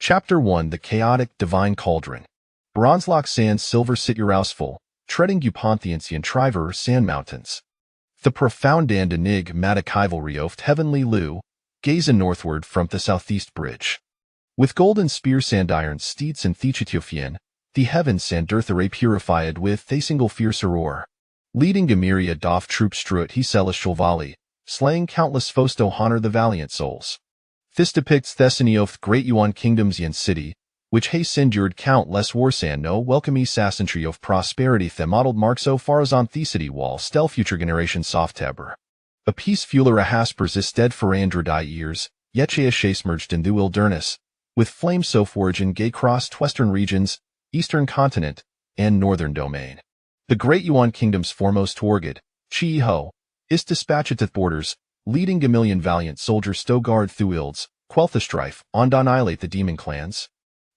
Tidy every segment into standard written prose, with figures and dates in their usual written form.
Chapter 1 The Chaotic Divine Cauldron. Bronzelock Sand Silver Sit Urausful, treading Uponthiancian Triver Sand Mountains. The profound and enigmatic Ivalry of Heavenly Lu, gazing northward from the southeast bridge. With golden spear sandiron steeds and Thechitiofian, the heavens Sandurthare purified with a single fierce roar. Leading a myriad of troops strut he celestial volley, slaying countless foes to honor the valiant souls. This depicts Thessanioth Great Yuan Kingdom's Yin City, which has endured countless wars and no welcome sassentry of prosperity the modeled marks so far as on Thesity wall still future generation softeber. A peace fueler haspers is dead for Androdite years, yet chase merged in the wilderness, with flames so forged in gay crossed western regions, eastern continent, and northern domain. The Great Yuan Kingdom's foremost target, Chi Ho, is dispatched at borders, leading a million valiant soldiers to guard Thuilds, quell the strife, and annihilate the demon clans.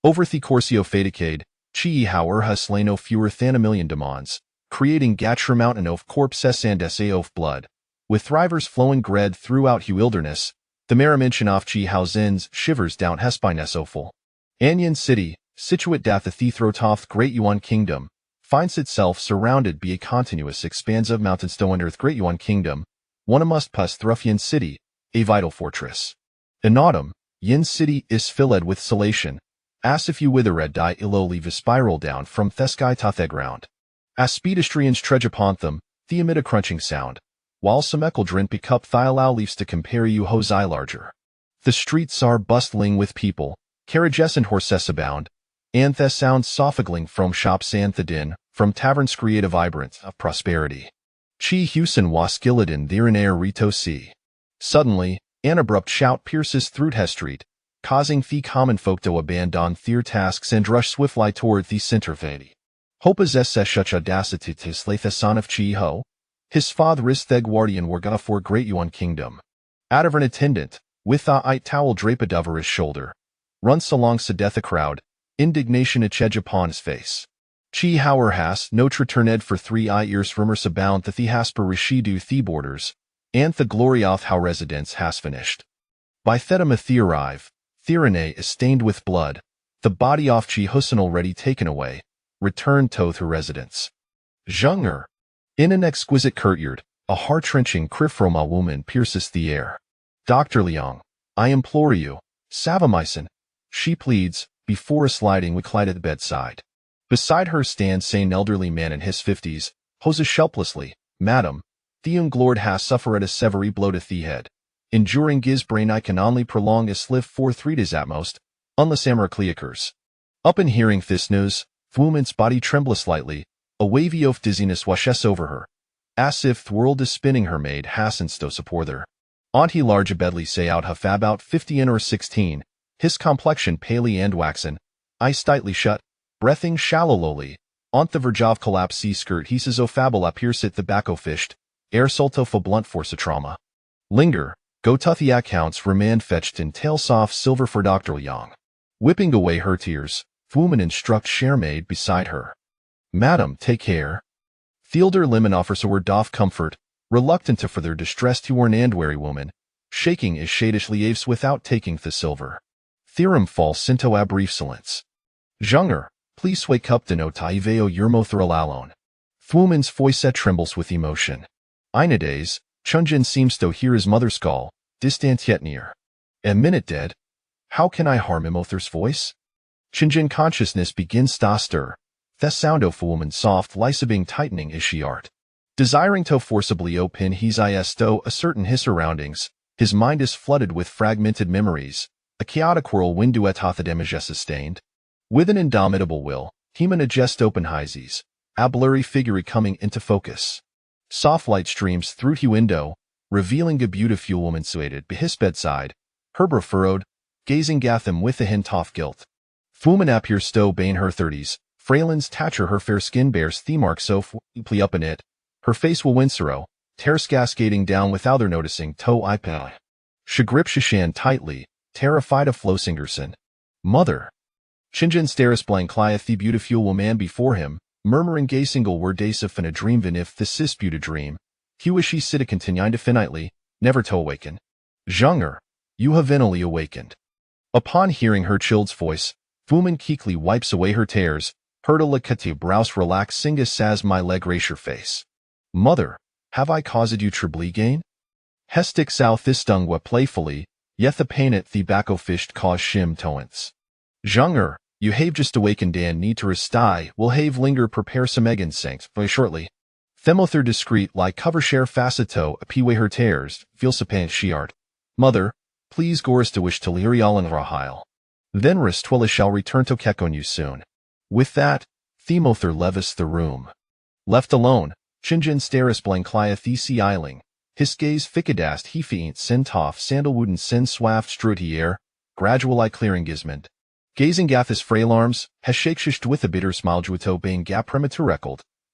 Over the Corsio Fadicade, Chi Hower has slain no fewer than a million demons, creating Gatcher Mountain of corpses and SA of blood. With thrivers flowing gred throughout wilderness, the Maraminchin of Chi Hausins shivers down Hespines Offal. Anyan City, situate at the Thethrototh Great Yuan Kingdom, finds itself surrounded by a continuous expanse of mountains to under the Great Yuan Kingdom, one a must-pass through Yin City, a vital fortress. In autumn, Yin City is filled with salation, as if you withered die illowly spiral down from the sky to the ground. As speedestrians trudge upon them, they emit a crunching sound, while some echoldrin pick up the allow leaves to compare you hosei larger. The streets are bustling with people, carriages and horses abound, and the sounds sophogling from shops and the din, from taverns create a vibrance of prosperity. Chi Husin was skilledin there in air rito see. Suddenly, an abrupt shout pierces through the street, causing the common folk to abandon their tasks and rush swiftly toward the centervade. Hopas esse such audacity to slay the son of Chi Ho. His father is the guardian warga for Great Yuan Kingdom. Out of an attendant, with a white towel draped over his shoulder, runs alongside the crowd, indignation etched upon his face. Chi Hower has no returned for 3 years rumors abound that the Hasper Rishidu the borders, and the glory of how residence has finished. By Thedama arrive, Thirene is stained with blood, the body of Chi Husin already taken away, returned to her residence. Zhunger. In an exquisite courtyard, a heart-wrenching cry from a woman pierces the air. Dr. Liang, I implore you, Savamycin, she pleads, before sliding Wicklight at the bedside. Beside her stands an elderly man in his 50s, hoses helplessly, Madam, the young lord has suffered a severe blow to the head. Enduring his brain I can only prolong his life for 3 days at most, unless Amaracli occurs. Up in hearing this news, the woman's body trembles slightly, a wavy of dizziness washes over her, as if the world is spinning her maid hastens to support her. Auntie large bedly say out huff about 15 or 16, his complexion paley and waxen, eyes tightly shut, breathing shallowly, on the verge of collapse sea skirt he says o fable appears at the bacco fished, air solto for blunt force a trauma. Linger, go to the accounts remand fetched in tail soft silver for Dr. Liang. Whipping away her tears, the woman instruct sharemaid beside her. Madam, take care. Fielder Lemon offers a word of comfort, reluctant to further distress to her and wary woman, shaking his shadishly aves without taking the silver. Theorem false into a brief silence. Zhunger, please wake up to no taiveo yermothralallon. The woman's voice trembles with emotion. Inadays, Chunjin seems to hear his mother's call, distant yet near. A minute dead. How can I harm Imother's voice? Chunjin consciousness begins to stir. The sound of a woman's soft lysabing tightening as she art. Desiring to forcibly open his eyes to ascertain his surroundings, his mind is flooded with fragmented memories, a chaotic whirlwind duet hath the damage sustained. With an indomitable will, he managed open hises, a blurry figure coming into focus. Soft light streams through the window, revealing a beautiful woman seated by his bedside, her brow furrowed, gazing at him with a hint of guilt. The woman appears to be in her 30s, Freyland's tatcher her fair skin bears the mark so deeply up in it, her face will winsorow, tears cascading down without her noticing to ipa. She grips Shishan tightly, terrified of Flosingerson. Mother. Chinjin stares blankly at the beautiful woman before him, murmuring gay single word dasif in a dream vin if this is a dream. He wishy sit continuing definitely, never to awaken. Zhunger, you have finally awakened. Upon hearing her child's voice, Fuman Keekly wipes away her tears, Herta Kati brows relax Singa sas my leg race your face. Mother, have I caused you trouble again? Hestic sao thistungwa playfully, yet the pain at the bacco fished cause shim toance. Zhunger, you have just awakened Dan need to restai, will have linger prepare some egg instinct, very shortly. Themother discreet like cover share facito apiwe her tears, feel sapant shiart. Mother, please gores to wish to lirialan rahile. Then Ristwilla shall return to kekon you soon. With that, Themother levis the room. Left alone, Chinjin staris blanklia thesi eiling. His gaze ficadast he feint sintoff sandalwooden sin swaft strutier, gradual I clearing gizmond. Gazing gath his frail arms, has shakeshished with a bitter smile juito bane gap premature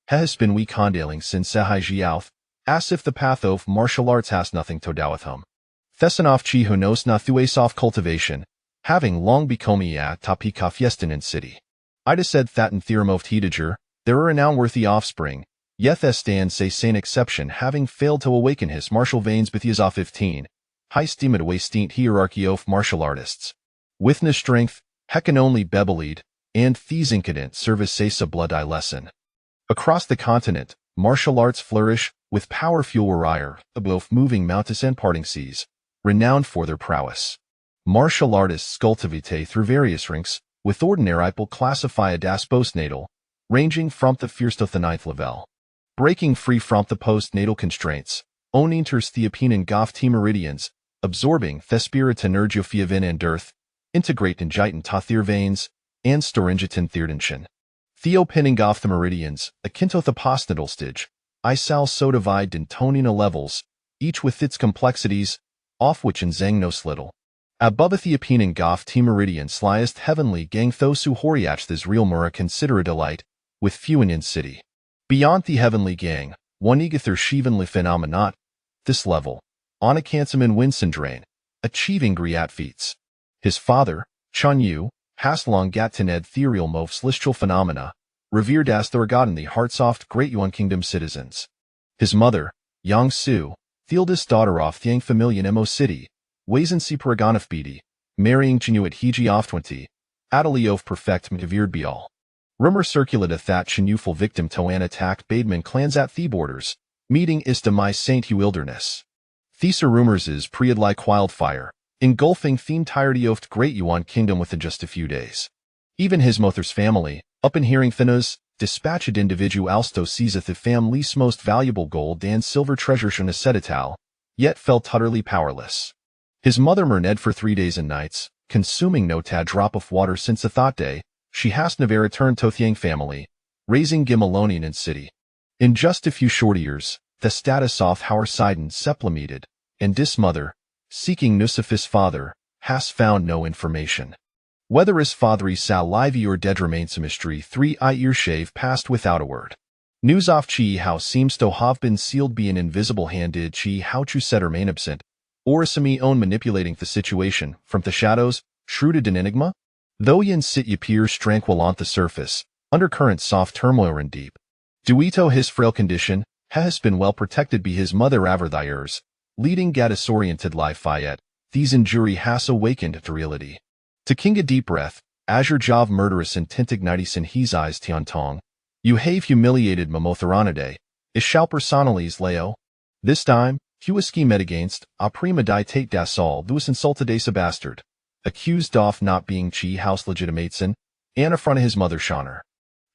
has been we condaling sin sehai jiauth, as if the path of martial arts has nothing to do with him. Thesanoff chi who knows na thuasoff cultivation, having long become tapika fiestin in city. Ida said thatin theorem of Heidegger, there are renown worthy offspring, yeth estan say sane exception having failed to awaken his martial veins bethias 15, high steamed away steent hierarchy of martial artists. Withness strength, heckin only bebelid, and these incadent service say blood I lesson. Across the continent, martial arts flourish, with power fuel warrior, above moving mountains and parting seas, renowned for their prowess. Martial artists cultivate through various ranks, with ordinary people classify as postnatal, ranging from the first to the 9th level. Breaking free from the postnatal constraints, own enters the opinion goth T meridians, absorbing the spirit energia fiavin and earth, integrate in jitin ta their veins, and storingitin theirdention. Theo pinningoff the meridians, akin to the postnatal stage, I sal so divide in tonina levels, each with its complexities, off which in zang no slittle. Above the opinion goff T meridian slyest heavenly gang thosu horiach this real mura consider a delight, with few in city. Beyond the heavenly gang, one egather shivanly phenomenot, this level, on a cansamin wincendrain, achieving griat feats. His father, Chun Yu, has long gatined ethereal move celestial phenomena, revered as the god in the heartsoft great Yuan kingdom citizens. His mother, Yang Su, the eldest daughter of Thiang familia in Mo City, Wazen si paragonif bidi, marrying Chinu at Hiji of 20, Adali of perfect mtavird bial. Rumor circulated that Chinuful victim to an attack Bademan clans at the borders, meeting is to my Saint Hugh wilderness. These rumors is pread like wildfire, engulfing the entirety of great Yuan kingdom within just a few days. Even his mother's family, up in hearing Thinus, dispatched individuals to seizeth the family's most valuable gold and silver treasures in a sedital, yet felt utterly powerless. His mother murned for 3 days and nights, consuming no tad drop of water since the thought day, she has never returned to Thiang family, raising Gimelonian in city. In just a few short years, the status of our Sidon supplemented, and this mother, seeking Nusifis' father, has found no information. Whether his father sal livey or dead remains a mystery 3 year shave passed without a word. News of Chi how seems to have been sealed by an invisible hand did Chi how Chu said remain absent, or Sami own manipulating the situation from the shadows, shrewded an enigma? Though yin sit appears tranquil on the surface, undercurrent soft turmoil and deep. Duito his frail condition, has been well protected by his mother Averthiers, leading Gaddis-oriented life yet, these injury has awakened to reality. To king a deep breath, azure jav murderous and tintignitis in his eyes Tiantong, you have humiliated Mamotharanade, is shall personales leo. This time, Huiski met against, a prima die tate das all duus insultades a bastard, accused of not being Chi house legitimateson, and affront his mother Shonner.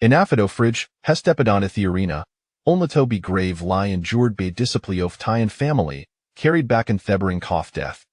In Aphido fridge, hestepidon the arena, onlato be grave lie endured be discipli of Tyan family, carried back in Thebering cough death.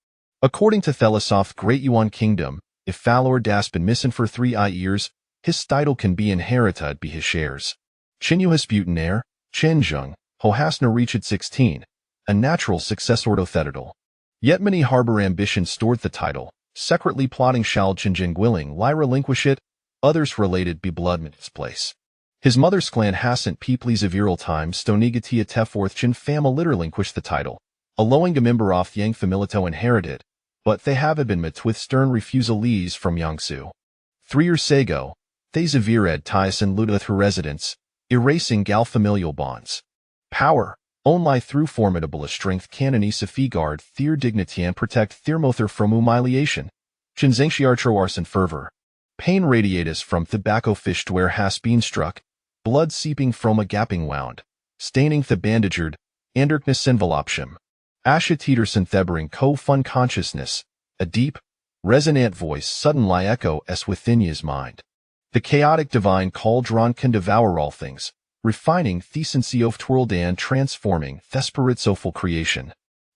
According to Thelasoft great Yuan kingdom, if Falor das been missing for 3 years, his title can be inherited by his shares. Chinu has butin Chenjung, ho has no reached 16, a natural successor to Thedidal. Yet many harbor ambition stored the title, secretly plotting shall Chinjing willing lie relinquish it, others related be bloodman's place. His mother's clan hasn't peepleys of viral time Stonigatia Teforth Chin fama liter relinquish the title, allowing a member of Yang Familito inherited, but they have been met with stern refusalees from Yangsu. 3 years ago, they Zavired Tyson looted her residence, erasing gal familial bonds. Power, only through formidable strength can an Isafigard their dignity and protect Thermother from humiliation, Chinzengxiartroars in fervor. Pain radiatus from tobacco fish dware has been struck, blood seeping from a gaping wound, staining the bandagered, anderkness enveloptium. Asha Teeterson thebering co-fun consciousness, a deep, resonant voice suddenly echo as within his mind. The chaotic divine cauldron can devour all things, refining thesency of twirled and transforming thesperitzoful creation.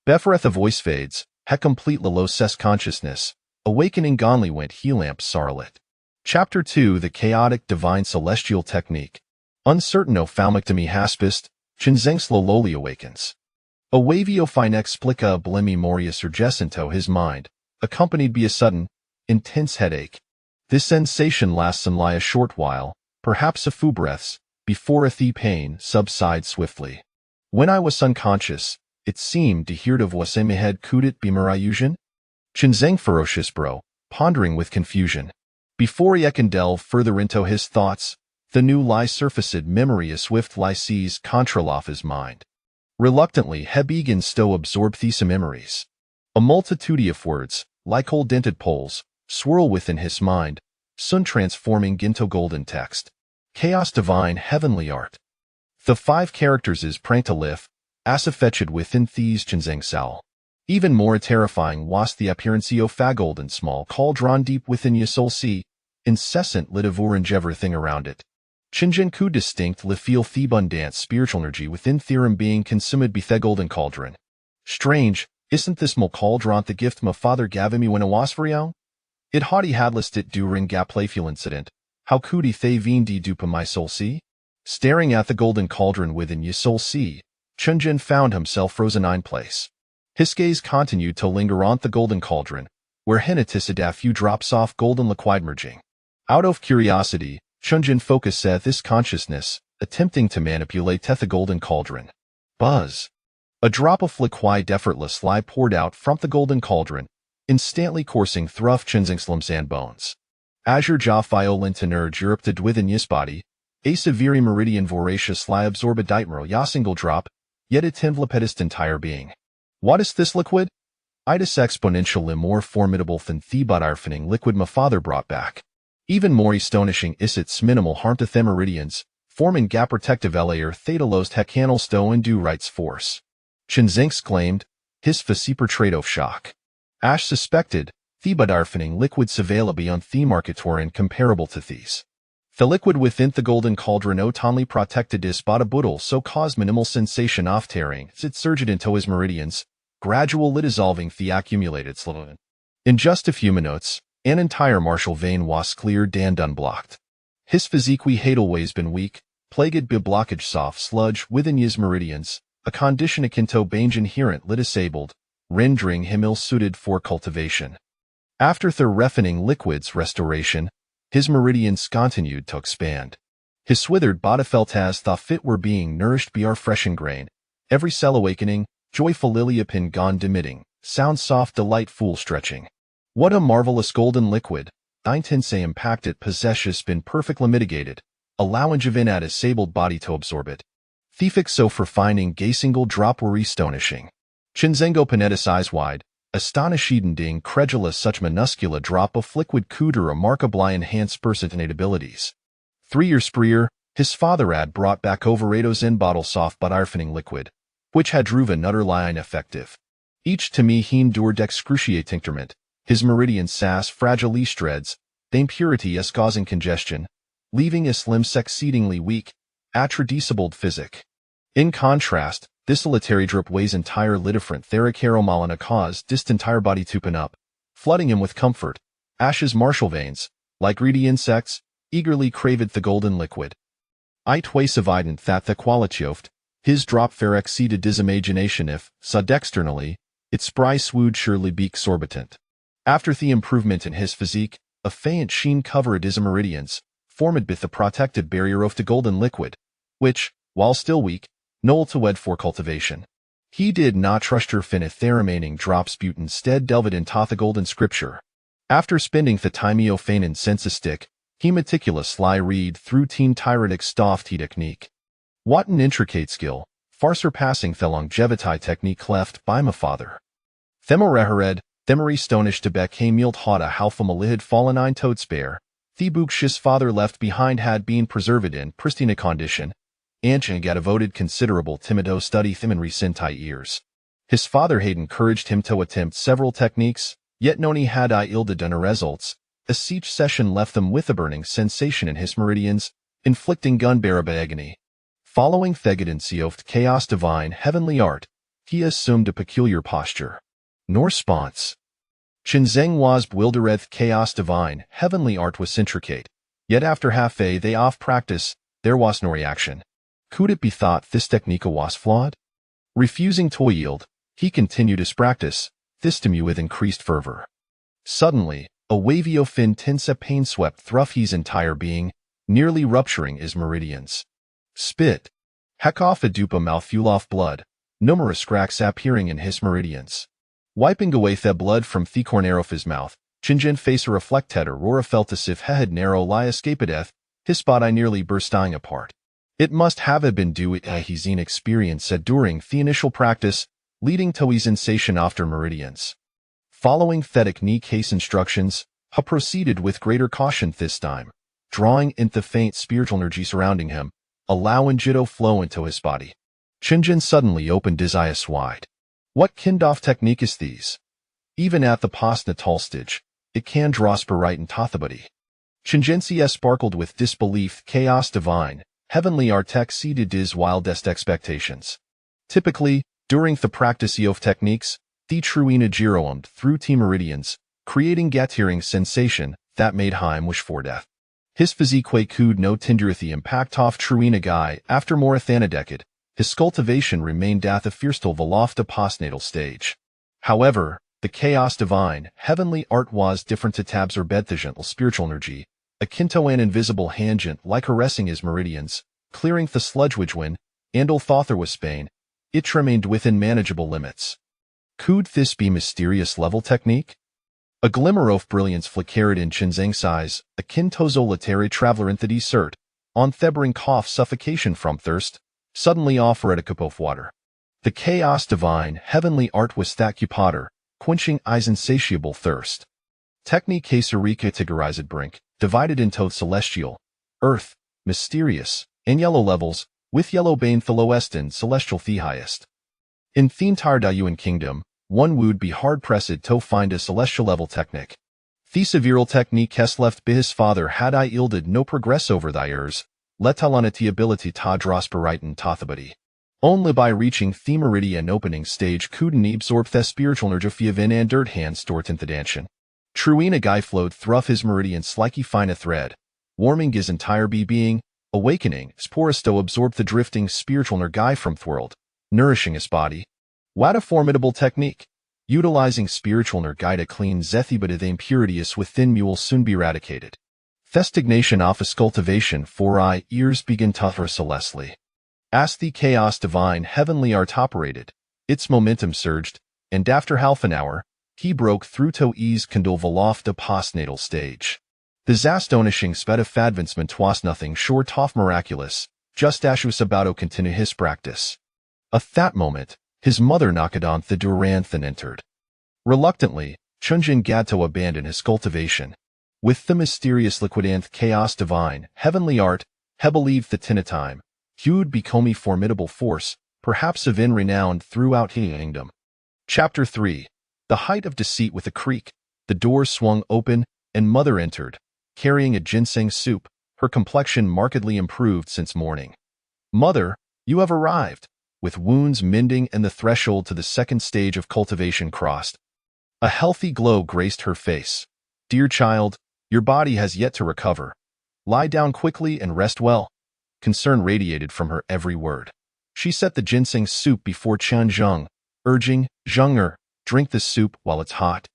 Befereth a voice fades, he complete leloses consciousness, awakening gonly went he lamp sarlet. Chapter 2 The Chaotic Divine Celestial Technique. Uncertain ophthalmectomy haspist, Chinzeng slowly awakens. A wavio fine explica blemi morius urgescento his mind, accompanied by a sudden, intense headache. This sensation lasts only a short while, perhaps a few breaths, before the pain subsides swiftly. When I was unconscious, it seemed to hear the voice in my head could it be Marayusian? Chinzeng ferocious bro, pondering with confusion. Before he can delve further into his thoughts, the new lie surfaced memory a swift lie sees control off his mind. Reluctantly he begins to absorb these memories. A multitude of words, like old dented poles, swirl within his mind, soon transforming into golden text. Chaos divine heavenly art. The 5 characters is pranktalif, as fetched within these Chinzeng Sal. Even more terrifying was the appearance of fagolden small cauldron deep within ye soul sea, incessant lit of orange everything around it. Chinzeng ku distinct le feel thebundant spiritual energy within theorem being consumed by the golden cauldron. Strange, isn't this mol cauldron the gift my father gave me when I was very young? It haughty hadlist it during ga playful incident, how could he the veen de dupa my soul see? Staring at the golden cauldron within ye soul sea, Chinzeng found himself frozen in place. His gaze continued to linger on the golden cauldron, where henitised a few drops off golden liquid merging. Out of curiosity, Chinzeng focused at this consciousness, attempting to manipulate the golden cauldron. Buzz. A drop of liquid effortlessly poured out from the golden cauldron, instantly coursing through Chinzeng's limbs and bones. Azure jaw violent energe erupted within his body, a severe meridian voraciously absorbed ditmero ya single drop, yet it enveloped entire being. What is this liquid? It is exponentially more formidable than the butarfening liquid my father brought back. Even more astonishing is its minimal harm to the meridians, forming gap protective layer thetalos hecanal sto and do rights force. Chinzeng exclaimed, his face portrayed of shock. Ash suspected, the butarfening liquid surveilla beyond the marketorin comparable to these. The liquid within the golden cauldron otonly protected his bada budal so caused minimal sensation of tearing as it surged into his meridians, gradually dissolving the accumulated slogan. In just a few minutes, an entire martial vein was cleared and unblocked. His physique had always been weak, plagued by blockage soft sludge within his meridians, a condition akin to being inherently disabled, rendering him ill-suited for cultivation. After the refining liquid's restoration, his meridians continued to expand. His withered body felt as though it were being nourished by our fresh grain, every cell awakening, joyful liliapin gone demitting, sound soft delightful stretching. What a marvelous golden liquid, intense impact it possesses been perfectly mitigated, allowing Javin at disabled body to absorb it. Thefix so for finding gay single drop were astonishing. Chinzengo Panetta's eyes wide, astonished ding credulous such minuscula drop of liquid could remarkably enhance personate abilities. 3 years prior, his father had brought back overados in bottle soft but arfening liquid, which had driven utterly ineffective. Each to me he endured excruciating torment, his meridian sass fragile shreds, the impurity as causing congestion, leaving his limbs exceedingly weak, attrediceable physic. In contrast, this solitary drip weighs entirely different theracaromalina cause dist entire body to pin up, flooding him with comfort. Ash's martial veins, like greedy insects, eagerly craved the golden liquid. I twice evident that the qualityoft, his drop fair exceeded his imagination if, sud externally, its spry swood surely be exorbitant. After the improvement in his physique, a faint sheen covered his meridians, formed by the protected barrier of the golden liquid, which, while still weak, null to wed for cultivation. He did not trust her finith their remaining drops but instead delved into the golden scripture. After spending the time in census stick, he meticulously read through teen tyrannic stuffed technique. What an intricate skill, far surpassing the longevity technique left by my father. Themorehered, Themari stonish tebek mild hada halfa malihid fallen ein todspare. Thebuksh's father left behind had been preserved in pristine condition. Anching had devoted considerable timido study in recent years. His father had encouraged him to attempt several techniques, yet noni had yielded no results. Each session left them with a burning sensation in his meridians, inflicting gunbearable agony. Following Thegadency of chaos divine heavenly art, he assumed a peculiar posture. Nor sponse. Chinzeng was bewildered chaos divine heavenly art was intricate, yet after half a day of practice, there was no reaction. Could it be thought this technique was flawed? Refusing to yield, he continued his practice, this time with increased fervor. Suddenly, a wavy of intense pain swept through his entire being, nearly rupturing his meridians. Spit. Heck off a dupa mouth full of blood, numerous cracks appearing in his meridians. Wiping away the blood from the corner of his mouth, Chinjin face a reflected aurora felt as if he had narrow lie escaped death, his body nearly bursting apart. It must have been due to his inexperience during the initial practice, leading to his sensation after meridians. Following the case instructions, he proceeded with greater caution this time, drawing in the faint spiritual energy surrounding him, allowing Jito flow into his body. Chinjin suddenly opened his eyes wide. What kind of technique is these? Even at the postnatal stage, it can draw spirit and tothbody. Chinjin sparkled with disbelief chaos divine, heavenly art exceeded his wildest expectations. Typically, during the practice of techniques, the truina giroumed through T meridians, creating gat-hearing sensation that made him wish for death. His physique could no tinder the impact of truina guy after more than a decade. His cultivation remained at the firstal velofta postnatal stage. However, the chaos divine, heavenly art was different to tabs or bedthagental spiritual energy, akin to an invisible hangent like caressing his meridians, clearing the sludge which when, andal thother was Spain, it remained within manageable limits. Could this be mysterious level technique? A glimmer of brilliance flickered in Chinzeng's eyes, akin to solitary traveler in the desert, on thebering cough suffocation from thirst, suddenly offered a cup of water. The chaos divine, heavenly art was thacupotter, quenching eyes insatiable thirst. Technique Caesarica categorized brink, divided into celestial, earth, mysterious, and yellow levels, with yellow bane the lowest and celestial the highest. In the entire Dayuan kingdom, one would be hard-pressed to find a celestial level technique. The several technique has left by his father had I yielded no progress over the years, let alone the ability to draw spirit and tothbody. Only by reaching the meridian opening stage could he absorb the spiritual energy of in and dirt hand stored in the danshan. Truina guy flowed through his meridians like he fine a thread, warming his entire being, awakening, sporisto absorbed the drifting spiritual energy from the world, nourishing his body. What a formidable technique! Utilizing spiritual energy to clean zethibit the impurities within will soon be eradicated. Festignation office cultivation for ears begin tougher celestly. As the chaos divine heavenly art operated, its momentum surged, and after half an hour, he broke through to ease condole velofta postnatal stage. The astonishing sped of advancement was nothing short of miraculous, just as was about to continue his practice. At that moment, his mother knocked on the door and entered. Reluctantly, Chunjin had to abandon his cultivation. With the mysterious liquidant chaos divine, heavenly art, he believed that in a time, he would become a formidable force, perhaps of renowned throughout his kingdom. Chapter 3. The height of deceit with a creak, the door swung open, and mother entered, carrying a ginseng soup, her complexion markedly improved since morning. Mother, you have arrived, with wounds mending and the threshold to the second stage of cultivation crossed. A healthy glow graced her face. Dear child, your body has yet to recover. Lie down quickly and rest well. Concern radiated from her every word. She set the ginseng soup before Chen Zheng, urging, Zheng'er, drink this soup while it's hot.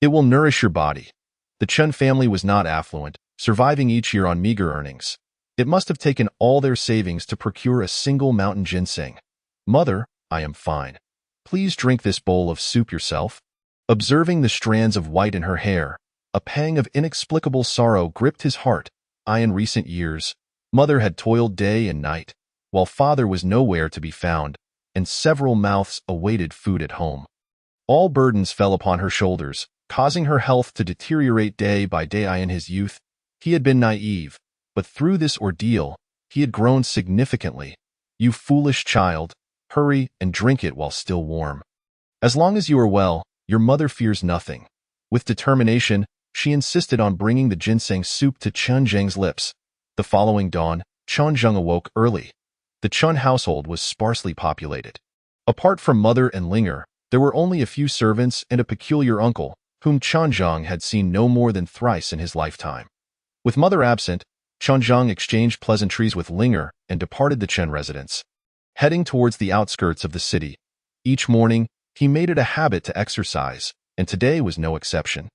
It will nourish your body. The Chen family was not affluent, surviving each year on meager earnings. It must have taken all their savings to procure a single mountain ginseng. Mother, I am fine. Please drink this bowl of soup yourself. Observing the strands of white in her hair, a pang of inexplicable sorrow gripped his heart. In recent years, mother had toiled day and night, while father was nowhere to be found, and several mouths awaited food at home. All burdens fell upon her shoulders, causing her health to deteriorate day by day. In his youth, he had been naive, but through this ordeal, he had grown significantly. You foolish child, hurry and drink it while still warm. As long as you are well, your mother fears nothing. With determination, she insisted on bringing the ginseng soup to Chen Zheng's lips. The following dawn, Chen Zheng awoke early. The Chen household was sparsely populated. Apart from mother and Linger, there were only a few servants and a peculiar uncle, whom Chen Zheng had seen no more than thrice in his lifetime. With mother absent, Chen Zheng exchanged pleasantries with Linger and departed the Chen residence. Heading towards the outskirts of the city, each morning he made it a habit to exercise, and today was no exception.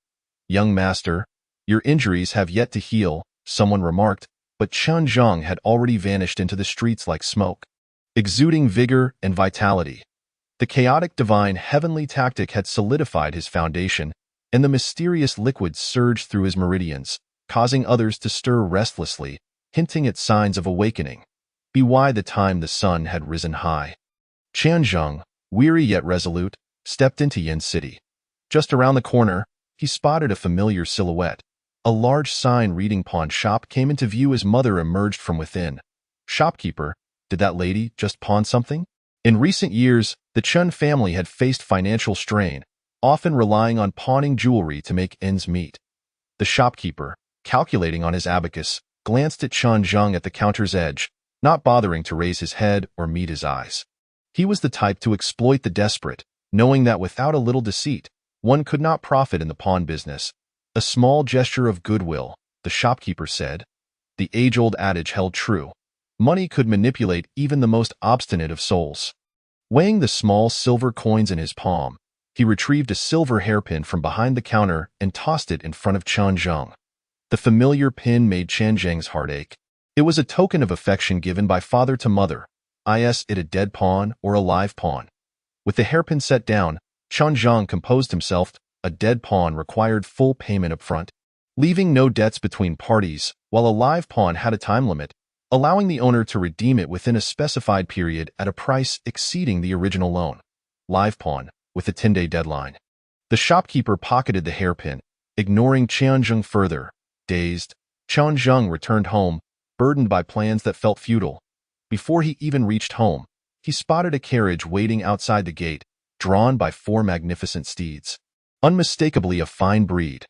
"Young master, your injuries have yet to heal," someone remarked, but Chen Zheng had already vanished into the streets like smoke, exuding vigor and vitality. The chaotic divine heavenly tactic had solidified his foundation, and the mysterious liquid surged through his meridians, causing others to stir restlessly, hinting at signs of awakening. By the time the sun had risen high, Chen Zheng, weary yet resolute, stepped into Yin City. Just around the corner, he spotted a familiar silhouette. A large sign reading pawn shop came into view as mother emerged from within. "Shopkeeper, did that lady just pawn something?" In recent years, the Chen family had faced financial strain, often relying on pawning jewelry to make ends meet. The shopkeeper, calculating on his abacus, glanced at Chen Zheng at the counter's edge, not bothering to raise his head or meet his eyes. He was the type to exploit the desperate, knowing that without a little deceit, one could not profit in the pawn business. "A small gesture of goodwill," the shopkeeper said. The age-old adage held true. Money could manipulate even the most obstinate of souls. Weighing the small silver coins in his palm, he retrieved a silver hairpin from behind the counter and tossed it in front of Chen Zheng. The familiar pin made Chen Zheng's heart ache. It was a token of affection given by father to mother, is it a dead pawn or a live pawn? With the hairpin set down, Chen Zheng composed himself. A dead pawn required full payment up front, leaving no debts between parties, while a live pawn had a time limit, allowing the owner to redeem it within a specified period at a price exceeding the original loan. Live pawn, with a 10-day deadline. The shopkeeper pocketed the hairpin, ignoring Chen Zheng further. Dazed, Chen Zheng returned home, burdened by plans that felt futile. Before he even reached home, he spotted a carriage waiting outside the gate, drawn by 4 magnificent steeds. Unmistakably a fine breed.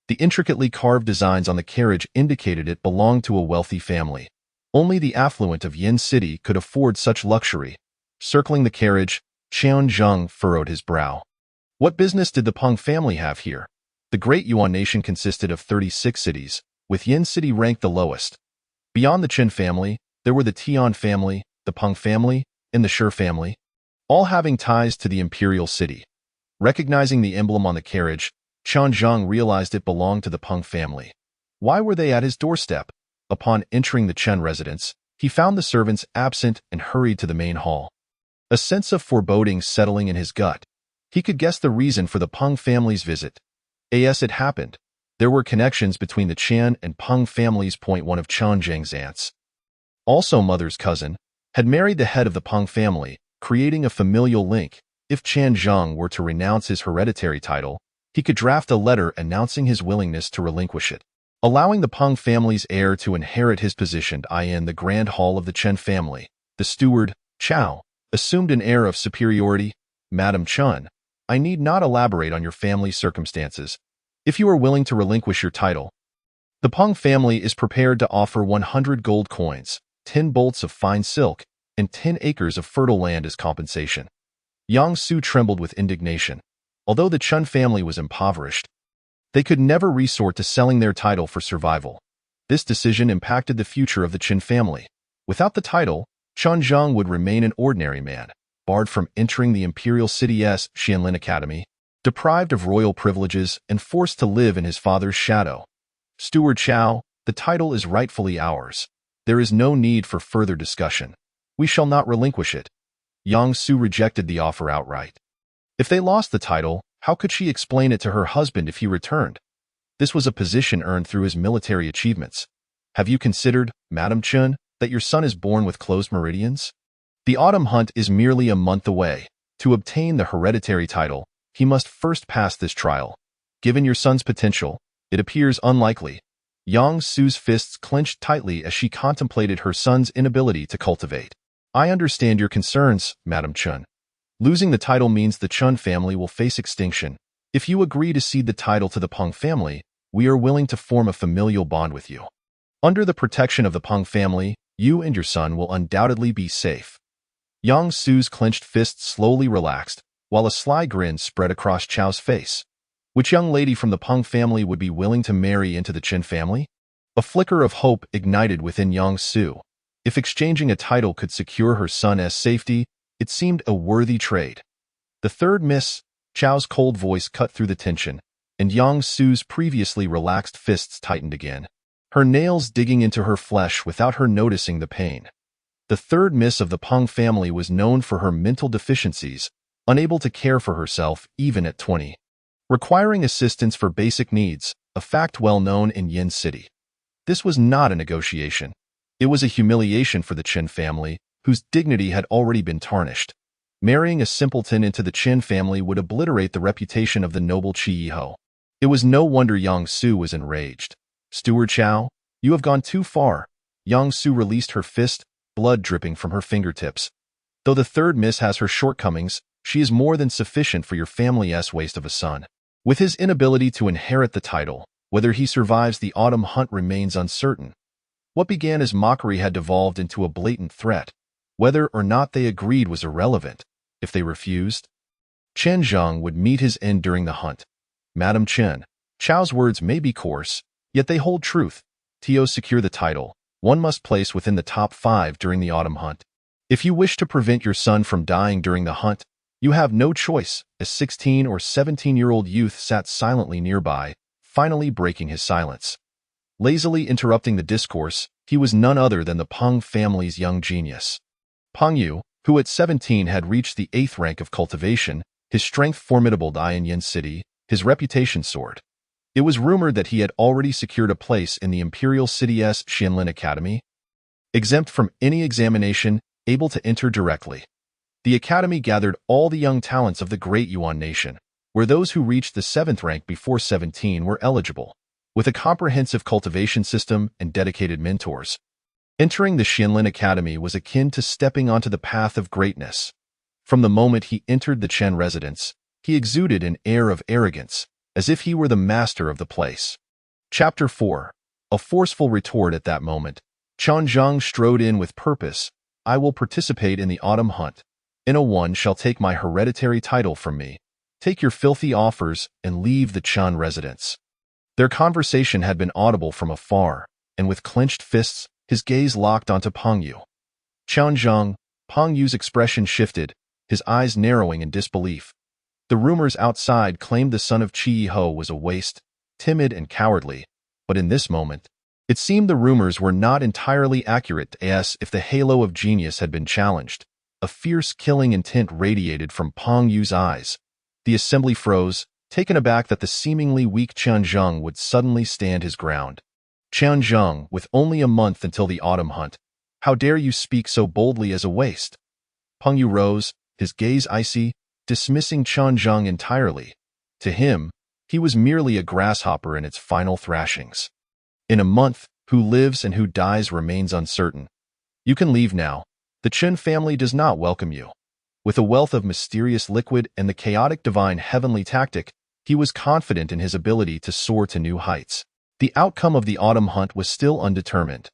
The intricately carved designs on the carriage indicated it belonged to a wealthy family. Only the affluent of Yin City could afford such luxury. Circling the carriage, Chen Zheng furrowed his brow. What business did the Peng family have here? The Great Yuan nation consisted of 36 cities, with Yin City ranked the lowest. Beyond the Qin family, there were the Tian family, the Peng family, and the Shi family, all having ties to the imperial city. Recognizing the emblem on the carriage, Chen Zheng realized it belonged to the Peng family. Why were they at his doorstep? Upon entering the Chen residence, he found the servants absent and hurried to the main hall. A sense of foreboding settling in his gut. He could guess the reason for the Peng family's visit. As it happened, there were connections between the Chen and Peng families. One of Chen Zheng's aunts, also mother's cousin, had married the head of the Peng family, creating a familial link. If Chen Zheng were to renounce his hereditary title, he could draft a letter announcing his willingness to relinquish it, allowing the Peng family's heir to inherit his position. In the grand hall of the Chen family, the steward, Chao, assumed an air of superiority. "Madam Chen, I need not elaborate on your family's circumstances. If you are willing to relinquish your title, the Peng family is prepared to offer 100 gold coins, 10 bolts of fine silk, and 10 acres of fertile land as compensation." Yang Su trembled with indignation. Although the Chen family was impoverished, they could never resort to selling their title for survival. This decision impacted the future of the Qin family. Without the title, Chen Zheng would remain an ordinary man, barred from entering the imperial city's Xianlin Academy, deprived of royal privileges, and forced to live in his father's shadow. "Steward Chao, the title is rightfully ours. There is no need for further discussion. We shall not relinquish it." Yang Su rejected the offer outright. If they lost the title, how could she explain it to her husband if he returned? This was a position earned through his military achievements. "Have you considered, Madam Chen, that your son is born with closed meridians? The autumn hunt is merely a month away. To obtain the hereditary title, he must first pass this trial. Given your son's potential, it appears unlikely. Yang Su's fists clenched tightly as she contemplated her son's inability to cultivate. I understand your concerns, Madam Chun. Losing the title means the Chun family will face extinction. If you agree to cede the title to the Peng family, we are willing to form a familial bond with you. Under the protection of the Peng family, you and your son will undoubtedly be safe. Yang Su's clenched fists slowly relaxed, while a sly grin spread across Chao's face. Which young lady from the Peng family would be willing to marry into the Chen family? A flicker of hope ignited within Yang Su. If exchanging a title could secure her son's safety, it seemed a worthy trade. The third miss, Chao's cold voice cut through the tension, and Yang Su's previously relaxed fists tightened again, her nails digging into her flesh without her noticing the pain. The third miss of the Peng family was known for her mental deficiencies, unable to care for herself even at 20. Requiring assistance for basic needs, a fact well known in Yin City. This was not a negotiation. It was a humiliation for the Chen family, whose dignity had already been tarnished. Marrying a simpleton into the Chen family would obliterate the reputation of the noble Qi Yiho. It was no wonder Yang Su was enraged. Steward Chao, you have gone too far. Yang Su released her fist, blood dripping from her fingertips. Though the third miss has her shortcomings, she is more than sufficient for your family's waste of a son. With his inability to inherit the title, whether he survives the autumn hunt remains uncertain. What began as mockery had devolved into a blatant threat. Whether or not they agreed was irrelevant. If they refused, Chen Zheng would meet his end during the hunt. Madam Chen, Chao's words may be coarse, yet they hold truth. To secure the title, one must place within the top 5 during the autumn hunt. If you wish to prevent your son from dying during the hunt, you have no choice. A 16 or 17-year-old youth sat silently nearby, finally breaking his silence. Lazily interrupting the discourse, he was none other than the Peng family's young genius. Peng Yu, who at 17 had reached the 8th rank of cultivation, his strength formidable in Yin City, his reputation soared. It was rumored that he had already secured a place in the Imperial City's Xianlin Academy. Exempt from any examination, able to enter directly. The academy gathered all the young talents of the great Yuan nation, where those who reached the 7th rank before 17 were eligible, with a comprehensive cultivation system and dedicated mentors. Entering the Xianlin Academy was akin to stepping onto the path of greatness. From the moment he entered the Chen residence, he exuded an air of arrogance, as if he were the master of the place. Chapter 4. A forceful retort at that moment. Chen Zheng strode in with purpose. I will participate in the autumn hunt. No one shall take my hereditary title from me. Take your filthy offers and leave the Chen residence. Their conversation had been audible from afar, and with clenched fists, his gaze locked onto Peng Yu. Chen Zheng, Peng Yu's expression shifted, his eyes narrowing in disbelief. The rumors outside claimed the son of Qi Yiho was a waste, timid and cowardly, but in this moment, it seemed the rumors were not entirely accurate as if the halo of genius had been challenged. A fierce killing intent radiated from Peng Yu's eyes. The assembly froze, taken aback that the seemingly weak Chen Zheng would suddenly stand his ground. Chen Zheng, with only a month until the autumn hunt, how dare you speak so boldly as a waste? Peng Yu rose, his gaze icy, dismissing Chen Zheng entirely. To him, he was merely a grasshopper in its final thrashings. In a month, who lives and who dies remains uncertain. You can leave now. The Chen family does not welcome you. With a wealth of mysterious liquid and the chaotic divine heavenly tactic, he was confident in his ability to soar to new heights. The outcome of the autumn hunt was still undetermined.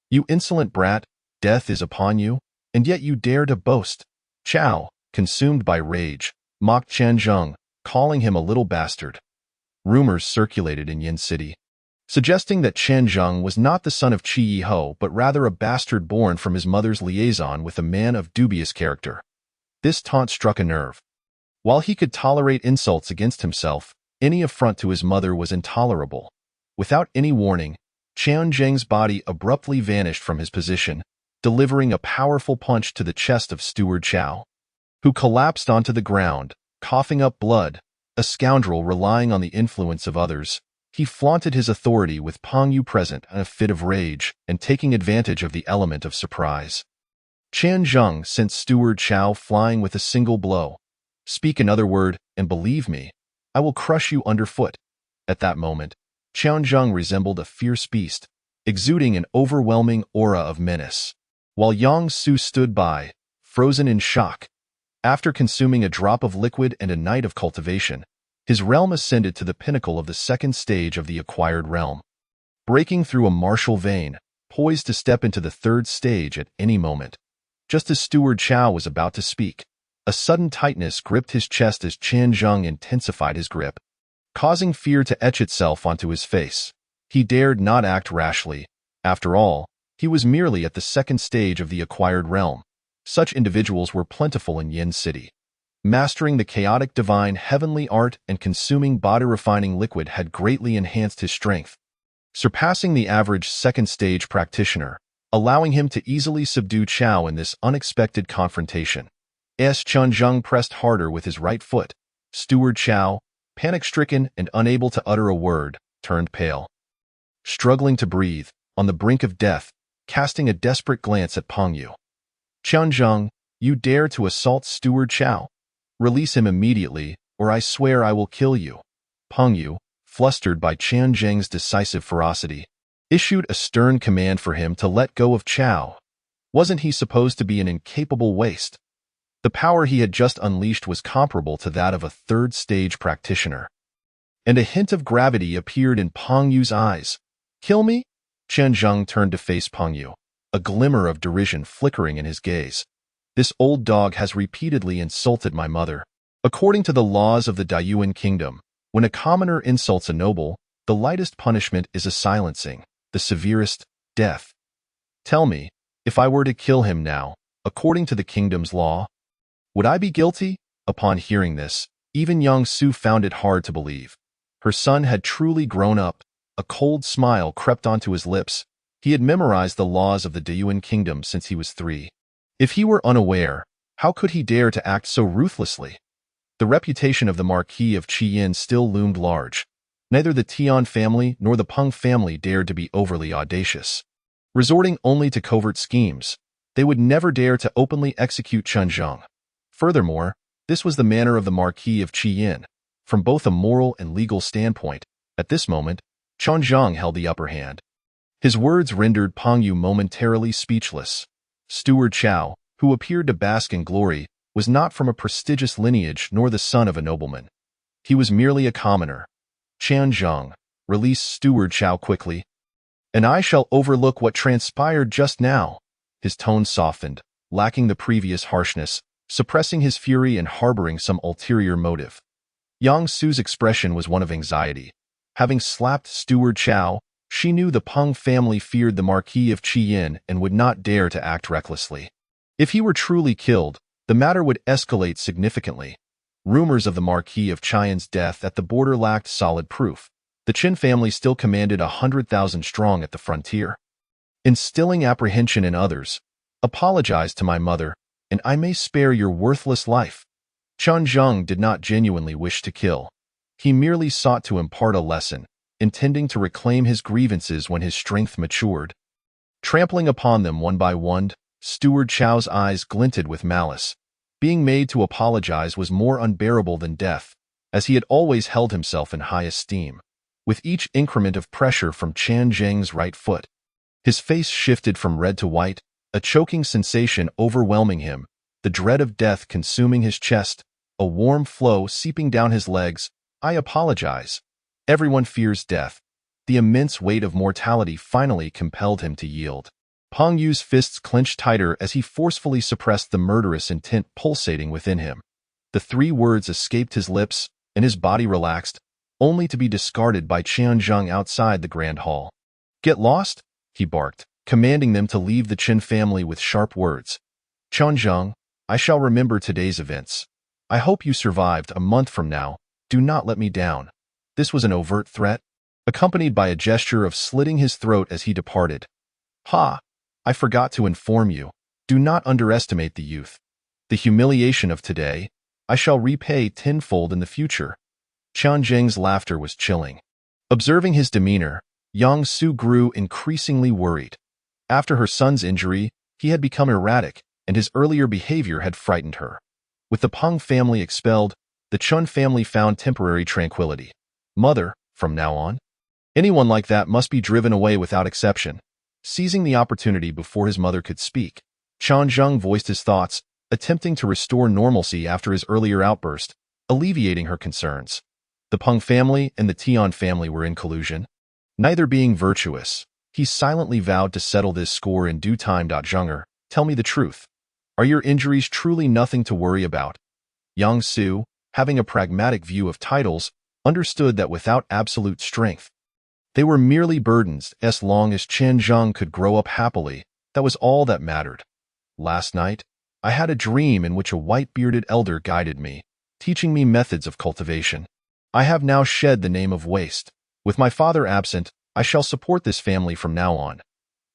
You insolent brat, death is upon you, and yet you dare to boast. Chao, consumed by rage, mocked Chen Zheng, calling him a little bastard. Rumors circulated in Yin City, suggesting that Chen Zheng was not the son of Qi Yiho but rather a bastard born from his mother's liaison with a man of dubious character. This taunt struck a nerve. While he could tolerate insults against himself, any affront to his mother was intolerable. Without any warning, Chen Zheng's body abruptly vanished from his position, delivering a powerful punch to the chest of Steward Chao, who collapsed onto the ground, coughing up blood. A scoundrel relying on the influence of others, he flaunted his authority with Peng Yu present in a fit of rage and taking advantage of the element of surprise. Chen Zheng sent Steward Chao flying with a single blow. Speak another word, and believe me, I will crush you underfoot." At that moment, Qianzheng resembled a fierce beast, exuding an overwhelming aura of menace, while Yang Su stood by, frozen in shock. After consuming a drop of liquid and a night of cultivation, his realm ascended to the pinnacle of the second stage of the acquired realm, breaking through a martial vein, poised to step into the third stage at any moment. Just as Steward Chao was about to speak, a sudden tightness gripped his chest as Qianzheng intensified his grip, causing fear to etch itself onto his face. He dared not act rashly. After all, he was merely at the second stage of the acquired realm. Such individuals were plentiful in Yin City. Mastering the chaotic divine heavenly art and consuming body-refining liquid had greatly enhanced his strength, surpassing the average second-stage practitioner, allowing him to easily subdue Chao in this unexpected confrontation. As Qianzheng pressed harder with his right foot, Steward Chao, panic-stricken and unable to utter a word, turned pale. Struggling to breathe, on the brink of death, casting a desperate glance at Peng Yu. "Qianzheng, you dare to assault Steward Chao? Release him immediately, or I swear I will kill you." Peng Yu, flustered by Qianzheng's decisive ferocity, issued a stern command for him to let go of Chao. Wasn't he supposed to be an incapable waste? The power he had just unleashed was comparable to that of a third-stage practitioner. And a hint of gravity appeared in Peng Yu's eyes. "Kill me?" Qianzheng turned to face Peng Yu, a glimmer of derision flickering in his gaze. "This old dog has repeatedly insulted my mother. According to the laws of the Daiyuan kingdom, when a commoner insults a noble, the lightest punishment is a silencing, the severest, death. Tell me, if I were to kill him now, according to the kingdom's law, would I be guilty?" Upon hearing this, even Yang Su found it hard to believe. Her son had truly grown up. A cold smile crept onto his lips. He had memorized the laws of the Daiyuan kingdom since he was 3. If he were unaware, how could he dare to act so ruthlessly? The reputation of the Marquis of Qiyin still loomed large. Neither the Tian family nor the Peng family dared to be overly audacious. Resorting only to covert schemes, they would never dare to openly execute Qianzheng. Furthermore, this was the manner of the Marquis of Qiyin. From both a moral and legal standpoint, at this moment, Qianzheng held the upper hand. His words rendered Peng Yu momentarily speechless. Steward Chao, who appeared to bask in glory, was not from a prestigious lineage nor the son of a nobleman. He was merely a commoner. "Qianzheng, release Steward Chao quickly, and I shall overlook what transpired just now." His tone softened, lacking the previous harshness, suppressing his fury and harboring some ulterior motive. Yang Su's expression was one of anxiety. Having slapped Steward Chao, she knew the Peng family feared the Marquis of Qiyin and would not dare to act recklessly. If he were truly killed, the matter would escalate significantly. Rumors of the Marquis of Qiyin's death at the border lacked solid proof. The Qin family still commanded 100,000 strong at the frontier. Instilling apprehension in others, "Apologize to my mother, and I may spare your worthless life." Qianzheng did not genuinely wish to kill. He merely sought to impart a lesson, intending to reclaim his grievances when his strength matured. Trampling upon them one by one, Steward Chao's eyes glinted with malice. Being made to apologize was more unbearable than death, as he had always held himself in high esteem. With each increment of pressure from Qianzheng's right foot, his face shifted from red to white, a choking sensation overwhelming him, the dread of death consuming his chest, a warm flow seeping down his legs. "I apologize. Everyone fears death." The immense weight of mortality finally compelled him to yield. Peng Yu's fists clenched tighter as he forcefully suppressed the murderous intent pulsating within him. The 3 words escaped his lips, and his body relaxed, only to be discarded by Qianzheng outside the grand hall. "Get lost," he barked, commanding them to leave the Qin family with sharp words. "Qianzheng, I shall remember today's events. I hope you survived a month from now. Do not let me down." This was an overt threat, accompanied by a gesture of slitting his throat as he departed. "Ha! I forgot to inform you. Do not underestimate the youth. The humiliation of today, I shall repay tenfold in the future." Qianzheng's laughter was chilling. Observing his demeanor, Yang Su grew increasingly worried. After her son's injury, he had become erratic, and his earlier behavior had frightened her. With the Peng family expelled, the Chun family found temporary tranquility. Mother, from now on, anyone like that must be driven away without exception. Seizing the opportunity before his mother could speak, Qian Zheng voiced his thoughts, attempting to restore normalcy after his earlier outburst, alleviating her concerns. The Peng family and the Tian family were in collusion, neither being virtuous. He silently vowed to settle this score in due time. Zhenger, tell me the truth. Are your injuries truly nothing to worry about? Yang Su, having a pragmatic view of titles, understood that without absolute strength, they were merely burdens. As long as Chen Zheng could grow up happily, that was all that mattered. Last night, I had a dream in which a white-bearded elder guided me, teaching me methods of cultivation. I have now shed the name of waste. With my father absent, I shall support this family from now on.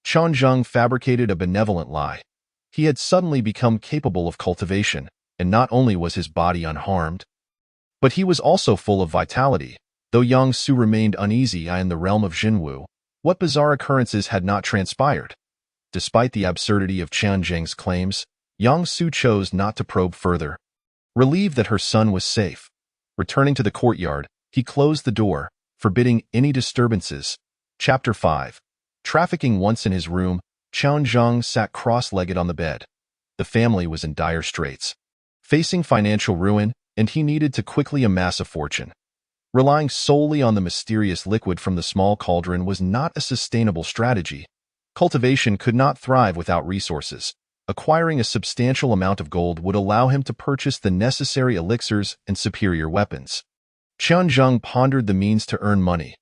Qian Zheng fabricated a benevolent lie. He had suddenly become capable of cultivation, and not only was his body unharmed, but he was also full of vitality. Though Yang Su remained uneasy in the realm of Jinwu, what bizarre occurrences had not transpired? Despite the absurdity of Qian Zheng's claims, Yang Su chose not to probe further. Relieved that her son was safe, returning to the courtyard, he closed the door, forbidding any disturbances. Chapter 5. Trafficking. Once in his room, Qian Zheng sat cross-legged on the bed. The family was in dire straits, facing financial ruin, and he needed to quickly amass a fortune. Relying solely on the mysterious liquid from the small cauldron was not a sustainable strategy. Cultivation could not thrive without resources. Acquiring a substantial amount of gold would allow him to purchase the necessary elixirs and superior weapons. Qian Zheng pondered the means to earn money.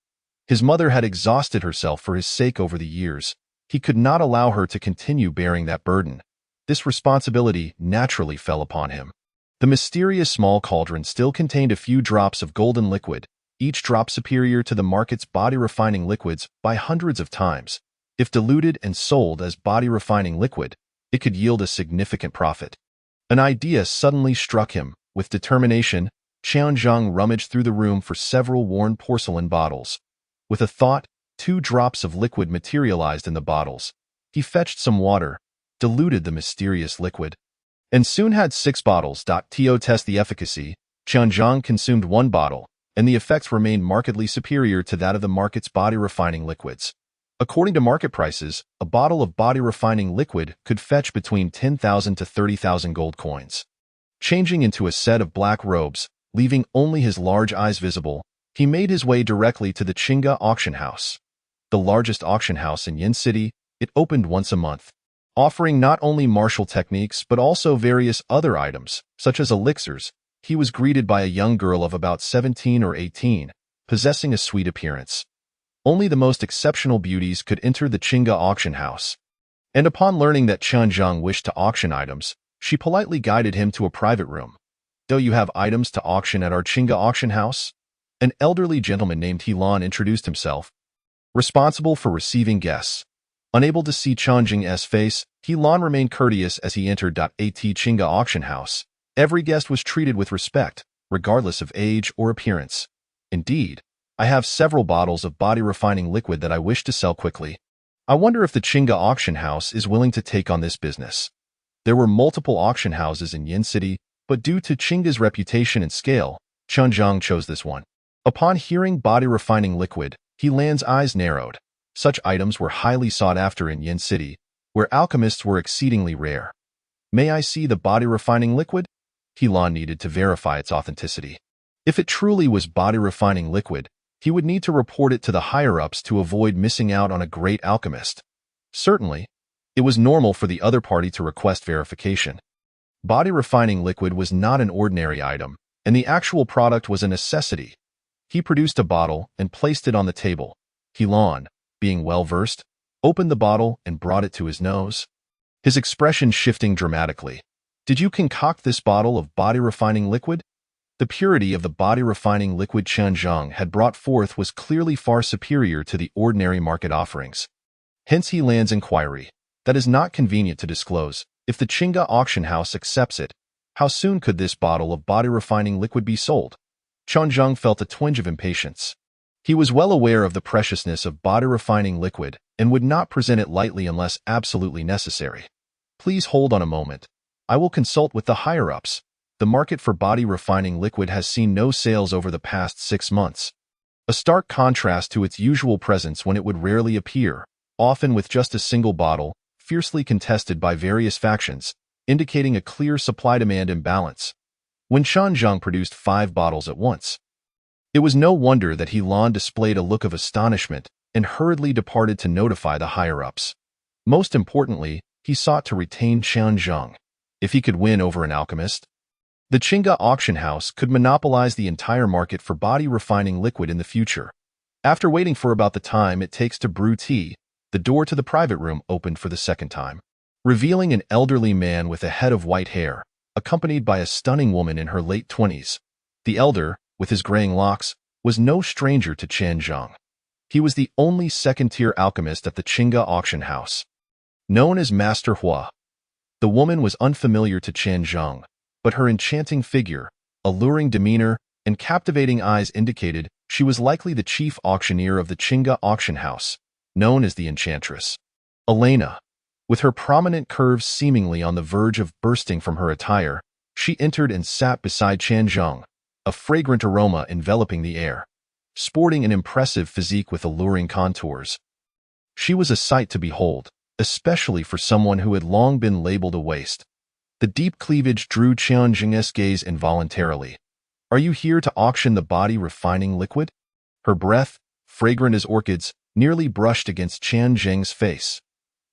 His mother had exhausted herself for his sake over the years. He could not allow her to continue bearing that burden. This responsibility naturally fell upon him. The mysterious small cauldron still contained a few drops of golden liquid, each drop superior to the market's body-refining liquids by hundreds of times. If diluted and sold as body-refining liquid, it could yield a significant profit. An idea suddenly struck him. With determination, Qian Zheng rummaged through the room for several worn porcelain bottles. With a thought, 2 drops of liquid materialized in the bottles. He fetched some water, diluted the mysterious liquid, and soon had 6 bottles. To test the efficacy, Qian Zheng consumed 1 bottle, and the effects remained markedly superior to that of the market's body-refining liquids. According to market prices, a bottle of body-refining liquid could fetch between 10,000 to 30,000 gold coins. Changing into a set of black robes, leaving only his large eyes visible, he made his way directly to the Qingge auction house. The largest auction house in Yin City, it opened once a month, offering not only martial techniques but also various other items, such as elixirs. He was greeted by a young girl of about 17 or 18, possessing a sweet appearance. Only the most exceptional beauties could enter the Qingge auction house. And upon learning that Qian Zheng wished to auction items, she politely guided him to a private room. "Do you have items to auction at our Qingge auction house?" An elderly gentleman named He Lan introduced himself, responsible for receiving guests. Unable to see Qian Zheng's face, He Lan remained courteous as he entered. At Qingge auction house, every guest was treated with respect, regardless of age or appearance. "Indeed, I have several bottles of body-refining liquid that I wish to sell quickly. I wonder if the Qingge auction house is willing to take on this business." There were multiple auction houses in Yin City, but due to Qingge's reputation and scale, Qian Zheng chose this one. Upon hearing body-refining liquid, He Lan's eyes narrowed. Such items were highly sought after in Yin City, where alchemists were exceedingly rare. "May I see the body-refining liquid?" He Lan needed to verify its authenticity. If it truly was body-refining liquid, he would need to report it to the higher-ups to avoid missing out on a great alchemist. Certainly, it was normal for the other party to request verification. Body-refining liquid was not an ordinary item, and the actual product was a necessity. He produced a bottle and placed it on the table. He Lan, being well-versed, opened the bottle and brought it to his nose, his expression shifting dramatically. "Did you concoct this bottle of body-refining liquid?" The purity of the body-refining liquid Qian Zheng had brought forth was clearly far superior to the ordinary market offerings. Hence He Lan's inquiry. "That is not convenient to disclose. If the Qingge auction house accepts it, how soon could this bottle of body-refining liquid be sold?" Qian Zheng felt a twinge of impatience. He was well aware of the preciousness of body-refining liquid and would not present it lightly unless absolutely necessary. "Please hold on a moment. I will consult with the higher-ups." the market for body refining liquid has seen no sales over the past 6 months. A stark contrast to its usual presence when it would rarely appear, often with just a single bottle, fiercely contested by various factions, indicating a clear supply-demand imbalance. When Chen Zheng produced 5 bottles at once, it was no wonder that He Lan displayed a look of astonishment and hurriedly departed to notify the higher-ups. Most importantly, he sought to retain Chen Zheng. If he could win over an alchemist, the Qingge auction house could monopolize the entire market for body refining liquid in the future. After waiting for about the time it takes to brew tea, the door to the private room opened for the second time, revealing an elderly man with a head of white hair, accompanied by a stunning woman in her late 20s. The elder, with his graying locks, was no stranger to Chen Zheng. He was the only second-tier alchemist at the Qingge auction house, known as Master Hua. The woman was unfamiliar to Chen Zheng, but her enchanting figure, alluring demeanor, and captivating eyes indicated she was likely the chief auctioneer of the Qingge auction house, known as the Enchantress. Elena, with her prominent curves seemingly on the verge of bursting from her attire, she entered and sat beside Chen Zheng, a fragrant aroma enveloping the air, sporting an impressive physique with alluring contours. She was a sight to behold, especially for someone who had long been labeled a waste. The deep cleavage drew Chen Zheng's gaze involuntarily. "Are you here to auction the body refining liquid?" Her breath, fragrant as orchids, nearly brushed against Chen Zheng's face.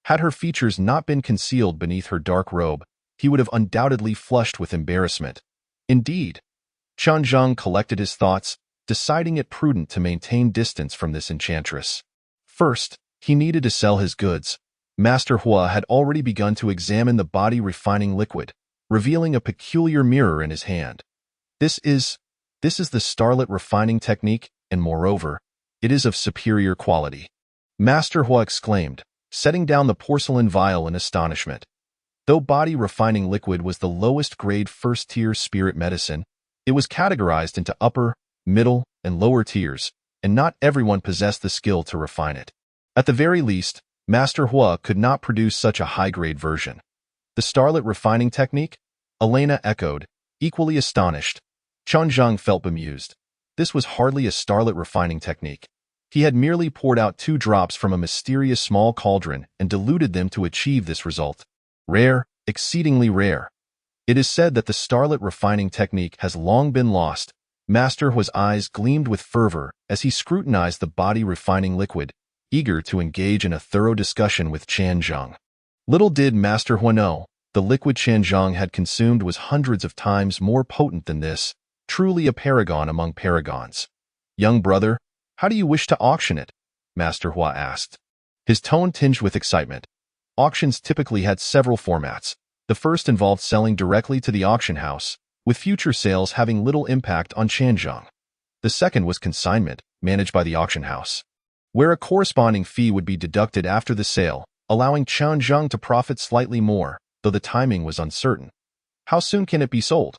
Had her features not been concealed beneath her dark robe, he would have undoubtedly flushed with embarrassment. Indeed, Chen Zheng collected his thoughts, deciding it prudent to maintain distance from this enchantress. First, he needed to sell his goods. Master Hua had already begun to examine the body refining liquid, revealing a peculiar mirror in his hand. This is the Starlit refining technique, and moreover, it is of superior quality," Master Hua exclaimed, setting down the porcelain vial in astonishment. Though body refining liquid was the lowest grade first-tier spirit medicine, it was categorized into upper, middle, and lower tiers, and not everyone possessed the skill to refine it. At the very least, Master Hua could not produce such a high-grade version. "The Starlit refining technique?" Elena echoed, equally astonished. Chen Zheng felt bemused. This was hardly a starlit refining technique. He had merely poured out 2 drops from a mysterious small cauldron and diluted them to achieve this result. Rare, exceedingly rare. It is said that the starlit refining technique has long been lost. Master Hua's eyes gleamed with fervor as he scrutinized the body refining liquid, eager to engage in a thorough discussion with Chen Zheng. Little did Master Hua know, the liquid Chen Zheng had consumed was hundreds of times more potent than this, truly a paragon among paragons. "Young brother, how do you wish to auction it?" Master Hua asked, his tone tinged with excitement. Auctions typically had several formats. The first involved selling directly to the auction house, with future sales having little impact on Chen Zheng. The second was consignment, managed by the auction house, where a corresponding fee would be deducted after the sale, allowing Chen Zheng to profit slightly more, though the timing was uncertain. How soon can it be sold?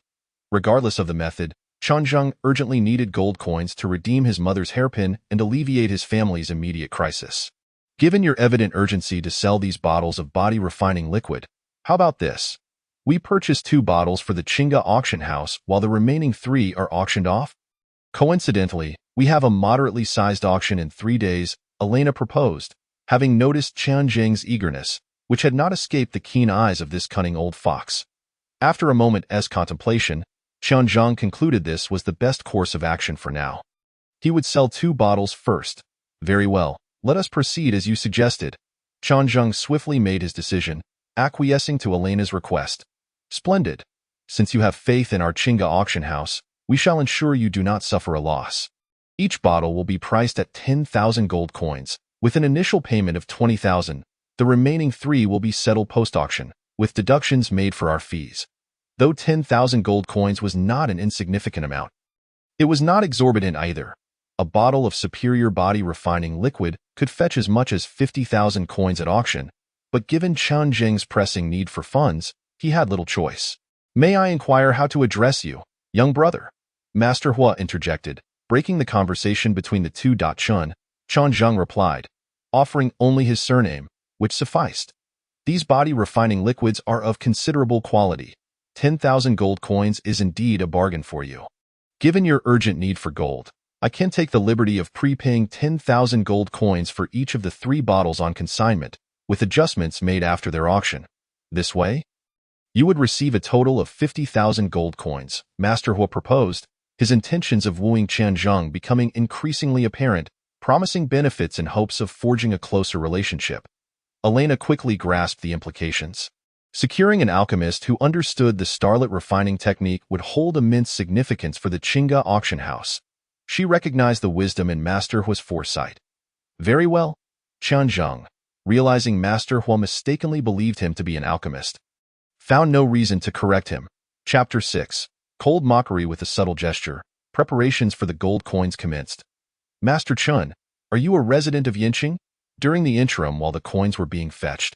Regardless of the method, Chen Zheng urgently needed gold coins to redeem his mother's hairpin and alleviate his family's immediate crisis. "Given your evident urgency to sell these bottles of body refining liquid, how about this? We purchase 2 bottles for the Qingge auction house while the remaining 3 are auctioned off? Coincidentally, we have a moderately sized auction in 3 days," Elena proposed, having noticed Chen Zheng's eagerness, which had not escaped the keen eyes of this cunning old fox. After a moment's contemplation, Chen Zheng concluded this was the best course of action for now. He would sell 2 bottles first. "Very well, let us proceed as you suggested." Chen Zheng swiftly made his decision, acquiescing to Elena's request. "Splendid. Since you have faith in our Qingge auction house, we shall ensure you do not suffer a loss. Each bottle will be priced at 10,000 gold coins, with an initial payment of 20,000. The remaining 3 will be settled post-auction, with deductions made for our fees." Though 10,000 gold coins was not an insignificant amount, it was not exorbitant either. A bottle of superior body refining liquid could fetch as much as 50,000 coins at auction, but given Chen Zheng's pressing need for funds, he had little choice. "May I inquire how to address you, young brother?" Master Hua interjected, breaking the conversation between the two. Chen Zheng replied, offering only his surname, which sufficed. "These body refining liquids are of considerable quality. 10,000 gold coins is indeed a bargain for you. Given your urgent need for gold, I can take the liberty of prepaying 10,000 gold coins for each of the 3 bottles on consignment, with adjustments made after their auction. This way, you would receive a total of 50,000 gold coins, Master Hua proposed, his intentions of wooing Qianzhong becoming increasingly apparent, promising benefits in hopes of forging a closer relationship. Elena quickly grasped the implications. Securing an alchemist who understood the starlit refining technique would hold immense significance for the Qingge auction house. She recognized the wisdom in Master Hua's foresight. Very well, Qianzhong, realizing Master Hua mistakenly believed him to be an alchemist, found no reason to correct him. Chapter 6. Cold mockery with a subtle gesture. Preparations for the gold coins commenced. Master Chun, are you a resident of Yinqing? During the interim while the coins were being fetched,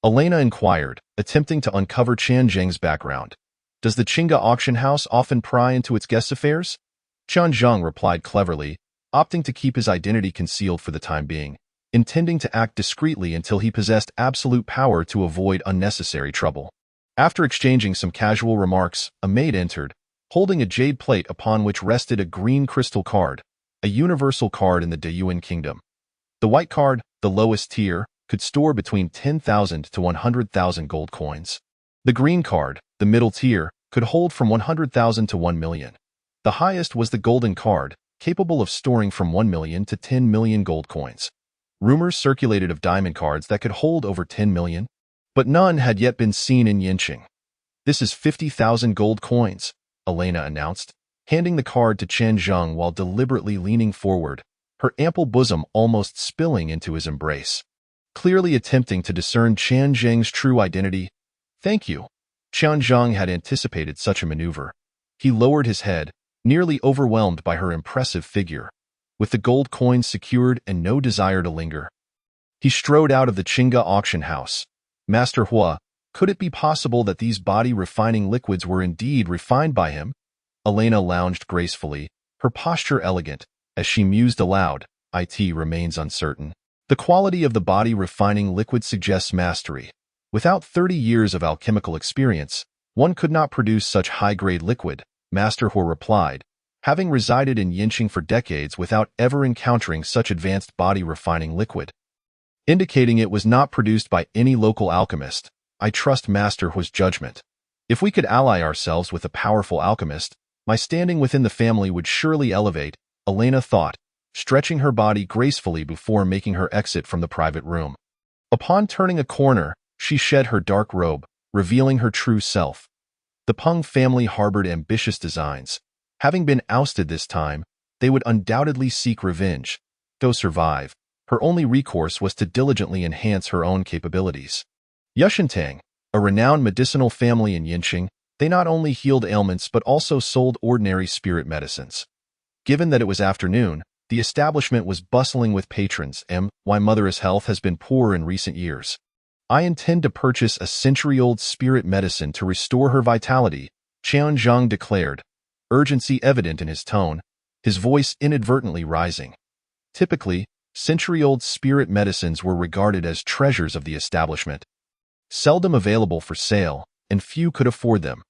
Elena inquired, attempting to uncover Qianzheng's background. Does the Qingge auction house often pry into its guests' affairs? Qianzhong replied cleverly, opting to keep his identity concealed for the time being, intending to act discreetly until he possessed absolute power to avoid unnecessary trouble. After exchanging some casual remarks, a maid entered, holding a jade plate upon which rested a green crystal card, a universal card in the Deyuan kingdom. The white card, the lowest tier, could store between 10,000 to 100,000 gold coins. The green card, the middle tier, could hold from 100,000 to 1 million. The highest was the golden card, capable of storing from 1 million to 10 million gold coins. Rumors circulated of diamond cards that could hold over 10 million, but none had yet been seen in Yinqing. This is 50,000 gold coins, Elena announced, handing the card to Qianzhong while deliberately leaning forward, her ample bosom almost spilling into his embrace. Clearly attempting to discern Qianzheng's true identity. Thank you. Qianzhong had anticipated such a maneuver. He lowered his head, nearly overwhelmed by her impressive figure. With the gold coins secured and no desire to linger, he strode out of the Qingge auction house. Master Hua, could it be possible that these body-refining liquids were indeed refined by him? Elena lounged gracefully, her posture elegant, as she mused aloud. It remains uncertain. The quality of the body-refining liquid suggests mastery. Without 30 years of alchemical experience, one could not produce such high-grade liquid, Master Hua replied, having resided in Yinqing for decades without ever encountering such advanced body-refining liquid, indicating it was not produced by any local alchemist. I trust Master Hua's judgment. If we could ally ourselves with a powerful alchemist, my standing within the family would surely elevate, Elena thought, stretching her body gracefully before making her exit from the private room. Upon turning a corner, she shed her dark robe, revealing her true self. The Peng family harbored ambitious designs. Having been ousted this time, they would undoubtedly seek revenge. To survive, her only recourse was to diligently enhance her own capabilities. Yushintang, a renowned medicinal family in Yinqing, they not only healed ailments but also sold ordinary spirit medicines. Given that it was afternoon, the establishment was bustling with patrons. My mother's health has been poor in recent years. I intend to purchase a century-old spirit medicine to restore her vitality, Qianzhong declared, urgency evident in his tone, his voice inadvertently rising. Typically, century-old spirit medicines were regarded as treasures of the establishment, seldom available for sale, and few could afford them.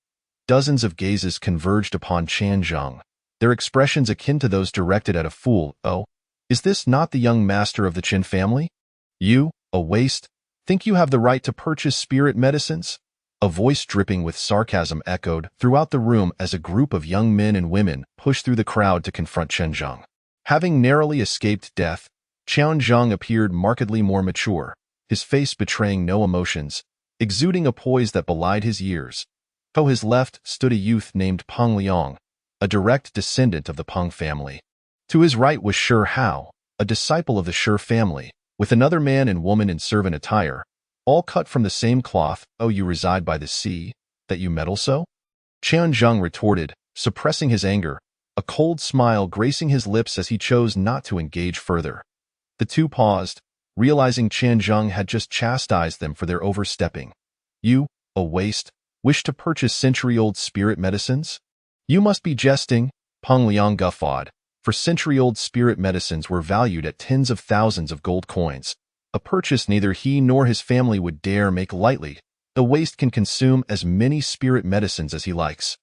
Dozens of gazes converged upon Qianzhong, their expressions akin to those directed at a fool. Oh, is this not the young master of the Qin family? You, a waste, think you have the right to purchase spirit medicines? A voice dripping with sarcasm echoed throughout the room as a group of young men and women pushed through the crowd to confront Qianzhong. Having narrowly escaped death, Qianzhong appeared markedly more mature, his face betraying no emotions, exuding a poise that belied his years. To his left stood a youth named Peng Liang, a direct descendant of the Peng family. To his right was Shi Hao, a disciple of the Shi family, with another man and woman in servant attire, all cut from the same cloth. Oh, you reside by the sea, that you meddle so? Qianzhong retorted, suppressing his anger, a cold smile gracing his lips as he chose not to engage further. The two paused, realizing Qianzhong had just chastised them for their overstepping. You, a waste, wish to purchase century-old spirit medicines? You must be jesting, Peng Liang guffawed, for century-old spirit medicines were valued at tens of thousands of gold coins, a purchase neither he nor his family would dare make lightly. The waste can consume as many spirit medicines as he likes,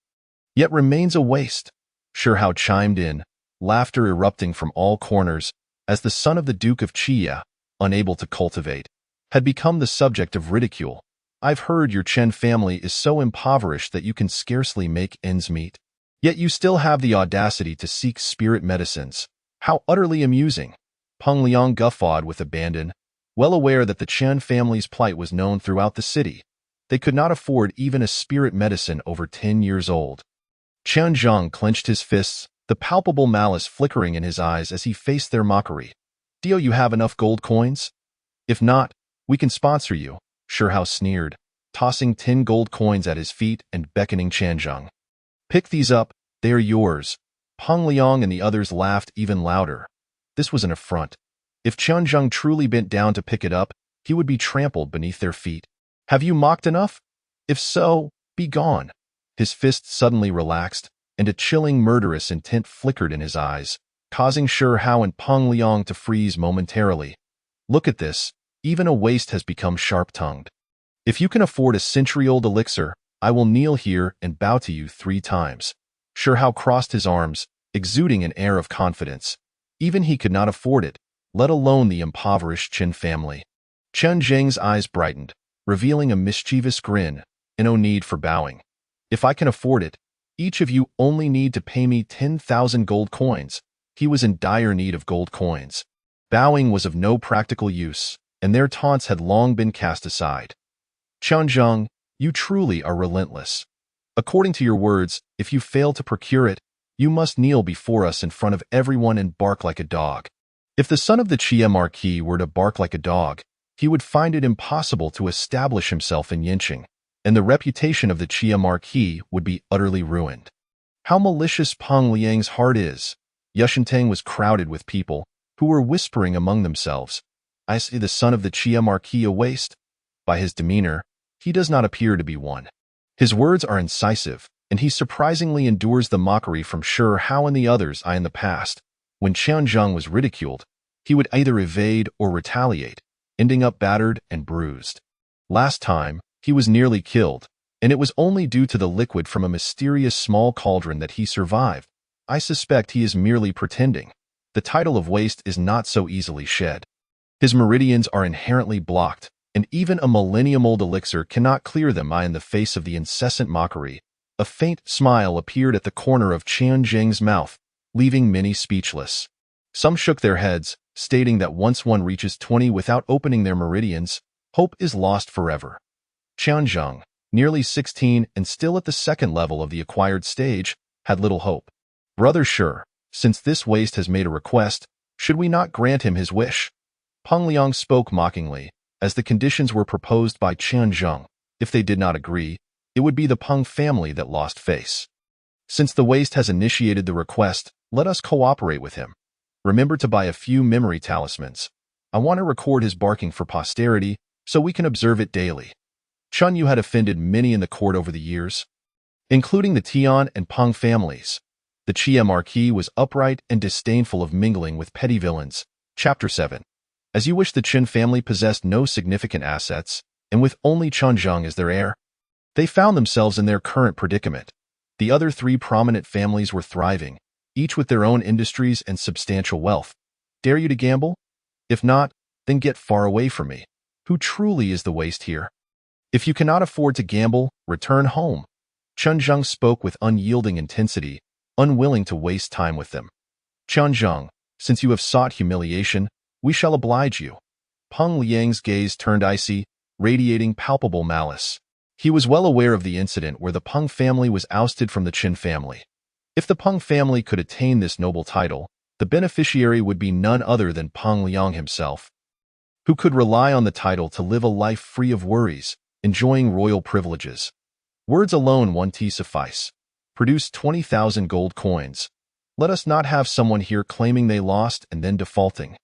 yet remains a waste. Sure Hao chimed in, laughter erupting from all corners, as the son of the Duke of Chia, unable to cultivate, had become the subject of ridicule. I've heard your Chen family is so impoverished that you can scarcely make ends meet. Yet you still have the audacity to seek spirit medicines. How utterly amusing. Peng Liang guffawed with abandon, well aware that the Chen family's plight was known throughout the city. They could not afford even a spirit medicine over 10 years old. Chen Zhang clenched his fists, the palpable malice flickering in his eyes as he faced their mockery. Do you have enough gold coins? If not, we can sponsor you, Sure Hao sneered, tossing 10 gold coins at his feet and beckoning Chen Zhang. Pick these up, they are yours. Peng Liang and the others laughed even louder. This was an affront. If Chen Zhang truly bent down to pick it up, he would be trampled beneath their feet. Have you mocked enough? If so, be gone. His fist suddenly relaxed, and a chilling murderous intent flickered in his eyes, causing Sure Hao and Peng Liang to freeze momentarily. Look at this, even a waste has become sharp-tongued. If you can afford a century-old elixir, I will kneel here and bow to you 3 times. Sure Hao crossed his arms, exuding an air of confidence. Even he could not afford it, let alone the impoverished Chen family. Chen Zheng's eyes brightened, revealing a mischievous grin, and no need for bowing. If I can afford it, each of you only need to pay me 10,000 gold coins. He was in dire need of gold coins. Bowing was of no practical use, and their taunts had long been cast aside. Chen Zhang, you truly are relentless. According to your words, if you fail to procure it, you must kneel before us in front of everyone and bark like a dog. If the son of the Chia Marquis were to bark like a dog, he would find it impossible to establish himself in Yinqing, and the reputation of the Chia Marquis would be utterly ruined. How malicious Peng Liang's heart is! Yushintang was crowded with people, who were whispering among themselves. I see the son of the Chia Marquis a waste. By his demeanor, he does not appear to be one. His words are incisive, and he surprisingly endures the mockery from Sure Hao and the others. In the past, when Chen Zhang was ridiculed, he would either evade or retaliate, ending up battered and bruised. Last time, he was nearly killed, and it was only due to the liquid from a mysterious small cauldron that he survived. I suspect he is merely pretending. The title of waste is not so easily shed. His meridians are inherently blocked, and even a millennium-old elixir cannot clear them. In the face of the incessant mockery, a faint smile appeared at the corner of Chen Zheng's mouth, leaving many speechless. Some shook their heads, stating that once one reaches 20 without opening their meridians, hope is lost forever. Chen Zhang, nearly 16 and still at the second level of the acquired stage, had little hope. Brother Sure, since this waste has made a request, should we not grant him his wish? Peng Liang spoke mockingly, as the conditions were proposed by Chen Zhang. If they did not agree, it would be the Peng family that lost face. Since the waste has initiated the request, let us cooperate with him. Remember to buy a few memory talismans. I want to record his barking for posterity, so we can observe it daily. Chun Yu had offended many in the court over the years, including the Tian and Peng families. The Chia Marquis was upright and disdainful of mingling with petty villains. Chapter 7. As you wish, the Qin family possessed no significant assets, and with only Chen Zhang as their heir, they found themselves in their current predicament. The other 3 prominent families were thriving, each with their own industries and substantial wealth. Dare you to gamble? If not, then get far away from me. Who truly is the waste here? If you cannot afford to gamble, return home. Chen Zhang spoke with unyielding intensity, unwilling to waste time with them. Chen Zhang, since you have sought humiliation, we shall oblige you. Peng Liang's gaze turned icy, radiating palpable malice. He was well aware of the incident where the Peng family was ousted from the Qin family. If the Peng family could attain this noble title, the beneficiary would be none other than Peng Liang himself, who could rely on the title to live a life free of worries, enjoying royal privileges. Words alone won't suffice. Produce 20,000 gold coins. Let us not have someone here claiming they lost and then defaulting.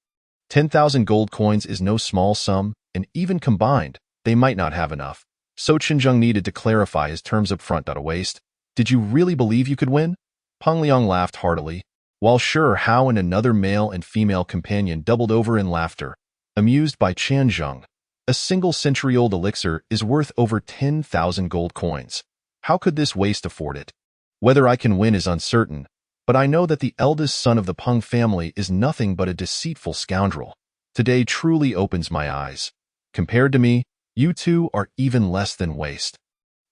10,000 gold coins is no small sum, and even combined, they might not have enough. So Chen Zhang needed to clarify his terms up front. A waste. Did you really believe you could win? Peng Liang laughed heartily, while Sure Hao and another male and female companion doubled over in laughter, amused by Chen Zhang. A single century-old elixir is worth over 10,000 gold coins. How could this waste afford it? Whether I can win is uncertain, but I know that the eldest son of the Peng family is nothing but a deceitful scoundrel. Today truly opens my eyes. Compared to me, you two are even less than waste.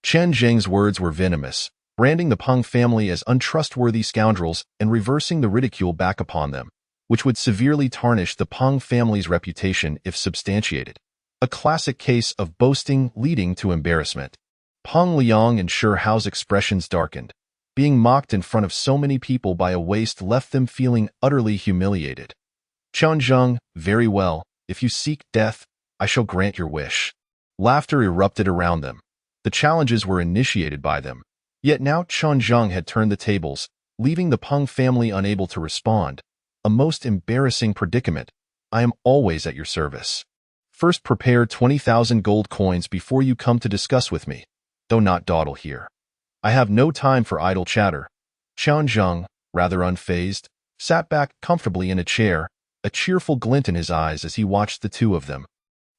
Chen Zheng's words were venomous, branding the Peng family as untrustworthy scoundrels and reversing the ridicule back upon them, which would severely tarnish the Peng family's reputation if substantiated. A classic case of boasting leading to embarrassment. Peng Liang and Shi Hao's expressions darkened. Being mocked in front of so many people by a waste left them feeling utterly humiliated. Chen Zheng, very well, if you seek death, I shall grant your wish. Laughter erupted around them. The challenges were initiated by them. Yet now Chen Zheng had turned the tables, leaving the Peng family unable to respond. A most embarrassing predicament. I am always at your service. First prepare 20,000 gold coins before you come to discuss with me. Do not dawdle here. I have no time for idle chatter. Chen Zheng, rather unfazed, sat back comfortably in a chair, a cheerful glint in his eyes as he watched the two of them.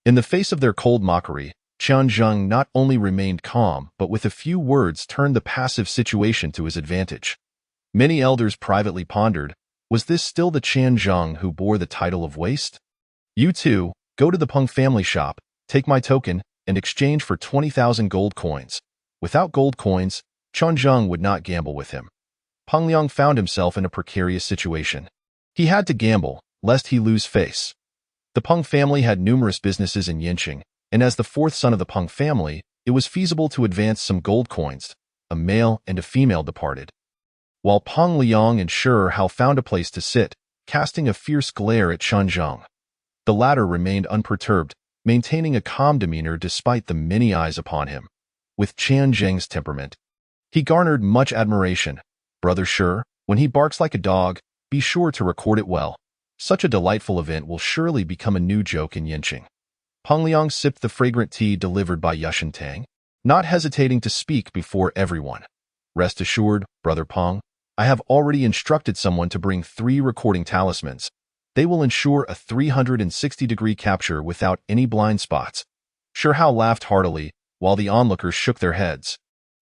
In the face of their cold mockery, Chen Zheng not only remained calm but with a few words turned the passive situation to his advantage. Many elders privately pondered, was this still the Chen Zheng who bore the title of waste? You two, go to the Peng family shop, take my token, and exchange for 20,000 gold coins. Without gold coins, Chen Zheng would not gamble with him. Peng Liang found himself in a precarious situation. He had to gamble, lest he lose face. The Peng family had numerous businesses in Yinqing, and as the fourth son of the Peng family, it was feasible to advance some gold coins. A male and a female departed. While Peng Liang and Shi Hao found a place to sit, casting a fierce glare at Chen Zheng. The latter remained unperturbed, maintaining a calm demeanor despite the many eyes upon him. With Chen Zheng's temperament, he garnered much admiration. Brother Shi, when he barks like a dog, be sure to record it well. Such a delightful event will surely become a new joke in Yinqing. Peng Liang sipped the fragrant tea delivered by Yushin Tang, not hesitating to speak before everyone. Rest assured, Brother Peng, I have already instructed someone to bring 3 recording talismans. They will ensure a 360-degree capture without any blind spots. Shi Hao laughed heartily, while the onlookers shook their heads.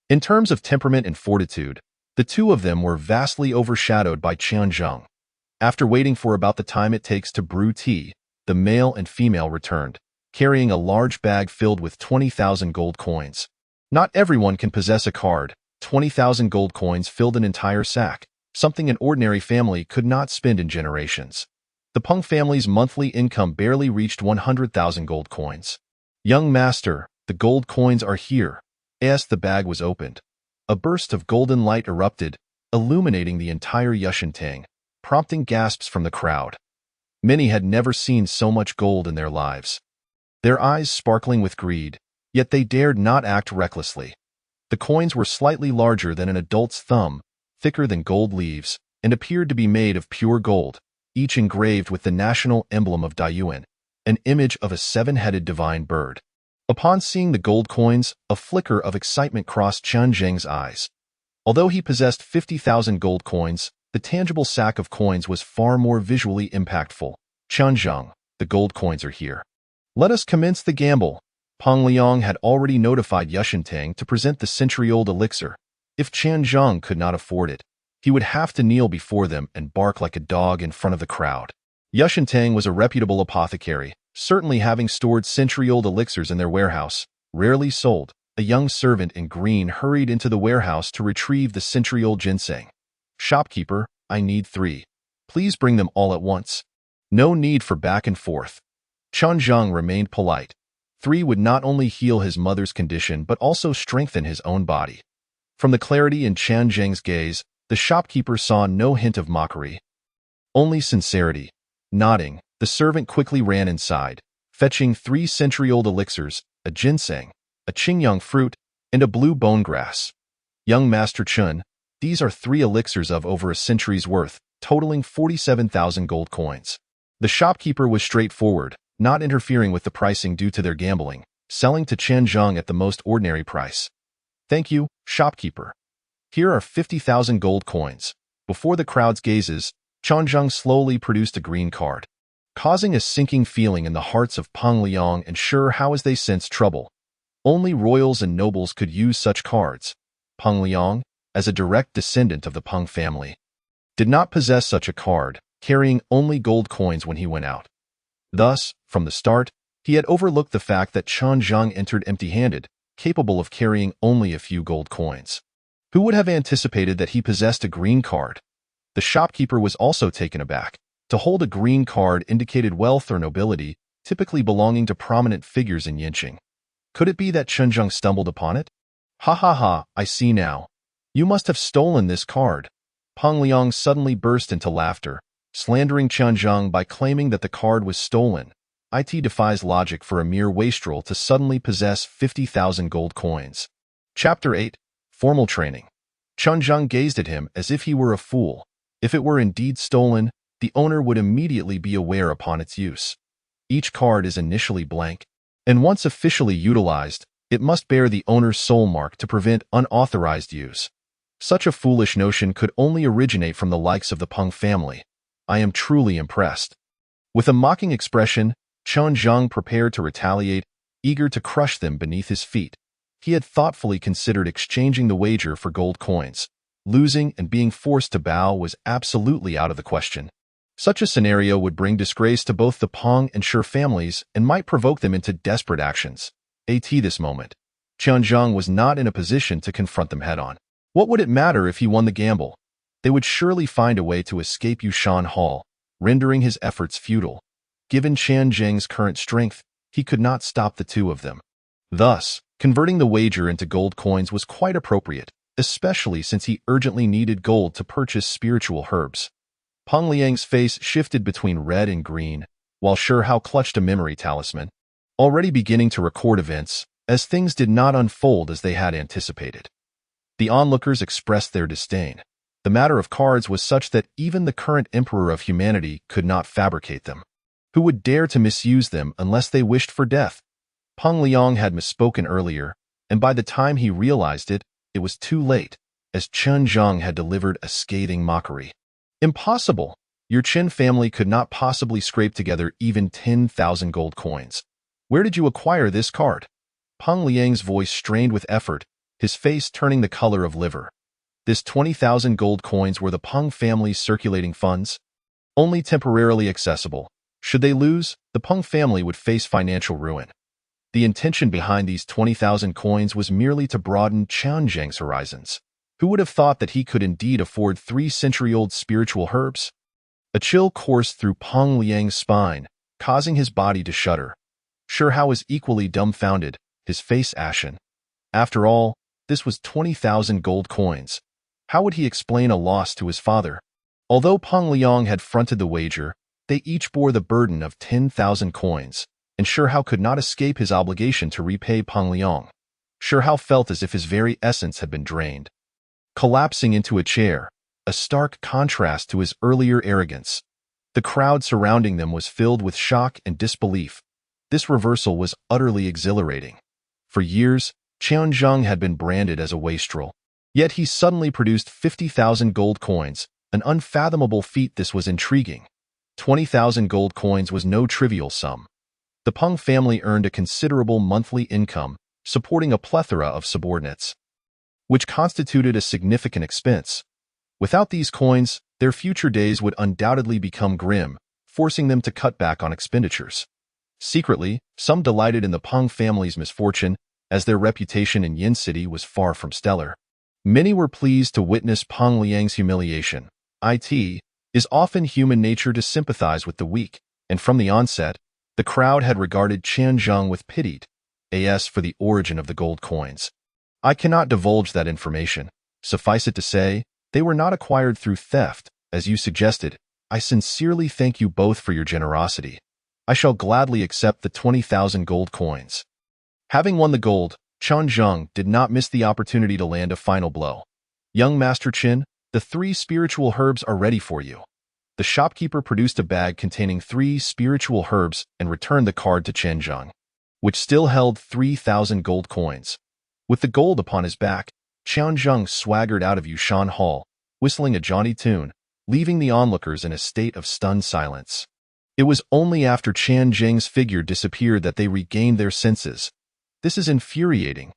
In terms of temperament and fortitude, the two of them were vastly overshadowed by Chen Zheng. After waiting for about the time it takes to brew tea, the male and female returned, carrying a large bag filled with 20,000 gold coins. Not everyone can possess a card. 20,000 gold coins filled an entire sack, something an ordinary family could not spend in generations. The Peng family's monthly income barely reached 100,000 gold coins. Young master, the gold coins are here. As the bag was opened, a burst of golden light erupted, illuminating the entire Yushin Tang, prompting gasps from the crowd. Many had never seen so much gold in their lives. Their eyes sparkling with greed, yet they dared not act recklessly. The coins were slightly larger than an adult's thumb, thicker than gold leaves, and appeared to be made of pure gold, each engraved with the national emblem of Daiyuan, an image of a 7-headed divine bird. Upon seeing the gold coins, a flicker of excitement crossed Chen Zheng's eyes. Although he possessed 50,000 gold coins, the tangible sack of coins was far more visually impactful. Chen Zheng, the gold coins are here. Let us commence the gamble. Peng Liang had already notified Yushin Tang to present the century-old elixir. If Chen Zheng could not afford it, he would have to kneel before them and bark like a dog in front of the crowd. Yushin Tang was a reputable apothecary, certainly having stored century-old elixirs in their warehouse, rarely sold. A young servant in green hurried into the warehouse to retrieve the century-old ginseng. Shopkeeper, I need 3. Please bring them all at once. No need for back and forth. Chen Zheng remained polite. 3 would not only heal his mother's condition but also strengthen his own body. From the clarity in Chen Zheng's gaze, the shopkeeper saw no hint of mockery. Only sincerity. Nodding, the servant quickly ran inside, fetching 3 century-old elixirs, a ginseng, a qingyang fruit, and a blue bone grass. Young Master Chen, these are 3 elixirs of over a century's worth, totaling 47,000 gold coins. The shopkeeper was straightforward, not interfering with the pricing due to their gambling, selling to Chen Zheng at the most ordinary price. Thank you, shopkeeper. Here are 50,000 gold coins. Before the crowd's gazes, Chen Zheng slowly produced a green card. causing a sinking feeling in the hearts of Peng Liang and Sure Hao as they sensed trouble. Only royals and nobles could use such cards. Peng Liang, as a direct descendant of the Peng family, did not possess such a card, carrying only gold coins when he went out. Thus, from the start, he had overlooked the fact that Chen Zhang entered empty-handed, capable of carrying only a few gold coins. Who would have anticipated that he possessed a green card? The shopkeeper was also taken aback. To hold a green card indicated wealth or nobility, typically belonging to prominent figures in Yinqing. Could it be that Chen Zhang stumbled upon it? Ha ha ha, I see now. You must have stolen this card. Peng Liang suddenly burst into laughter, slandering Chen Zhang by claiming that the card was stolen. It defies logic for a mere wastrel to suddenly possess 50,000 gold coins. Chapter 8. Formal Training. Chen Zhang gazed at him as if he were a fool. If it were indeed stolen, the owner would immediately be aware upon its use. Each card is initially blank, and once officially utilized, it must bear the owner's soul mark to prevent unauthorized use. Such a foolish notion could only originate from the likes of the Peng family. I am truly impressed. With a mocking expression, Chen Zhang prepared to retaliate, eager to crush them beneath his feet. He had thoughtfully considered exchanging the wager for gold coins. Losing and being forced to bow was absolutely out of the question. Such a scenario would bring disgrace to both the Peng and Shi families and might provoke them into desperate actions. At this moment, Chen Zhang was not in a position to confront them head-on. What would it matter if he won the gamble? They would surely find a way to escape Yushan Hall, rendering his efforts futile. Given Chen Zhang's current strength, he could not stop the two of them. Thus, converting the wager into gold coins was quite appropriate, especially since he urgently needed gold to purchase spiritual herbs. Peng Liang's face shifted between red and green, while Shi Hao clutched a memory talisman, already beginning to record events, as things did not unfold as they had anticipated. The onlookers expressed their disdain. The matter of cards was such that even the current emperor of humanity could not fabricate them. Who would dare to misuse them unless they wished for death? Peng Liang had misspoken earlier, and by the time he realized it, it was too late, as Chen Zhang had delivered a scathing mockery. Impossible! Your Chen family could not possibly scrape together even 10,000 gold coins. Where did you acquire this card? Peng Liang's voice strained with effort, his face turning the color of liver. This 20,000 gold coins were the Peng family's circulating funds, only temporarily accessible. Should they lose, the Peng family would face financial ruin. The intention behind these 20,000 coins was merely to broaden Chen Zhang's horizons. Who would have thought that he could indeed afford 3-century-old spiritual herbs? A chill coursed through Peng Liang's spine, causing his body to shudder. Shi Hao was equally dumbfounded, his face ashen. After all, this was 20,000 gold coins. How would he explain a loss to his father? Although Peng Liang had fronted the wager, they each bore the burden of 10,000 coins, and Shi Hao could not escape his obligation to repay Peng Liang. Shi Hao felt as if his very essence had been drained. Collapsing into a chair, a stark contrast to his earlier arrogance. The crowd surrounding them was filled with shock and disbelief. This reversal was utterly exhilarating. For years, Chen Zhang had been branded as a wastrel. Yet he suddenly produced 50,000 gold coins, an unfathomable feat. This was intriguing. 20,000 gold coins was no trivial sum. The Peng family earned a considerable monthly income, supporting a plethora of subordinates, which constituted a significant expense. Without these coins, their future days would undoubtedly become grim, forcing them to cut back on expenditures. Secretly, some delighted in the Peng family's misfortune, as their reputation in Yin City was far from stellar. Many were pleased to witness Peng Liang's humiliation. It is often human nature to sympathize with the weak, and from the onset, the crowd had regarded Chen Zhang with pity, as for the origin of the gold coins. I cannot divulge that information. Suffice it to say, they were not acquired through theft, as you suggested. I sincerely thank you both for your generosity. I shall gladly accept the 20,000 gold coins. Having won the gold, Chen Zhang did not miss the opportunity to land a final blow. Young Master Qin, the 3 spiritual herbs are ready for you. The shopkeeper produced a bag containing 3 spiritual herbs and returned the card to Chen Zhang, which still held 3,000 gold coins. With the gold upon his back, Chen Zhang swaggered out of Yushan Hall, whistling a jaunty tune, leaving the onlookers in a state of stunned silence. It was only after Chan Zheng's figure disappeared that they regained their senses. This is infuriating.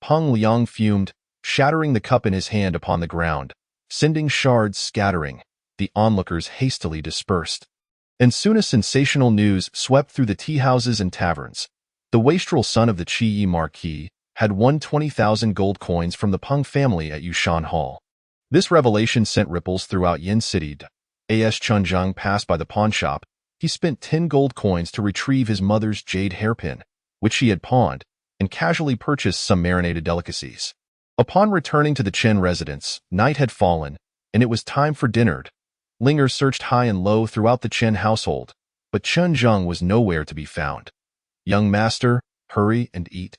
Peng Liang fumed, shattering the cup in his hand upon the ground, sending shards scattering. The onlookers hastily dispersed. And soon a sensational news swept through the tea-houses and taverns. The wastrel son of the Qi Marquis had won 20,000 gold coins from the Peng family at Yushan Hall. This revelation sent ripples throughout Yin City. As Chunzhang passed by the pawnshop, he spent 10 gold coins to retrieve his mother's jade hairpin, which she had pawned, and casually purchased some marinated delicacies. Upon returning to the Chen residence, night had fallen, and it was time for dinner. Linger searched high and low throughout the Chen household, but Chunzhang was nowhere to be found. "Young master, hurry and eat.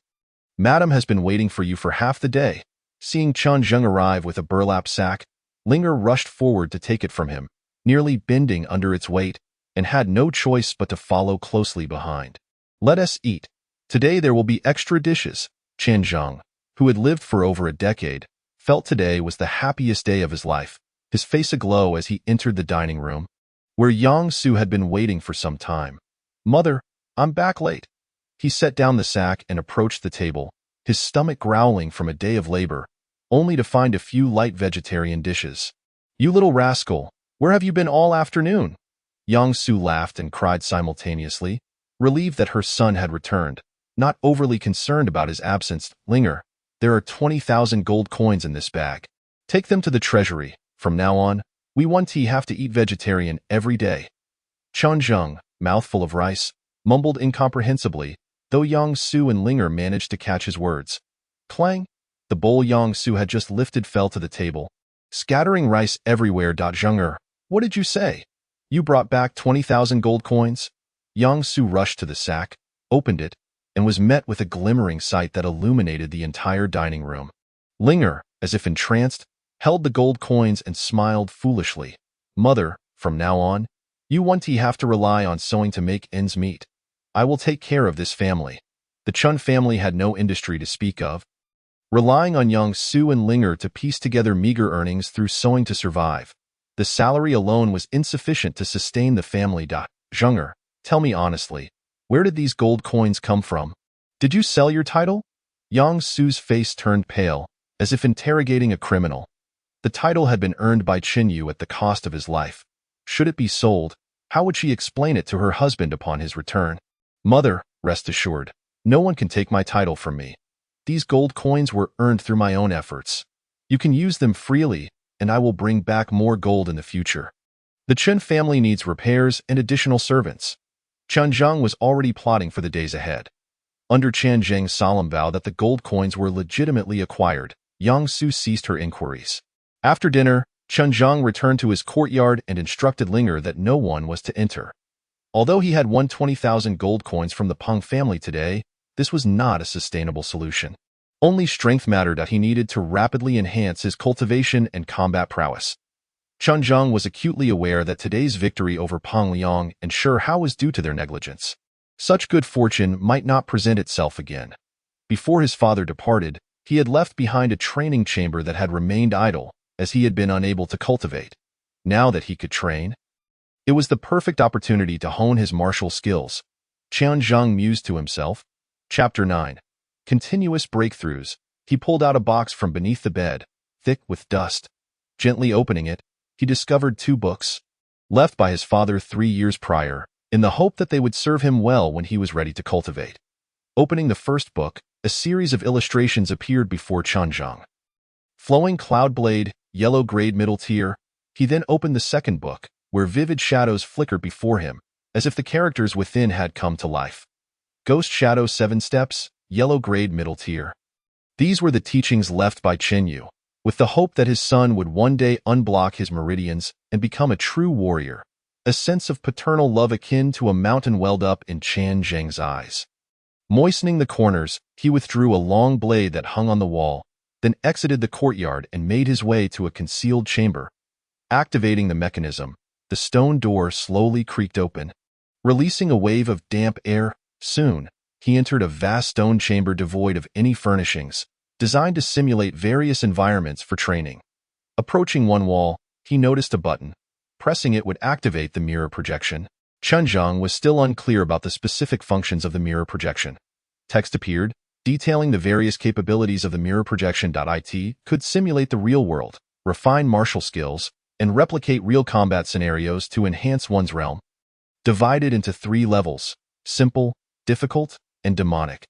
Madam has been waiting for you for half the day." Seeing Chunzhang arrive with a burlap sack, Linger rushed forward to take it from him, nearly bending under its weight, and had no choice but to follow closely behind. "Let us eat. Today there will be extra dishes." Chunzhang, who had lived for over a decade, felt today was the happiest day of his life, his face aglow as he entered the dining room, where Yang Su had been waiting for some time. "Mother, I'm back late." He set down the sack and approached the table, his stomach growling from a day of labor, only to find a few light vegetarian dishes. "You little rascal, where have you been all afternoon?" Yang Su laughed and cried simultaneously, relieved that her son had returned, not overly concerned about his absence. "Linger, there are 20,000 gold coins in this bag. Take them to the treasury. From now on, we want to have to eat vegetarian every day." Chunzhang, mouthful of rice, mumbled incomprehensibly, though Yang Su and Linger managed to catch his words. Clang! The bowl Yang Su had just lifted fell to the table, scattering rice everywhere. "Zhenger, what did you say? You brought back 20,000 gold coins?" Yang Su rushed to the sack, opened it, and was met with a glimmering sight that illuminated the entire dining room. Linger, as if entranced, held the gold coins and smiled foolishly. "Mother, from now on, you want to have to rely on sewing to make ends meet. I will take care of this family." The Chun family had no industry to speak of, relying on Yang Su and Linger to piece together meager earnings through sewing to survive. The salary alone was insufficient to sustain the family. "Zhenger, tell me honestly, where did these gold coins come from? Did you sell your title?" Yang Su's face turned pale, as if interrogating a criminal. The title had been earned by Qin Yu at the cost of his life. Should it be sold, how would she explain it to her husband upon his return? "Mother, rest assured, no one can take my title from me. These gold coins were earned through my own efforts. You can use them freely, and I will bring back more gold in the future. The Chen family needs repairs and additional servants." Chunzhang was already plotting for the days ahead. Under Chan Zheng's solemn vow that the gold coins were legitimately acquired, Yang Su ceased her inquiries. After dinner, Chunzhang returned to his courtyard and instructed Linger that no one was to enter. Although he had won 20,000 gold coins from the Peng family today, this was not a sustainable solution. Only strength mattered that he needed to rapidly enhance his cultivation and combat prowess. Chunzhang was acutely aware that today's victory over Peng Liang and Shi Hao was due to their negligence. Such good fortune might not present itself again. Before his father departed, he had left behind a training chamber that had remained idle, as he had been unable to cultivate. Now that he could train, it was the perfect opportunity to hone his martial skills. Chunzhang mused to himself. Chapter 9. Continuous breakthroughs. He pulled out a box from beneath the bed, thick with dust. Gently opening it, he discovered 2 books, left by his father 3 years prior, in the hope that they would serve him well when he was ready to cultivate. Opening the first book, a series of illustrations appeared before Chunzhang. Flowing cloud blade, yellow grade middle tier. He then opened the second book, where vivid shadows flickered before him, as if the characters within had come to life. Ghost Shadow 7 steps, yellow grade middle tier. These were the teachings left by Qin Yu, with the hope that his son would one day unblock his meridians and become a true warrior. A sense of paternal love akin to a mountain welled up in Chan Zheng's eyes. Moistening the corners, he withdrew a long blade that hung on the wall, then exited the courtyard and made his way to a concealed chamber. Activating the mechanism, the stone door slowly creaked open, releasing a wave of damp air. Soon, he entered a vast stone chamber devoid of any furnishings, designed to simulate various environments for training. Approaching one wall, he noticed a button. Pressing it would activate the mirror projection. Chunjang was still unclear about the specific functions of the mirror projection. Text appeared, detailing the various capabilities of the mirror projection. It could simulate the real world, refine martial skills, and replicate real combat scenarios to enhance one's realm. Divided into 3 levels: simple, difficult, and demonic.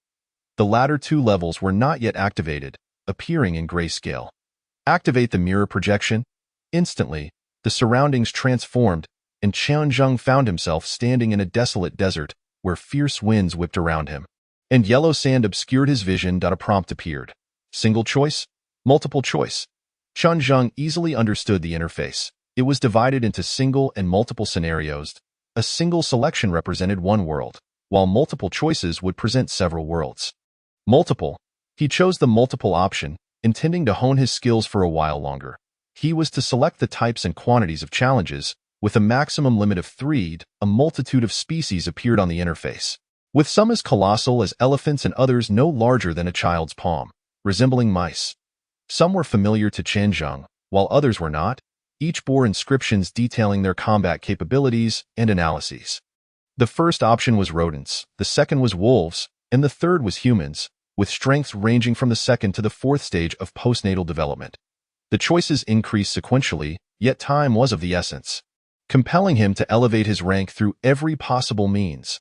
The latter 2 levels were not yet activated, appearing in grayscale. Activate the mirror projection. Instantly, the surroundings transformed, and Chunjang found himself standing in a desolate desert where fierce winds whipped around him, and yellow sand obscured his vision. A prompt appeared. Single choice, multiple choice. Chunjang easily understood the interface. It was divided into single and multiple scenarios. A single selection represented one world, while multiple choices would present several worlds. Multiple. He chose the multiple option, intending to hone his skills for a while longer. He was to select the types and quantities of challenges. With a maximum limit of 3, a multitude of species appeared on the interface, with some as colossal as elephants and others no larger than a child's palm, resembling mice. Some were familiar to Chunjang, while others were not. Each bore inscriptions detailing their combat capabilities and analyses. The first option was rodents, the second was wolves, and the third was humans, with strengths ranging from the 2nd to the 4th stage of postnatal development. The choices increased sequentially, yet time was of the essence, compelling him to elevate his rank through every possible means.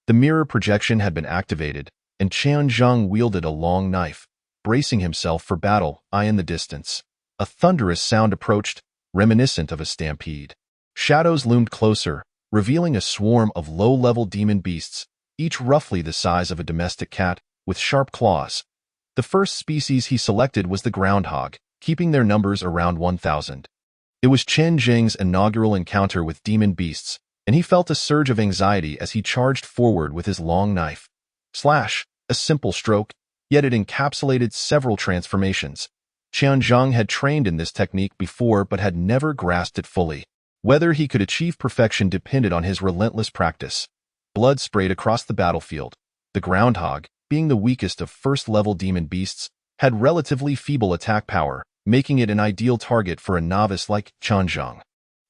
The mirror projection had been activated, and Chunjang wielded a long knife, bracing himself for battle. In the distance, a thunderous sound approached, reminiscent of a stampede. Shadows loomed closer, revealing a swarm of low-level demon beasts, each roughly the size of a domestic cat, with sharp claws. The first species he selected was the groundhog, keeping their numbers around 1,000. It was Chunjang's inaugural encounter with demon beasts, and he felt a surge of anxiety as he charged forward with his long knife. Slash, a simple stroke, yet it encapsulated several transformations. Chunjang had trained in this technique before but had never grasped it fully. Whether he could achieve perfection depended on his relentless practice. Blood sprayed across the battlefield. The groundhog, being the weakest of first-level demon beasts, had relatively feeble attack power, making it an ideal target for a novice like Chunjang.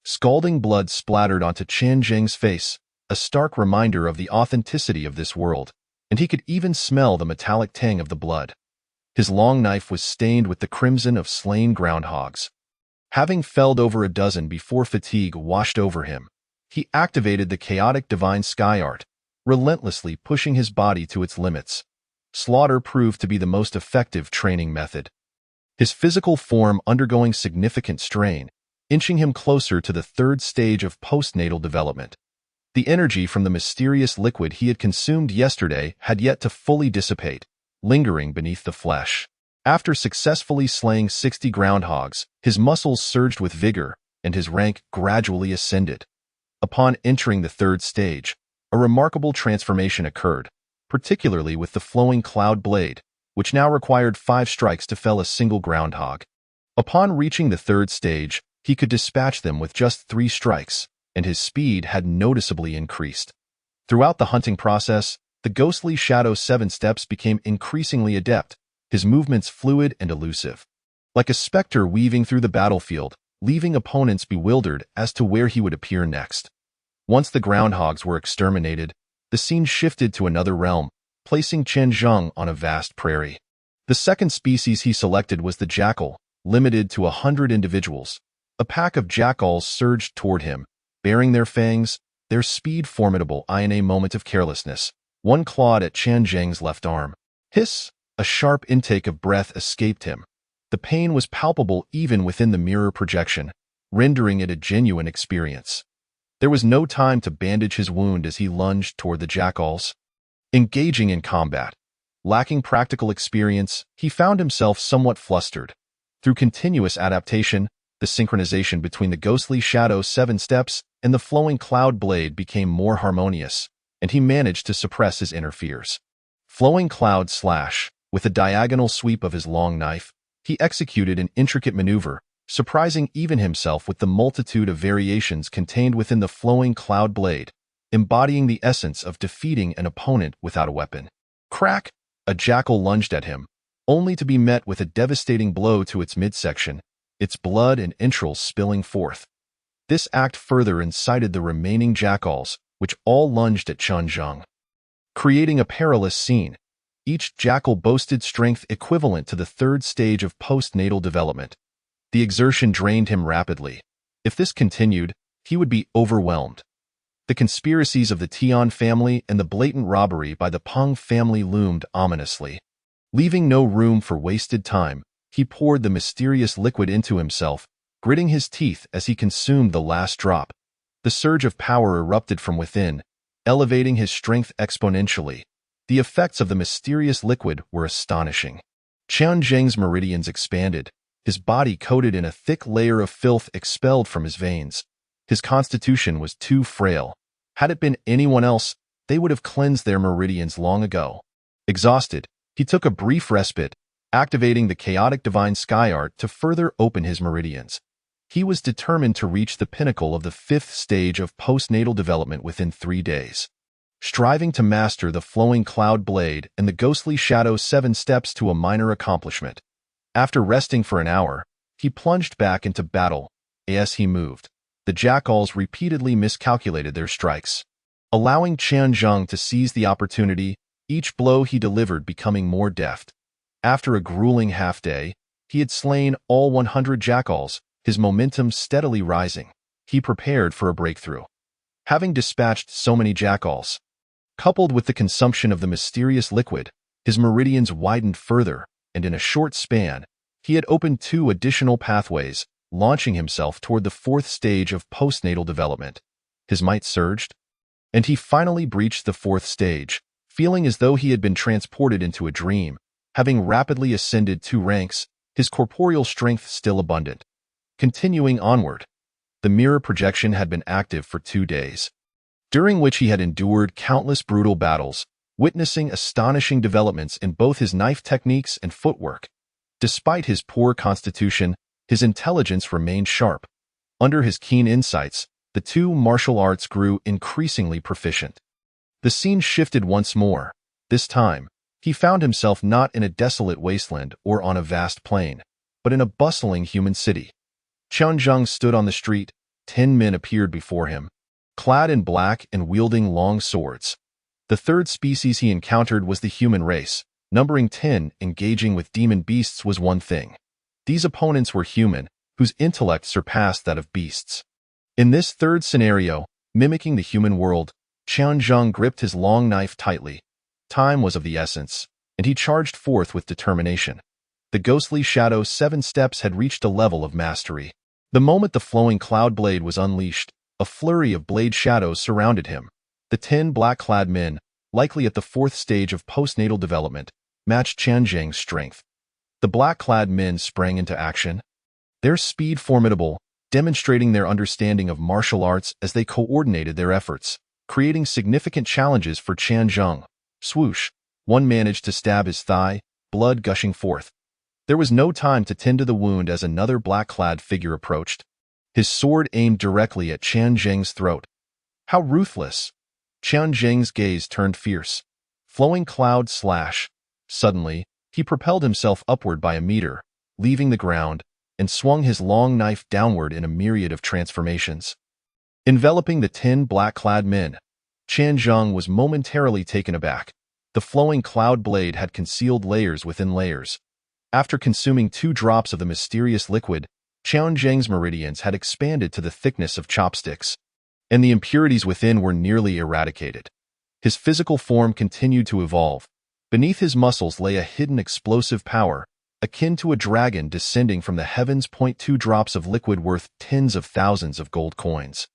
Scalding blood splattered onto Chunjang's face, a stark reminder of the authenticity of this world, and he could even smell the metallic tang of the blood. His long knife was stained with the crimson of slain groundhogs. Having felled over a dozen before fatigue washed over him, he activated the chaotic divine sky art, relentlessly pushing his body to its limits. Slaughter proved to be the most effective training method, his physical form undergoing significant strain, inching him closer to the 3rd stage of postnatal development. The energy from the mysterious liquid he had consumed yesterday had yet to fully dissipate, lingering beneath the flesh. After successfully slaying 60 groundhogs, his muscles surged with vigor, and his rank gradually ascended. Upon entering the 3rd stage, a remarkable transformation occurred, particularly with the flowing cloud blade, which now required 5 strikes to fell a single groundhog. Upon reaching the 3rd stage, he could dispatch them with just 3 strikes, and his speed had noticeably increased. Throughout the hunting process, the ghostly Shadow 7 Steps became increasingly adept, his movements fluid and elusive. Like a specter weaving through the battlefield, leaving opponents bewildered as to where he would appear next. Once the groundhogs were exterminated, the scene shifted to another realm, placing Chunjang on a vast prairie. The second species he selected was the jackal, limited to 100 individuals. A pack of jackals surged toward him, baring their fangs, their speed formidable. In a moment of carelessness, one clawed at Chunjang's left arm. Hiss! A sharp intake of breath escaped him. The pain was palpable even within the mirror projection, rendering it a genuine experience. There was no time to bandage his wound as he lunged toward the jackals. Engaging in combat, lacking practical experience, he found himself somewhat flustered. Through continuous adaptation, the synchronization between the ghostly Shadow 7 Steps and the flowing cloud blade became more harmonious, and he managed to suppress his inner fears. Flowing cloud slash, with a diagonal sweep of his long knife, he executed an intricate maneuver, surprising even himself with the multitude of variations contained within the flowing cloud blade, embodying the essence of defeating an opponent without a weapon. Crack! A jackal lunged at him, only to be met with a devastating blow to its midsection, its blood and entrails spilling forth. This act further incited the remaining jackals, which all lunged at Chen Zheng, creating a perilous scene. Each jackal boasted strength equivalent to the third stage of postnatal development. The exertion drained him rapidly. If this continued, he would be overwhelmed. The conspiracies of the Tian family and the blatant robbery by the Peng family loomed ominously. Leaving no room for wasted time, he poured the mysterious liquid into himself, gritting his teeth as he consumed the last drop. The surge of power erupted from within, elevating his strength exponentially. The effects of the mysterious liquid were astonishing. Chen Zheng's meridians expanded, his body coated in a thick layer of filth expelled from his veins. His constitution was too frail. Had it been anyone else, they would have cleansed their meridians long ago. Exhausted, he took a brief respite, activating the chaotic divine sky art to further open his meridians. He was determined to reach the pinnacle of the fifth stage of postnatal development within 3 days. Striving to master the flowing cloud blade and the ghostly shadow 7 steps to a minor accomplishment. After resting for an hour, he plunged back into battle. As he moved, the jackals repeatedly miscalculated their strikes, allowing Chen Zheng to seize the opportunity, each blow he delivered becoming more deft. After a grueling half-day, he had slain all 100 jackals, his momentum steadily rising. He prepared for a breakthrough. Having dispatched so many jackals, coupled with the consumption of the mysterious liquid, his meridians widened further, and in a short span, he had opened 2 additional pathways, launching himself toward the 4th stage of postnatal development. His might surged, and he finally breached the 4th stage, feeling as though he had been transported into a dream. Having rapidly ascended 2 ranks, his corporeal strength still abundant. Continuing onward, the mirror projection had been active for 2 days, during which he had endured countless brutal battles, witnessing astonishing developments in both his knife techniques and footwork. Despite his poor constitution, his intelligence remained sharp. Under his keen insights, the 2 martial arts grew increasingly proficient. The scene shifted once more. This time, he found himself not in a desolate wasteland or on a vast plain, but in a bustling human city. Chen Zheng stood on the street. 10 men appeared before him, clad in black and wielding long swords. The third species he encountered was the human race. Numbering 10, engaging with demon beasts was one thing. These opponents were human, whose intellect surpassed that of beasts. In this third scenario, mimicking the human world, Chen Zheng gripped his long knife tightly. Time was of the essence, and he charged forth with determination. The ghostly shadow 7 steps had reached a level of mastery. The moment the flowing cloud blade was unleashed, a flurry of blade shadows surrounded him. The 10 black-clad men, likely at the 4th stage of postnatal development, matched Chen Zheng's strength. The black-clad men sprang into action, their speed formidable, demonstrating their understanding of martial arts as they coordinated their efforts, creating significant challenges for Chen Zheng. Swoosh! One managed to stab his thigh, blood gushing forth. There was no time to tend to the wound as another black-clad figure approached, his sword aimed directly at Chen Zheng's throat. How ruthless! Chen Zheng's gaze turned fierce. Flowing cloud slash. Suddenly, he propelled himself upward by a meter, leaving the ground, and swung his long knife downward in a myriad of transformations. Enveloping the 10 black-clad men, Chen Zheng was momentarily taken aback. The flowing cloud blade had concealed layers within layers. After consuming 2 drops of the mysterious liquid, Chen Zheng's meridians had expanded to the thickness of chopsticks, and the impurities within were nearly eradicated. His physical form continued to evolve. Beneath his muscles lay a hidden explosive power, akin to a dragon descending from the heavens. 2 drops of liquid worth tens of thousands of gold coins.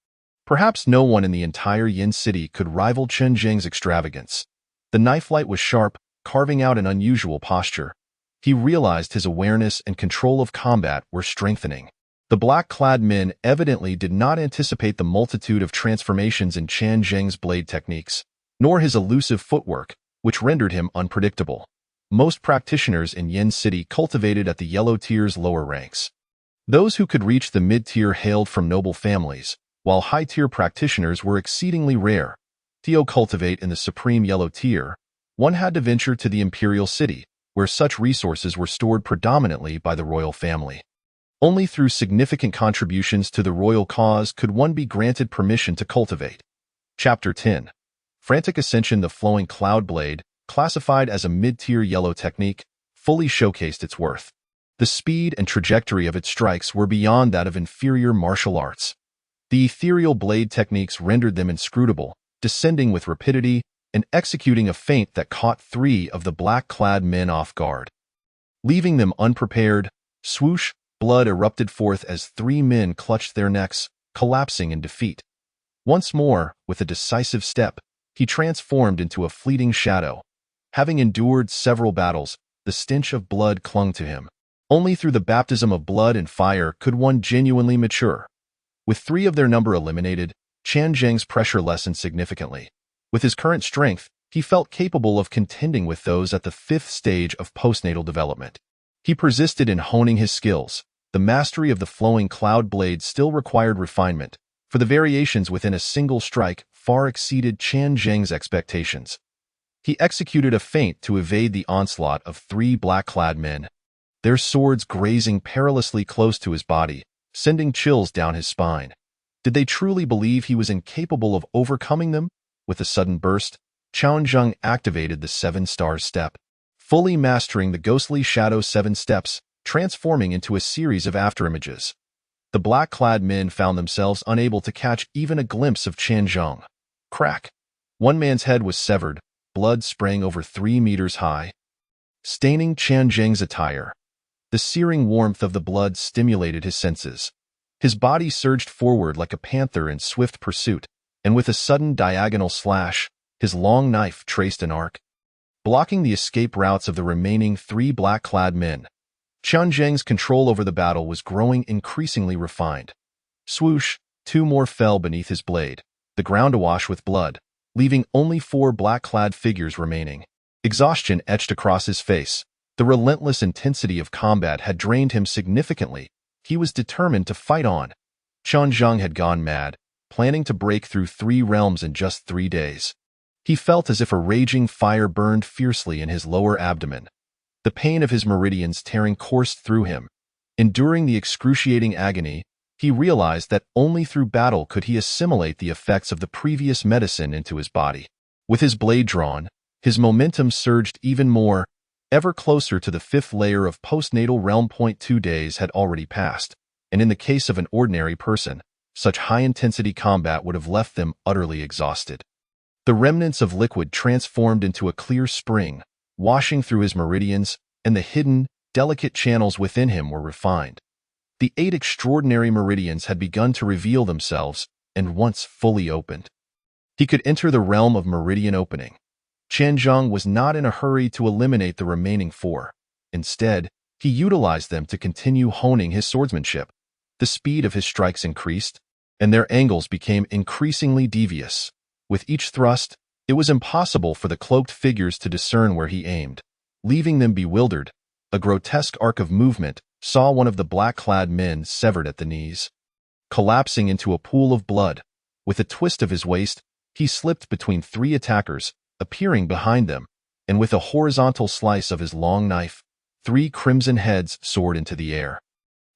Perhaps no one in the entire Yin city could rival Chen Zheng's extravagance. The knife light was sharp, carving out an unusual posture. He realized his awareness and control of combat were strengthening. The black-clad men evidently did not anticipate the multitude of transformations in Chen Zheng's blade techniques, nor his elusive footwork, which rendered him unpredictable. Most practitioners in Yin City cultivated at the yellow tier's lower ranks. Those who could reach the mid-tier hailed from noble families, while high-tier practitioners were exceedingly rare. To cultivate in the supreme yellow tier, one had to venture to the imperial city, where such resources were stored predominantly by the royal family. Only through significant contributions to the royal cause could one be granted permission to cultivate. Chapter 10. Frantic Ascension. The flowing cloud blade, classified as a mid-tier yellow technique, fully showcased its worth. The speed and trajectory of its strikes were beyond that of inferior martial arts. The ethereal blade techniques rendered them inscrutable, descending with rapidity and executing a feint that caught 3 of the black-clad men off guard. Leaving them unprepared, swoosh, blood erupted forth as 3 men clutched their necks, collapsing in defeat. Once more, with a decisive step, he transformed into a fleeting shadow. Having endured several battles, the stench of blood clung to him. Only through the baptism of blood and fire could one genuinely mature. With 3 of their number eliminated, Qian Zheng's pressure lessened significantly. With his current strength, he felt capable of contending with those at the 5th stage of postnatal development. He persisted in honing his skills. The mastery of the flowing cloud blade still required refinement, for the variations within a single strike far exceeded Qian Zheng's expectations. He executed a feint to evade the onslaught of 3 black-clad men, their swords grazing perilously close to his body, sending chills down his spine. Did they truly believe he was incapable of overcoming them? With a sudden burst, Qianzheng activated the 7-star step, fully mastering the ghostly shadow 7 steps, transforming into a series of afterimages. The black-clad men found themselves unable to catch even a glimpse of Qianzheng. Crack! One man's head was severed, blood spraying over 3 meters high, staining Qianzheng's attire. The searing warmth of the blood stimulated his senses. His body surged forward like a panther in swift pursuit, and with a sudden diagonal slash, his long knife traced an arc, blocking the escape routes of the remaining 3 black-clad men. Qianzheng's control over the battle was growing increasingly refined. Swoosh, 2 more fell beneath his blade, the ground awash with blood, leaving only 4 black-clad figures remaining. Exhaustion etched across his face. The relentless intensity of combat had drained him significantly. He was determined to fight on. Qianzheng had gone mad, planning to break through 3 realms in just 3 days. He felt as if a raging fire burned fiercely in his lower abdomen. The pain of his meridians tearing coursed through him. Enduring the excruciating agony, he realized that only through battle could he assimilate the effects of the previous medicine into his body. With his blade drawn, his momentum surged even more, ever closer to the 5th layer of postnatal realm. 2 days had already passed, and in the case of an ordinary person, such high-intensity combat would have left them utterly exhausted. The remnants of liquid transformed into a clear spring, washing through his meridians, and the hidden, delicate channels within him were refined. The 8 extraordinary meridians had begun to reveal themselves, and once fully opened, he could enter the realm of meridian opening. Qianzheng was not in a hurry to eliminate the remaining 4. Instead, he utilized them to continue honing his swordsmanship. The speed of his strikes increased, and their angles became increasingly devious. With each thrust, it was impossible for the cloaked figures to discern where he aimed, leaving them bewildered. A grotesque arc of movement saw one of the black-clad men severed at the knees, collapsing into a pool of blood. With a twist of his waist, he slipped between 3 attackers, appearing behind them, and with a horizontal slice of his long knife, 3 crimson heads soared into the air.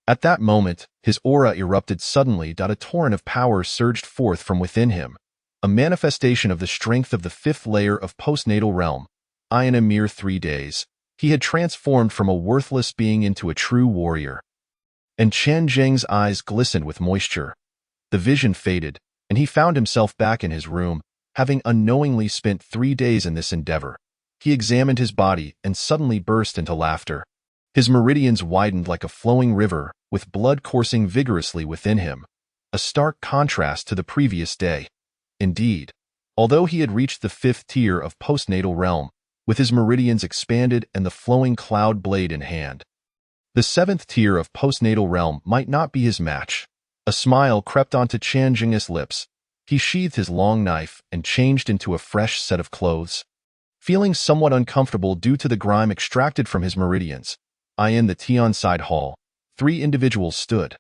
At that moment, his aura erupted suddenly. A torrent of power surged forth from within him, a manifestation of the strength of the 5th layer of postnatal realm. In a mere 3 days, he had transformed from a worthless being into a true warrior. And Qianzheng's eyes glistened with moisture. The vision faded, and he found himself back in his room, having unknowingly spent 3 days in this endeavor. He examined his body and suddenly burst into laughter. His meridians widened like a flowing river, with blood coursing vigorously within him, a stark contrast to the previous day. Indeed, although he had reached the 5th tier of postnatal realm, with his meridians expanded and the flowing cloud blade in hand, the 7th tier of postnatal realm might not be his match. A smile crept onto Qianzheng's lips. He sheathed his long knife and changed into a fresh set of clothes. Feeling somewhat uncomfortable due to the grime extracted from his meridians, in the Tianside Hall, 3 individuals stood.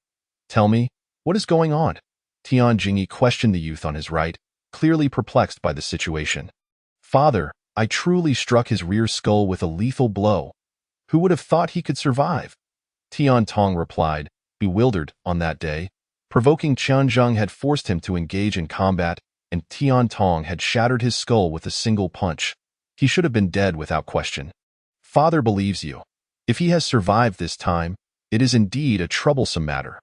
"Tell me, what is going on?" Tian Jingyi questioned the youth on his right, clearly perplexed by the situation. "Father, I truly struck his rear skull with a lethal blow. Who would have thought he could survive?" Tian Tong replied, bewildered. On that day, provoking Qianzheng had forced him to engage in combat, and Tian Tong had shattered his skull with a single punch. He should have been dead without question. Father believes you. If he has survived this time, it is indeed a troublesome matter.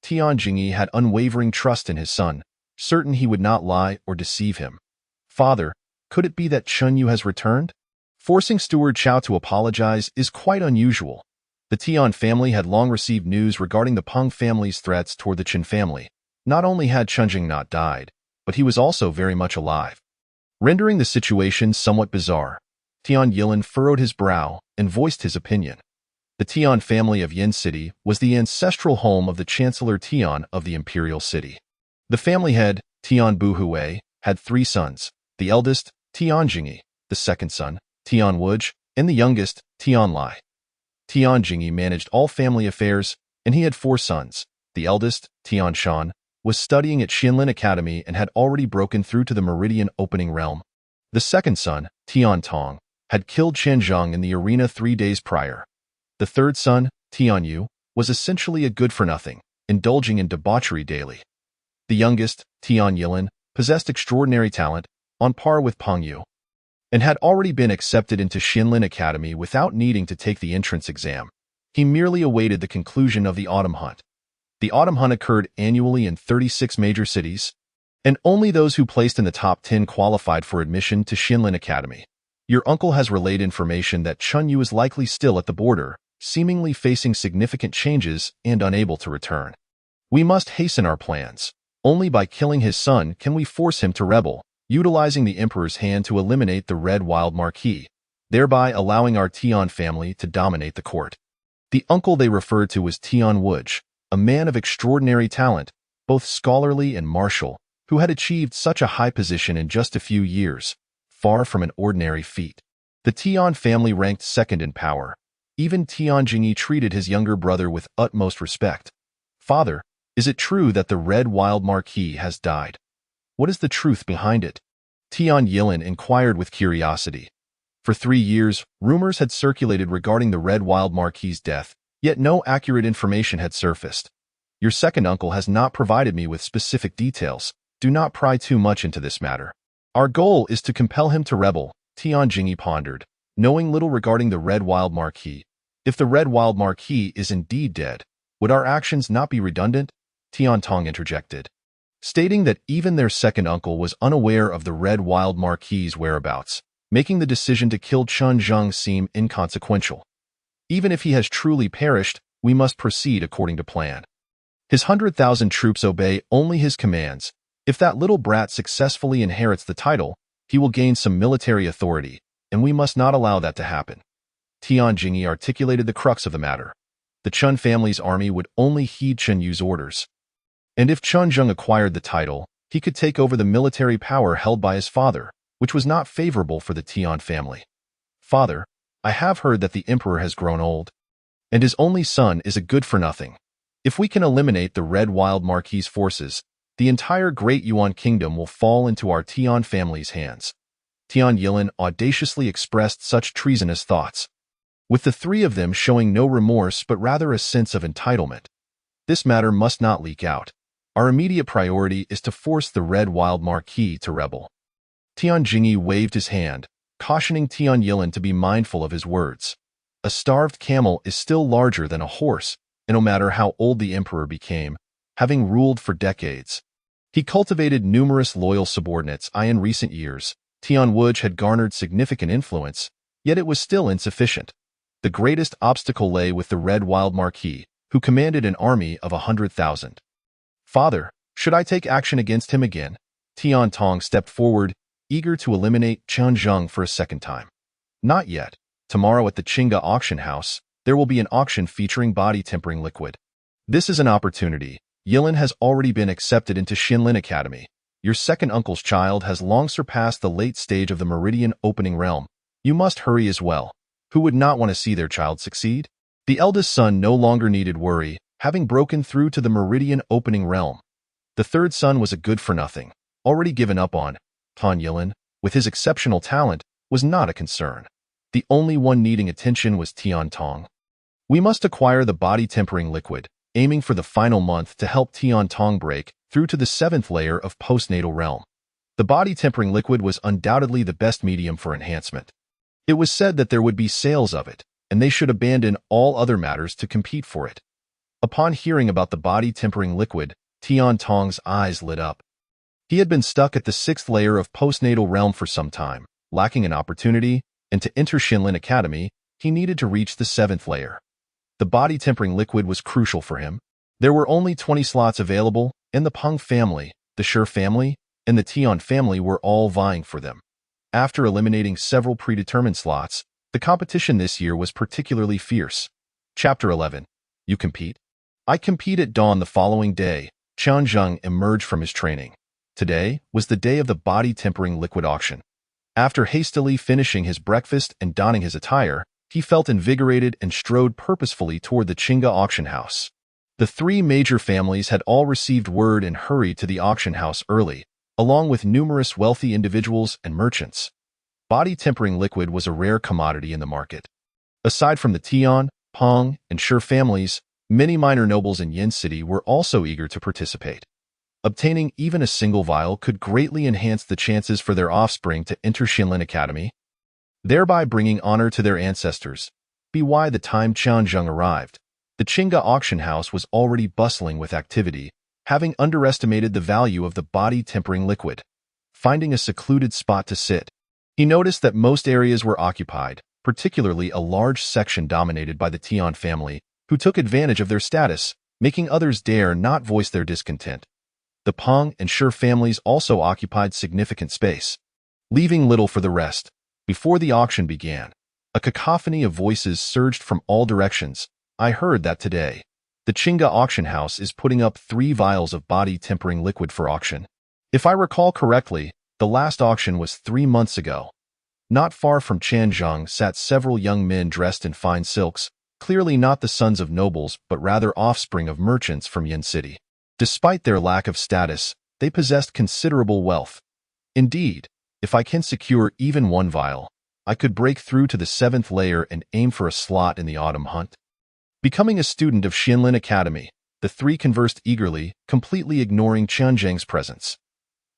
Tian Jingyi had unwavering trust in his son, certain he would not lie or deceive him. Father, could it be that Chun Yu has returned? Forcing Steward Chao to apologize is quite unusual. The Tian family had long received news regarding the Peng family's threats toward the Chen family. Not only had Chunjing not died, but he was also very much alive, rendering the situation somewhat bizarre. Tian Yilin furrowed his brow and voiced his opinion. The Tian family of Yin City was the ancestral home of the Chancellor Tian of the Imperial City. The family head, Tian Buhui, had 3 sons, the eldest, Tian Jingyi, the second son, Tian Wuj, and the youngest, Tian Lai. Tian Jingyi managed all family affairs, and he had 4 sons. The eldest, Tian Shan, was studying at Xianlin Academy and had already broken through to the Meridian Opening Realm. The second son, Tian Tong, had killed Chen Zheng in the arena 3 days prior. The third son, Tian Yu, was essentially a good-for-nothing, indulging in debauchery daily. The youngest, Tian Yilin, possessed extraordinary talent, on par with Peng Yu, and had already been accepted into Xianlin Academy without needing to take the entrance exam. He merely awaited the conclusion of the autumn hunt. The autumn hunt occurred annually in 36 major cities, and only those who placed in the top 10 qualified for admission to Xianlin Academy. Your uncle has relayed information that Chun Yu is likely still at the border, seemingly facing significant changes and unable to return. We must hasten our plans. Only by killing his son can we force him to rebel, utilizing the Emperor's hand to eliminate the Red Wild Marquis, thereby allowing our Tian family to dominate the court. The uncle they referred to was Tian Wuj, a man of extraordinary talent, both scholarly and martial, who had achieved such a high position in just a few years, far from an ordinary feat. The Tian family ranked second in power. Even Tian Jingyi treated his younger brother with utmost respect. Father, is it true that the Red Wild Marquis has died? What is the truth behind it? Tian Yilin inquired with curiosity. For 3 years, rumors had circulated regarding the Red Wild Marquis' death, yet no accurate information had surfaced. Your second uncle has not provided me with specific details. Do not pry too much into this matter. Our goal is to compel him to rebel, Tian Jingyi pondered, knowing little regarding the Red Wild Marquis. If the Red Wild Marquis is indeed dead, would our actions not be redundant? Tian Tong interjected, stating that even their second uncle was unaware of the Red Wild Marquis' whereabouts, making the decision to kill Chun Zheng seem inconsequential. Even if he has truly perished, we must proceed according to plan. His 100,000 troops obey only his commands. If that little brat successfully inherits the title, he will gain some military authority, and we must not allow that to happen. Tian Jingyi articulated the crux of the matter. The Chun family's army would only heed Chun Yu's orders. And if Chun Zheng acquired the title, he could take over the military power held by his father, which was not favorable for the Tian family. Father, I have heard that the emperor has grown old, and his only son is a good-for-nothing. If we can eliminate the Red Wild Marquis' forces, the entire Great Yuan Kingdom will fall into our Tian family's hands. Tian Yilin audaciously expressed such treasonous thoughts, with the 3 of them showing no remorse but rather a sense of entitlement. This matter must not leak out. Our immediate priority is to force the Red Wild Marquis to rebel. Tian Jingyi waved his hand, cautioning Tian Yilin to be mindful of his words. A starved camel is still larger than a horse, and no matter how old the emperor became, having ruled for decades, he cultivated numerous loyal subordinates. In recent years, Tian Wuj had garnered significant influence, yet it was still insufficient. The greatest obstacle lay with the Red Wild Marquis, who commanded an army of 100,000. Father, should I take action against him again? Tian Tong stepped forward, eager to eliminate Chun Zheng for a second time. Not yet. Tomorrow at the Qingge auction house, there will be an auction featuring body-tempering liquid. This is an opportunity. Yilin has already been accepted into Xianlin Academy. Your second uncle's child has long surpassed the late stage of the Meridian Opening Realm. You must hurry as well. Who would not want to see their child succeed? The eldest son no longer needed worry, having broken through to the Meridian Opening Realm. The third son was a good-for-nothing, already given up on. Tian Yilin, with his exceptional talent, was not a concern. The only one needing attention was Tian Tong. We must acquire the body-tempering liquid, aiming for the final month to help Tian Tong break through to the 7th layer of postnatal realm. The body-tempering liquid was undoubtedly the best medium for enhancement. It was said that there would be sales of it, and they should abandon all other matters to compete for it. Upon hearing about the body-tempering liquid, Tian Tong's eyes lit up. He had been stuck at the 6th layer of postnatal realm for some time, lacking an opportunity, and to enter Xinlin Academy, he needed to reach the 7th layer. The body-tempering liquid was crucial for him. There were only 20 slots available, and the Peng family, the Shi family, and the Tian family were all vying for them. After eliminating several predetermined slots, the competition this year was particularly fierce. Chapter 11. You compete? I compete at dawn the following day. Qian Zheng emerged from his training. Today was the day of the body-tempering liquid auction. After hastily finishing his breakfast and donning his attire, he felt invigorated and strode purposefully toward the Qingge auction house. The 3 major families had all received word and hurried to the auction house early, along with numerous wealthy individuals and merchants. Body-tempering liquid was a rare commodity in the market. Aside from the Tian, Peng, and Shi families, many minor nobles in Yin City were also eager to participate. Obtaining even a single vial could greatly enhance the chances for their offspring to enter Xinlin Academy, thereby bringing honor to their ancestors. By the time Qian Zheng arrived, the Qingge auction house was already bustling with activity, having underestimated the value of the body-tempering liquid. Finding a secluded spot to sit, he noticed that most areas were occupied, particularly a large section dominated by the Tian family, who took advantage of their status, making others dare not voice their discontent. The Peng and Shi families also occupied significant space, leaving little for the rest. Before the auction began, a cacophony of voices surged from all directions. I heard that today, the Qingge auction house is putting up 3 vials of body-tempering liquid for auction. If I recall correctly, the last auction was 3 months ago. Not far from Qian Zheng sat several young men dressed in fine silks, clearly not the sons of nobles but rather offspring of merchants from Yin City. Despite their lack of status, they possessed considerable wealth. Indeed, if I can secure even 1 vial, I could break through to the 7th layer and aim for a slot in the autumn hunt. Becoming a student of Xinlin Academy, the 3 conversed eagerly, completely ignoring Qian Zheng's presence.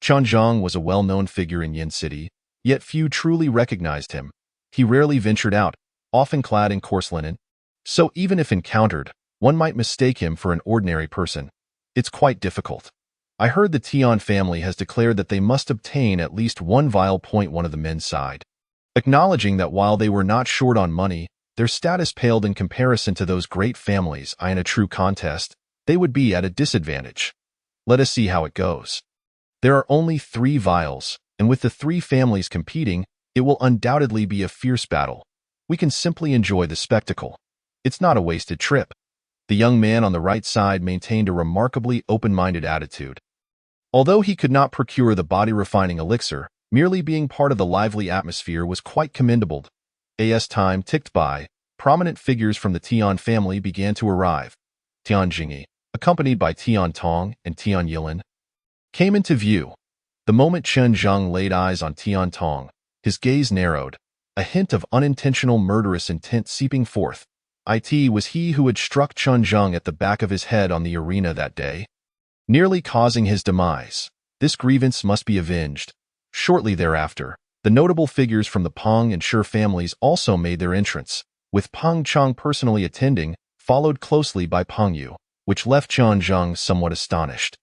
Qian Zheng was a well-known figure in Yin City, yet few truly recognized him. He rarely ventured out, often clad in coarse linen. So even if encountered, one might mistake him for an ordinary person. It's quite difficult. I heard the Tian family has declared that they must obtain at least 1 vial. One of the men sighed, acknowledging that while they were not short on money, their status paled in comparison to those great families. In a true contest, they would be at a disadvantage. Let us see how it goes. There are only 3 vials, and with the 3 families competing, it will undoubtedly be a fierce battle. We can simply enjoy the spectacle. It's not a wasted trip. The young man on the right side maintained a remarkably open-minded attitude. Although he could not procure the body-refining elixir, merely being part of the lively atmosphere was quite commendable. As time ticked by, prominent figures from the Tian family began to arrive. Tian Jingyi, accompanied by Tian Tong and Tian Yilin, came into view. The moment Qian Zheng laid eyes on Tian Tong, his gaze narrowed, a hint of unintentional murderous intent seeping forth. It was he who had struck Qian Zheng at the back of his head on the arena that day, nearly causing his demise. This grievance must be avenged. Shortly thereafter, the notable figures from the Peng and Shi families also made their entrance, with Peng Cheng personally attending, followed closely by Peng Yu, which left Qian Zheng somewhat astonished.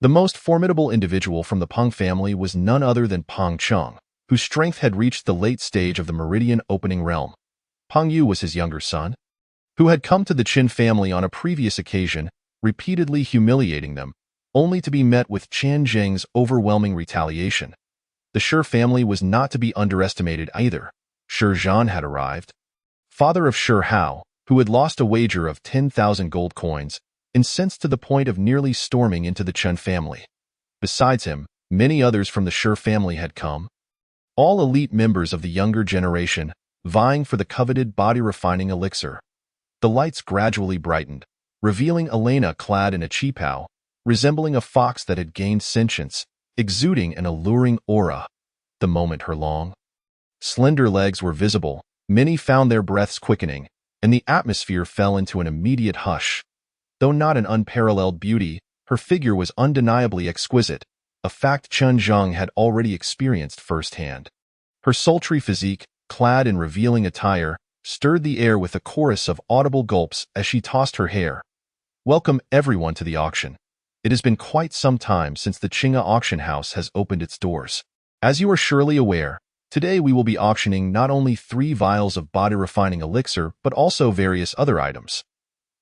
The most formidable individual from the Peng family was none other than Peng Cheng, whose strength had reached the late stage of the meridian opening realm. Peng Yu was his younger son, who had come to the Qin family on a previous occasion, repeatedly humiliating them, only to be met with Qian Zheng's overwhelming retaliation. The Shi family was not to be underestimated either. Shi Zhan had arrived, father of Shi Hao, who had lost a wager of 10,000 gold coins, incensed to the point of nearly storming into the Chen family. Besides him, many others from the Shi family had come, all elite members of the younger generation, vying for the coveted body-refining elixir. The lights gradually brightened, revealing Elena clad in a qipao, resembling a fox that had gained sentience, exuding an alluring aura. The moment her long, slender legs were visible, many found their breaths quickening, and the atmosphere fell into an immediate hush. Though not an unparalleled beauty, her figure was undeniably exquisite. a fact Chen Zhang had already experienced firsthand. Her sultry physique, clad in revealing attire, stirred the air with a chorus of audible gulps as she tossed her hair. Welcome everyone to the auction. It has been quite some time since the Qinghe auction house has opened its doors. As you are surely aware, today we will be auctioning not only 3 vials of body refining elixir, but also various other items.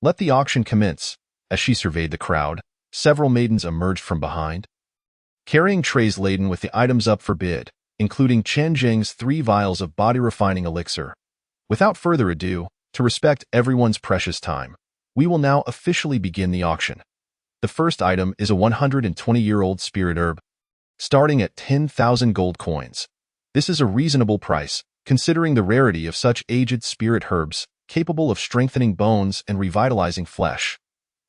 Let the auction commence. As she surveyed the crowd, several maidens emerged from behind, carrying trays laden with the items up for bid, including Chen Zhang's 3 vials of body refining elixir. Without further ado, to respect everyone's precious time, we will now officially begin the auction. The first item is a 120-year-old spirit herb, starting at 10,000 gold coins. This is a reasonable price, considering the rarity of such aged spirit herbs, capable of strengthening bones and revitalizing flesh.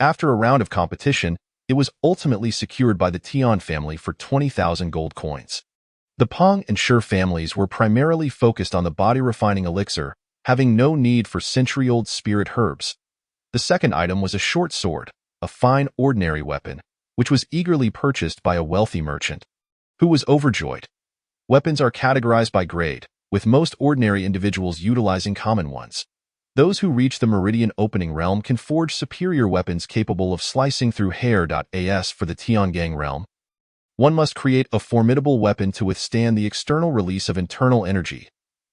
After a round of competition, it was ultimately secured by the Tian family for 20,000 gold coins. The Peng and Shi families were primarily focused on the body refining elixir, having no need for century-old spirit herbs. The second item was a short sword, a fine ordinary weapon, which was eagerly purchased by a wealthy merchant, who was overjoyed. Weapons are categorized by grade, with most ordinary individuals utilizing common ones. Those who reach the Meridian Opening realm can forge superior weapons capable of slicing through hair.as for the Tiangang realm. One must create a formidable weapon to withstand the external release of internal energy.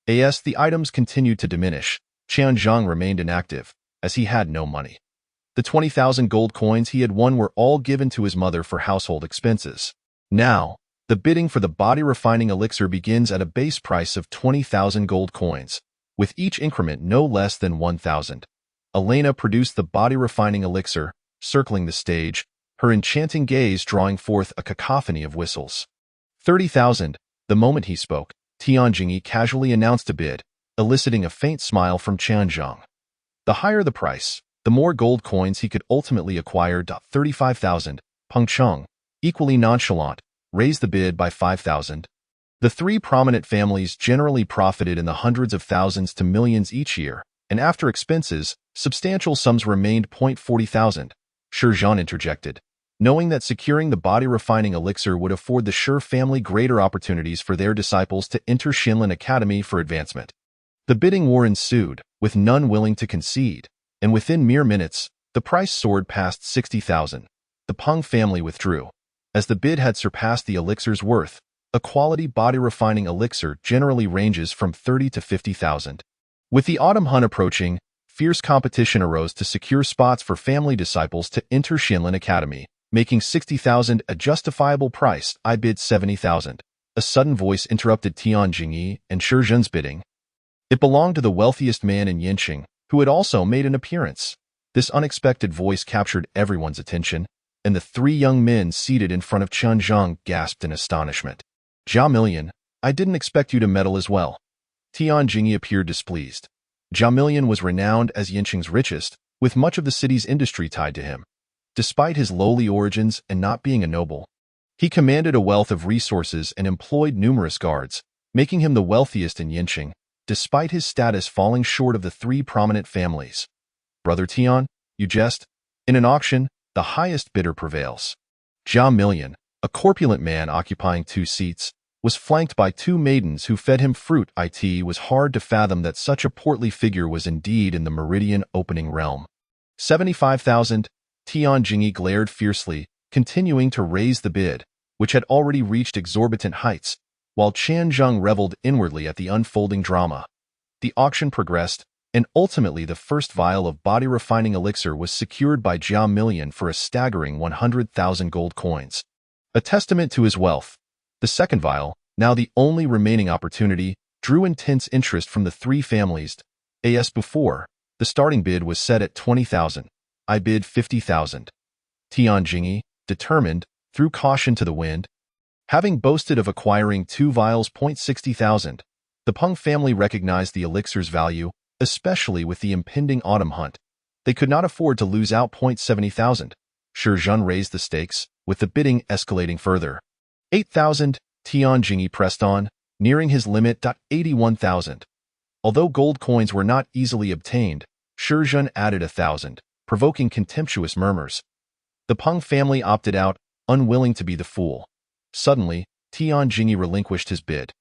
As the items continued to diminish, Chen Zhang remained inactive, as he had no money. The 20,000 gold coins he had won were all given to his mother for household expenses. Now, the bidding for the body refining elixir begins at a base price of 20,000 gold coins, with each increment no less than 1,000. Elena produced the body refining elixir, circling the stage, her enchanting gaze drawing forth a cacophony of whistles. 30,000. The moment he spoke, Tian Jingyi casually announced a bid, eliciting a faint smile from Chen Zhang. The higher the price, the more gold coins he could ultimately acquire. 35,000. Peng Cheng, equally nonchalant, raised the bid by 5,000. The 3 prominent families generally profited in the hundreds of thousands to millions each year, and after expenses, substantial sums remained. 40,000. Shi Zhan interjected, knowing that securing the body refining elixir would afford the Shi family greater opportunities for their disciples to enter Xinlin Academy for advancement. The bidding war ensued, with none willing to concede, and within mere minutes, the price soared past 60,000. The Peng family withdrew, as the bid had surpassed the elixir's worth. A quality body refining elixir generally ranges from 30 to 50,000. With the autumn hunt approaching, fierce competition arose to secure spots for family disciples to enter Xinlin Academy, making 60,000 a justifiable price. I bid 70,000. A sudden voice interrupted Tian Jingyi and Shi Zhen's bidding. It belonged to the wealthiest man in Yinqing, who had also made an appearance. This unexpected voice captured everyone's attention, and the 3 young men seated in front of Chen Zhang gasped in astonishment. Jia Million, I didn't expect you to meddle as well. Tian Jingyi appeared displeased. Jia Million was renowned as Yinqing's richest, with much of the city's industry tied to him. Despite his lowly origins and not being a noble, he commanded a wealth of resources and employed numerous guards, making him the wealthiest in Yinqing, despite his status falling short of the 3 prominent families. Brother Tian, you jest? In an auction, the highest bidder prevails. Jia Million, a corpulent man occupying 2 seats, was flanked by 2 maidens who fed him fruit. It was hard to fathom that such a portly figure was indeed in the Meridian Opening realm. 75,000. Tian Jingyi glared fiercely, continuing to raise the bid, which had already reached exorbitant heights, while Chen Zhang reveled inwardly at the unfolding drama. The auction progressed, and ultimately the first vial of body refining elixir was secured by Jia Million for a staggering 100,000 gold coins. A testament to his wealth. The second vial, now the only remaining opportunity, drew intense interest from the 3 families. As before, the starting bid was set at 20,000. I bid 50,000. Tian Jingyi, determined, threw caution to the wind. Having boasted of acquiring 2 vials. 60,000, the Peng family recognized the elixir's value, especially with the impending autumn hunt. They could not afford to lose out. 70,000. Shi Zhen raised the stakes, with the bidding escalating further. 8,000. Tian Jingyi pressed on, nearing his limit. 81,000. Although gold coins were not easily obtained, Shi Zhen added 1,000, provoking contemptuous murmurs. The Peng family opted out, unwilling to be the fool. Suddenly, Tian Jingyi relinquished his bid,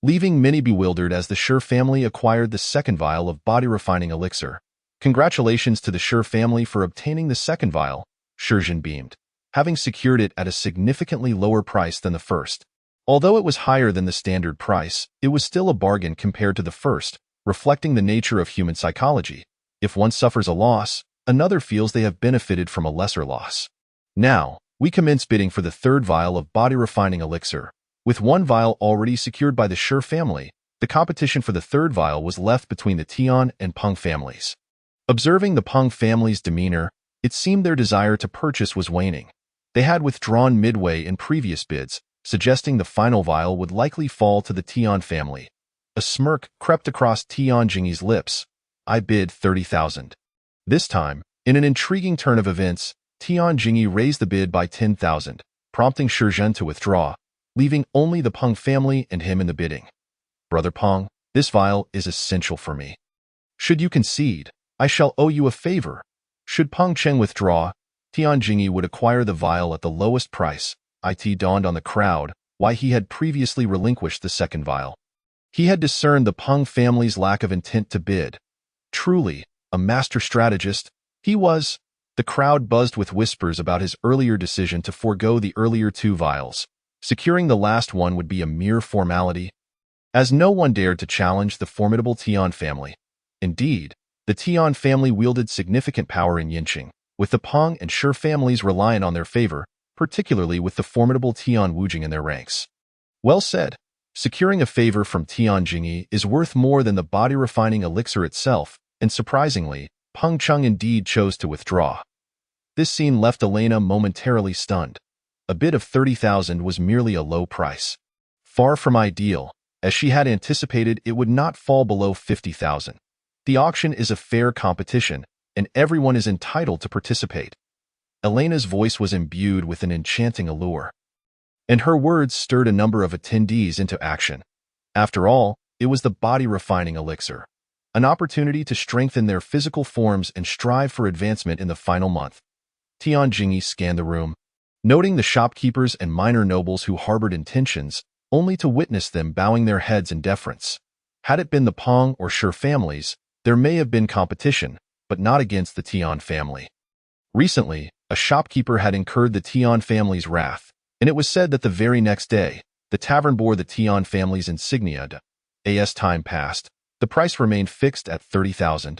leaving many bewildered as the Shi family acquired the second vial of body-refining elixir. Congratulations to the Shi family for obtaining the second vial, Shi Jin beamed, having secured it at a significantly lower price than the first. Although it was higher than the standard price, it was still a bargain compared to the first, reflecting the nature of human psychology. If one suffers a loss, another feels they have benefited from a lesser loss. Now, we commence bidding for the third vial of body-refining elixir. With one vial already secured by the Shi family, the competition for the third vial was left between the Tian and Peng families. Observing the Peng family's demeanor, it seemed their desire to purchase was waning. They had withdrawn midway in previous bids, suggesting the final vial would likely fall to the Tian family. A smirk crept across Tian Jingyi's lips. I bid 30,000. This time, in an intriguing turn of events, Tian Jingyi raised the bid by 10,000, prompting Shi Jin to withdraw, leaving only the Peng family and him in the bidding. Brother Peng, this vial is essential for me. Should you concede, I shall owe you a favor. Should Peng Cheng withdraw, Tian Jingyi would acquire the vial at the lowest price. It dawned on the crowd why he had previously relinquished the second vial. He had discerned the Peng family's lack of intent to bid. Truly, a master strategist, he was. The crowd buzzed with whispers about his earlier decision to forego the earlier two vials. Securing the last one would be a mere formality, as no one dared to challenge the formidable Tian family. Indeed, the Tian family wielded significant power in Yinqing, with the Peng and Shi families reliant on their favor, particularly with the formidable Tian Wujing in their ranks. Well said. Securing a favor from Tian Jingyi is worth more than the body-refining elixir itself, and surprisingly, Peng Cheng indeed chose to withdraw. This scene left Elena momentarily stunned. A bid of 30,000 was merely a low price. Far from ideal, as she had anticipated it would not fall below 50,000. The auction is a fair competition, and everyone is entitled to participate. Elena's voice was imbued with an enchanting allure, and her words stirred a number of attendees into action. After all, it was the body-refining elixir, an opportunity to strengthen their physical forms and strive for advancement in the final month. Tian Jingyi scanned the room, noting the shopkeepers and minor nobles who harbored intentions, only to witness them bowing their heads in deference. Had it been the Peng or Shi families, there may have been competition, but not against the Tian family. Recently, a shopkeeper had incurred the Tian family's wrath, and it was said that the very next day, the tavern bore the Tian family's insignia. As time passed, the price remained fixed at 30,000.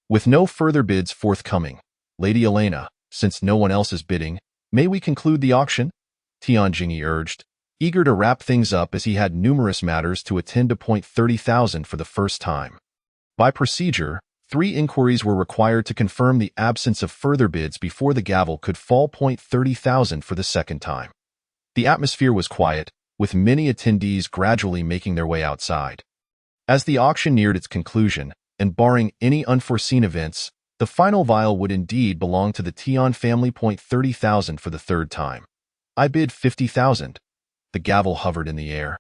With no further bids forthcoming, Lady Elena, since no one else is bidding, may we conclude the auction? Tian Jingyi urged, eager to wrap things up as he had numerous matters to attend to. 30,000 for the first time. By procedure, 3 inquiries were required to confirm the absence of further bids before the gavel could fall. 30,000 for the second time. The atmosphere was quiet, with many attendees gradually making their way outside. As the auction neared its conclusion, and barring any unforeseen events, the final vial would indeed belong to the Tian family. 30,000 for the third time. I bid 50,000. The gavel hovered in the air,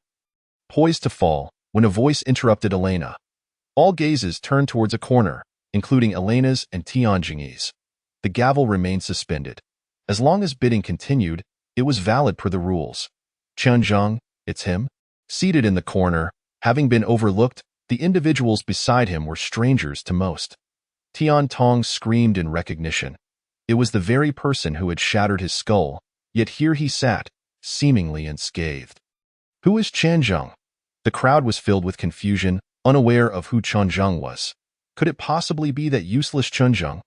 poised to fall, when a voice interrupted Elena. All gazes turned towards a corner, including Elena's and Tian Jingyi's. The gavel remained suspended. As long as bidding continued, it was valid per the rules. Qianzhang, it's him? Seated in the corner, having been overlooked, the individuals beside him were strangers to most. Tian Tong screamed in recognition. It was the very person who had shattered his skull, yet here he sat, seemingly unscathed. Who is Qianzhang? The crowd was filled with confusion, unaware of who Qianzhang was. Could it possibly be that useless Qianzhang?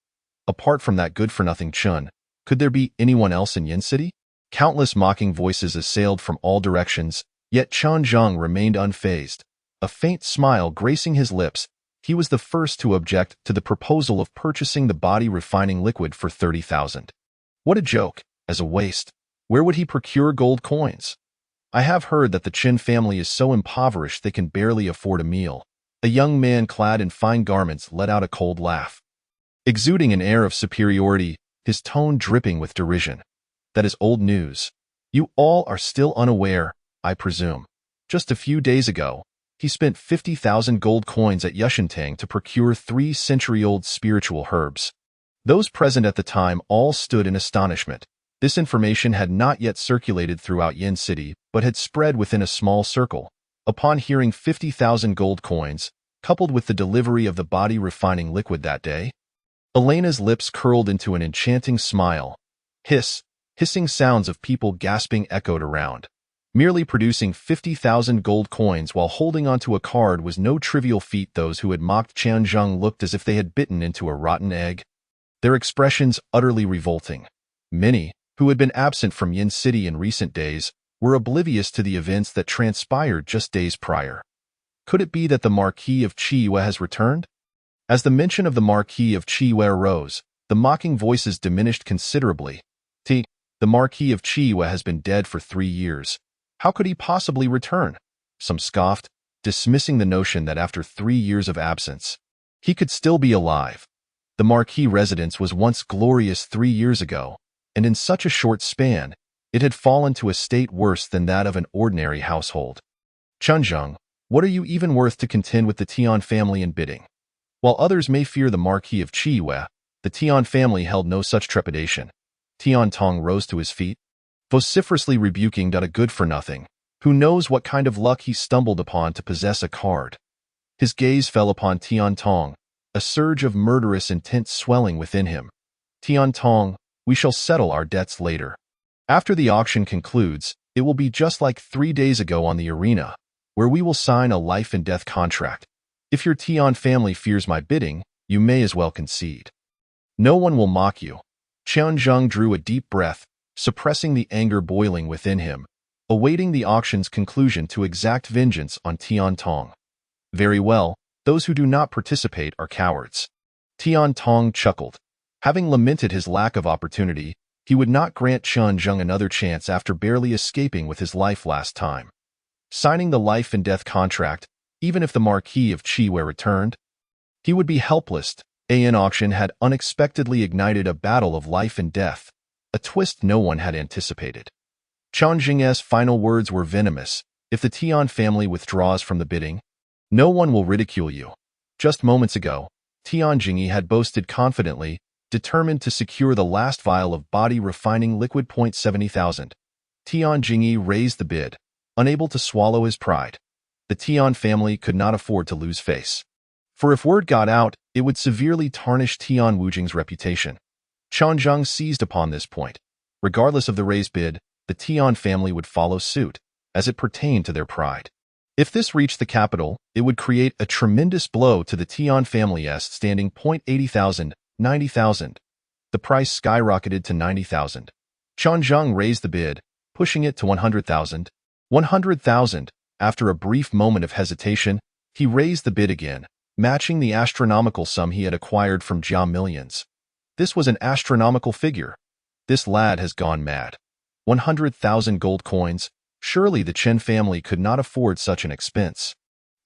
Apart from that good-for-nothing Chun, could there be anyone else in Yin City? Countless mocking voices assailed from all directions, yet Qianzhang remained unfazed. A faint smile gracing his lips, he was the first to object to the proposal of purchasing the body-refining liquid for 30,000. What a joke, as a waste. Where would he procure gold coins? I have heard that the Qin family is so impoverished they can barely afford a meal. A young man clad in fine garments let out a cold laugh, exuding an air of superiority, his tone dripping with derision. That is old news. You all are still unaware, I presume. Just a few days ago, he spent 50,000 gold coins at Yushintang to procure 3-century-old spiritual herbs. Those present at the time all stood in astonishment. This information had not yet circulated throughout Yin City, but had spread within a small circle. Upon hearing 50,000 gold coins, coupled with the delivery of the body refining liquid that day, Elena's lips curled into an enchanting smile. Hissing sounds of people gasping echoed around. Merely producing 50,000 gold coins while holding onto a card was no trivial feat. Those who had mocked Qianzheng looked as if they had bitten into a rotten egg, their expressions utterly revolting. Many, who had been absent from Yin City in recent days, were oblivious to the events that transpired just days prior. Could it be that the Marquis of Qiyue has returned? As the mention of the Marquis of Qiyue arose, the mocking voices diminished considerably. The Marquis of Qiyue has been dead for 3 years. How could he possibly return? Some scoffed, dismissing the notion that after 3 years of absence, he could still be alive. The Marquis residence was once glorious 3 years ago, and in such a short span, it had fallen to a state worse than that of an ordinary household. Qianzheng, what are you even worth to contend with the Tian family in bidding? While others may fear the Marquis of Qiyue, the Tian family held no such trepidation. Tian Tong rose to his feet, vociferously rebuking a good-for-nothing, who knows what kind of luck he stumbled upon to possess a card. His gaze fell upon Tian Tong, a surge of murderous intent swelling within him. Tian Tong, we shall settle our debts later. After the auction concludes, it will be just like 3 days ago on the arena, where we will sign a life-and-death contract. If your Tian family fears my bidding, you may as well concede. No one will mock you. Qianzheng drew a deep breath, suppressing the anger boiling within him, awaiting the auction's conclusion to exact vengeance on Tian Tong. Very well, those who do not participate are cowards. Tian Tong chuckled. Having lamented his lack of opportunity, he would not grant Qianzheng another chance after barely escaping with his life last time. Signing the life-and-death contract, even if the Marquis of Qiyue returned, he would be helpless. An auction had unexpectedly ignited a battle of life and death, a twist no one had anticipated. Qianzheng's final words were venomous. If the Tian family withdraws from the bidding, no one will ridicule you. Just moments ago, Tian Jingyi had boasted confidently, determined to secure the last vial of body refining liquid. 70,000. Tian Jingyi raised the bid, unable to swallow his pride. The Tian family could not afford to lose face. For if word got out, it would severely tarnish Tian Wujing's reputation. Qianzheng seized upon this point. Regardless of the raised bid, the Tian family would follow suit, as it pertained to their pride. If this reached the capital, it would create a tremendous blow to the Tian family's standing. 80,000, 90,000. The price skyrocketed to 90,000. Qianzheng raised the bid, pushing it to 100,000. 100,000. After a brief moment of hesitation, he raised the bid again, matching the astronomical sum he had acquired from Jia Millions. This was an astronomical figure. This lad has gone mad. 100,000 gold coins. Surely the Chen family could not afford such an expense.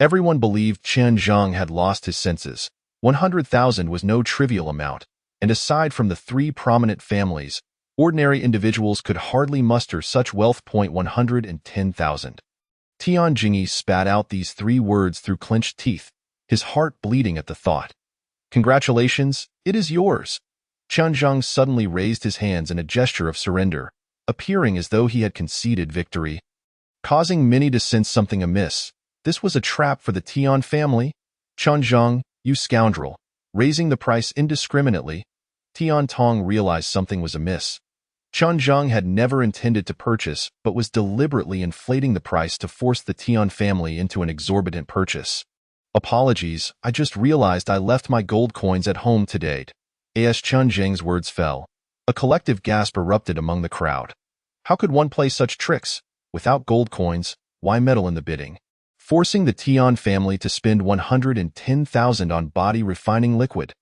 Everyone believed Qianzheng had lost his senses. 100,000 was no trivial amount, and aside from the 3 prominent families, ordinary individuals could hardly muster such wealth. 110,000. Tian Jingyi spat out these 3 words through clenched teeth, his heart bleeding at the thought. Congratulations, it is yours. Qianzheng suddenly raised his hands in a gesture of surrender, appearing as though he had conceded victory. Causing many to sense something amiss, this was a trap for the Tian family. Qianzheng, you scoundrel, raising the price indiscriminately. Tian Tong realized something was amiss. Qianzheng had never intended to purchase, but was deliberately inflating the price to force the Tian family into an exorbitant purchase. Apologies, I just realized I left my gold coins at home today. As Qianzheng's words fell, a collective gasp erupted among the crowd. How could one play such tricks? Without gold coins, why meddle in the bidding? Forcing the Tian family to spend 110,000 on body refining liquid.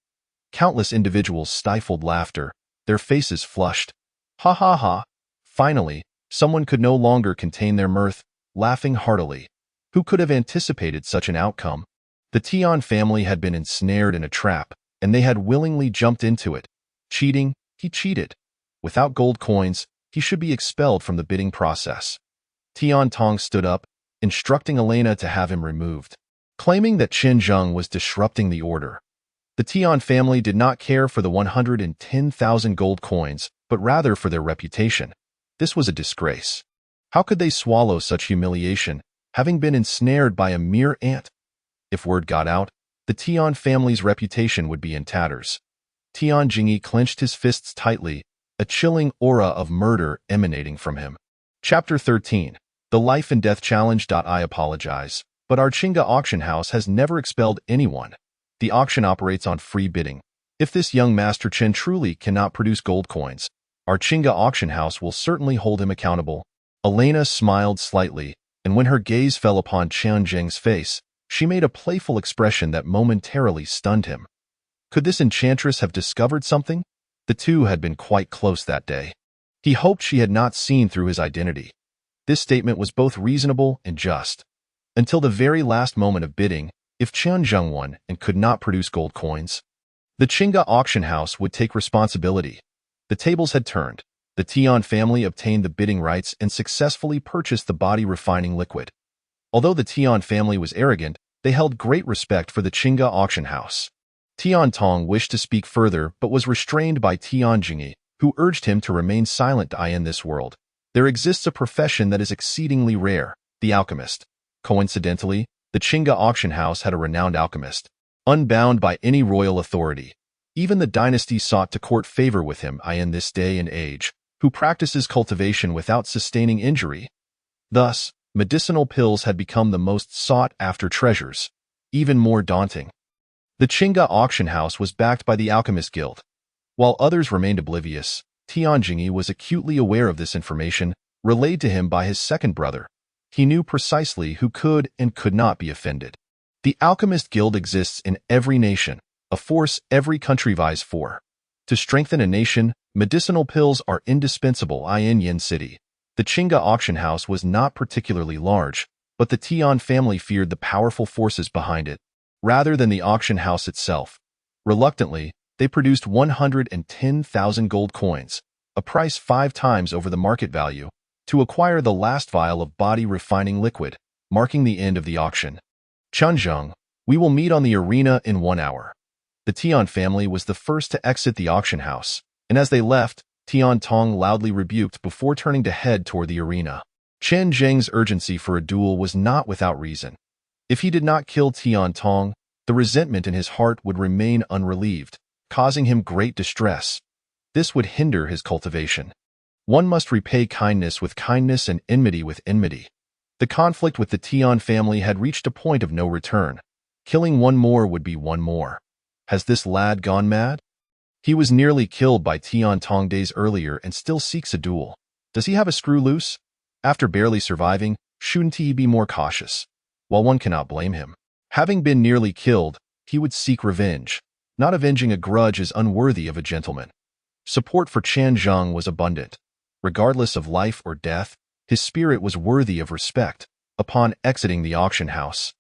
Countless individuals stifled laughter, their faces flushed. Ha ha ha. Finally, someone could no longer contain their mirth, laughing heartily. Who could have anticipated such an outcome? The Tian family had been ensnared in a trap, and they had willingly jumped into it. Cheating, he cheated. Without gold coins, he should be expelled from the bidding process. Tian Tong stood up, instructing Elena to have him removed, claiming that Qianzheng was disrupting the order. The Tian family did not care for the 110,000 gold coins, but rather for their reputation. This was a disgrace. How could they swallow such humiliation, having been ensnared by a mere ant? If word got out, the Tian family's reputation would be in tatters. Tian Jingyi clenched his fists tightly, a chilling aura of murder emanating from him. Chapter 13. The Life and Death Challenge. I apologize, but our Qingge auction house has never expelled anyone. The auction operates on free bidding. If this young Master Chen truly cannot produce gold coins, our Qingge auction house will certainly hold him accountable. Elena smiled slightly, and when her gaze fell upon Qian Zheng's face, she made a playful expression that momentarily stunned him. Could this enchantress have discovered something? The two had been quite close that day. He hoped she had not seen through his identity. This statement was both reasonable and just. Until the very last moment of bidding, if Qian Zheng won and could not produce gold coins, the Qingge auction house would take responsibility. The tables had turned. The Tian family obtained the bidding rights and successfully purchased the body refining liquid. Although the Tian family was arrogant, they held great respect for the Qingge auction house. Tian Tong wished to speak further but was restrained by Tian Jingyi, who urged him to remain silent. In this world, there exists a profession that is exceedingly rare, the alchemist. Coincidentally, the Qingge auction house had a renowned alchemist, unbound by any royal authority. Even the dynasty sought to court favor with him in this day and age, who practices cultivation without sustaining injury. Thus, medicinal pills had become the most sought-after treasures, even more daunting. The Qingge auction house was backed by the Alchemist Guild. While others remained oblivious, Tian Jingyi was acutely aware of this information, relayed to him by his second brother. He knew precisely who could and could not be offended. The Alchemist Guild exists in every nation, a force every country vies for. To strengthen a nation, medicinal pills are indispensable. In Yin City, the Qingge auction house was not particularly large, but the Tian family feared the powerful forces behind it, rather than the auction house itself. Reluctantly, they produced 110,000 gold coins, a price 5 times over the market value, to acquire the last vial of body refining liquid, marking the end of the auction. Chunzheng, we will meet on the arena in 1 hour. The Tian family was the first to exit the auction house, and as they left, Tian Tong loudly rebuked before turning to head toward the arena. Chen Zheng's urgency for a duel was not without reason. If he did not kill Tian Tong, the resentment in his heart would remain unrelieved, causing him great distress. This would hinder his cultivation. One must repay kindness with kindness and enmity with enmity. The conflict with the Tian family had reached a point of no return. Killing one more would be one more. Has this lad gone mad? He was nearly killed by Tian Tong days earlier and still seeks a duel. Does he have a screw loose? After barely surviving, shouldn't he be more cautious? While one cannot blame him. Having been nearly killed, he would seek revenge. Not avenging a grudge is unworthy of a gentleman. Support for Qian Zheng was abundant. Regardless of life or death, his spirit was worthy of respect. Upon exiting the auction house,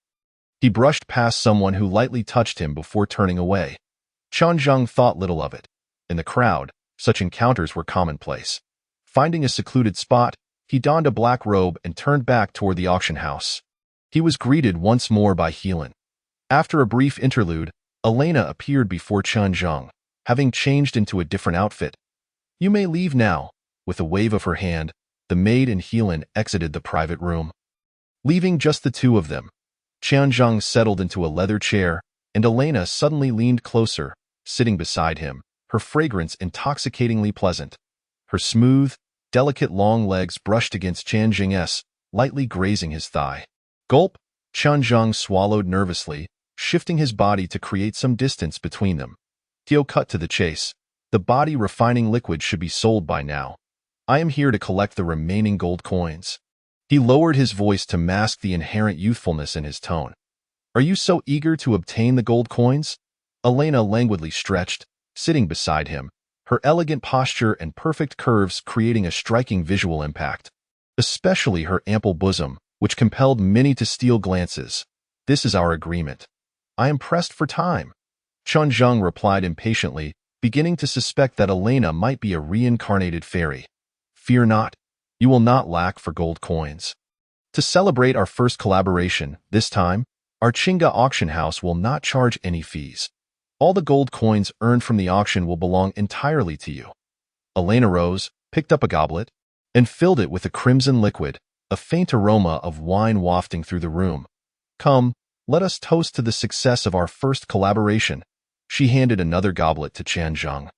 he brushed past someone who lightly touched him before turning away. Qian Zheng thought little of it. In the crowd, such encounters were commonplace. Finding a secluded spot, he donned a black robe and turned back toward the auction house. He was greeted once more by Helan. After a brief interlude, Elena appeared before Qian Zheng, having changed into a different outfit. You may leave now. With a wave of her hand, the maid and Helan exited the private room. Leaving just the two of them, Qian Zheng settled into a leather chair, and Elena suddenly leaned closer, sitting beside him, her fragrance intoxicatingly pleasant. Her smooth, delicate long legs brushed against Qian Zheng's, lightly grazing his thigh. Gulp! Qian Zheng swallowed nervously, shifting his body to create some distance between them. Tio cut to the chase. The body refining liquid should be sold by now. I am here to collect the remaining gold coins. He lowered his voice to mask the inherent youthfulness in his tone. Are you so eager to obtain the gold coins? Elena languidly stretched, sitting beside him, her elegant posture and perfect curves creating a striking visual impact. Especially her ample bosom, which compelled many to steal glances. This is our agreement. I am pressed for time. Qian Zheng replied impatiently, beginning to suspect that Elena might be a reincarnated fairy. Fear not. You will not lack for gold coins. To celebrate our first collaboration, this time, our Qingge auction house will not charge any fees. All the gold coins earned from the auction will belong entirely to you. Elena rose, picked up a goblet, and filled it with a crimson liquid, a faint aroma of wine wafting through the room. Come, let us toast to the success of our first collaboration. She handed another goblet to Qian Zheng.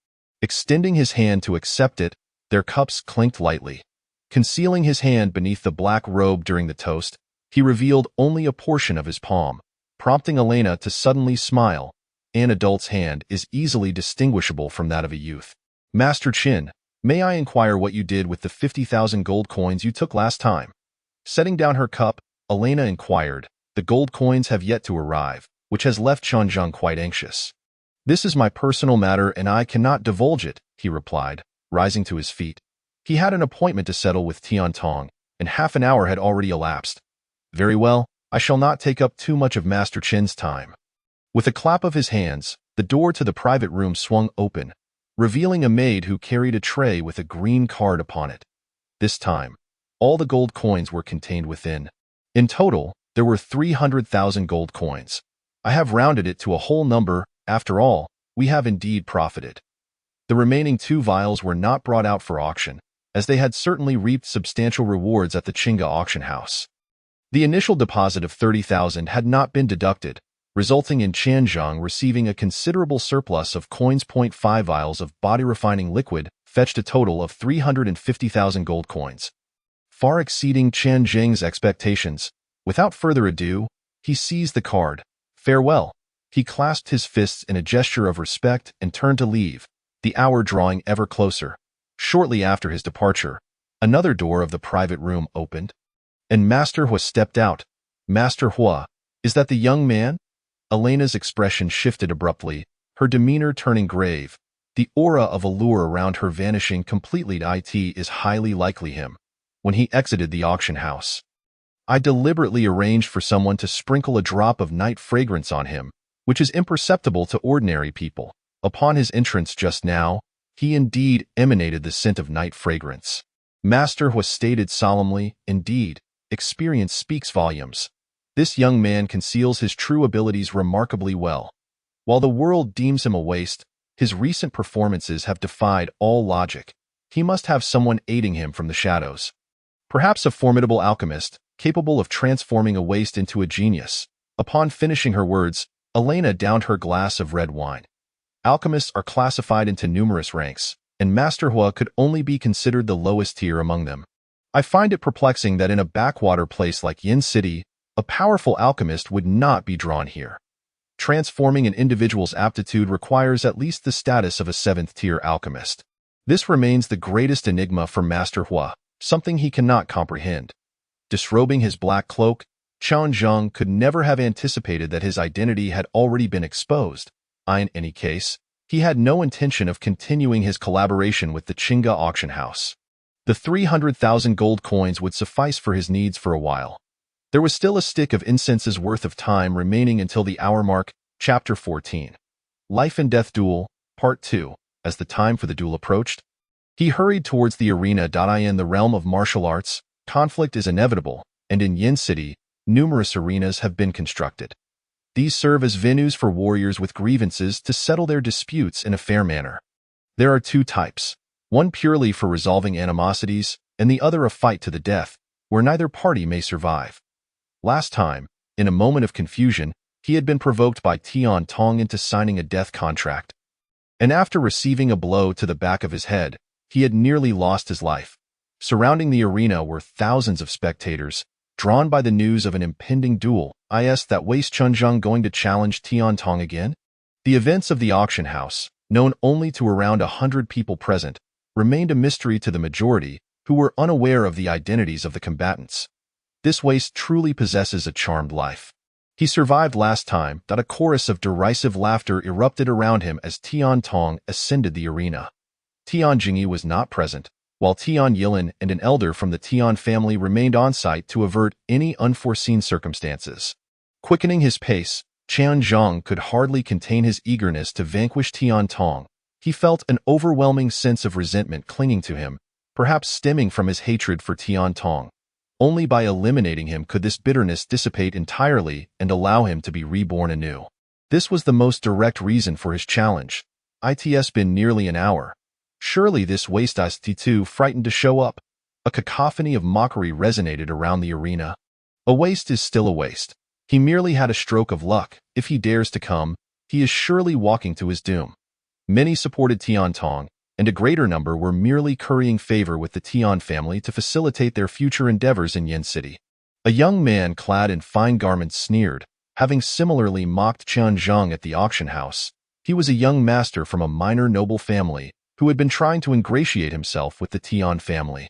Extending his hand to accept it, their cups clinked lightly. Concealing his hand beneath the black robe during the toast, he revealed only a portion of his palm, prompting Elena to suddenly smile. An adult's hand is easily distinguishable from that of a youth. Master Qin, may I inquire what you did with the 50,000 gold coins you took last time? Setting down her cup, Elena inquired. The gold coins have yet to arrive, which has left Qian Zheng quite anxious. This is my personal matter and I cannot divulge it, he replied, rising to his feet. He had an appointment to settle with Tian Tong, and half an hour had already elapsed. Very well, I shall not take up too much of Master Qin's time. With a clap of his hands, the door to the private room swung open, revealing a maid who carried a tray with a green card upon it. This time, all the gold coins were contained within. In total, there were 300,000 gold coins. I have rounded it to a whole number. After all, we have indeed profited. The remaining 2 vials were not brought out for auction, as they had certainly reaped substantial rewards at the Qingge auction house. The initial deposit of 30,000 had not been deducted, resulting in Qian Zheng receiving a considerable surplus of coins. 5 vials of body-refining liquid fetched a total of 350,000 gold coins. Far exceeding Qian Zheng's expectations, without further ado, he seized the card. Farewell. He clasped his fists in a gesture of respect and turned to leave, the hour drawing ever closer. Shortly after his departure, another door of the private room opened, and Master Hua stepped out. Master Hua, is that the young man? Elena's expression shifted abruptly, her demeanor turning grave, the aura of allure around her vanishing completely. It is highly likely him. When he exited the auction house, I deliberately arranged for someone to sprinkle a drop of night fragrance on him, which is imperceptible to ordinary people. Upon his entrance just now, he indeed emanated the scent of night fragrance. Master Hua stated solemnly, indeed, experience speaks volumes. This young man conceals his true abilities remarkably well. While the world deems him a waste, his recent performances have defied all logic. He must have someone aiding him from the shadows. Perhaps a formidable alchemist, capable of transforming a waste into a genius. Upon finishing her words, Elena downed her glass of red wine. Alchemists are classified into numerous ranks, and Master Hua could only be considered the lowest tier among them. I find it perplexing that in a backwater place like Yin City, a powerful alchemist would not be drawn here. Transforming an individual's aptitude requires at least the status of a 7th-tier alchemist. This remains the greatest enigma for Master Hua, something he cannot comprehend. Disrobing his black cloak, Qian Zheng could never have anticipated that his identity had already been exposed. In any case, he had no intention of continuing his collaboration with the Qingge auction house. The 300,000 gold coins would suffice for his needs for a while. There was still a stick of incense's worth of time remaining until the hour mark. Chapter 14. Life and Death Duel, Part 2. As the time for the duel approached, he hurried towards the arena. In the realm of martial arts, conflict is inevitable, and in Yin City, numerous arenas have been constructed. These serve as venues for warriors with grievances to settle their disputes in a fair manner. There are 2 types, one purely for resolving animosities, and the other a fight to the death, where neither party may survive. Last time, in a moment of confusion, he had been provoked by Tian Tong into signing a death contract. And after receiving a blow to the back of his head, he had nearly lost his life. Surrounding the arena were thousands of spectators, drawn by the news of an impending duel. Is that waste Qian Zheng going to challenge Tian Tong again? The events of the auction house, known only to around 100 people present, remained a mystery to the majority, who were unaware of the identities of the combatants. This waste truly possesses a charmed life. He survived last time. A chorus of derisive laughter erupted around him as Tian Tong ascended the arena. Tian Jingyi was not present, while Tian Yilin and an elder from the Tian family remained on site to avert any unforeseen circumstances. Quickening his pace, Qian Zheng could hardly contain his eagerness to vanquish Tian Tong. He felt an overwhelming sense of resentment clinging to him, perhaps stemming from his hatred for Tian Tong. Only by eliminating him could this bitterness dissipate entirely and allow him to be reborn anew. This was the most direct reason for his challenge. It's been nearly an hour. Surely this waste is too frightened to show up. A cacophony of mockery resonated around the arena. A waste is still a waste. He merely had a stroke of luck. If he dares to come, he is surely walking to his doom. Many supported Tian Tong, and a greater number were merely currying favor with the Tian family to facilitate their future endeavors in Yin City. A young man clad in fine garments sneered, having similarly mocked Qian Zheng at the auction house. He was a young master from a minor noble family who had been trying to ingratiate himself with the Tian family.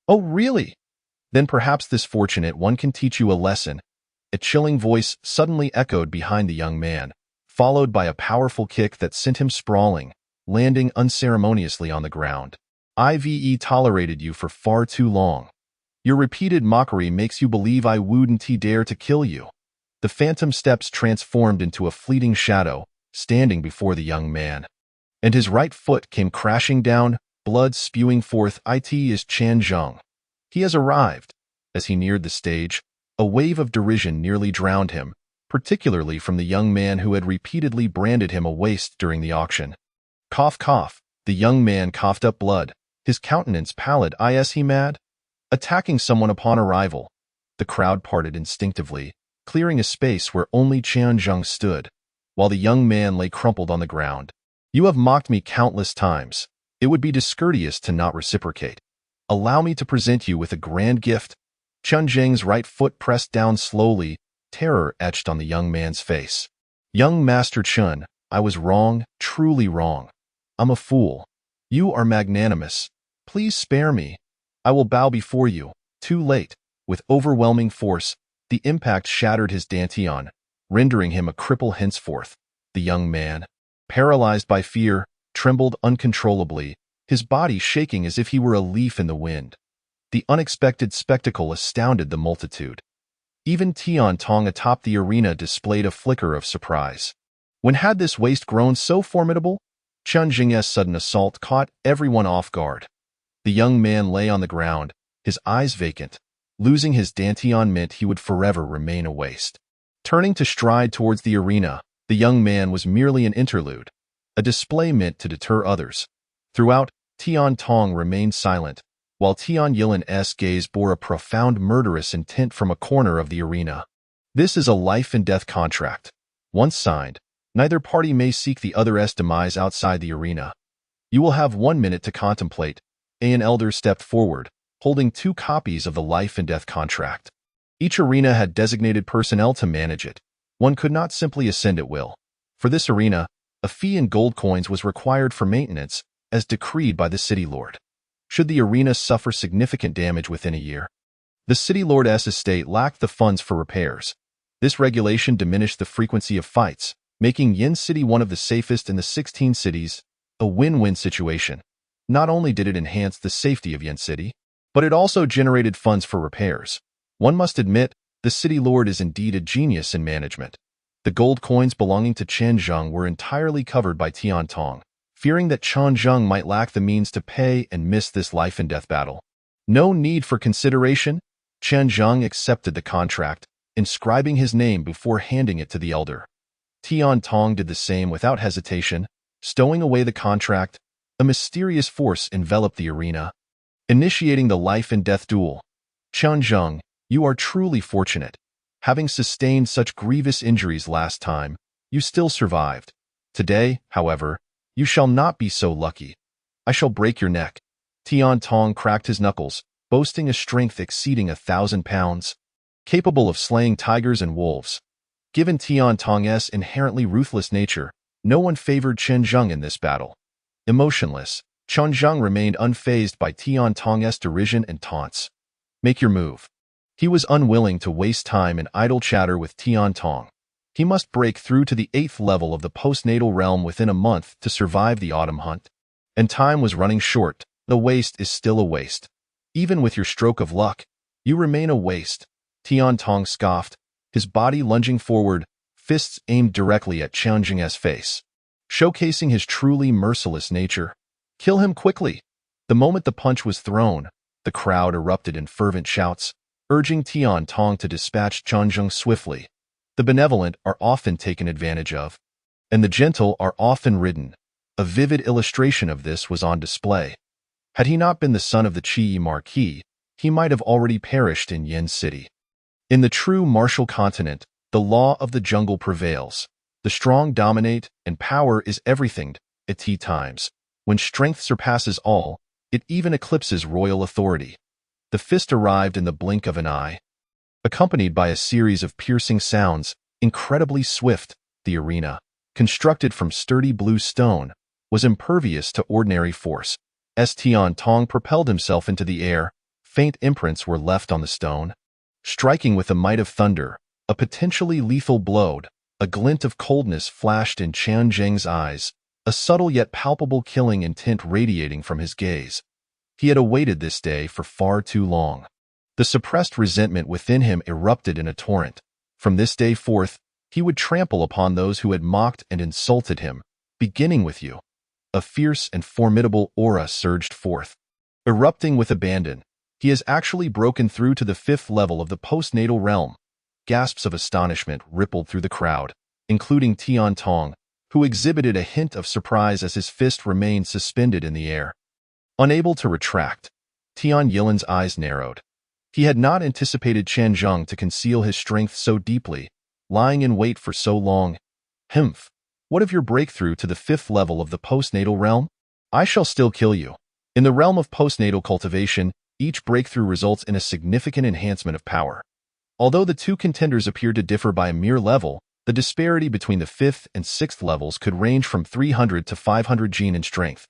Oh, really? Then perhaps this fortunate one can teach you a lesson. A chilling voice suddenly echoed behind the young man, followed by a powerful kick that sent him sprawling, landing unceremoniously on the ground. I've tolerated you for far too long. Your repeated mockery makes you believe I wouldn't dare to kill you. The phantom steps transformed into a fleeting shadow, standing before the young man. And his right foot came crashing down, blood spewing forth. It is Qian Zheng. He has arrived. As he neared the stage, a wave of derision nearly drowned him, particularly from the young man who had repeatedly branded him a waste during the auction. Cough, cough. The young man coughed up blood, his countenance pallid. Is he mad? Attacking someone upon arrival. The crowd parted instinctively, clearing a space where only Qian Zheng stood, while the young man lay crumpled on the ground. You have mocked me countless times. It would be discourteous to not reciprocate. Allow me to present you with a grand gift. Qian Zheng's right foot pressed down slowly, terror etched on the young man's face. Young Master Chen, I was wrong, truly wrong. I'm a fool. You are magnanimous. Please spare me. I will bow before you. Too late. With overwhelming force, the impact shattered his dantian, rendering him a cripple henceforth. The young man, paralyzed by fear, trembled uncontrollably, his body shaking as if he were a leaf in the wind. The unexpected spectacle astounded the multitude. Even Tian Tong atop the arena displayed a flicker of surprise. When had this waste grown so formidable? Qian Zheng's sudden assault caught everyone off guard. The young man lay on the ground, his eyes vacant. Losing his dantian meant he would forever remain a waste. Turning to stride towards the arena, the young man was merely an interlude, a display meant to deter others. Throughout, Tian Tong remained silent, while Tian Yilan's gaze bore a profound murderous intent from a corner of the arena. This is a life-and-death contract. Once signed, neither party may seek the other's demise outside the arena. You will have 1 minute to contemplate. An elder stepped forward, holding 2 copies of the life-and-death contract. Each arena had designated personnel to manage it. One could not simply ascend at will. For this arena, a fee in gold coins was required for maintenance, as decreed by the city lord. Should the arena suffer significant damage within a year, the city lord's estate lacked the funds for repairs. This regulation diminished the frequency of fights, making Yin City one of the safest in the 16 cities, a win-win situation. Not only did it enhance the safety of Yin City, but it also generated funds for repairs. One must admit, the city lord is indeed a genius in management. The gold coins belonging to Qian Zheng were entirely covered by Tian Tong, fearing that Qian Zheng might lack the means to pay and miss this life-and-death battle. No need for consideration, Qian Zheng accepted the contract, inscribing his name before handing it to the elder. Tian Tong did the same without hesitation, stowing away the contract. A mysterious force enveloped the arena, initiating the life-and-death duel. Qian Zheng, you are truly fortunate. Having sustained such grievous injuries last time, you still survived. Today, however, you shall not be so lucky. I shall break your neck. Tian Tong cracked his knuckles, boasting a strength exceeding 1,000 pounds, capable of slaying tigers and wolves. Given Tian Tong's inherently ruthless nature, no one favored Qian Zheng in this battle. Emotionless, Qian Zheng remained unfazed by Tian Tong's derision and taunts. Make your move. He was unwilling to waste time in idle chatter with Tian Tong. He must break through to the 8th level of the postnatal realm within a month to survive the autumn hunt. And time was running short. The waste is still a waste. Even with your stroke of luck, you remain a waste. Tian Tong scoffed, his body lunging forward, fists aimed directly at Qian Zheng's face, showcasing his truly merciless nature. Kill him quickly. The moment the punch was thrown, the crowd erupted in fervent shouts, urging Tian Tong to dispatch Qian Zheng swiftly. The benevolent are often taken advantage of. and the gentle are often ridden. A vivid illustration of this was on display. Had he not been the son of the Qi Marquis, he might have already perished in Yin City. In the true martial continent, the law of the jungle prevails. The strong dominate, and power is everything. At times, when strength surpasses all, it even eclipses royal authority. The fist arrived in the blink of an eye. Accompanied by a series of piercing sounds, incredibly swift, the arena, constructed from sturdy blue stone, was impervious to ordinary force. As Tian Tong propelled himself into the air, faint imprints were left on the stone. Striking with the might of thunder, a potentially lethal blow, a glint of coldness flashed in Qian Zheng's eyes, a subtle yet palpable killing intent radiating from his gaze. He had awaited this day for far too long. The suppressed resentment within him erupted in a torrent. From this day forth, he would trample upon those who had mocked and insulted him, beginning with you. A fierce and formidable aura surged forth. Erupting with abandon, he has actually broken through to the 5th level of the postnatal realm. Gasps of astonishment rippled through the crowd, including Tian Tong, who exhibited a hint of surprise as his fist remained suspended in the air. Unable to retract, Tian Yilan's eyes narrowed. He had not anticipated Chen Zheng to conceal his strength so deeply, lying in wait for so long. Humph! What of your breakthrough to the 5th level of the postnatal realm? I shall still kill you. In the realm of postnatal cultivation, each breakthrough results in a significant enhancement of power. Although the two contenders appeared to differ by a mere level, the disparity between the 5th and 6th levels could range from 300 to 500 gene in strength.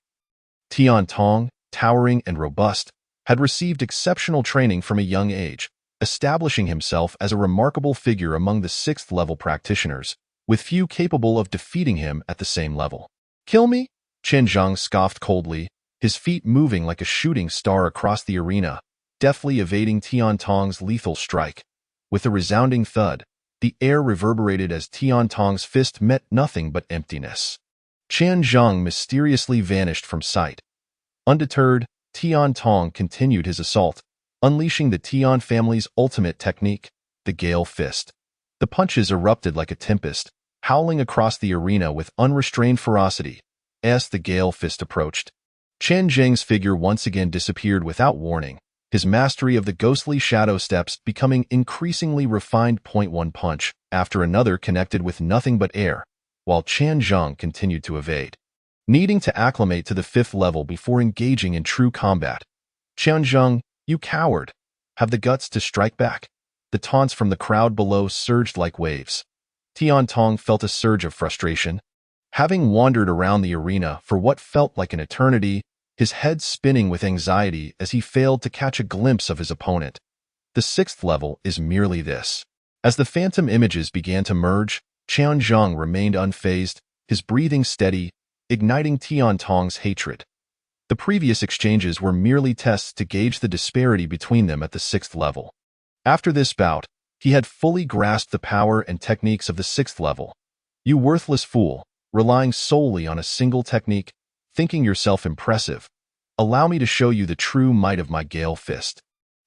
Tian Tong, towering and robust, had received exceptional training from a young age, establishing himself as a remarkable figure among the 6th level practitioners, with few capable of defeating him at the same level. Kill me? Chen Zheng scoffed coldly, his feet moving like a shooting star across the arena, deftly evading Tian Tong's lethal strike. With a resounding thud, the air reverberated as Tian Tong's fist met nothing but emptiness. Chen Zheng mysteriously vanished from sight. Undeterred, Tian Tong continued his assault, unleashing the Tian family's ultimate technique, the Gale Fist. The punches erupted like a tempest, howling across the arena with unrestrained ferocity. As the Gale Fist approached, Chen Zheng's figure once again disappeared without warning, his mastery of the ghostly shadow steps becoming increasingly refined. One punch after another connected with nothing but air, while Chen Zheng continued to evade. Needing to acclimate to the 5th level before engaging in true combat. Chen Zheng, you coward! Have the guts to strike back. The taunts from the crowd below surged like waves. Tian Tong felt a surge of frustration. Having wandered around the arena for what felt like an eternity, his head spinning with anxiety as he failed to catch a glimpse of his opponent. The 6th level is merely this. As the phantom images began to merge, Chen Zheng remained unfazed, his breathing steady, igniting Tian Tong's hatred. The previous exchanges were merely tests to gauge the disparity between them at the 6th level. After this bout, he had fully grasped the power and techniques of the 6th level. You worthless fool, relying solely on a single technique, thinking yourself impressive. Allow me to show you the true might of my Gale Fist.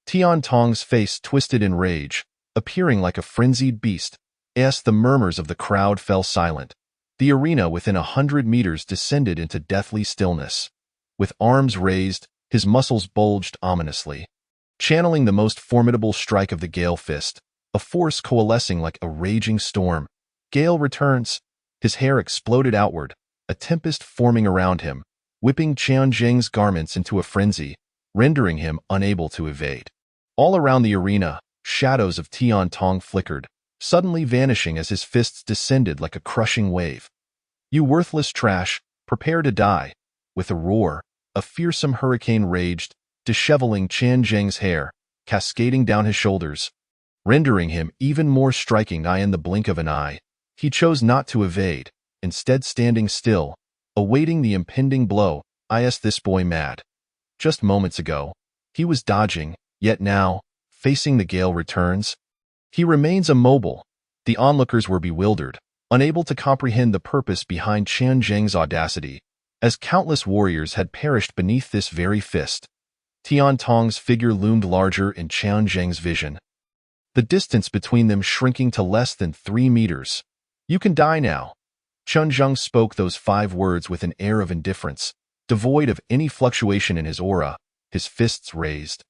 Tian Tong's face twisted in rage, appearing like a frenzied beast. As the murmurs of the crowd fell silent, the arena within 100 meters descended into deathly stillness. With arms raised, his muscles bulged ominously. Channeling the most formidable strike of the Gale Fist, a force coalescing like a raging storm, Gale returns. His hair exploded outward, a tempest forming around him, whipping Chen Zheng's garments into a frenzy, rendering him unable to evade. All around the arena, shadows of Tian Tong flickered, suddenly vanishing as his fists descended like a crushing wave. You worthless trash, prepare to die. With a roar, a fearsome hurricane raged, disheveling Chen Zheng's hair, cascading down his shoulders, rendering him even more striking. In the blink of an eye, he chose not to evade, instead standing still, awaiting the impending blow. Is this boy mad? Just moments ago, he was dodging, yet now, facing the Gale returns. He remains immobile. The onlookers were bewildered, unable to comprehend the purpose behind Chen Zheng's audacity, as countless warriors had perished beneath this very fist. Tian Tong's figure loomed larger in Chen Zheng's vision, the distance between them shrinking to less than 3 meters. You can die now. Chen Zheng spoke those 5 words with an air of indifference, devoid of any fluctuation in his aura, his fists raised,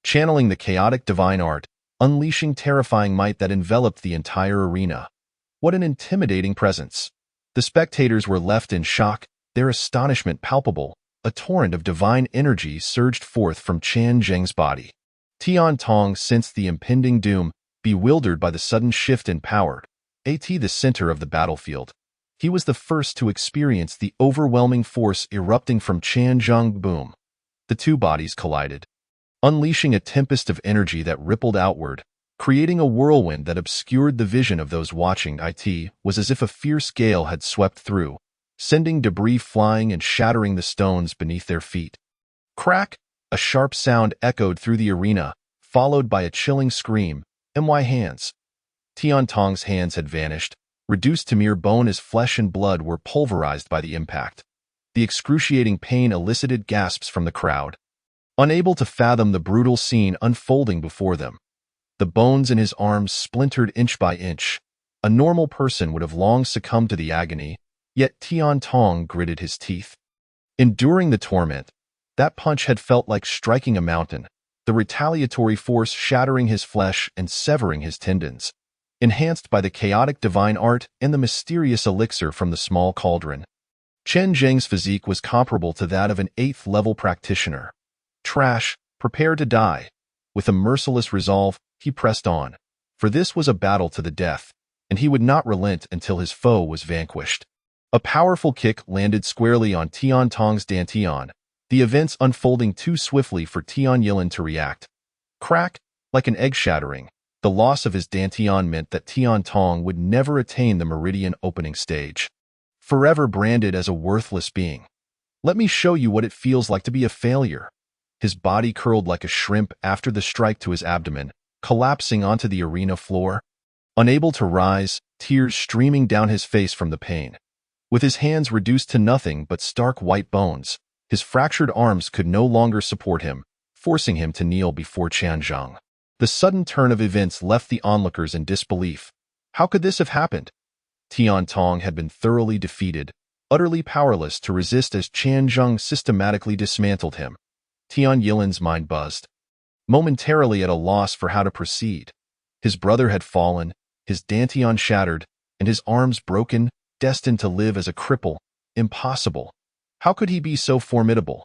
channeling the chaotic divine art, unleashing terrifying might that enveloped the entire arena. What an intimidating presence! The spectators were left in shock, their astonishment palpable. A torrent of divine energy surged forth from Chen Zheng's body. Tian Tong sensed the impending doom, bewildered by the sudden shift in power. At the center of the battlefield, he was the first to experience the overwhelming force erupting from Chen Zheng. Boom! The two bodies collided, unleashing a tempest of energy that rippled outward, creating a whirlwind that obscured the vision of those watching. It was as if a fierce gale had swept through, sending debris flying and shattering the stones beneath their feet. Crack! A sharp sound echoed through the arena, followed by a chilling scream. My hands! Tian Tong's hands had vanished, reduced to mere bone as flesh and blood were pulverized by the impact. The excruciating pain elicited gasps from the crowd, unable to fathom the brutal scene unfolding before them. The bones in his arms splintered inch by inch. A normal person would have long succumbed to the agony, yet Tian Tong gritted his teeth. Enduring the torment, that punch had felt like striking a mountain, the retaliatory force shattering his flesh and severing his tendons, enhanced by the chaotic divine art and the mysterious elixir from the small cauldron. Chen Zheng's physique was comparable to that of an 8th-level practitioner. Trash, prepare to die. With a merciless resolve, he pressed on, for this was a battle to the death, and he would not relent until his foe was vanquished. A powerful kick landed squarely on Tian Tong's dantian, the events unfolding too swiftly for Tian Yilin to react. Crack! Like an egg shattering, the loss of his dantian meant that Tian Tong would never attain the meridian opening stage, forever branded as a worthless being. Let me show you what it feels like to be a failure. His body curled like a shrimp after the strike to his abdomen, collapsing onto the arena floor. Unable to rise, tears streaming down his face from the pain. With his hands reduced to nothing but stark white bones, his fractured arms could no longer support him, forcing him to kneel before Chen Zheng. The sudden turn of events left the onlookers in disbelief. How could this have happened? Tian Tong had been thoroughly defeated, utterly powerless to resist as Chen Zheng systematically dismantled him. Tian Yilin's mind buzzed, momentarily at a loss for how to proceed. His brother had fallen, his dantian shattered, and his arms broken, destined to live as a cripple. Impossible. How could he be so formidable?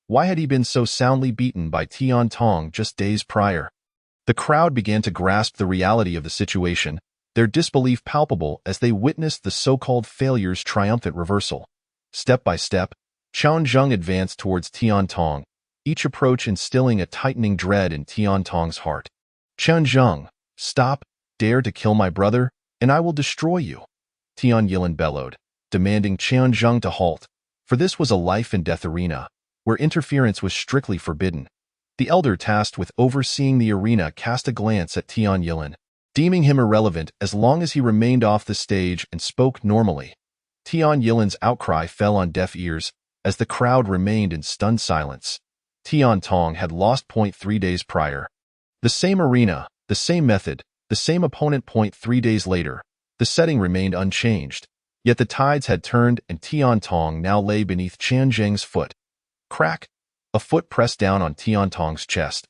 Why had he been so soundly beaten by Tian Tong just days prior? The crowd began to grasp the reality of the situation, their disbelief palpable as they witnessed the so-called failure's triumphant reversal. Step by step, Chen Zheng advanced towards Tian Tong, each approach instilling a tightening dread in Tian Tong's heart. Chen Zheng, stop, dare to kill my brother, and I will destroy you. Tian Yilin bellowed, demanding Chen Zheng to halt, for this was a life-and-death arena, where interference was strictly forbidden. The elder tasked with overseeing the arena cast a glance at Tian Yilin, deeming him irrelevant as long as he remained off the stage and spoke normally. Tian Yilin's outcry fell on deaf ears, as the crowd remained in stunned silence. Tian Tong had lost point 3 days prior. The same arena, the same method, the same opponent point 3 days later. The setting remained unchanged, yet the tides had turned and Tian Tong now lay beneath Chen Zheng's foot. Crack! A foot pressed down on Tian Tong's chest.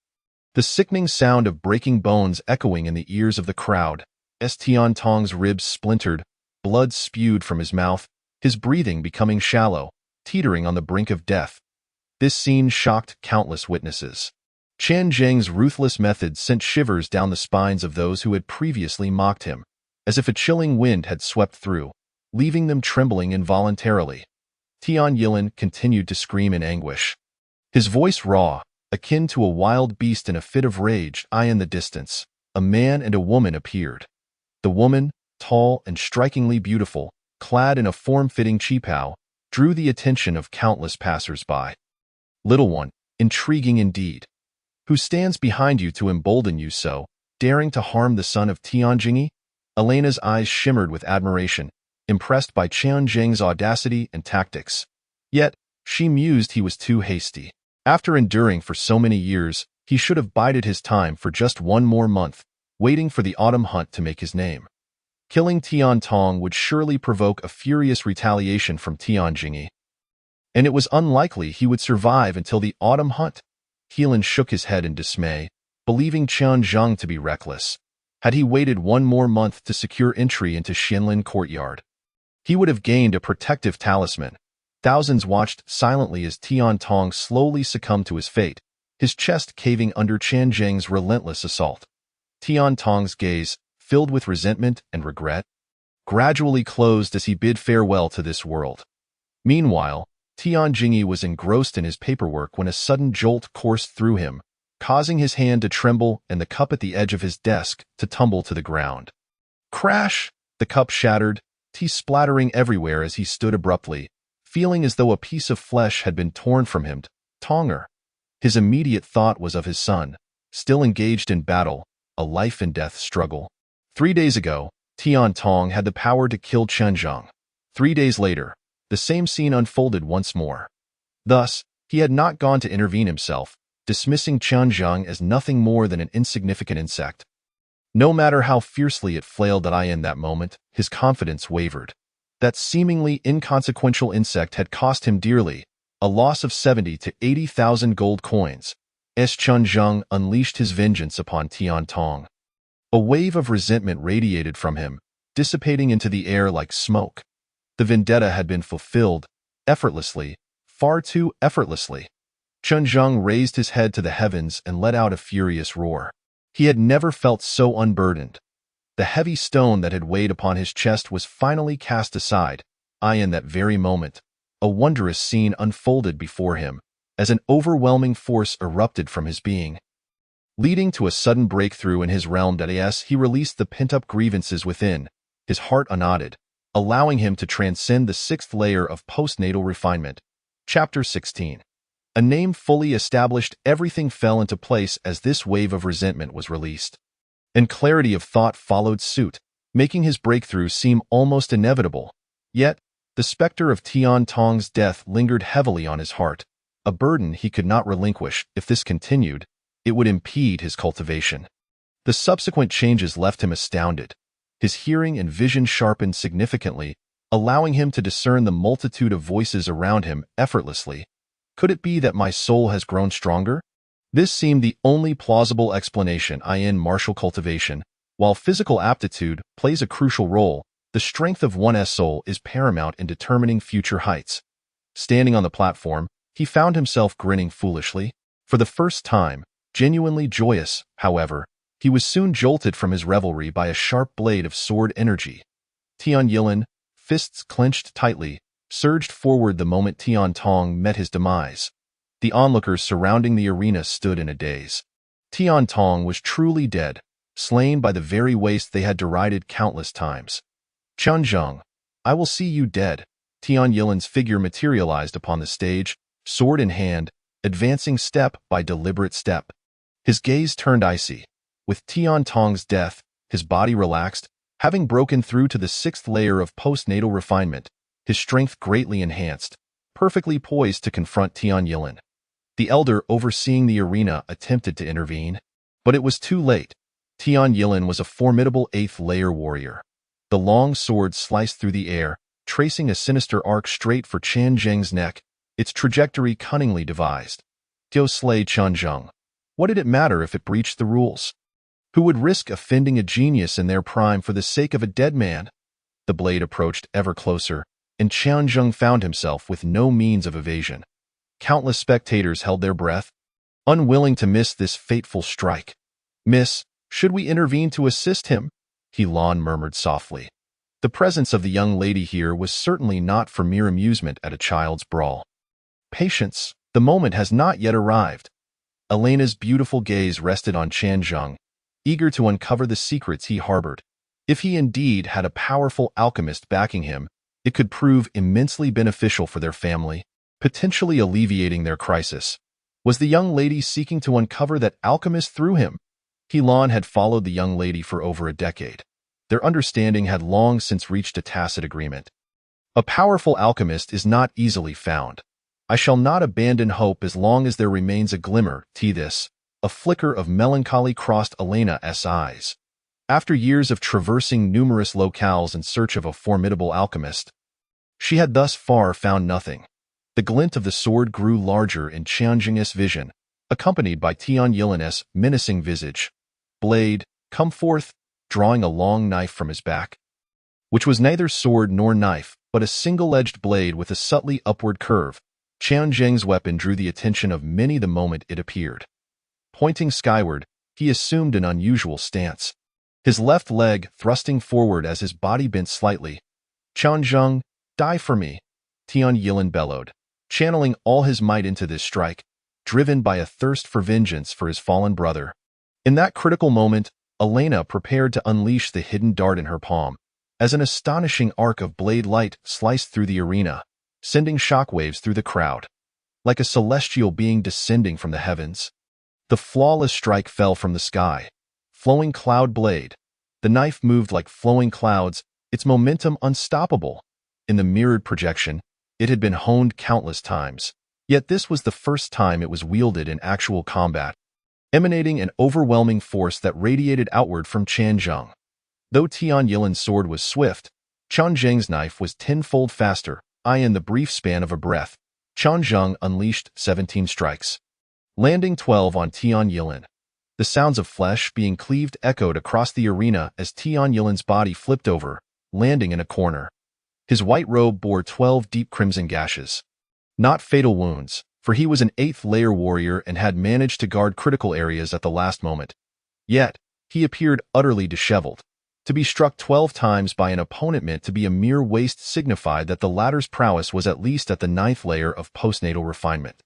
The sickening sound of breaking bones echoing in the ears of the crowd, as Tian Tong's ribs splintered, blood spewed from his mouth, his breathing becoming shallow, teetering on the brink of death. This scene shocked countless witnesses. Chen Zheng's ruthless methods sent shivers down the spines of those who had previously mocked him, as if a chilling wind had swept through, leaving them trembling involuntarily. Tian Yilin continued to scream in anguish, his voice raw, akin to a wild beast in a fit of rage. In the distance, a man and a woman appeared. The woman, tall and strikingly beautiful, clad in a form-fitting qipao, drew the attention of countless passers-by. Little one, intriguing indeed. Who stands behind you to embolden you so, daring to harm the son of Tian Jingyi? Elena's eyes shimmered with admiration, impressed by Chen Zheng's audacity and tactics. Yet, she mused he was too hasty. After enduring for so many years, he should have bided his time for just 1 more month, waiting for the autumn hunt to make his name. Killing Tian Tong would surely provoke a furious retaliation from Tian Jingyi, and it was unlikely he would survive until the autumn hunt. Helan shook his head in dismay, believing Qian Zhang to be reckless. Had he waited one more month to secure entry into Xianlin Courtyard, he would have gained a protective talisman. Thousands watched silently as Tian Tong slowly succumbed to his fate, his chest caving under Qian Zhang's relentless assault. Tian Tong's gaze, filled with resentment and regret, gradually closed as he bid farewell to this world. Meanwhile, Tian Jingyi was engrossed in his paperwork when a sudden jolt coursed through him, causing his hand to tremble and the cup at the edge of his desk to tumble to the ground. Crash! The cup shattered, tea splattering everywhere as he stood abruptly, feeling as though a piece of flesh had been torn from him. Tonger. His immediate thought was of his son, still engaged in battle, a life-and-death struggle. 3 days ago, Tian Tong had the power to kill Qian Zhang. 3 days later, the same scene unfolded once more. Thus, he had not gone to intervene himself, dismissing Qian Zhang as nothing more than an insignificant insect. No matter how fiercely it flailed at in that moment, his confidence wavered. That seemingly inconsequential insect had cost him dearly, a loss of 70 to 80,000 gold coins. Qian Zhang unleashed his vengeance upon Tian Tong. A wave of resentment radiated from him, dissipating into the air like smoke. The vendetta had been fulfilled, effortlessly, far too effortlessly. Qian Zhang raised his head to the heavens and let out a furious roar. He had never felt so unburdened. The heavy stone that had weighed upon his chest was finally cast aside. In that very moment, a wondrous scene unfolded before him, as an overwhelming force erupted from his being. Leading to a sudden breakthrough in his realm. He released the pent-up grievances within, his heart unknotted, allowing him to transcend the 6th layer of postnatal refinement. Chapter 16. A name fully established, everything fell into place as this wave of resentment was released. And clarity of thought followed suit, making his breakthrough seem almost inevitable. Yet, the specter of Tian Tong's death lingered heavily on his heart, a burden he could not relinquish. If this continued, it would impede his cultivation. The subsequent changes left him astounded. His hearing and vision sharpened significantly, allowing him to discern the multitude of voices around him effortlessly. Could it be that my soul has grown stronger? This seemed the only plausible explanation. In martial cultivation, while physical aptitude plays a crucial role, the strength of one's soul is paramount in determining future heights. Standing on the platform, he found himself grinning foolishly. For the first time, genuinely joyous, however, he was soon jolted from his revelry by a sharp blade of sword energy. Tian Yilin, fists clenched tightly, surged forward the moment Tian Tong met his demise. The onlookers surrounding the arena stood in a daze. Tian Tong was truly dead, slain by the very waste they had derided countless times. Qian Zhang, I will see you dead. Tian Yilin's figure materialized upon the stage, sword in hand, advancing step by deliberate step. His gaze turned icy. With Tian Tong's death, his body relaxed, having broken through to the 6th layer of postnatal refinement, his strength greatly enhanced, perfectly poised to confront Tian Yilin. The elder overseeing the arena attempted to intervene, but it was too late. Tian Yilin was a formidable 8th layer warrior. The long sword sliced through the air, tracing a sinister arc straight for Qian Zhang's neck, its trajectory cunningly devised. To slay Qian Zhang. What did it matter if it breached the rules? Who would risk offending a genius in their prime for the sake of a dead man? The blade approached ever closer, and Qian Zhang found himself with no means of evasion. Countless spectators held their breath, unwilling to miss this fateful strike. Miss, should we intervene to assist him? Helan murmured softly. The presence of the young lady here was certainly not for mere amusement at a child's brawl. Patience, the moment has not yet arrived. Elena's beautiful gaze rested on Qian Zhang, eager to uncover the secrets he harbored. If he indeed had a powerful alchemist backing him, it could prove immensely beneficial for their family, potentially alleviating their crisis. Was the young lady seeking to uncover that alchemist through him? Helan had followed the young lady for over a decade. Their understanding had long since reached a tacit agreement. A powerful alchemist is not easily found. I shall not abandon hope as long as there remains a glimmer. A flicker of melancholy crossed Elena's eyes. After years of traversing numerous locales in search of a formidable alchemist, she had thus far found nothing. The glint of the sword grew larger in Qianjing's vision, accompanied by Tian Yilin's menacing visage. "Blade, come forth," drawing a long knife from his back, which was neither sword nor knife, but a single-edged blade with a subtly upward curve. Qianjing's weapon drew the attention of many the moment it appeared. Pointing skyward, he assumed an unusual stance, his left leg thrusting forward as his body bent slightly. "Qianzheng, die for me," Tian Yilin bellowed, channeling all his might into this strike, driven by a thirst for vengeance for his fallen brother. In that critical moment, Elena prepared to unleash the hidden dart in her palm, as an astonishing arc of blade light sliced through the arena, sending shockwaves through the crowd. Like a celestial being descending from the heavens, the flawless strike fell from the sky. Flowing cloud blade. The knife moved like flowing clouds, its momentum unstoppable. In the mirrored projection, it had been honed countless times, yet this was the first time it was wielded in actual combat, emanating an overwhelming force that radiated outward from Qianzheng. Though Tian Yilin's sword was swift, Qianzheng's knife was tenfold faster. In the brief span of a breath, Qianzheng unleashed 17 strikes, landing 12 on Tian Yilin. The sounds of flesh being cleaved echoed across the arena as Tian Yilin's body flipped over, landing in a corner. His white robe bore 12 deep crimson gashes. Not fatal wounds, for he was an 8th-layer warrior and had managed to guard critical areas at the last moment. Yet, he appeared utterly disheveled. To be struck 12 times by an opponent meant to be a mere waste signified that the latter's prowess was at least at the 9th layer of postnatal refinement.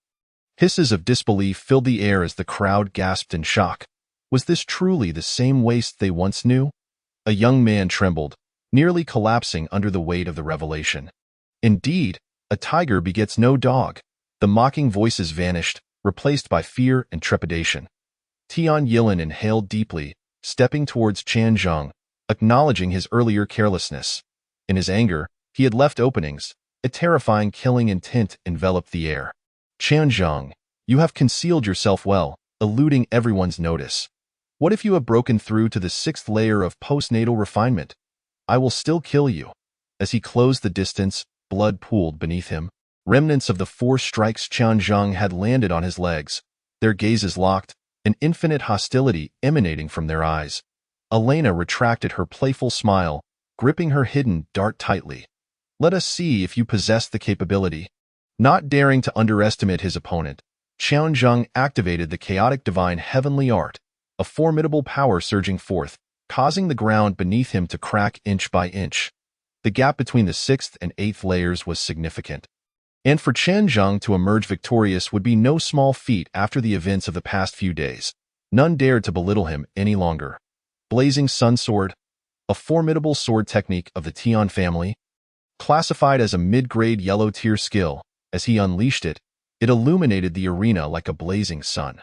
Hisses of disbelief filled the air as the crowd gasped in shock. Was this truly the same waste they once knew? A young man trembled, nearly collapsing under the weight of the revelation. Indeed, a tiger begets no dog. The mocking voices vanished, replaced by fear and trepidation. Tian Yilin inhaled deeply, stepping towards Qianzheng, acknowledging his earlier carelessness. In his anger, he had left openings. A terrifying killing intent enveloped the air. "Qianzheng, you have concealed yourself well, eluding everyone's notice. What if you have broken through to the 6th layer of postnatal refinement? I will still kill you." As he closed the distance, blood pooled beneath him. Remnants of the 4 strikes Qianzheng had landed on his legs, their gazes locked, an infinite hostility emanating from their eyes. Elena retracted her playful smile, gripping her hidden dart tightly. "Let us see if you possess the capability." Not daring to underestimate his opponent, Qianzheng activated the chaotic divine heavenly art, a formidable power surging forth, causing the ground beneath him to crack inch by inch. The gap between the 6th and 8th layers was significant, and for Qianzheng to emerge victorious would be no small feat after the events of the past few days. None dared to belittle him any longer. Blazing Sun Sword, a formidable sword technique of the Tian family, classified as a mid-grade yellow-tier skill. As he unleashed it, it illuminated the arena like a blazing sun.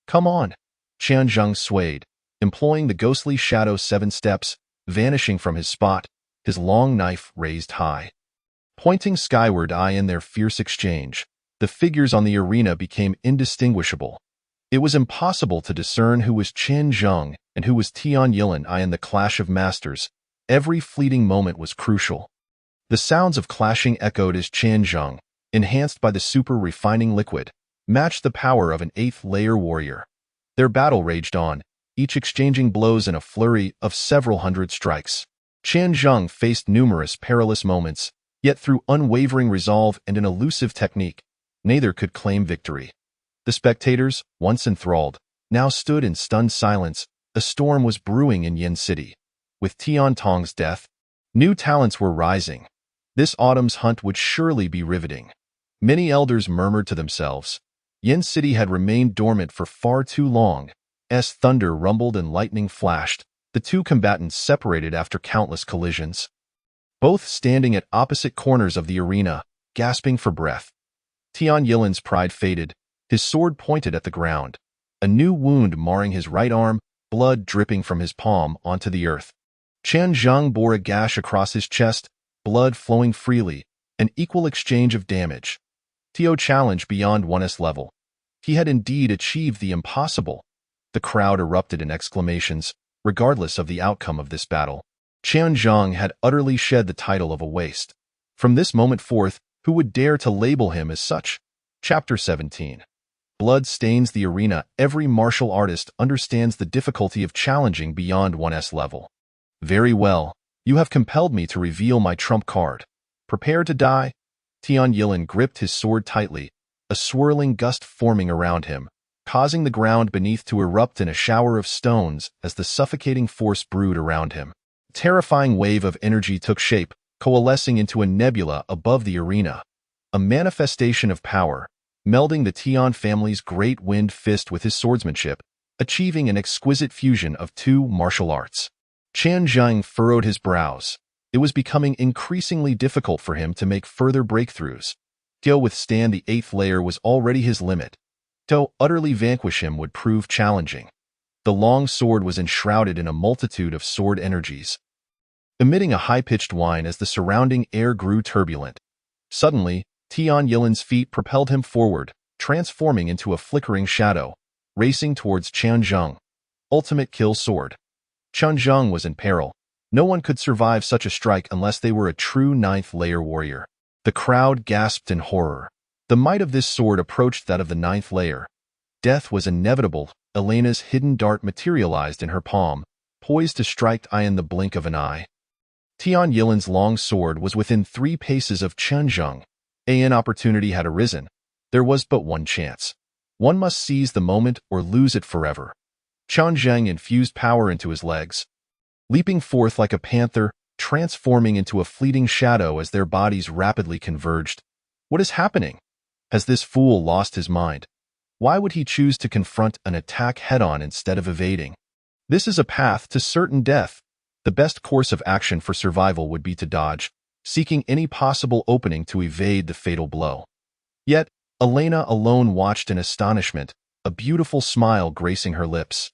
"Come on!" Qianzheng swayed, employing the ghostly shadow 7 steps, vanishing from his spot, his long knife raised high. Pointing skyward in their fierce exchange, the figures on the arena became indistinguishable. It was impossible to discern who was Qianzheng and who was Tian Yilin in the clash of masters. Every fleeting moment was crucial. The sounds of clashing echoed as Qianzheng, enhanced by the super-refining liquid, matched the power of an 8th-layer warrior. Their battle raged on, each exchanging blows in a flurry of several hundred strikes. Qianzheng faced numerous perilous moments, yet through unwavering resolve and an elusive technique, neither could claim victory. The spectators, once enthralled, now stood in stunned silence. A storm was brewing in Yin City. With Tian Tong's death, new talents were rising. This autumn's hunt would surely be riveting. Many elders murmured to themselves. Yin City had remained dormant for far too long. As thunder rumbled and lightning flashed, the two combatants separated after countless collisions, both standing at opposite corners of the arena, gasping for breath. Tian Yilin's pride faded, his sword pointed at the ground, a new wound marring his right arm, blood dripping from his palm onto the earth. Qianzheng bore a gash across his chest, blood flowing freely, an equal exchange of damage. Tio challenged beyond one's level. He had indeed achieved the impossible. The crowd erupted in exclamations, regardless of the outcome of this battle. Qianzhong had utterly shed the title of a waste. From this moment forth, who would dare to label him as such? Chapter 17. Blood stains the arena. Every martial artist understands the difficulty of challenging beyond one's level. Very well. You have compelled me to reveal my trump card. Prepare to die. Tian Yilin gripped his sword tightly, a swirling gust forming around him, causing the ground beneath to erupt in a shower of stones as the suffocating force brewed around him. A terrifying wave of energy took shape, coalescing into a nebula above the arena, a manifestation of power, melding the Tian family's great wind fist with his swordsmanship, achieving an exquisite fusion of two martial arts. Qianzhong furrowed his brows. It was becoming increasingly difficult for him to make further breakthroughs. To withstand the 8th layer was already his limit. To utterly vanquish him would prove challenging. The long sword was enshrouded in a multitude of sword energies, emitting a high-pitched whine as the surrounding air grew turbulent. Suddenly, Tian Yilin's feet propelled him forward, transforming into a flickering shadow, racing towards Qianzhong. Ultimate kill sword. Qianzhong was in peril. No one could survive such a strike unless they were a true 9th layer warrior. The crowd gasped in horror. The might of this sword approached that of the 9th layer. Death was inevitable. Elena's hidden dart materialized in her palm, poised to strike in the blink of an eye. Tian Yilin's long sword was within 3 paces of Qianzhong. An opportunity had arisen. There was but one chance. One must seize the moment or lose it forever. Qianzhong infused power into his legs, leaping forth like a panther, transforming into a fleeting shadow as their bodies rapidly converged. What is happening? Has this fool lost his mind? Why would he choose to confront an attack head-on instead of evading? This is a path to certain death. The best course of action for survival would be to dodge, seeking any possible opening to evade the fatal blow. Yet, Elena alone watched in astonishment, a beautiful smile gracing her lips.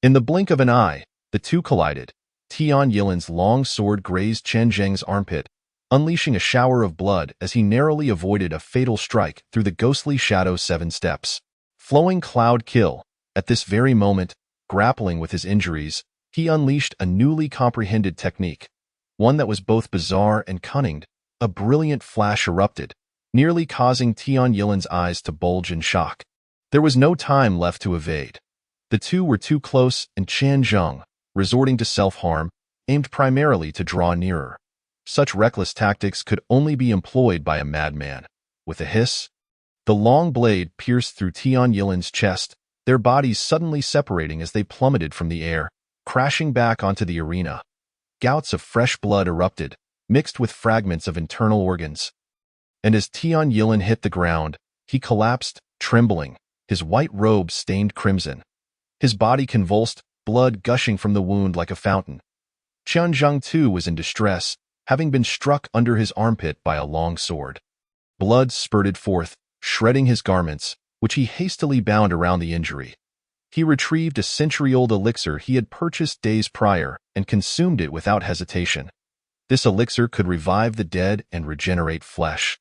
In the blink of an eye, the two collided. Tian Yilin's long sword grazed Qianzhong's armpit, unleashing a shower of blood as he narrowly avoided a fatal strike through the ghostly shadow 7 steps. Flowing cloud kill. At this very moment, grappling with his injuries, he unleashed a newly comprehended technique, one that was both bizarre and cunning. A brilliant flash erupted, nearly causing Tian Yilin's eyes to bulge in shock. There was no time left to evade. The two were too close, and Qianzhong, resorting to self-harm, aimed primarily to draw nearer. Such reckless tactics could only be employed by a madman. With a hiss, the long blade pierced through Tian Yilin's chest, their bodies suddenly separating as they plummeted from the air, crashing back onto the arena. Gouts of fresh blood erupted, mixed with fragments of internal organs. And as Tian Yilin hit the ground, he collapsed, trembling, his white robe stained crimson. His body convulsed, blood gushing from the wound like a fountain. Qianzhong too was in distress, having been struck under his armpit by a long sword. Blood spurted forth, shredding his garments, which he hastily bound around the injury. He retrieved a century-old elixir he had purchased days prior and consumed it without hesitation. This elixir could revive the dead and regenerate flesh,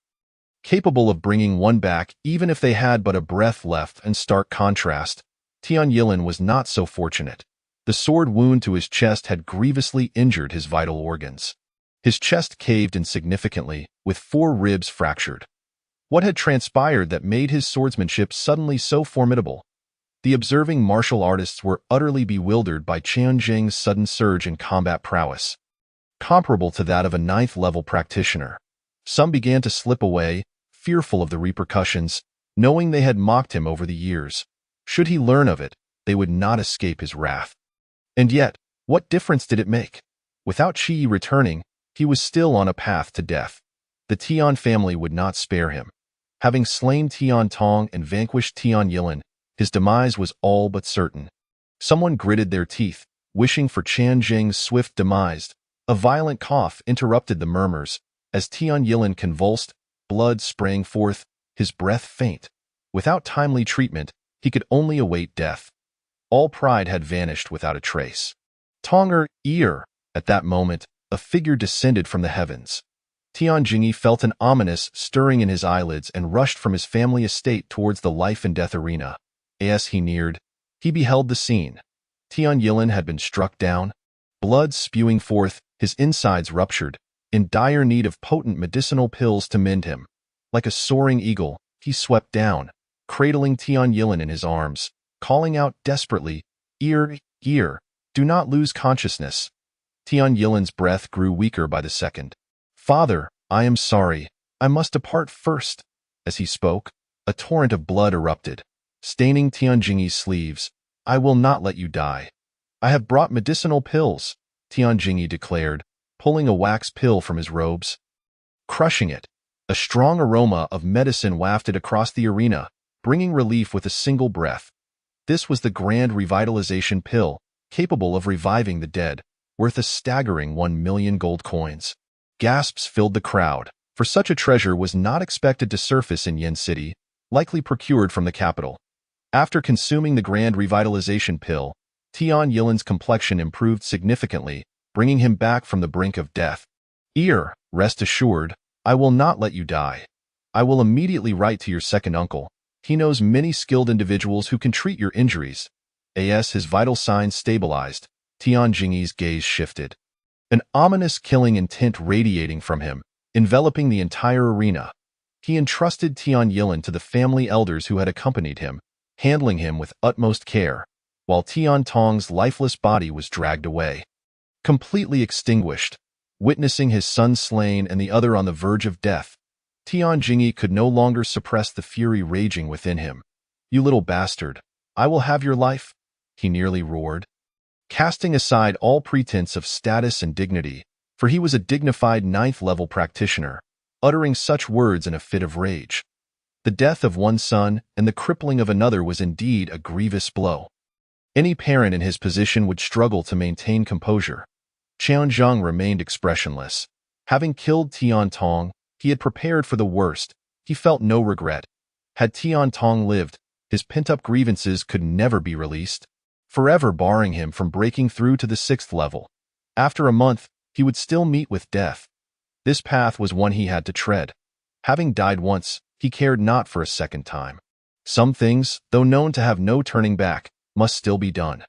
capable of bringing one back even if they had but a breath left. In stark contrast, Tian Yilin was not so fortunate. The sword wound to his chest had grievously injured his vital organs. His chest caved in significantly, with 4 ribs fractured. What had transpired that made his swordsmanship suddenly so formidable? The observing martial artists were utterly bewildered by Qianzhong's sudden surge in combat prowess, comparable to that of a 9th-level practitioner. Some began to slip away, fearful of the repercussions, knowing they had mocked him over the years. Should he learn of it, they would not escape his wrath. And yet, what difference did it make? Without Qi returning, he was still on a path to death. The Tian family would not spare him. Having slain Tian Tong and vanquished Tian Yilin, his demise was all but certain. Someone gritted their teeth, wishing for Qianzhong's swift demise. A violent cough interrupted the murmurs. As Tian Yilin convulsed, blood sprang forth, his breath faint. Without timely treatment, he could only await death. All pride had vanished without a trace. Tonger, ear! At that moment, a figure descended from the heavens. Tian Jingyi felt an ominous stirring in his eyelids and rushed from his family estate towards the life-and-death arena. As he neared, he beheld the scene. Tian Yilin had been struck down, blood spewing forth, his insides ruptured, in dire need of potent medicinal pills to mend him. Like a soaring eagle, he swept down, cradling Tian Yilin in his arms, calling out desperately, "Ear, ear, do not lose consciousness." Tian Yilin's breath grew weaker by the second. "Father, I am sorry. I must depart first." As he spoke, a torrent of blood erupted, staining Tian Jingyi's sleeves. "I will not let you die. I have brought medicinal pills," Tian Jingyi declared, pulling a wax pill from his robes. Crushing it, a strong aroma of medicine wafted across the arena, bringing relief with a single breath. This was the Grand Revitalization Pill, capable of reviving the dead, worth a staggering 1,000,000 gold coins. Gasps filled the crowd, for such a treasure was not expected to surface in Yin City, likely procured from the capital. After consuming the Grand Revitalization Pill, Tian Yilin's complexion improved significantly, bringing him back from the brink of death. "Ear, rest assured, I will not let you die. I will immediately write to your second uncle. He knows many skilled individuals who can treat your injuries." As his vital signs stabilized, Tian Jingyi's gaze shifted. An ominous killing intent radiating from him, enveloping the entire arena. He entrusted Tian Yilin to the family elders who had accompanied him, handling him with utmost care, while Tian Tong's lifeless body was dragged away. Completely extinguished, witnessing his son slain and the other on the verge of death, Tian Jingyi could no longer suppress the fury raging within him. "You little bastard, I will have your life," he nearly roared. Casting aside all pretense of status and dignity, for he was a dignified 9th-level practitioner, uttering such words in a fit of rage. The death of one son and the crippling of another was indeed a grievous blow. Any parent in his position would struggle to maintain composure. Qian Zheng remained expressionless. Having killed Tian Tong, he had prepared for the worst. He felt no regret. Had Tian Tong lived, his pent-up grievances could never be released, forever barring him from breaking through to the 6th level. After a month, he would still meet with death. This path was one he had to tread. Having died once, he cared not for a second time. Some things, though known to have no turning back, must still be done.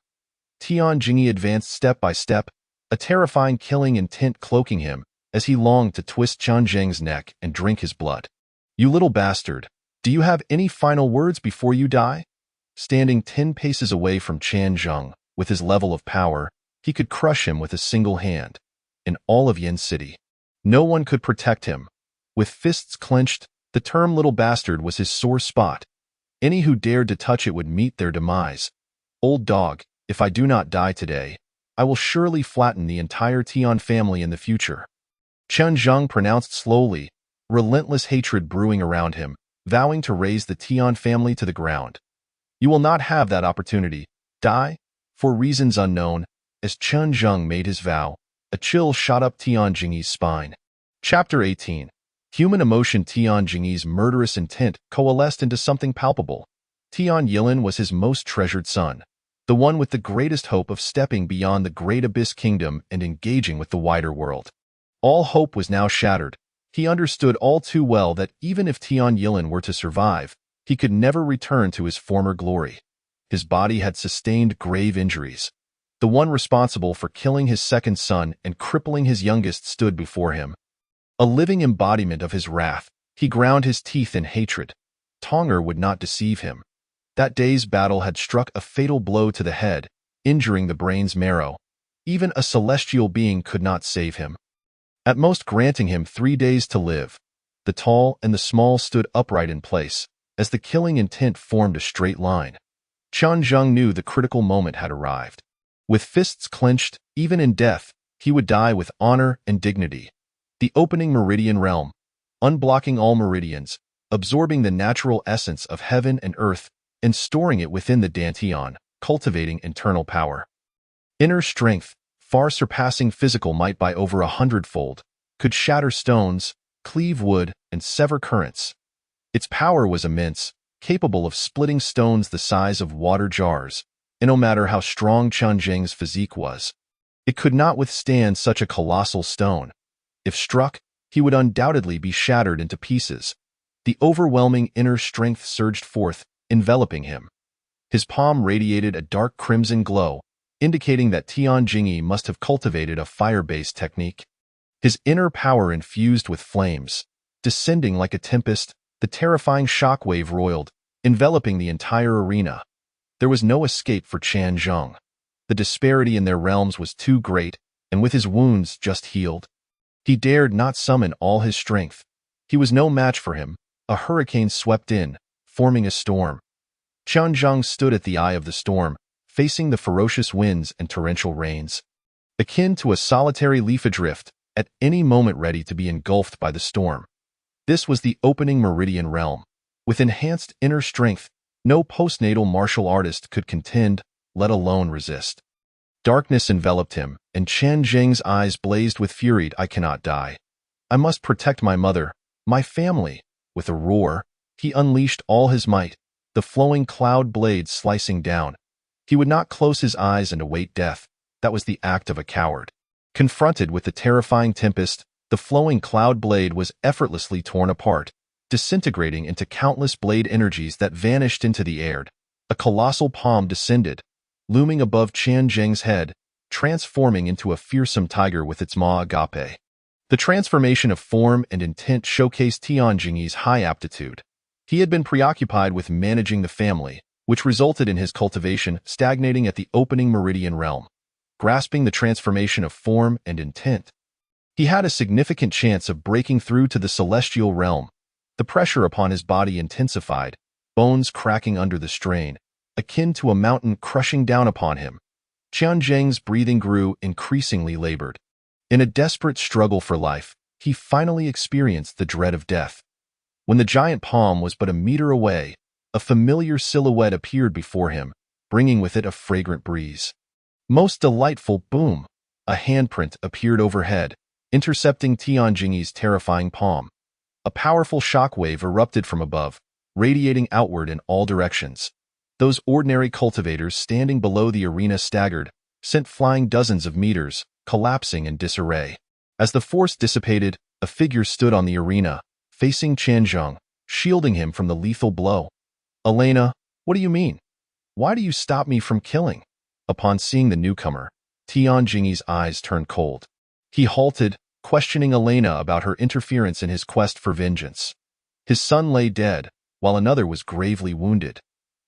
Tian Jingyi advanced step by step, a terrifying killing intent cloaking him, as he longed to twist Qian Zheng's neck and drink his blood. "You little bastard, do you have any final words before you die?" Standing 10 paces away from Qian Zheng, with his level of power, he could crush him with a single hand. In all of Yin City, no one could protect him. With fists clenched, the term little bastard was his sore spot. Any who dared to touch it would meet their demise. "Old dog, if I do not die today, I will surely flatten the entire Tian family in the future." Qian Zheng pronounced slowly, relentless hatred brewing around him, vowing to raze the Tian family to the ground. "You will not have that opportunity. Die?" For reasons unknown, as Qian Zheng made his vow, a chill shot up Tian Jingyi's spine. Chapter 18. Human emotion. Tian Jingyi's murderous intent coalesced into something palpable. Tian Yilin was his most treasured son, the one with the greatest hope of stepping beyond the Great Abyss Kingdom and engaging with the wider world. All hope was now shattered. He understood all too well that even if Tian Yilin were to survive, he could never return to his former glory. His body had sustained grave injuries. The one responsible for killing his second son and crippling his youngest stood before him. A living embodiment of his wrath, he ground his teeth in hatred. Tong'er would not deceive him. That day's battle had struck a fatal blow to the head, injuring the brain's marrow. Even a celestial being could not save him, at most granting him 3 days to live. The tall and the small stood upright in place, as the killing intent formed a straight line. Qian Zheng knew the critical moment had arrived. With fists clenched, even in death, he would die with honor and dignity. The opening meridian realm, unblocking all meridians, absorbing the natural essence of heaven and earth, and storing it within the Dantian, cultivating internal power. Inner strength, far surpassing physical might by over 100-fold, could shatter stones, cleave wood, and sever currents. Its power was immense, capable of splitting stones the size of water jars, and no matter how strong Qian Zheng's physique was, it could not withstand such a colossal stone. If struck, he would undoubtedly be shattered into pieces. The overwhelming inner strength surged forth, enveloping him. His palm radiated a dark crimson glow, indicating that Tian Jingyi must have cultivated a fire-based technique. His inner power infused with flames. Descending like a tempest, the terrifying shockwave roiled, enveloping the entire arena. There was no escape for Qian Zheng. The disparity in their realms was too great, and with his wounds just healed, he dared not summon all his strength. He was no match for him. A hurricane swept in, forming a storm. Qian Zheng stood at the eye of the storm, facing the ferocious winds and torrential rains. Akin to a solitary leaf adrift, at any moment ready to be engulfed by the storm. This was the opening meridian realm. With enhanced inner strength, no postnatal martial artist could contend, let alone resist. Darkness enveloped him, and Qian Zheng's eyes blazed with fury. I cannot die. I must protect my mother, my family. With a roar, he unleashed all his might, the flowing cloud blades slicing down. He would not close his eyes and await death. That was the act of a coward. Confronted with the terrifying tempest, the flowing cloud blade was effortlessly torn apart, disintegrating into countless blade energies that vanished into the air. A colossal palm descended, looming above Qian Zheng's head, transforming into a fearsome tiger with its maw agape. The transformation of form and intent showcased Tian Jingyi's high aptitude. He had been preoccupied with managing the family, which resulted in his cultivation stagnating at the opening meridian realm. Grasping the transformation of form and intent, he had a significant chance of breaking through to the celestial realm. The pressure upon his body intensified, bones cracking under the strain, akin to a mountain crushing down upon him. Qian Zheng's breathing grew increasingly labored. In a desperate struggle for life, he finally experienced the dread of death. When the giant palm was but a meter away, a familiar silhouette appeared before him, bringing with it a fragrant breeze. Most delightful boom! A handprint appeared overhead, intercepting Tian Jingyi's terrifying palm. A powerful shockwave erupted from above, radiating outward in all directions. Those ordinary cultivators standing below the arena staggered, sent flying dozens of meters, collapsing in disarray. As the force dissipated, a figure stood on the arena, facing Qian Zheng, shielding him from the lethal blow. Elena, what do you mean? Why do you stop me from killing? Upon seeing the newcomer, Tian Jingyi's eyes turned cold. He halted, questioning Elena about her interference in his quest for vengeance. His son lay dead, while another was gravely wounded.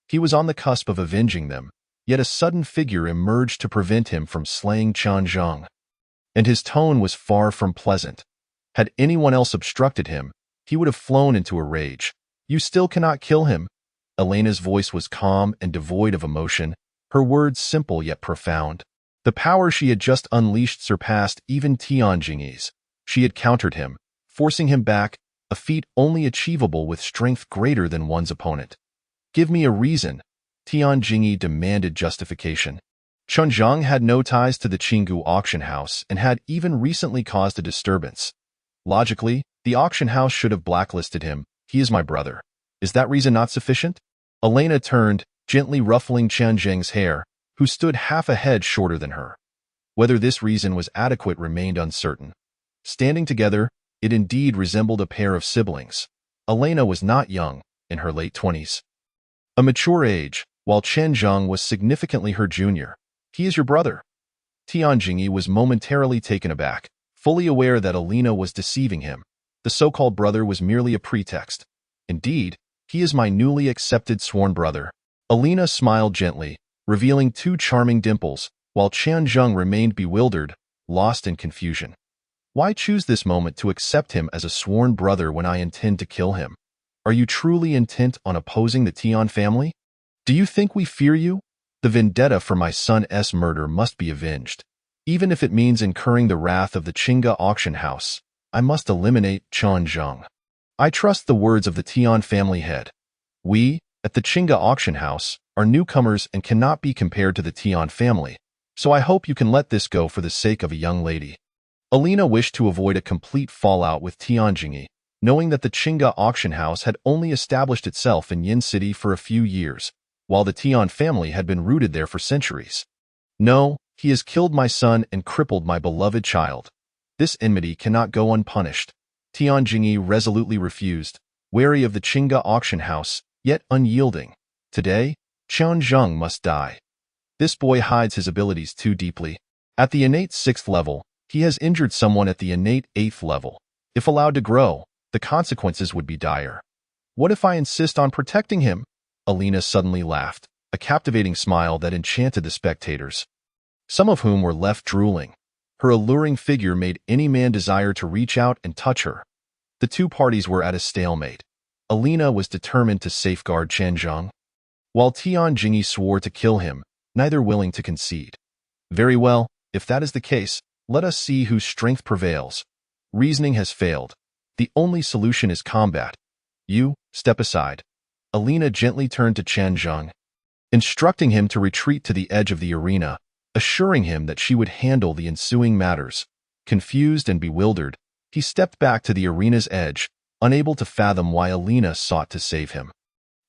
He was on the cusp of avenging them, yet a sudden figure emerged to prevent him from slaying Qian Zheng. And his tone was far from pleasant. Had anyone else obstructed him, he would have flown into a rage. You still cannot kill him. Elena's voice was calm and devoid of emotion, her words simple yet profound. The power she had just unleashed surpassed even Tian Jingyi's. She had countered him, forcing him back, a feat only achievable with strength greater than one's opponent. Give me a reason. Tian Jingyi demanded justification. Qian Zheng had no ties to the Qinggu auction house and had even recently caused a disturbance. Logically, the auction house should have blacklisted him. He is my brother. Is that reason not sufficient? Elena turned, gently ruffling Qian Zheng's hair, who stood half a head shorter than her. Whether this reason was adequate remained uncertain. Standing together, it indeed resembled a pair of siblings. Elena was not young, in her late 20s. A mature age, while Qian Zheng was significantly her junior. He is your brother. Tian Jingyi was momentarily taken aback, fully aware that Elena was deceiving him. The so-called brother was merely a pretext. Indeed, he is my newly accepted sworn brother. Elena smiled gently, revealing two charming dimples, while Qian Zheng remained bewildered, lost in confusion. Why choose this moment to accept him as a sworn brother when I intend to kill him? Are you truly intent on opposing the Tian family? Do you think we fear you? The vendetta for my son's murder must be avenged. Even if it means incurring the wrath of the Qingga auction house, I must eliminate Qian Zheng. I trust the words of the Tian family head. We, at the Qingga auction house, are newcomers and cannot be compared to the Tian family, so I hope you can let this go for the sake of a young lady. Elena wished to avoid a complete fallout with Tian Jingyi, knowing that the Qingga auction house had only established itself in Yin City for a few years, while the Tian family had been rooted there for centuries. No, he has killed my son and crippled my beloved child. This enmity cannot go unpunished. Tian Jingyi resolutely refused, wary of the Qingga auction house, yet unyielding. Today, Qian Zheng must die. This boy hides his abilities too deeply. At the innate 6th level, he has injured someone at the innate 8th level. If allowed to grow, the consequences would be dire. What if I insist on protecting him? Alina suddenly laughed, a captivating smile that enchanted the spectators, some of whom were left drooling. Her alluring figure made any man desire to reach out and touch her. The two parties were at a stalemate. Alina was determined to safeguard Chen Zheng, while Tian Jingyi swore to kill him, neither willing to concede. Very well, if that is the case, let us see whose strength prevails. Reasoning has failed. The only solution is combat. You, step aside. Alina gently turned to Chen Zheng, instructing him to retreat to the edge of the arena, assuring him that she would handle the ensuing matters. Confused and bewildered, he stepped back to the arena's edge, unable to fathom why Alina sought to save him.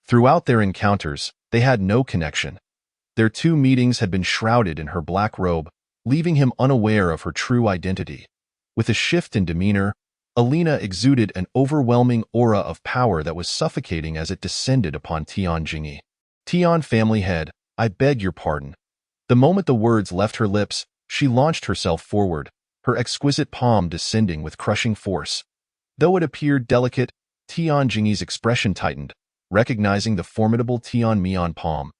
Throughout their encounters, they had no connection. Their two meetings had been shrouded in her black robe, leaving him unaware of her true identity. With a shift in demeanor, Alina exuded an overwhelming aura of power that was suffocating as it descended upon Tian Jingyi. Tian family head, I beg your pardon. The moment the words left her lips, she launched herself forward, her exquisite palm descending with crushing force. Though it appeared delicate, Tian Jingyi's expression tightened, recognizing the formidable Tian Mian palm.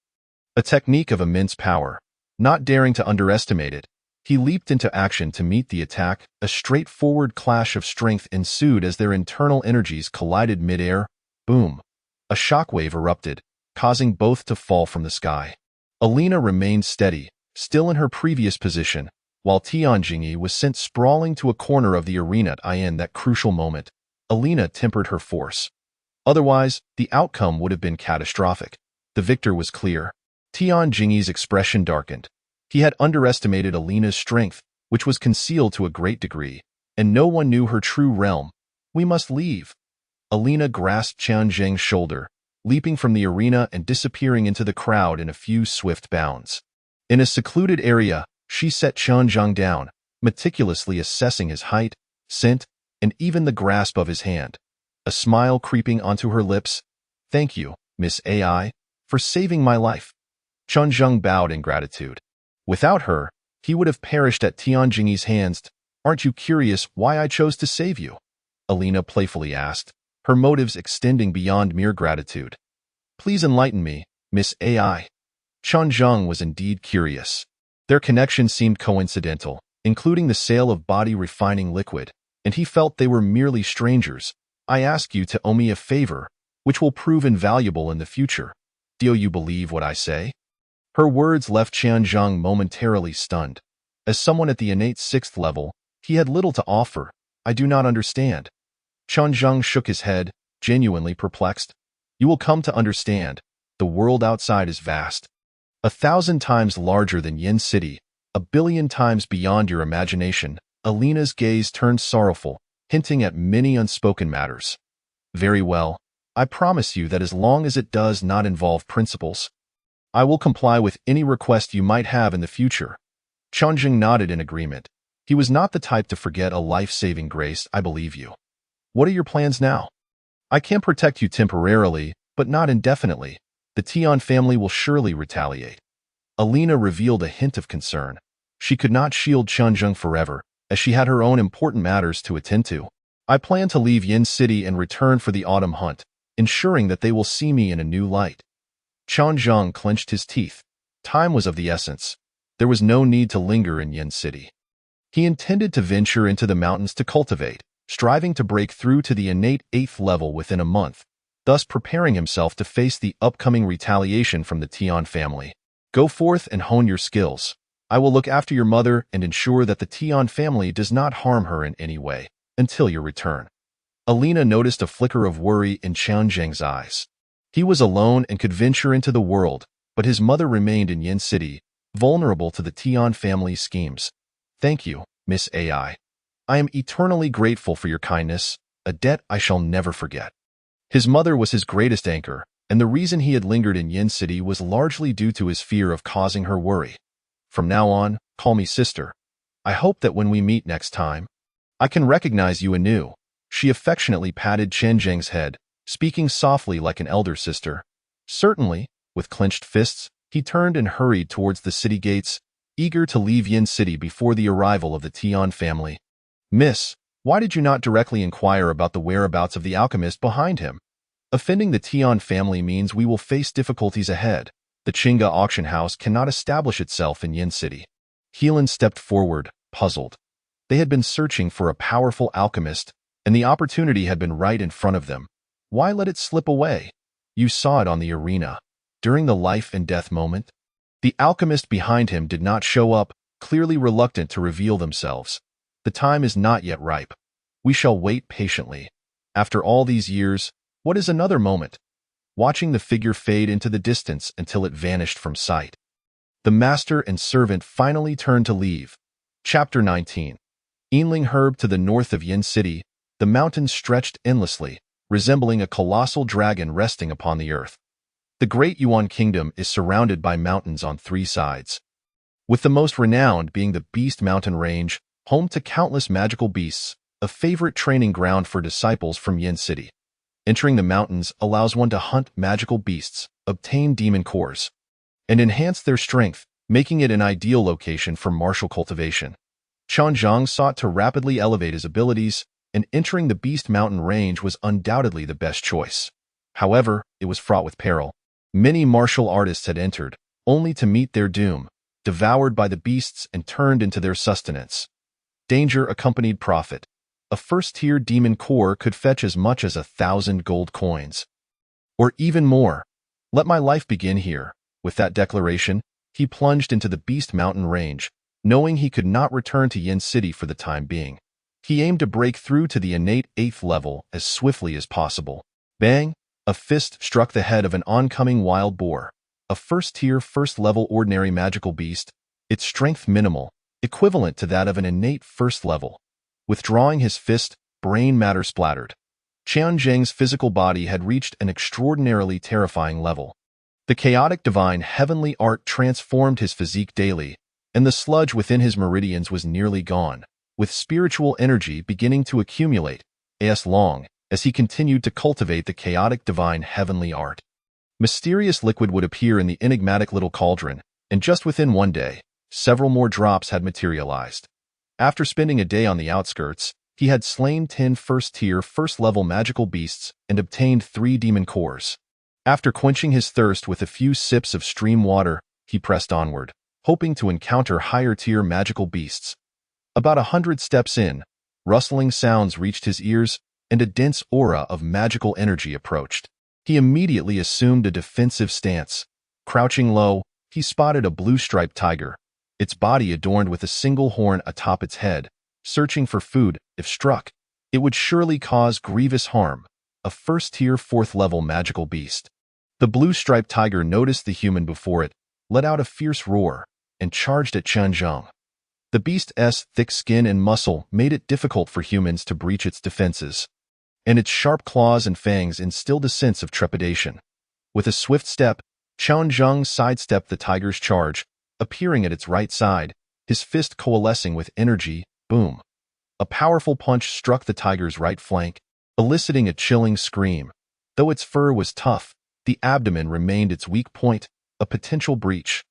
A technique of immense power. Not daring to underestimate it, he leaped into action to meet the attack. A straightforward clash of strength ensued as their internal energies collided mid-air. Boom! A shockwave erupted, causing both to fall from the sky. Alina remained steady, still in her previous position, while Tian Jingyi was sent sprawling to a corner of the arena. In that crucial moment, Alina tempered her force. Otherwise, the outcome would have been catastrophic. The victor was clear. Tian Jingyi's expression darkened. He had underestimated Alina's strength, which was concealed to a great degree, and no one knew her true realm. We must leave. Alina grasped Chen Zheng's shoulder, leaping from the arena and disappearing into the crowd in a few swift bounds. In a secluded area, she set Chen Zheng down, meticulously assessing his height, scent, and even the grasp of his hand. A smile creeping onto her lips. Thank you, Miss AI, for saving my life. Chen Zheng bowed in gratitude. Without her, he would have perished at Tian Jingyi's hands. Aren't you curious why I chose to save you? Alina playfully asked, her motives extending beyond mere gratitude. Please enlighten me, Miss AI. Chen Zheng was indeed curious. Their connection seemed coincidental, including the sale of body refining liquid, and he felt they were merely strangers. I ask you to owe me a favor, which will prove invaluable in the future. Do you believe what I say? Her words left Chen Zheng momentarily stunned. As someone at the innate 6th level, he had little to offer. I do not understand. Chen Zheng shook his head, genuinely perplexed. You will come to understand. The world outside is vast. 1,000 times larger than Yin City, 1,000,000,000 times beyond your imagination. Alina's gaze turned sorrowful, hinting at many unspoken matters. Very well. I promise you that as long as it does not involve principles, I will comply with any request you might have in the future. Chen Zheng nodded in agreement. He was not the type to forget a life-saving grace. I believe you. What are your plans now? I can protect you temporarily, but not indefinitely. The Tian family will surely retaliate. Alina revealed a hint of concern. She could not shield Chen Zheng forever, as she had her own important matters to attend to. I plan to leave Yin City and return for the autumn hunt, ensuring that they will see me in a new light. Chen Zheng clenched his teeth. Time was of the essence. There was no need to linger in Yin City. He intended to venture into the mountains to cultivate, striving to break through to the innate 8th level within a month, thus preparing himself to face the upcoming retaliation from the Tian family. Go forth and hone your skills. I will look after your mother and ensure that the Tian family does not harm her in any way, until your return. Alina noticed a flicker of worry in Chen Zheng's eyes. He was alone and could venture into the world, but his mother remained in Yin City, vulnerable to the Tian family's schemes. Thank you, Miss AI. I am eternally grateful for your kindness, a debt I shall never forget. His mother was his greatest anchor, and the reason he had lingered in Yin City was largely due to his fear of causing her worry. From now on, call me sister. I hope that when we meet next time, I can recognize you anew. She affectionately patted Chen Zheng's head, speaking softly like an elder sister. Certainly, with clenched fists, He turned and hurried towards the city gates, eager to leave Yin City before the arrival of the Tian family. "Miss, why did you not directly inquire about the whereabouts of the alchemist behind him? Offending the Tian family means we will face difficulties ahead. The Chinga auction house cannot establish itself in Yin City." Heelan stepped forward, puzzled. They had been searching for a powerful alchemist, and the opportunity had been right in front of them. Why let it slip away? You saw it on the arena. During the life and death moment, the alchemist behind him did not show up, clearly reluctant to reveal themselves. The time is not yet ripe. We shall wait patiently. After all these years, what is another moment? Watching the figure fade into the distance until it vanished from sight. The master and servant finally turned to leave. Chapter 19. Yinling Herb. To the north of Yin City, the mountains stretched endlessly, resembling a colossal dragon resting upon the earth. The Great Yuan Kingdom is surrounded by mountains on three sides, with the most renowned being the Beast Mountain Range, home to countless magical beasts, a favorite training ground for disciples from Yin City. Entering the mountains allows one to hunt magical beasts, obtain demon cores, and enhance their strength, making it an ideal location for martial cultivation. Qianzhang sought to rapidly elevate his abilities, and entering the Beast Mountain Range was undoubtedly the best choice. However, it was fraught with peril. Many martial artists had entered, only to meet their doom, devoured by the beasts and turned into their sustenance. Danger accompanied profit. A first-tier demon core could fetch as much as 1,000 gold coins. Or even more. Let my life begin here. With that declaration, he plunged into the Beast Mountain Range, knowing he could not return to Yin City for the time being. He aimed to break through to the innate 8th level as swiftly as possible. Bang! A fist struck the head of an oncoming wild boar, a first-tier, first-level ordinary magical beast, its strength minimal, equivalent to that of an innate first level. Withdrawing his fist, brain matter splattered. Qianzhang's physical body had reached an extraordinarily terrifying level. The chaotic divine heavenly art transformed his physique daily, and the sludge within his meridians was nearly gone, with spiritual energy beginning to accumulate, as long as he continued to cultivate the chaotic divine heavenly art. Mysterious liquid would appear in the enigmatic little cauldron, and just within one day, several more drops had materialized. After spending a day on the outskirts, he had slain 10 first-tier, first-level magical beasts and obtained 3 demon cores. After quenching his thirst with a few sips of stream water, he pressed onward, hoping to encounter higher-tier magical beasts. About 100 steps in, rustling sounds reached his ears, and a dense aura of magical energy approached. He immediately assumed a defensive stance. Crouching low, he spotted a blue-striped tiger, its body adorned with a single horn atop its head, searching for food. If struck, it would surely cause grievous harm. A first-tier, fourth-level magical beast. The blue-striped tiger noticed the human before it, let out a fierce roar, and charged at Qianzhang. The beast's thick skin and muscle made it difficult for humans to breach its defenses, and its sharp claws and fangs instilled a sense of trepidation. With a swift step, Qianzhang sidestepped the tiger's charge, appearing at its right side, his fist coalescing with energy. Boom! A powerful punch struck the tiger's right flank, eliciting a chilling scream. Though its fur was tough, the abdomen remained its weak point, a potential breach.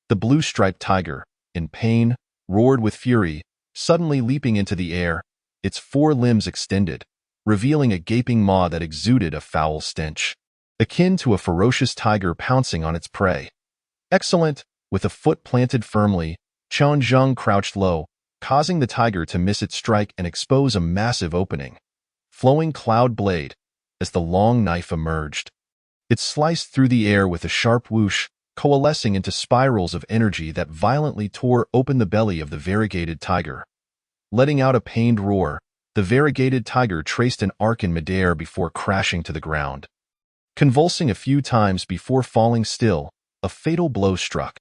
The blue-striped tiger, in pain, roared with fury, suddenly leaping into the air, its 4 limbs extended, revealing a gaping maw that exuded a foul stench, akin to a ferocious tiger pouncing on its prey. Excellent! With a foot planted firmly, Qianzhang crouched low, causing the tiger to miss its strike and expose a massive opening. Flowing cloud blade, as the long knife emerged. It sliced through the air with a sharp whoosh, coalescing into spirals of energy that violently tore open the belly of the variegated tiger. Letting out a pained roar, the variegated tiger traced an arc in midair before crashing to the ground. Convulsing a few times before falling still, a fatal blow struck.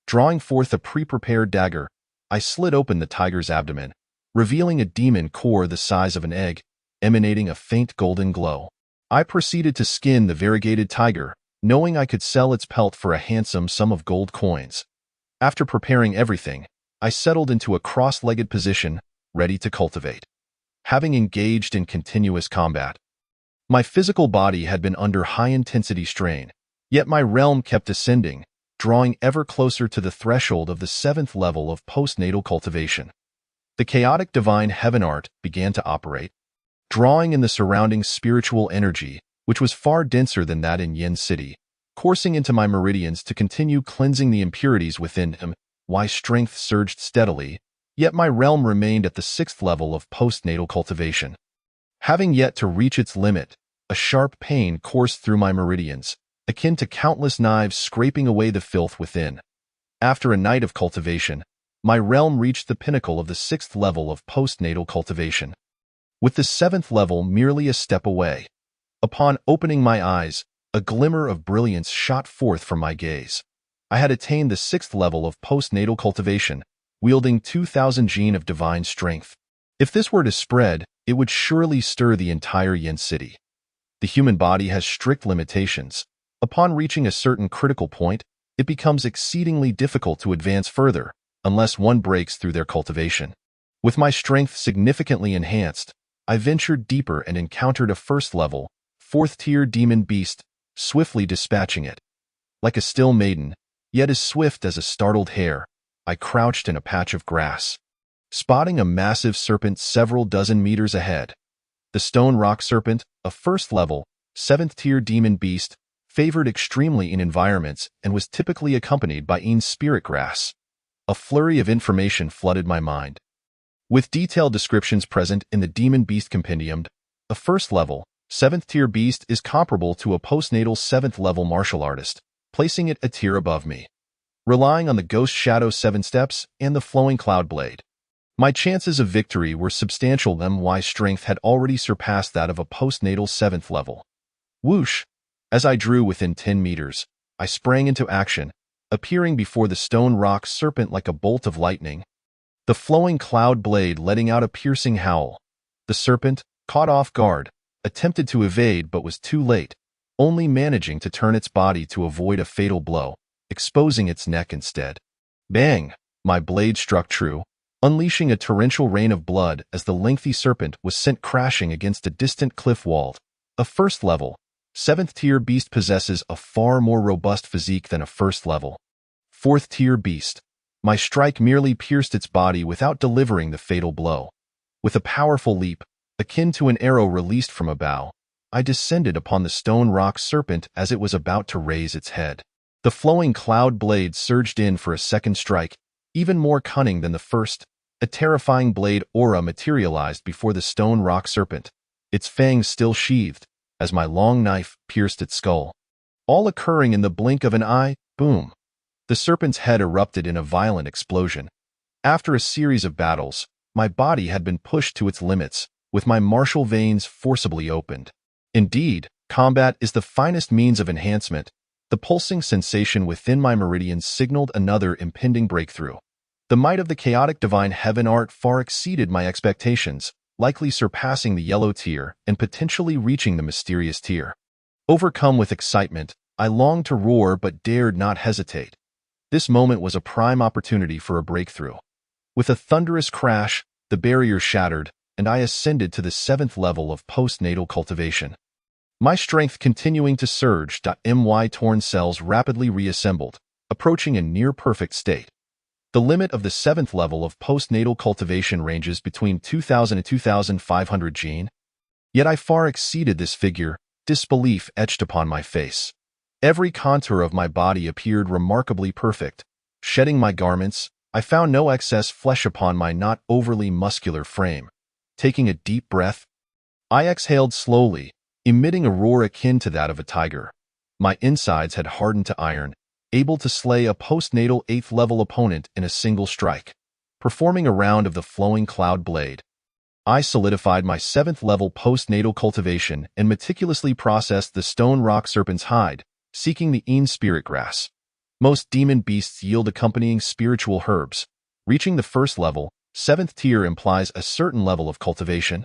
Drawing forth a pre-prepared dagger, I slit open the tiger's abdomen, revealing a demon core the size of an egg, emanating a faint golden glow. I proceeded to skin the variegated tiger, knowing I could sell its pelt for a handsome sum of gold coins. After preparing everything, I settled into a cross-legged position, ready to cultivate. Having engaged in continuous combat, my physical body had been under high-intensity strain, yet my realm kept ascending, drawing ever closer to the threshold of the 7th level of postnatal cultivation. The chaotic divine heaven art began to operate, drawing in the surrounding spiritual energy, which was far denser than that in Yin City, coursing into my meridians to continue cleansing the impurities within him. My strength surged steadily, yet my realm remained at the 6th level of postnatal cultivation. Having yet to reach its limit, a sharp pain coursed through my meridians, akin to countless knives scraping away the filth within. After a night of cultivation, my realm reached the pinnacle of the 6th level of postnatal cultivation, with the 7th level merely a step away. Upon opening my eyes, a glimmer of brilliance shot forth from my gaze. I had attained the 6th level of postnatal cultivation, wielding 2,000 Jin of divine strength. If this were to spread, it would surely stir the entire Yin City. The human body has strict limitations. Upon reaching a certain critical point, it becomes exceedingly difficult to advance further, unless one breaks through their cultivation. With my strength significantly enhanced, I ventured deeper and encountered a 1st level, 4th-tier demon beast, swiftly dispatching it. Like a still maiden, yet as swift as a startled hare, I crouched in a patch of grass, spotting a massive serpent several dozen meters ahead. The stone rock serpent, a 1st level, 7th-tier demon beast, favored extremely in environments and was typically accompanied by Yin spirit grass. A flurry of information flooded my mind, with detailed descriptions present in the Demon Beast Compendium. A 1st level, 7th-tier beast is comparable to a postnatal 7th-level martial artist, placing it a tier above me. Relying on the Ghost Shadow 7 steps and the Flowing Cloud Blade, my chances of victory were substantial. My strength had already surpassed that of a postnatal 7th level. Whoosh! As I drew within 10 meters, I sprang into action, appearing before the stone rock serpent like a bolt of lightning, the Flowing Cloud Blade letting out a piercing howl. The serpent, caught off guard, attempted to evade but was too late, only managing to turn its body to avoid a fatal blow, exposing its neck instead. Bang! My blade struck true, unleashing a torrential rain of blood as the lengthy serpent was sent crashing against a distant cliff wall. A 1st level, 7th-tier beast possesses a far more robust physique than a 1st level, 4th-tier beast. My strike merely pierced its body without delivering the fatal blow. With a powerful leap, akin to an arrow released from a bow, I descended upon the stone rock serpent as it was about to raise its head. The Flowing Cloud Blade surged in for a second strike, even more cunning than the first. A terrifying blade aura materialized before the stone rock serpent, its fangs still sheathed, as my long knife pierced its skull. All occurring in the blink of an eye. Boom! The serpent's head erupted in a violent explosion. After a series of battles, my body had been pushed to its limits, with my martial veins forcibly opened. Indeed, combat is the finest means of enhancement. The pulsing sensation within my meridians signaled another impending breakthrough. The might of the chaotic divine heaven art far exceeded my expectations, likely surpassing the yellow tier and potentially reaching the mysterious tier. Overcome with excitement, I longed to roar but dared not hesitate. This moment was a prime opportunity for a breakthrough. With a thunderous crash, the barrier shattered, and I ascended to the 7th level of postnatal cultivation. My strength continuing to surge. My torn cells rapidly reassembled, approaching a near-perfect state. The limit of the 7th level of postnatal cultivation ranges between 2,000 and 2,500 Jin. Yet I far exceeded this figure, disbelief etched upon my face. Every contour of my body appeared remarkably perfect. Shedding my garments, I found no excess flesh upon my not overly muscular frame. Taking a deep breath, I exhaled slowly, emitting a roar akin to that of a tiger. My insides had hardened to iron, able to slay a postnatal 8th level opponent in a single strike. Performing a round of the Flowing Cloud Blade, I solidified my 7th level postnatal cultivation and meticulously processed the stone rock serpent's hide, seeking the Yin spirit grass. Most demon beasts yield accompanying spiritual herbs. Reaching the 1st level, 7th tier implies a certain level of cultivation.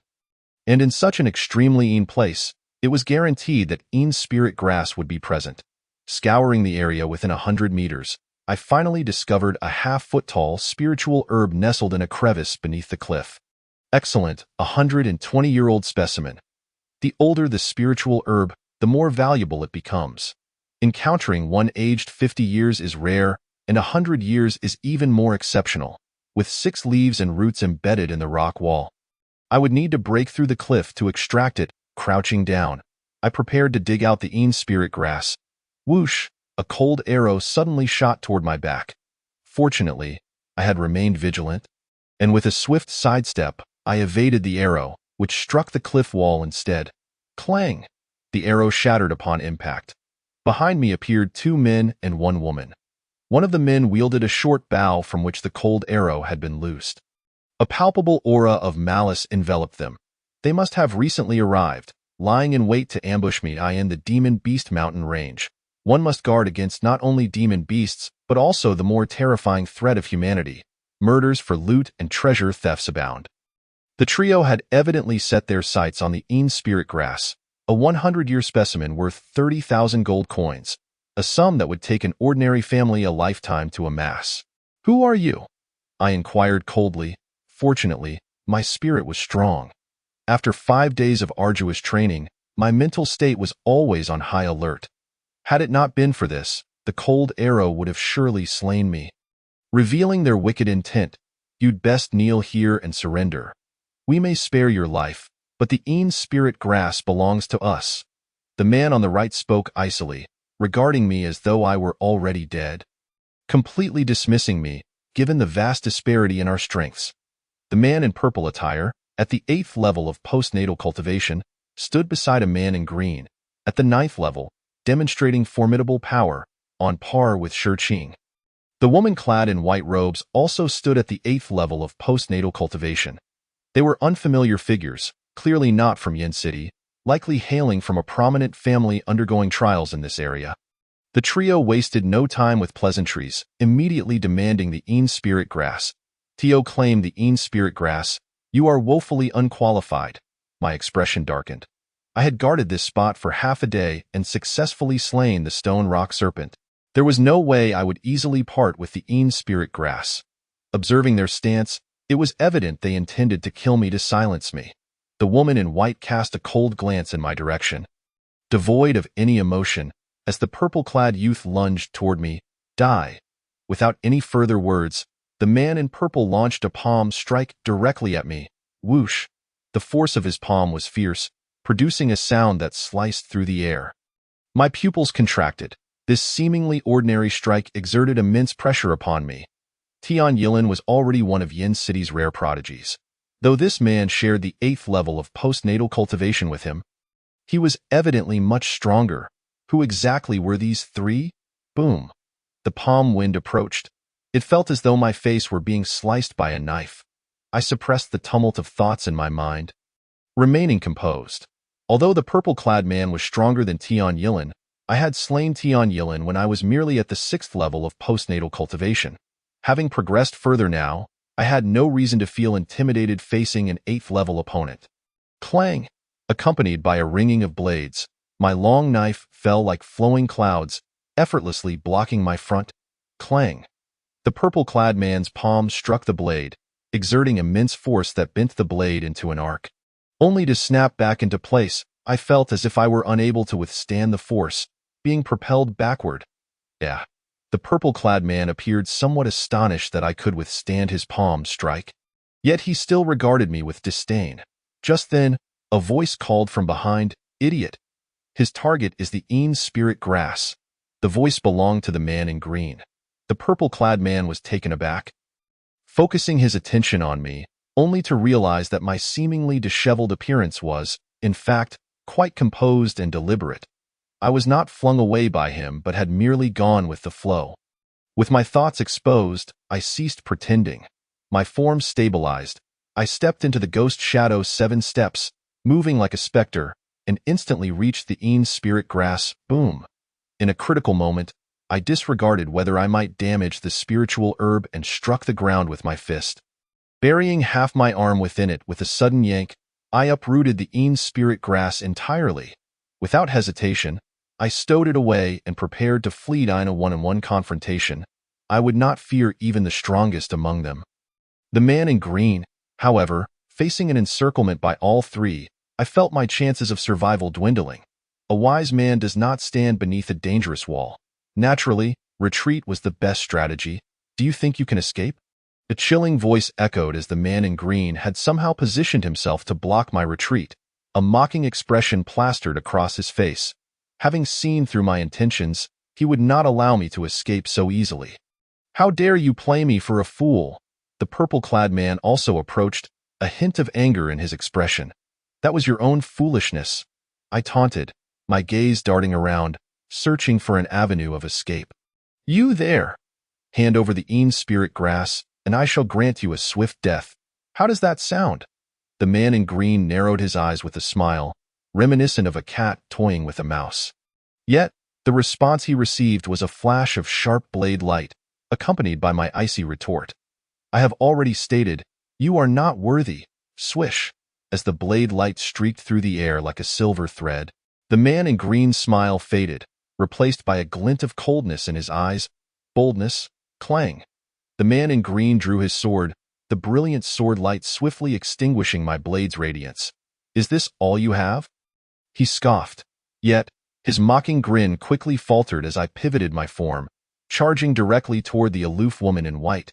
And in such an extremely Yin place, it was guaranteed that Yin spirit grass would be present. Scouring the area within 100 meters, I finally discovered a half-foot-tall spiritual herb nestled in a crevice beneath the cliff. Excellent, 120-year-old specimen. The older the spiritual herb, the more valuable it becomes. Encountering one aged 50 years is rare, and 100 years is even more exceptional, with 6 leaves and roots embedded in the rock wall. I would need to break through the cliff to extract it. Crouching down, I prepared to dig out the Een spirit grass. Whoosh! A cold arrow suddenly shot toward my back. Fortunately, I had remained vigilant, and with a swift sidestep, I evaded the arrow, which struck the cliff wall instead. Clang! The arrow shattered upon impact. Behind me appeared 2 men and 1 woman. One of the men wielded a short bow from which the cold arrow had been loosed. A palpable aura of malice enveloped them. They must have recently arrived, lying in wait to ambush me in the Demon Beast mountain range. One must guard against not only demon beasts, but also the more terrifying threat of humanity. Murders for loot and treasure thefts abound. The trio had evidently set their sights on the Een spirit grass, a 100-year specimen worth 30,000 gold coins, a sum that would take an ordinary family a lifetime to amass. "Who are you?" I inquired coldly. Fortunately, my spirit was strong. After 5 days of arduous training, my mental state was always on high alert. Had it not been for this, the cold arrow would have surely slain me. Revealing their wicked intent, "You'd best kneel here and surrender. We may spare your life, but the Een spirit grass belongs to us." The man on the right spoke icily, regarding me as though I were already dead, completely dismissing me, given the vast disparity in our strengths. The man in purple attire, at the 8th level of postnatal cultivation, stood beside a man in green, at the 9th level, demonstrating formidable power, on par with Shi Qing. The woman clad in white robes also stood at the 8th level of postnatal cultivation. They were unfamiliar figures, clearly not from Yin City, likely hailing from a prominent family undergoing trials in this area. The trio wasted no time with pleasantries, immediately demanding the Een spirit grass. Tio claimed the Een spirit grass. "You are woefully unqualified." My expression darkened. I had guarded this spot for half a day and successfully slain the stone rock serpent. There was no way I would easily part with the Een spirit grass. Observing their stance, it was evident they intended to kill me to silence me. The woman in white cast a cold glance in my direction, devoid of any emotion, as the purple-clad youth lunged toward me. "Die!" Without any further words, the man in purple launched a palm strike directly at me. Whoosh! The force of his palm was fierce, producing a sound that sliced through the air. My pupils contracted. This seemingly ordinary strike exerted immense pressure upon me. Tian Yilin was already one of Yin City's rare prodigies. Though this man shared the 8th level of postnatal cultivation with him, he was evidently much stronger. Who exactly were these 3? Boom! The palm wind approached. It felt as though my face were being sliced by a knife. I suppressed the tumult of thoughts in my mind, remaining composed. Although the purple-clad man was stronger than Tian Yilin, I had slain Tian Yilin when I was merely at the 6th level of postnatal cultivation. Having progressed further now, I had no reason to feel intimidated facing an 8th level opponent. Clang! Accompanied by a ringing of blades, my long knife fell like flowing clouds, effortlessly blocking my front. Clang! The purple-clad man's palm struck the blade, exerting immense force that bent the blade into an arc. Only to snap back into place, I felt as if I were unable to withstand the force, being propelled backward. The purple-clad man appeared somewhat astonished that I could withstand his palm strike. Yet he still regarded me with disdain. Just then, a voice called from behind, "Idiot! His target is the Een spirit grass." The voice belonged to the man in green. The purple-clad man was taken aback, focusing his attention on me, only to realize that my seemingly disheveled appearance was, in fact, quite composed and deliberate. I was not flung away by him, but had merely gone with the flow. With my thoughts exposed, I ceased pretending. My form stabilized. I stepped into the ghost shadow 7 steps, moving like a specter, and instantly reached the Een spirit grass. Boom! In a critical moment, I disregarded whether I might damage the spiritual herb and struck the ground with my fist. Burying half my arm within it with a sudden yank, I uprooted the Een spirit grass entirely. Without hesitation, I stowed it away and prepared to flee in a one-on-one confrontation. I would not fear even the strongest among them. The man in green, however, facing an encirclement by all 3, I felt my chances of survival dwindling. A wise man does not stand beneath a dangerous wall. Naturally, retreat was the best strategy. Do you think you can escape? A chilling voice echoed as the man in green had somehow positioned himself to block my retreat. A mocking expression plastered across his face. Having seen through my intentions, he would not allow me to escape so easily. How dare you play me for a fool? The purple-clad man also approached, a hint of anger in his expression. That was your own foolishness, I taunted, my gaze darting around, searching for an avenue of escape. You there! Hand over the spirit grass, and I shall grant you a swift death. How does that sound? The man in green narrowed his eyes with a smile, reminiscent of a cat toying with a mouse. Yet, the response he received was a flash of sharp blade light, accompanied by my icy retort. I have already stated, you are not worthy. Swish, as the blade light streaked through the air like a silver thread. The man in green's smile faded, replaced by a glint of coldness in his eyes. Boldness, clang. The man in green drew his sword, the brilliant sword light swiftly extinguishing my blade's radiance. Is this all you have? He scoffed. Yet, his mocking grin quickly faltered as I pivoted my form, charging directly toward the aloof woman in white.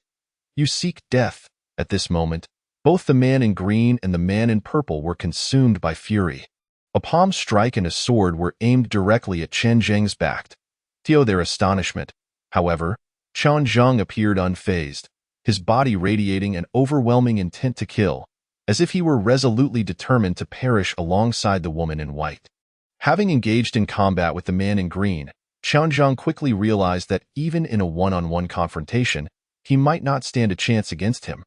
You seek death. At this moment, both the man in green and the man in purple were consumed by fury. A palm strike and a sword were aimed directly at Chen Zheng's back. To their astonishment, however, Chen Zheng appeared unfazed, his body radiating an overwhelming intent to kill, as if he were resolutely determined to perish alongside the woman in white. Having engaged in combat with the man in green, Chen Zheng quickly realized that even in a one-on-one confrontation, he might not stand a chance against him.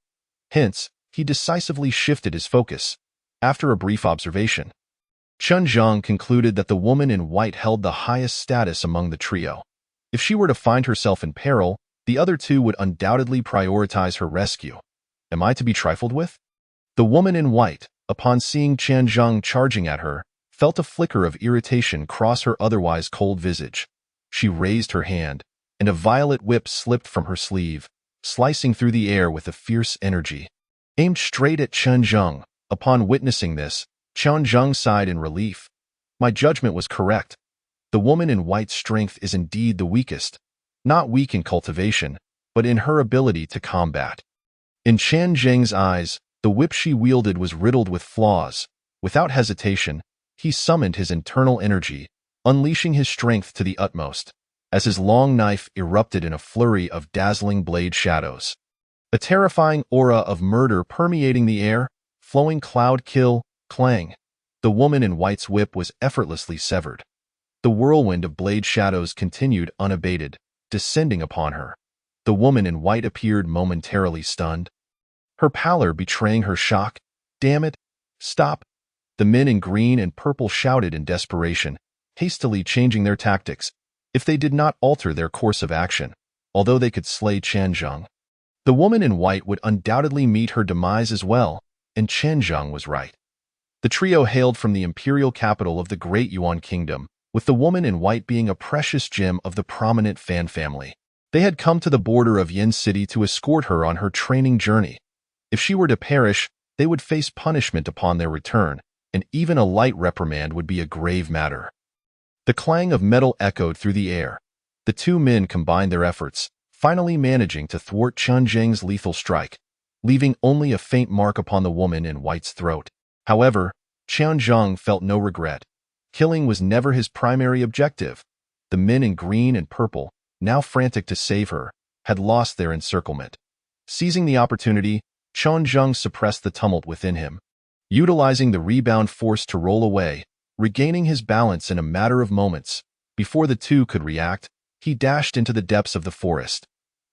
Hence, he decisively shifted his focus. After a brief observation, Chen Zheng concluded that the woman in white held the highest status among the trio. If she were to find herself in peril, the other two would undoubtedly prioritize her rescue. Am I to be trifled with? The woman in white, upon seeing Chen Zheng charging at her, felt a flicker of irritation cross her otherwise cold visage. She raised her hand, and a violet whip slipped from her sleeve, slicing through the air with a fierce energy. Aimed straight at Chen Zheng. Upon witnessing this, Chen Zheng sighed in relief. My judgment was correct. The woman in white's strength is indeed the weakest, not weak in cultivation, but in her ability to combat. In Chen Zheng's eyes, the whip she wielded was riddled with flaws. Without hesitation, he summoned his internal energy, unleashing his strength to the utmost, as his long knife erupted in a flurry of dazzling blade shadows. A terrifying aura of murder permeating the air, flowing cloud kill, clang. The woman in white's whip was effortlessly severed. The whirlwind of blade shadows continued unabated, descending upon her. The woman in white appeared momentarily stunned, her pallor betraying her shock. Damn it! Stop! The men in green and purple shouted in desperation, hastily changing their tactics, if they did not alter their course of action, although they could slay Chen Zheng. The woman in white would undoubtedly meet her demise as well, and Chen Zheng was right. The trio hailed from the imperial capital of the Great Yuan Kingdom, with the woman in white being a precious gem of the prominent Fan family. They had come to the border of Yin City to escort her on her training journey. If she were to perish, they would face punishment upon their return, and even a light reprimand would be a grave matter. The clang of metal echoed through the air. The two men combined their efforts, finally managing to thwart Chen Zheng's lethal strike, leaving only a faint mark upon the woman in white's throat. However, Chen Zheng felt no regret. Killing was never his primary objective. The men in green and purple, now frantic to save her, had lost their encirclement. Seizing the opportunity, Chen Zheng suppressed the tumult within him. Utilizing the rebound force to roll away, regaining his balance in a matter of moments, before the two could react, he dashed into the depths of the forest.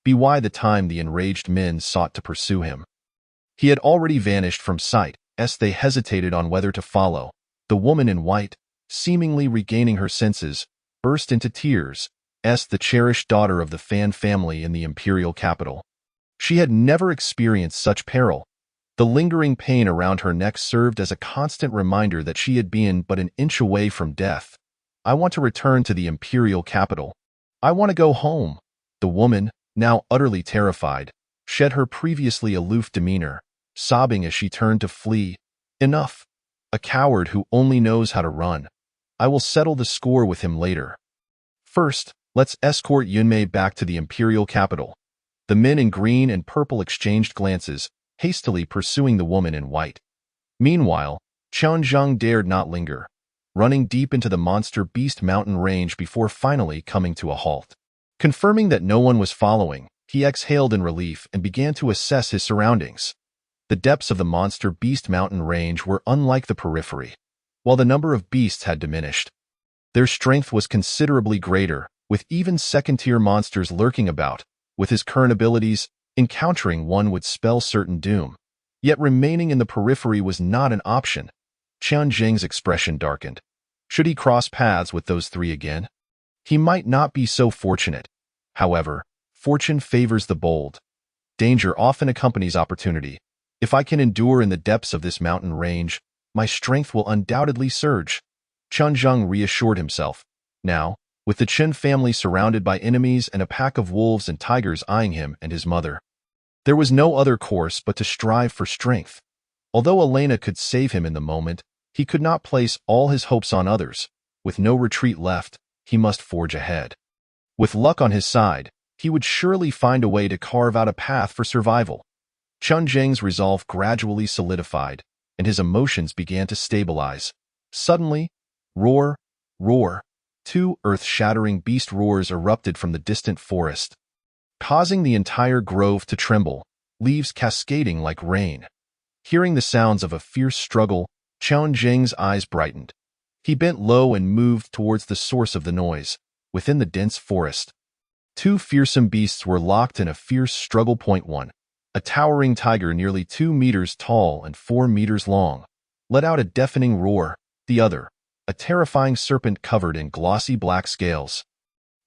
By the time the enraged men sought to pursue him, he had already vanished from sight, as they hesitated on whether to follow. The woman in white, seemingly regaining her senses, burst into tears, as the cherished daughter of the Fan family in the imperial capital. She had never experienced such peril. The lingering pain around her neck served as a constant reminder that she had been but an inch away from death. I want to return to the imperial capital. I want to go home. The woman, now utterly terrified, shed her previously aloof demeanor, sobbing as she turned to flee. Enough. A coward who only knows how to run. I will settle the score with him later. First, let's escort Yunmei back to the imperial capital. The men in green and purple exchanged glances, hastily pursuing the woman in white. Meanwhile, Qianzheng dared not linger, running deep into the monster beast mountain range before finally coming to a halt. Confirming that no one was following, he exhaled in relief and began to assess his surroundings. The depths of the monster beast mountain range were unlike the periphery. While the number of beasts had diminished, their strength was considerably greater, with even second-tier monsters lurking about. With his current abilities, encountering one would spell certain doom. Yet remaining in the periphery was not an option. Qianzheng's expression darkened. Should he cross paths with those three again? He might not be so fortunate. However, fortune favors the bold. Danger often accompanies opportunity. If I can endure in the depths of this mountain range, my strength will undoubtedly surge. Qianzheng reassured himself. Now, with the Chen family surrounded by enemies and a pack of wolves and tigers eyeing him and his mother, there was no other course but to strive for strength. Although Elena could save him in the moment, he could not place all his hopes on others. With no retreat left, he must forge ahead. With luck on his side, he would surely find a way to carve out a path for survival. Qianzheng's resolve gradually solidified, and his emotions began to stabilize. Suddenly, roar, roar, two earth-shattering beast roars erupted from the distant forest, causing the entire grove to tremble, leaves cascading like rain. Hearing the sounds of a fierce struggle, Qianzheng's eyes brightened. He bent low and moved towards the source of the noise. Within the dense forest, two fearsome beasts were locked in a fierce struggle. One, a towering tiger nearly 2 meters tall and 4 meters long, let out a deafening roar. The other, a terrifying serpent covered in glossy black scales,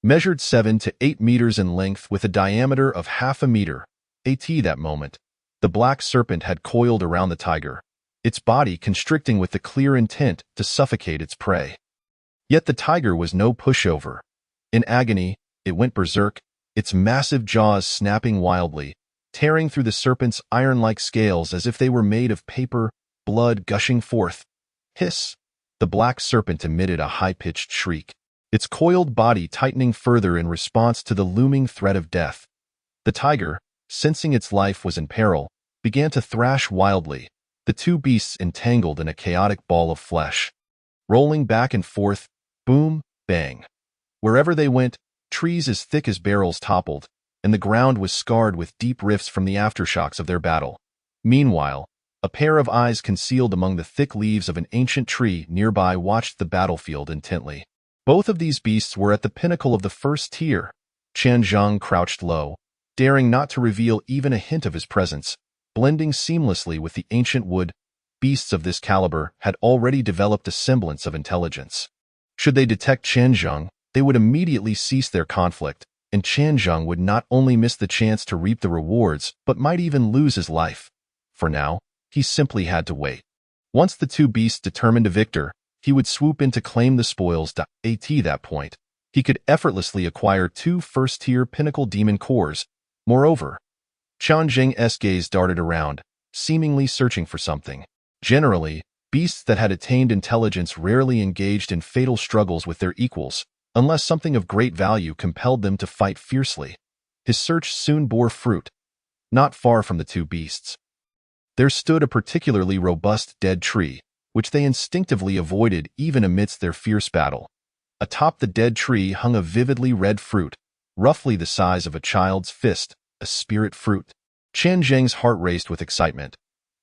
measured 7 to 8 meters in length with a diameter of half a meter. That moment, the black serpent had coiled around the tiger, its body constricting with the clear intent to suffocate its prey. Yet the tiger was no pushover. In agony, it went berserk, its massive jaws snapping wildly, tearing through the serpent's iron-like scales as if they were made of paper, blood gushing forth. Hiss! The black serpent emitted a high-pitched shriek, its coiled body tightening further in response to the looming threat of death. The tiger, sensing its life was in peril, began to thrash wildly, the two beasts entangled in a chaotic ball of flesh. Rolling back and forth, boom, bang. Wherever they went, trees as thick as barrels toppled, and the ground was scarred with deep rifts from the aftershocks of their battle. Meanwhile, a pair of eyes concealed among the thick leaves of an ancient tree nearby watched the battlefield intently. Both of these beasts were at the pinnacle of the first tier. Qianzheng crouched low, daring not to reveal even a hint of his presence. Blending seamlessly with the ancient wood, beasts of this caliber had already developed a semblance of intelligence. Should they detect Qianzheng, they would immediately cease their conflict, and Qianzheng would not only miss the chance to reap the rewards, but might even lose his life. For now, he simply had to wait. Once the two beasts determined a victor, he would swoop in to claim the spoils. At that point, he could effortlessly acquire 2 first-tier pinnacle demon cores. Moreover, Qianzheng's gaze darted around, seemingly searching for something. Generally, beasts that had attained intelligence rarely engaged in fatal struggles with their equals, unless something of great value compelled them to fight fiercely. His search soon bore fruit. Not far from the two beasts, there stood a particularly robust dead tree, which they instinctively avoided even amidst their fierce battle. Atop the dead tree hung a vividly red fruit, roughly the size of a child's fist, a spirit fruit. Qianzheng's heart raced with excitement.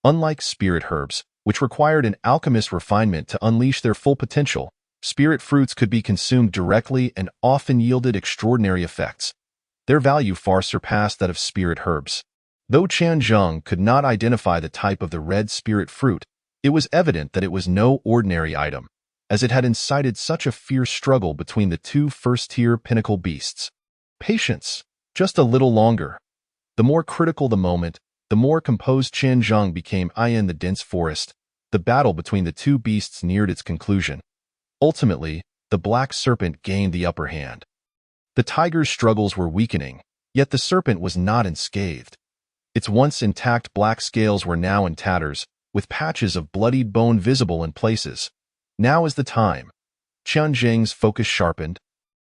Unlike spirit herbs, which required an alchemist's refinement to unleash their full potential, spirit fruits could be consumed directly and often yielded extraordinary effects. Their value far surpassed that of spirit herbs. Though Qianzheng could not identify the type of the red spirit fruit, it was evident that it was no ordinary item, as it had incited such a fierce struggle between the two first-tier pinnacle beasts. Patience, just a little longer. The more critical the moment, the more composed Qianzheng became. In the dense forest, the battle between the two beasts neared its conclusion. Ultimately, the black serpent gained the upper hand. The tiger's struggles were weakening, yet the serpent was not unscathed. Its once intact black scales were now in tatters, with patches of bloodied bone visible in places. Now is the time. Qian Zheng's focus sharpened,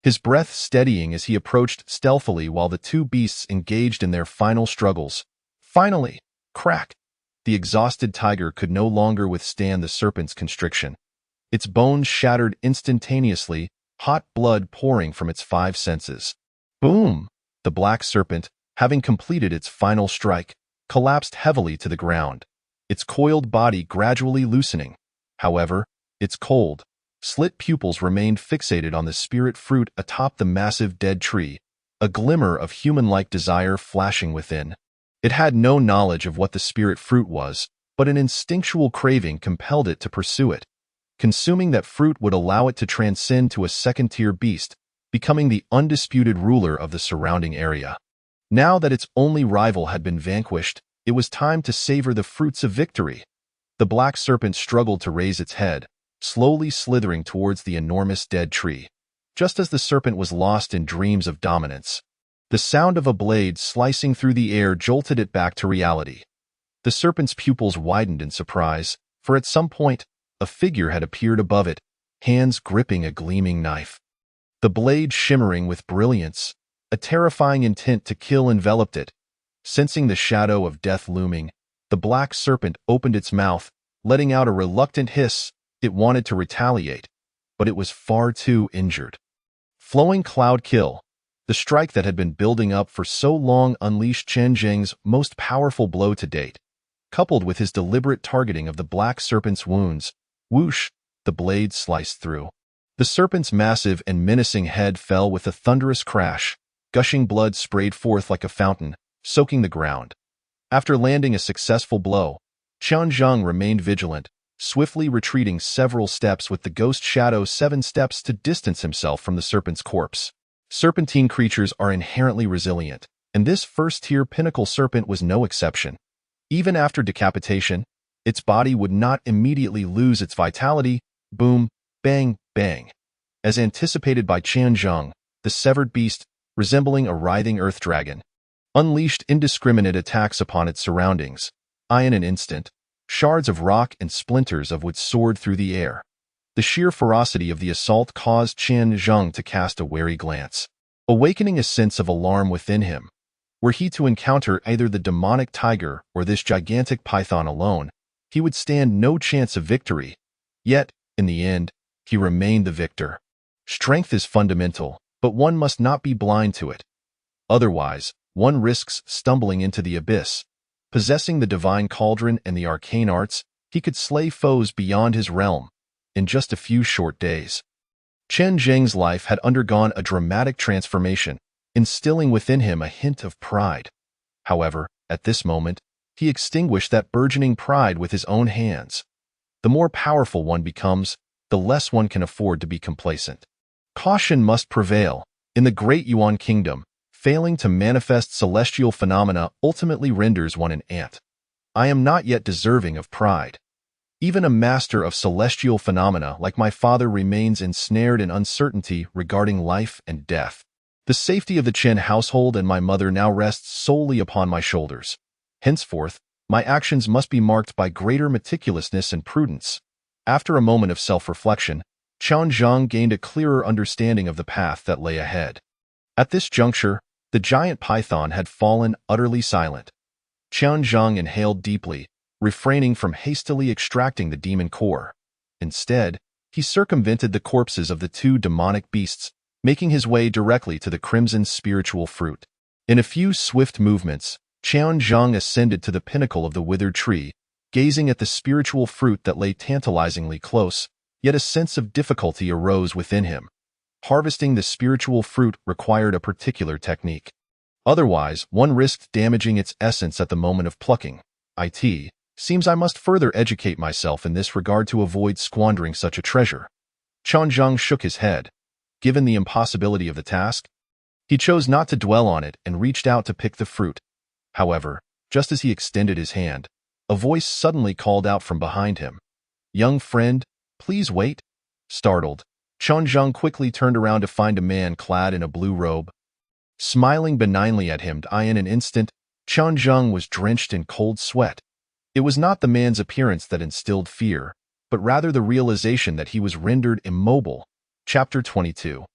his breath steadying as he approached stealthily while the two beasts engaged in their final struggles. Finally, crack! The exhausted tiger could no longer withstand the serpent's constriction. Its bones shattered instantaneously, hot blood pouring from its 5 senses. Boom! The black serpent, having completed its final strike, collapsed heavily to the ground, its coiled body gradually loosening. However, its cold, slit pupils remained fixated on the spirit fruit atop the massive dead tree, a glimmer of human-like desire flashing within. It had no knowledge of what the spirit fruit was, but an instinctual craving compelled it to pursue it. Consuming that fruit would allow it to transcend to a second-tier beast, becoming the undisputed ruler of the surrounding area. Now that its only rival had been vanquished, it was time to savor the fruits of victory. The black serpent struggled to raise its head, slowly slithering towards the enormous dead tree. Just as the serpent was lost in dreams of dominance, the sound of a blade slicing through the air jolted it back to reality. The serpent's pupils widened in surprise, for at some point, a figure had appeared above it, hands gripping a gleaming knife. The blade shimmering with brilliance, a terrifying intent to kill enveloped it. Sensing the shadow of death looming, the black serpent opened its mouth, letting out a reluctant hiss. It wanted to retaliate, but it was far too injured. Flowing Cloud Kill, the strike that had been building up for so long, unleashed Qian Zheng's most powerful blow to date. Coupled with his deliberate targeting of the black serpent's wounds, whoosh, the blade sliced through. The serpent's massive and menacing head fell with a thunderous crash. Gushing blood sprayed forth like a fountain, soaking the ground. After landing a successful blow, Qian Zheng remained vigilant, swiftly retreating several steps with the ghost shadow 7 steps to distance himself from the serpent's corpse. Serpentine creatures are inherently resilient, and this first-tier pinnacle serpent was no exception. Even after decapitation, its body would not immediately lose its vitality. Boom, bang, bang. As anticipated by Qian Zheng, the severed beast, resembling a writhing earth dragon, unleashed indiscriminate attacks upon its surroundings. In an instant, shards of rock and splinters of wood soared through the air. The sheer ferocity of the assault caused Qian Zheng to cast a wary glance, awakening a sense of alarm within him. Were he to encounter either the demonic tiger or this gigantic python alone, he would stand no chance of victory. Yet, in the end, he remained the victor. Strength is fundamental, but one must not be blind to it. Otherwise, one risks stumbling into the abyss. Possessing the divine cauldron and the arcane arts, he could slay foes beyond his realm in just a few short days. Qian Zheng's life had undergone a dramatic transformation, instilling within him a hint of pride. However, at this moment, he extinguished that burgeoning pride with his own hands. The more powerful one becomes, the less one can afford to be complacent. Caution must prevail. In the Great Yuan Kingdom, failing to manifest celestial phenomena ultimately renders one an ant. I am not yet deserving of pride. Even a master of celestial phenomena like my father remains ensnared in uncertainty regarding life and death. The safety of the Chen household and my mother now rests solely upon my shoulders. Henceforth, my actions must be marked by greater meticulousness and prudence. After a moment of self-reflection, Qian Zheng gained a clearer understanding of the path that lay ahead. At this juncture, the giant python had fallen utterly silent. Qian Zheng inhaled deeply, refraining from hastily extracting the demon core. Instead, he circumvented the corpses of the 2 demonic beasts, making his way directly to the crimson spiritual fruit. In a few swift movements, Qian Zheng ascended to the pinnacle of the withered tree, gazing at the spiritual fruit that lay tantalizingly close, yet a sense of difficulty arose within him. Harvesting the spiritual fruit required a particular technique. Otherwise, one risked damaging its essence at the moment of plucking. Seems I must further educate myself in this regard to avoid squandering such a treasure. Qian Zheng shook his head. Given the impossibility of the task, he chose not to dwell on it and reached out to pick the fruit. However, just as he extended his hand, a voice suddenly called out from behind him. "Young friend, please wait." Startled, Qian Zheng quickly turned around to find a man clad in a blue robe. Smiling benignly at him, in an instant, Qian Zheng was drenched in cold sweat. It was not the man's appearance that instilled fear, but rather the realization that he was rendered immobile, Chapter 22.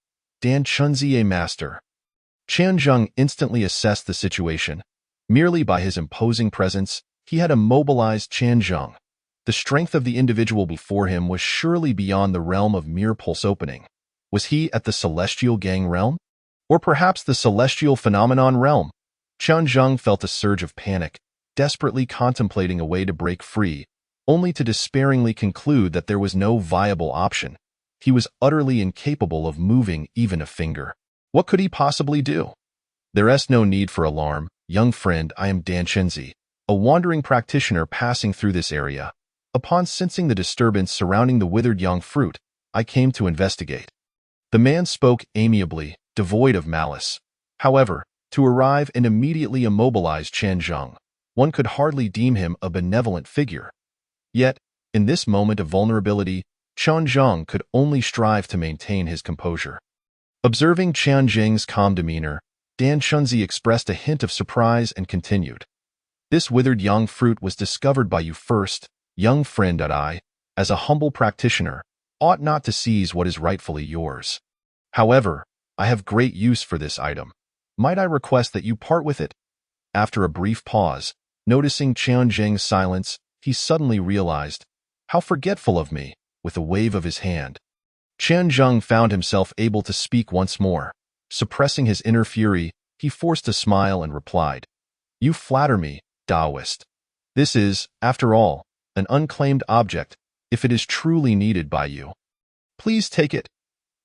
Dan Chunzi, a master. Qian Zheng instantly assessed the situation. Merely by his imposing presence, he had immobilized Qian Zheng. The strength of the individual before him was surely beyond the realm of mere pulse opening. Was he at the Celestial Gang realm? Or perhaps the Celestial Phenomenon realm? Qian Zheng felt a surge of panic, desperately contemplating a way to break free, only to despairingly conclude that there was no viable option. He was utterly incapable of moving even a finger. What could he possibly do? There is no need for alarm, young friend. I am Dan Chunzi, a wandering practitioner passing through this area. Upon sensing the disturbance surrounding the withered young fruit, I came to investigate. The man spoke amiably, devoid of malice. However, to arrive and immediately immobilize Qian Zheng, one could hardly deem him a benevolent figure. Yet, in this moment of vulnerability, Qian Zheng could only strive to maintain his composure. Observing Qian Zheng's calm demeanor, Dan Chunzi expressed a hint of surprise and continued. This withered young fruit was discovered by you first, young friend. I, as a humble practitioner, ought not to seize what is rightfully yours. However, I have great use for this item. Might I request that you part with it? After a brief pause, noticing Qian Zheng's silence, he suddenly realized, how forgetful of me, with a wave of his hand. Qian Zheng found himself able to speak once more. Suppressing his inner fury, he forced a smile and replied, You flatter me, Taoist. This is, after all, an unclaimed object, if it is truly needed by you. Please take it.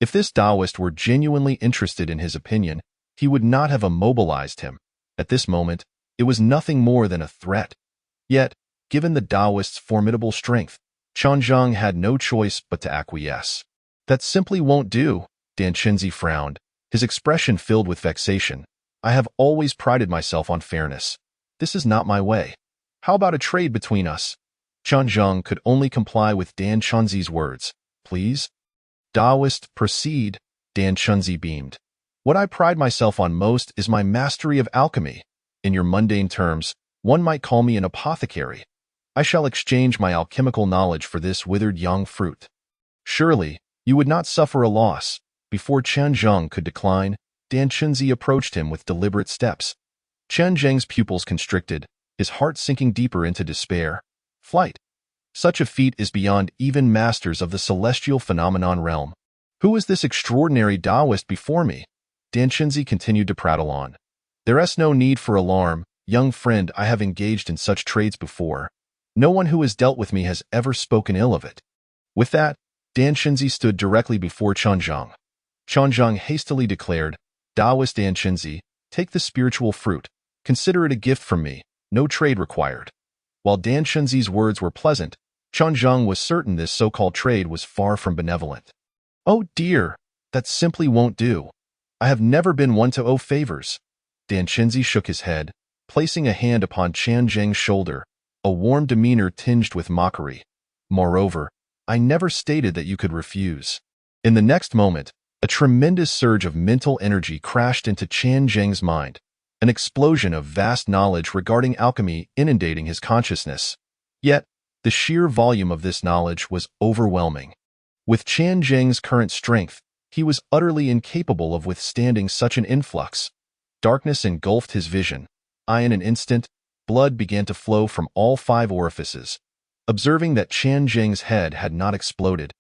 If this Taoist were genuinely interested in his opinion, he would not have immobilized him. At this moment, it was nothing more than a threat. Yet, given the Taoist's formidable strength, Qian Zheng had no choice but to acquiesce. That simply won't do, Dan Chunzi frowned, his expression filled with vexation. I have always prided myself on fairness. This is not my way. How about a trade between us? Qian Zheng could only comply with Dan Chunzi's words. Please? Taoist, proceed, Dan Chunzi beamed. What I pride myself on most is my mastery of alchemy. In your mundane terms, one might call me an apothecary. I shall exchange my alchemical knowledge for this withered young fruit. Surely, you would not suffer a loss. Before Qian Zheng could decline, Dan Chunzi approached him with deliberate steps. Qian Zheng's pupils constricted, his heart sinking deeper into despair. Flight. Such a feat is beyond even masters of the Celestial Phenomenon realm. Who is this extraordinary Taoist before me? Dan Chunzi continued to prattle on. There is no need for alarm, young friend. I have engaged in such trades before. No one who has dealt with me has ever spoken ill of it. With that, Dan Chunzi stood directly before Qian Zheng. Qian Zheng hastily declared, Taoist Dan Chunzi, take the spiritual fruit. Consider it a gift from me, no trade required. While Dan Chunzi's words were pleasant, Qian Zheng was certain this so-called trade was far from benevolent. Oh dear, that simply won't do. I have never been one to owe favors. Dan Chunzi shook his head, placing a hand upon Qian Zheng's shoulder, a warm demeanor tinged with mockery. Moreover, I never stated that you could refuse. In the next moment, a tremendous surge of mental energy crashed into Qian Zheng's mind, an explosion of vast knowledge regarding alchemy inundating his consciousness. Yet, the sheer volume of this knowledge was overwhelming. With Qian Zheng's current strength, he was utterly incapable of withstanding such an influx. Darkness engulfed his vision. In an instant, blood began to flow from all 5 orifices. Observing that Qian Zheng's head had not exploded,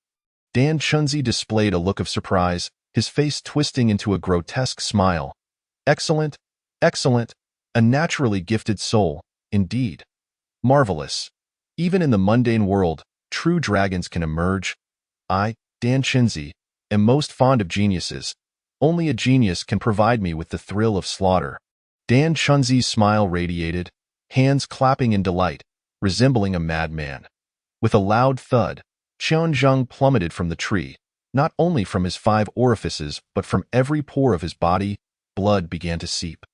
Dan Chunzi displayed a look of surprise, his face twisting into a grotesque smile. Excellent, excellent, a naturally gifted soul, indeed. Marvelous. Even in the mundane world, true dragons can emerge. I, Dan Chunzi, am most fond of geniuses. Only a genius can provide me with the thrill of slaughter. Dan Chunzi's smile radiated, hands clapping in delight, resembling a madman. With a loud thud, Qian Zheng plummeted from the tree, not only from his 5 orifices but from every pore of his body. Blood began to seep.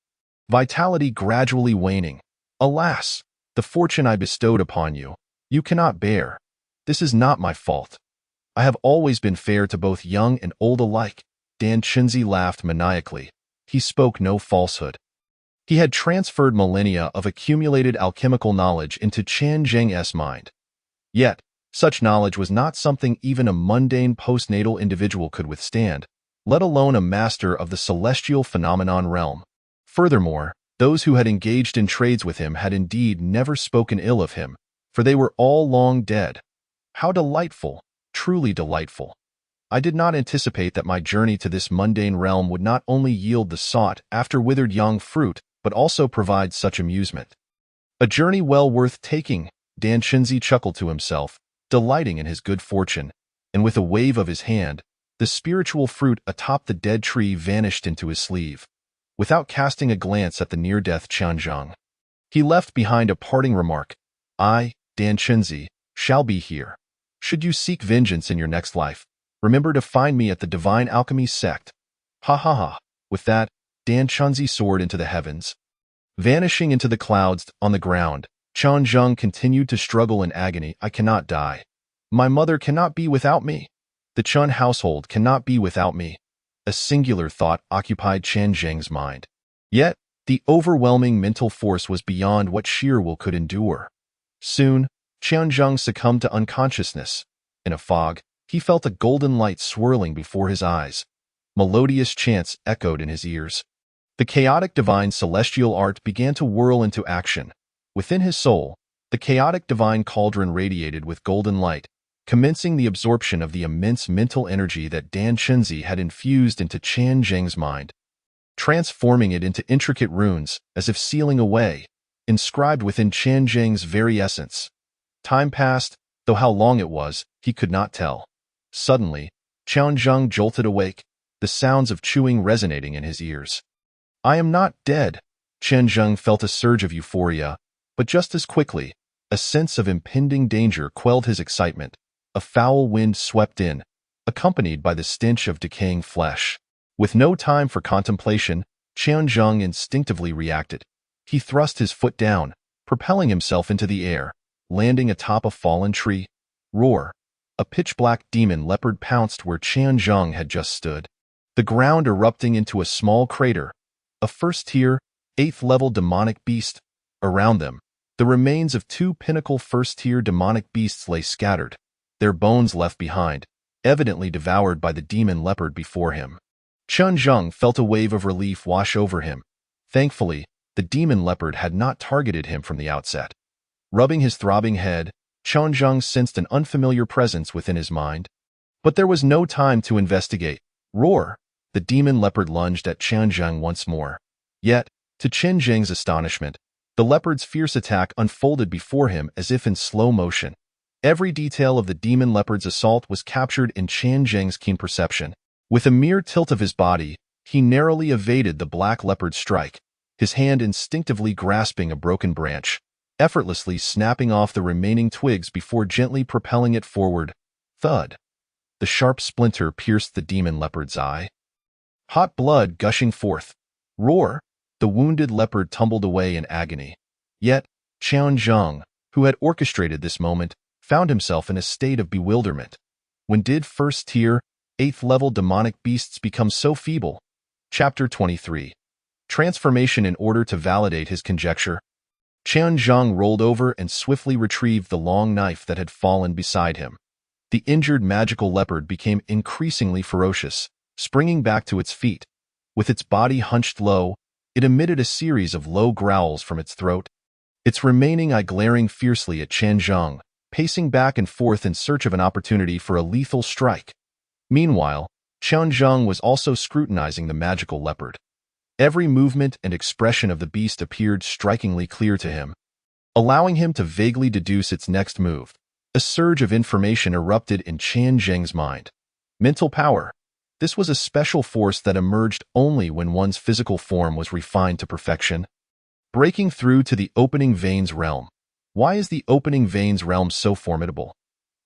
Vitality gradually waning. Alas, the fortune I bestowed upon you, you cannot bear. This is not my fault. I have always been fair to both young and old alike. Dan Chunzi laughed maniacally. He spoke no falsehood. He had transferred millennia of accumulated alchemical knowledge into Qian Zheng's mind. Yet, Such knowledge was not something even a mundane postnatal individual could withstand, let alone a master of the celestial phenomenon realm. Furthermore, those who had engaged in trades with him had indeed never spoken ill of him, for they were all long dead. How delightful, truly delightful. I did not anticipate that my journey to this mundane realm would not only yield the sought-after withered young fruit, but also provide such amusement. A journey well worth taking, Dan Shinzi chuckled to himself, delighting in his good fortune, and with a wave of his hand, the spiritual fruit atop the dead tree vanished into his sleeve. Without casting a glance at the near-death Qianzhang, he left behind a parting remark, I, Dan Shinzi, shall be here. Should you seek vengeance in your next life, remember to find me at the Divine Alchemy Sect. Ha ha ha. With that, Dan Shinzi soared into the heavens. Vanishing into the clouds on the ground, Qianzhang continued to struggle in agony. I cannot die. My mother cannot be without me. The Chun household cannot be without me. A singular thought occupied Qianzhang's mind. Yet, the overwhelming mental force was beyond what sheer will could endure. Soon, Qianzhang succumbed to unconsciousness. In a fog, he felt a golden light swirling before his eyes. Melodious chants echoed in his ears. The chaotic divine celestial art began to whirl into action. Within his soul, the chaotic divine cauldron radiated with golden light, commencing the absorption of the immense mental energy that Dan Shinzi had infused into Qianzhang's mind, transforming it into intricate runes, as if sealing away, inscribed within Qianzhang's very essence. Time passed, though how long it was, he could not tell. Suddenly, Qianzhang jolted awake, the sounds of chewing resonating in his ears. I am not dead. Qianzhang felt a surge of euphoria, but just as quickly, a sense of impending danger quelled his excitement. A foul wind swept in, accompanied by the stench of decaying flesh. With no time for contemplation, Qianzhang instinctively reacted. He thrust his foot down, propelling himself into the air, landing atop a fallen tree. Roar! A pitch-black demon leopard pounced where Qianzhang had just stood, the ground erupting into a small crater. A first-tier, 8th-level demonic beast. Around them, the remains of 2 pinnacle first-tier demonic beasts lay scattered, their bones left behind, evidently devoured by the demon leopard before him. Qianzhang felt a wave of relief wash over him. Thankfully, the demon leopard had not targeted him from the outset. Rubbing his throbbing head, Qianzhang sensed an unfamiliar presence within his mind. But there was no time to investigate. Roar! The demon leopard lunged at Qianzhang once more. Yet, to Qianzhang's astonishment, the leopard's fierce attack unfolded before him as if in slow motion. Every detail of the demon leopard's assault was captured in Qianzhang's keen perception. With a mere tilt of his body, he narrowly evaded the black leopard's strike, his hand instinctively grasping a broken branch, effortlessly snapping off the remaining twigs before gently propelling it forward. Thud! The sharp splinter pierced the demon leopard's eye. Hot blood gushing forth. Roar! The wounded leopard tumbled away in agony. Yet, Qianzhang, who had orchestrated this moment, found himself in a state of bewilderment. When did first-tier, 8th-level demonic beasts become so feeble? Chapter 23. Transformation. In order to validate his conjecture, Qianzhang rolled over and swiftly retrieved the long knife that had fallen beside him. The injured magical leopard became increasingly ferocious, springing back to its feet. With its body hunched low, it emitted a series of low growls from its throat, its remaining eye glaring fiercely at Qianzhang, pacing back and forth in search of an opportunity for a lethal strike. Meanwhile, Qianzhang was also scrutinizing the magical leopard. Every movement and expression of the beast appeared strikingly clear to him, allowing him to vaguely deduce its next move. A surge of information erupted in Qianzhang's mind. Mental power. This was a special force that emerged only when one's physical form was refined to perfection. Breaking through to the opening veins realm. Why is the opening veins realm so formidable?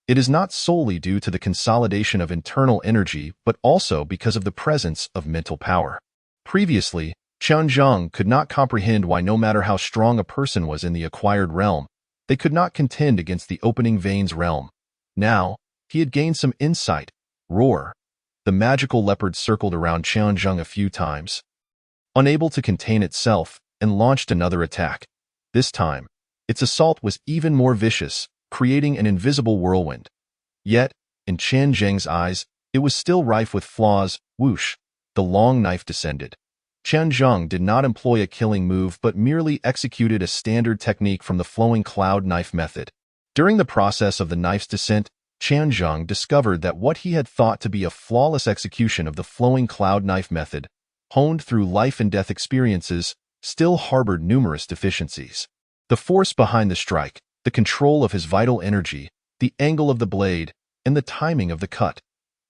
It is not solely due to the consolidation of internal energy, but also because of the presence of mental power. Previously, Qianzhang could not comprehend why, no matter how strong a person was in the acquired realm, they could not contend against the opening veins realm. Now, he had gained some insight. Roar! The magical leopard circled around Qianzhang a few times, unable to contain itself, and launched another attack. This time, its assault was even more vicious, creating an invisible whirlwind. Yet, in Qian Zheng's eyes, it was still rife with flaws. Whoosh! The long knife descended. Qian Zheng did not employ a killing move but merely executed a standard technique from the flowing cloud knife method. During the process of the knife's descent, Qian Zheng discovered that what he had thought to be a flawless execution of the flowing cloud knife method, honed through life and death experiences, still harbored numerous deficiencies. The force behind the strike, the control of his vital energy, the angle of the blade, and the timing of the cut,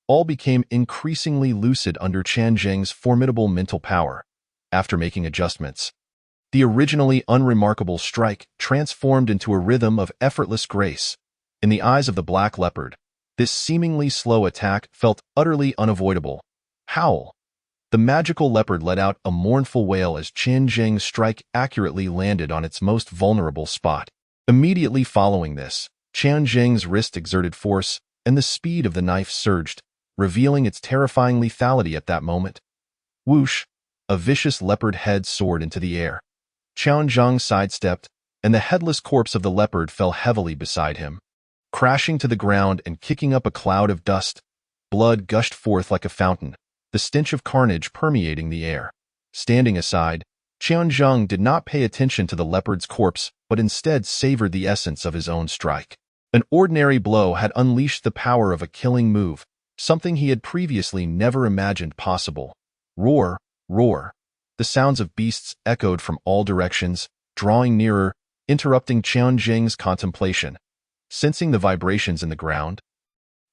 all became increasingly lucid under Qian Zheng's formidable mental power. After making adjustments, the originally unremarkable strike transformed into a rhythm of effortless grace. In the eyes of the Black Leopard, this seemingly slow attack felt utterly unavoidable. Howl! The magical leopard let out a mournful wail as Qian Zheng's strike accurately landed on its most vulnerable spot. Immediately following this, Qian Zheng's wrist exerted force, and the speed of the knife surged, revealing its terrifying lethality at that moment. Whoosh! A vicious leopard head soared into the air. Qian Zheng sidestepped, and the headless corpse of the leopard fell heavily beside him. Crashing to the ground and kicking up a cloud of dust, blood gushed forth like a fountain, the stench of carnage permeating the air. Standing aside, Qian Zheng did not pay attention to the leopard's corpse but instead savored the essence of his own strike. An ordinary blow had unleashed the power of a killing move, something he had previously never imagined possible. Roar, roar. The sounds of beasts echoed from all directions, drawing nearer, interrupting Qian Zheng's contemplation. Sensing the vibrations in the ground,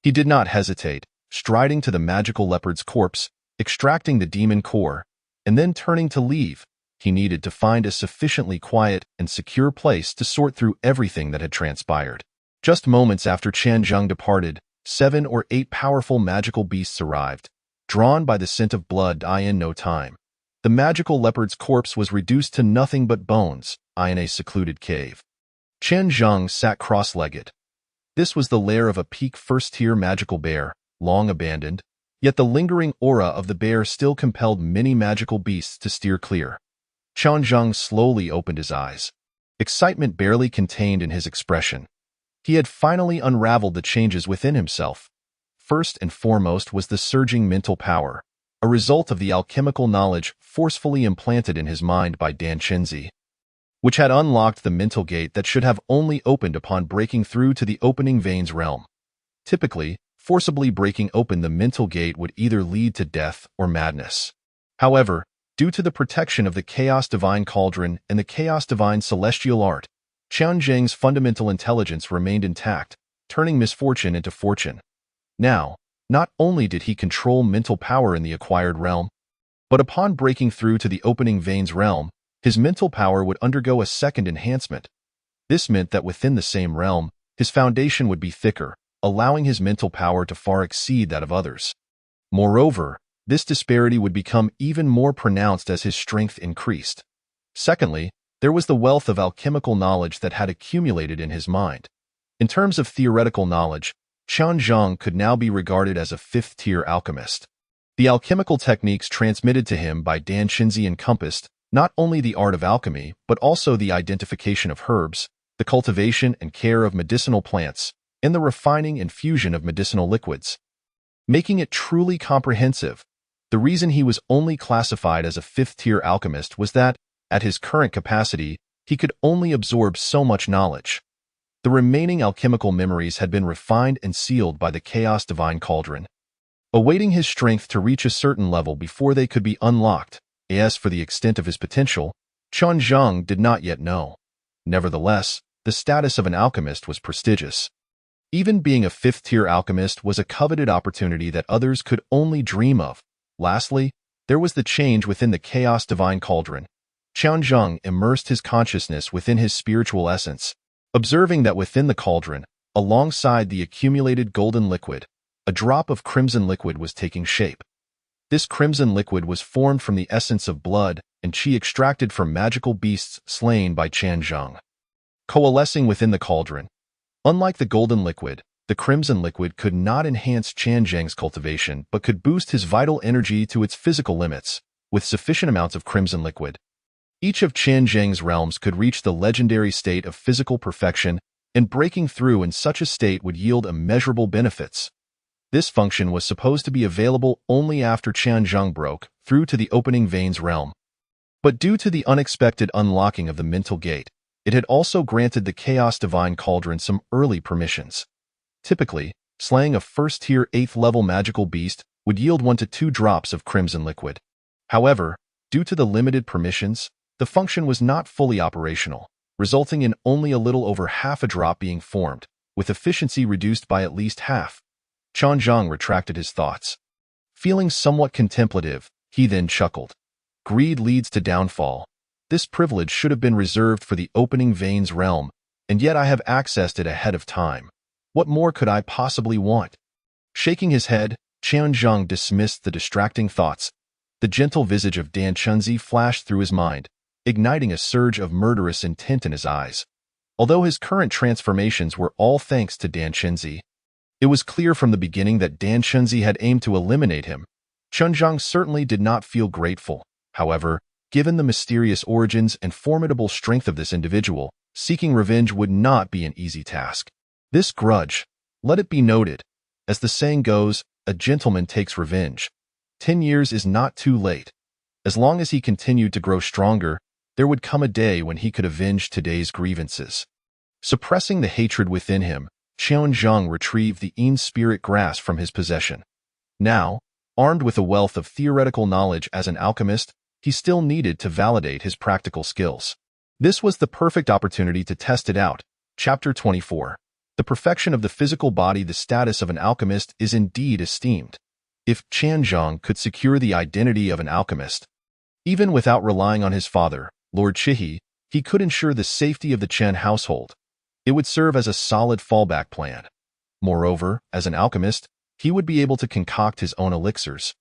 he did not hesitate, striding to the magical leopard's corpse, extracting the demon core, and then turning to leave. He needed to find a sufficiently quiet and secure place to sort through everything that had transpired. Just moments after Qian Zheng departed, 7 or 8 powerful magical beasts arrived, drawn by the scent of blood. In no time, the magical leopard's corpse was reduced to nothing but bones, in a secluded cave. Qian Zheng sat cross-legged. This was the lair of a peak first-tier magical bear, long abandoned, yet the lingering aura of the bear still compelled many magical beasts to steer clear. Qian Zheng slowly opened his eyes. Excitement barely contained in his expression. He had finally unraveled the changes within himself. First and foremost was the surging mental power, a result of the alchemical knowledge forcefully implanted in his mind by Dan Chenzi, which had unlocked the mental gate that should have only opened upon breaking through to the opening veins realm. Typically, forcibly breaking open the mental gate would either lead to death or madness. However, due to the protection of the Chaos Divine Cauldron and the Chaos Divine Celestial Art, Qian Zheng's fundamental intelligence remained intact, turning misfortune into fortune. Now, not only did he control mental power in the acquired realm, but upon breaking through to the opening veins realm, his mental power would undergo a second enhancement. This meant that within the same realm, his foundation would be thicker, allowing his mental power to far exceed that of others. Moreover, this disparity would become even more pronounced as his strength increased. Secondly, there was the wealth of alchemical knowledge that had accumulated in his mind. In terms of theoretical knowledge, Qian Zheng could now be regarded as a fifth-tier alchemist. The alchemical techniques transmitted to him by Dan Chenzi encompassed not only the art of alchemy, but also the identification of herbs, the cultivation and care of medicinal plants, and the refining and fusion of medicinal liquids, making it truly comprehensive. The reason he was only classified as a fifth-tier alchemist was that, at his current capacity, he could only absorb so much knowledge. The remaining alchemical memories had been refined and sealed by the Chaos Divine Cauldron, awaiting his strength to reach a certain level before they could be unlocked. As for the extent of his potential, Qian Zheng did not yet know. Nevertheless, the status of an alchemist was prestigious. Even being a fifth-tier alchemist was a coveted opportunity that others could only dream of. Lastly, there was the change within the Chaos Divine Cauldron. Qian Zheng immersed his consciousness within his spiritual essence, observing that within the cauldron, alongside the accumulated golden liquid, a drop of crimson liquid was taking shape. This crimson liquid was formed from the essence of blood and qi extracted from magical beasts slain by Qian Zheng, coalescing within the cauldron. Unlike the golden liquid, the crimson liquid could not enhance Qian Zheng's cultivation but could boost his vital energy to its physical limits. With sufficient amounts of crimson liquid, each of Qian Zheng's realms could reach the legendary state of physical perfection and breaking through in such a state would yield immeasurable benefits. This function was supposed to be available only after Qianzhong broke through to the opening veins realm. But due to the unexpected unlocking of the mental gate, it had also granted the Chaos Divine Cauldron some early permissions. Typically, slaying a first-tier 8th-level magical beast would yield 1 to 2 drops of crimson liquid. However, due to the limited permissions, the function was not fully operational, resulting in only a little over half a drop being formed, with efficiency reduced by at least half. Qianzhong retracted his thoughts. Feeling somewhat contemplative, he then chuckled. Greed leads to downfall. This privilege should have been reserved for the opening veins realm, and yet I have accessed it ahead of time. What more could I possibly want? Shaking his head, Qianzhong dismissed the distracting thoughts. The gentle visage of Dan Chunzi flashed through his mind, igniting a surge of murderous intent in his eyes. Although his current transformations were all thanks to Dan Chunzi, it was clear from the beginning that Dan Chunzi had aimed to eliminate him. Qianzhong certainly did not feel grateful. However, given the mysterious origins and formidable strength of this individual, seeking revenge would not be an easy task. This grudge, let it be noted, as the saying goes, a gentleman takes revenge. 10 years is not too late. As long as he continued to grow stronger, there would come a day when he could avenge today's grievances. Suppressing the hatred within him, Qianzhong retrieved the Yin Spirit Grass from his possession. Now, armed with a wealth of theoretical knowledge as an alchemist, he still needed to validate his practical skills. This was the perfect opportunity to test it out. Chapter 24. The perfection of the physical body. The status of an alchemist is indeed esteemed. If Qianzhong could secure the identity of an alchemist, even without relying on his father, Lord Chihi, he could ensure the safety of the Chen household. It would serve as a solid fallback plan. Moreover, as an alchemist, he would be able to concoct his own elixirs,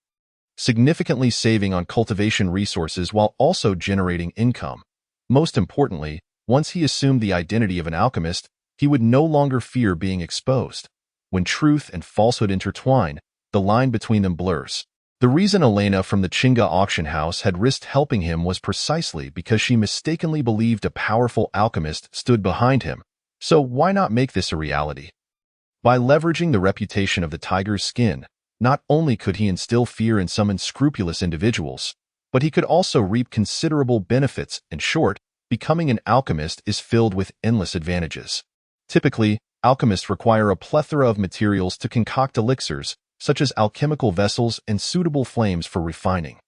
significantly saving on cultivation resources while also generating income. Most importantly, once he assumed the identity of an alchemist, he would no longer fear being exposed. When truth and falsehood intertwine, the line between them blurs. The reason Elena from the Qingge auction house had risked helping him was precisely because she mistakenly believed a powerful alchemist stood behind him. So why not make this a reality? By leveraging the reputation of the tiger's skin, not only could he instill fear in some unscrupulous individuals, but he could also reap considerable benefits. In short, becoming an alchemist is filled with endless advantages. Typically, alchemists require a plethora of materials to concoct elixirs, such as alchemical vessels and suitable flames for refining.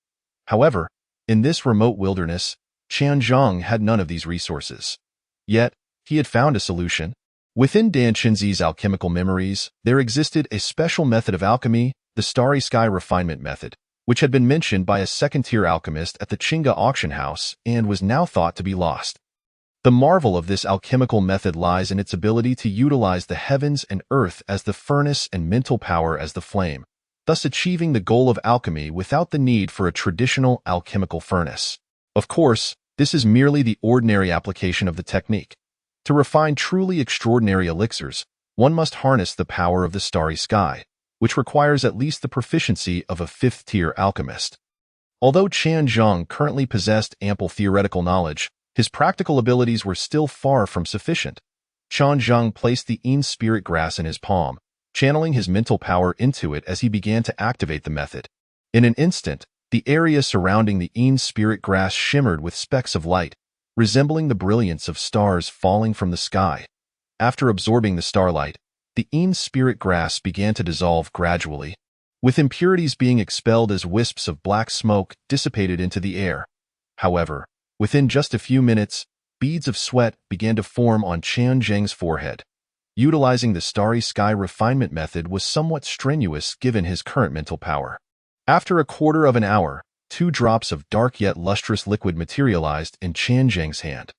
However, in this remote wilderness, Qianzhong had none of these resources. Yet, he had found a solution. Within Dan Chunzi's alchemical memories, there existed a special method of alchemy, the Starry Sky Refinement Method, which had been mentioned by a second-tier alchemist at the Qingge auction house and was now thought to be lost. The marvel of this alchemical method lies in its ability to utilize the heavens and earth as the furnace and mental power as the flame, thus achieving the goal of alchemy without the need for a traditional alchemical furnace. Of course, this is merely the ordinary application of the technique. To refine truly extraordinary elixirs, one must harness the power of the starry sky, which requires at least the proficiency of a 5th-tier alchemist. Although Qianzhong currently possessed ample theoretical knowledge, his practical abilities were still far from sufficient. Qianzhong placed the Yin Spirit Grass in his palm, channeling his mental power into it as he began to activate the method. In an instant, the area surrounding the Yin Spirit Grass shimmered with specks of light, resembling the brilliance of stars falling from the sky. After absorbing the starlight, the Yin Spirit Grass began to dissolve gradually, with impurities being expelled as wisps of black smoke dissipated into the air. However, within just a few minutes, beads of sweat began to form on Qianzhong's forehead. Utilizing the Starry Sky Refinement Method was somewhat strenuous given his current mental power. After a quarter of an hour, 2 drops of dark yet lustrous liquid materialized in Qianzhong's hand.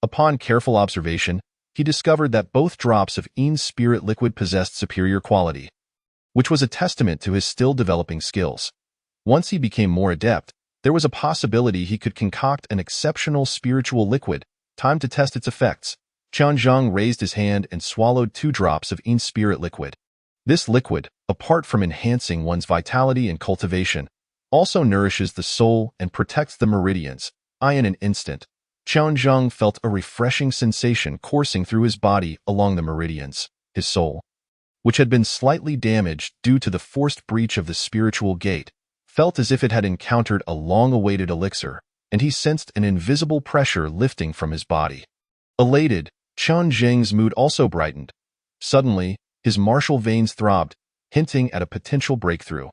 Upon careful observation, he discovered that both drops of Yin Spirit liquid possessed superior quality, which was a testament to his still developing skills. Once he became more adept, there was a possibility he could concoct an exceptional spiritual liquid. Time to test its effects. Qianzhong raised his hand and swallowed 2 drops of Yin Spirit liquid. This liquid, apart from enhancing one's vitality and cultivation, also nourishes the soul and protects the meridians. In an instant, Qianzheng felt a refreshing sensation coursing through his body along the meridians. His soul, which had been slightly damaged due to the forced breach of the spiritual gate, felt as if it had encountered a long-awaited elixir, and he sensed an invisible pressure lifting from his body. Elated, Qianzheng's mood also brightened. Suddenly, his martial veins throbbed, hinting at a potential breakthrough.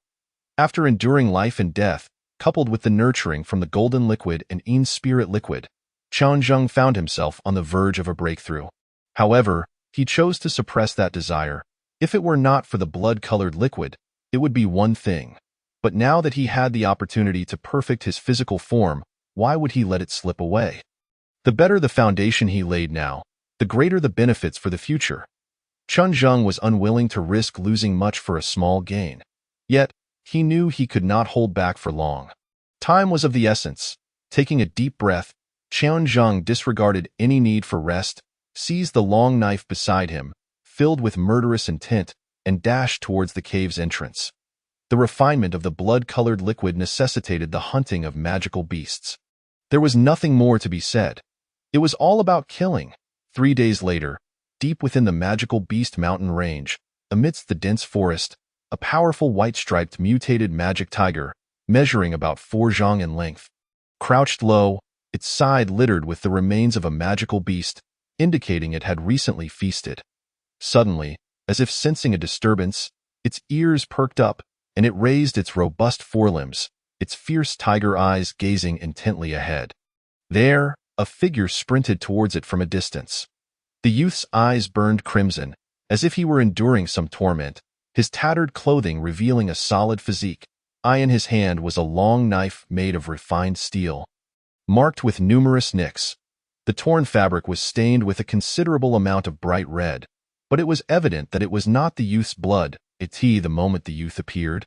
After enduring life and death, coupled with the nurturing from the golden liquid and Yin spirit liquid, Qianzheng found himself on the verge of a breakthrough. However, he chose to suppress that desire. If it were not for the blood-colored liquid, it would be one thing. But now that he had the opportunity to perfect his physical form, why would he let it slip away? The better the foundation he laid now, the greater the benefits for the future. Qianzheng was unwilling to risk losing much for a small gain. Yet, he knew he could not hold back for long. Time was of the essence. Taking a deep breath, Qianzheng disregarded any need for rest, seized the long knife beside him, filled with murderous intent, and dashed towards the cave's entrance. The refinement of the blood-colored liquid necessitated the hunting of magical beasts. There was nothing more to be said. It was all about killing. 3 days later, deep within the magical Beast Mountain range, amidst the dense forest, a powerful white-striped mutated magic tiger, measuring about 4 zhang in length, crouched low, its side littered with the remains of a magical beast, indicating it had recently feasted. Suddenly, as if sensing a disturbance, its ears perked up, and it raised its robust forelimbs, its fierce tiger eyes gazing intently ahead. There, a figure sprinted towards it from a distance. The youth's eyes burned crimson, as if he were enduring some torment, his tattered clothing revealing a solid physique. In his hand was a long knife made of refined steel, marked with numerous nicks. The torn fabric was stained with a considerable amount of bright red, but it was evident that it was not the youth's blood. The moment the youth appeared,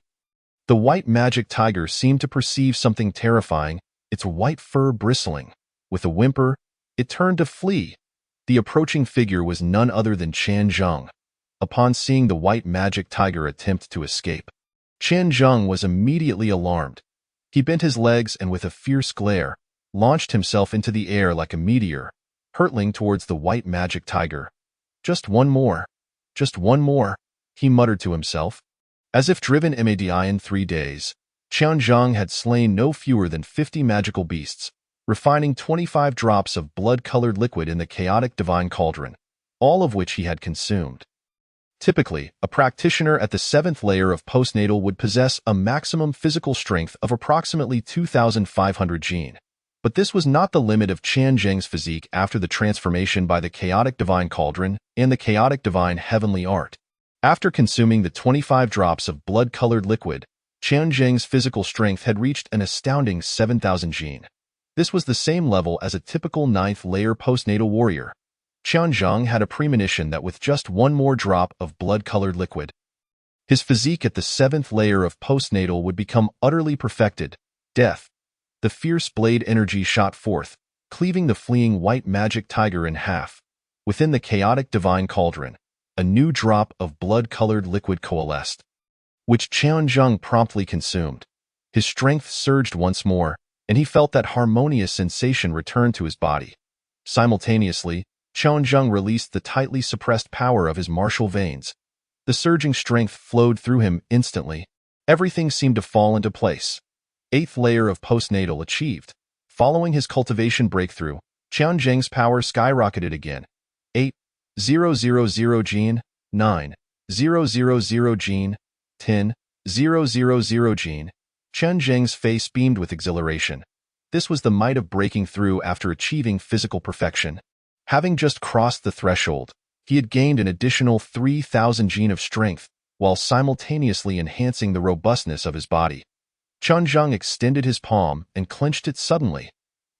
the white magic tiger seemed to perceive something terrifying, its white fur bristling. With a whimper, it turned to flee. The approaching figure was none other than Qianzheng. Upon seeing the white magic tiger attempt to escape, Qianzheng was immediately alarmed. He bent his legs and with a fierce glare, launched himself into the air like a meteor, hurtling towards the white magic tiger. Just one more, he muttered to himself. As if driven mad in 3 days, Qianzheng had slain no fewer than 50 magical beasts, refining 25 drops of blood-colored liquid in the chaotic divine cauldron, all of which he had consumed. Typically, a practitioner at the 7th layer of postnatal would possess a maximum physical strength of approximately 2,500 jin. But this was not the limit of Qianzheng's physique after the transformation by the chaotic divine cauldron and the chaotic divine heavenly art. After consuming the 25 drops of blood-colored liquid, Qianzheng's physical strength had reached an astounding 7,000 jin. This was the same level as a typical 9th layer postnatal warrior. Qianzheng had a premonition that with just one more drop of blood-colored liquid, his physique at the 7th layer of postnatal would become utterly perfected. Death. The fierce blade energy shot forth, cleaving the fleeing white magic tiger in half. Within the chaotic divine cauldron, a new drop of blood-colored liquid coalesced, which Qianzheng promptly consumed. His strength surged once more, and he felt that harmonious sensation return to his body. Simultaneously, Qianzheng released the tightly suppressed power of his martial veins. The surging strength flowed through him instantly. Everything seemed to fall into place. 8th layer of postnatal achieved. Following his cultivation breakthrough, Qianzheng's power skyrocketed again. 8,000 jin, 9,000 jin, 10,000 jin. Qianzheng's face beamed with exhilaration. This was the might of breaking through after achieving physical perfection. Having just crossed the threshold, he had gained an additional 3,000 jin of strength, while simultaneously enhancing the robustness of his body. Qianzheng extended his palm and clenched it suddenly.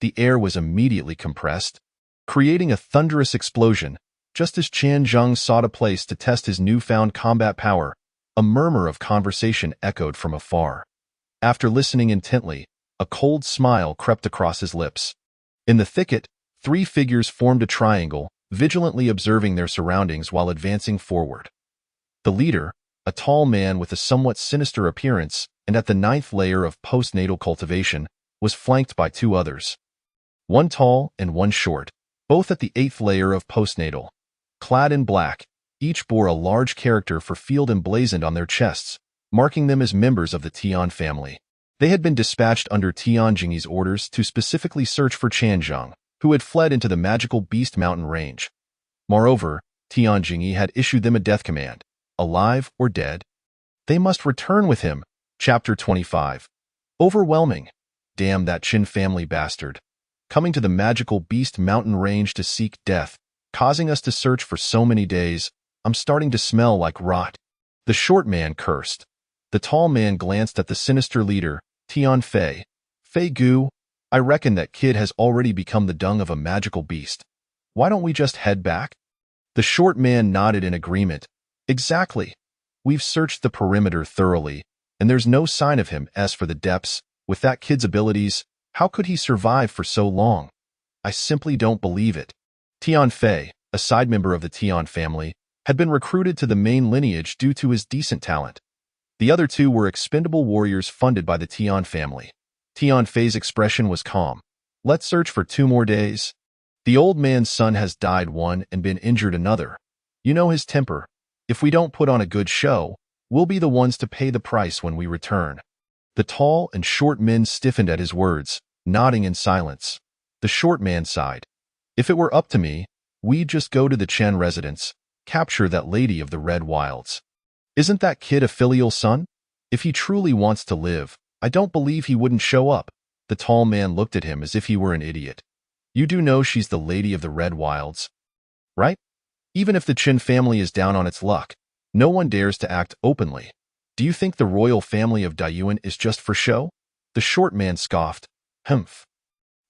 The air was immediately compressed, creating a thunderous explosion. Just as Qianzheng sought a place to test his newfound combat power, a murmur of conversation echoed from afar. After listening intently, a cold smile crept across his lips. In the thicket, 3 figures formed a triangle, vigilantly observing their surroundings while advancing forward. The leader, a tall man with a somewhat sinister appearance and at the 9th layer of postnatal cultivation, was flanked by 2 others. one tall and one short, both at the 8th layer of postnatal. Clad in black, each bore a large character for field emblazoned on their chests, marking them as members of the Tian family. They had been dispatched under Tian Jingyi's orders to specifically search for Qian Zheng, who had fled into the magical Beast Mountain range. Moreover, Tian Jingyi had issued them a death command, alive or dead. They must return with him. Chapter 25. Overwhelming. Damn that Qin family bastard. Coming to the magical Beast Mountain range to seek death, causing us to search for so many days. I'm starting to smell like rot. The short man cursed. The tall man glanced at the sinister leader, Tian Fei. Fei Gu, I reckon that kid has already become the dung of a magical beast. Why don't we just head back? The short man nodded in agreement. Exactly. We've searched the perimeter thoroughly, and there's no sign of him. As for the depths, with that kid's abilities, how could he survive for so long? I simply don't believe it. Tian Fei, a side member of the Tian family, had been recruited to the main lineage due to his decent talent. The other two were expendable warriors funded by the Tian family. Tian Fei's expression was calm. Let's search for 2 more days. The old man's son has died one and been injured another. You know his temper. If we don't put on a good show, we'll be the ones to pay the price when we return. The tall and short men stiffened at his words, nodding in silence. The short man sighed. If it were up to me, we'd just go to the Chen residence, capture that lady of the Red Wilds. Isn't that kid a filial son? If he truly wants to live, I don't believe he wouldn't show up. The tall man looked at him as if he were an idiot. You do know she's the lady of the Red Wilds, right? Even if the Qin family is down on its luck, no one dares to act openly. Do you think the royal family of Daiyuan is just for show? The short man scoffed. Humph.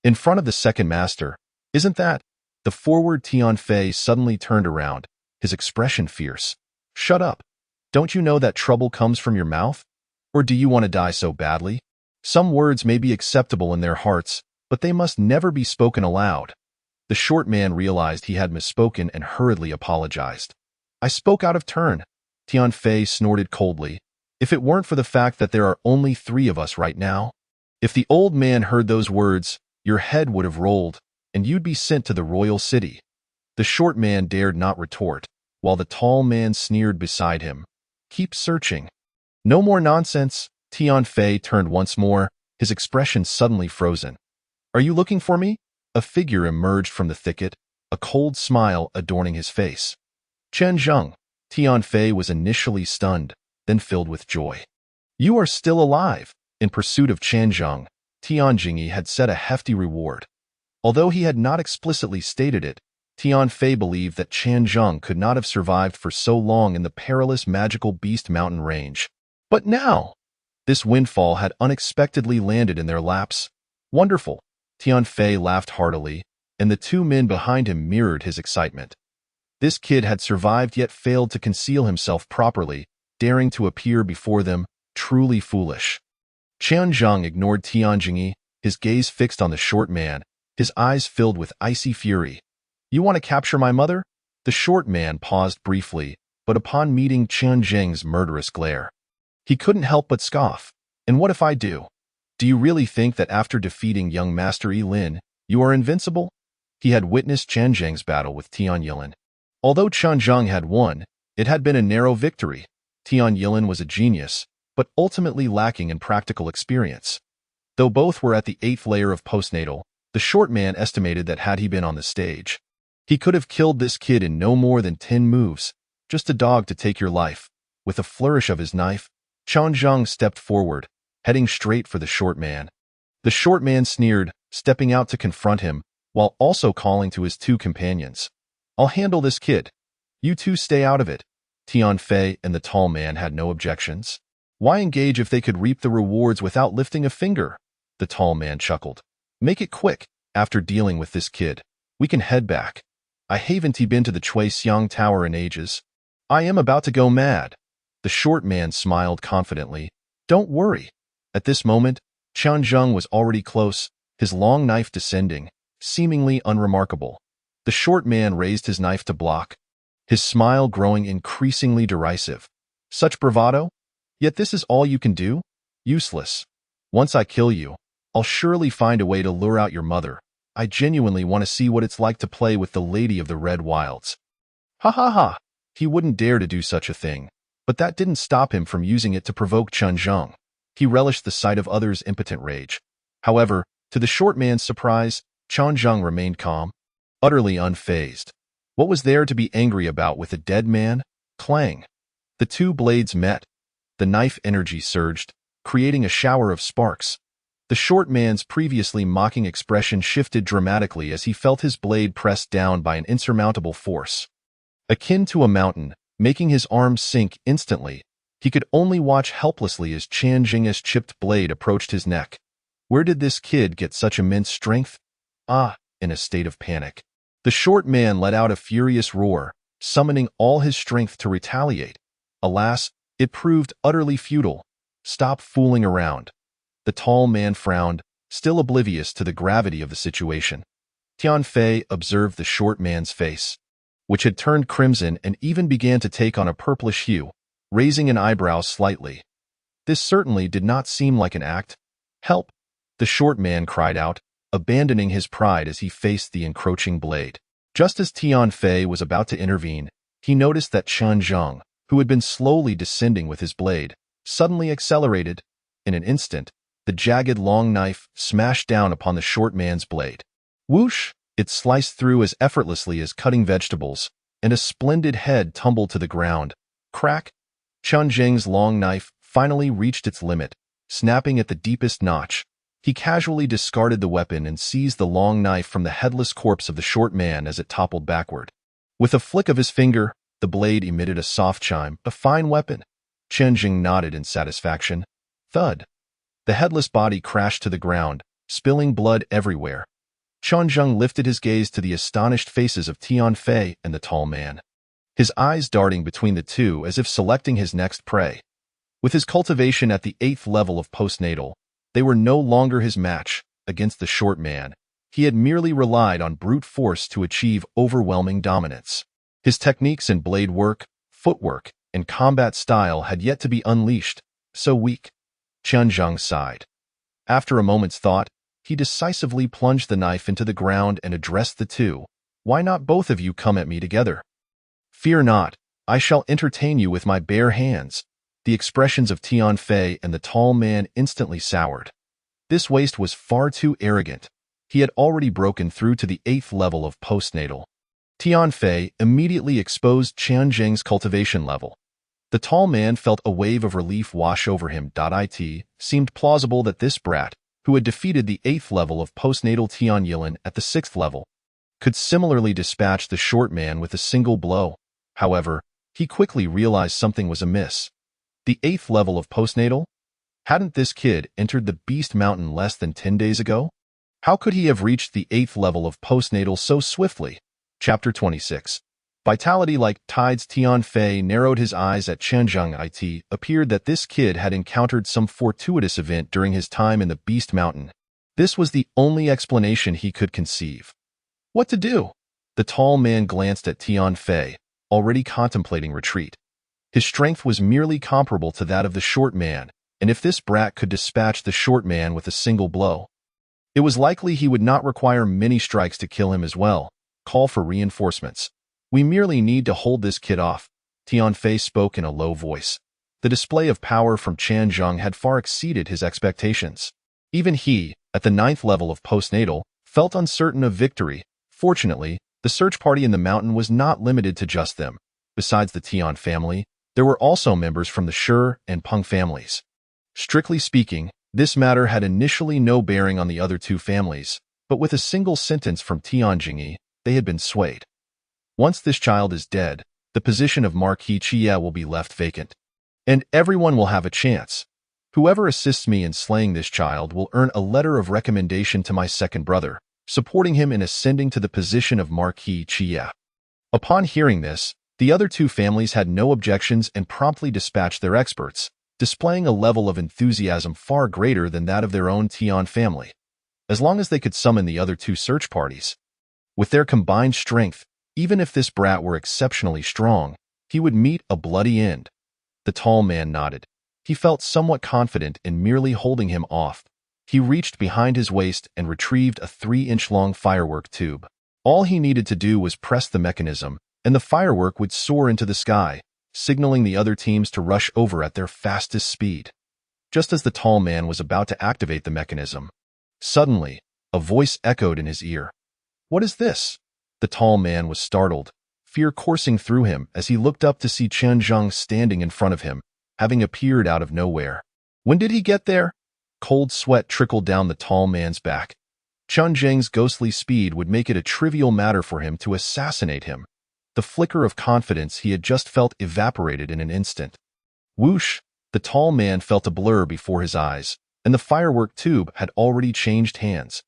In front of the second master, isn't that? The forward Tian Fei suddenly turned around, his expression fierce. Shut up. Don't you know that trouble comes from your mouth? Or do you want to die so badly? Some words may be acceptable in their hearts, but they must never be spoken aloud. The short man realized he had misspoken and hurriedly apologized. I spoke out of turn. Tian Fei snorted coldly. If it weren't for the fact that there are only 3 of us right now. If the old man heard those words, your head would have rolled, and you'd be sent to the royal city. The short man dared not retort, while the tall man sneered beside him. Keep searching. No more nonsense. Tian Fei turned once more, his expression suddenly frozen. Are you looking for me? A figure emerged from the thicket, a cold smile adorning his face. Qian Zheng. Tian Fei was initially stunned, then filled with joy. You are still alive. In pursuit of Qian Zheng, Tian Jingyi had set a hefty reward. Although he had not explicitly stated it, Tian Fei believed that Qian Zheng could not have survived for so long in the perilous magical Beast Mountain range. But now, this windfall had unexpectedly landed in their laps. Wonderful. Tian Fei laughed heartily, and the 2 men behind him mirrored his excitement. This kid had survived yet failed to conceal himself properly, daring to appear before them, truly foolish. Qian Zheng ignored Tian Jingyi, his gaze fixed on the short man, his eyes filled with icy fury. You want to capture my mother? The short man paused briefly, but upon meeting Qian Zheng's murderous glare, he couldn't help but scoff. And what if I do? Do you really think that after defeating young Master Yi Lin, you are invincible? He had witnessed Qian Zheng's battle with Tian Yilin. Although Qian Zheng had won, it had been a narrow victory. Tian Yilin was a genius, but ultimately lacking in practical experience. Though both were at the 8th layer of postnatal, the short man estimated that had he been on the stage, he could have killed this kid in no more than 10 moves, just a dog to take your life. With a flourish of his knife, Qian Zheng stepped forward, heading straight for the short man. The short man sneered, stepping out to confront him, while also calling to his 2 companions. I'll handle this kid. You 2 stay out of it. Tian Fei and the tall man had no objections. Why engage if they could reap the rewards without lifting a finger? The tall man chuckled. Make it quick. After dealing with this kid, we can head back. I haven't been to the Chui Xiang Tower in ages. I am about to go mad. The short man smiled confidently. Don't worry. At this moment, Qian Zheng was already close, his long knife descending, seemingly unremarkable. The short man raised his knife to block, his smile growing increasingly derisive. Such bravado? Yet this is all you can do? Useless. Once I kill you, I'll surely find a way to lure out your mother. I genuinely want to see what it's like to play with the Lady of the Red Wilds. Ha ha ha! He wouldn't dare to do such a thing, but that didn't stop him from using it to provoke Chen Zheng. He relished the sight of others' impotent rage. However, to the short man's surprise, Chen Zheng remained calm, utterly unfazed. What was there to be angry about with a dead man? Clang! The two blades met. The knife energy surged, creating a shower of sparks. The short man's previously mocking expression shifted dramatically as he felt his blade pressed down by an insurmountable force. Akin to a mountain, making his arms sink instantly, he could only watch helplessly as Chen Zheng's chipped blade approached his neck. Where did this kid get such immense strength? In a state of panic, the short man let out a furious roar, summoning all his strength to retaliate. Alas, it proved utterly futile. Stop fooling around. The tall man frowned, still oblivious to the gravity of the situation. Tian Fei observed the short man's face, which had turned crimson and even began to take on a purplish hue, raising an eyebrow slightly. This certainly did not seem like an act. Help! The short man cried out, abandoning his pride as he faced the encroaching blade. Just as Tian Fei was about to intervene, he noticed that Chen Zheng, who had been slowly descending with his blade, suddenly accelerated. In an instant, the jagged long knife smashed down upon the short man's blade. Whoosh! It sliced through as effortlessly as cutting vegetables, and a splendid head tumbled to the ground. Crack! Chen Zheng's long knife finally reached its limit, snapping at the deepest notch. He casually discarded the weapon and seized the long knife from the headless corpse of the short man as it toppled backward. With a flick of his finger, the blade emitted a soft chime. A fine weapon. Chen Zheng nodded in satisfaction. Thud. The headless body crashed to the ground, spilling blood everywhere. Chen Zheng lifted his gaze to the astonished faces of Tian Fei and the tall man, his eyes darting between the two as if selecting his next prey. With his cultivation at the 8th level of postnatal, they were no longer his match against the short man. He had merely relied on brute force to achieve overwhelming dominance. His techniques in blade work, footwork, and combat style had yet to be unleashed. So weak. Chen Zheng sighed. After a moment's thought, he decisively plunged the knife into the ground and addressed the two. Why not both of you come at me together? Fear not, I shall entertain you with my bare hands. The expressions of Tian Fei and the tall man instantly soured. This waste was far too arrogant. He had already broken through to the 8th level of postnatal. Tian Fei immediately exposed Chen Zheng's cultivation level. The tall man felt a wave of relief wash over him. It seemed plausible that this brat, who had defeated the 8th level of postnatal Tian Yilin at the 6th level, could similarly dispatch the short man with a single blow. However, he quickly realized something was amiss. The 8th level of postnatal? Hadn't this kid entered the Beast Mountain less than 10 days ago? How could he have reached the 8th level of postnatal so swiftly? Chapter 26. Vitality like tides. Tian Fei narrowed his eyes at Chen Zheng. It appeared that this kid had encountered some fortuitous event during his time in the Beast Mountain. This was the only explanation he could conceive. What to do? The tall man glanced at Tian Fei, already contemplating retreat. His strength was merely comparable to that of the short man, and if this brat could dispatch the short man with a single blow, it was likely he would not require many strikes to kill him as well. Call for reinforcements. We merely need to hold this kid off. Tian Fei spoke in a low voice. The display of power from Chen Zheng had far exceeded his expectations. Even he, at the 9th level of postnatal, felt uncertain of victory. Fortunately, the search party in the mountain was not limited to just them. Besides the Tian family, there were also members from the Shi and Peng families. Strictly speaking, this matter had initially no bearing on the other two families, but with a single sentence from Tian Jingyi, they had been swayed. Once this child is dead, the position of Marquis Chia will be left vacant, and everyone will have a chance. Whoever assists me in slaying this child will earn a letter of recommendation to my second brother, supporting him in ascending to the position of Marquis Chia. Upon hearing this, the other two families had no objections and promptly dispatched their experts, displaying a level of enthusiasm far greater than that of their own Tian family. As long as they could summon the other two search parties, with their combined strength, even if this brat were exceptionally strong, he would meet a bloody end. The tall man nodded. He felt somewhat confident in merely holding him off. He reached behind his waist and retrieved a 3-inch-long firework tube. All he needed to do was press the mechanism, and the firework would soar into the sky, signaling the other teams to rush over at their fastest speed. Just as the tall man was about to activate the mechanism, suddenly, a voice echoed in his ear. "What is this?" The tall man was startled, fear coursing through him as he looked up to see Chen Zheng standing in front of him, having appeared out of nowhere. When did he get there? Cold sweat trickled down the tall man's back. Chen Zheng's ghostly speed would make it a trivial matter for him to assassinate him. The flicker of confidence he had just felt evaporated in an instant. Whoosh! The tall man felt a blur before his eyes, and the firework tube had already changed hands.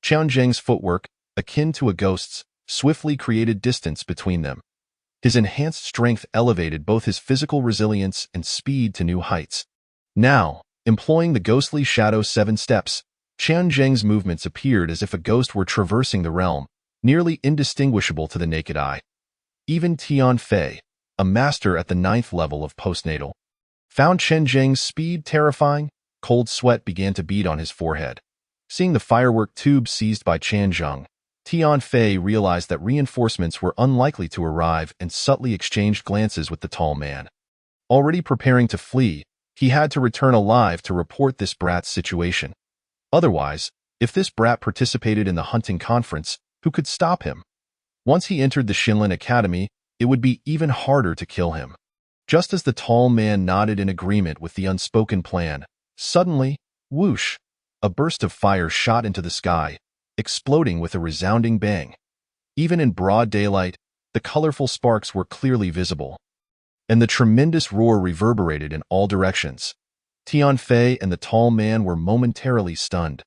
Chen Zheng's footwork, akin to a ghost's, swiftly created distance between them. His enhanced strength elevated both his physical resilience and speed to new heights. Now, employing the ghostly Shadow 7 steps, Chen Zheng's movements appeared as if a ghost were traversing the realm, nearly indistinguishable to the naked eye. Even Tian Fei, a master at the 9th level of postnatal, found Chen Zheng's speed terrifying. Cold sweat began to bead on his forehead. Seeing the firework tube seized by Chen Zheng, Tian Fei realized that reinforcements were unlikely to arrive and subtly exchanged glances with the tall man. Already preparing to flee, he had to return alive to report this brat's situation. Otherwise, if this brat participated in the hunting conference, who could stop him? Once he entered the Xinlin Academy, it would be even harder to kill him. Just as the tall man nodded in agreement with the unspoken plan, suddenly, whoosh, a burst of fire shot into the sky, exploding with a resounding bang. Even in broad daylight, the colorful sparks were clearly visible, and the tremendous roar reverberated in all directions. Tian Fei and the tall man were momentarily stunned.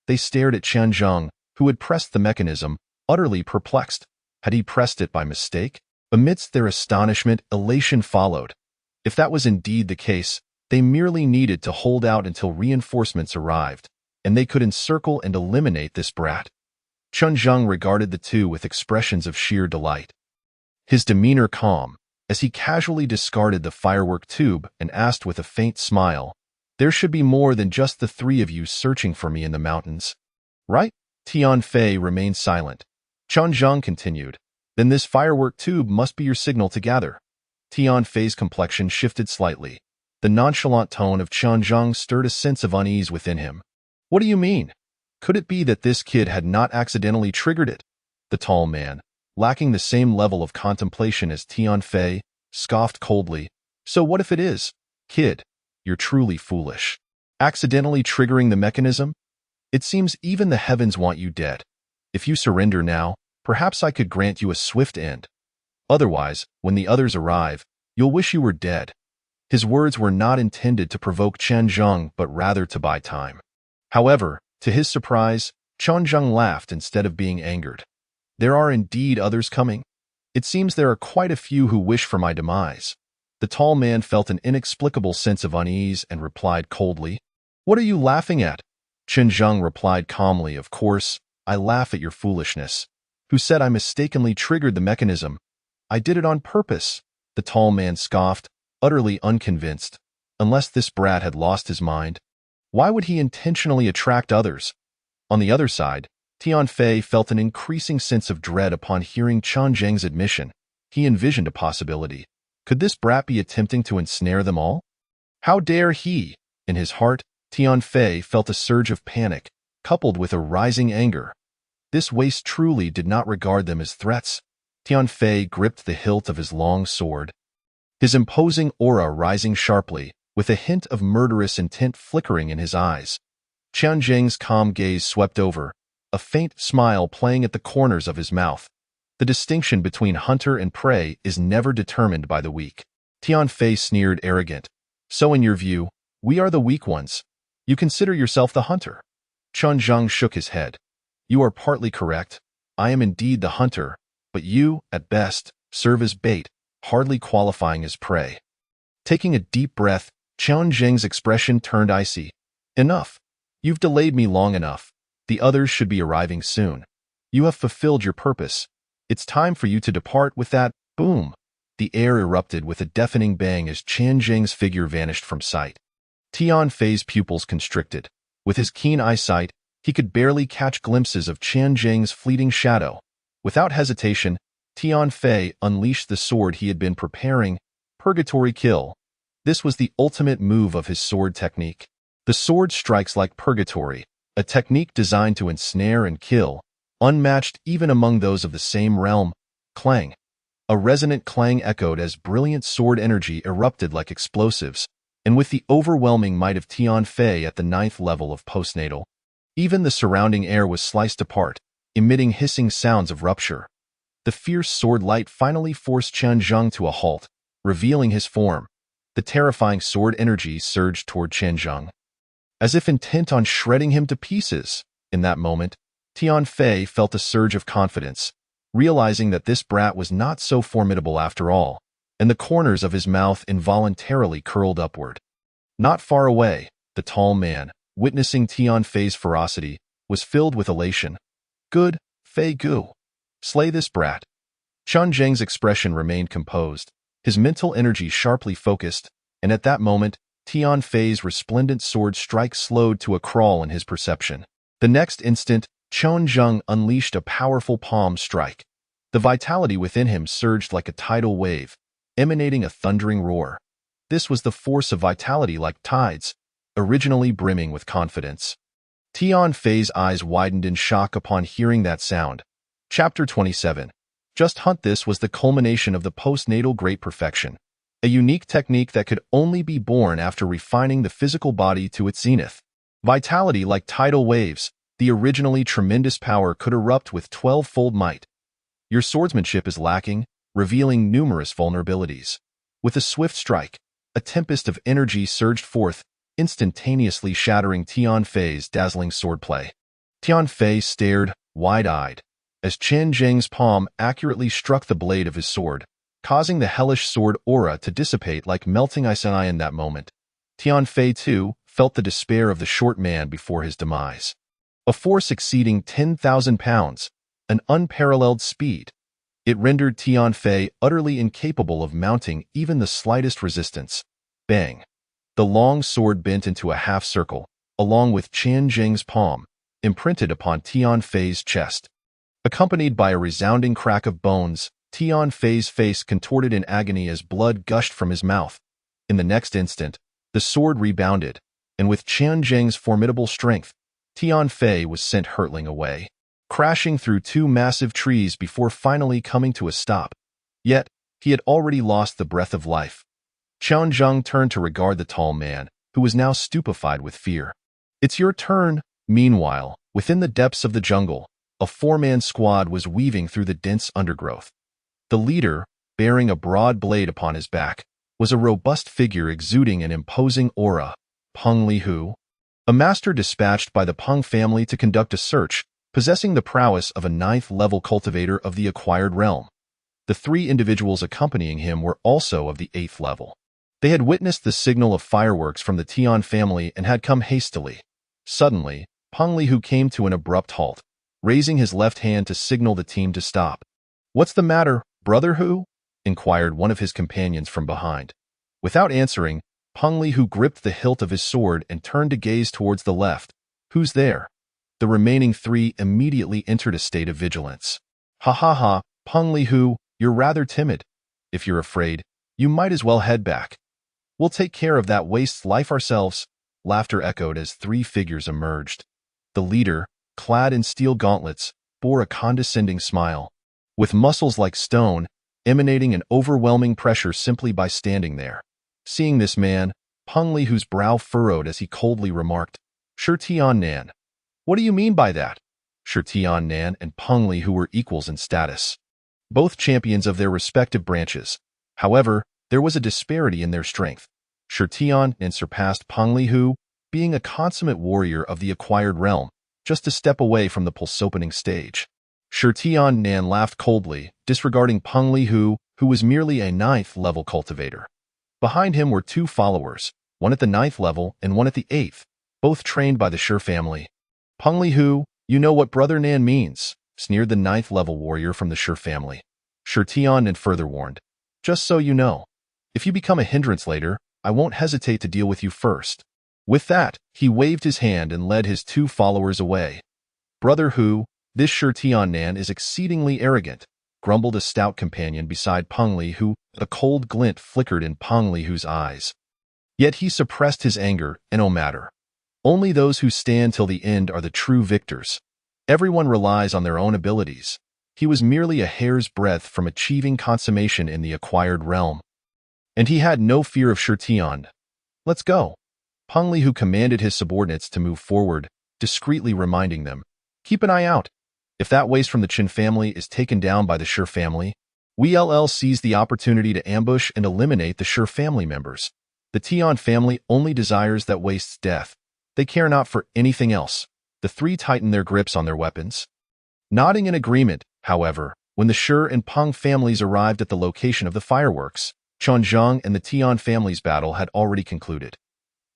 They stared at Chen Zheng, who had pressed the mechanism, utterly perplexed. Had he pressed it by mistake? Amidst their astonishment, elation followed. If that was indeed the case, they merely needed to hold out until reinforcements arrived, and they could encircle and eliminate this brat. Chen Zheng regarded the two with expressions of sheer delight. His demeanor calm, as he casually discarded the firework tube and asked with a faint smile, "There should be more than just the three of you searching for me in the mountains, right?" Tian Fei remained silent. Chen Zheng continued, "Then this firework tube must be your signal to gather." Tian Fei's complexion shifted slightly. The nonchalant tone of Chen Zheng stirred a sense of unease within him. "What do you mean? Could it be that this kid had not accidentally triggered it?" The tall man, lacking the same level of contemplation as Tian Fei, scoffed coldly. "So what if it is? Kid, you're truly foolish. Accidentally triggering the mechanism? It seems even the heavens want you dead. If you surrender now, perhaps I could grant you a swift end. Otherwise, when the others arrive, you'll wish you were dead." His words were not intended to provoke Chen Zheng, but rather to buy time. However, to his surprise, Chen Zheng laughed instead of being angered. "There are indeed others coming. It seems there are quite a few who wish for my demise." The tall man felt an inexplicable sense of unease and replied coldly, "What are you laughing at?" Chen Zheng replied calmly, "Of course, I laugh at your foolishness. Who said I mistakenly triggered the mechanism? I did it on purpose." The tall man scoffed, utterly unconvinced. Unless this brat had lost his mind, why would he intentionally attract others? On the other side, Tian Fei felt an increasing sense of dread upon hearing Chen Zheng's admission. He envisioned a possibility. Could this brat be attempting to ensnare them all? How dare he? In his heart, Tian Fei felt a surge of panic, coupled with a rising anger. This waste truly did not regard them as threats. Tian Fei gripped the hilt of his long sword, his imposing aura rising sharply, with a hint of murderous intent flickering in his eyes. Chen Zheng's calm gaze swept over, a faint smile playing at the corners of his mouth. The distinction between hunter and prey is never determined by the weak. Tian Fei sneered arrogant. "So in your view, we are the weak ones. You consider yourself the hunter?" Chen Zheng shook his head. "You are partly correct. I am indeed the hunter, but you, at best, serve as bait, hardly qualifying as prey." Taking a deep breath, Chen Zheng's expression turned icy. "Enough. You've delayed me long enough. The others should be arriving soon. You have fulfilled your purpose. It's time for you to depart." With that, boom! The air erupted with a deafening bang as Chen Zheng's figure vanished from sight. Tian Fei's pupils constricted. With his keen eyesight, he could barely catch glimpses of Qian Zheng's fleeting shadow. Without hesitation, Tian Fei unleashed the sword he had been preparing, Purgatory Kill. This was the ultimate move of his sword technique. The sword strikes like purgatory, a technique designed to ensnare and kill, unmatched even among those of the same realm. Clang. A resonant clang echoed as brilliant sword energy erupted like explosives, and with the overwhelming might of Tian Fei at the 9th level of postnatal, even the surrounding air was sliced apart, emitting hissing sounds of rupture. The fierce sword light finally forced Qian Zheng to a halt, revealing his form. The terrifying sword energy surged toward Qian Zheng, as if intent on shredding him to pieces. In that moment, Tian Fei felt a surge of confidence, realizing that this brat was not so formidable after all, and the corners of his mouth involuntarily curled upward. Not far away, the tall man, witnessing Tian Fei's ferocity, was filled with elation. Good, Fei Gu. Slay this brat. Qian Zheng's expression remained composed, his mental energy sharply focused, and at that moment, Tian Fei's resplendent sword strike slowed to a crawl in his perception. The next instant, Qian Zheng unleashed a powerful palm strike. The vitality within him surged like a tidal wave, emanating a thundering roar. This was the force of vitality like tides, originally brimming with confidence. Tian Fei's eyes widened in shock upon hearing that sound. Chapter 27. Just Hunt. This was the culmination of the postnatal great perfection, a unique technique that could only be born after refining the physical body to its zenith. Vitality like tidal waves, the originally tremendous power could erupt with 12-fold might. Your swordsmanship is lacking, revealing numerous vulnerabilities. With a swift strike, a tempest of energy surged forth, instantaneously shattering Tian Fei's dazzling swordplay. Tian Fei stared, wide-eyed, as Qian Zheng's palm accurately struck the blade of his sword, causing the hellish sword aura to dissipate like melting ice. In that moment, Tian Fei too felt the despair of the short man before his demise. A force exceeding 10,000 pounds, an unparalleled speed. It rendered Tian Fei utterly incapable of mounting even the slightest resistance. Bang! The long sword bent into a half circle, along with Qian Zheng's palm, imprinted upon Tian Fei's chest. Accompanied by a resounding crack of bones, Tian Fei's face contorted in agony as blood gushed from his mouth. In the next instant, the sword rebounded, and with Qian Zheng's formidable strength, Tian Fei was sent hurtling away, crashing through two massive trees before finally coming to a stop. Yet, he had already lost the breath of life. Qian Zheng turned to regard the tall man, who was now stupefied with fear. It's your turn. Meanwhile, within the depths of the jungle, a four-man squad was weaving through the dense undergrowth. The leader, bearing a broad blade upon his back, was a robust figure exuding an imposing aura, Peng Lihu, a master dispatched by the Peng family to conduct a search, possessing the prowess of a 9th-level cultivator of the acquired realm. The three individuals accompanying him were also of the 8th level. They had witnessed the signal of fireworks from the Tian family and had come hastily. Suddenly, Peng Lihu came to an abrupt halt, raising his left hand to signal the team to stop. "What's the matter, brother Hu?" inquired one of his companions from behind. Without answering, Peng Lihu gripped the hilt of his sword and turned to gaze towards the left. "Who's there?" The remaining three immediately entered a state of vigilance. "Ha ha ha, Peng Lihu, you're rather timid. If you're afraid, you might as well head back. We'll take care of that waste's life ourselves." Laughter echoed as three figures emerged. The leader, clad in steel gauntlets, bore a condescending smile. With muscles like stone, emanating an overwhelming pressure simply by standing there. Seeing this man, Peng Lihu's brow furrowed as he coldly remarked, "Shi Tian Nan." "What do you mean by that?" Shi Tian Nan and Peng Lihu were equals in status, both champions of their respective branches. However, there was a disparity in their strength. Shi Tian Nan surpassed Peng Lihu, being a consummate warrior of the acquired realm, just a step away from the pulse-opening stage. Shi Tian Nan laughed coldly, disregarding Peng Lihu, who was merely a 9th-level cultivator. Behind him were two followers, one at the 9th level and one at the 8th, both trained by the Shi family. "Peng Lihu, you know what Brother Nan means," sneered the 9th-level warrior from the Shi family. Shi Tian Nan further warned, "Just so you know, if you become a hindrance later, I won't hesitate to deal with you first." With that, he waved his hand and led his two followers away. "Brother Hu, this Shi Tiannan is exceedingly arrogant," grumbled a stout companion beside Peng Li, who a cold glint flickered in Peng Li Hu's eyes. Yet he suppressed his anger, and no matter. Only those who stand till the end are the true victors. Everyone relies on their own abilities. He was merely a hair's breadth from achieving consummation in the acquired realm. And he had no fear of Shi Tian. "Let's go." Peng Li, who commanded his subordinates to move forward, discreetly reminding them, "Keep an eye out. If that waste from the Qin family is taken down by the Shi family, we'll seize the opportunity to ambush and eliminate the Shi family members. The Tian family only desires that waste's death. They care not for anything else." The three tightened their grips on their weapons. Nodding in agreement, however, when the Shi and Peng families arrived at the location of the fireworks, Changzheng and the Tian family's battle had already concluded.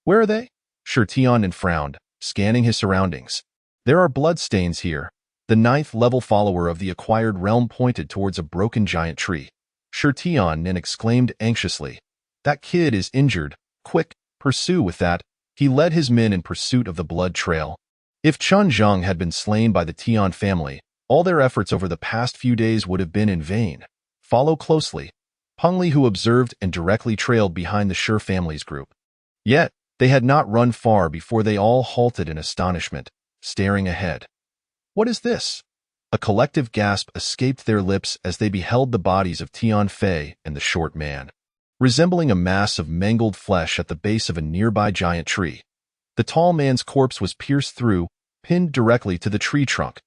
"Where are they?" Shi Tiannan frowned, scanning his surroundings. "There are bloodstains here." The ninth-level follower of the acquired realm pointed towards a broken giant tree. Shi Tiannan exclaimed anxiously, "That kid is injured. Quick, pursue with that." He led his men in pursuit of the blood trail. If Changzheng had been slain by the Tian family, all their efforts over the past few days would have been in vain. "Follow closely." Peng Li, who observed and directly trailed behind the Shi family's group. Yet, they had not run far before they all halted in astonishment, staring ahead. "What is this?" A collective gasp escaped their lips as they beheld the bodies of Tian Fei and the short man, resembling a mass of mangled flesh at the base of a nearby giant tree. The tall man's corpse was pierced through, pinned directly to the tree trunk.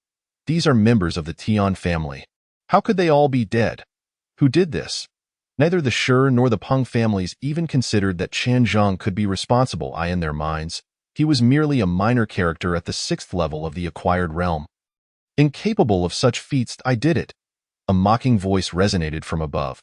These are members of the Tian family. How could they all be dead? Who did this? Neither the Shi nor the Peng families even considered that Changzheng could be responsible. In their minds, he was merely a minor character at the 6th level of the acquired realm. "Incapable of such feats, I did it." A mocking voice resonated from above.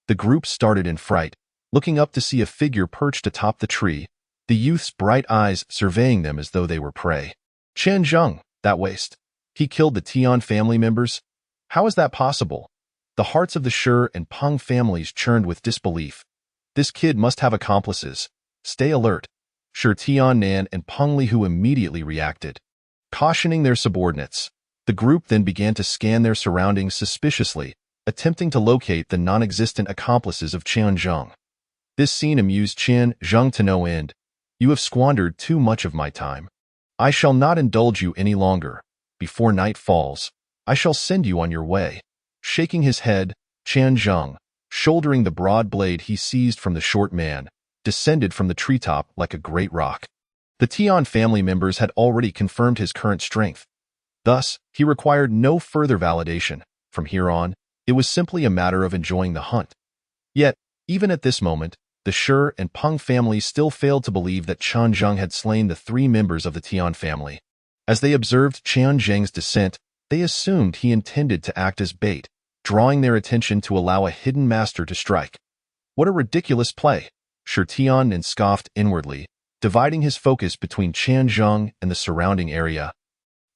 The group started in fright, looking up to see a figure perched atop the tree, the youth's bright eyes surveying them as though they were prey. "Changzheng, that waste. He killed the Tian family members? How is that possible?" The hearts of the Shi and Peng families churned with disbelief. "This kid must have accomplices. Stay alert." Shi Tiannan and Peng Li, who immediately reacted, cautioning their subordinates. The group then began to scan their surroundings suspiciously, attempting to locate the non-existent accomplices of Changzheng. This scene amused Changzheng to no end. "You have squandered too much of my time. I shall not indulge you any longer. Before night falls, I shall send you on your way." Shaking his head, Changzheng, shouldering the broad blade he seized from the short man, descended from the treetop like a great rock. The Tian family members had already confirmed his current strength. Thus, he required no further validation. From here on, it was simply a matter of enjoying the hunt. Yet, even at this moment, the Shi and Peng families still failed to believe that Changzheng had slain the 3 members of the Tian family. As they observed Changzheng's descent, they assumed he intended to act as bait, drawing their attention to allow a hidden master to strike. "What a ridiculous play!" Shi Tiannan scoffed inwardly, dividing his focus between Changzheng and the surrounding area.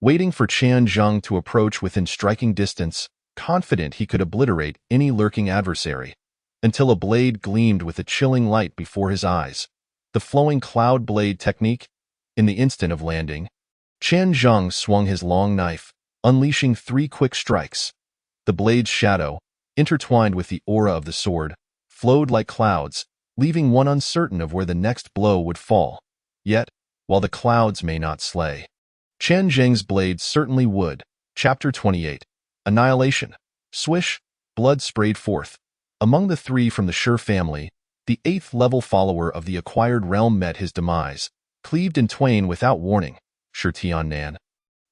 Waiting for Changzheng to approach within striking distance, confident he could obliterate any lurking adversary, until a blade gleamed with a chilling light before his eyes. The flowing cloud blade technique. In the instant of landing, Changzheng swung his long knife, unleashing 3 quick strikes. The blade's shadow, intertwined with the aura of the sword, flowed like clouds, leaving one uncertain of where the next blow would fall. Yet, while the clouds may not slay, Changzheng's blade certainly would. Chapter 28. Annihilation. Swish, blood sprayed forth. Among the 3 from the Shi family, the 8th-level follower of the acquired realm met his demise, cleaved in twain without warning. Shi Tiannan,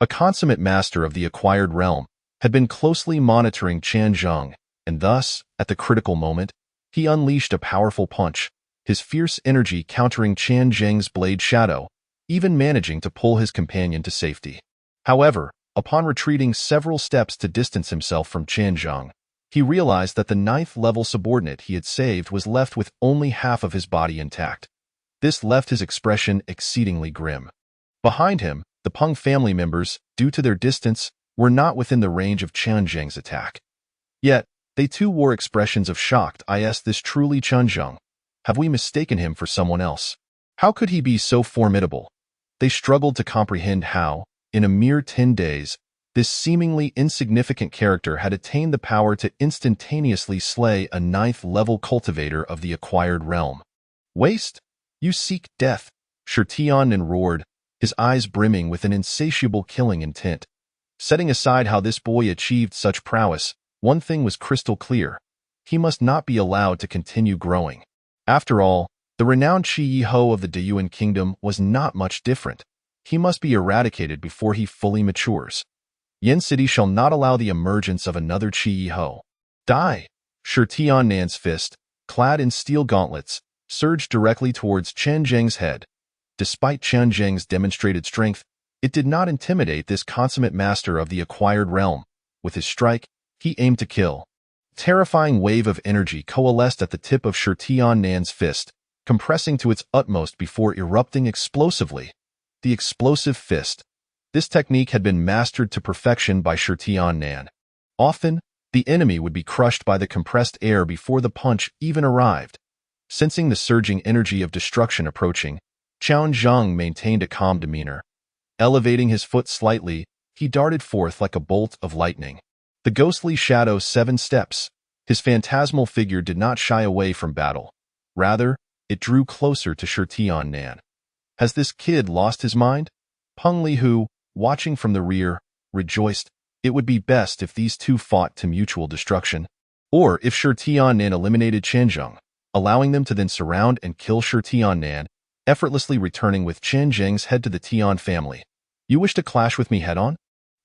a consummate master of the acquired realm, had been closely monitoring Changzheng, and thus, at the critical moment, he unleashed a powerful punch, his fierce energy countering Changzheng's blade shadow, even managing to pull his companion to safety. However, upon retreating several steps to distance himself from Changzheng, he realized that the 9th-level subordinate he had saved was left with only half of his body intact. This left his expression exceedingly grim. Behind him, the Peng family members, due to their distance, were not within the range of Changzheng's attack. Yet, they too wore expressions of shocked. "Is this truly Changzheng? Have we mistaken him for someone else?" How could he be so formidable? They struggled to comprehend how, in a mere 10 days, this seemingly insignificant character had attained the power to instantaneously slay a 9th-level cultivator of the acquired realm. Waste? You seek death, Shir Tiannan roared, his eyes brimming with an insatiable killing intent. Setting aside how this boy achieved such prowess, one thing was crystal clear. He must not be allowed to continue growing. After all, the renowned Qi Yi Ho of the Deyuan Kingdom was not much different. He must be eradicated before he fully matures. Yin City shall not allow the emergence of another Qi Yi Ho. Die! Shir Tiannan's fist, clad in steel gauntlets, surged directly towards Chen Zheng's head. Despite Chen Zheng's demonstrated strength, it did not intimidate this consummate master of the acquired realm. With his strike, he aimed to kill. A terrifying wave of energy coalesced at the tip of Shir Tiannan's fist, compressing to its utmost before erupting explosively. The explosive fist. This technique had been mastered to perfection by Shir Tiannan. Often, the enemy would be crushed by the compressed air before the punch even arrived. Sensing the surging energy of destruction approaching, Qian Zhang maintained a calm demeanor. Elevating his foot slightly, he darted forth like a bolt of lightning. The ghostly shadow 7 steps. His phantasmal figure did not shy away from battle. Rather, it drew closer to Shir Tiannan. Has this kid lost his mind? Peng Lihu, watching from the rear, rejoiced. It would be best if these two fought to mutual destruction, or if Shir Tiannan eliminated Chen Zheng, allowing them to then surround and kill Shir Tiannan, effortlessly returning with Chen Zheng's head to the Tian family. You wish to clash with me head-on?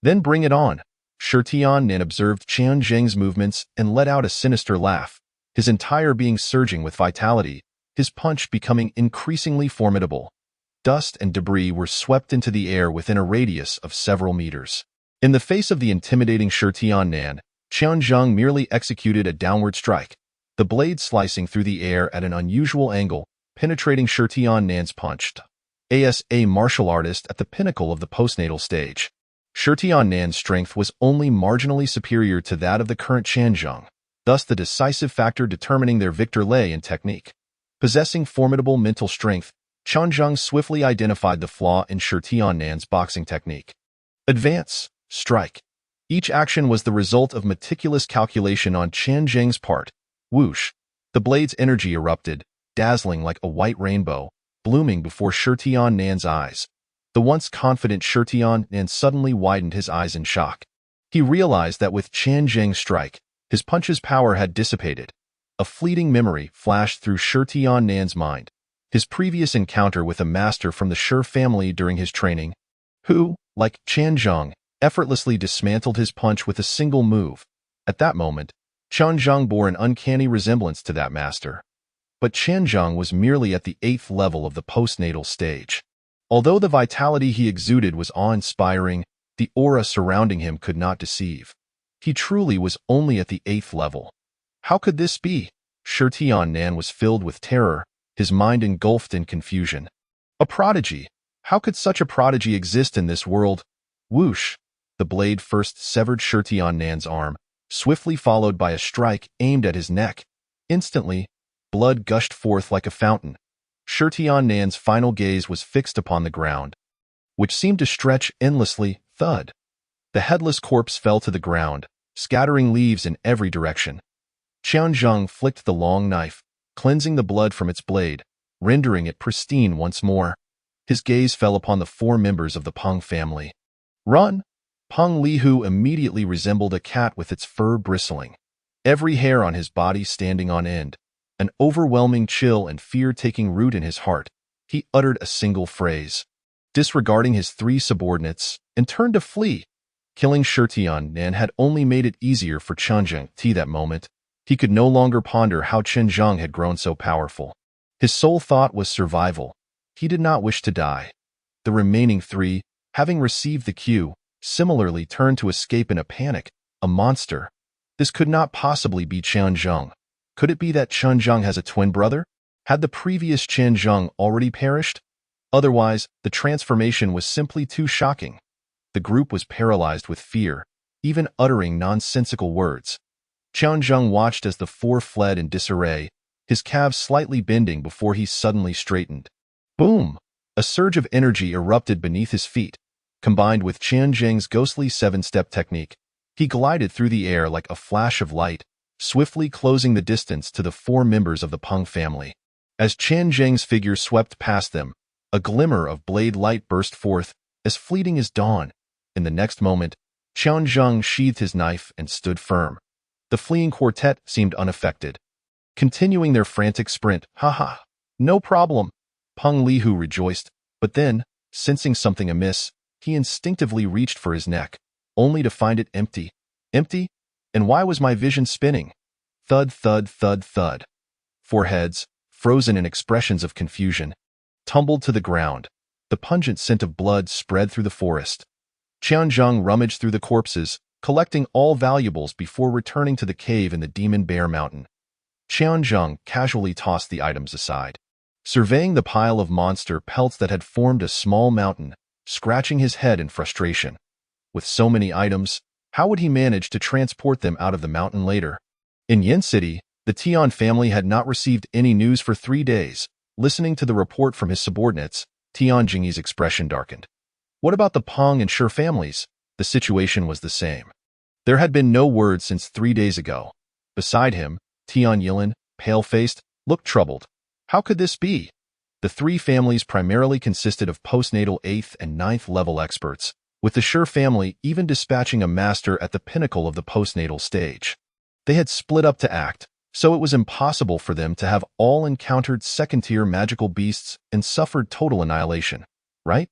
Then bring it on. Shir Tiannan observed Chen Zheng's movements and let out a sinister laugh, his entire being surging with vitality, his punch becoming increasingly formidable. Dust and debris were swept into the air within a radius of several meters. In the face of the intimidating Shir Tiannan, Chen Zheng merely executed a downward strike, the blade slicing through the air at an unusual angle, penetrating Shir Tiannan's punch. As a martial artist at the pinnacle of the postnatal stage, Shir Tiannan's strength was only marginally superior to that of the current Chen Zheng. Thus the decisive factor determining their victor lay in technique. Possessing formidable mental strength, Chen Zheng swiftly identified the flaw in Shir Tiannan's boxing technique. Advance, strike. Each action was the result of meticulous calculation on Chen Zheng's part. Whoosh! The blade's energy erupted, dazzling like a white rainbow, blooming before Shir Tiannan's eyes. The once confident Shir Tiannan suddenly widened his eyes in shock. He realized that with Chen Zheng's strike, his punch's power had dissipated. A fleeting memory flashed through Shir Tiannan's mind. His previous encounter with a master from the Shir family during his training, who, like Chen Zheng, effortlessly dismantled his punch with a single move. At that moment, Chen Zheng bore an uncanny resemblance to that master. But Chen Zheng was merely at the 8th level of the postnatal stage. Although the vitality he exuded was awe-inspiring, the aura surrounding him could not deceive. He truly was only at the 8th level. How could this be? Shir Tiannan was filled with terror, his mind engulfed in confusion. A prodigy! How could such a prodigy exist in this world? Whoosh! The blade first severed Shir Tiannan's arm, swiftly followed by a strike aimed at his neck. Instantly, blood gushed forth like a fountain. Shir Tiannan's final gaze was fixed upon the ground, which seemed to stretch endlessly. Thud! The headless corpse fell to the ground, scattering leaves in every direction. Qian Zheng flicked the long knife, cleansing the blood from its blade, rendering it pristine once more. His gaze fell upon the 4 members of the Peng family. Run! Peng Lihu immediately resembled a cat with its fur bristling, every hair on his body standing on end. An overwhelming chill and fear taking root in his heart, he uttered a single phrase, disregarding his 3 subordinates, and turned to flee. Killing Shir Tiannan had only made it easier for Chen Zheng. That moment, he could no longer ponder how Chen Zheng had grown so powerful. His sole thought was survival. He did not wish to die. The remaining 3, having received the cue, similarly turned to escape in a panic. A monster. This could not possibly be Chen Zheng. Could it be that Chen Zheng has a twin brother? Had the previous Chen Zheng already perished? Otherwise, the transformation was simply too shocking. The group was paralyzed with fear, even uttering nonsensical words. Chen Zheng watched as the 4 fled in disarray, his calves slightly bending before he suddenly straightened. Boom! A surge of energy erupted beneath his feet. Combined with Qian Zheng's ghostly seven-step technique, he glided through the air like a flash of light, swiftly closing the distance to the four members of the Peng family. As Qian Zheng's figure swept past them, a glimmer of blade light burst forth, as fleeting as dawn. In the next moment, Qian Zheng sheathed his knife and stood firm. The fleeing quartet seemed unaffected. Continuing their frantic sprint, "Ha! No problem!" Peng Lihu rejoiced, but then, sensing something amiss, he instinctively reached for his neck, only to find it empty. Empty? And why was my vision spinning? Thud, thud, thud, thud. Foreheads, frozen in expressions of confusion, tumbled to the ground. The pungent scent of blood spread through the forest. Qian Zheng rummaged through the corpses, collecting all valuables before returning to the cave in the Demon Bear Mountain. Qian Zheng casually tossed the items aside, surveying the pile of monster pelts that had formed a small mountain, scratching his head in frustration. With so many items, how would he manage to transport them out of the mountain later? In Yin City, the Tian family had not received any news for 3 days. Listening to the report from his subordinates, Tian Jingyi's expression darkened. What about the Peng and Shi families? The situation was the same. There had been no word since 3 days ago. Beside him, Tian Yilin, pale-faced, looked troubled. How could this be? The three families primarily consisted of postnatal 8th and 9th level experts, with the Shi family even dispatching a master at the pinnacle of the postnatal stage. They had split up to act, so it was impossible for them to have all encountered second-tier magical beasts and suffered total annihilation, right?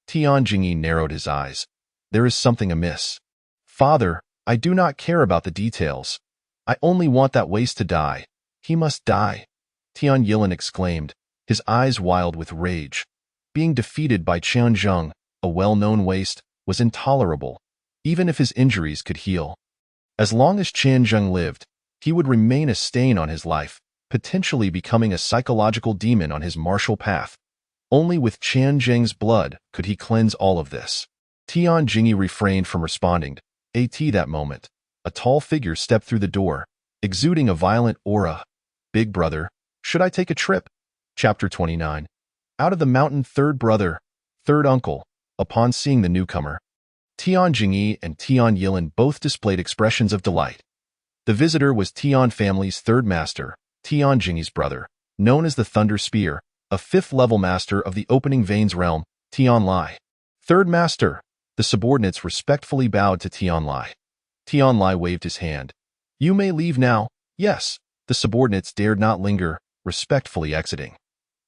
Tian Jingyi narrowed his eyes. There is something amiss. Father, I do not care about the details. I only want that waste to die. He must die. Tian Yilin exclaimed, his eyes wild with rage. Being defeated by Qian Zheng, a well-known waste, was intolerable, even if his injuries could heal. As long as Qian Zheng lived, he would remain a stain on his life, potentially becoming a psychological demon on his martial path. Only with Qian Zheng's blood could he cleanse all of this. Tian Jingyi refrained from responding. That moment, a tall figure stepped through the door, exuding a violent aura. Big brother, should I take a trip? Chapter 29. Out of the mountain, third brother, third uncle. Upon seeing the newcomer, Tian Jingyi and Tian Yilin both displayed expressions of delight. The visitor was Tian family's third master, Tian Jingyi's brother, known as the Thunder Spear, a 5th-level master of the Opening Veins realm, Tian Lai. Third master. The subordinates respectfully bowed to Tian Lai. Tian Lai waved his hand. You may leave now. Yes. The subordinates dared not linger, respectfully exiting.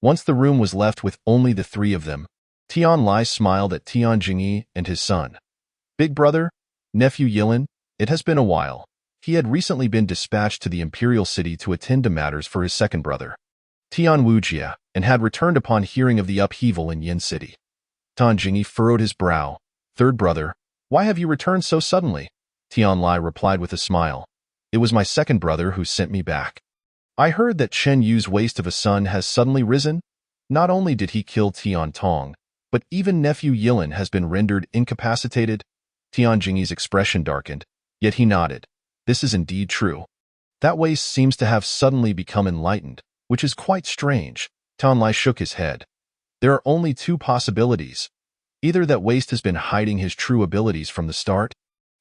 Once the room was left with only the three of them, Tian Lai smiled at Tian Jingyi and his son. Big brother, nephew Yilin, it has been a while. He had recently been dispatched to the Imperial City to attend to matters for his second brother, Tian Wujia, and had returned upon hearing of the upheaval in Yin City. Tian Jingyi furrowed his brow. Third brother, why have you returned so suddenly? Tian Lai replied with a smile. It was my second brother who sent me back. I heard that Chen Yu's waste of a son has suddenly risen. Not only did he kill Tian Tong, but even nephew Yilin has been rendered incapacitated. Tian Jingyi's expression darkened, yet he nodded. This is indeed true. That waste seems to have suddenly become enlightened, which is quite strange. Tian Lai shook his head. There are only two possibilities. Either that waste has been hiding his true abilities from the start,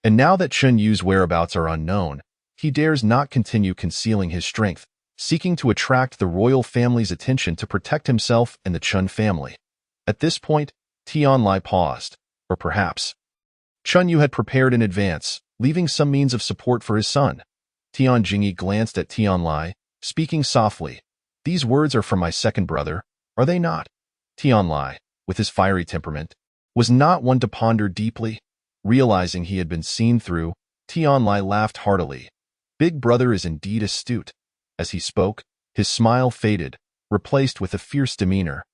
and now that Chen Yu's whereabouts are unknown, he dares not continue concealing his strength, seeking to attract the royal family's attention to protect himself and the Chen family. At this point, Tian Lai paused. Or perhaps Chen Yu had prepared in advance, leaving some means of support for his son. Tian Jingyi glanced at Tian Lai, speaking softly. These words are from my second brother, are they not? Tian Lai, with his fiery temperament, was not one to ponder deeply. Realizing he had been seen through, Tian Lai laughed heartily. Big brother is indeed astute. As he spoke, his smile faded, replaced with a fierce demeanor.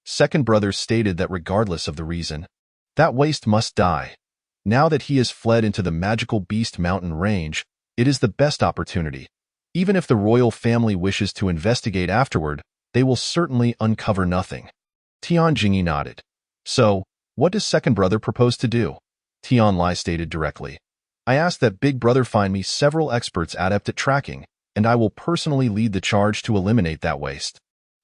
Second brother stated that regardless of the reason, that waste must die. Now that he has fled into the magical beast mountain range, it is the best opportunity. Even if the royal family wishes to investigate afterward, they will certainly uncover nothing. Tian Jingyi nodded. So, what does second brother propose to do? Tian Lai stated directly. I asked that big brother find me several experts adept at tracking, and I will personally lead the charge to eliminate that waste.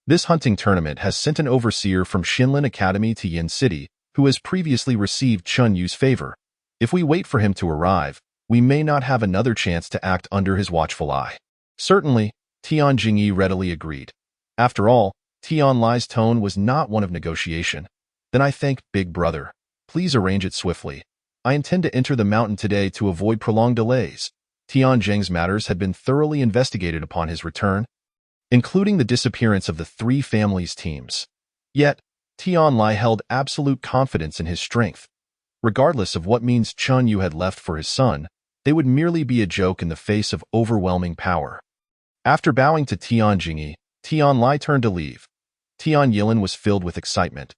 This hunting tournament has sent an overseer from Shinlin Academy to Yin City, who has previously received Chun Yu's favor. If we wait for him to arrive, we may not have another chance to act under his watchful eye. Certainly, Tian Jingyi readily agreed. After all, Tian Lai's tone was not one of negotiation. Then I thank Big Brother. Please arrange it swiftly. I intend to enter the mountain today to avoid prolonged delays. Tian Zheng's matters had been thoroughly investigated upon his return, including the disappearance of the three families' teams. Yet, Tian Lai held absolute confidence in his strength. Regardless of what means Chun Yu had left for his son, they would merely be a joke in the face of overwhelming power. After bowing to Tian Jingyi, Tian Lai turned to leave. Tian Yilin was filled with excitement.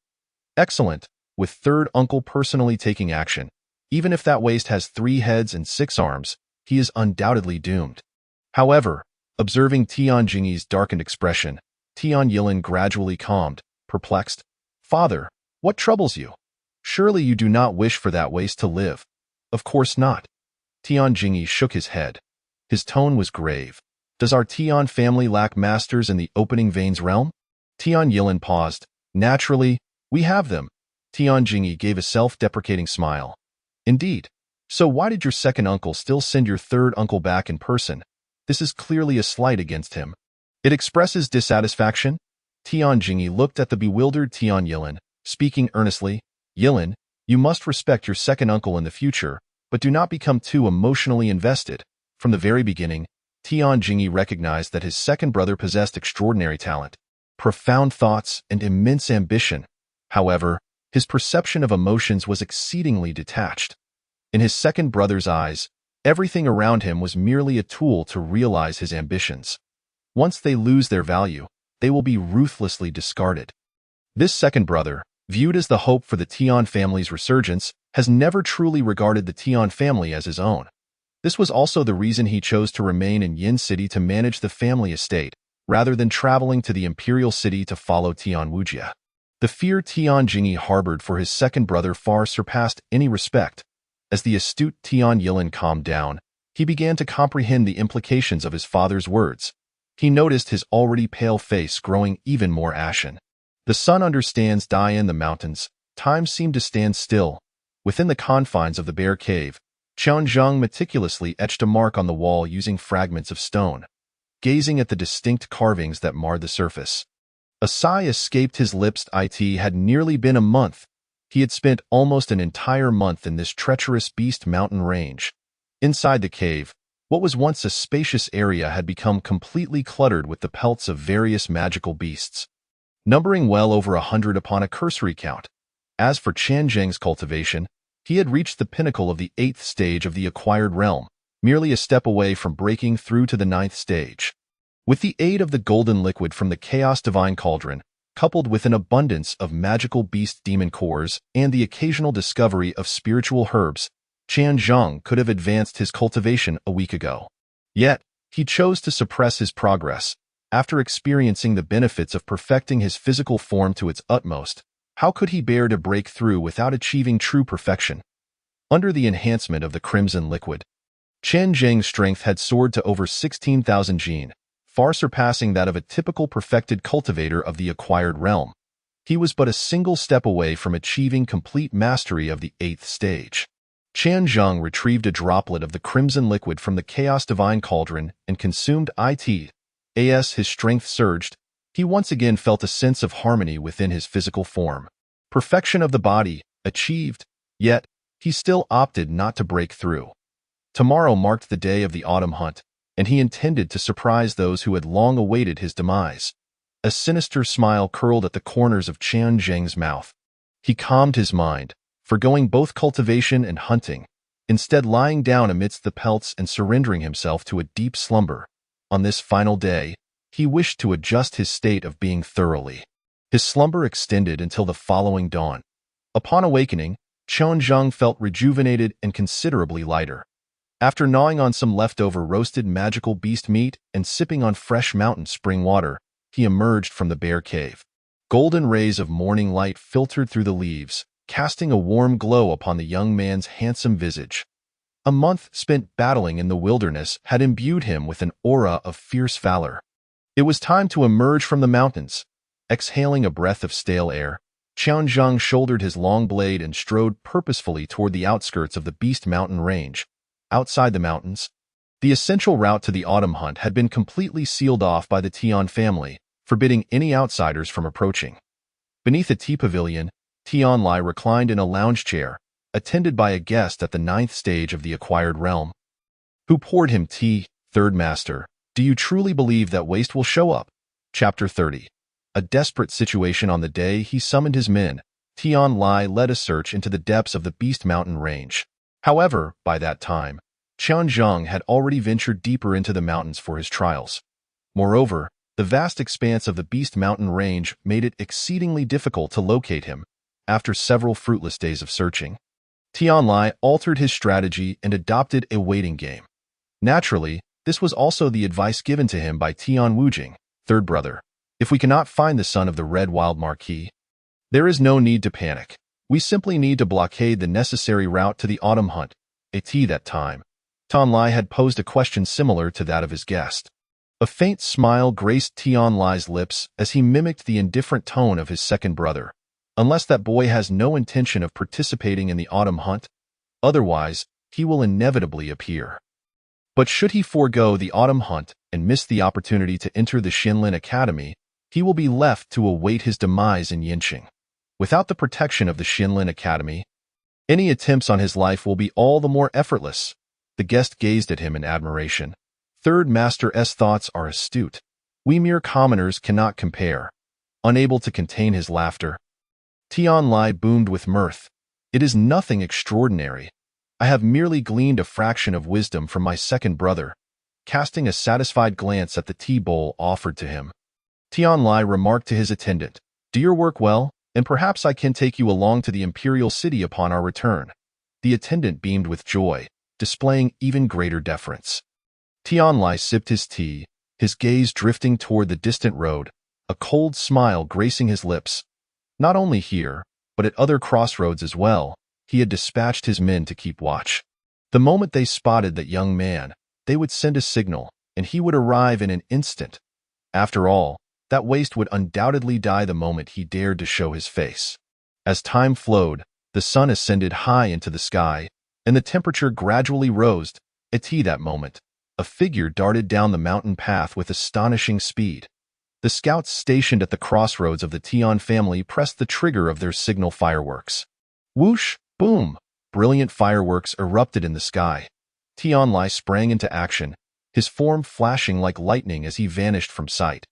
Excellent, with third uncle personally taking action. Even if that waste has 3 heads and 6 arms, he is undoubtedly doomed. However, observing Tian Jingyi's darkened expression, Tian Yilin gradually calmed, perplexed. Father, what troubles you? Surely you do not wish for that waste to live. Of course not. Tian Jingyi shook his head. His tone was grave. Does our Tian family lack masters in the opening veins realm? Tian Yilin paused. Naturally, we have them. Tian Jingyi gave a self-deprecating smile. Indeed. So why did your second uncle still send your third uncle back in person? This is clearly a slight against him. It expresses dissatisfaction? Tian Jingyi looked at the bewildered Tian Yilin, speaking earnestly. Yilin, you must respect your second uncle in the future, but do not become too emotionally invested. From the very beginning, Tian Jingyi recognized that his second brother possessed extraordinary talent, profound thoughts, and immense ambition. However, his perception of emotions was exceedingly detached. In his second brother's eyes, everything around him was merely a tool to realize his ambitions. Once they lose their value, they will be ruthlessly discarded. This second brother, viewed as the hope for the Tian family's resurgence, has never truly regarded the Tian family as his own. This was also the reason he chose to remain in Yin City to manage the family estate, rather than traveling to the imperial city to follow Tian Wujia. The fear Tian Jingyi harbored for his second brother far surpassed any respect. As the astute Tian Yilin calmed down, he began to comprehend the implications of his father's words. He noticed his already pale face growing even more ashen. The sun understands die in the mountains. Time seemed to stand still. Within the confines of the bear cave, Qian Zhang meticulously etched a mark on the wall using fragments of stone, gazing at the distinct carvings that marred the surface. A sigh escaped his lips. It had nearly been a month. He had spent almost an entire month in this treacherous beast mountain range. Inside the cave, what was once a spacious area had become completely cluttered with the pelts of various magical beasts, numbering well over 100 upon a cursory count. As for Qian Zheng's cultivation, he had reached the pinnacle of the 8th stage of the acquired realm, merely a step away from breaking through to the 9th stage. With the aid of the golden liquid from the Chaos Divine Cauldron, coupled with an abundance of magical beast demon cores and the occasional discovery of spiritual herbs, Qian Zhang could have advanced his cultivation a week ago. Yet, he chose to suppress his progress. After experiencing the benefits of perfecting his physical form to its utmost, how could he bear to break through without achieving true perfection? Under the enhancement of the crimson liquid, Qian Zheng's strength had soared to over 16,000 jin, far surpassing that of a typical perfected cultivator of the acquired realm. He was but a single step away from achieving complete mastery of the 8th stage. Qian Zhang retrieved a droplet of the crimson liquid from the Chaos Divine Cauldron and consumed it. As his strength surged, he once again felt a sense of harmony within his physical form. Perfection of the body, achieved, yet he still opted not to break through. Tomorrow marked the day of the autumn hunt, and he intended to surprise those who had long awaited his demise. A sinister smile curled at the corners of Qian Zheng's mouth. He calmed his mind, forgoing both cultivation and hunting, instead lying down amidst the pelts and surrendering himself to a deep slumber. On this final day, he wished to adjust his state of being thoroughly. His slumber extended until the following dawn. Upon awakening, Qian Zhang felt rejuvenated and considerably lighter. After gnawing on some leftover roasted magical beast meat and sipping on fresh mountain spring water, he emerged from the bear cave. Golden rays of morning light filtered through the leaves, casting a warm glow upon the young man's handsome visage. A month spent battling in the wilderness had imbued him with an aura of fierce valor. It was time to emerge from the mountains. Exhaling a breath of stale air, Qianzheng shouldered his long blade and strode purposefully toward the outskirts of the Beast Mountain range. Outside the mountains, the essential route to the autumn hunt had been completely sealed off by the Tian family, forbidding any outsiders from approaching. Beneath a tea pavilion, Tianlai reclined in a lounge chair, attended by a guest at the 9th stage of the acquired realm. Who poured him tea, third master? Do you truly believe that waste will show up? Chapter 30. A desperate situation. On the day he summoned his men, Tianlai led a search into the depths of the Beast Mountain range. However, by that time, Qianzheng had already ventured deeper into the mountains for his trials. Moreover, the vast expanse of the Beast Mountain range made it exceedingly difficult to locate him. After several fruitless days of searching, Tianlai altered his strategy and adopted a waiting game. Naturally, this was also the advice given to him by Tian Wujing, third brother. If we cannot find the son of the Red Wild Marquis, there is no need to panic. We simply need to blockade the necessary route to the autumn hunt. At that time, Tianlai had posed a question similar to that of his guest. A faint smile graced Tianlai's lips as he mimicked the indifferent tone of his second brother. Unless that boy has no intention of participating in the autumn hunt, otherwise, he will inevitably appear. But should he forego the autumn hunt and miss the opportunity to enter the Xinlin Academy, he will be left to await his demise in Yinqing. Without the protection of the Xinlin Academy, any attempts on his life will be all the more effortless. The guest gazed at him in admiration. Third Master's thoughts are astute. We mere commoners cannot compare. Unable to contain his laughter, Tianlai boomed with mirth. It is nothing extraordinary. I have merely gleaned a fraction of wisdom from my second brother. Casting a satisfied glance at the tea bowl offered to him, Tianlai remarked to his attendant, "Do your work well, and perhaps I can take you along to the imperial city upon our return." The attendant beamed with joy, displaying even greater deference. Tianlai sipped his tea, his gaze drifting toward the distant road, a cold smile gracing his lips. Not only here, but at other crossroads as well, he had dispatched his men to keep watch. The moment they spotted that young man, they would send a signal, and he would arrive in an instant. After all, that waste would undoubtedly die the moment he dared to show his face. As time flowed, the sun ascended high into the sky, and the temperature gradually rose. At that moment, a figure darted down the mountain path with astonishing speed. The scouts stationed at the crossroads of the Tian family pressed the trigger of their signal fireworks. Whoosh, boom! Brilliant fireworks erupted in the sky. Tianlai sprang into action, his form flashing like lightning as he vanished from sight.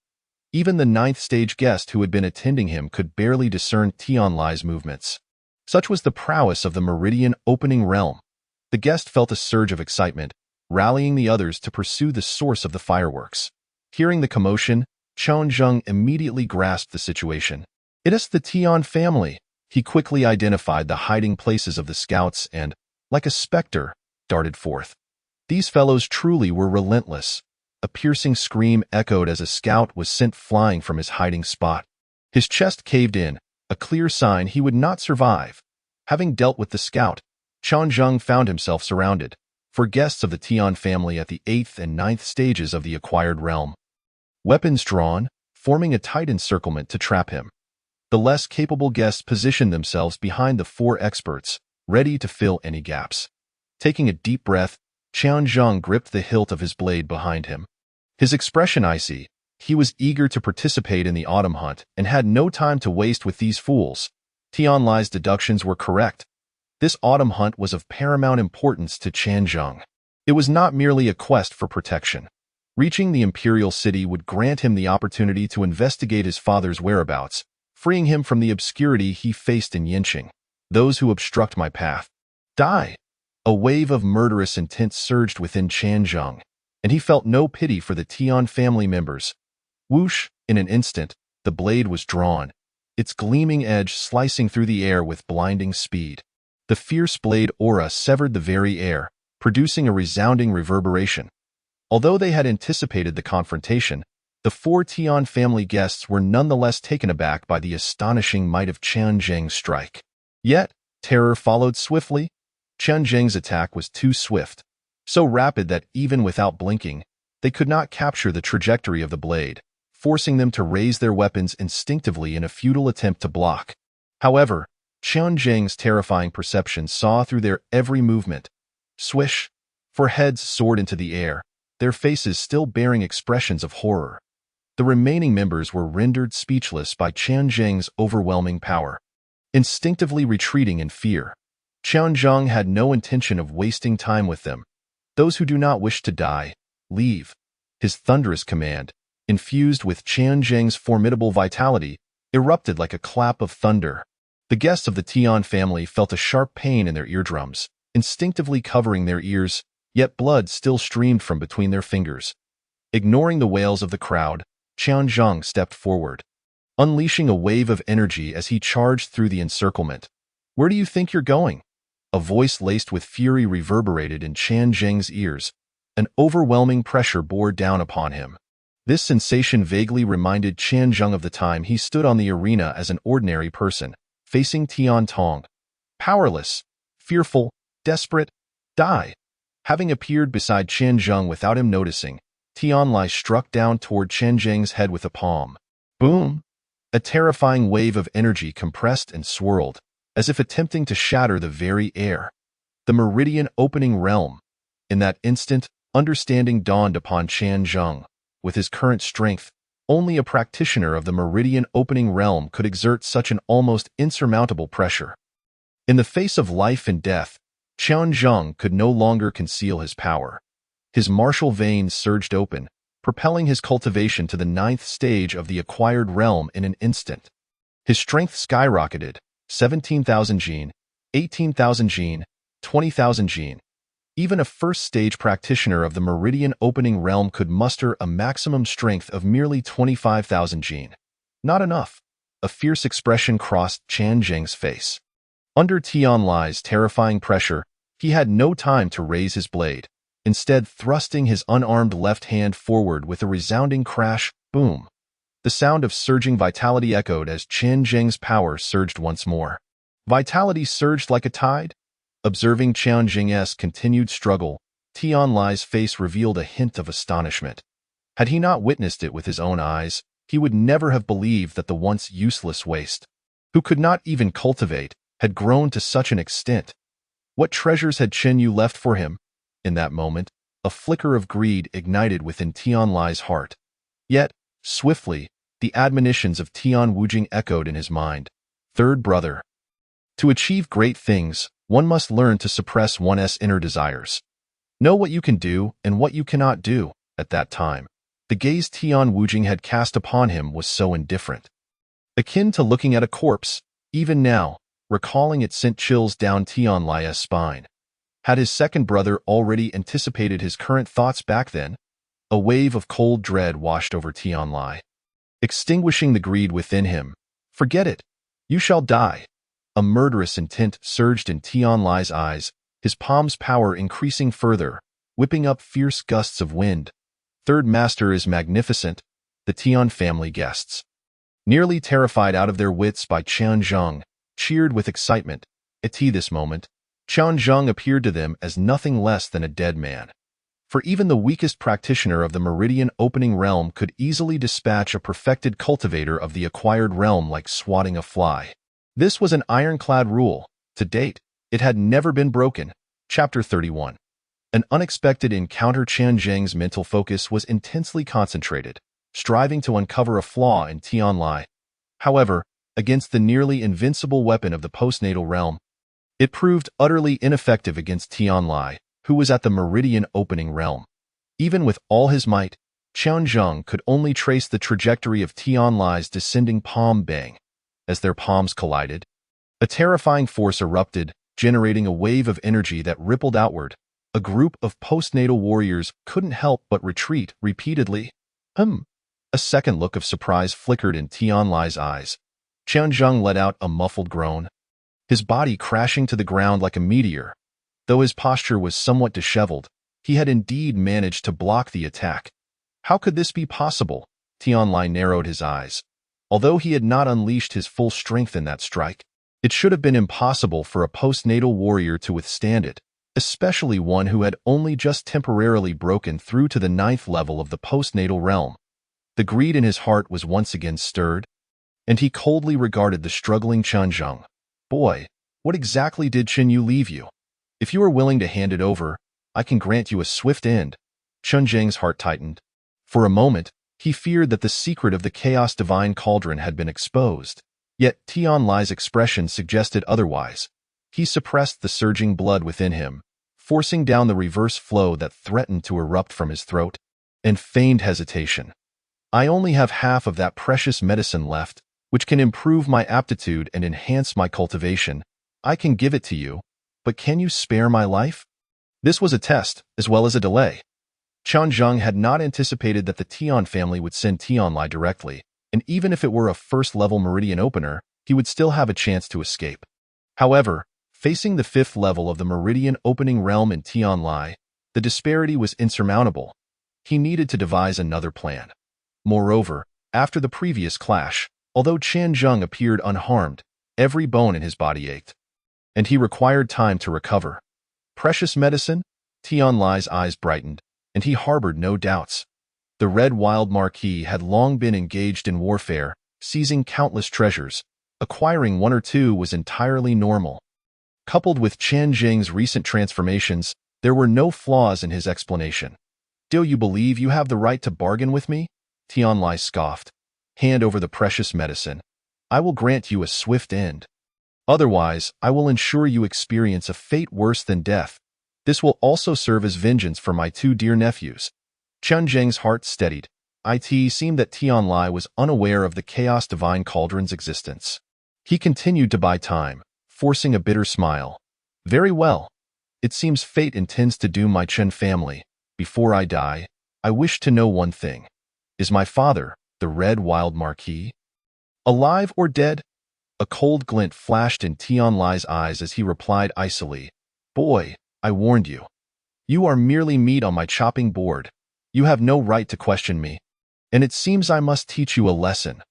Even the 9th stage guest who had been attending him could barely discern Tianlai's movements. Such was the prowess of the Meridian opening realm. The guest felt a surge of excitement, rallying the others to pursue the source of the fireworks. Hearing the commotion, Qianzheng immediately grasped the situation. It is the Tian family. He quickly identified the hiding places of the scouts and, like a specter, darted forth. These fellows truly were relentless. A piercing scream echoed as a scout was sent flying from his hiding spot. His chest caved in, a clear sign he would not survive. Having dealt with the scout, Qianzheng found himself surrounded for guests of the Tian family at the 8th and 9th stages of the acquired realm. Weapons drawn, forming a tight encirclement to trap him. The less capable guests positioned themselves behind the 4 experts, ready to fill any gaps. Taking a deep breath, Qianzheng gripped the hilt of his blade behind him. His expression icy. He was eager to participate in the autumn hunt and had no time to waste with these fools. Tianlai's deductions were correct. This autumn hunt was of paramount importance to Qianzheng. It was not merely a quest for protection. Reaching the imperial city would grant him the opportunity to investigate his father's whereabouts, freeing him from the obscurity he faced in Yinqing. Those who obstruct my path die. A wave of murderous intent surged within Qianzheng, and he felt no pity for the Tian family members. Whoosh! In an instant, the blade was drawn, its gleaming edge slicing through the air with blinding speed. The fierce blade aura severed the very air, producing a resounding reverberation. Although they had anticipated the confrontation, the 4 Tian family guests were nonetheless taken aback by the astonishing might of Qianzheng's strike. Yet, terror followed swiftly. Qianzheng's attack was too swift, so rapid that even without blinking, they could not capture the trajectory of the blade. forcing them to raise their weapons instinctively in a futile attempt to block. However, Qian Zheng's terrifying perception saw through their every movement. Swish! Four heads soared into the air, their faces still bearing expressions of horror. The remaining members were rendered speechless by Qian Zheng's overwhelming power. Instinctively retreating in fear, Qian Zheng had no intention of wasting time with them. Those who do not wish to die, leave. His thunderous command, infused with Qian Zheng's formidable vitality, erupted like a clap of thunder. The guests of the Tian family felt a sharp pain in their eardrums, instinctively covering their ears, yet blood still streamed from between their fingers. Ignoring the wails of the crowd, Qian Zheng stepped forward, unleashing a wave of energy as he charged through the encirclement. "Where do you think you're going?" A voice laced with fury reverberated in Qian Zheng's ears. An overwhelming pressure bore down upon him. This sensation vaguely reminded Qian Zheng of the time he stood on the arena as an ordinary person, facing Tian Tong. Powerless, fearful, desperate, die. Having appeared beside Qian Zheng without him noticing, Tianlai struck down toward Qian Zheng's head with a palm. Boom! A terrifying wave of energy compressed and swirled, as if attempting to shatter the very air. The meridian opening realm. In that instant, understanding dawned upon Qian Zheng. With his current strength, only a practitioner of the meridian opening realm could exert such an almost insurmountable pressure. In the face of life and death, Qian Zheng could no longer conceal his power. His martial veins surged open, propelling his cultivation to the 9th stage of the acquired realm in an instant. His strength skyrocketed, 17,000 Jin, 18,000 Jin, 20,000 Jin. Even a first-stage practitioner of the meridian opening realm could muster a maximum strength of merely 25,000 Jin. Not enough. A fierce expression crossed Qian Zheng's face. Under Tianlai's terrifying pressure, he had no time to raise his blade, instead thrusting his unarmed left hand forward with a resounding crash, boom. The sound of surging vitality echoed as Qian Zheng's power surged once more. Vitality surged like a tide? Observing Qian Zheng's continued struggle, Tianlai's face revealed a hint of astonishment. Had he not witnessed it with his own eyes, he would never have believed that the once useless waste, who could not even cultivate, had grown to such an extent. What treasures had Chen Yu left for him? In that moment, a flicker of greed ignited within Tianlai's heart. Yet, swiftly, the admonitions of Tian Wujing echoed in his mind. Third brother. To achieve great things, one must learn to suppress one's inner desires. Know what you can do and what you cannot do. At that time, the gaze Tian Wujing had cast upon him was so indifferent. Akin to looking at a corpse, even now, recalling it sent chills down Tianlai's spine. Had his second brother already anticipated his current thoughts back then? A wave of cold dread washed over Tianlai, extinguishing the greed within him. Forget it. You shall die. A murderous intent surged in Tianlai's eyes, his palm's power increasing further, whipping up fierce gusts of wind. Third master is magnificent, the Tian family guests, nearly terrified out of their wits by Qian Zheng, cheered with excitement. At this moment, Qian Zheng appeared to them as nothing less than a dead man. For even the weakest practitioner of the meridian opening realm could easily dispatch a perfected cultivator of the acquired realm like swatting a fly. This was an ironclad rule. To date, it had never been broken. Chapter 31. An unexpected encounter. Qian Zheng's mental focus was intensely concentrated, striving to uncover a flaw in Tianlai. However, against the nearly invincible weapon of the postnatal realm, it proved utterly ineffective against Tianlai, who was at the meridian opening realm. Even with all his might, Qian Zheng could only trace the trajectory of Tianlai's descending palm bang. As their palms collided, a terrifying force erupted, generating a wave of energy that rippled outward. A group of postnatal warriors couldn't help but retreat repeatedly. A second look of surprise flickered in Tianlai's eyes. Qian Zheng let out a muffled groan, his body crashing to the ground like a meteor. Though his posture was somewhat disheveled, he had indeed managed to block the attack. How could this be possible? Tianlai narrowed his eyes. Although he had not unleashed his full strength in that strike, it should have been impossible for a postnatal warrior to withstand it, especially one who had only just temporarily broken through to the 9th level of the postnatal realm. The greed in his heart was once again stirred, and he coldly regarded the struggling Chen Zheng. Boy, what exactly did Chen Yu leave you? If you are willing to hand it over, I can grant you a swift end. Chen Zheng's heart tightened. For a moment, he feared that the secret of the Chaos Divine Cauldron had been exposed. Yet Tian Lai's expression suggested otherwise. He suppressed the surging blood within him, forcing down the reverse flow that threatened to erupt from his throat, and feigned hesitation. I only have half of that precious medicine left, which can improve my aptitude and enhance my cultivation. I can give it to you, but can you spare my life? This was a test, as well as a delay. Chen Zheng had not anticipated that the Tian family would send Tian Lai directly, and even if it were a first-level Meridian opener, he would still have a chance to escape. However, facing the 5th level of the Meridian opening realm in Tian Lai, the disparity was insurmountable. He needed to devise another plan. Moreover, after the previous clash, although Chen Zheng appeared unharmed, every bone in his body ached, and he required time to recover. Precious medicine? Tian Lai's eyes brightened, and he harbored no doubts. The Red Wild Marquis had long been engaged in warfare, seizing countless treasures. Acquiring one or two was entirely normal. Coupled with Chen Zheng's recent transformations, there were no flaws in his explanation. Do you believe you have the right to bargain with me? Tian Lai scoffed. Hand over the precious medicine. I will grant you a swift end. Otherwise, I will ensure you experience a fate worse than death. This will also serve as vengeance for my 2 dear nephews. Chen Zheng's heart steadied. It seemed that Tian Lai was unaware of the Chaos Divine Cauldron's existence. He continued to buy time, forcing a bitter smile. Very well. It seems fate intends to doom my Chen family. Before I die, I wish to know one thing. Is my father, the Red Wild Marquis, alive or dead? A cold glint flashed in Tian Lai's eyes as he replied icily. Boy, I warned you. You are merely meat on my chopping board. You have no right to question me. And it seems I must teach you a lesson.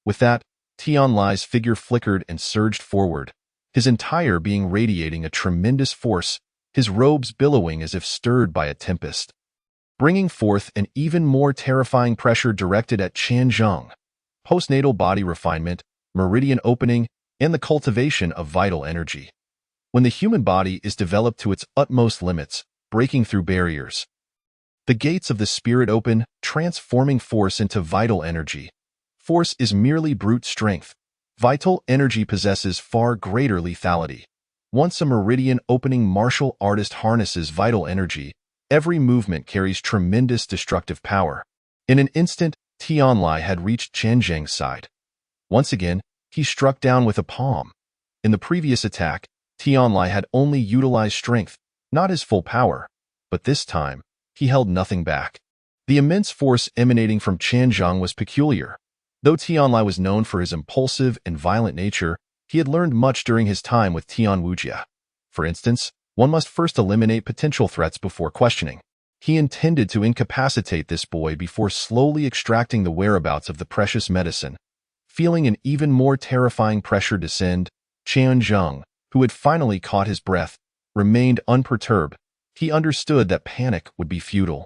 With that, Tian Lai's figure flickered and surged forward, his entire being radiating a tremendous force, his robes billowing as if stirred by a tempest, bringing forth an even more terrifying pressure directed at Chen Zheng. Postnatal body refinement, meridian opening, and the cultivation of vital energy. When the human body is developed to its utmost limits, breaking through barriers, the gates of the spirit open, transforming force into vital energy. Force is merely brute strength. Vital energy possesses far greater lethality. Once a meridian opening martial artist harnesses vital energy, every movement carries tremendous destructive power. In an instant, Tian Lai had reached Chen Zheng's side. Once again, he struck down with a palm. In the previous attack, Tian Lai had only utilized strength, not his full power, but this time, he held nothing back. The immense force emanating from Chen Zheng was peculiar. Though Tian Lai was known for his impulsive and violent nature, he had learned much during his time with Tian Wujia. For instance, one must first eliminate potential threats before questioning. He intended to incapacitate this boy before slowly extracting the whereabouts of the precious medicine. Feeling an even more terrifying pressure descend, Chen Zheng, who had finally caught his breath, remained unperturbed. He understood that panic would be futile.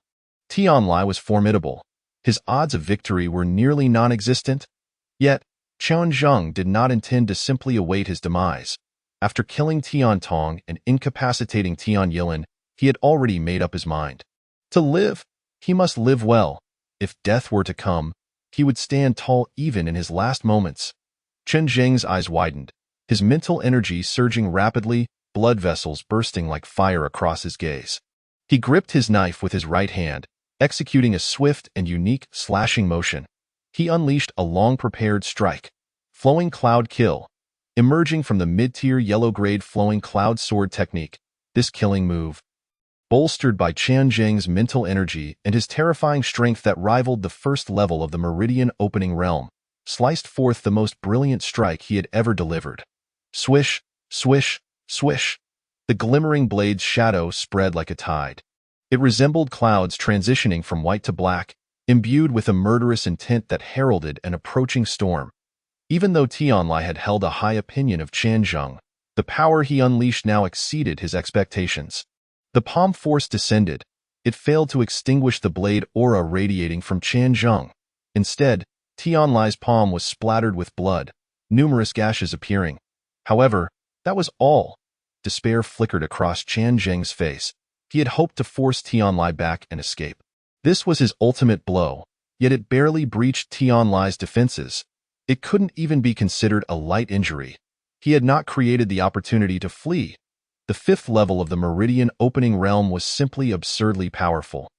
Tian Lai was formidable. His odds of victory were nearly non-existent. Yet, Chen Zheng did not intend to simply await his demise. After killing Tian Tong and incapacitating Tian Yilin, he had already made up his mind. To live, he must live well. If death were to come, he would stand tall even in his last moments. Chen Zheng's eyes widened, his mental energy surging rapidly, blood vessels bursting like fire across his gaze. He gripped his knife with his right hand, executing a swift and unique slashing motion. He unleashed a long-prepared strike. Flowing Cloud Kill. Emerging from the mid-tier yellow-grade Flowing Cloud Sword technique, this killing move, bolstered by Chen Zheng's mental energy and his terrifying strength that rivaled the first level of the Meridian opening realm, sliced forth the most brilliant strike he had ever delivered. Swish, swish, swish. The glimmering blade's shadow spread like a tide. It resembled clouds transitioning from white to black, imbued with a murderous intent that heralded an approaching storm. Even though Tian Lai had held a high opinion of Chen Zheng, the power he unleashed now exceeded his expectations. The palm force descended. It failed to extinguish the blade aura radiating from Chen Zheng. Instead, Tianlai's palm was splattered with blood, numerous gashes appearing. However, that was all. Despair flickered across Qian Zheng's face. He had hoped to force Tianlai back and escape. This was his ultimate blow, yet it barely breached Tianlai's defenses. It couldn't even be considered a light injury. He had not created the opportunity to flee. The fifth level of the Meridian Opening Realm was simply absurdly powerful.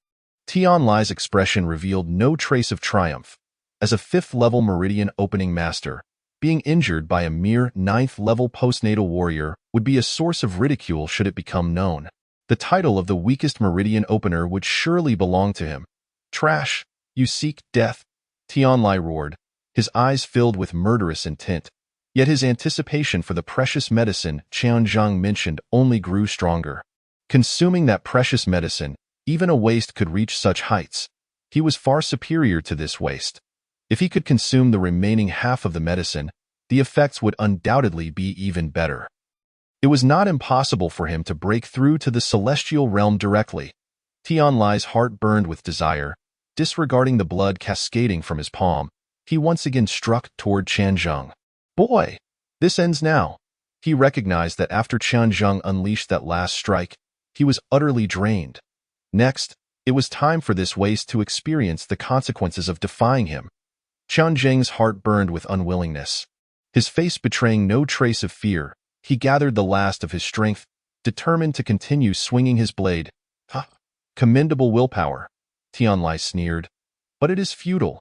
Tianlai's expression revealed no trace of triumph. As a fifth-level Meridian Opening Master, being injured by a mere ninth-level postnatal warrior would be a source of ridicule should it become known. The title of the weakest Meridian Opener would surely belong to him. Trash! You seek death! Tianlai roared, his eyes filled with murderous intent. Yet his anticipation for the precious medicine Qianzhang mentioned only grew stronger. Consuming that precious medicine, even a waste could reach such heights. He was far superior to this waste. If he could consume the remaining half of the medicine, the effects would undoubtedly be even better. It was not impossible for him to break through to the celestial realm directly. Tianlai's heart burned with desire. Disregarding the blood cascading from his palm, he once again struck toward Qianzhang. Boy! This ends now. He recognized that after Qianzhang unleashed that last strike, he was utterly drained. Next, it was time for this waste to experience the consequences of defying him. Qianzhang's heart burned with unwillingness. His face betraying no trace of fear, he gathered the last of his strength, determined to continue swinging his blade. Commendable willpower, Tianlai sneered. But it is futile.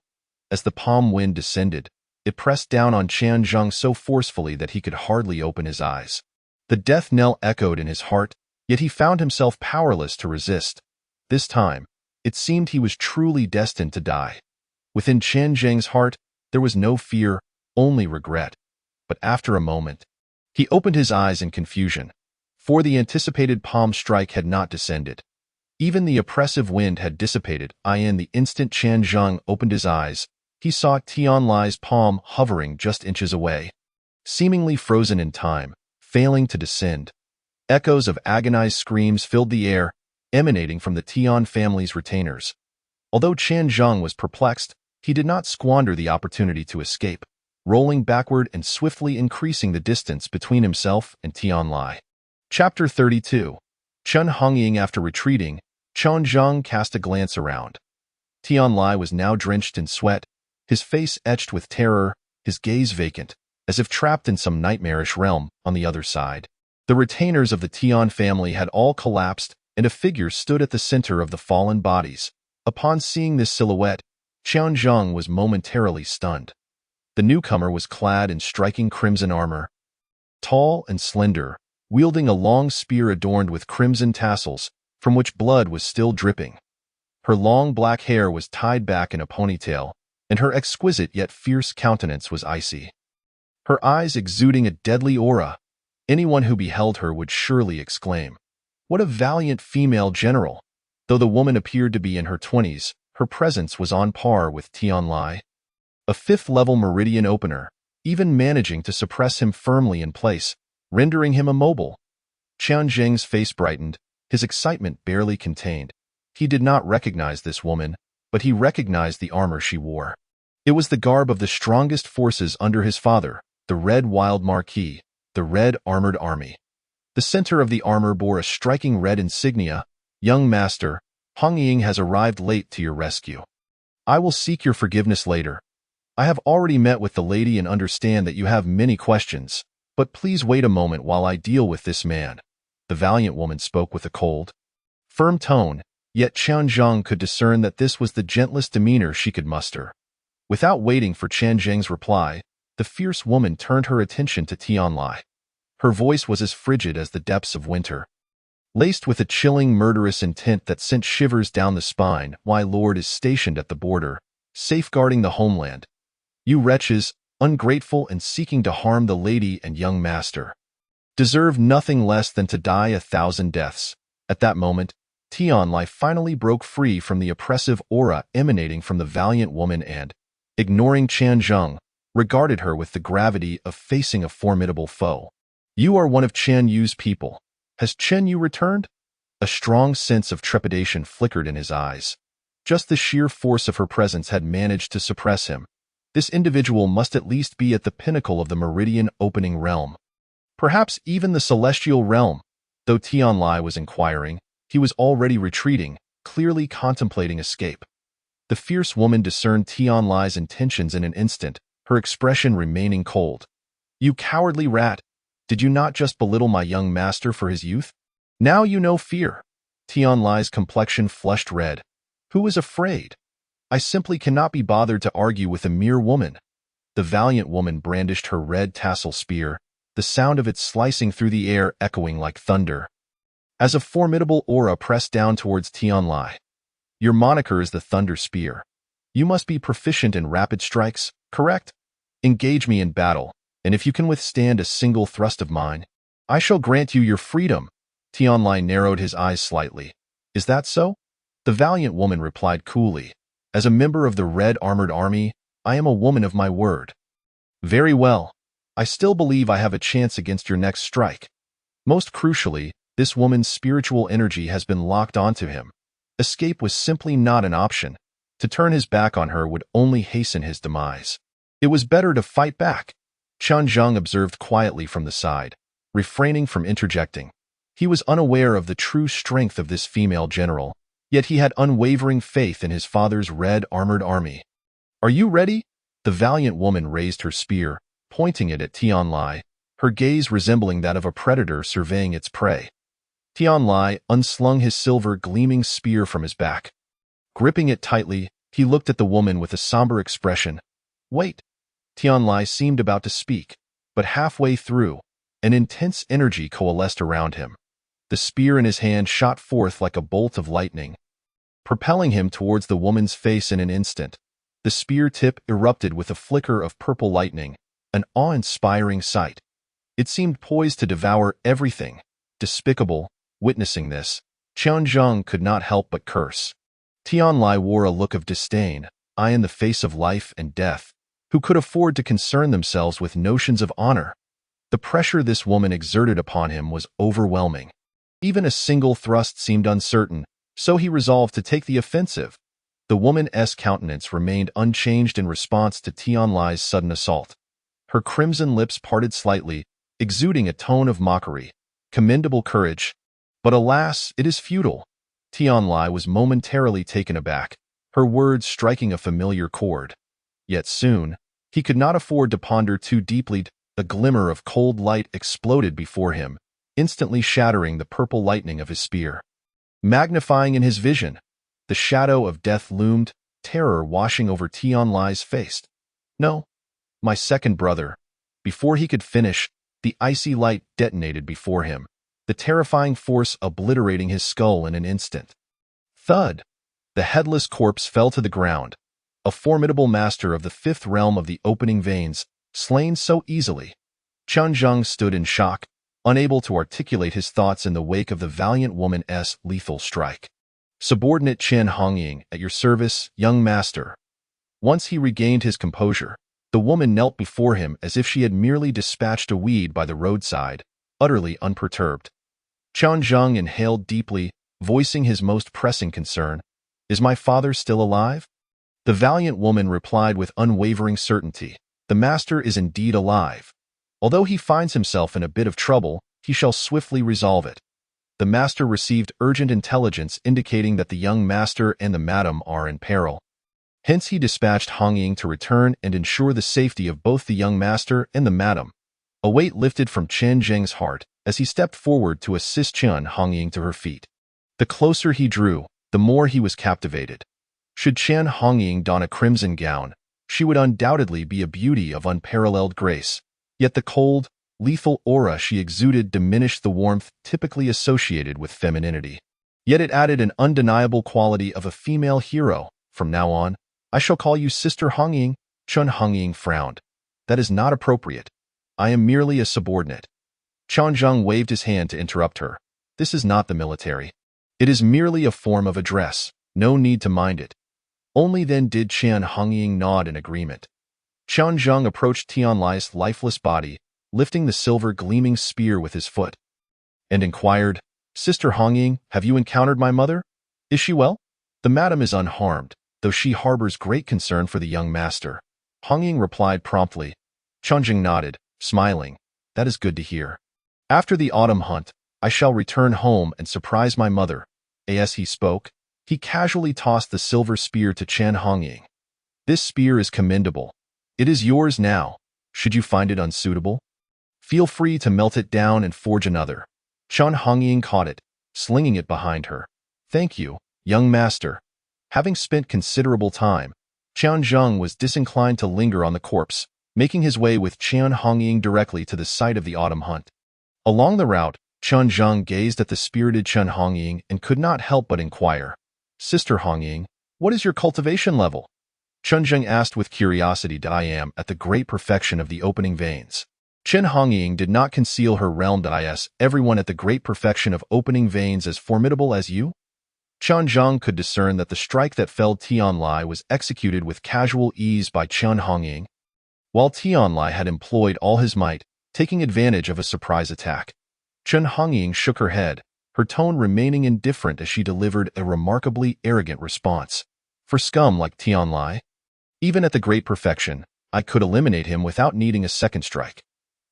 As the palm wind descended, it pressed down on Qianzhang so forcefully that he could hardly open his eyes. The death knell echoed in his heart, yet he found himself powerless to resist. This time, it seemed he was truly destined to die. Within Qianzhang's heart, there was no fear, only regret. But after a moment, he opened his eyes in confusion, for the anticipated palm strike had not descended. Even the oppressive wind had dissipated. In the instant Qianzhang opened his eyes, he saw Tianlai's palm hovering just inches away, seemingly frozen in time, failing to descend. Echoes of agonized screams filled the air, emanating from the Tian family's retainers. Although Qianzhang was perplexed, he did not squander the opportunity to escape, rolling backward and swiftly increasing the distance between himself and Tianlai. Chapter 32. Chen Hongying. After retreating, Qianzhang cast a glance around. Tianlai was now drenched in sweat, his face etched with terror, his gaze vacant, as if trapped in some nightmarish realm on the other side. The retainers of the Tian family had all collapsed, and a figure stood at the center of the fallen bodies. Upon seeing this silhouette, Qianzhang was momentarily stunned. The newcomer was clad in striking crimson armor. Tall and slender, wielding a long spear adorned with crimson tassels, from which blood was still dripping. Her long black hair was tied back in a ponytail, and her exquisite yet fierce countenance was icy. Her eyes exuding a deadly aura. Anyone who beheld her would surely exclaim, "What a valiant female general!" Though the woman appeared to be in her 20s, her presence was on par with Tianlai. A fifth-level Meridian Opener, even managing to suppress him firmly in place, rendering him immobile. Qianzhang's face brightened, his excitement barely contained. He did not recognize this woman, but he recognized the armor she wore. It was the garb of the strongest forces under his father, the Red Wild Marquis, the Red Armored Army. The center of the armor bore a striking red insignia. "Young master, Hongying has arrived late to your rescue. I will seek your forgiveness later. I have already met with the lady and understand that you have many questions, but please wait a moment while I deal with this man." The valiant woman spoke with a cold, firm tone, yet Qianzhang could discern that this was the gentlest demeanor she could muster. Without waiting for Qianzhang's reply, the fierce woman turned her attention to Tianlai. Her voice was as frigid as the depths of winter, laced with a chilling, murderous intent that sent shivers down the spine. "My lord is stationed at the border, safeguarding the homeland. You wretches, ungrateful and seeking to harm the lady and young master, deserve nothing less than to die 1,000 deaths." At that moment, Tianlai finally broke free from the oppressive aura emanating from the valiant woman and, ignoring Qianzhang, regarded her with the gravity of facing a formidable foe. "You are one of Chen Yu's people. Has Chen Yu returned?" A strong sense of trepidation flickered in his eyes. Just the sheer force of her presence had managed to suppress him. This individual must at least be at the pinnacle of the Meridian Opening realm. Perhaps even the Celestial realm. Though Tianlai was inquiring, he was already retreating, clearly contemplating escape. The fierce woman discerned Tianlai's intentions in an instant, her expression remaining cold. "You cowardly rat! Did you not just belittle my young master for his youth? Now you know fear." Tianlai's complexion flushed red. "Who is afraid? I simply cannot be bothered to argue with a mere woman." The valiant woman brandished her red tassel spear, the sound of it slicing through the air echoing like thunder. As a formidable aura pressed down towards Tianlai. "Your moniker is the Thunder Spear. You must be proficient in rapid strikes, correct? Engage me in battle, and if you can withstand a single thrust of mine, I shall grant you your freedom." Tianlai narrowed his eyes slightly. "Is that so?" The valiant woman replied coolly. "As a member of the Red Armored Army, I am a woman of my word." "Very well. I still believe I have a chance against your next strike. Most crucially, this woman's spiritual energy has been locked onto him. Escape was simply not an option. To turn his back on her would only hasten his demise. It was better to fight back." Chen Zheng observed quietly from the side, refraining from interjecting. He was unaware of the true strength of this female general, yet he had unwavering faith in his father's Red Armored Army. "Are you ready?" The valiant woman raised her spear, pointing it at Tianlai, her gaze resembling that of a predator surveying its prey. Tianlai unslung his silver gleaming spear from his back. Gripping it tightly, he looked at the woman with a somber expression. "Wait." Tianlai seemed about to speak, but halfway through, an intense energy coalesced around him. The spear in his hand shot forth like a bolt of lightning, propelling him towards the woman's face in an instant. The spear tip erupted with a flicker of purple lightning, an awe-inspiring sight. It seemed poised to devour everything. Despicable. Witnessing this, Chen Zheng could not help but curse. Tianlai wore a look of disdain, eye in the face of life and death. Who could afford to concern themselves with notions of honor? The pressure this woman exerted upon him was overwhelming. Even a single thrust seemed uncertain, so he resolved to take the offensive. The woman's countenance remained unchanged in response to Tianlai's sudden assault. Her crimson lips parted slightly, exuding a tone of mockery. Commendable courage. But alas, it is futile. Tianlai was momentarily taken aback, her words striking a familiar chord. Yet soon, he could not afford to ponder too deeply. A glimmer of cold light exploded before him, instantly shattering the purple lightning of his spear. Magnifying in his vision, the shadow of death loomed, terror washing over Tianlai's face. "No, my second brother." Before he could finish, the icy light detonated before him, the terrifying force obliterating his skull in an instant. Thud! The headless corpse fell to the ground. A formidable master of the fifth realm of the opening veins, slain so easily. Chen Zheng stood in shock, unable to articulate his thoughts in the wake of the valiant woman's lethal strike. Subordinate Chen Hongying, at your service, young master. Once he regained his composure, the woman knelt before him as if she had merely dispatched a weed by the roadside, utterly unperturbed. Chen Zheng inhaled deeply, voicing his most pressing concern. "Is my father still alive?" The valiant woman replied with unwavering certainty. "The master is indeed alive. Although he finds himself in a bit of trouble, he shall swiftly resolve it." The master received urgent intelligence indicating that the young master and the madam are in peril. Hence he dispatched Hongying to return and ensure the safety of both the young master and the madam. A weight lifted from Chen Zheng's heart as he stepped forward to assist Chen Hongying to her feet. The closer he drew, the more he was captivated. Should Chen Hongying don a crimson gown, she would undoubtedly be a beauty of unparalleled grace. Yet the cold, lethal aura she exuded diminished the warmth typically associated with femininity. Yet it added an undeniable quality of a female hero. "From now on, I shall call you Sister Hongying." Chen Hongying frowned. "That is not appropriate. I am merely a subordinate." Chen Zheng waved his hand to interrupt her. "This is not the military. It is merely a form of address. No need to mind it." Only then did Chen Hongying nod in agreement. Chen Zheng approached Tianlai's lifeless body, lifting the silver gleaming spear with his foot, and inquired, "Sister Hongying, have you encountered my mother? Is she well?" The madam is unharmed, though she harbors great concern for the young master. Hong Ying replied promptly. Chunjing nodded, smiling. That is good to hear. After the autumn hunt, I shall return home and surprise my mother. As he spoke, he casually tossed the silver spear to Chen Hongying. This spear is commendable. It is yours now. Should you find it unsuitable, feel free to melt it down and forge another. Chen Hongying caught it, slinging it behind her. Thank you, young master. Having spent considerable time, Qian Zheng was disinclined to linger on the corpse, making his way with Chen Hongying directly to the site of the autumn hunt. Along the route, Chen Zheng gazed at the spirited Chen Hongying and could not help but inquire, Sister Hongying, what is your cultivation level? Chen Zheng asked with curiosity. I am at the great perfection of the opening veins. Chen Hongying did not conceal her realm. Is everyone at the great perfection of opening veins as formidable as you? Chen Zheng could discern that the strike that felled Tianlai was executed with casual ease by Chen Hongying, while Tianlai had employed all his might, taking advantage of a surprise attack. Chen Hongying shook her head, her tone remaining indifferent as she delivered a remarkably arrogant response. For scum like Tianlai, even at the great perfection, I could eliminate him without needing a second strike.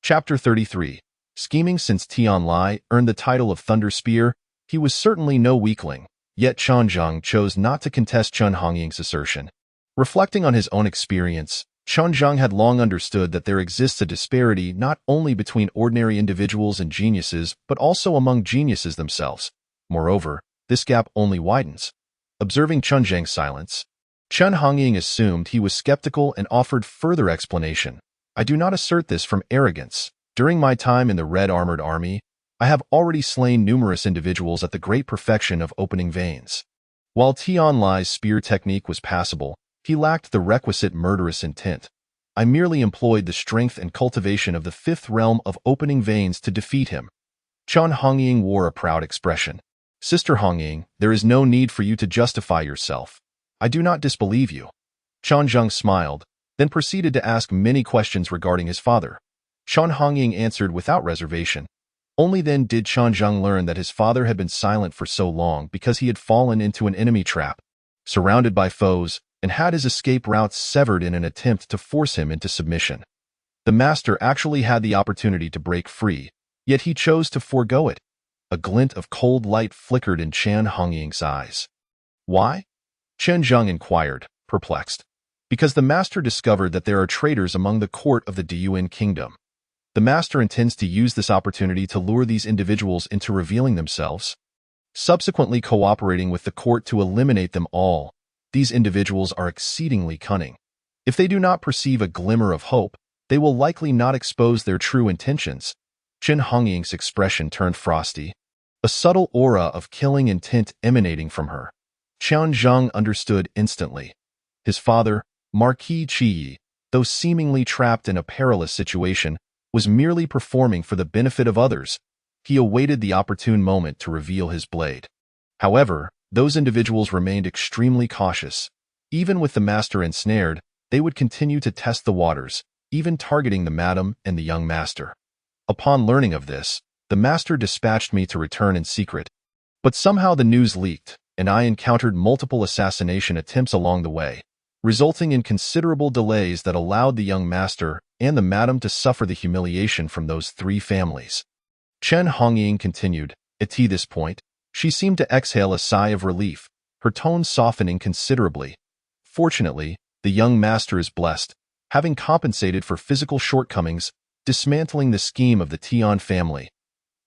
Chapter 33. Scheming. Since Tianlai earned the title of Thunder Spear, he was certainly no weakling, yet Chen Zheng chose not to contest Chen Hongying's assertion. Reflecting on his own experience, Chen Zheng had long understood that there exists a disparity not only between ordinary individuals and geniuses, but also among geniuses themselves. Moreover, this gap only widens. Observing Chen Zheng's silence, Chen Hongying assumed he was skeptical and offered further explanation. I do not assert this from arrogance. During my time in the Red Armored Army, I have already slain numerous individuals at the great perfection of opening veins. While Tianlai's spear technique was passable, he lacked the requisite murderous intent. I merely employed the strength and cultivation of the fifth realm of opening veins to defeat him. Chen Hongying wore a proud expression. Sister Hongying, there is no need for you to justify yourself. I do not disbelieve you. Chen Zheng smiled, then proceeded to ask many questions regarding his father. Chen Hongying answered without reservation. Only then did Chen Zheng learn that his father had been silent for so long because he had fallen into an enemy trap, surrounded by foes, and had his escape routes severed in an attempt to force him into submission. The master actually had the opportunity to break free, yet he chose to forego it. A glint of cold light flickered in Chen Hongying's eyes. Why? Chen Zheng inquired, perplexed. Because the master discovered that there are traitors among the court of the Diyuan kingdom. The master intends to use this opportunity to lure these individuals into revealing themselves, subsequently cooperating with the court to eliminate them all. These individuals are exceedingly cunning. If they do not perceive a glimmer of hope, they will likely not expose their true intentions. Chen Hongying's expression turned frosty, a subtle aura of killing intent emanating from her. Chen Zheng understood instantly. His father, Marquis Qi, though seemingly trapped in a perilous situation, was merely performing for the benefit of others. He awaited the opportune moment to reveal his blade. However, those individuals remained extremely cautious. Even with the master ensnared, they would continue to test the waters, even targeting the madam and the young master. Upon learning of this, the master dispatched me to return in secret. But somehow the news leaked, and I encountered multiple assassination attempts along the way, resulting in considerable delays that allowed the young master and the madam to suffer the humiliation from those three families. Chen Hongying continued. At this point, she seemed to exhale a sigh of relief, her tone softening considerably. Fortunately, the young master is blessed, having compensated for physical shortcomings, dismantling the scheme of the Tian family.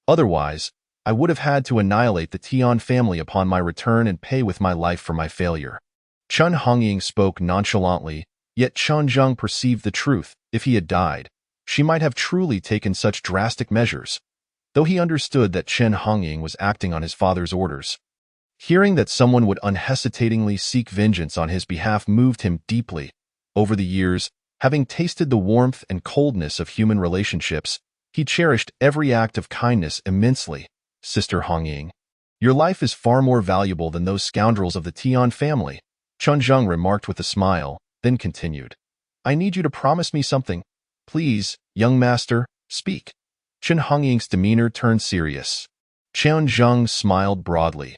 Otherwise, I would have had to annihilate the Tian family upon my return and pay with my life for my failure. Chen Hongying spoke nonchalantly, yet Chen Zheng perceived the truth. If he had died, she might have truly taken such drastic measures, though he understood that Chen Hongying was acting on his father's orders. Hearing that someone would unhesitatingly seek vengeance on his behalf moved him deeply. Over the years, having tasted the warmth and coldness of human relationships, he cherished every act of kindness immensely. Sister Hongying, your life is far more valuable than those scoundrels of the Tian family, Chen Zheng remarked with a smile, then continued. I need you to promise me something. Please, young master, speak. Chen Hongying's demeanor turned serious. Chen Zheng smiled broadly.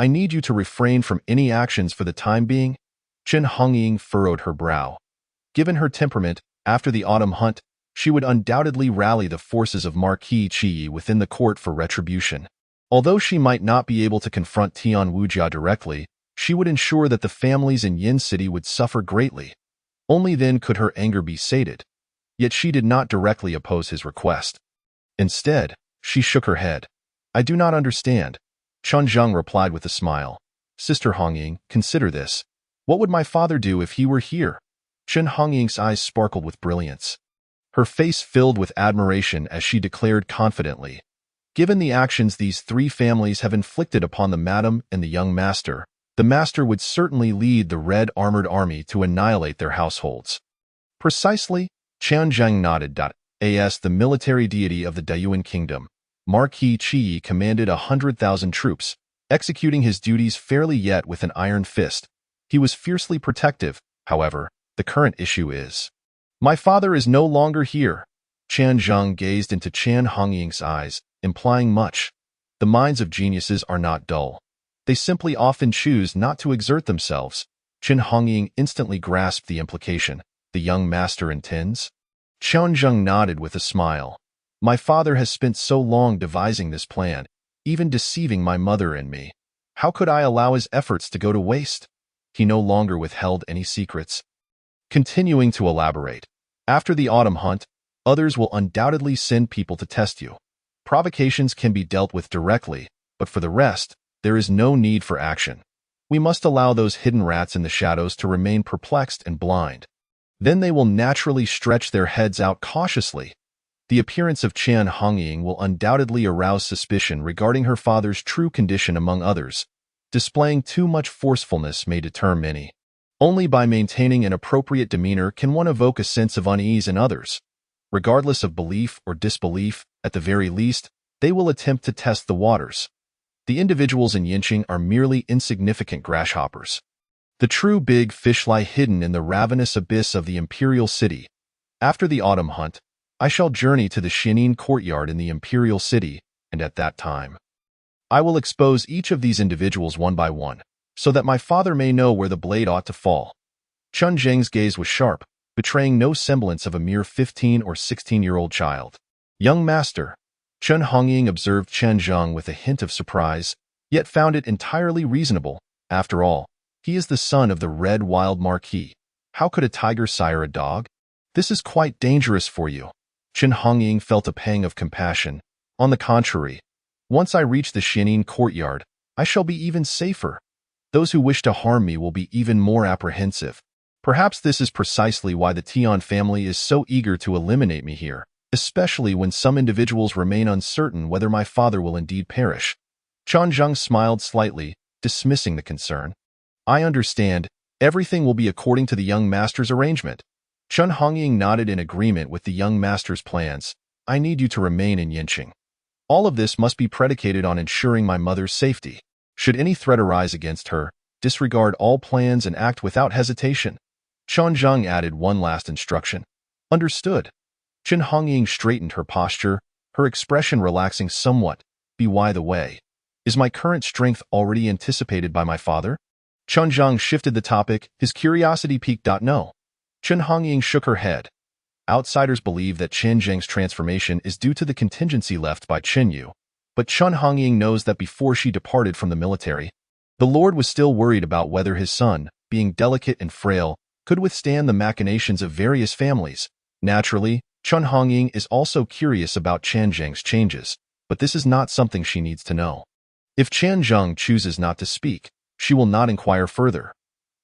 I need you to refrain from any actions for the time being. Chen Hongying furrowed her brow. Given her temperament, after the autumn hunt, she would undoubtedly rally the forces of Marquis Qi within the court for retribution. Although she might not be able to confront Tian Wujia directly, she would ensure that the families in Yin City would suffer greatly. Only then could her anger be sated. Yet she did not directly oppose his request. Instead, she shook her head. I do not understand. Chen Zheng replied with a smile. Sister Hongying, consider this. What would my father do if he were here? Chen Hongying's eyes sparkled with brilliance. Her face filled with admiration as she declared confidently. Given the actions these three families have inflicted upon the madam and the young master, the master would certainly lead the red armored army to annihilate their households. Precisely, Chen Zheng nodded. As the military deity of the Dayuan kingdom, Marquis Qi commanded 100,000 troops, executing his duties fairly yet with an iron fist. He was fiercely protective. However, the current issue is, my father is no longer here. Chen Zheng gazed into Chen Hongying's eyes, implying much. The minds of geniuses are not dull. They simply often choose not to exert themselves. Chen Hongying instantly grasped the implication. The young master intends? Chen Zheng nodded with a smile. My father has spent so long devising this plan, even deceiving my mother and me. How could I allow his efforts to go to waste? He no longer withheld any secrets. Continuing to elaborate, after the autumn hunt, others will undoubtedly send people to test you. Provocations can be dealt with directly, but for the rest, there is no need for action. We must allow those hidden rats in the shadows to remain perplexed and blind. Then they will naturally stretch their heads out cautiously. The appearance of Chen Hongying will undoubtedly arouse suspicion regarding her father's true condition among others. Displaying too much forcefulness may deter many. Only by maintaining an appropriate demeanor can one evoke a sense of unease in others. Regardless of belief or disbelief, at the very least, they will attempt to test the waters. The individuals in Yinqing are merely insignificant grasshoppers. The true big fish lie hidden in the ravenous abyss of the imperial city. After the autumn hunt, I shall journey to the Xianin courtyard in the imperial city, and at that time, I will expose each of these individuals one by one, so that my father may know where the blade ought to fall. Chen Zheng's gaze was sharp, betraying no semblance of a mere 15 or 16-year-old child. Young master, Chen Hongying observed Chen Zheng with a hint of surprise, yet found it entirely reasonable. After all, he is the son of the Red Wild Marquis. How could a tiger sire a dog? This is quite dangerous for you. Chen Hongying felt a pang of compassion. On the contrary, once I reach the Xianin courtyard, I shall be even safer. Those who wish to harm me will be even more apprehensive. Perhaps this is precisely why the Tian family is so eager to eliminate me here, especially when some individuals remain uncertain whether my father will indeed perish. Chen Zheng smiled slightly, dismissing the concern. I understand. Everything will be according to the young master's arrangement. Chen Hongying nodded in agreement with the young master's plans. I need you to remain in Yinqing. All of this must be predicated on ensuring my mother's safety. Should any threat arise against her, disregard all plans and act without hesitation. Chen Zheng added one last instruction. Understood. Chen Hongying straightened her posture, her expression relaxing somewhat. By the way, is my current strength already anticipated by my father? Chen Zheng shifted the topic, his curiosity piqued. No. Chen Hongying shook her head. Outsiders believe that Chen Zheng's transformation is due to the contingency left by Chen Yu, but Chen Hongying knows that before she departed from the military, the Lord was still worried about whether his son, being delicate and frail, could withstand the machinations of various families. Naturally, Chen Hongying is also curious about Chen Zheng's changes, but this is not something she needs to know. If Chen Zheng chooses not to speak, she will not inquire further.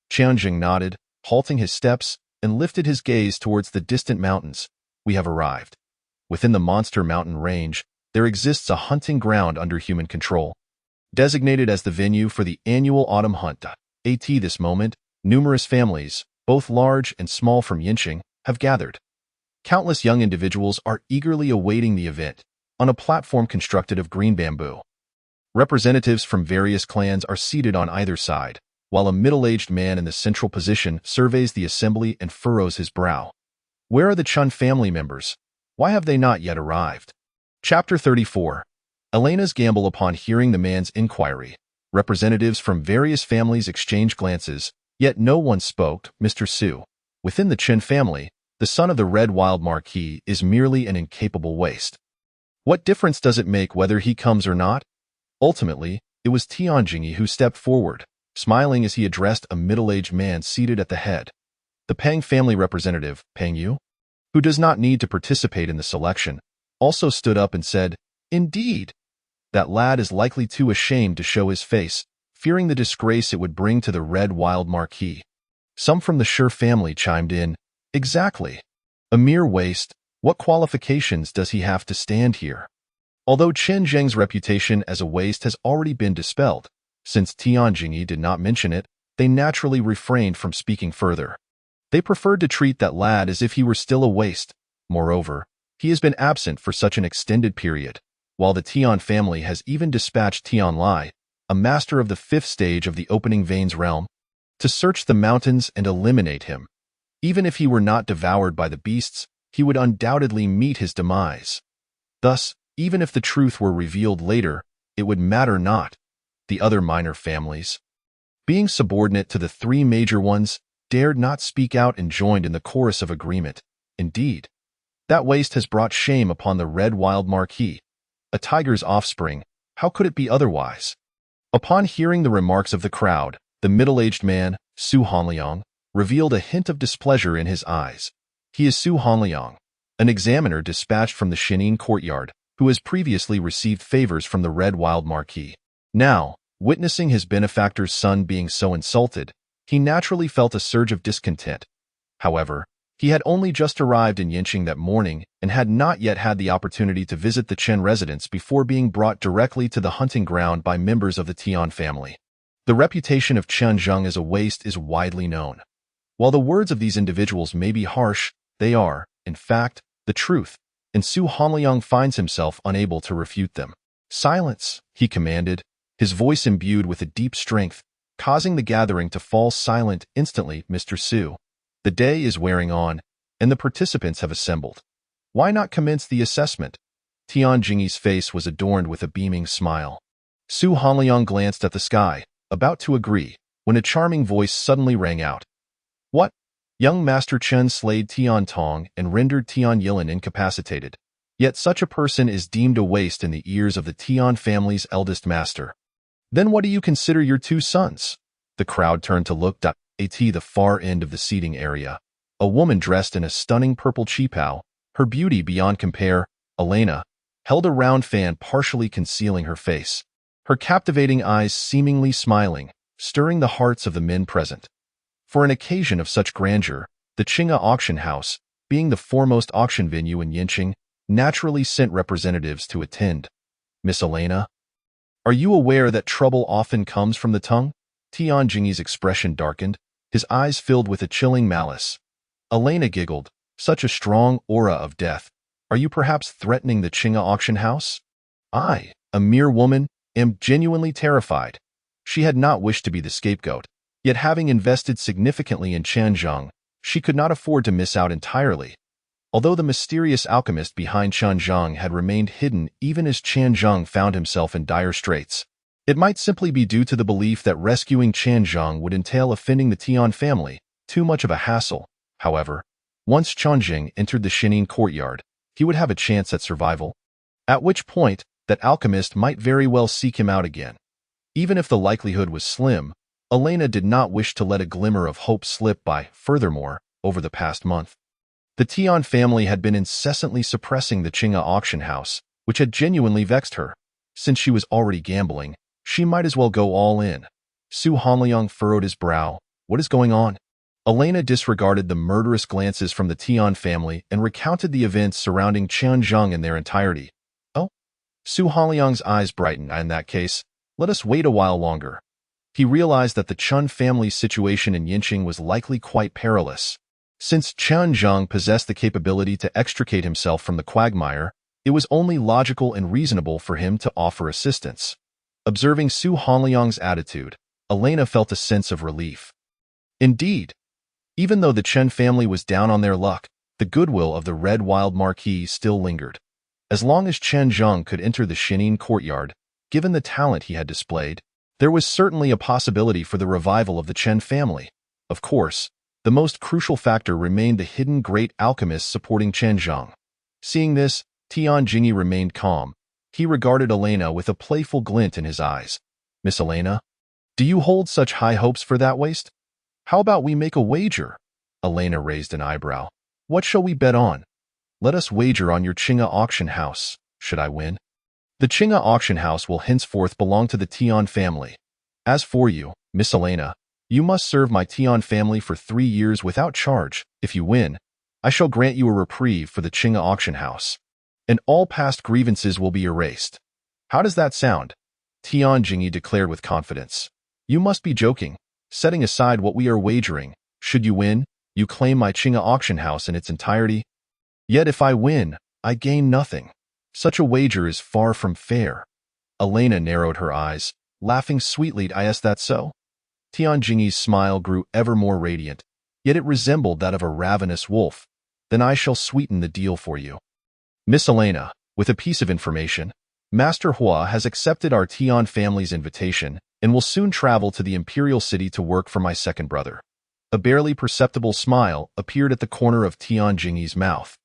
Chen Zheng nodded, halting his steps, and lifted his gaze towards the distant mountains. We have arrived. Within the Monster Mountain range, there exists a hunting ground under human control. Designated as the venue for the annual autumn hunt, at this moment, numerous families, both large and small from Yinqing, have gathered. Countless young individuals are eagerly awaiting the event, on a platform constructed of green bamboo. Representatives from various clans are seated on either side, while a middle-aged man in the central position surveys the assembly and furrows his brow. Where are the Chen family members? Why have they not yet arrived? Chapter 34. Elena's gamble upon hearing the man's inquiry. Representatives from various families exchanged glances, yet no one spoke. Mr. Su. Within the Chen family, the son of the Red Wild Marquis is merely an incapable waste. What difference does it make whether he comes or not? Ultimately, it was Tian Jingyi who stepped forward, smiling as he addressed a middle-aged man seated at the head. The Peng family representative, Peng Yu, who does not need to participate in the selection, also stood up and said, "Indeed, that lad is likely too ashamed to show his face, fearing the disgrace it would bring to the Red Wild Marquis." Some from the Shi family chimed in, "Exactly. A mere waste. What qualifications does he have to stand here?" Although Chen Zheng's reputation as a waste has already been dispelled, since Tian Jingyi did not mention it, they naturally refrained from speaking further. They preferred to treat that lad as if he were still a waste. Moreover, he has been absent for such an extended period, while the Tian family has even dispatched Tian Lai, a master of the 5th stage of the Opening Veins realm, to search the mountains and eliminate him. Even if he were not devoured by the beasts, he would undoubtedly meet his demise. Thus, even if the truth were revealed later, it would matter not. The other minor families, being subordinate to the 3 major ones, dared not speak out and joined in the chorus of agreement. Indeed, that waste has brought shame upon the Red Wild Marquis. A tiger's offspring, how could it be otherwise? Upon hearing the remarks of the crowd, the middle-aged man, Su Hanliang, revealed a hint of displeasure in his eyes. He is Su Hanliang, an examiner dispatched from the Shinin courtyard, who has previously received favors from the Red Wild Marquis. Now, witnessing his benefactor's son being so insulted, he naturally felt a surge of discontent. However, he had only just arrived in Yinqing that morning and had not yet had the opportunity to visit the Chen residence before being brought directly to the hunting ground by members of the Tian family. The reputation of Chen Zheng as a waste is widely known. While the words of these individuals may be harsh, they are, in fact, the truth, and Su Hanliang finds himself unable to refute them. "Silence," he commanded, his voice imbued with a deep strength, causing the gathering to fall silent instantly. "Mr. Su, the day is wearing on, and the participants have assembled. Why not commence the assessment?" Tian Jingyi's face was adorned with a beaming smile. Su Hanliang glanced at the sky, about to agree, when a charming voice suddenly rang out. "What? Young Master Chen slayed Tian Tong and rendered Tian Yilin incapacitated. Yet such a person is deemed a waste in the ears of the Tian family's eldest master. Then what do you consider your 2 sons?" The crowd turned to look at the far end of the seating area. A woman dressed in a stunning purple qipao, her beauty beyond compare, Elena, held a round fan partially concealing her face, her captivating eyes seemingly smiling, stirring the hearts of the men present. For an occasion of such grandeur, the Qinghe Auction House, being the foremost auction venue in Yinqing, naturally sent representatives to attend. "Miss Elena, are you aware that trouble often comes from the tongue?" Tian Jingyi's expression darkened, his eyes filled with a chilling malice. Elena giggled, "Such a strong aura of death. Are you perhaps threatening the Qinghe Auction House?" "I, a mere woman, am genuinely terrified." She had not wished to be the scapegoat. Yet having invested significantly in Chen Zheng, she could not afford to miss out entirely. Although the mysterious alchemist behind Chen Zheng had remained hidden even as Chen Zheng found himself in dire straits, it might simply be due to the belief that rescuing Chen Zheng would entail offending the Tian family, too much of a hassle. However, once Chen Zheng entered the Shinin courtyard, he would have a chance at survival, at which point that alchemist might very well seek him out again. Even if the likelihood was slim, Elena did not wish to let a glimmer of hope slip by. Furthermore, over the past month, the Tian family had been incessantly suppressing the Qinghe auction house, which had genuinely vexed her. Since she was already gambling, she might as well go all in. Su Hanliang furrowed his brow. "What is going on?" Elena disregarded the murderous glances from the Tian family and recounted the events surrounding Chen Zheng in their entirety. "Oh?" Su Hanliang's eyes brightened. "In that case, let us wait a while longer." He realized that the Chen family's situation in Yinqing was likely quite perilous. Since Chen Zheng possessed the capability to extricate himself from the quagmire, it was only logical and reasonable for him to offer assistance. Observing Su Hanliang's attitude, Elena felt a sense of relief. Indeed, even though the Chen family was down on their luck, the goodwill of the Red Wild Marquis still lingered. As long as Chen Zheng could enter the Shinin courtyard, given the talent he had displayed, There was certainly a possibility for the revival of the Chen family. Of course, the most crucial factor remained the hidden great alchemist supporting Chen Zhang. Seeing this, Tian Jingyi remained calm. He regarded Elena with a playful glint in his eyes. Miss Elena, do you hold such high hopes for that waist? How about we make a wager? Elena raised an eyebrow. What shall we bet on? Let us wager on your Qing'e auction house. Should I win? The Qing'e auction house will henceforth belong to the Tian family. As for you, Miss Elena, you must serve my Tian family for 3 years without charge. If you win, I shall grant you a reprieve for the Qing'e auction house, and all past grievances will be erased. How does that sound? Tian Jingyi declared with confidence. You must be joking. Setting aside what we are wagering, should you win, you claim my Qing'e auction house in its entirety. Yet if I win, I gain nothing. Such a wager is far from fair. Elena narrowed her eyes, laughing sweetly. Is that so? Tian Jingyi's smile grew ever more radiant, yet it resembled that of a ravenous wolf. Then I shall sweeten the deal for you. Miss Elena, with a piece of information, Master Hua has accepted our Tian family's invitation and will soon travel to the imperial city to work for my second brother. A barely perceptible smile appeared at the corner of Tian Jingyi's mouth.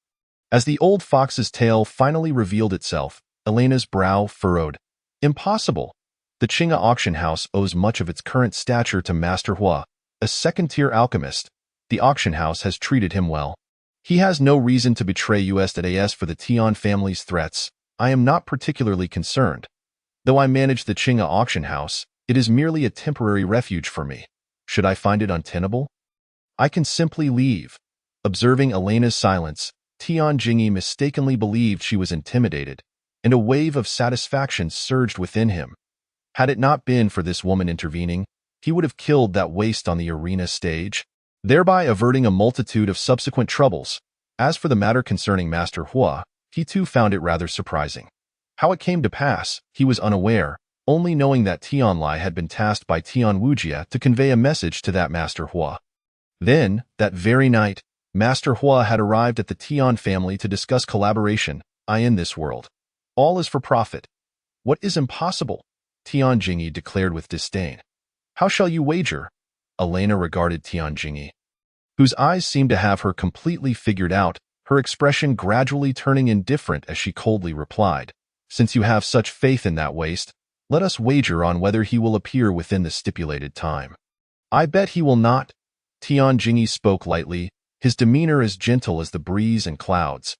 As the old fox's tail finally revealed itself, Elena's brow furrowed. Impossible. The Qing'e auction house owes much of its current stature to Master Hua, a second-tier alchemist. The auction house has treated him well. He has no reason to betray us for the Tian family's threats. I am not particularly concerned. Though I manage the Qing'e auction house, it is merely a temporary refuge for me. Should I find it untenable, I can simply leave. Observing Elena's silence, Tian Jingyi mistakenly believed she was intimidated, and a wave of satisfaction surged within him. Had it not been for this woman intervening, he would have killed that waste on the arena stage, thereby averting a multitude of subsequent troubles. As for the matter concerning Master Hua, he too found it rather surprising. How it came to pass, he was unaware, only knowing that Tianlai had been tasked by Tian Wujia to convey a message to that Master Hua. Then, that very night, Master Hua had arrived at the Tian family to discuss collaboration. In this world, all is for profit. What is impossible? Tian Jingyi declared with disdain. How shall you wager? Elena regarded Tian Jingyi, whose eyes seemed to have her completely figured out, her expression gradually turning indifferent as she coldly replied. Since you have such faith in that waste, let us wager on whether he will appear within the stipulated time. I bet he will not. Tian Jingyi spoke lightly, his demeanor as gentle as the breeze and clouds.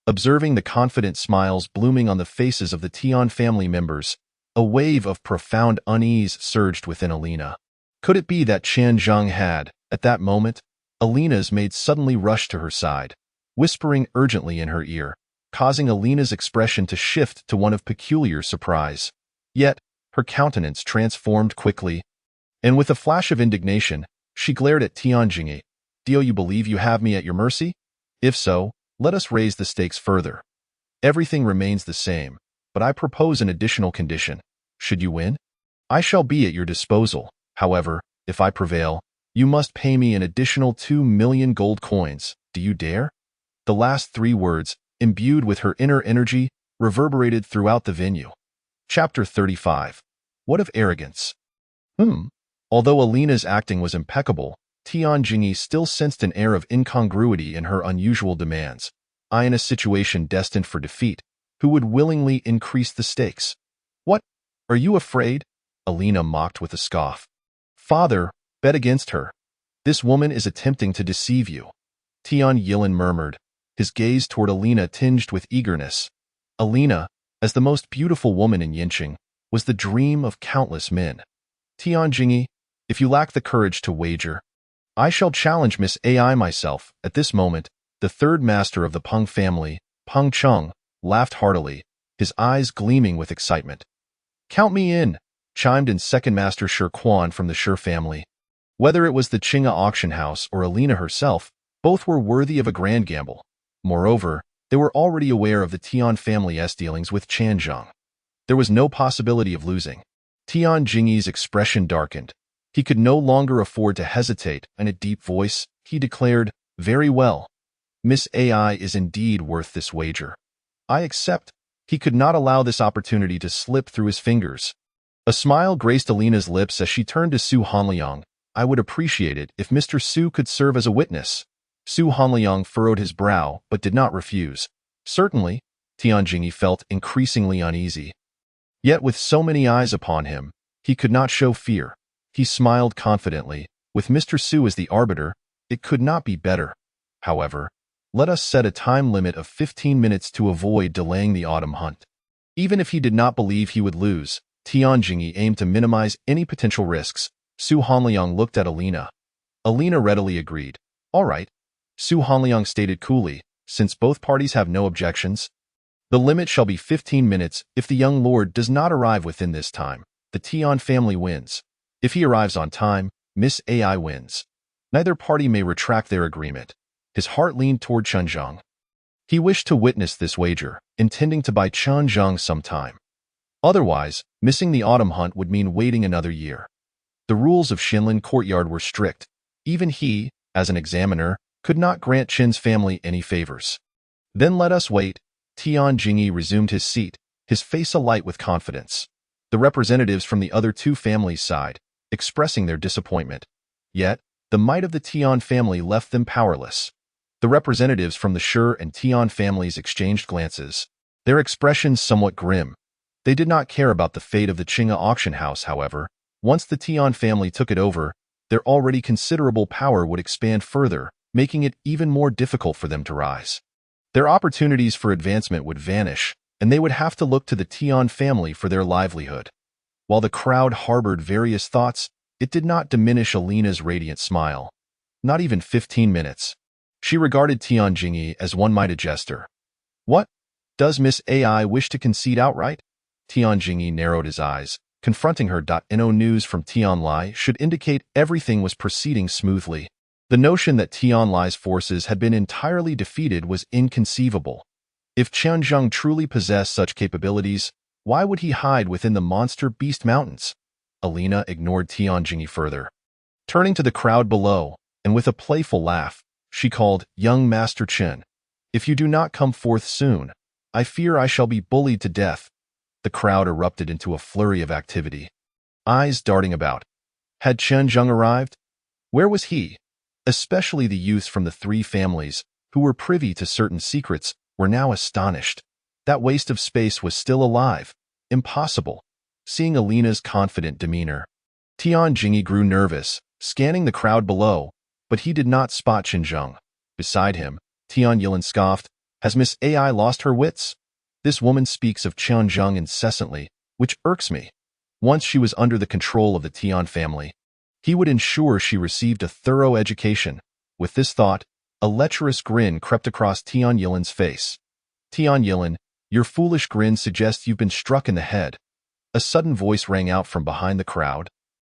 Observing the confident smiles blooming on the faces of the Tian family members, a wave of profound unease surged within Elena. Could it be that Chen Zhang had, at that moment? Elena's maid suddenly rushed to her side, whispering urgently in her ear, causing Elena's expression to shift to one of peculiar surprise. Yet, her countenance transformed quickly, and with a flash of indignation, she glared at Tian Jingyi. Do you believe you have me at your mercy? If so, let us raise the stakes further. Everything remains the same, but I propose an additional condition. Should you win, I shall be at your disposal. However, if I prevail, you must pay me an additional 2 million gold coins. Do you dare? The last 3 words, imbued with her inner energy, reverberated throughout the venue. Chapter 35. What of arrogance? Although Elena's acting was impeccable, Tian Jingyi still sensed an air of incongruity in her unusual demands. In a situation destined for defeat, who would willingly increase the stakes? What? Are you afraid? Elena mocked with a scoff. Father, bet against her. This woman is attempting to deceive you. Tian Yilin murmured, his gaze toward Elena tinged with eagerness. Elena, as the most beautiful woman in Yinqing, was the dream of countless men. Tian Jingyi, if you lack the courage to wager, I shall challenge Miss AI myself. At this moment, the third master of the Peng family, Peng Cheng, laughed heartily, his eyes gleaming with excitement. Count me in, chimed in second master Shi Quan from the Shi family. Whether it was the Qing'e auction house or Elena herself, both were worthy of a grand gamble. Moreover, they were already aware of the Tian family's dealings with Chen Zhang. There was no possibility of losing. Tian Jingyi's expression darkened. He could no longer afford to hesitate. In a deep voice, he declared, Very well. Miss AI is indeed worth this wager. I accept. He could not allow this opportunity to slip through his fingers. A smile graced Alina's lips as she turned to Su Hanliang. I would appreciate it if Mr. Su could serve as a witness. Su Hanliang furrowed his brow, but did not refuse. Certainly, Tian Jingyi felt increasingly uneasy. Yet with so many eyes upon him, he could not show fear. He smiled confidently. With Mr. Su as the arbiter, it could not be better. However, let us set a time limit of 15 minutes to avoid delaying the autumn hunt. Even if he did not believe he would lose, Tian Jingyi aimed to minimize any potential risks. Su Hanliang looked at Alina. Alina readily agreed. All right. Su Hanliang stated coolly, since both parties have no objections. The limit shall be 15 minutes. If the young lord does not arrive within this time, the Tian family wins. If he arrives on time, Miss AI wins. Neither party may retract their agreement. His heart leaned toward Chenzheng. He wished to witness this wager, intending to buy Chenzheng some time. Otherwise, missing the autumn hunt would mean waiting another year. The rules of Xinlin Courtyard were strict. Even he, as an examiner, could not grant Qin's family any favors. Then let us wait. Tian Jingyi resumed his seat, his face alight with confidence. The representatives from the other two families sighed, expressing their disappointment. Yet, the might of the Tian family left them powerless. The representatives from the Shi and Tian families exchanged glances, their expressions somewhat grim. They did not care about the fate of the Qinghe auction house, however. Once the Tian family took it over, their already considerable power would expand further, making it even more difficult for them to rise. Their opportunities for advancement would vanish, and they would have to look to the Tian family for their livelihood. While the crowd harbored various thoughts, it did not diminish Alina's radiant smile. Not even 15 minutes. She regarded Tian Jingyi as one might a jester. What? Does Miss AI wish to concede outright? Tian Jingyi narrowed his eyes, confronting her. No news from Tianlai should indicate everything was proceeding smoothly. The notion that Tianlai's forces had been entirely defeated was inconceivable. If Chenzheng truly possessed such capabilities, why would he hide within the monster beast mountains? Alina ignored Tian Jingyi further. Turning to the crowd below, and with a playful laugh, she called, Young Master Chen, if you do not come forth soon, I fear I shall be bullied to death. The crowd erupted into a flurry of activity. Eyes darting about. Had Chenzheng arrived? Where was he? Especially the youths from the three families, who were privy to certain secrets, were now astonished. That waste of space was still alive. Impossible. Seeing Alina's confident demeanor, Tian Jingyi grew nervous, scanning the crowd below, but he did not spot Chenzheng. Beside him, Tian Yilin scoffed, Has Miss AI lost her wits? This woman speaks of Chenzheng incessantly, which irks me. Once she was under the control of the Tian family, he would ensure she received a thorough education. With this thought, a lecherous grin crept across Tian Yilin's face. Tian Yilin, your foolish grin suggests you've been struck in the head. A sudden voice rang out from behind the crowd.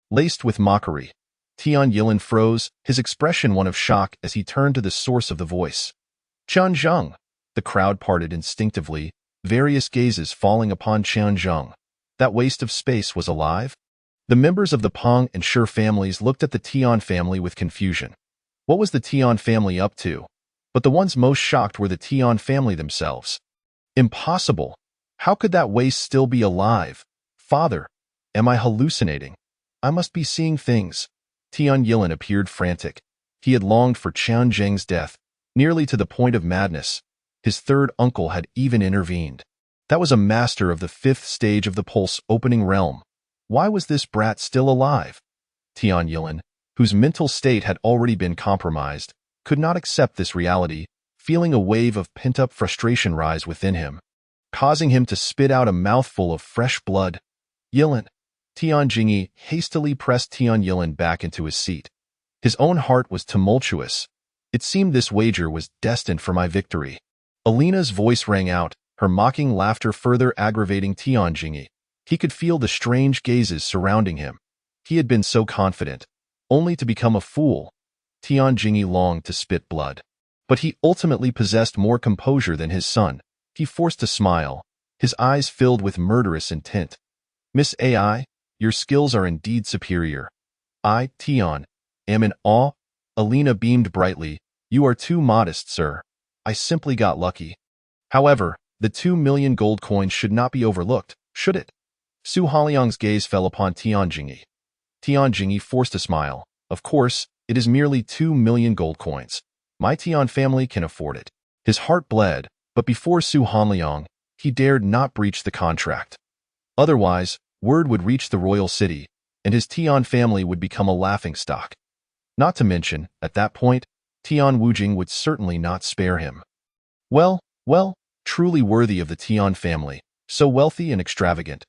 Laced with mockery, Tian Yilin froze, his expression one of shock as he turned to the source of the voice. Chenzheng. The crowd parted instinctively, various gazes falling upon Chenzheng. That waste of space was alive? The members of the Peng and Shi families looked at the Tian family with confusion. What was the Tian family up to? But the ones most shocked were the Tian family themselves. Impossible! How could that waste still be alive? Father, am I hallucinating? I must be seeing things. Tian Yilin appeared frantic. He had longed for Chenzheng's death, nearly to the point of madness. His third uncle had even intervened. That was a master of the fifth stage of the pulse opening realm. Why was this brat still alive? Tian Yilin, whose mental state had already been compromised, could not accept this reality, feeling a wave of pent-up frustration rise within him, causing him to spit out a mouthful of fresh blood. Yilin. Tian Jingyi hastily pressed Tian Yilin back into his seat. His own heart was tumultuous. It seemed this wager was destined for my victory. Alina's voice rang out, her mocking laughter further aggravating Tian Jingyi. He could feel the strange gazes surrounding him. He had been so confident, only to become a fool. Tian Jingyi longed to spit blood. But he ultimately possessed more composure than his son. He forced a smile, his eyes filled with murderous intent. Miss AI, your skills are indeed superior. I, Tian, am in awe. Alina beamed brightly. You are too modest, sir. I simply got lucky. However, the 2 million gold coins should not be overlooked, should it? Su Haliang's gaze fell upon Tian Jingyi. Tian Jingyi forced a smile. Of course, it is merely 2 million gold coins. My Tian family can afford it. His heart bled, but before Su Hanliang, he dared not breach the contract. Otherwise, word would reach the royal city, and his Tian family would become a laughingstock. Not to mention, at that point, Tian Wujing would certainly not spare him. Well, truly worthy of the Tian family, so wealthy and extravagant.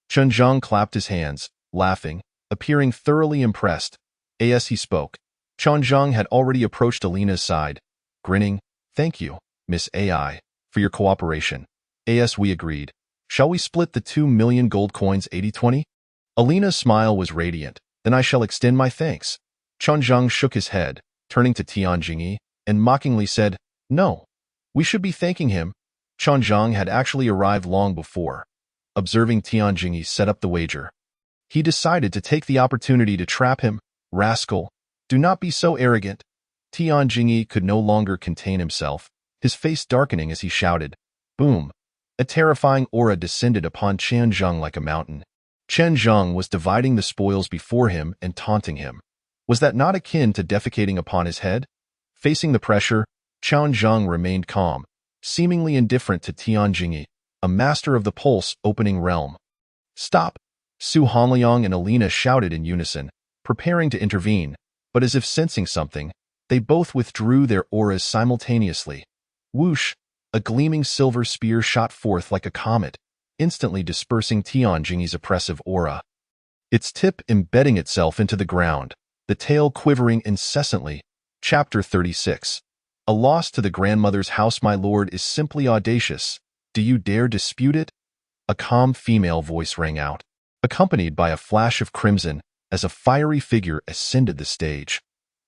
Chen Zhang clapped his hands, laughing, appearing thoroughly impressed. As he spoke, Chen Zhang had already approached Alina's side, grinning. Thank you, Miss Ai, for your cooperation. As we agreed. Shall we split the 2 million gold coins 80-20? Alina's smile was radiant. Then I shall extend my thanks. Chen Zhang shook his head, turning to Tian Jingyi, and mockingly said, No, we should be thanking him. Chen Zhang had actually arrived long before. Observing Tian Jingyi set up the wager, he decided to take the opportunity to trap him. Rascal, do not be so arrogant. Tian Jingyi could no longer contain himself, his face darkening as he shouted. Boom! A terrifying aura descended upon Chen Zhang like a mountain. Chen Zhang was dividing the spoils before him and taunting him. Was that not akin to defecating upon his head? Facing the pressure, Chen Zhang remained calm, seemingly indifferent to Tian Jingyi, a master of the pulse-opening realm. Stop! Su Hanliang and Alina shouted in unison, preparing to intervene, but as if sensing something, they both withdrew their auras simultaneously. Whoosh! A gleaming silver spear shot forth like a comet, instantly dispersing Tian Jingyi's oppressive aura. Its tip embedding itself into the ground, the tail quivering incessantly. Chapter 36. A loss to the grandmother's house, my lord, is simply audacious. Do you dare dispute it? A calm female voice rang out, accompanied by a flash of crimson as a fiery figure ascended the stage.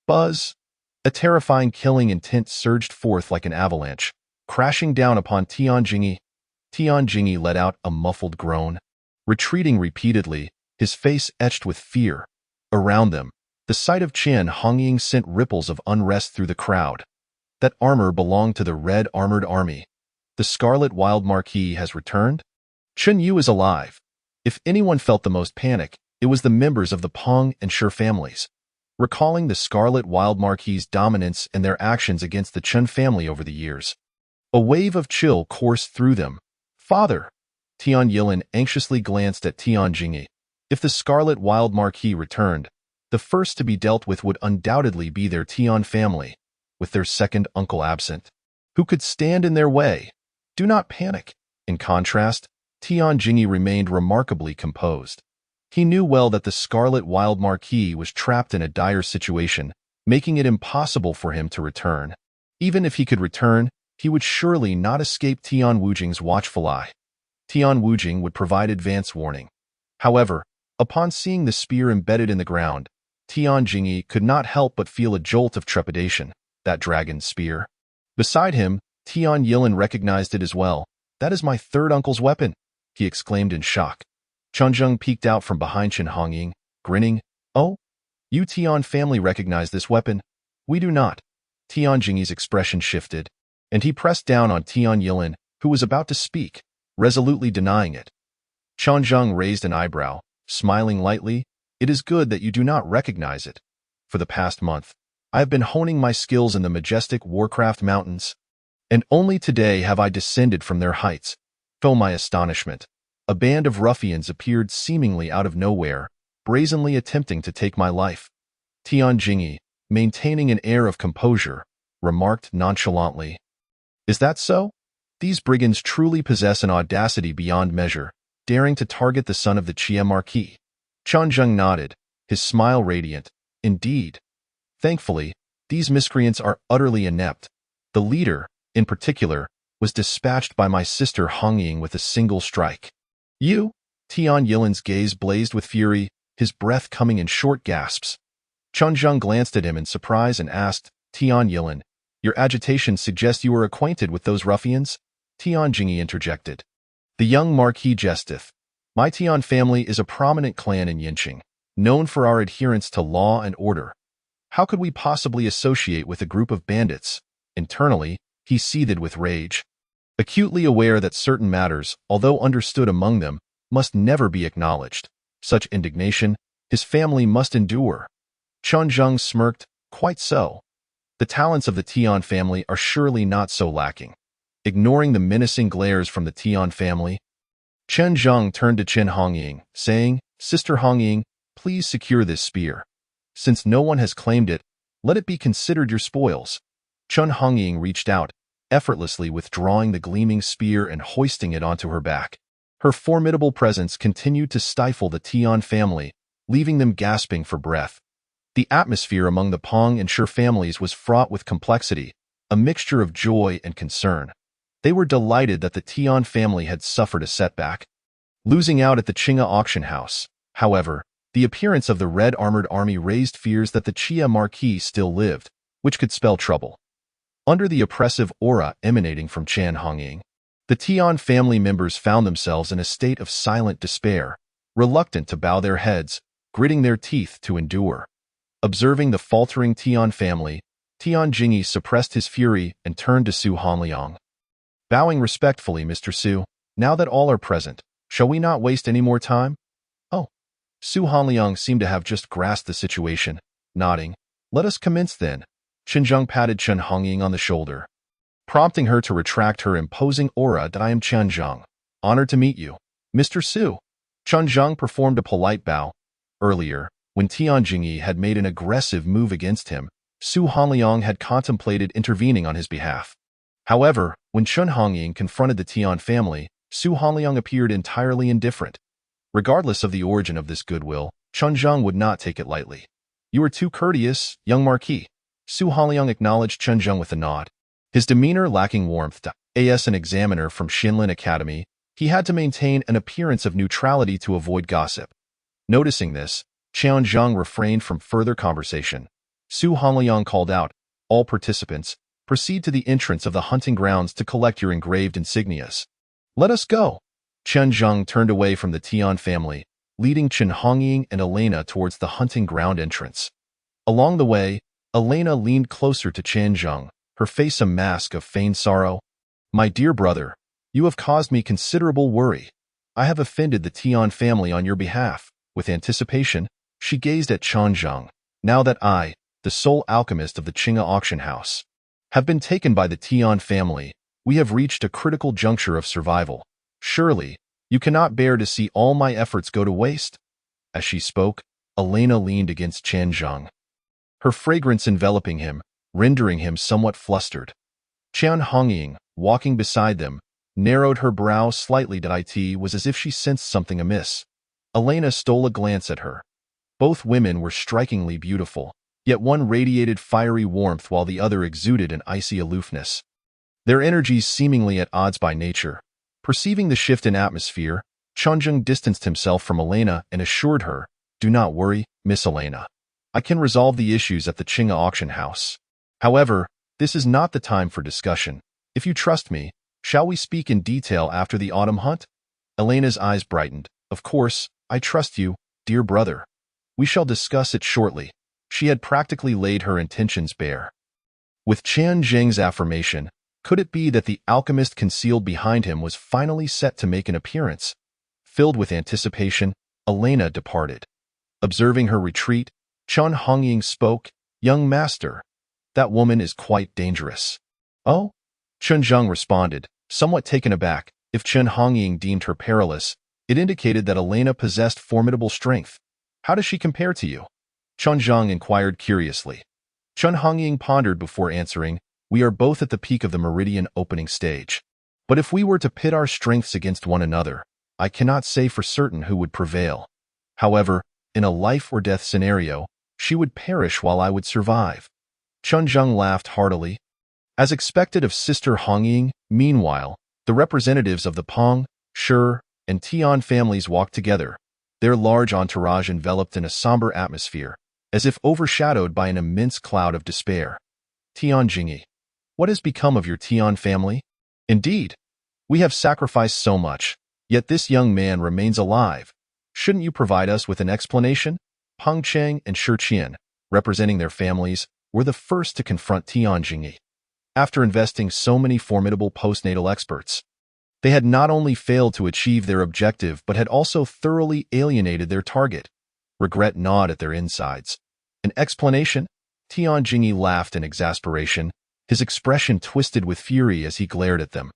Buzz! A terrifying killing intent surged forth like an avalanche, crashing down upon Tian Jingyi. Tian Jingyi let out a muffled groan, retreating repeatedly, his face etched with fear. Around them, the sight of Chen Hongying sent ripples of unrest through the crowd. That armor belonged to the Red Armored Army. The Scarlet Wild Marquis has returned? Chen Yu is alive. If anyone felt the most panic, it was the members of the Peng and Shi families. Recalling the Scarlet Wild Marquis' dominance and their actions against the Chen family over the years, a wave of chill coursed through them. Father! Tian Yilin anxiously glanced at Tian Jingyi. If the Scarlet Wild Marquis returned, the first to be dealt with would undoubtedly be their Tian family, with their second uncle absent. Who could stand in their way? Do not panic. In contrast, Tian Jingyi remained remarkably composed. He knew well that the Scarlet Wild Marquis was trapped in a dire situation, making it impossible for him to return. Even if he could return, he would surely not escape Tian Wujing's watchful eye. Tian Wujing would provide advance warning. However, upon seeing the spear embedded in the ground, Tian Jingyi could not help but feel a jolt of trepidation. That dragon's spear. Beside him, Tian Yilin recognized it as well. That is my third uncle's weapon, he exclaimed in shock. Chen Zhang peeked out from behind Chen Hongying, grinning. Oh? You Tian family recognize this weapon? We do not. Tian Jingyi's expression shifted, and he pressed down on Tian Yilin, who was about to speak, resolutely denying it. Chen Zhang raised an eyebrow, smiling lightly. It is good that you do not recognize it. For the past month, I have been honing my skills in the majestic Warcraft Mountains, and only today have I descended from their heights. To my astonishment, a band of ruffians appeared seemingly out of nowhere, brazenly attempting to take my life. Tian Jingyi, maintaining an air of composure, remarked nonchalantly. Is that so? These brigands truly possess an audacity beyond measure, daring to target the son of the Qie Marquis. Chen Zhang nodded, his smile radiant. Indeed. Thankfully, these miscreants are utterly inept. The leader, in particular, was dispatched by my sister Hongying with a single strike. You? Tian Yilin's gaze blazed with fury, his breath coming in short gasps. Chen Zhang glanced at him in surprise and asked, Tian Yilin, your agitation suggests you are acquainted with those ruffians? Tian Jingyi interjected. The young Marquis jesteth. My Tian family is a prominent clan in Yinqing, known for our adherence to law and order. How could we possibly associate with a group of bandits? Internally, he seethed with rage. Acutely aware that certain matters, although understood among them, must never be acknowledged. Such indignation, his family must endure. Chen Zheng smirked. Quite so. The talents of the Tian family are surely not so lacking. Ignoring the menacing glares from the Tian family, Chen Zheng turned to Chen Hongying, saying, Sister Hongying, please secure this spear. Since no one has claimed it, let it be considered your spoils. Chen Hongying reached out, effortlessly withdrawing the gleaming spear and hoisting it onto her back. Her formidable presence continued to stifle the Tian family, leaving them gasping for breath. The atmosphere among the Peng and Shi families was fraught with complexity, a mixture of joy and concern. They were delighted that the Tian family had suffered a setback, losing out at the Qinghe auction house. However, the appearance of the red armored army raised fears that the Qia Marquis still lived, which could spell trouble. Under the oppressive aura emanating from Chen Hongying, the Tian family members found themselves in a state of silent despair, reluctant to bow their heads, gritting their teeth to endure. Observing the faltering Tian family, Tian Jingyi suppressed his fury and turned to Su Hanliang. Bowing respectfully, Mr. Su, now that all are present, shall we not waste any more time? Oh. Su Hanliang seemed to have just grasped the situation, nodding. Let us commence then. Chen Zheng patted Chen Hongying on the shoulder, prompting her to retract her imposing aura. That I am Chen Zheng. Honored to meet you, Mr. Su. Chen Zheng performed a polite bow. Earlier, when Tian Jingyi had made an aggressive move against him, Su Hanliang had contemplated intervening on his behalf. However, when Chen Hongying confronted the Tian family, Su Hanliang appeared entirely indifferent. Regardless of the origin of this goodwill, Chen Zheng would not take it lightly. You are too courteous, young Marquis. Su Hanliang acknowledged Chen Zheng with a nod. His demeanor lacking warmth. As an examiner from Xinlin Academy, he had to maintain an appearance of neutrality to avoid gossip. Noticing this, Chen Zheng refrained from further conversation. Su Hanliang called out, all participants, proceed to the entrance of the hunting grounds to collect your engraved insignias. Let us go. Chen Zheng turned away from the Tian family, leading Chen Hongying and Elena towards the hunting ground entrance. Along the way, Elena leaned closer to Chen Zheng, her face a mask of feigned sorrow. My dear brother, you have caused me considerable worry. I have offended the Tian family on your behalf. With anticipation, she gazed at Chen Zheng. Now that I, the sole alchemist of the Qinghe auction house, have been taken by the Tian family, we have reached a critical juncture of survival. Surely, you cannot bear to see all my efforts go to waste. As she spoke, Elena leaned against Chen Zheng, her fragrance enveloping him, rendering him somewhat flustered. Chen Hongying, walking beside them, narrowed her brow slightly. It was as if she sensed something amiss. Elena stole a glance at her. Both women were strikingly beautiful, yet one radiated fiery warmth while the other exuded an icy aloofness. Their energies seemingly at odds by nature. Perceiving the shift in atmosphere, Chen Zheng distanced himself from Elena and assured her, Do not worry, Miss Elena. I can resolve the issues at the Qinghe auction house. However, this is not the time for discussion. If you trust me, shall we speak in detail after the autumn hunt? Elena's eyes brightened. Of course, I trust you, dear brother. We shall discuss it shortly. She had practically laid her intentions bare. With Chen Zheng's affirmation, could it be that the alchemist concealed behind him was finally set to make an appearance? Filled with anticipation, Elena departed. Observing her retreat, Chen Hongying spoke, Young master, that woman is quite dangerous. Oh? Chen Zheng responded, somewhat taken aback. If Chen Hongying deemed her perilous, it indicated that Elena possessed formidable strength. How does she compare to you? Chen Zheng inquired curiously. Chen Hongying pondered before answering, We are both at the peak of the meridian opening stage. But if we were to pit our strengths against one another, I cannot say for certain who would prevail. However, in a life-or-death scenario, she would perish while I would survive. Chen Zheng laughed heartily. As expected of Sister Hongying, meanwhile, the representatives of the Peng, Shi, and Tian families walked together, their large entourage enveloped in a somber atmosphere, as if overshadowed by an immense cloud of despair. Tian Jingyi, what has become of your Tian family? Indeed, we have sacrificed so much, yet this young man remains alive. Shouldn't you provide us with an explanation? Peng Cheng and Shi Qian, representing their families, were the first to confront Tian Jingyi. After investing so many formidable postnatal experts, They had not only failed to achieve their objective but had also thoroughly alienated their target. Regret gnawed at their insides. An explanation? Tian Jingyi laughed in exasperation, his expression twisted with fury as he glared at them.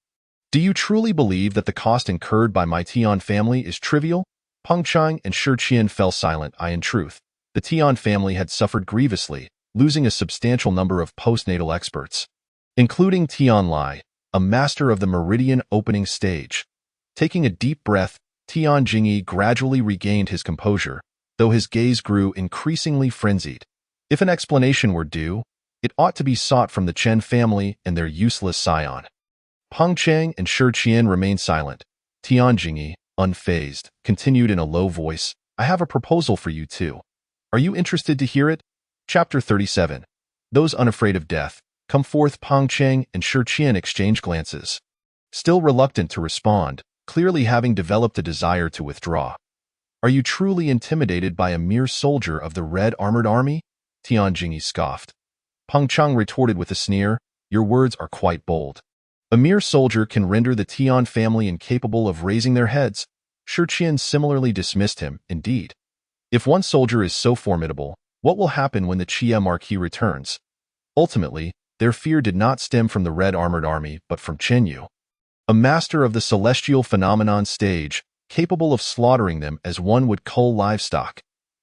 Do you truly believe that the cost incurred by my Tian family is trivial? Peng Chang and Shi Qian fell silent. In truth, the Tian family had suffered grievously, losing a substantial number of postnatal experts, including Tian Lai, a master of the meridian opening stage. Taking a deep breath, Tian Jingyi gradually regained his composure, though his gaze grew increasingly frenzied. If an explanation were due, it ought to be sought from the Chen family and their useless scion. Peng Chang and Shi Qian remained silent. Tian Jingyi, unfazed, continued in a low voice, I have a proposal for you too. Are you interested to hear it? Chapter 37. Those unafraid of death. Come forth. Peng Chang and Shi Qian exchanged glances. Still reluctant to respond, clearly having developed a desire to withdraw. Are you truly intimidated by a mere soldier of the Red Armored Army? Tian Jingyi scoffed. Peng Chang retorted with a sneer, your words are quite bold. A mere soldier can render the Tian family incapable of raising their heads. Shi Qian similarly dismissed him, indeed. If one soldier is so formidable, what will happen when the Qie Marquis returns? Ultimately, their fear did not stem from the Red Armored Army but from Chen Yu, a master of the celestial phenomenon stage, capable of slaughtering them as one would cull livestock.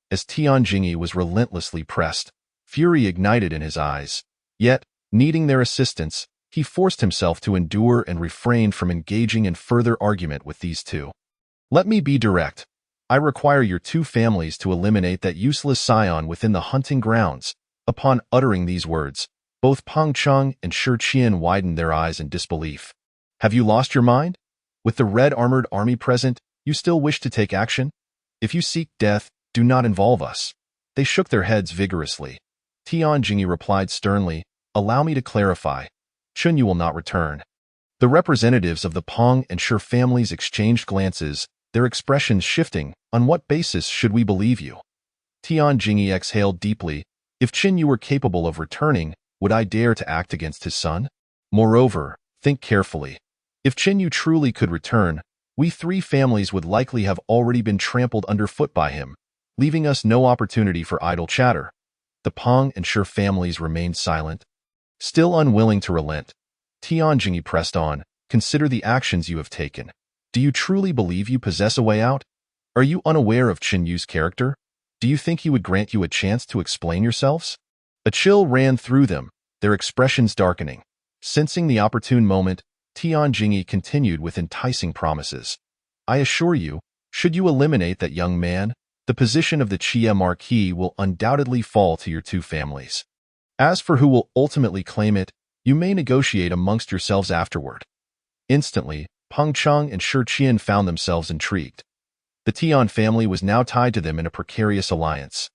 As Tian Jingyi was relentlessly pressed, fury ignited in his eyes. Yet, needing their assistance, he forced himself to endure and refrained from engaging in further argument with these two. Let me be direct. I require your two families to eliminate that useless scion within the hunting grounds. Upon uttering these words, both Peng Chang and Shi Qian widened their eyes in disbelief. Have you lost your mind? With the Red Armored Army present, you still wish to take action? If you seek death, do not involve us. They shook their heads vigorously. Tian Jingyi replied sternly, allow me to clarify. Chen Yu will not return. The representatives of the Peng and Shi families exchanged glances, their expressions shifting. On what basis should we believe you? Tian Jingyi exhaled deeply. If Chen Yu were capable of returning, would I dare to act against his son? Moreover, think carefully. If Chen Yu truly could return, we three families would likely have already been trampled underfoot by him, leaving us no opportunity for idle chatter. The Peng and Shi families remained silent. Still unwilling to relent, Tian Jingyi pressed on, consider the actions you have taken. Do you truly believe you possess a way out? Are you unaware of Chen Yu's character? Do you think he would grant you a chance to explain yourselves? A chill ran through them, their expressions darkening. Sensing the opportune moment, Tian Jingyi continued with enticing promises. I assure you, should you eliminate that young man, the position of the Qie Marquis will undoubtedly fall to your two families. As for who will ultimately claim it, you may negotiate amongst yourselves afterward. Instantly, Peng Chang and Shi Qian found themselves intrigued. The Tian family was now tied to them in a precarious alliance,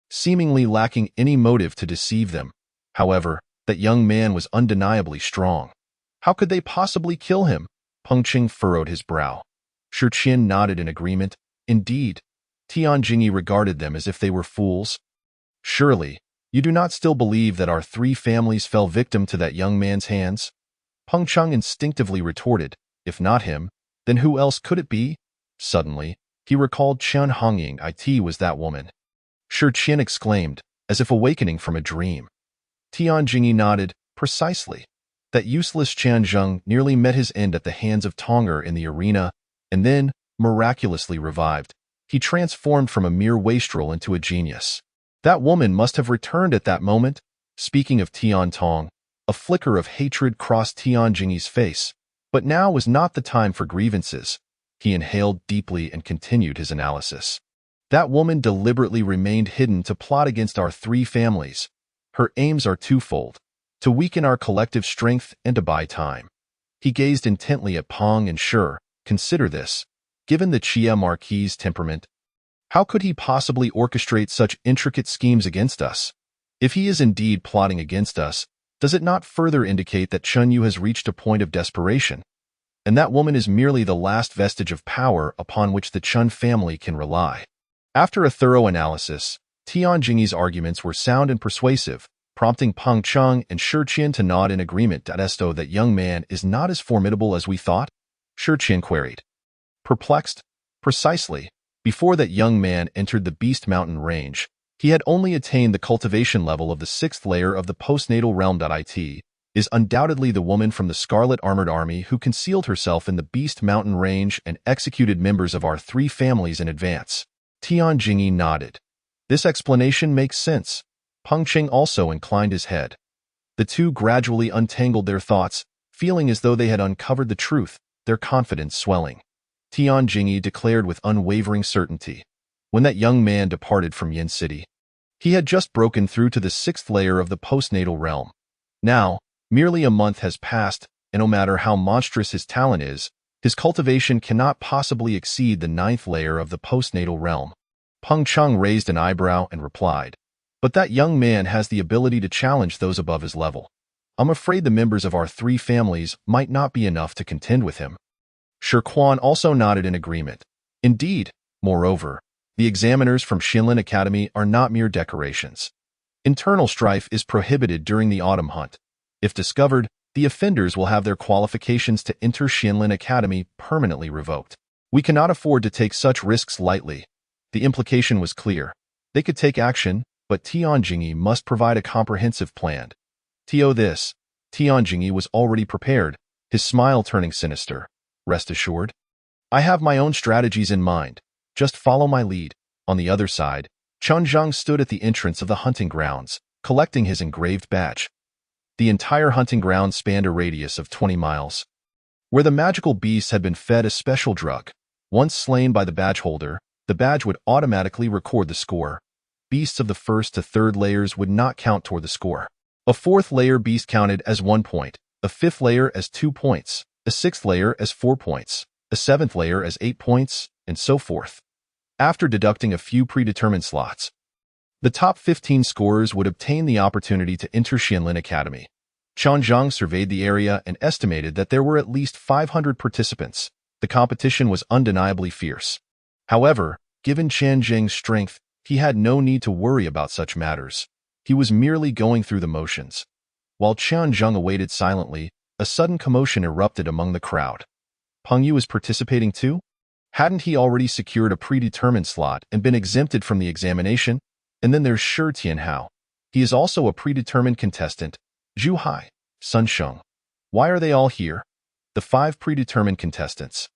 seemingly lacking any motive to deceive them. However, that young man was undeniably strong. How could they possibly kill him? Peng Chang furrowed his brow. Shi Qian nodded in agreement. Indeed, Tian Jingyi regarded them as if they were fools. Surely, you do not still believe that our three families fell victim to that young man's hands? Peng Chang instinctively retorted, if not him, then who else could it be? Suddenly, he recalled Chen Hongying. It was that woman. Shi Qian exclaimed, as if awakening from a dream. Tian Jingyi nodded, precisely. That useless Chen Zheng nearly met his end at the hands of Tonger in the arena, and then, miraculously revived, he transformed from a mere wastrel into a genius. That woman must have returned at that moment. Speaking of Tian Tong, a flicker of hatred crossed Tian Jingyi's face, but now was not the time for grievances. He inhaled deeply and continued his analysis. That woman deliberately remained hidden to plot against our three families. Her aims are twofold: to weaken our collective strength and to buy time. He gazed intently at Peng and Shi. Consider this. Given the Qie Marquis' temperament, how could he possibly orchestrate such intricate schemes against us? If he is indeed plotting against us, does it not further indicate that Chen Yu has reached a point of desperation, and that woman is merely the last vestige of power upon which the Chen family can rely? After a thorough analysis, Tian Jingyi's arguments were sound and persuasive, prompting Peng Chang and Shi Qian to nod in agreement. That young man is not as formidable as we thought. Shi Qian queried. Perplexed? Precisely. Before that young man entered the Beast Mountain range, he had only attained the cultivation level of the 6th layer of the postnatal realm. It is undoubtedly the woman from the Scarlet Armored Army who concealed herself in the Beast Mountain range and executed members of our 3 families in advance. Tian Jingyi nodded. This explanation makes sense. Peng Qing also inclined his head. The two gradually untangled their thoughts, feeling as though they had uncovered the truth, their confidence swelling. Tian Jingyi declared with unwavering certainty. When that young man departed from Yin City, he had just broken through to the 6th layer of the postnatal realm. Now, merely a month has passed, and no matter how monstrous his talent is, his cultivation cannot possibly exceed the 9th layer of the postnatal realm. Peng Cheng raised an eyebrow and replied, "But that young man has the ability to challenge those above his level. I'm afraid the members of our 3 families might not be enough to contend with him." Shi Quan also nodded in agreement. Indeed, moreover, the examiners from Xianlin Academy are not mere decorations. Internal strife is prohibited during the autumn hunt. If discovered, the offenders will have their qualifications to enter Xianlin Academy permanently revoked. We cannot afford to take such risks lightly. The implication was clear. They could take action, but Tian Jingyi must provide a comprehensive plan. Tian Jingyi was already prepared, his smile turning sinister. Rest assured. I have my own strategies in mind. Just follow my lead. On the other side, Chen Zhang stood at the entrance of the hunting grounds, collecting his engraved badge. The entire hunting ground spanned a radius of 20 miles. Where the magical beasts had been fed a special drug, once slain by the badge holder, the badge would automatically record the score. Beasts of the 1st to 3rd layers would not count toward the score. A 4th layer beast counted as 1 point, a 5th layer as 2 points, a 6th layer as 4 points, a 7th layer as 8 points, and so forth. After deducting a few predetermined slots, the top 15 scorers would obtain the opportunity to enter Xianlin Academy. Chen Zhang surveyed the area and estimated that there were at least 500 participants. The competition was undeniably fierce. However, given Chen Zhang's strength, he had no need to worry about such matters. He was merely going through the motions. While Chen Zhang awaited silently, a sudden commotion erupted among the crowd. Peng Yu is participating too? Hadn't he already secured a predetermined slot and been exempted from the examination? And then there's Shi Tianhao. He is also a predetermined contestant. Zhu Hai, Sun Sheng. Why are they all here? The 5 predetermined contestants,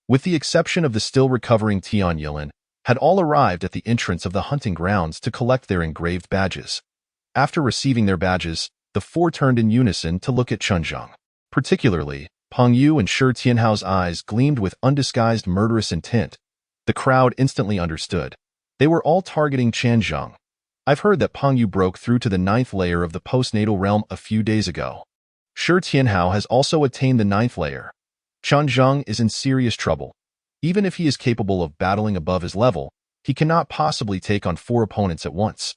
with the exception of the still recovering Tian Yilin, had all arrived at the entrance of the hunting grounds to collect their engraved badges. After receiving their badges, the 4 turned in unison to look at Chen Zhang. Particularly, Peng Yu and Shi Tianhao's eyes gleamed with undisguised murderous intent. The crowd instantly understood. They were all targeting Chen Zhang. I've heard that Peng Yu broke through to the 9th layer of the postnatal realm a few days ago. Shi Tianhao has also attained the 9th layer. Chen Zhang is in serious trouble. Even if he is capable of battling above his level, he cannot possibly take on 4 opponents at once.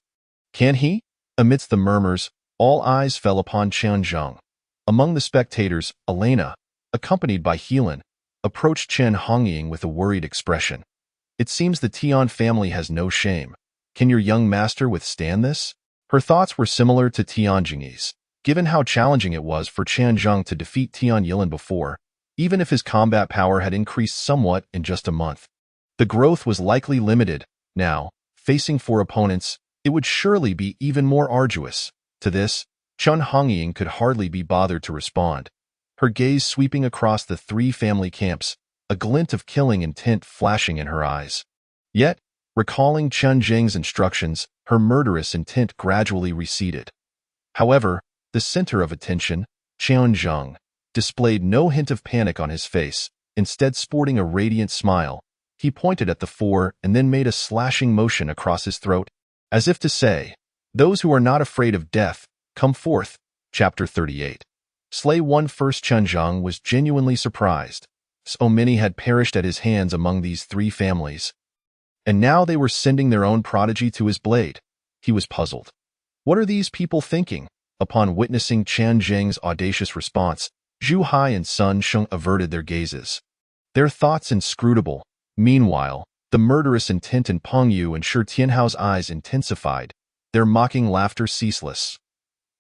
Can he? Amidst the murmurs, all eyes fell upon Chen Zhang. Among the spectators, Elena, accompanied by Helan, approached Chen Hongying with a worried expression. It seems the Tian family has no shame. Can your young master withstand this? Her thoughts were similar to Tian Jingyi's. Given how challenging it was for Chen Zhang to defeat Tian Yilin before, even if his combat power had increased somewhat in just a month, the growth was likely limited. Now, facing 4 opponents, it would surely be even more arduous. To this, Chen Hongying could hardly be bothered to respond. Her gaze sweeping across the 3 family camps, a glint of killing intent flashing in her eyes. Yet, recalling Chen Zhang's instructions, her murderous intent gradually receded. However, the center of attention, Chen Zhang, displayed no hint of panic on his face, instead sporting a radiant smile. He pointed at the 4 and then made a slashing motion across his throat, as if to say, "Those who are not afraid of death, come forth." Chapter 38. Slay one first. Chen Zhang was genuinely surprised. So many had perished at his hands among these 3 families. And now they were sending their own prodigy to his blade. He was puzzled. What are these people thinking? Upon witnessing Chen Zhang's audacious response, Zhu Hai and Sun Sheng averted their gazes. Their thoughts inscrutable. Meanwhile, the murderous intent in Peng Yu and Shi Tianhao's eyes intensified, their mocking laughter ceaseless.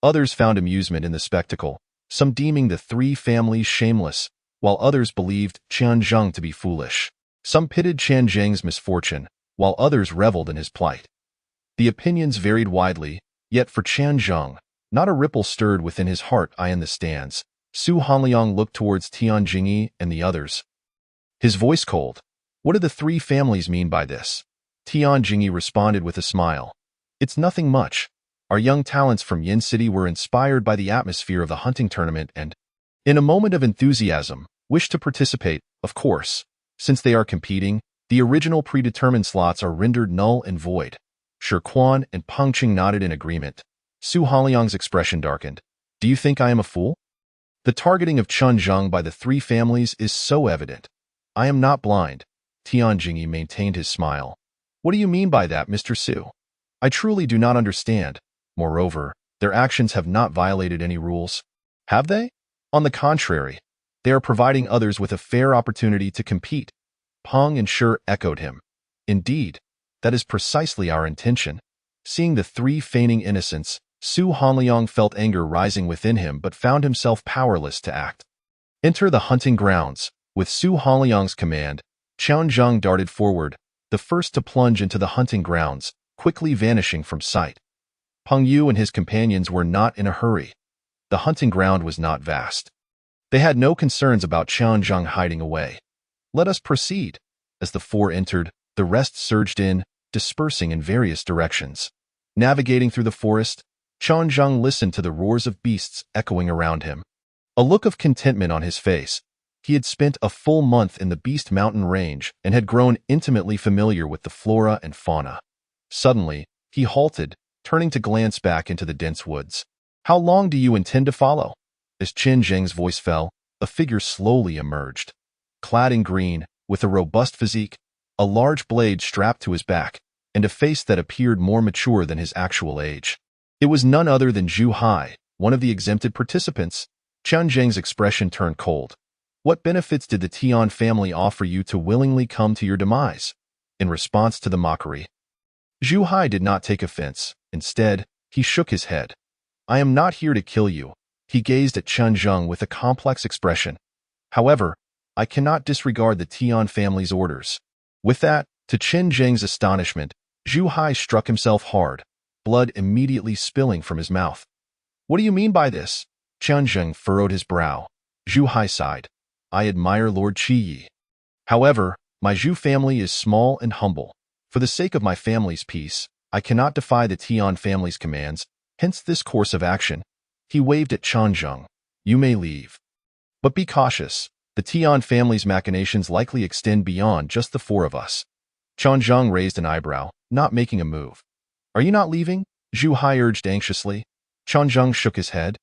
Others found amusement in the spectacle, some deeming the 3 families shameless, while others believed Qian Zheng to be foolish. Some pitied Qian Zheng's misfortune, while others reveled in his plight. The opinions varied widely, yet for Qian Zheng, not a ripple stirred within his heart. In the stands, Su Hanliang looked towards Tian Jingyi and the others. His voice cold. What do the three families mean by this? Tian Jingyi responded with a smile. It's nothing much. Our young talents from Yin City were inspired by the atmosphere of the hunting tournament and, in a moment of enthusiasm, wished to participate, of course. Since they are competing, the original predetermined slots are rendered null and void. Shi Quan and Peng Qing nodded in agreement. Su Hanliang's expression darkened. Do you think I am a fool? The targeting of Qian Zheng by the three families is so evident. I am not blind. Tian Jingyi maintained his smile. What do you mean by that, Mr. Su? I truly do not understand. Moreover, their actions have not violated any rules. Have they? On the contrary, they are providing others with a fair opportunity to compete. Peng and Shi echoed him. Indeed, that is precisely our intention. Seeing the three feigning innocence, Su Hanliang felt anger rising within him but found himself powerless to act. Enter the hunting grounds. With Su Hanliang's command, Qian Zheng darted forward, the first to plunge into the hunting grounds, quickly vanishing from sight. Peng Yu and his companions were not in a hurry. The hunting ground was not vast. They had no concerns about Qian Zheng hiding away. Let us proceed. As the four entered, the rest surged in, dispersing in various directions. Navigating through the forest, Qian Zheng listened to the roars of beasts echoing around him. A look of contentment on his face. He had spent a full month in the Beast Mountain range and had grown intimately familiar with the flora and fauna. Suddenly, he halted, turning to glance back into the dense woods. How long do you intend to follow? As Qian Zheng's voice fell, a figure slowly emerged. Clad in green, with a robust physique, a large blade strapped to his back, and a face that appeared more mature than his actual age. It was none other than Zhu Hai, one of the exempted participants. Qian Zheng's expression turned cold. What benefits did the Tian family offer you to willingly come to your demise? In response to the mockery, Zhu Hai did not take offense. Instead, he shook his head. I am not here to kill you. He gazed at Qian Zheng with a complex expression. However, I cannot disregard the Tian family's orders. With that, to Qian Zheng's astonishment, Zhu Hai struck himself hard, blood immediately spilling from his mouth. What do you mean by this? Qian Zheng furrowed his brow. Zhu Hai sighed. I admire Lord Qi Yi. However, my Zhu family is small and humble. For the sake of my family's peace, I cannot defy the Tian family's commands, hence this course of action. He waved at Qian Zheng. You may leave. But be cautious. The Tian family's machinations likely extend beyond just the four of us. Qian Zheng raised an eyebrow, not making a move. Are you not leaving? Zhu Hai urged anxiously. Qian Zheng shook his head.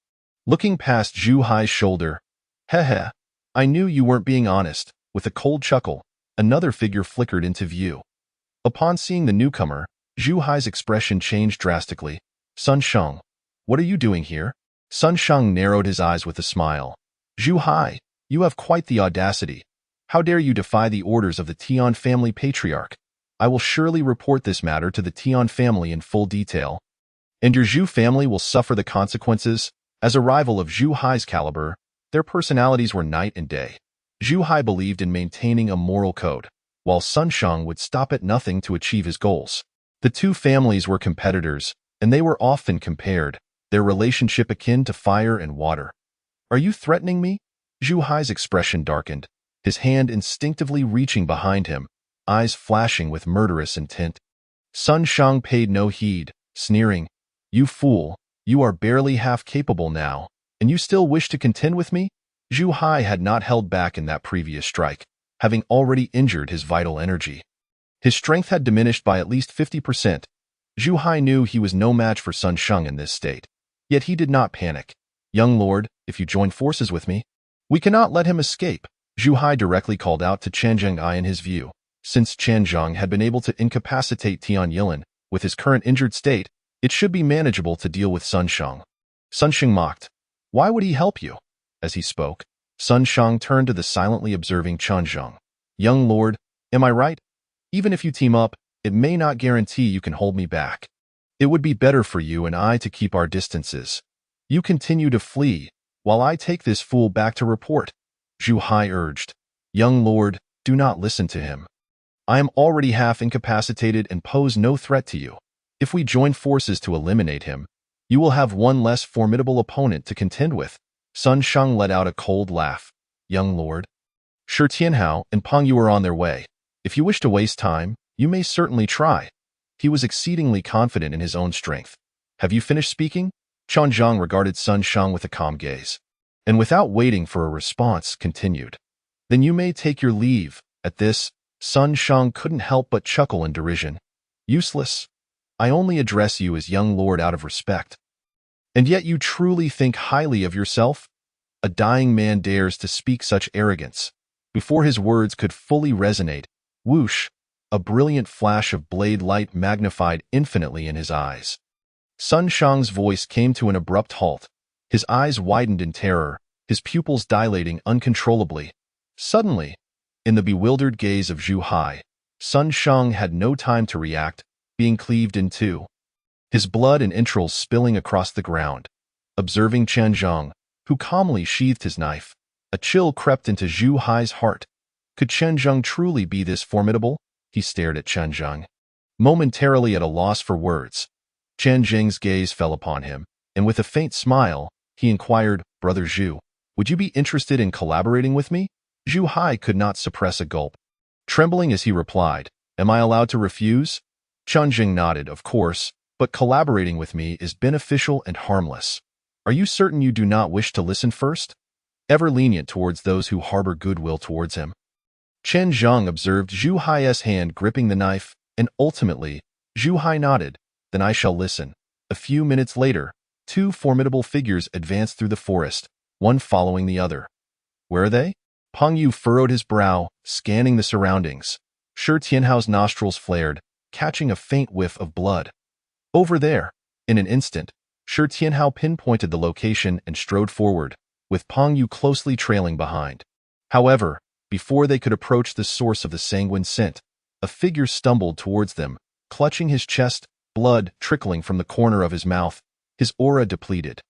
Looking past Zhu Hai's shoulder. Heh. I knew you weren't being honest. With a cold chuckle, another figure flickered into view. Upon seeing the newcomer, Zhu Hai's expression changed drastically. Sun Sheng, what are you doing here? Sun Sheng narrowed his eyes with a smile. Zhu Hai, you have quite the audacity. How dare you defy the orders of the Tian family patriarch? I will surely report this matter to the Tian family in full detail. And your Zhu family will suffer the consequences. As a rival of Zhu Hai's caliber, their personalities were night and day. Zhu Hai believed in maintaining a moral code, while Sun Sheng would stop at nothing to achieve his goals. The two families were competitors, and they were often compared, their relationship akin to fire and water. Are you threatening me? Zhu Hai's expression darkened, his hand instinctively reaching behind him, eyes flashing with murderous intent. Sun Sheng paid no heed, sneering, You fool, you are barely half capable now, and you still wish to contend with me? Zhu Hai had not held back in that previous strike, having already injured his vital energy. His strength had diminished by at least 50%. Zhu Hai knew he was no match for Sun Sheng in this state. Yet he did not panic. Young lord, if you join forces with me, we cannot let him escape. Zhu Hai directly called out to Qian Zheng in his view. Since Qian Zheng had been able to incapacitate Tian Yilin, with his current injured state, it should be manageable to deal with Sun Sheng. Sun Sheng mocked. Why would he help you? As he spoke, Sun Sheng turned to the silently observing Qian Zheng. Young lord, am I right? Even if you team up, it may not guarantee you can hold me back. It would be better for you and I to keep our distances. You continue to flee, while I take this fool back to report. Zhu Hai urged. Young lord, do not listen to him. I am already half incapacitated and pose no threat to you. If we join forces to eliminate him, you will have one less formidable opponent to contend with. Sun Shang let out a cold laugh. Young lord. Shi Tianhao and Peng Yu are on their way. If you wish to waste time, you may certainly try. He was exceedingly confident in his own strength. Have you finished speaking? Chen Zhang regarded Sun Shang with a calm gaze, and without waiting for a response, continued. Then you may take your leave. At this, Sun Shang couldn't help but chuckle in derision. Useless. I only address you as young lord out of respect. And yet you truly think highly of yourself? A dying man dares to speak such arrogance. Before his words could fully resonate, whoosh, a brilliant flash of blade light magnified infinitely in his eyes. Sun Shang's voice came to an abrupt halt. His eyes widened in terror, his pupils dilating uncontrollably. Suddenly, in the bewildered gaze of Zhu Hai, Sun Shang had no time to react, being cleaved in two, his blood and entrails spilling across the ground. Observing Chen Zhang, who calmly sheathed his knife, a chill crept into Zhu Hai's heart. Could Chen Zhang truly be this formidable? He stared at Chen Zhang, momentarily at a loss for words. Chen Zhang's gaze fell upon him, and with a faint smile, he inquired, Brother Zhu, would you be interested in collaborating with me? Zhu Hai could not suppress a gulp, trembling as he replied, Am I allowed to refuse? Chen Zhang nodded, Of course, but collaborating with me is beneficial and harmless. Are you certain you do not wish to listen first? Ever lenient towards those who harbor goodwill towards him. Chen Zhang observed Zhu Hai's hand gripping the knife, and ultimately, Zhu Hai nodded, Then I shall listen. A few minutes later, two formidable figures advanced through the forest, one following the other. Where are they? Peng Yu furrowed his brow, scanning the surroundings. Shi Tianhao's nostrils flared, catching a faint whiff of blood. Over there. In an instant, Shi Tianhao pinpointed the location and strode forward, with Peng Yu closely trailing behind. However, before they could approach the source of the sanguine scent, a figure stumbled towards them, clutching his chest, blood trickling from the corner of his mouth, his aura depleted.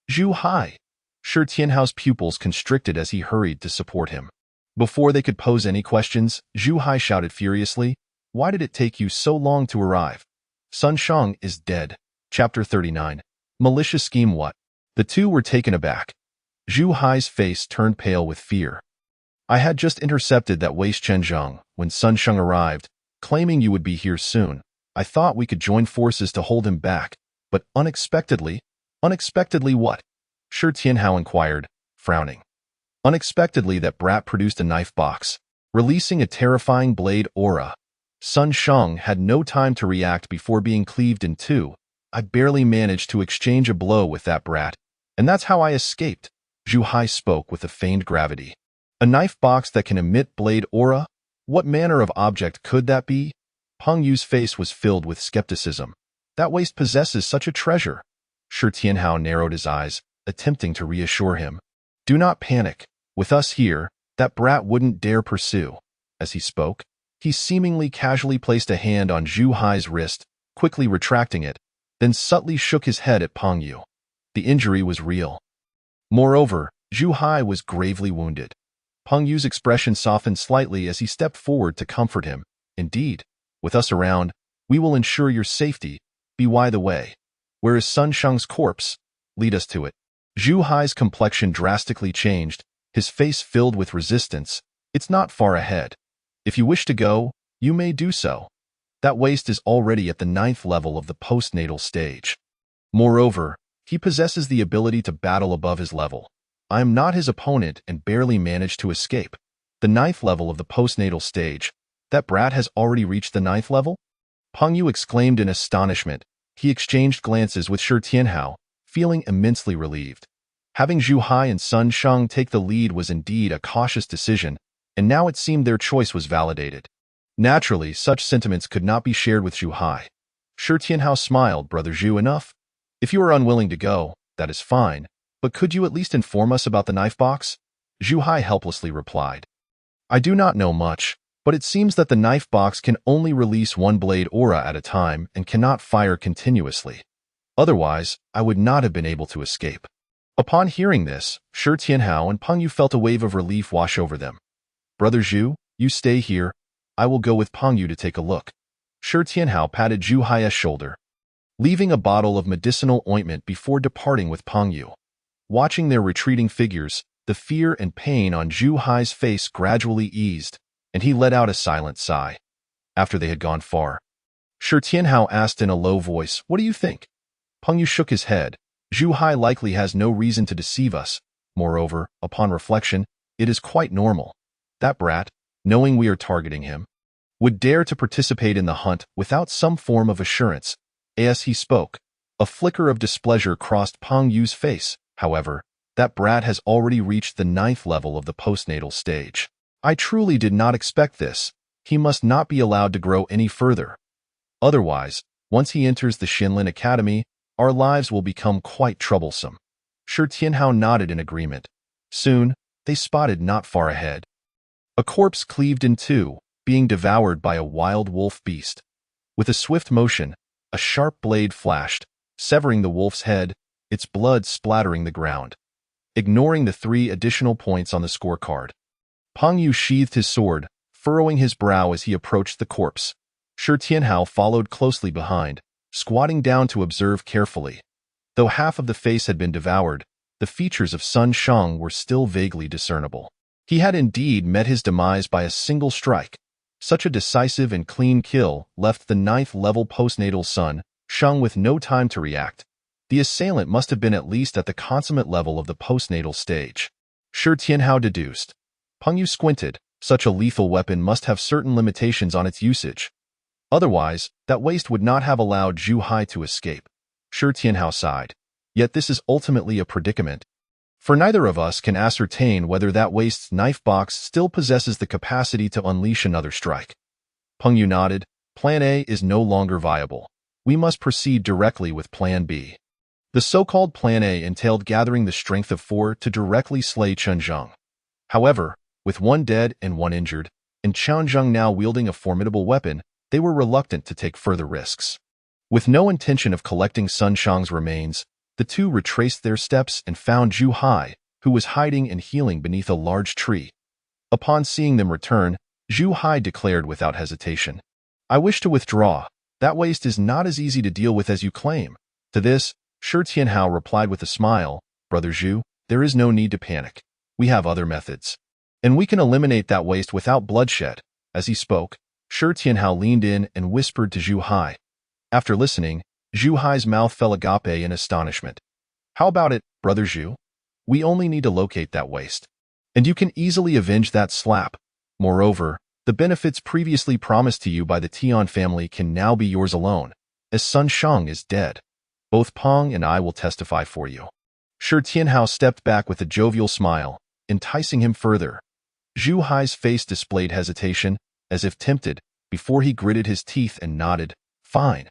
Zhu Hai! Shi Tianhao's pupils constricted as he hurried to support him. Before they could pose any questions, Zhu Hai shouted furiously, Why did it take you so long to arrive? Sun Shang is dead. Chapter 39. Malicious scheme what? The two were taken aback. Zhu Hai's face turned pale with fear. I had just intercepted that waste Chen Zhang when Sun Shang arrived, claiming you would be here soon. I thought we could join forces to hold him back, but unexpectedly what? Shi Tianhao inquired, frowning. Unexpectedly that brat produced a knife box, releasing a terrifying blade aura. Sun Shang had no time to react before being cleaved in two. I barely managed to exchange a blow with that brat, and that's how I escaped. Zhu Hai spoke with a feigned gravity. A knife box that can emit blade aura? What manner of object could that be? Peng Yu's face was filled with skepticism. That waste possesses such a treasure. Shi Tianhao narrowed his eyes, attempting to reassure him. Do not panic. With us here, that brat wouldn't dare pursue. As he spoke, he seemingly casually placed a hand on Zhu Hai's wrist, quickly retracting it, then subtly shook his head at Peng Yu. The injury was real. Moreover, Zhu Hai was gravely wounded. Peng Yu's expression softened slightly as he stepped forward to comfort him. Indeed, with us around, we will ensure your safety. Be the way. Where is Sun Shang's corpse? Lead us to it. Zhu Hai's complexion drastically changed, his face filled with resistance. It's not far ahead. If you wish to go, you may do so. That waste is already at the 9th level of the postnatal stage. Moreover, he possesses the ability to battle above his level. I am not his opponent and barely managed to escape. The 9th level of the postnatal stage. That brat has already reached the 9th level? Peng Yu exclaimed in astonishment. He exchanged glances with Shi Tianhao, feeling immensely relieved. Having Zhu Hai and Sun Shang take the lead was indeed a cautious decision, and now it seemed their choice was validated. Naturally, such sentiments could not be shared with Zhu Hai. Shi Tianhao smiled, Brother Zhu, enough. If you are unwilling to go, that is fine, but could you at least inform us about the knife box? Zhu Hai helplessly replied. I do not know much, but it seems that the knife box can only release one blade aura at a time and cannot fire continuously. Otherwise, I would not have been able to escape. Upon hearing this, Shi Tianhao and Peng Yu felt a wave of relief wash over them. Brother Zhu, you stay here. I will go with Peng Yu to take a look. Shi Tianhao patted Zhu Hai's shoulder, leaving a bottle of medicinal ointment before departing with Peng Yu. Watching their retreating figures, the fear and pain on Zhu Hai's face gradually eased, and he let out a silent sigh. After they had gone far, Shi Tianhao asked in a low voice, "What do you think?" Peng Yu shook his head. Zhu Hai likely has no reason to deceive us. Moreover, upon reflection, it is quite normal. That brat, knowing we are targeting him, would dare to participate in the hunt without some form of assurance. As he spoke, a flicker of displeasure crossed Peng Yu's face. However, that brat has already reached the 9th level of the postnatal stage. I truly did not expect this. He must not be allowed to grow any further. Otherwise, once he enters the Xinlin Academy, our lives will become quite troublesome. Shi Tianhao nodded in agreement. Soon, they spotted not far ahead a corpse cleaved in two, being devoured by a wild wolf beast. With a swift motion, a sharp blade flashed, severing the wolf's head, its blood splattering the ground. Ignoring the 3 additional points on the scorecard, Peng Yu sheathed his sword, furrowing his brow as he approached the corpse. Shi Tianhao followed closely behind, squatting down to observe carefully. Though half of the face had been devoured, the features of Sun Shang were still vaguely discernible. He had indeed met his demise by a single strike. Such a decisive and clean kill left the 9th level postnatal Sun Shang with no time to react. The assailant must have been at least at the consummate level of the postnatal stage. Shi Tianhao deduced. Peng Yu squinted. Such a lethal weapon must have certain limitations on its usage. Otherwise, that waste would not have allowed Zhu Hai to escape. Shi Tianhao sighed. Yet this is ultimately a predicament, for neither of us can ascertain whether that waste's knife box still possesses the capacity to unleash another strike. Peng Yu nodded. Plan A is no longer viable. We must proceed directly with Plan B. The so-called Plan A entailed gathering the strength of 4 to directly slay Chen Zheng. However, with 1 dead and 1 injured, and Chen Zheng now wielding a formidable weapon, they were reluctant to take further risks. With no intention of collecting Sun Shang's remains, the two retraced their steps and found Zhu Hai, who was hiding and healing beneath a large tree. Upon seeing them return, Zhu Hai declared without hesitation, "I wish to withdraw. That waste is not as easy to deal with as you claim." To this, Shi Tianhao replied with a smile, "Brother Zhu, there is no need to panic. We have other methods, and we can eliminate that waste without bloodshed." As he spoke, Shi Tianhao leaned in and whispered to Zhu Hai. After listening, Zhu Hai's mouth fell agape in astonishment. "How about it, Brother Zhu? We only need to locate that waste, and you can easily avenge that slap. Moreover, the benefits previously promised to you by the Tian family can now be yours alone, as Sun Shang is dead. Both Peng and I will testify for you." Shi Tianhao stepped back with a jovial smile, enticing him further. Zhu Hai's face displayed hesitation, as if tempted, before he gritted his teeth and nodded. "Fine.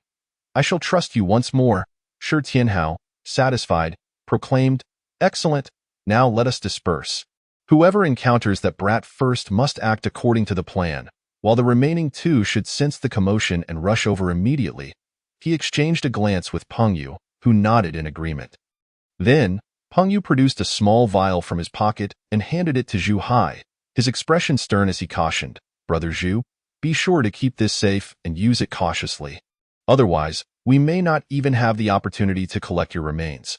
I shall trust you once more." Shi Tianhao, satisfied, proclaimed, "Excellent. Now let us disperse. Whoever encounters that brat first must act according to the plan, while the remaining 2 should sense the commotion and rush over immediately." He exchanged a glance with Peng Yu, who nodded in agreement. Then, Peng Yu produced a small vial from his pocket and handed it to Zhu Hai, his expression stern as he cautioned, "Brother Zhu, be sure to keep this safe and use it cautiously. Otherwise, we may not even have the opportunity to collect your remains."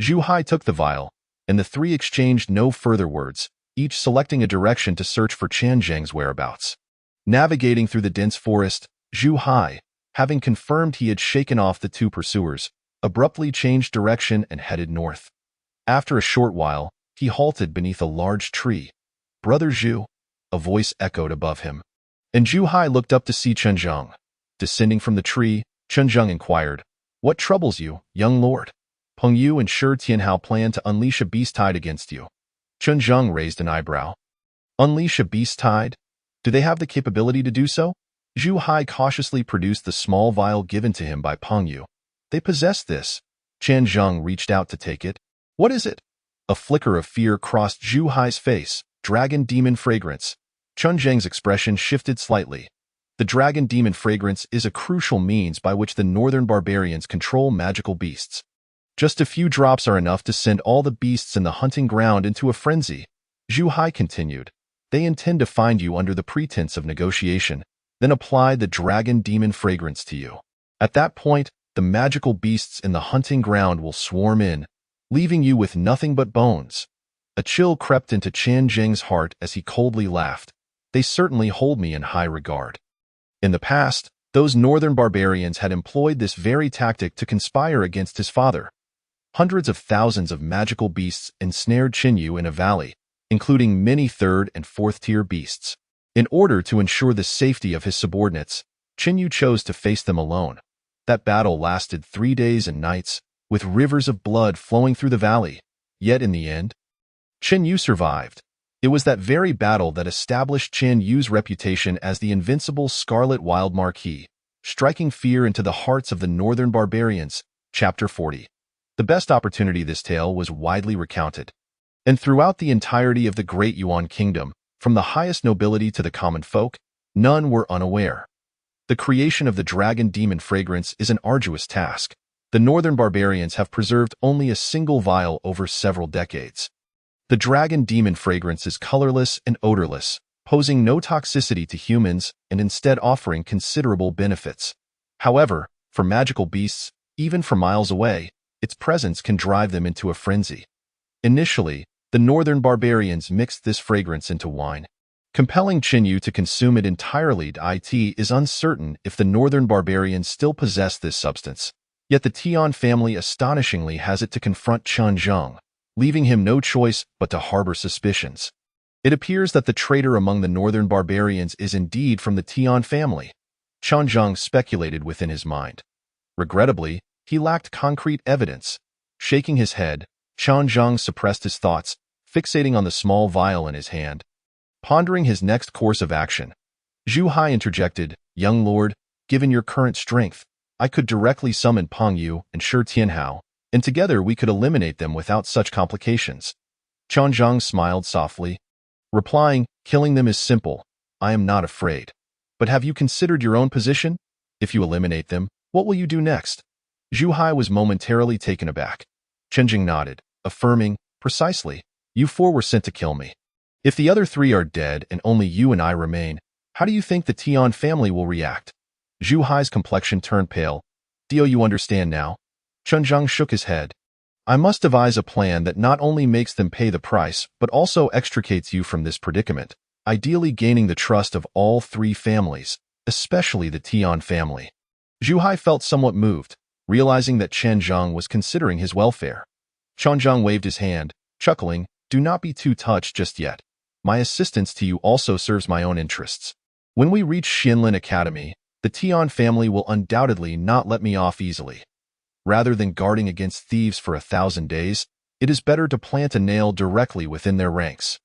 Zhu Hai took the vial, and the 3 exchanged no further words, each selecting a direction to search for Chen Zheng's whereabouts. Navigating through the dense forest, Zhu Hai, having confirmed he had shaken off the 2 pursuers, abruptly changed direction and headed north. After a short while, he halted beneath a large tree. "Brother Zhu," a voice echoed above him, and Zhu Hai looked up to see Chen Zheng. Descending from the tree, Chen Zheng inquired, "What troubles you, young lord? Peng Yu and Shi Tianhao plan to unleash a beast tide against you." Chen Zheng raised an eyebrow. "Unleash a beast tide? Do they have the capability to do so?" Zhu Hai cautiously produced the small vial given to him by Peng Yu. "They possess this." Chen Zheng reached out to take it. "What is it?" A flicker of fear crossed Zhu Hai's face. "Dragon demon fragrance." Chen Zheng's expression shifted slightly. The dragon demon fragrance is a crucial means by which the northern barbarians control magical beasts. Just a few drops are enough to send all the beasts in the hunting ground into a frenzy. Zhu Hai continued. They intend to find you under the pretense of negotiation, then apply the dragon demon fragrance to you. At that point, the magical beasts in the hunting ground will swarm in, leaving you with nothing but bones. A chill crept into Qian Zheng's heart as he coldly laughed. They certainly hold me in high regard. In the past, those northern barbarians had employed this very tactic to conspire against his father. Hundreds of thousands of magical beasts ensnared Qin Yu in a valley, including many third and fourth-tier beasts. In order to ensure the safety of his subordinates, Qin Yu chose to face them alone. That battle lasted 3 days and nights, with rivers of blood flowing through the valley. Yet in the end, Qin Yu survived. It was that very battle that established Qin Yu's reputation as the invincible Scarlet Wild Marquis, striking fear into the hearts of the northern barbarians. Chapter 40. The best opportunity this tale was widely recounted. And throughout the entirety of the Great Yuan Kingdom, from the highest nobility to the common folk, none were unaware. The creation of the dragon demon fragrance is an arduous task. The northern barbarians have preserved only a single vial over several decades. The dragon demon fragrance is colorless and odorless, posing no toxicity to humans and instead offering considerable benefits. However, for magical beasts, even from miles away, its presence can drive them into a frenzy. Initially, the northern barbarians mixed this fragrance into wine. Compelling Qin Yu to consume it entirely, it is uncertain if the northern barbarians still possess this substance. Yet the Tian family astonishingly has it to confront Qian Zheng, leaving him no choice but to harbor suspicions. It appears that the traitor among the northern barbarians is indeed from the Tian family. Qian Zheng speculated within his mind. Regrettably, he lacked concrete evidence. Shaking his head, Qian Zheng suppressed his thoughts, fixating on the small vial in his hand. Pondering his next course of action, Zhu Hai interjected, "Young lord, given your current strength, I could directly summon Peng Yu and Shi Tianhao, and together we could eliminate them without such complications." Qian Zheng smiled softly, replying, "Killing them is simple. I am not afraid. But have you considered your own position? If you eliminate them, what will you do next?" Zhu Hai was momentarily taken aback. Qian Zheng nodded, affirming, "Precisely. You four were sent to kill me. If the other 3 are dead and only you and I remain, how do you think the Tian family will react?" Zhu Hai's complexion turned pale. "Do you understand now?" Qian Zheng shook his head. "I must devise a plan that not only makes them pay the price, but also extricates you from this predicament, ideally gaining the trust of all 3 families, especially the Tian family." Zhu Hai felt somewhat moved, realizing that Qian Zheng was considering his welfare. Qian Zheng waved his hand, chuckling, "Do not be too touched just yet. My assistance to you also serves my own interests. When we reach Xianlin Academy, the Tian family will undoubtedly not let me off easily. Rather than guarding against thieves for 1,000 days, it is better to plant a nail directly within their ranks."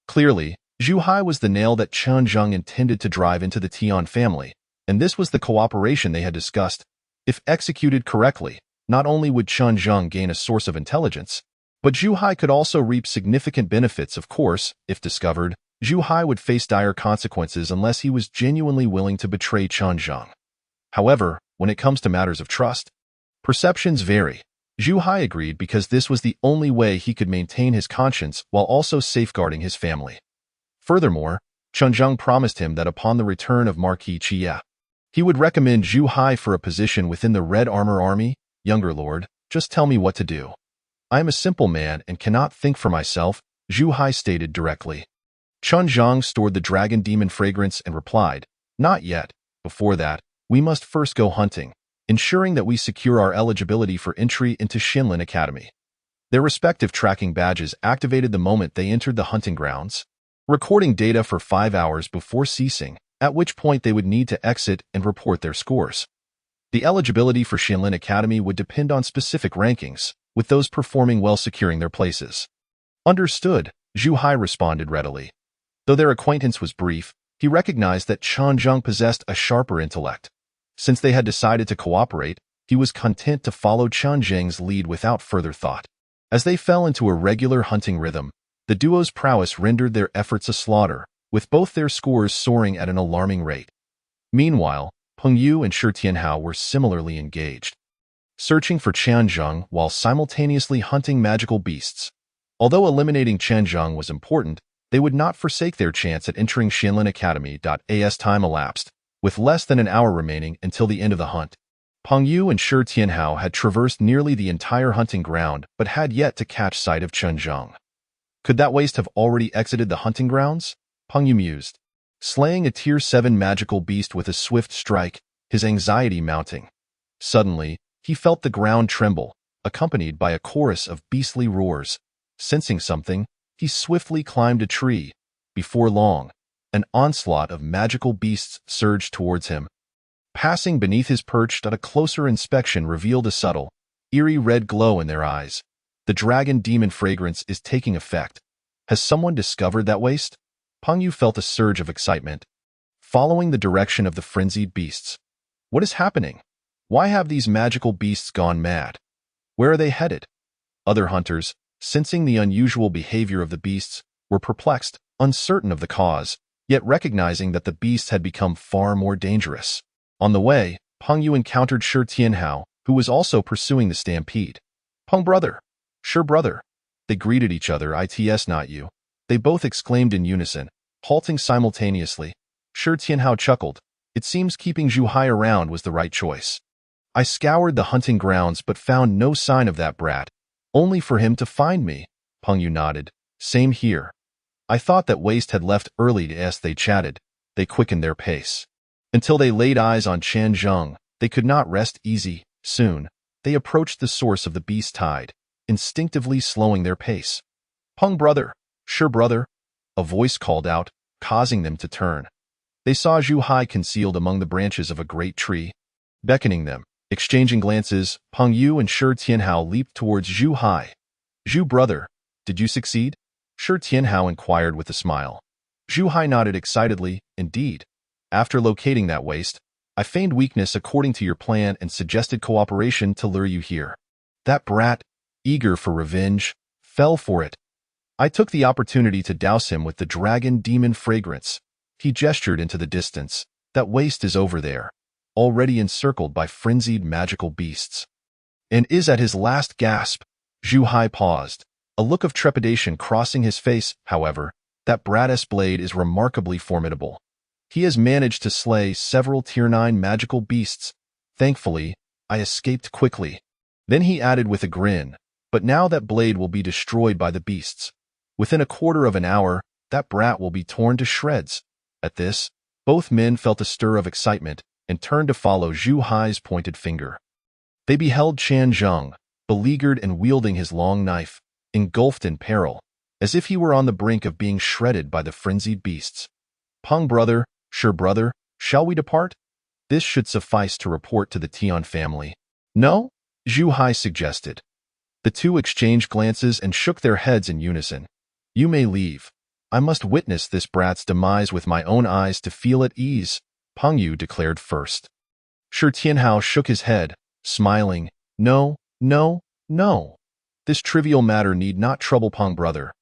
Clearly, Zhu Hai was the nail that Qian Zheng intended to drive into the Tian family, and this was the cooperation they had discussed. If executed correctly, not only would Qian Zheng gain a source of intelligence, but Zhu Hai could also reap significant benefits. Of course, if discovered, Zhu Hai would face dire consequences unless he was genuinely willing to betray Qian Zheng. However, when it comes to matters of trust, perceptions vary. Zhu Hai agreed because this was the only way he could maintain his conscience while also safeguarding his family. Furthermore, Qian Zheng promised him that upon the return of Marquis Qie, he would recommend Zhu Hai for a position within the Red Armor Army. "Younger lord, just tell me what to do. I am a simple man and cannot think for myself," Zhu Hai stated directly. Qian Zheng stored the dragon demon fragrance and replied, "Not yet. Before that, we must first go hunting, ensuring that we secure our eligibility for entry into Xianlin Academy." Their respective tracking badges activated the moment they entered the hunting grounds, recording data for 5 hours before ceasing, at which point they would need to exit and report their scores. The eligibility for Xianlin Academy would depend on specific rankings, with those performing well securing their places. "Understood," Zhu Hai responded readily. Though their acquaintance was brief, he recognized that Qian Zheng possessed a sharper intellect. Since they had decided to cooperate, he was content to follow Qian Zheng's lead without further thought. As they fell into a regular hunting rhythm, the duo's prowess rendered their efforts a slaughter, with both their scores soaring at an alarming rate. Meanwhile, Peng Yu and Shi Tianhao were similarly engaged. searching for Qianzheng while simultaneously hunting magical beasts. Although eliminating Qianzheng was important, they would not forsake their chance at entering Xianlin Academy. As time elapsed, with less than an hour remaining until the end of the hunt, Peng Yu and Shi Tianhao had traversed nearly the entire hunting ground but had yet to catch sight of Qianzheng. Could that waste have already exited the hunting grounds? Peng Yu mused, slaying a Tier 7 magical beast with a swift strike, his anxiety mounting. Suddenly, he felt the ground tremble, accompanied by a chorus of beastly roars. Sensing something, he swiftly climbed a tree. Before long, an onslaught of magical beasts surged towards him. Passing beneath his perch, a closer inspection revealed a subtle, eerie red glow in their eyes. The dragon demon fragrance is taking effect. Has someone discovered that waste? Peng Yu felt a surge of excitement, following the direction of the frenzied beasts. What is happening? Why have these magical beasts gone mad? Where are they headed? Other hunters, sensing the unusual behavior of the beasts, were perplexed, uncertain of the cause, yet recognizing that the beasts had become far more dangerous. On the way, Peng Yu encountered Shi Tianhao, who was also pursuing the stampede. Peng brother, Shi brother. They greeted each other. It's not you. They both exclaimed in unison, halting simultaneously. Shi Tianhao chuckled. It seems keeping Zhu Hai around was the right choice. I scoured the hunting grounds but found no sign of that brat, only for him to find me. Peng Yu nodded. Same here. I thought that waste had left early. As they chatted, they quickened their pace. Until they laid eyes on Qianzheng, they could not rest easy. Soon, they approached the source of the beast tide, instinctively slowing their pace. Peng brother, Shi brother, a voice called out, causing them to turn. They saw Zhu Hai concealed among the branches of a great tree. Beckoning them, exchanging glances, Peng Yu and Shi Tianhao leaped towards Zhu Hai. Zhu brother, did you succeed? Shi Tianhao inquired with a smile. Zhu Hai nodded excitedly. Indeed. After locating that waste, I feigned weakness according to your plan and suggested cooperation to lure you here. That brat, eager for revenge, fell for it. I took the opportunity to douse him with the dragon demon fragrance. He gestured into the distance. That waste is over there, already encircled by frenzied magical beasts. And is at his last gasp. Zhu Hai paused, a look of trepidation crossing his face. However, that brat's blade is remarkably formidable. He has managed to slay several Tier 9 magical beasts. Thankfully, I escaped quickly. Then he added with a grin, but now that blade will be destroyed by the beasts. Within a quarter of an hour, that brat will be torn to shreds. At this, both men felt a stir of excitement and turned to follow Zhu Hai's pointed finger. They beheld Qianzheng, beleaguered and wielding his long knife, engulfed in peril, as if he were on the brink of being shredded by the frenzied beasts. Peng brother, Shi brother, shall we depart? This should suffice to report to the Tian family. No? Zhu Hai suggested. The two exchanged glances and shook their heads in unison. You may leave. I must witness this brat's demise with my own eyes to feel at ease, Peng Yu declared first. Shi Tianhao shook his head, smiling. No, no, no. This trivial matter need not trouble Peng brother.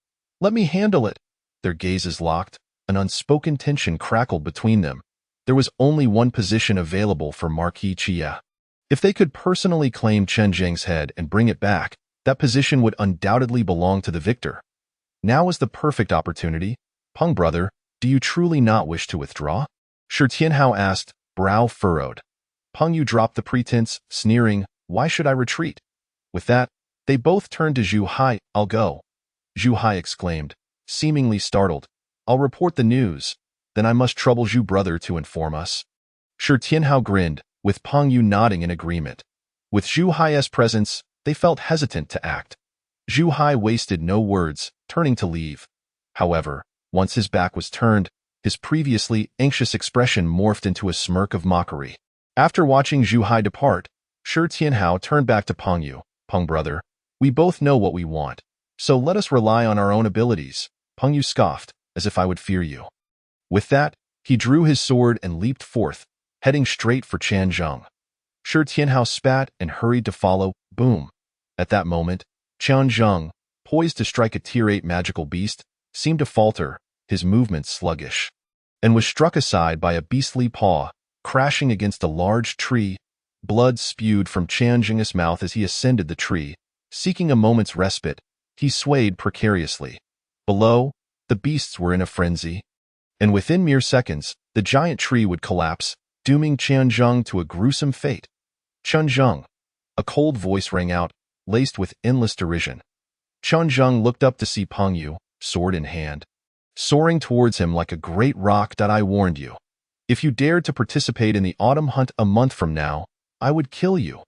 Let me handle it. Their gazes locked. An unspoken tension crackled between them. There was only one position available for Marquis Chia. If they could personally claim Qianzheng's head and bring it back, that position would undoubtedly belong to the victor. Now was the perfect opportunity. Peng brother, do you truly not wish to withdraw? Shi Tianhao asked, brow furrowed. Peng Yu dropped the pretense, sneering, why should I retreat? With that, they both turned to Zhu Hai. I'll go. Zhu Hai exclaimed, seemingly startled. I'll report the news. Then I must trouble Zhu brother to inform us. Shi Tianhao grinned, with Peng Yu nodding in agreement. With Zhu Hai's presence, they felt hesitant to act. Zhu Hai wasted no words, turning to leave. However, once his back was turned, his previously anxious expression morphed into a smirk of mockery. After watching Zhu Hai depart, Shi Tianhao turned back to Peng Yu. Peng brother, we both know what we want, so let us rely on our own abilities. Peng Yu scoffed, as if I would fear you. With that, he drew his sword and leaped forth, heading straight for Qianzheng. Shi Tianhao spat and hurried to follow. Boom. At that moment, Qianzheng, poised to strike a Tier 8 magical beast, seemed to falter, his movements sluggish, and was struck aside by a beastly paw, crashing against a large tree. Blood spewed from Qian Jing's mouth as he ascended the tree. Seeking a moment's respite, he swayed precariously. Below, the beasts were in a frenzy, and within mere seconds, the giant tree would collapse, dooming Qianzheng to a gruesome fate. Qianzheng, a cold voice rang out, laced with endless derision. Qianzheng looked up to see Peng Yu, sword in hand, soaring towards him like a great rock. I warned you. If you dared to participate in the autumn hunt a month from now, I would kill you.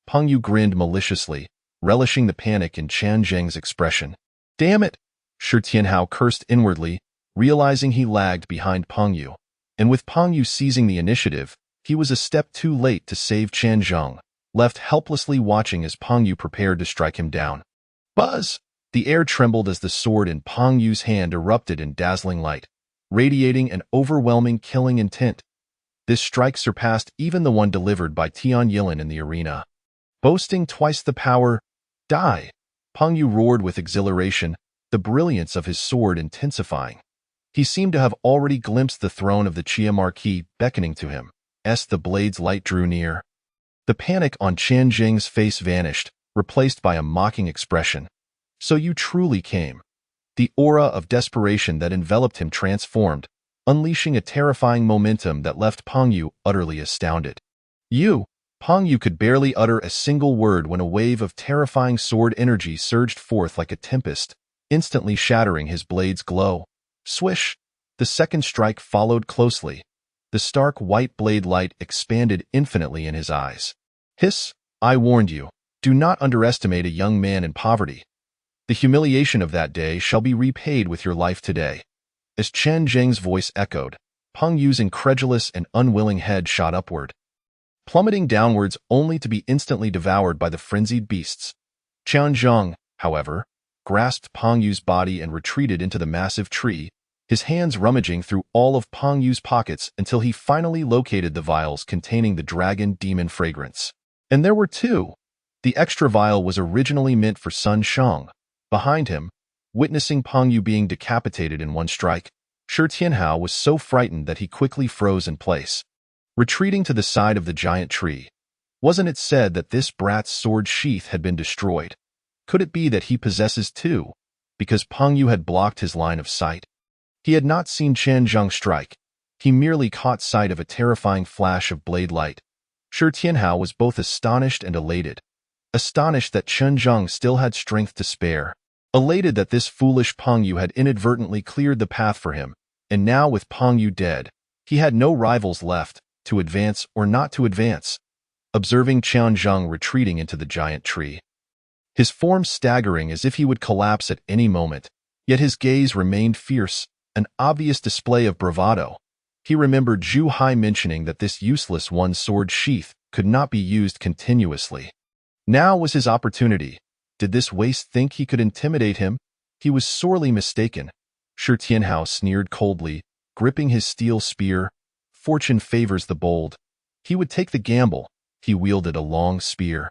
Peng Yu grinned maliciously, relishing the panic in Qianzheng's expression. Damn it! Shi Tianhao cursed inwardly, realizing he lagged behind Peng Yu. And with Peng Yu seizing the initiative, he was a step too late to save Qianzheng, left helplessly watching as Peng Yu prepared to strike him down. Buzz! The air trembled as the sword in Peng Yu's hand erupted in dazzling light, radiating an overwhelming killing intent. This strike surpassed even the one delivered by Tian Yilin in the arena. Boasting twice the power, die! Peng Yu roared with exhilaration, the brilliance of his sword intensifying. He seemed to have already glimpsed the throne of the Qia Marquis beckoning to him, as the blade's light drew near. The panic on Qianzheng's face vanished, replaced by a mocking expression. So you truly came. The aura of desperation that enveloped him transformed, unleashing a terrifying momentum that left Peng Yu utterly astounded. Peng Yu could barely utter a single word when a wave of terrifying sword energy surged forth like a tempest, instantly shattering his blade's glow. Swish! The second strike followed closely. The stark white blade light expanded infinitely in his eyes. Hiss! I warned you. Do not underestimate a young man in poverty. The humiliation of that day shall be repaid with your life today. As Qianzheng's voice echoed, Peng Yu's incredulous and unwilling head shot upward, plummeting downwards only to be instantly devoured by the frenzied beasts. Qianzheng, however, grasped Peng Yu's body and retreated into the massive tree, his hands rummaging through all of Peng Yu's pockets until he finally located the vials containing the dragon demon fragrance. And there were two. The extra vial was originally meant for Sun Shang. Behind him, witnessing Peng Yu being decapitated in one strike, Shi Tianhao was so frightened that he quickly froze in place, retreating to the side of the giant tree. Wasn't it said that this brat's sword sheath had been destroyed? Could it be that he possesses two, because Peng Yu had blocked his line of sight? He had not seen Qianzheng strike. He merely caught sight of a terrifying flash of blade light. Shi Tianhao was both astonished and elated. Astonished that Qianzheng still had strength to spare. Elated that this foolish Peng Yu had inadvertently cleared the path for him, and now with Peng Yu dead, he had no rivals left, to advance or not to advance. Observing Qianzheng retreating into the giant tree, his form staggering as if he would collapse at any moment, yet his gaze remained fierce, an obvious display of bravado. He remembered Zhu Hai mentioning that this useless one-sword sheath could not be used continuously. Now was his opportunity. Did this waste think he could intimidate him? He was sorely mistaken. Shi Tianhao sneered coldly, gripping his steel spear. Fortune favors the bold. He would take the gamble. He wielded a long spear,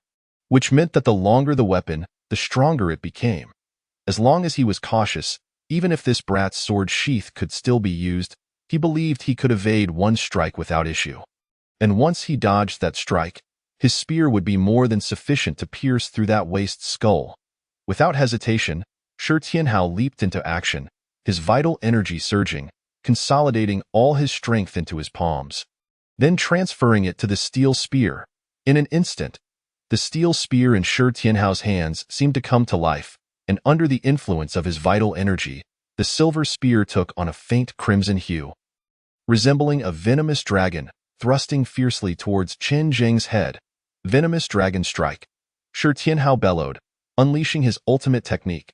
which meant that the longer the weapon, the stronger it became. As long as he was cautious, even if this brat's sword sheath could still be used, he believed he could evade one strike without issue. And once he dodged that strike, his spear would be more than sufficient to pierce through that waste's skull. Without hesitation, Shi Tianhao leaped into action, his vital energy surging, consolidating all his strength into his palms, then transferring it to the steel spear. In an instant, the steel spear in Shi Tianhao's hands seemed to come to life, and under the influence of his vital energy, the silver spear took on a faint crimson hue, resembling a venomous dragon, thrusting fiercely towards Qianzheng's head. Venomous dragon strike. Shi Tianhao bellowed, unleashing his ultimate technique.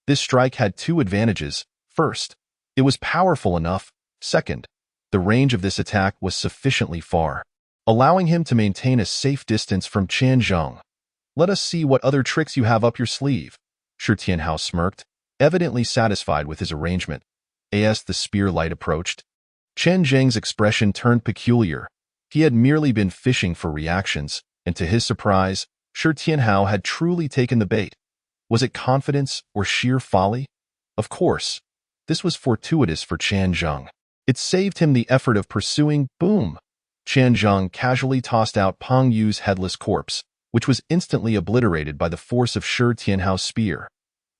This strike had two advantages. First, it was powerful enough. Second, the range of this attack was sufficiently far, allowing him to maintain a safe distance from Qianzheng. Let us see what other tricks you have up your sleeve. Shi Tianhao smirked, evidently satisfied with his arrangement. As the spear light approached, Qianzheng's expression turned peculiar. He had merely been fishing for reactions, and to his surprise, Shi Tianhao had truly taken the bait. Was it confidence or sheer folly? Of course, this was fortuitous for Qianzheng. It saved him the effort of pursuing. Boom! Qian Zheng casually tossed out Peng Yu's headless corpse, which was instantly obliterated by the force of Shi Tianhao's spear.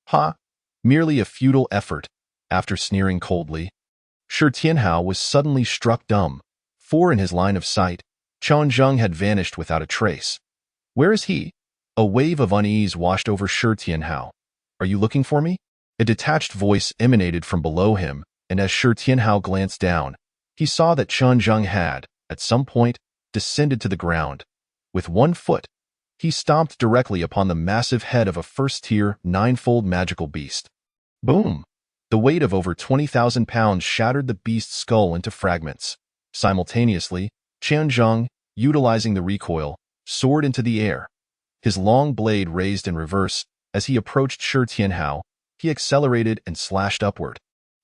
Ha! Merely a futile effort. After sneering coldly, Shi Tianhao was suddenly struck dumb, for in his line of sight, Qian Zheng had vanished without a trace. Where is he? A wave of unease washed over Shi Tianhao. Are you looking for me? A detached voice emanated from below him, and as Shi Tianhao glanced down, he saw that Qian Zheng had, at some point, descended to the ground. With one foot, he stomped directly upon the massive head of a first-tier, ninefold magical beast. Boom! The weight of over 20,000 pounds shattered the beast's skull into fragments. Simultaneously, Qian Zheng, utilizing the recoil, soared into the air. His long blade raised in reverse. As he approached Shi Tianhao, he accelerated and slashed upward.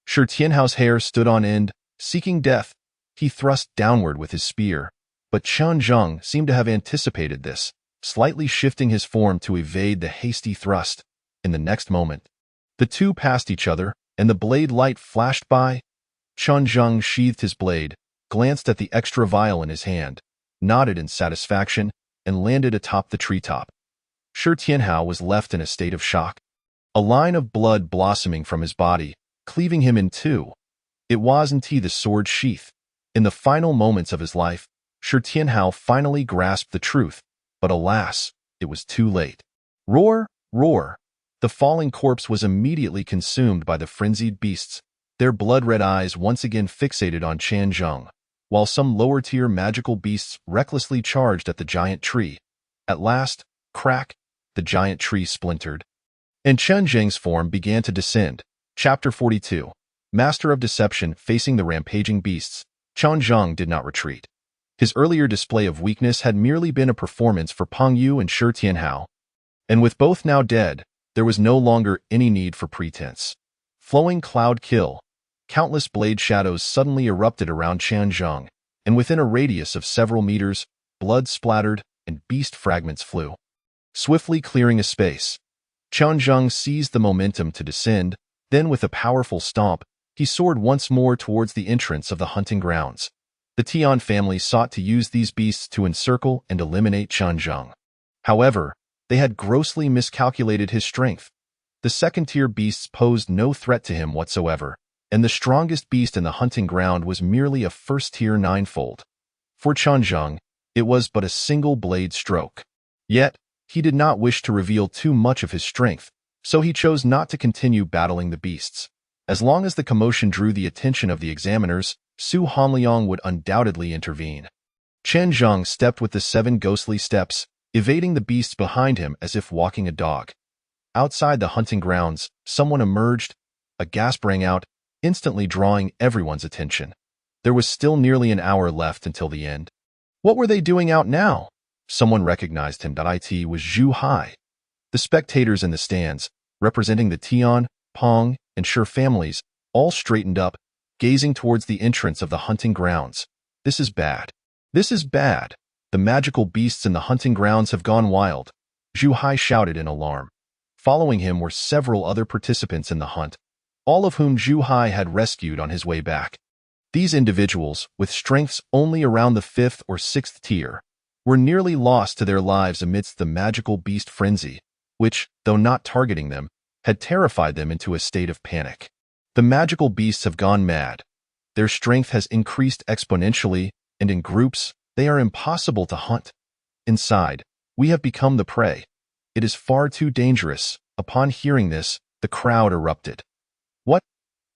Shi Tianhao's hair stood on end, seeking death. He thrust downward with his spear, but Qian Zheng seemed to have anticipated this, slightly shifting his form to evade the hasty thrust. In the next moment, the two passed each other, and the blade light flashed by. Qian Zheng sheathed his blade, glanced at the extra vial in his hand, nodded in satisfaction, and landed atop the treetop. Shi Tianhao was left in a state of shock. A line of blood blossoming from his body, cleaving him in two. It wasn't the sword sheath. In the final moments of his life, Shi Tianhao finally grasped the truth, but alas, it was too late. Roar, roar! The falling corpse was immediately consumed by the frenzied beasts, their blood-red eyes once again fixated on Qian Zheng, while some lower-tier magical beasts recklessly charged at the giant tree. At last, crack! The giant tree splintered, and Qian Zheng's form began to descend. Chapter 42. Master of Deception facing the rampaging beasts, Qian Zheng did not retreat. His earlier display of weakness had merely been a performance for Peng Yu and Shi Tianhao, and with both now dead, there was no longer any need for pretense. Flowing cloud kill. Countless blade shadows suddenly erupted around Qian Zheng, and within a radius of several meters, blood splattered and beast fragments flew. Swiftly clearing a space, Qian Zheng seized the momentum to descend, then with a powerful stomp, he soared once more towards the entrance of the hunting grounds. The Tian family sought to use these beasts to encircle and eliminate Qian Zheng. However, they had grossly miscalculated his strength. The second-tier beasts posed no threat to him whatsoever, and the strongest beast in the hunting ground was merely a first-tier ninefold. For Qian Zheng, it was but a single blade stroke. Yet, he did not wish to reveal too much of his strength, so he chose not to continue battling the beasts. As long as the commotion drew the attention of the examiners, Su Hanliang would undoubtedly intervene. Qian Zheng stepped with the 7 ghostly steps, evading the beasts behind him as if walking a dog. Outside the hunting grounds, someone emerged. A gasp rang out, instantly drawing everyone's attention. There was still nearly an hour left until the end. What were they doing out now? Someone recognized him. It was Zhu Hai. The spectators in the stands, representing the Tian, Peng, and Shi families, all straightened up, gazing towards the entrance of the hunting grounds. This is bad. This is bad. The magical beasts in the hunting grounds have gone wild. Zhu Hai shouted in alarm. Following him were several other participants in the hunt, all of whom Zhu Hai had rescued on his way back. These individuals, with strengths only around the 5th or 6th tier, were nearly lost to their lives amidst the magical beast frenzy, which, though not targeting them, had terrified them into a state of panic. The magical beasts have gone mad. Their strength has increased exponentially, and in groups, they are impossible to hunt. Inside, we have become the prey. It is far too dangerous. Upon hearing this, the crowd erupted. What?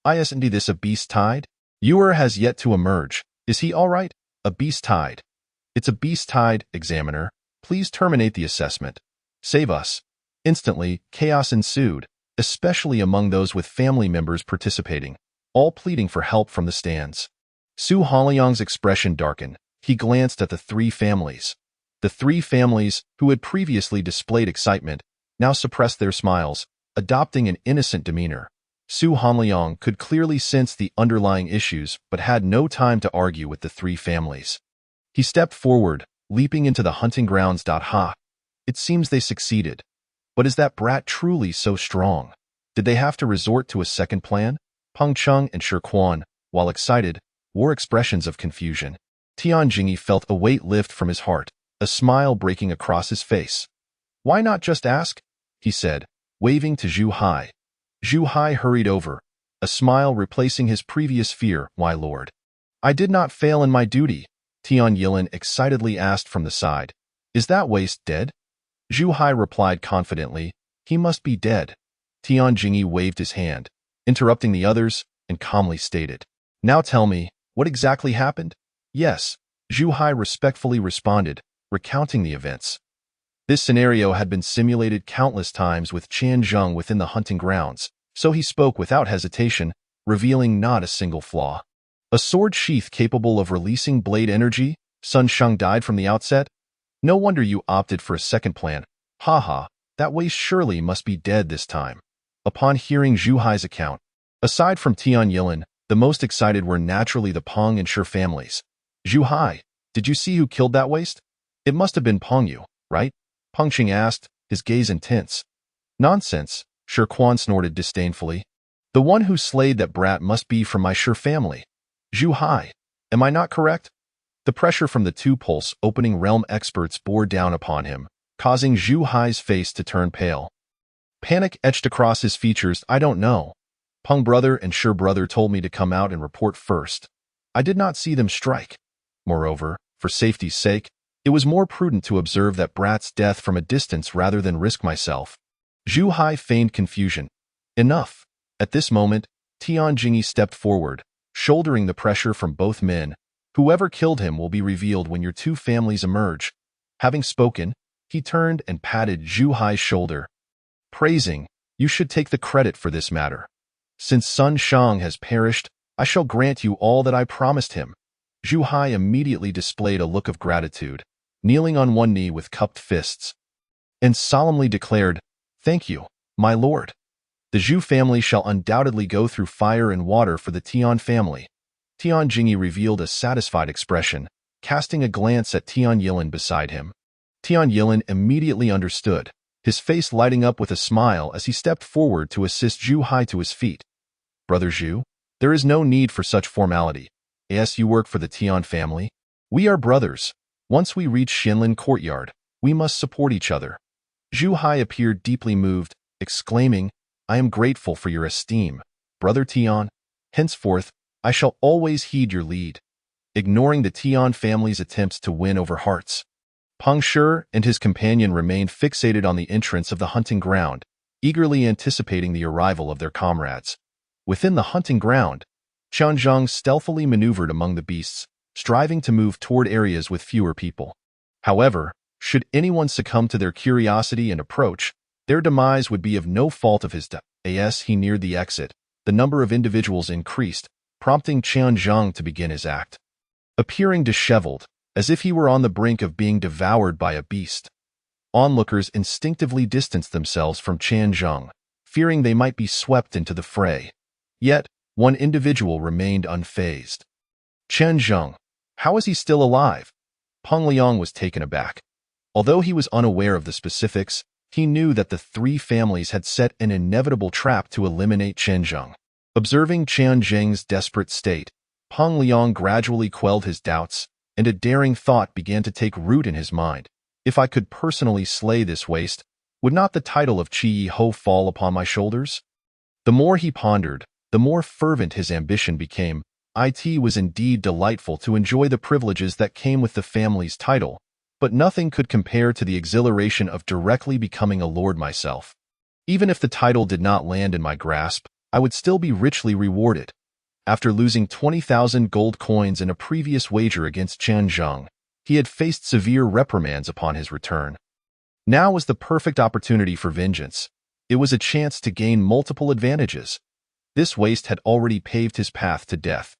Isn't this a beast tide? Yuer has yet to emerge. Is he all right? A beast tide. It's a beast tide, examiner. Please terminate the assessment. Save us. Instantly, chaos ensued, especially among those with family members participating, all pleading for help from the stands. Su Hanliang's expression darkened. He glanced at the 3 families. The 3 families, who had previously displayed excitement, now suppressed their smiles, adopting an innocent demeanor. Su Hanliang could clearly sense the underlying issues but had no time to argue with the 3 families. He stepped forward, leaping into the hunting grounds. Ha! It seems they succeeded. But is that brat truly so strong? Did they have to resort to a second plan? Peng Cheng and Shi Quan, while excited, wore expressions of confusion. Tian Jingyi felt a weight lift from his heart, a smile breaking across his face. "Why not just ask?" he said, waving to Zhu Hai. Zhu Hai hurried over, a smile replacing his previous fear. "My lord, I did not fail in my duty," Tian Yilin excitedly asked from the side. "Is that waste dead?" Zhu Hai replied confidently, "He must be dead." Tian Jingyi waved his hand, interrupting the others, and calmly stated, "Now tell me, what exactly happened?" "Yes," Zhu Hai respectfully responded, recounting the events. This scenario had been simulated countless times with Qian Zheng within the hunting grounds, so he spoke without hesitation, revealing not a single flaw. "A sword sheath capable of releasing blade energy? Sun Shang died from the outset? No wonder you opted for a second plan. Haha, that waste surely must be dead this time." Upon hearing Zhu Hai's account, aside from Tian Yilin, the most excited were naturally the Peng and Shi families. "Zhu Hai, did you see who killed that waste? It must have been Peng Yu, right?" Peng Qing asked, his gaze intense. "Nonsense," Shi Quan snorted disdainfully. "The one who slayed that brat must be from my Shi family. Zhu Hai, am I not correct?" The pressure from the two Pulse opening realm experts bore down upon him, causing Zhu Hai's face to turn pale. Panic etched across his features. "I don't know. Peng brother and Shi brother told me to come out and report first. I did not see them strike. Moreover, for safety's sake, it was more prudent to observe that brat's death from a distance rather than risk myself." Zhu Hai feigned confusion. "Enough." At this moment, Tian Jingyi stepped forward, shouldering the pressure from both men. "Whoever killed him will be revealed when your two families emerge." Having spoken, he turned and patted Zhu Hai's shoulder, praising, "You should take the credit for this matter. Since Sun Shang has perished, I shall grant you all that I promised him." Zhu Hai immediately displayed a look of gratitude, kneeling on one knee with cupped fists, and solemnly declared, "Thank you, my lord. The Zhu family shall undoubtedly go through fire and water for the Tian family." Tian Jingyi revealed a satisfied expression, casting a glance at Tian Yilin beside him. Tian Yilin immediately understood, his face lighting up with a smile as he stepped forward to assist Zhu Hai to his feet. "Brother Zhu, there is no need for such formality. Yes, you work for the Tian family. We are brothers. Once we reach Xianlin Courtyard, we must support each other." Zhu Hai appeared deeply moved, exclaiming, "I am grateful for your esteem, Brother Tian. Henceforth, I shall always heed your lead." Ignoring the Tian family's attempts to win over hearts, Peng Shi and his companion remained fixated on the entrance of the hunting ground, eagerly anticipating the arrival of their comrades. Within the hunting ground, Qian Zheng stealthily maneuvered among the beasts, striving to move toward areas with fewer people. However, should anyone succumb to their curiosity and approach, their demise would be of no fault of his. As he neared the exit, the number of individuals increased, prompting Qian Zheng to begin his act. Appearing disheveled, as if he were on the brink of being devoured by a beast, onlookers instinctively distanced themselves from Qian Zheng, fearing they might be swept into the fray. Yet, one individual remained unfazed. "Qian Zheng, how is he still alive?" Peng Liang was taken aback. Although he was unaware of the specifics, he knew that the three families had set an inevitable trap to eliminate Qian Zheng. Observing Qian Zheng's desperate state, Peng Liang gradually quelled his doubts, and a daring thought began to take root in his mind. "If I could personally slay this waste, would not the title of Qi Yi Ho fall upon my shoulders?" The more he pondered, the more fervent his ambition became. It was indeed delightful to enjoy the privileges that came with the family's title, but nothing could compare to the exhilaration of directly becoming a lord myself. Even if the title did not land in my grasp, I would still be richly rewarded. After losing 20,000 gold coins in a previous wager against Qian Zheng, he had faced severe reprimands upon his return. Now was the perfect opportunity for vengeance. It was a chance to gain multiple advantages. This waste had already paved his path to death.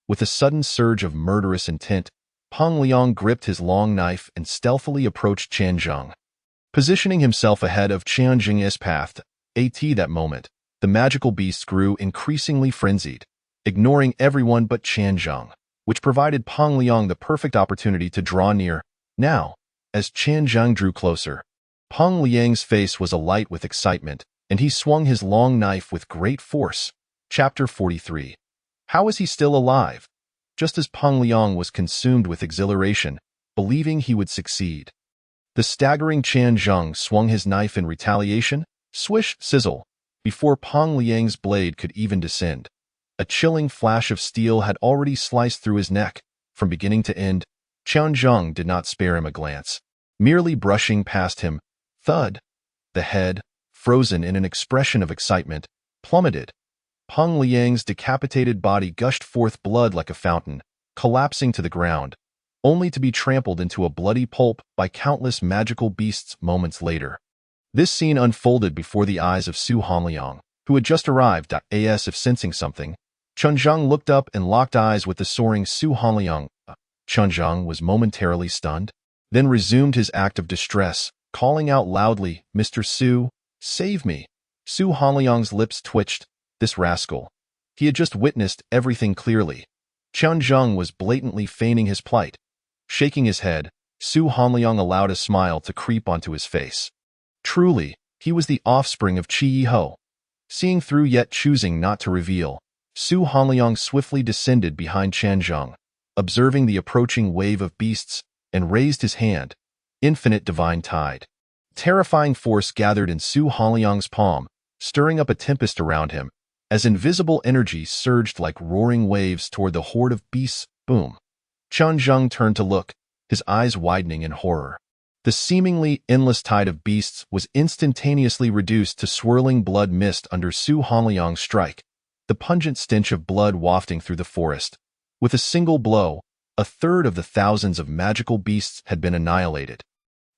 With a sudden surge of murderous intent, Peng Liang gripped his long knife and stealthily approached Qian Zheng. Positioning himself ahead of Qian Zheng's path, at that moment, the magical beasts grew increasingly frenzied, ignoring everyone but Qian Zheng, which provided Peng Liang the perfect opportunity to draw near. Now, as Qian Zheng drew closer, Peng Liang's face was alight with excitement, and he swung his long knife with great force. Chapter 43. How is he still alive? just as Peng Liang was consumed with exhilaration, believing he would succeed. The staggering Qian Zheng swung his knife in retaliation, swish, sizzle, before Peng Liang's blade could even descend. A chilling flash of steel had already sliced through his neck. From beginning to end, Qian Zheng did not spare him a glance. Merely brushing past him, thud. The head, frozen in an expression of excitement, plummeted. Peng Liang's decapitated body gushed forth blood like a fountain, collapsing to the ground, only to be trampled into a bloody pulp by countless magical beasts moments later. This scene unfolded before the eyes of Su Hanliang, who had just arrived. As if sensing something, Chen Zheng looked up and locked eyes with the soaring Su Hanliang. Chen Zheng was momentarily stunned, then resumed his act of distress, calling out loudly, "Mr. Su, save me!" Su Hanliang's lips twitched. This rascal. He had just witnessed everything clearly. Chen Zheng was blatantly feigning his plight. Shaking his head, Su Hanliang allowed a smile to creep onto his face. Truly, he was the offspring of Qi Yiho. Seeing through yet choosing not to reveal, Su Hanliang swiftly descended behind Chen Zheng, observing the approaching wave of beasts, and raised his hand. Infinite divine tide. Terrifying force gathered in Su Hanliang's palm, stirring up a tempest around him, as invisible energy surged like roaring waves toward the horde of beasts. Boom. Chen Zheng turned to look, his eyes widening in horror. The seemingly endless tide of beasts was instantaneously reduced to swirling blood mist under Su Hanliang's strike, the pungent stench of blood wafting through the forest. With a single blow, a third of the thousands of magical beasts had been annihilated.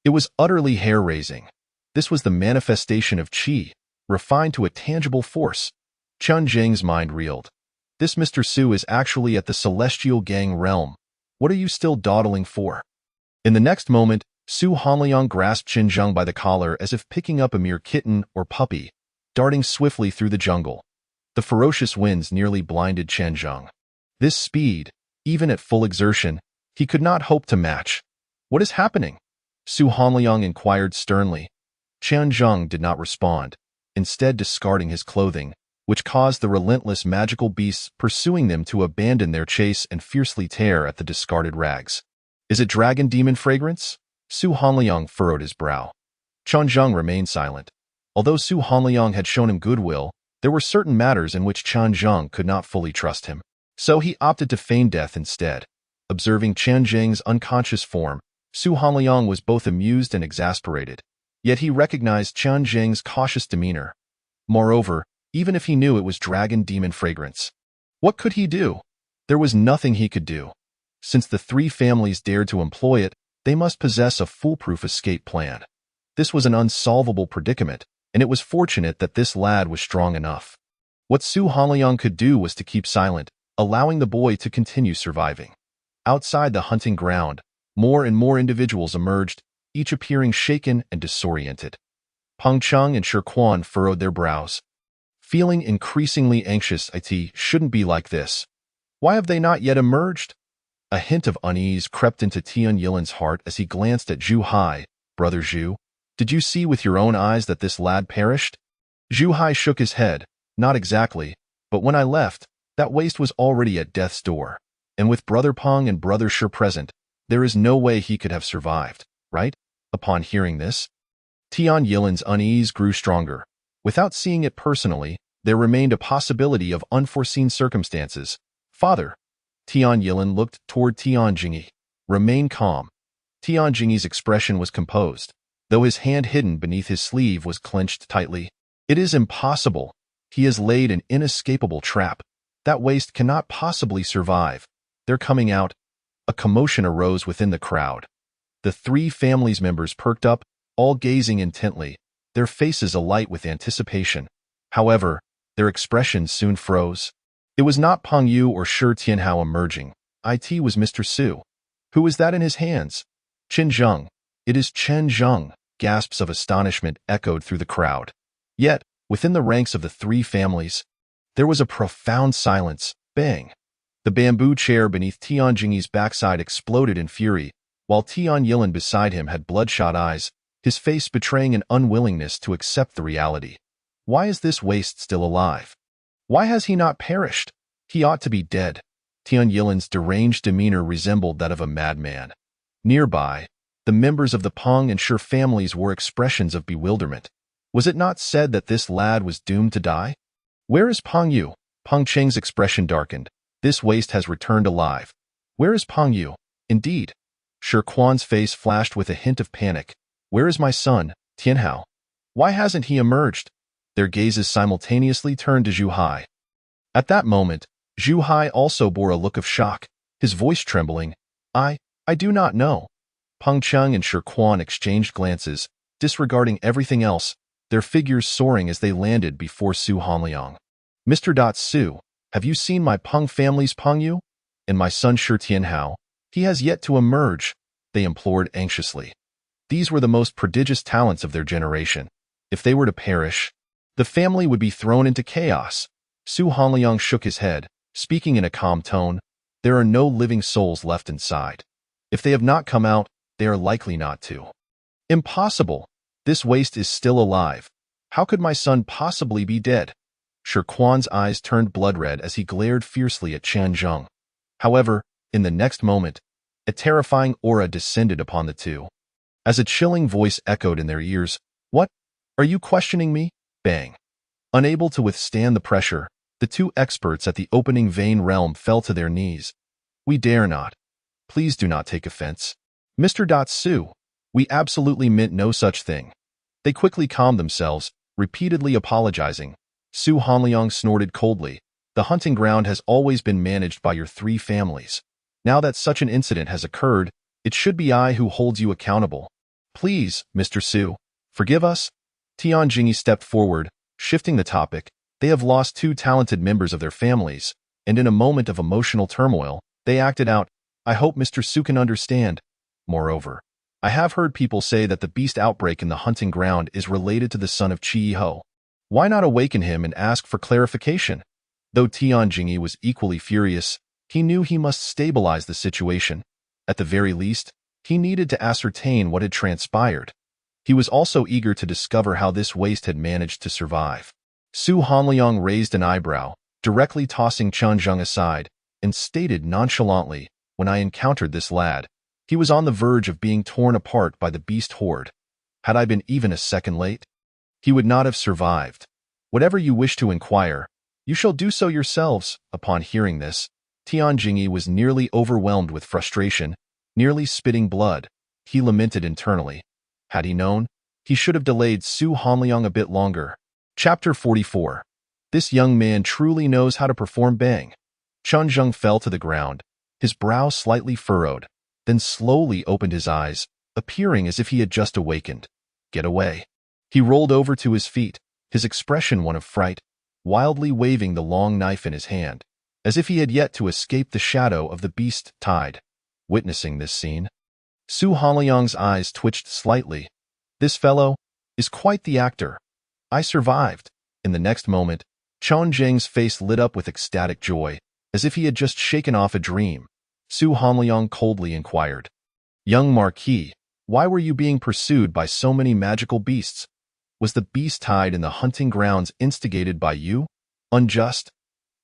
It was utterly hair-raising. This was the manifestation of Qi, refined to a tangible force. Chen Zheng's mind reeled. This Mr. Su is actually at the Celestial Gang realm. What are you still dawdling for? In the next moment, Su Hanliang grasped Chen Zheng by the collar as if picking up a mere kitten or puppy, darting swiftly through the jungle. The ferocious winds nearly blinded Chen Zheng. This speed, even at full exertion, he could not hope to match. What is happening? Su Hanliang inquired sternly. Chen Zheng did not respond, instead discarding his clothing, which caused the relentless magical beasts pursuing them to abandon their chase and fiercely tear at the discarded rags. Is it dragon demon fragrance? Su Hanliang furrowed his brow. Chen Zheng remained silent. Although Su Hanliang had shown him goodwill, there were certain matters in which Chen Zheng could not fully trust him. So he opted to feign death instead. Observing Chen Zheng's unconscious form, Su Hanliang was both amused and exasperated. Yet he recognized Chen Zheng's cautious demeanor. Moreover, even if he knew it was dragon demon fragrance, what could he do? There was nothing he could do. Since the three families dared to employ it, they must possess a foolproof escape plan. This was an unsolvable predicament, and it was fortunate that this lad was strong enough. What Su Hanliang could do was to keep silent, allowing the boy to continue surviving. Outside the hunting ground, more and more individuals emerged, each appearing shaken and disoriented. Peng Cheng and Shi Quan furrowed their brows. Feeling increasingly anxious, it shouldn't be like this. Why have they not yet emerged? A hint of unease crept into Tian Yilan's heart as he glanced at Zhu Hai. Brother Zhu, did you see with your own eyes that this lad perished? Zhu Hai shook his head. Not exactly, but when I left, that waste was already at death's door. And with Brother Peng and Brother Shi present, there is no way he could have survived, right? Upon hearing this, Tian Yilan's unease grew stronger. Without seeing it personally, there remained a possibility of unforeseen circumstances. Father. Tian Yilan looked toward Tian Jingyi. Remain calm. Tian Jingyi's expression was composed, though his hand hidden beneath his sleeve was clenched tightly. It is impossible. He has laid an inescapable trap. That waste cannot possibly survive. They're coming out. A commotion arose within the crowd. The three families' members perked up, all gazing intently, their faces alight with anticipation. However, their expressions soon froze. It was not Peng Yu or Shi Tianhao emerging. It was Mr. Su. Who is that in his hands? Chen Zheng. It is Chen Zheng. Gasps of astonishment echoed through the crowd. Yet, within the ranks of the three families, there was a profound silence. Bang! The bamboo chair beneath Tian Jingyi's backside exploded in fury, while Tian Yilan beside him had bloodshot eyes, his face betraying an unwillingness to accept the reality. Why is this waste still alive? Why has he not perished? He ought to be dead. Tian Yilan's deranged demeanor resembled that of a madman. Nearby, the members of the Peng and Shi families wore expressions of bewilderment. Was it not said that this lad was doomed to die? Where is Peng Yu? Peng Cheng's expression darkened. This waste has returned alive. Where is Peng Yu? Indeed. Shi Quan's face flashed with a hint of panic. Where is my son, Tianhao? Why hasn't he emerged? Their gazes simultaneously turned to Zhu Hai. At that moment, Zhu Hai also bore a look of shock, his voice trembling. I do not know. Peng Cheng and Shi Quan exchanged glances, disregarding everything else, their figures soaring as they landed before Su Hanliang. Mr. Su, have you seen my Peng family's Peng Yu? And my son Shi Tianhao? He has yet to emerge, they implored anxiously. These were the most prodigious talents of their generation. If they were to perish, the family would be thrown into chaos. Su Hanliang shook his head, speaking in a calm tone. There are no living souls left inside. If they have not come out, they are likely not to. Impossible. This waste is still alive. How could my son possibly be dead? Shi Quan's eyes turned blood-red as he glared fiercely at Chen Zheng. However, in the next moment, a terrifying aura descended upon the two. As a chilling voice echoed in their ears, "What? Are you questioning me?" Bang. Unable to withstand the pressure, the two experts at the opening vein realm fell to their knees. "We dare not. Please do not take offense. Mr. Su, we absolutely meant no such thing." They quickly calmed themselves, repeatedly apologizing. Su Hanliang snorted coldly. "The hunting ground has always been managed by your three families. Now that such an incident has occurred, it should be I who holds you accountable. Please, Mr. Su, forgive us." Tian Jingyi stepped forward, shifting the topic. They have lost two talented members of their families, and in a moment of emotional turmoil, they acted out. I hope Mr. Su can understand. Moreover, I have heard people say that the beast outbreak in the hunting ground is related to the son of Qi Ho. Why not awaken him and ask for clarification? Though Tian Jingyi was equally furious, he knew he must stabilize the situation. At the very least, he needed to ascertain what had transpired. He was also eager to discover how this waste had managed to survive. Su Hanliang raised an eyebrow, directly tossing Chen Zheng aside, and stated nonchalantly, "When I encountered this lad, he was on the verge of being torn apart by the beast horde. Had I been even a second late, he would not have survived. Whatever you wish to inquire, you shall do so yourselves." Upon hearing this, Tian Jingyi was nearly overwhelmed with frustration, nearly spitting blood. He lamented internally. Had he known, he should have delayed Su Hanliang a bit longer. Chapter 44. This young man truly knows how to perform bang. Chen Zheng fell to the ground, his brow slightly furrowed, then slowly opened his eyes, appearing as if he had just awakened. Get away. He rolled over to his feet, his expression one of fright, wildly waving the long knife in his hand, as if he had yet to escape the shadow of the beast tide. Witnessing this scene, Su Hanliang's eyes twitched slightly. This fellow is quite the actor. I survived. In the next moment, Chen Zheng's face lit up with ecstatic joy, as if he had just shaken off a dream. Su Hanliang coldly inquired, "Young Marquis, why were you being pursued by so many magical beasts? Was the beast tide in the hunting grounds instigated by you? Unjust?"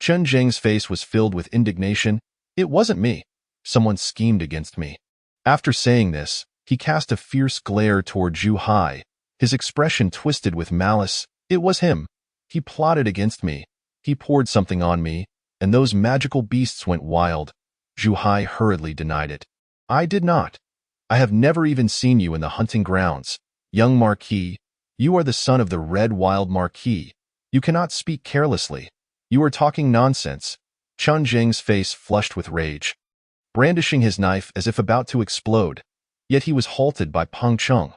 Chen Zheng's face was filled with indignation. "It wasn't me. Someone schemed against me." After saying this, he cast a fierce glare toward Zhu Hai, his expression twisted with malice. "It was him. He plotted against me. He poured something on me, and those magical beasts went wild." Zhu Hai hurriedly denied it. "I did not. I have never even seen you in the hunting grounds. Young Marquis, you are the son of the Red Wild Marquis. You cannot speak carelessly. You are talking nonsense." Chen Zheng's face flushed with rage, brandishing his knife as if about to explode. Yet he was halted by Peng Cheng.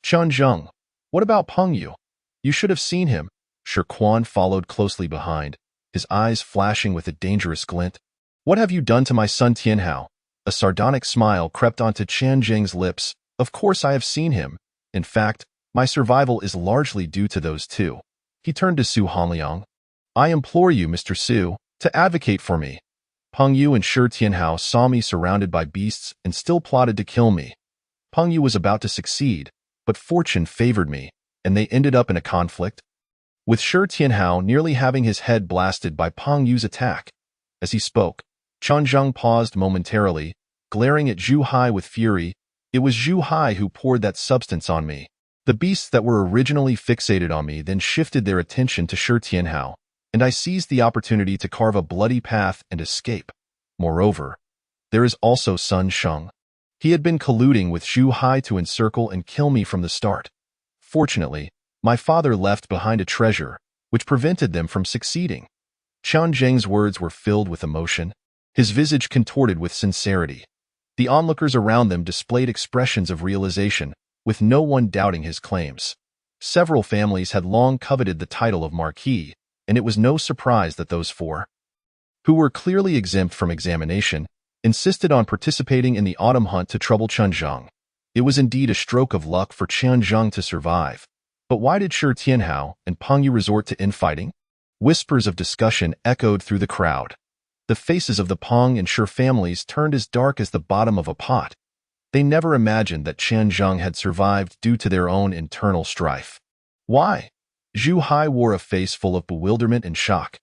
"Chen Zheng, what about Peng Yu? You should have seen him." Shi Quan followed closely behind, his eyes flashing with a dangerous glint. "What have you done to my son Tianhao?" A sardonic smile crept onto Chen Zheng's lips. "Of course I have seen him. In fact, my survival is largely due to those two." He turned to Su Hanliang. "I implore you, Mr. Su, to advocate for me. Peng Yu and Shi Tianhao saw me surrounded by beasts and still plotted to kill me. Peng Yu was about to succeed, but fortune favored me, and they ended up in a conflict, with Shi Tianhao nearly having his head blasted by Peng Yu's attack." As he spoke, Qianzheng paused momentarily, glaring at Zhu Hai with fury. It was Zhu Hai who poured that substance on me. The beasts that were originally fixated on me then shifted their attention to Shi Tianhao, and I seized the opportunity to carve a bloody path and escape. Moreover, there is also Sun Sheng. He had been colluding with Zhu Hai to encircle and kill me from the start. Fortunately, my father left behind a treasure, which prevented them from succeeding. Qianzheng's words were filled with emotion, his visage contorted with sincerity. The onlookers around them displayed expressions of realization, with no one doubting his claims. Several families had long coveted the title of Marquis, and it was no surprise that those four, who were clearly exempt from examination, insisted on participating in the autumn hunt to trouble Qianzheng. It was indeed a stroke of luck for Qianzheng to survive. But why did Shi Tianhao and Peng Yu resort to infighting? Whispers of discussion echoed through the crowd. The faces of the Peng and Shi families turned as dark as the bottom of a pot. They never imagined that Qianzheng had survived due to their own internal strife. Why? Zhu Hai wore a face full of bewilderment and shock.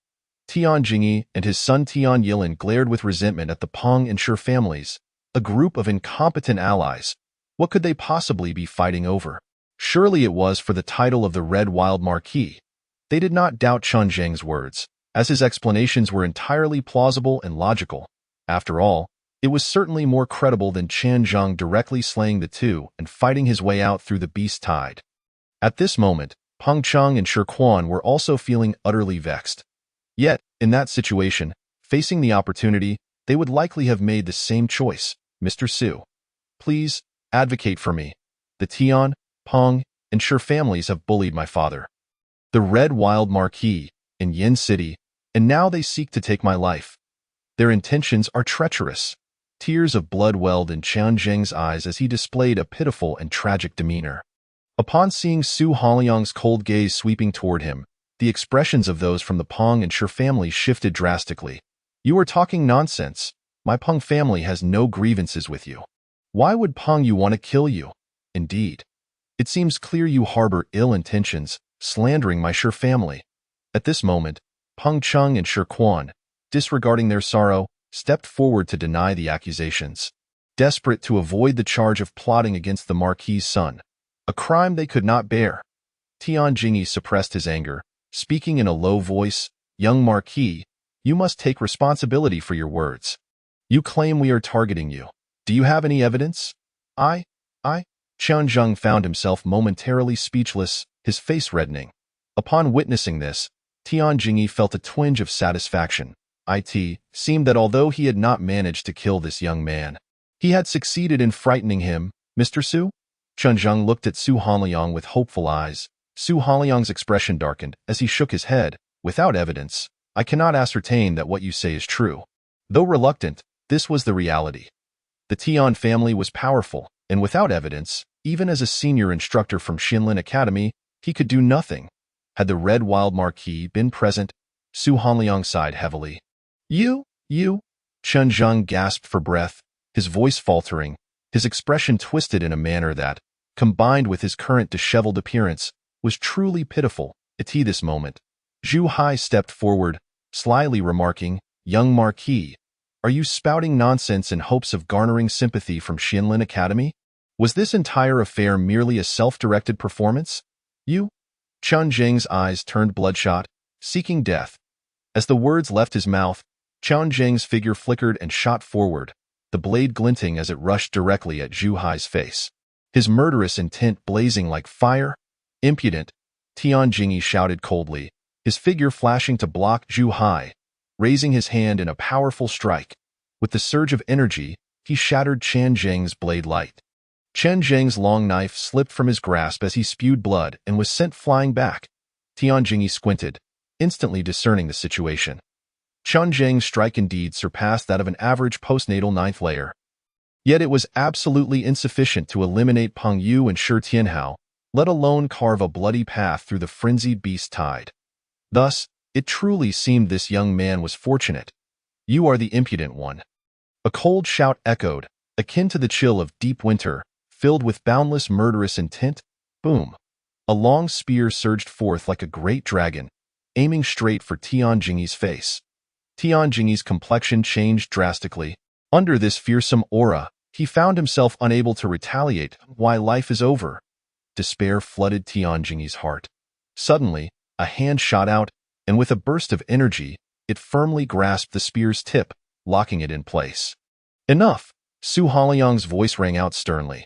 Tian Jingyi and his son Tian Yilin glared with resentment at the Peng and Shi families, a group of incompetent allies. What could they possibly be fighting over? Surely it was for the title of the Red Wild Marquis. They did not doubt Qianzheng's words, as his explanations were entirely plausible and logical. After all, it was certainly more credible than Qianzheng directly slaying the two and fighting his way out through the beast tide. At this moment, Peng Cheng and Shi Quan were also feeling utterly vexed. Yet, in that situation, facing the opportunity, they would likely have made the same choice. Mr. Su, please, advocate for me. The Tian, Peng, and Shi families have bullied my father, the Red Wild Marquis, in Yin City, and now they seek to take my life. Their intentions are treacherous. Tears of blood welled in Qianzheng's eyes as he displayed a pitiful and tragic demeanor. Upon seeing Su Haliang's cold gaze sweeping toward him, the expressions of those from the Peng and Shi family shifted drastically. You are talking nonsense. My Peng family has no grievances with you. Why would Peng Yu want to kill you? Indeed, it seems clear you harbor ill intentions, slandering my Shi family. At this moment, Peng Cheng and Shi Quan, disregarding their sorrow, stepped forward to deny the accusations. Desperate to avoid the charge of plotting against the Marquis's son, a crime they could not bear, Tian Jingyi suppressed his anger, speaking in a low voice, "Young Marquis, you must take responsibility for your words. You claim we are targeting you. Do you have any evidence?" I. Qianzheng found himself momentarily speechless, his face reddening. Upon witnessing this, Tian Jingyi felt a twinge of satisfaction. It seemed that although he had not managed to kill this young man, he had succeeded in frightening him. Mr. Su? Qianzheng looked at Su Haliang with hopeful eyes. Su Haliang's expression darkened as he shook his head. Without evidence, I cannot ascertain that what you say is true. Though reluctant, this was the reality. The Tian family was powerful, and without evidence, even as a senior instructor from Xinlin Academy, he could do nothing. Had the Red Wild Marquis been present, Su Haliang sighed heavily. You? Qianzheng gasped for breath, his voice faltering, his expression twisted in a manner that, combined with his current disheveled appearance, was truly pitiful. At this moment, Zhu Hai stepped forward, slyly remarking, "Young Marquis, are you spouting nonsense in hopes of garnering sympathy from Xinlin Academy? Was this entire affair merely a self-directed performance? You?" Qianzheng's eyes turned bloodshot, seeking death. As the words left his mouth, Qianzheng's figure flickered and shot forward, the blade glinting as it rushed directly at Zhu Hai's face. His murderous intent blazing like fire. "Impudent!" Tian Jingyi shouted coldly, his figure flashing to block Zhu Hai, raising his hand in a powerful strike. With the surge of energy, he shattered Qianzheng's blade light. Qianzheng's long knife slipped from his grasp as he spewed blood and was sent flying back. Tian Jingyi squinted, instantly discerning the situation. Qianzheng's strike indeed surpassed that of an average postnatal ninth layer. Yet it was absolutely insufficient to eliminate Peng Yu and Shi Tianhao, let alone carve a bloody path through the frenzied beast tide. Thus, it truly seemed this young man was fortunate. "You are the impudent one." A cold shout echoed, akin to the chill of deep winter, filled with boundless murderous intent. Boom! A long spear surged forth like a great dragon, aiming straight for Tian Jingyi's face. Tian Jingyi's complexion changed drastically. Under this fearsome aura, he found himself unable to retaliate. Why, life is over. Despair flooded Tian Jingyi's heart. Suddenly, a hand shot out, and with a burst of energy, it firmly grasped the spear's tip, locking it in place. Enough! Su Hanliang's voice rang out sternly.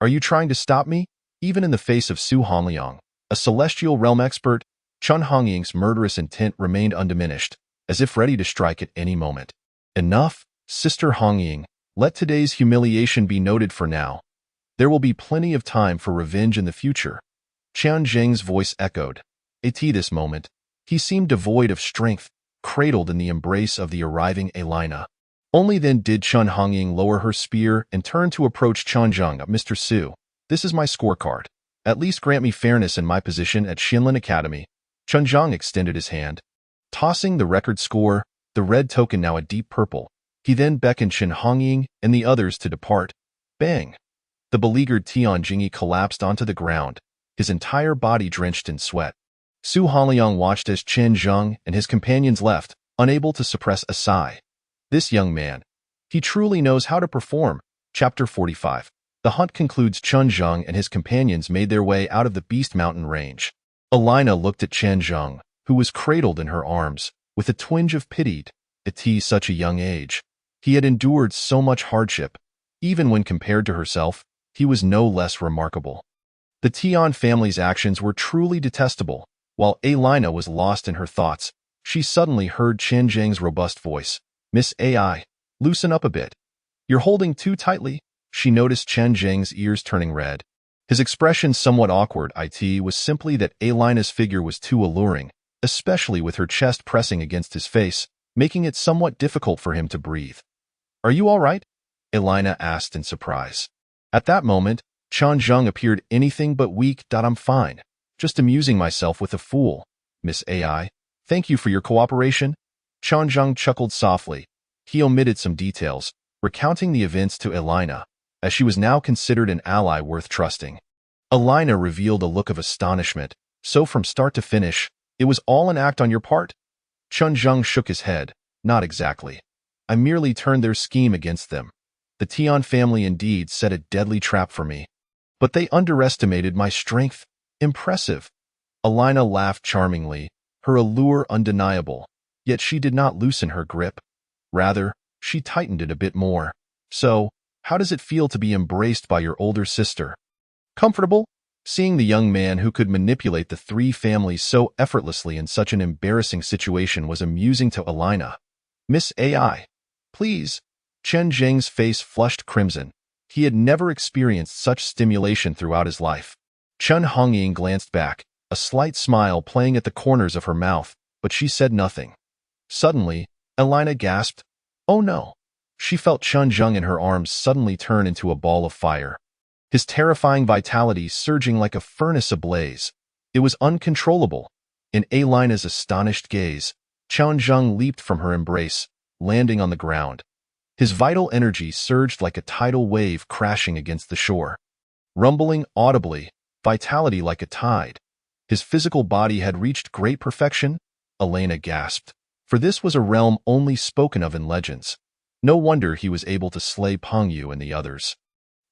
Are you trying to stop me? Even in the face of Su Hanliang, a celestial realm expert, Chen Hongying's murderous intent remained undiminished, as if ready to strike at any moment. Enough, Sister Hongying. Let today's humiliation be noted for now. There will be plenty of time for revenge in the future. Qian Zheng's voice echoed. At this moment, he seemed devoid of strength, cradled in the embrace of the arriving Elina. Only then did Chen Hongying lower her spear and turn to approach Chen Zheng. Mr. Su, this is my scorecard. At least grant me fairness in my position at Xinlin Academy. Chen Zheng extended his hand. Tossing the record score, the red token now a deep purple, he then beckoned Chen Hongying and the others to depart. Bang! The beleaguered Tian Jingyi collapsed onto the ground, his entire body drenched in sweat. Su Hanliang watched as Chen Zheng and his companions left, unable to suppress a sigh. This young man, he truly knows how to perform. Chapter 45. The hunt concludes. Chen Zheng and his companions made their way out of the Beast Mountain range. Elina looked at Chen Zheng, who was cradled in her arms, with a twinge of pity. At such a young age, he had endured so much hardship. Even when compared to herself, he was no less remarkable. The Tian family's actions were truly detestable. While Elina was lost in her thoughts, she suddenly heard Chen Zheng's robust voice. Miss AI, loosen up a bit. You're holding too tightly. She noticed Chen Zheng's ears turning red. His expression somewhat awkward. It was simply that Elina's figure was too alluring, especially with her chest pressing against his face, making it somewhat difficult for him to breathe. Are you all right? Elina asked in surprise. At that moment, Chen Zheng appeared anything but weak. I'm fine. Just amusing myself with a fool. Miss AI, thank you for your cooperation. Chen Zheng chuckled softly. He omitted some details, recounting the events to Elina, as she was now considered an ally worth trusting. Elina revealed a look of astonishment. So from start to finish, it was all an act on your part? Chen Zheng shook his head. Not exactly. I merely turned their scheme against them. The Tian family indeed set a deadly trap for me. But they underestimated my strength. Impressive. Elina laughed charmingly, her allure undeniable, yet she did not loosen her grip. Rather, she tightened it a bit more. So, how does it feel to be embraced by your older sister? Comfortable? Seeing the young man who could manipulate the three families so effortlessly in such an embarrassing situation was amusing to Elina. Miss AI, please. Chen Zheng's face flushed crimson. He had never experienced such stimulation throughout his life. Chen Hongying glanced back, a slight smile playing at the corners of her mouth, but she said nothing. Suddenly, Elina gasped, "Oh no!" She felt Chen Zheng in her arms suddenly turn into a ball of fire. His terrifying vitality surging like a furnace ablaze. It was uncontrollable. In Elina's astonished gaze, Chen Zheng leaped from her embrace, landing on the ground. His vital energy surged like a tidal wave crashing against the shore. Rumbling audibly, vitality like a tide. His physical body had reached great perfection, Elina gasped, for this was a realm only spoken of in legends. No wonder he was able to slay Peng Yu and the others.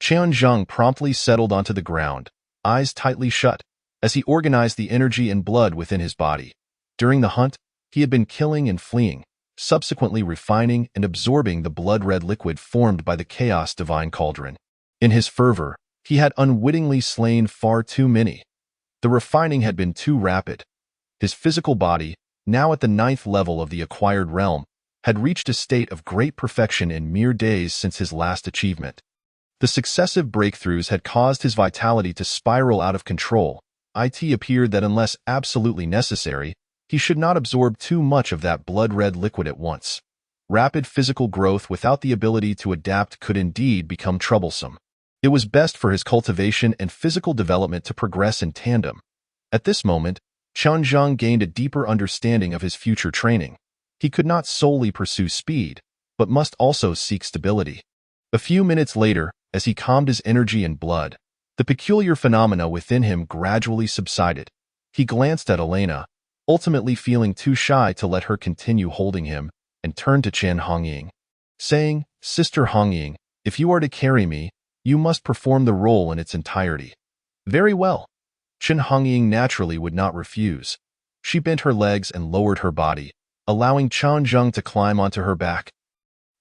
Chen Zheng promptly settled onto the ground, eyes tightly shut, as he organized the energy and blood within his body. During the hunt, he had been killing and fleeing, subsequently refining and absorbing the blood-red liquid formed by the Chaos Divine Cauldron. In his fervor, he had unwittingly slain far too many. The refining had been too rapid. His physical body, now at the 9th level of the acquired realm, had reached a state of great perfection in mere days since his last achievement. The successive breakthroughs had caused his vitality to spiral out of control. It appeared that unless absolutely necessary, he should not absorb too much of that blood-red liquid at once. Rapid physical growth without the ability to adapt could indeed become troublesome. It was best for his cultivation and physical development to progress in tandem. At this moment, Chen Zheng gained a deeper understanding of his future training. He could not solely pursue speed, but must also seek stability. A few minutes later, as he calmed his energy and blood, the peculiar phenomena within him gradually subsided. He glanced at Elena, ultimately feeling too shy to let her continue holding him, and turned to Chen Hongying, saying, "Sister Hongying, if you are to carry me, you must perform the role in its entirety." "Very well." Chen Hongying naturally would not refuse. She bent her legs and lowered her body, allowing Chen Zheng to climb onto her back.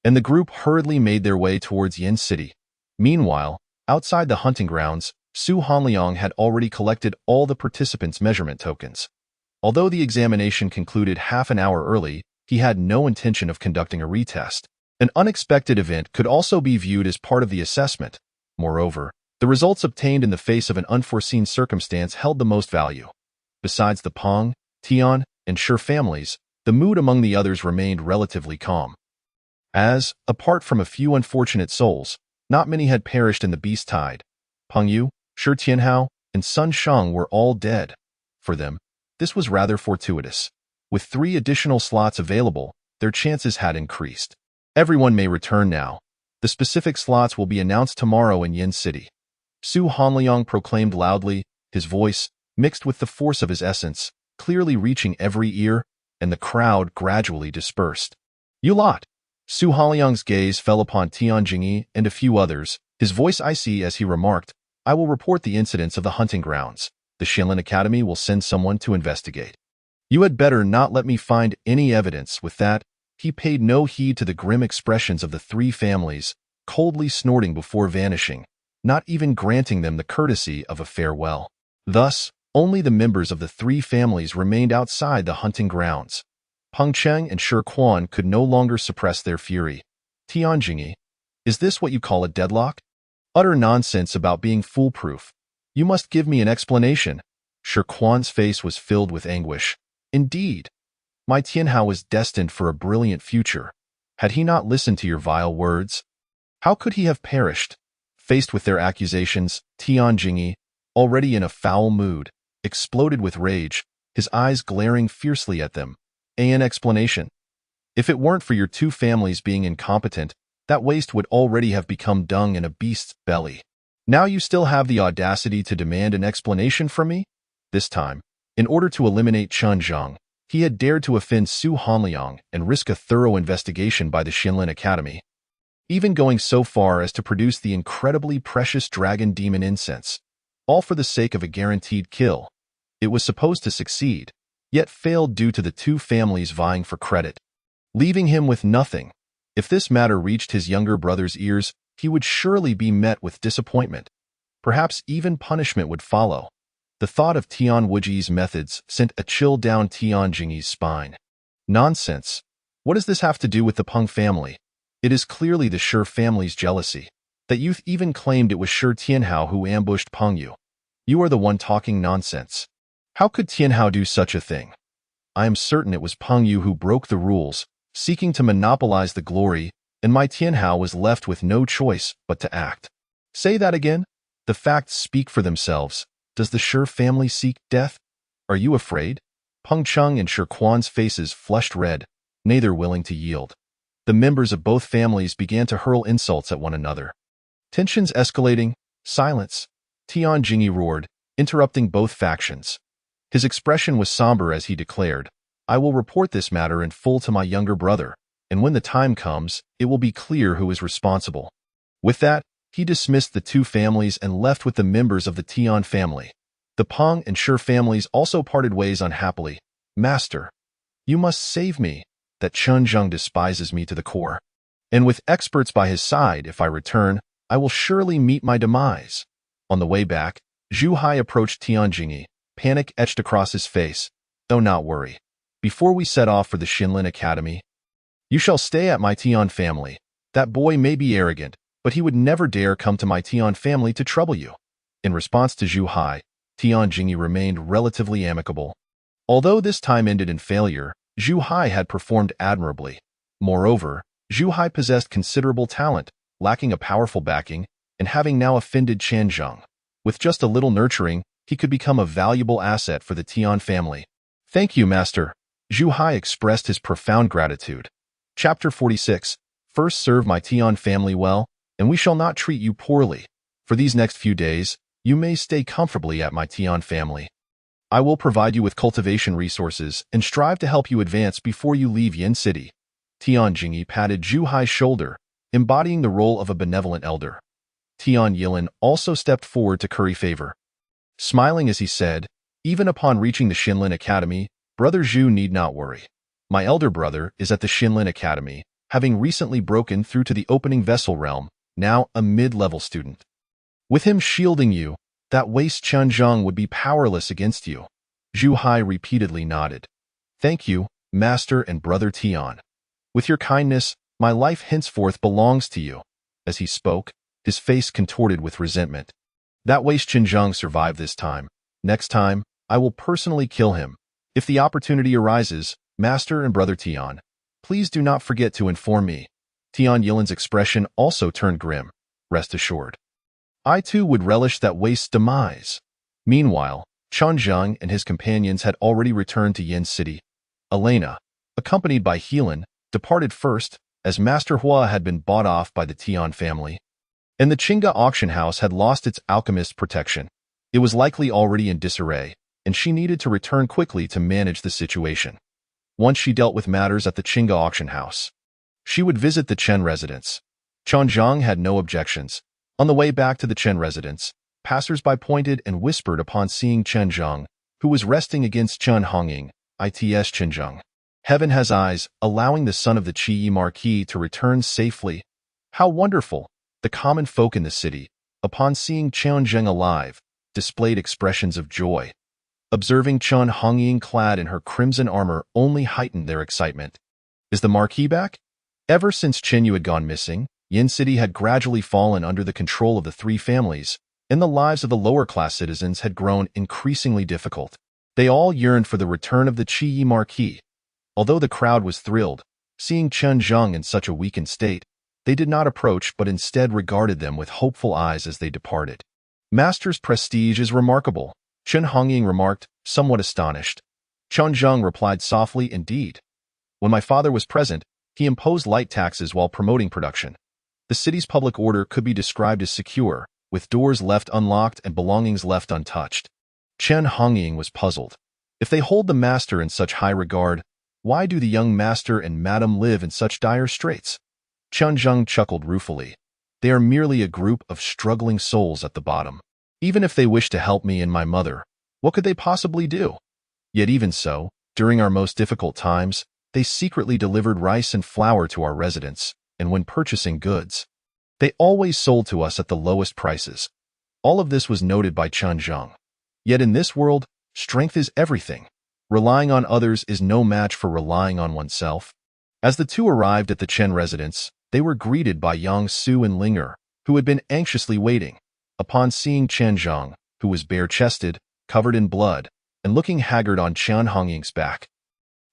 And the group hurriedly made their way towards Yin City. Meanwhile, outside the hunting grounds, Su Hanliang had already collected all the participants' measurement tokens. Although the examination concluded half an hour early, he had no intention of conducting a retest. An unexpected event could also be viewed as part of the assessment. Moreover, the results obtained in the face of an unforeseen circumstance held the most value. Besides the Peng, Tian, and Shi families, the mood among the others remained relatively calm. As, apart from a few unfortunate souls, not many had perished in the beast tide. Peng Yu, Shi Tianhao, and Sun Sheng were all dead. For them, this was rather fortuitous. With 3 additional slots available, their chances had increased. Everyone may return now. The specific slots will be announced tomorrow in Yin City. Su Hanliang proclaimed loudly, his voice, mixed with the force of his essence, clearly reaching every ear, and the crowd gradually dispersed. "You lot!" Su Hanliang's gaze fell upon Tian Jingyi and a few others, his voice icy as he remarked, "I will report the incidents of the hunting grounds. The Xianlin Academy will send someone to investigate. You had better not let me find any evidence." With that, he paid no heed to the grim expressions of the 3 families, coldly snorting before vanishing, not even granting them the courtesy of a farewell. Thus, only the members of the 3 families remained outside the hunting grounds. Peng Cheng and Shi Quan could no longer suppress their fury. "Tian Jingyi, is this what you call a deadlock? Utter nonsense about being foolproof. You must give me an explanation." Shi Quan's face was filled with anguish. "Indeed, my Tianhao was destined for a brilliant future. Had he not listened to your vile words? How could he have perished?" Faced with their accusations, Tian Jingyi, already in a foul mood, exploded with rage, his eyes glaring fiercely at them. "An explanation. If it weren't for your 2 families being incompetent, that waste would already have become dung in a beast's belly. Now you still have the audacity to demand an explanation from me?" This time, in order to eliminate Chen Zheng, he had dared to offend Su Hanliang and risk a thorough investigation by the Xianlin Academy, even going so far as to produce the incredibly precious dragon demon incense, all for the sake of a guaranteed kill. It was supposed to succeed, yet failed due to the 2 families vying for credit, leaving him with nothing. If this matter reached his younger brother's ears, he would surely be met with disappointment. Perhaps even punishment would follow. The thought of Tian Wuji's methods sent a chill down Tian Jingyi's spine. Nonsense. What does this have to do with the Peng family? It is clearly the Shi family's jealousy. That youth even claimed it was Shi Tianhao who ambushed Peng Yu. You are the one talking nonsense. How could Tianhao do such a thing? I am certain it was Peng Yu who broke the rules, seeking to monopolize the glory, and my Tianhao was left with no choice but to act. Say that again? The facts speak for themselves. Does the Shi family seek death? Are you afraid? Peng Cheng and Shi Quan's faces flushed red, neither willing to yield. The members of both families began to hurl insults at one another. Tensions escalating. Silence. Tian Jingyi roared, interrupting both factions. His expression was somber as he declared, "I will report this matter in full to my younger brother, and when the time comes, it will be clear who is responsible." With that, he dismissed the 2 families and left with the members of the Tian family. The Peng and Shi families also parted ways unhappily. "Master, you must save me. That Chen Zheng despises me to the core. And with experts by his side, if I return, I will surely meet my demise." On the way back, Zhu Hai approached Tian Jingyi, panic etched across his face. "Do not worry. Before we set off for the Xianlin Academy, you shall stay at my Tian family. That boy may be arrogant, but he would never dare come to my Tian family to trouble you." In response to Zhu Hai, Tian Jingyi remained relatively amicable. Although this time ended in failure, Zhu Hai had performed admirably. Moreover, Zhu Hai possessed considerable talent, lacking a powerful backing, and having now offended Chen Zheng. With just a little nurturing, he could become a valuable asset for the Tian family. "Thank you, Master." Zhu Hai expressed his profound gratitude. Chapter 46. First serve my Tian family well, and we shall not treat you poorly. For these next few days, you may stay comfortably at my Tian family. I will provide you with cultivation resources and strive to help you advance before you leave Yin City. Tian Jingyi patted Zhu Hai's shoulder, embodying the role of a benevolent elder. Tian Yilin also stepped forward to curry favor. Smiling as he said, "Even upon reaching the Xinlin Academy, Brother Zhu need not worry. My elder brother is at the Xinlin Academy, having recently broken through to the opening vessel realm, now a mid-level student. With him shielding you, that waste Qianzhong would be powerless against you." Zhu Hai repeatedly nodded. "Thank you, Master and Brother Tian. With your kindness, my life henceforth belongs to you." As he spoke, his face contorted with resentment. "That waste Qianzhong survived this time. Next time, I will personally kill him. If the opportunity arises, Master and Brother Tian, please do not forget to inform me." Tian Yilin's expression also turned grim. "Rest assured. I too would relish that waste's demise." Meanwhile, Qianzhong and his companions had already returned to Yin City. Elena, accompanied by Helan, departed first, as Master Hua had been bought off by the Tian family. And the Qingge auction house had lost its alchemist protection. It was likely already in disarray, and she needed to return quickly to manage the situation. Once she dealt with matters at the Qingge auction house, she would visit the Chen residence. Qianzhong had no objections. On the way back to the Chen residence, passers-by pointed and whispered upon seeing Qianzhong, who was resting against Chen Hongying, its Qianzhong. Heaven has eyes, allowing the son of the Qi Marquis to return safely. How wonderful! The common folk in the city, upon seeing Qianzhong alive, displayed expressions of joy. Observing Chen Hongying clad in her crimson armor only heightened their excitement. Is the Marquis back? Ever since Qin Yu had gone missing, Yin City had gradually fallen under the control of the three families, and the lives of the lower-class citizens had grown increasingly difficult. They all yearned for the return of the Qi Marquis. Although the crowd was thrilled, seeing Qianzhong in such a weakened state, they did not approach but instead regarded them with hopeful eyes as they departed. "Master's prestige is remarkable," Chen Hongying remarked, somewhat astonished. Qianzhong replied softly, "Indeed. When my father was present, he imposed light taxes while promoting production. The city's public order could be described as secure, with doors left unlocked and belongings left untouched." Chen Hongying was puzzled. If they hold the master in such high regard, why do the young master and madam live in such dire straits? Qianzhong chuckled ruefully. "They are merely a group of struggling souls at the bottom. Even if they wish to help me and my mother, what could they possibly do? Yet even so, during our most difficult times, they secretly delivered rice and flour to our residents, and when purchasing goods, they always sold to us at the lowest prices." All of this was noted by Qianzhong. Yet in this world, strength is everything. Relying on others is no match for relying on oneself. As the two arrived at the Chen residence, they were greeted by Yang Su and Linger, who had been anxiously waiting. Upon seeing Qianzhong, who was bare-chested, covered in blood, and looking haggard on Chen Hongying's back,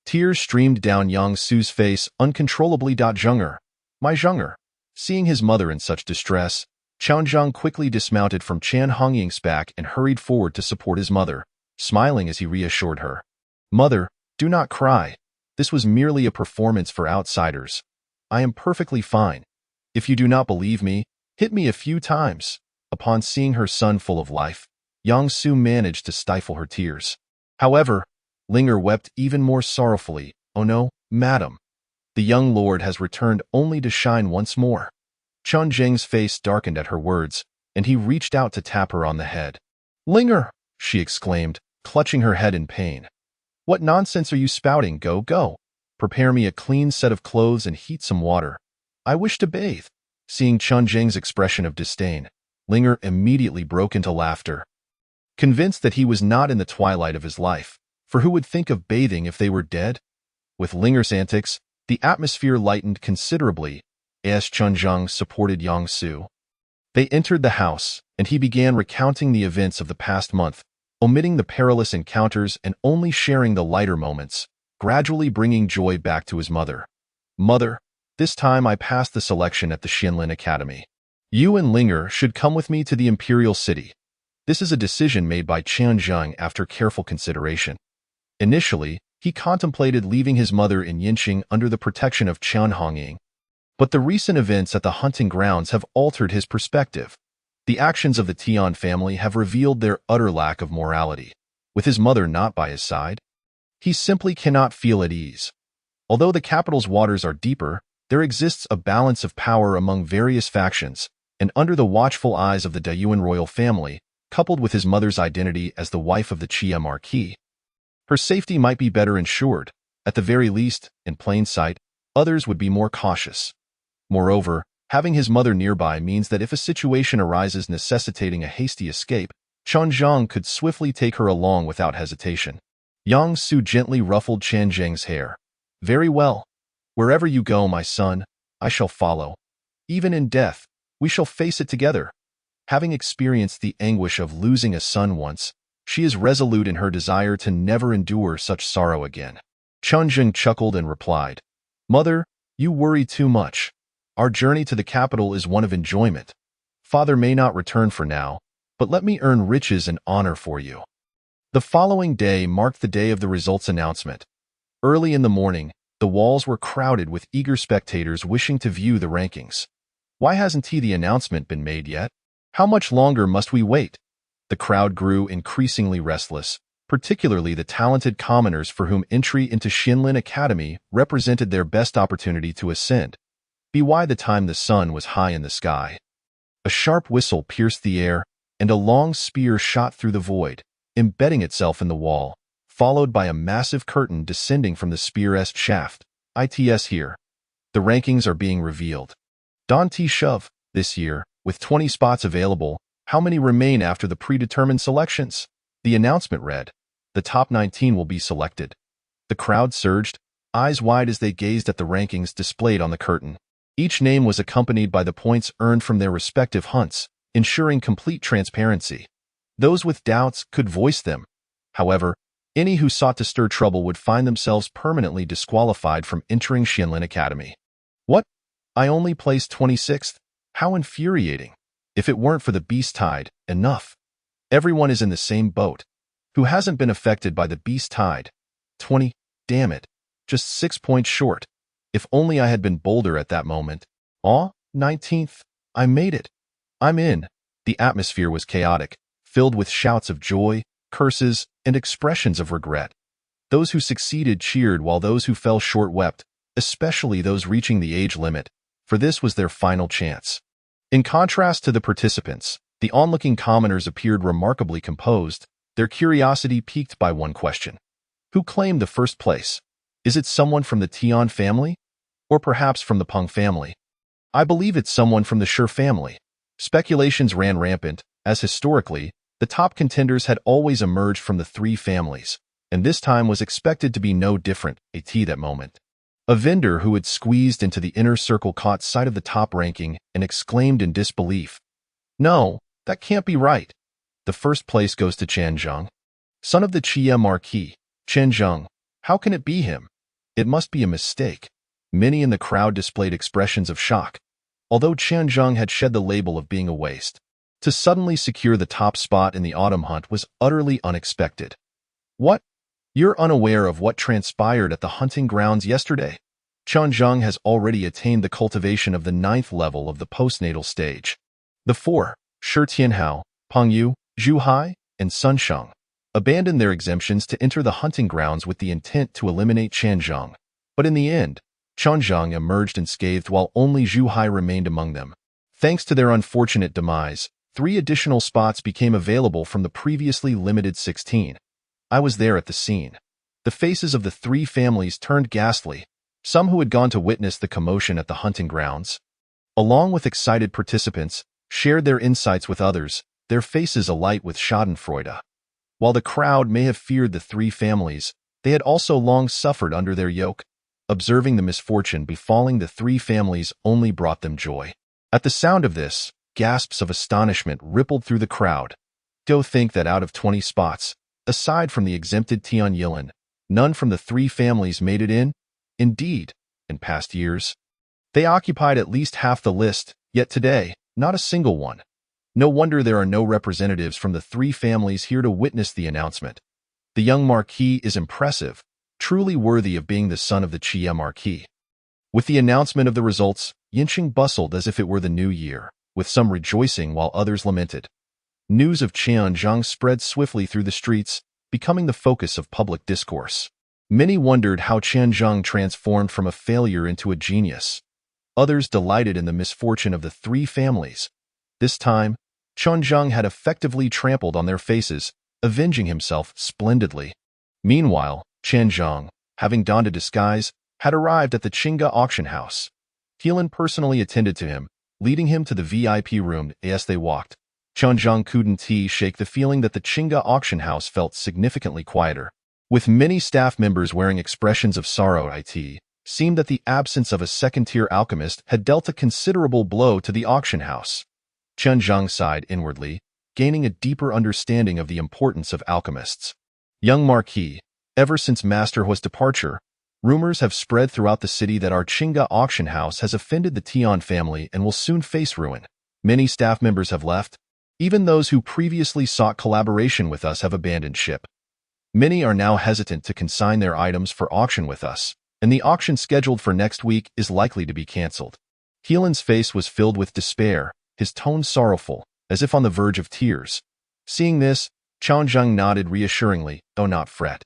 tears streamed down Yang Su's face uncontrollably. "Zheng'er, my Zheng'er." Seeing his mother in such distress, Qianzhong quickly dismounted from Chen Hongying's back and hurried forward to support his mother, smiling as he reassured her. "Mother, do not cry. This was merely a performance for outsiders. I am perfectly fine. If you do not believe me, hit me a few times." Upon seeing her son full of life, Yang Su managed to stifle her tears. However, Linger wept even more sorrowfully. "Oh no, madam. The young lord has returned only to shine once more." Chen Zheng's face darkened at her words, and he reached out to tap her on the head. "Linger!" she exclaimed, clutching her head in pain. "What nonsense are you spouting? Go, go. Prepare me a clean set of clothes and heat some water. I wish to bathe." Seeing Chen Zheng's expression of disdain, Linger immediately broke into laughter. Convinced that he was not in the twilight of his life, for who would think of bathing if they were dead? With Linger's antics, the atmosphere lightened considerably as Qianzhong supported Yang Su. They entered the house, and he began recounting the events of the past month, omitting the perilous encounters and only sharing the lighter moments, gradually bringing joy back to his mother. "Mother, this time I passed the selection at the Xinlin Academy. You and Linger should come with me to the Imperial City." This is a decision made by Qianzhong after careful consideration. Initially, he contemplated leaving his mother in Yinqing under the protection of Chen Hongying. But the recent events at the hunting grounds have altered his perspective. The actions of the Tian family have revealed their utter lack of morality. With his mother not by his side, he simply cannot feel at ease. Although the capital's waters are deeper, there exists a balance of power among various factions, and under the watchful eyes of the Dayuan royal family, coupled with his mother's identity as the wife of the Chia Marquis, her safety might be better ensured. At the very least, in plain sight, others would be more cautious. Moreover, having his mother nearby means that if a situation arises necessitating a hasty escape, Qianzhang could swiftly take her along without hesitation. Yang Su gently ruffled Qianzhang's hair. Very well. Wherever you go, my son, I shall follow. Even in death, we shall face it together. Having experienced the anguish of losing a son once, she is resolute in her desire to never endure such sorrow again. Qianzhang chuckled and replied, Mother, you worry too much. Our journey to the capital is one of enjoyment. Father may not return for now, but let me earn riches and honor for you. The following day marked the day of the results announcement. Early in the morning, the walls were crowded with eager spectators wishing to view the rankings. Why hasn't the announcement been made yet? How much longer must we wait? The crowd grew increasingly restless, particularly the talented commoners for whom entry into Xinlin Academy represented their best opportunity to ascend. By the time the sun was high in the sky, a sharp whistle pierced the air, and a long spear shot through the void, embedding itself in the wall, followed by a massive curtain descending from the spear's shaft. It's here. The rankings are being revealed. Don T. Shove, this year, with 20 spots available, how many remain after the predetermined selections? The announcement read, the top 19 will be selected. The crowd surged, eyes wide as they gazed at the rankings displayed on the curtain. Each name was accompanied by the points earned from their respective hunts, ensuring complete transparency. Those with doubts could voice them. However, any who sought to stir trouble would find themselves permanently disqualified from entering Xinlin Academy. What? I only placed 26th? How infuriating. If it weren't for the beast tide, enough. Everyone is in the same boat. Who hasn't been affected by the beast tide? 20, damn it. Just 6 points short. If only I had been bolder at that moment. 19th. I made it. I'm in. The atmosphere was chaotic, filled with shouts of joy, curses, and expressions of regret. Those who succeeded cheered while those who fell short wept, especially those reaching the age limit, for this was their final chance. In contrast to the participants, the onlooking commoners appeared remarkably composed, their curiosity piqued by one question. Who claimed the first place? Is it someone from the Tian family? Or perhaps from the Peng family? I believe it's someone from the Shi family. Speculations ran rampant, as historically, the top contenders had always emerged from the three families, and this time was expected to be no different, that moment. A vendor who had squeezed into the inner circle caught sight of the top ranking and exclaimed in disbelief, No, that can't be right. The first place goes to Qianzhang. Son of the Chia Marquis, Qianzhang. How can it be him? It must be a mistake. Many in the crowd displayed expressions of shock. Although Qianzhang had shed the label of being a waste, to suddenly secure the top spot in the autumn hunt was utterly unexpected. What? You're unaware of what transpired at the hunting grounds yesterday? Qianzhang has already attained the cultivation of the 9th level of the postnatal stage. The four, Shi Tianhao, Peng Yu, Zhu Hai, and Sun Sheng, abandoned their exemptions to enter the hunting grounds with the intent to eliminate Qianzhang. But in the end, Qianzhang emerged unscathed while only Zhu Hai remained among them. Thanks to their unfortunate demise, 3 additional spots became available from the previously limited 16. I was there at the scene. The faces of the 3 families turned ghastly, some who had gone to witness the commotion at the hunting grounds, along with excited participants, shared their insights with others, their faces alight with schadenfreude. While the crowd may have feared the 3 families, they had also long suffered under their yoke. Observing the misfortune befalling the 3 families only brought them joy. At the sound of this, gasps of astonishment rippled through the crowd. Do think that out of 20 spots, aside from the exempted Tian Yilin, none from the 3 families made it in? Indeed, in past years, they occupied at least half the list, yet today, not a single one. No wonder there are no representatives from the 3 families here to witness the announcement. The young Marquis is impressive, truly worthy of being the son of the Chia Marquis. With the announcement of the results, Yinqing bustled as if it were the new year, with some rejoicing while others lamented. News of Qianzhang spread swiftly through the streets, becoming the focus of public discourse. Many wondered how Qianzheng transformed from a failure into a genius. Others delighted in the misfortune of the three families. This time, Qianzheng had effectively trampled on their faces, avenging himself splendidly. Meanwhile, Qianzheng, having donned a disguise, had arrived at the Qingge auction house. Helan personally attended to him, leading him to the VIP room. As they walked, Qianzheng couldn't shake the feeling that the Qingge auction house felt significantly quieter. With many staff members wearing expressions of sorrow, it seemed that the absence of a second-tier alchemist had dealt a considerable blow to the auction house. Qianzheng sighed inwardly, gaining a deeper understanding of the importance of alchemists. Young Marquis, ever since Master Hua's departure, rumors have spread throughout the city that our Qingge auction house has offended the Tian family and will soon face ruin. Many staff members have left. Even those who previously sought collaboration with us have abandoned ship. Many are now hesitant to consign their items for auction with us, and the auction scheduled for next week is likely to be cancelled. Helan's face was filled with despair, his tone sorrowful, as if on the verge of tears. Seeing this, Qianzheng nodded reassuringly. "Oh, not fret.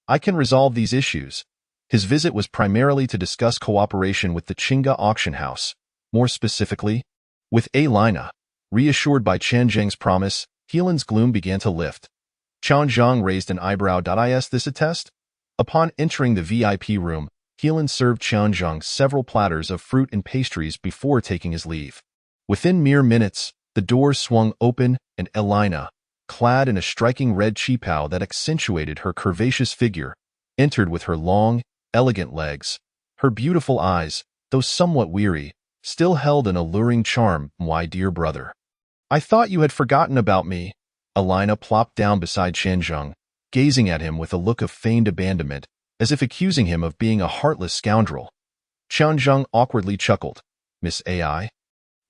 I can resolve these issues." His visit was primarily to discuss cooperation with the Qingge auction house, more specifically, with Alina. Reassured by Qianzheng's promise, Helan's gloom began to lift. Qianzheng raised an eyebrow. Is this a test? Upon entering the VIP room, Helan served Qianzheng several platters of fruit and pastries before taking his leave. Within mere minutes, the doors swung open and Alina, clad in a striking red qipao that accentuated her curvaceous figure, entered with her long, elegant legs. Her beautiful eyes, though somewhat weary, still held an alluring charm. "My dear brother, I thought you had forgotten about me." Alina plopped down beside Qianzheng, gazing at him with a look of feigned abandonment, as if accusing him of being a heartless scoundrel. Qianzheng awkwardly chuckled. "Miss Ai?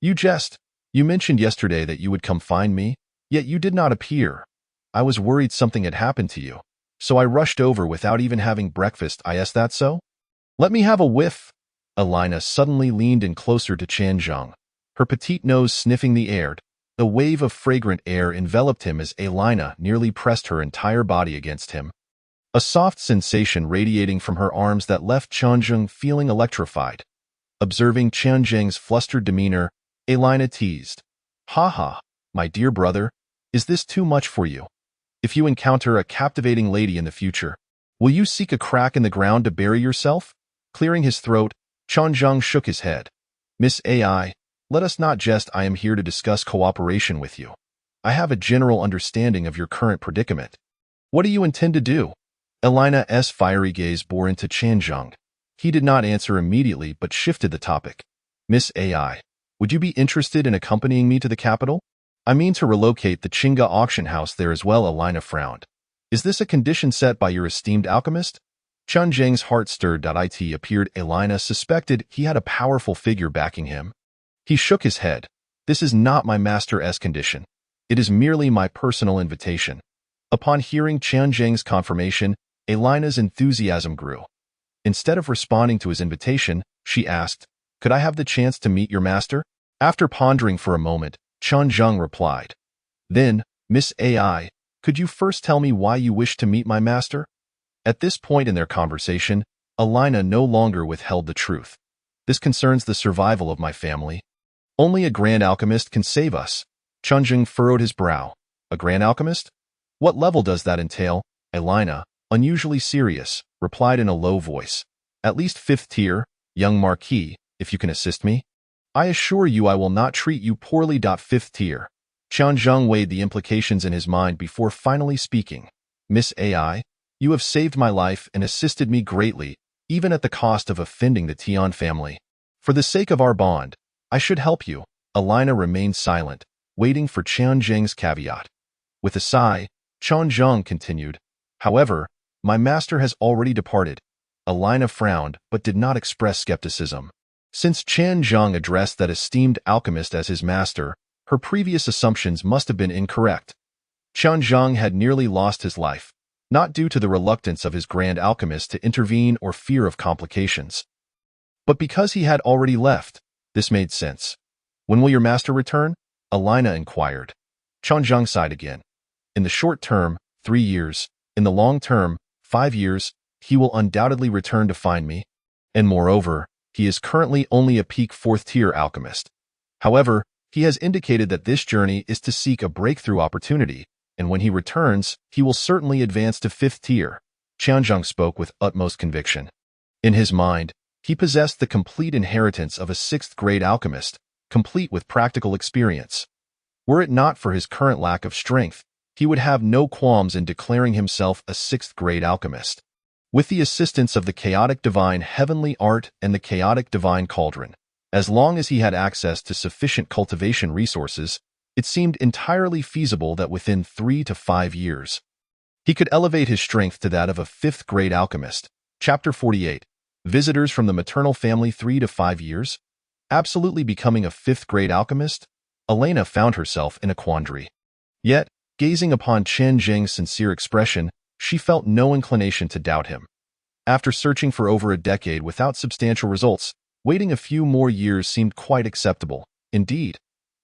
You jest. You mentioned yesterday that you would come find me, yet you did not appear. I was worried something had happened to you, so I rushed over without even having breakfast. Is that so? Let me have a whiff." Alina suddenly leaned in closer to Qianzheng, her petite nose sniffing the air. A wave of fragrant air enveloped him as Alina nearly pressed her entire body against him. A soft sensation radiating from her arms that left Qianzheng feeling electrified. Observing Qianzheng's flustered demeanor, Alina teased. "Ha ha, my dear brother, is this too much for you? If you encounter a captivating lady in the future, will you seek a crack in the ground to bury yourself?" Clearing his throat, Qianzheng shook his head. "Miss Ai, let us not jest. I am here to discuss cooperation with you. I have a general understanding of your current predicament. What do you intend to do?" Alina's fiery gaze bore into Qianzheng. He did not answer immediately but shifted the topic. "Miss Ai, would you be interested in accompanying me to the capital? I mean to relocate the Qingge auction house there as well." Alina frowned. "Is this a condition set by your esteemed alchemist?" Qianzheng's heart stirred. It appeared Alina suspected he had a powerful figure backing him. He shook his head. "This is not my master's condition. It is merely my personal invitation." Upon hearing Qianzheng's confirmation, Alina's enthusiasm grew. Instead of responding to his invitation, she asked, "Could I have the chance to meet your master?" After pondering for a moment, Qianzheng replied, "Then, Miss Ai, could you first tell me why you wish to meet my master?" At this point in their conversation, Alina no longer withheld the truth. "This concerns the survival of my family. Only a grand alchemist can save us." Qianzheng furrowed his brow. "A grand alchemist? What level does that entail?" Alina, unusually serious, replied in a low voice. "At least 5th tier, young Marquis, if you can assist me. I assure you I will not treat you poorly. 5th tier. Qianzheng weighed the implications in his mind before finally speaking. "Miss Ai, you have saved my life and assisted me greatly, even at the cost of offending the Tian family. For the sake of our bond, I should help you." Alina remained silent, waiting for Qianzheng's caveat. With a sigh, Qianzheng continued, "However, my master has already departed." Alina frowned, but did not express skepticism. Since Qianzheng addressed that esteemed alchemist as his master, her previous assumptions must have been incorrect. Qianzheng had nearly lost his life, not due to the reluctance of his grand alchemist to intervene or fear of complications, but because he had already left. This made sense. "When will your master return?" Alina inquired. Qianzheng sighed again. "In the short term, 3 years. In the long term, 5 years." he will undoubtedly return to find me. And moreover, he is currently only a peak 4th-tier alchemist. However, he has indicated that this journey is to seek a breakthrough opportunity, and when he returns, he will certainly advance to 5th tier. Qianzheng spoke with utmost conviction. In his mind, he possessed the complete inheritance of a 6th-grade alchemist, complete with practical experience. Were it not for his current lack of strength, he would have no qualms in declaring himself a 6th-grade alchemist. With the assistance of the Chaotic Divine Heavenly Art and the Chaotic Divine Cauldron, as long as he had access to sufficient cultivation resources, it seemed entirely feasible that within 3 to 5 years, he could elevate his strength to that of a 5th-grade alchemist. Chapter 48. Visitors from the maternal family 3 to 5 years? Absolutely becoming a 5th-grade alchemist? Elena found herself in a quandary. Yet, gazing upon Chen Zheng's sincere expression, she felt no inclination to doubt him. After searching for over a decade without substantial results, waiting a few more years seemed quite acceptable. Indeed.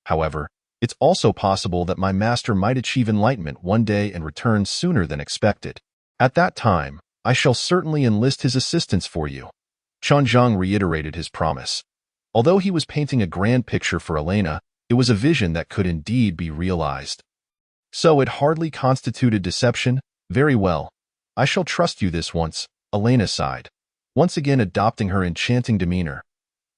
However, it's also possible that my master might achieve enlightenment one day and return sooner than expected. At that time, I shall certainly enlist his assistance for you. Qianzheng reiterated his promise. Although he was painting a grand picture for Elena, it was a vision that could indeed be realized. So it hardly constituted deception. Very well. I shall trust you this once, Elena sighed, once again adopting her enchanting demeanor.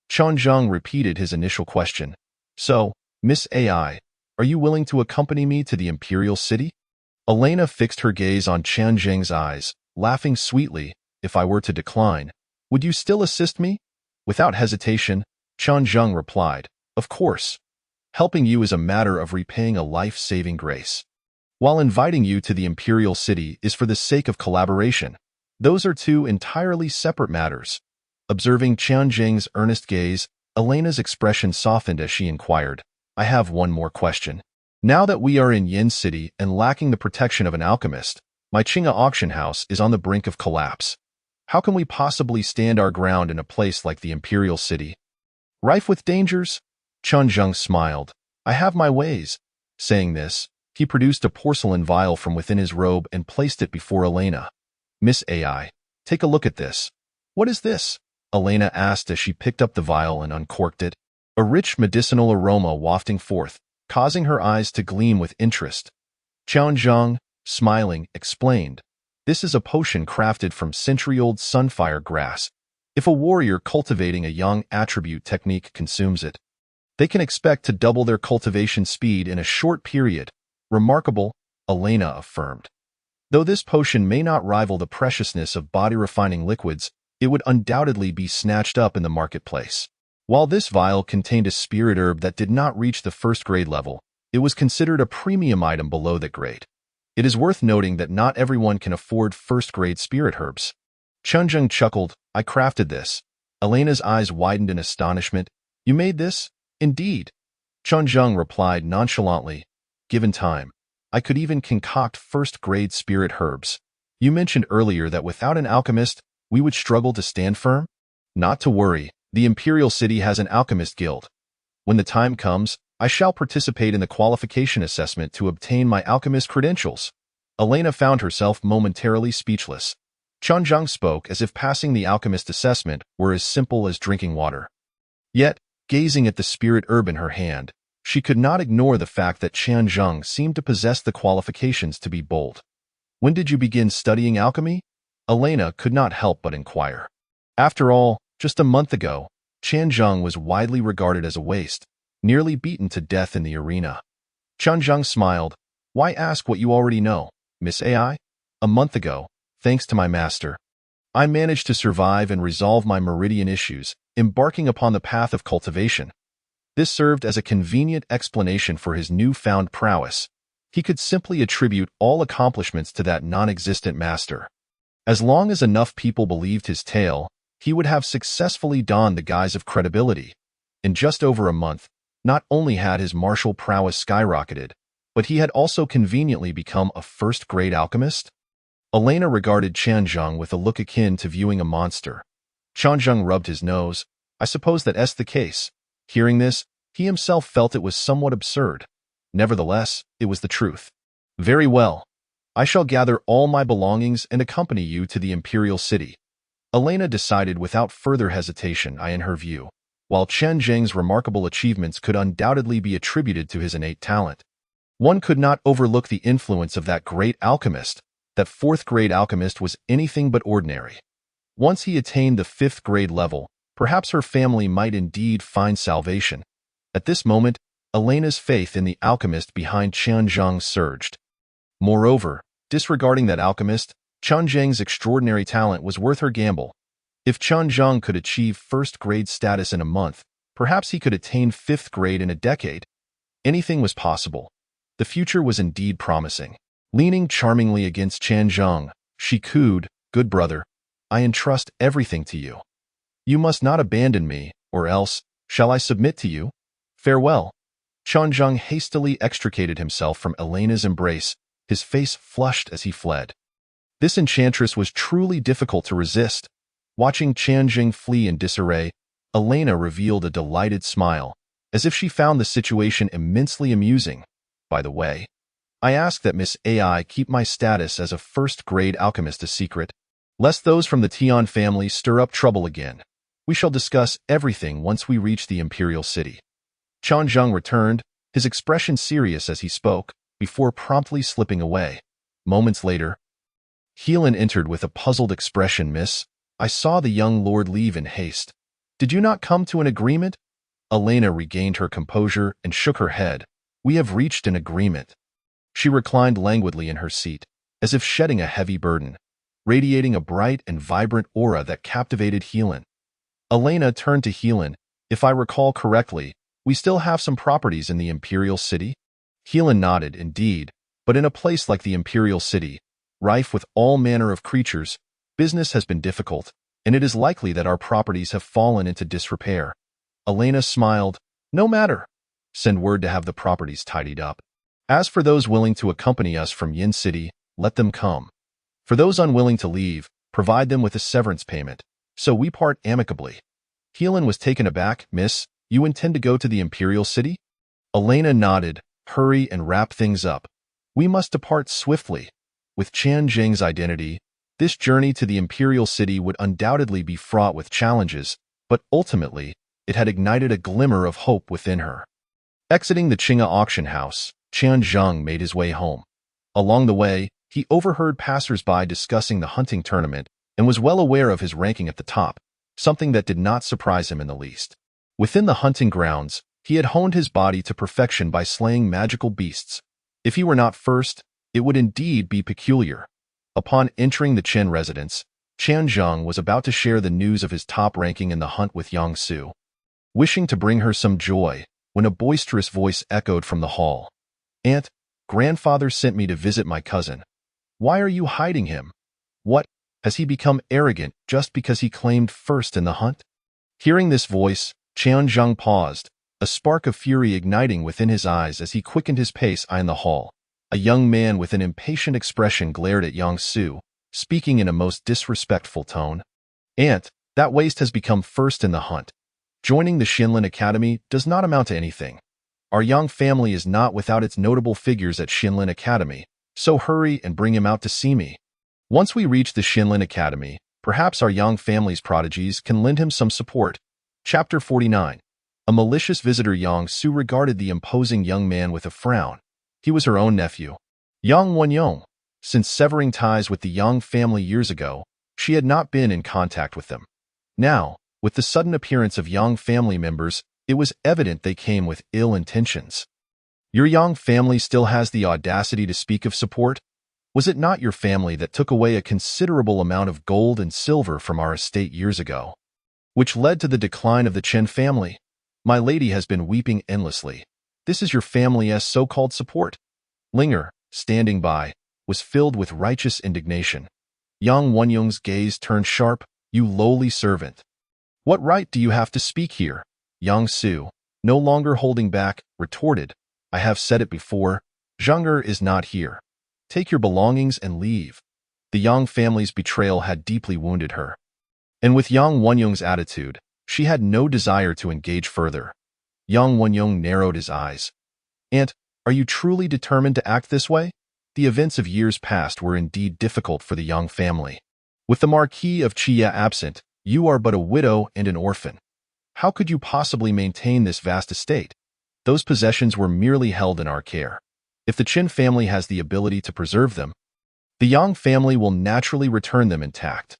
Qianzheng repeated his initial question. So, Miss AI, are you willing to accompany me to the Imperial City? Elena fixed her gaze on Qianzheng's eyes, laughing sweetly. If I were to decline, would you still assist me? Without hesitation, Qianzheng replied, of course. Helping you is a matter of repaying a life-saving grace. While inviting you to the Imperial City is for the sake of collaboration. Those are two entirely separate matters. Observing Qianzheng's earnest gaze, Elena's expression softened as she inquired, I have one more question. Now that we are in Yin City and lacking the protection of an alchemist, my Qing'e auction house is on the brink of collapse. How can we possibly stand our ground in a place like the Imperial City? Rife with dangers? Qianzheng smiled. I have my ways. Saying this, he produced a porcelain vial from within his robe and placed it before Elena. Miss AI, take a look at this. What is this? Elena asked as she picked up the vial and uncorked it. A rich medicinal aroma wafting forth, causing her eyes to gleam with interest. Qianzheng, smiling, explained, this is a potion crafted from century-old sunfire grass. If a warrior cultivating a young attribute technique consumes it, they can expect to double their cultivation speed in a short period. Remarkable, Elena affirmed. Though this potion may not rival the preciousness of body-refining liquids, it would undoubtedly be snatched up in the marketplace. While this vial contained a spirit herb that did not reach the 1st grade level, it was considered a premium item below that grade. It is worth noting that not everyone can afford 1st grade spirit herbs. Qianzheng chuckled, I crafted this. Elena's eyes widened in astonishment. You made this? Indeed. Qianzheng replied nonchalantly. Given time, I could even concoct 1st grade spirit herbs. You mentioned earlier that without an alchemist, we would struggle to stand firm? Not to worry. The Imperial City has an alchemist guild. When the time comes, I shall participate in the qualification assessment to obtain my alchemist credentials. Elena found herself momentarily speechless. Qianzheng spoke as if passing the alchemist assessment were as simple as drinking water. Yet, gazing at the spirit herb in her hand, she could not ignore the fact that Qianzheng seemed to possess the qualifications to be bold. When did you begin studying alchemy? Elena could not help but inquire. After all, just a month ago, Qianzheng was widely regarded as a waste, nearly beaten to death in the arena. Qianzheng smiled. Why ask what you already know, Miss AI? A month ago, thanks to my master, I managed to survive and resolve my meridian issues, embarking upon the path of cultivation. This served as a convenient explanation for his newfound prowess. He could simply attribute all accomplishments to that non-existent master. As long as enough people believed his tale, he would have successfully donned the guise of credibility. In just over a month, not only had his martial prowess skyrocketed, but he had also conveniently become a 1st grade alchemist. Elena regarded Qianzheng with a look akin to viewing a monster. Qianzheng rubbed his nose. I suppose that's the case. Hearing this, he himself felt it was somewhat absurd. Nevertheless, it was the truth. Very well. I shall gather all my belongings and accompany you to the imperial city. Elena decided without further hesitation. In her view, while Chen Zheng's remarkable achievements could undoubtedly be attributed to his innate talent, one could not overlook the influence of that great alchemist. That fourth-grade alchemist was anything but ordinary. Once he attained the fifth-grade level, perhaps her family might indeed find salvation. At this moment, Elena's faith in the alchemist behind Chen Zheng surged. Moreover, disregarding that alchemist, Chen Zheng's extraordinary talent was worth her gamble. If Chen Zheng could achieve first-grade status in a month, perhaps he could attain fifth grade in a decade. Anything was possible. The future was indeed promising. Leaning charmingly against Chen Zheng, she cooed, "Good brother, I entrust everything to you. You must not abandon me, or else, shall I submit to you? Farewell." Chen Zheng hastily extricated himself from Elena's embrace, his face flushed as he fled. This enchantress was truly difficult to resist. Watching Chen Zheng flee in disarray, Elena revealed a delighted smile, as if she found the situation immensely amusing. "By the way, I ask that Miss AI keep my status as a first-grade alchemist a secret, lest those from the Tian family stir up trouble again. We shall discuss everything once we reach the imperial city." Chen Zheng returned, his expression serious as he spoke, before promptly slipping away. Moments later, Helan entered with a puzzled expression. "Miss, I saw the young lord leave in haste. Did you not come to an agreement?" Elena regained her composure and shook her head. "We have reached an agreement." She reclined languidly in her seat, as if shedding a heavy burden, radiating a bright and vibrant aura that captivated Helan. Elena turned to Helan. "If I recall correctly, we still have some properties in the imperial city?" Helan nodded. "Indeed, but in a place like the imperial city, rife with all manner of creatures, business has been difficult, and it is likely that our properties have fallen into disrepair." Elena smiled. "No matter. Send word to have the properties tidied up. As for those willing to accompany us from Yin City, let them come. For those unwilling to leave, provide them with a severance payment, so we part amicably." Helan was taken aback. "Miss, you intend to go to the imperial city?" Elena nodded. "Hurry and wrap things up. We must depart swiftly." With Chen Zheng's identity, this journey to the imperial city would undoubtedly be fraught with challenges, but ultimately, it had ignited a glimmer of hope within her. Exiting the Qinghe auction house, Chen Zheng made his way home. Along the way, he overheard passers-by discussing the hunting tournament and was well aware of his ranking at the top, something that did not surprise him in the least. Within the hunting grounds, he had honed his body to perfection by slaying magical beasts. If he were not first, it would indeed be peculiar. Upon entering the Chen residence, Chen Zheng was about to share the news of his top ranking in the hunt with Yang Su. Wishing to bring her some joy, when a boisterous voice echoed from the hall. "Aunt, grandfather sent me to visit my cousin. Why are you hiding him? What, has he become arrogant just because he claimed first in the hunt?" Hearing this voice, Chen Zheng paused, a spark of fury igniting within his eyes as he quickened his pace in the hall. A young man with an impatient expression glared at Yang Su, speaking in a most disrespectful tone. "Aunt, that waste has become first in the hunt. Joining the Xinlin Academy does not amount to anything. Our Yang family is not without its notable figures at Xinlin Academy, so hurry and bring him out to see me. Once we reach the Xinlin Academy, perhaps our Yang family's prodigies can lend him some support." Chapter 49. A malicious visitor. Yang Su regarded the imposing young man with a frown. He was her own nephew, Yang Wenyong. Since severing ties with the Yang family years ago, she had not been in contact with them. Now, with the sudden appearance of Yang family members, it was evident they came with ill intentions. "Your Yang family still has the audacity to speak of support? Was it not your family that took away a considerable amount of gold and silver from our estate years ago, which led to the decline of the Chen family? My lady has been weeping endlessly. This is your family's so-called support?" Linger, standing by, was filled with righteous indignation. Yang Wenyong's gaze turned sharp. "You lowly servant. What right do you have to speak here?" Yang Su, no longer holding back, retorted. "I have said it before, Zheng'er is not here. Take your belongings and leave." The Yang family's betrayal had deeply wounded her. And with Yang Wenyong's attitude, she had no desire to engage further. Yang Wenyong narrowed his eyes. "Aunt, are you truly determined to act this way?" the events of years past were indeed difficult for the Yang family. With the Marquis of Chia absent, you are but a widow and an orphan. How could you possibly maintain this vast estate? Those possessions were merely held in our care. If the Qin family has the ability to preserve them, the Yang family will naturally return them intact.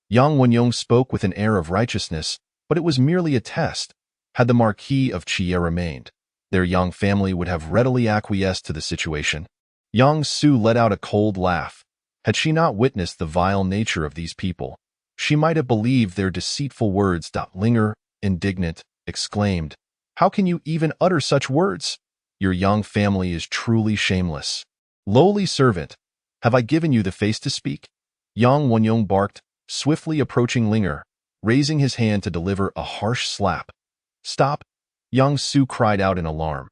Yang Wenyong spoke with an air of righteousness, but it was merely a test. Had the Marquis of Chia remained, their Yang family would have readily acquiesced to the situation. Yang Su let out a cold laugh. Had she not witnessed the vile nature of these people, she might have believed their deceitful words. Linger, indignant, exclaimed, "How can you even utter such words? Your Yang family is truly shameless. Lowly servant, have I given you the face to speak?" Yang Wenyong barked, swiftly approaching Linger, raising his hand to deliver a harsh slap. "Stop!" Yang Su cried out in alarm.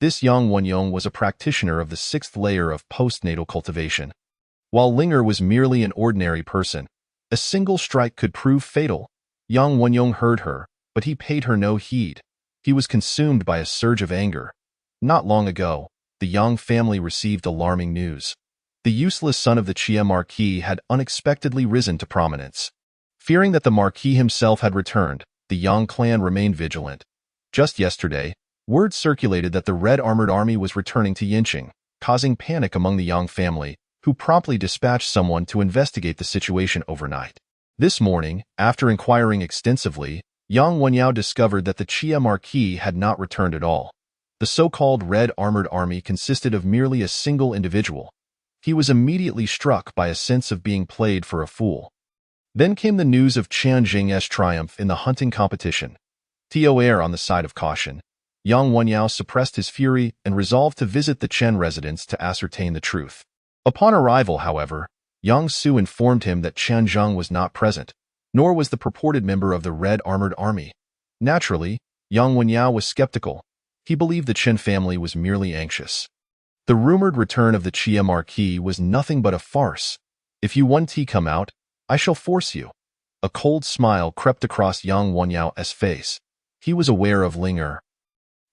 This Yang Wenyong was a practitioner of the 6th layer of postnatal cultivation. While Linger was merely an ordinary person, a single strike could prove fatal. Yang Wenyong heard her, but he paid her no heed. He was consumed by a surge of anger. Not long ago, the Yang family received alarming news. The useless son of the Chia Marquis had unexpectedly risen to prominence. Fearing that the Marquis himself had returned, the Yang clan remained vigilant. Just yesterday, word circulated that the Red Armored Army was returning to Yinqing, causing panic among the Yang family, who promptly dispatched someone to investigate the situation overnight. This morning, after inquiring extensively, Yang Wenyao discovered that the Chia Marquis had not returned at all. The so-called Red Armored Army consisted of merely a single individual. He was immediately struck by a sense of being played for a fool. Then came the news of Qian Jing's triumph in the hunting competition. To err on the side of caution, Yang Wenyao suppressed his fury and resolved to visit the Chen residence to ascertain the truth. Upon arrival, however, Yang Su informed him that Qian Zheng was not present, nor was the purported member of the Red Armored Army. Naturally, Yang Wenyao was skeptical. He believed the Chen family was merely anxious. The rumored return of the Chia Marquis was nothing but a farce. "If you want to come out, I shall force you." A cold smile crept across Yang Wenyao's face. He was aware of Linger,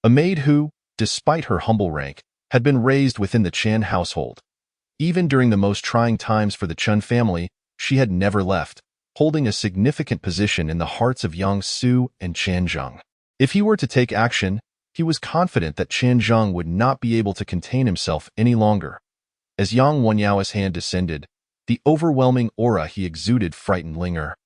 a maid who, despite her humble rank, had been raised within the Chen household. Even during the most trying times for the Chen family, she had never left, holding a significant position in the hearts of Yang Su and Qian Zheng. If he were to take action, he was confident that Qian Zheng would not be able to contain himself any longer. As Yang Wenyao's hand descended, the overwhelming aura he exuded frightened Linger,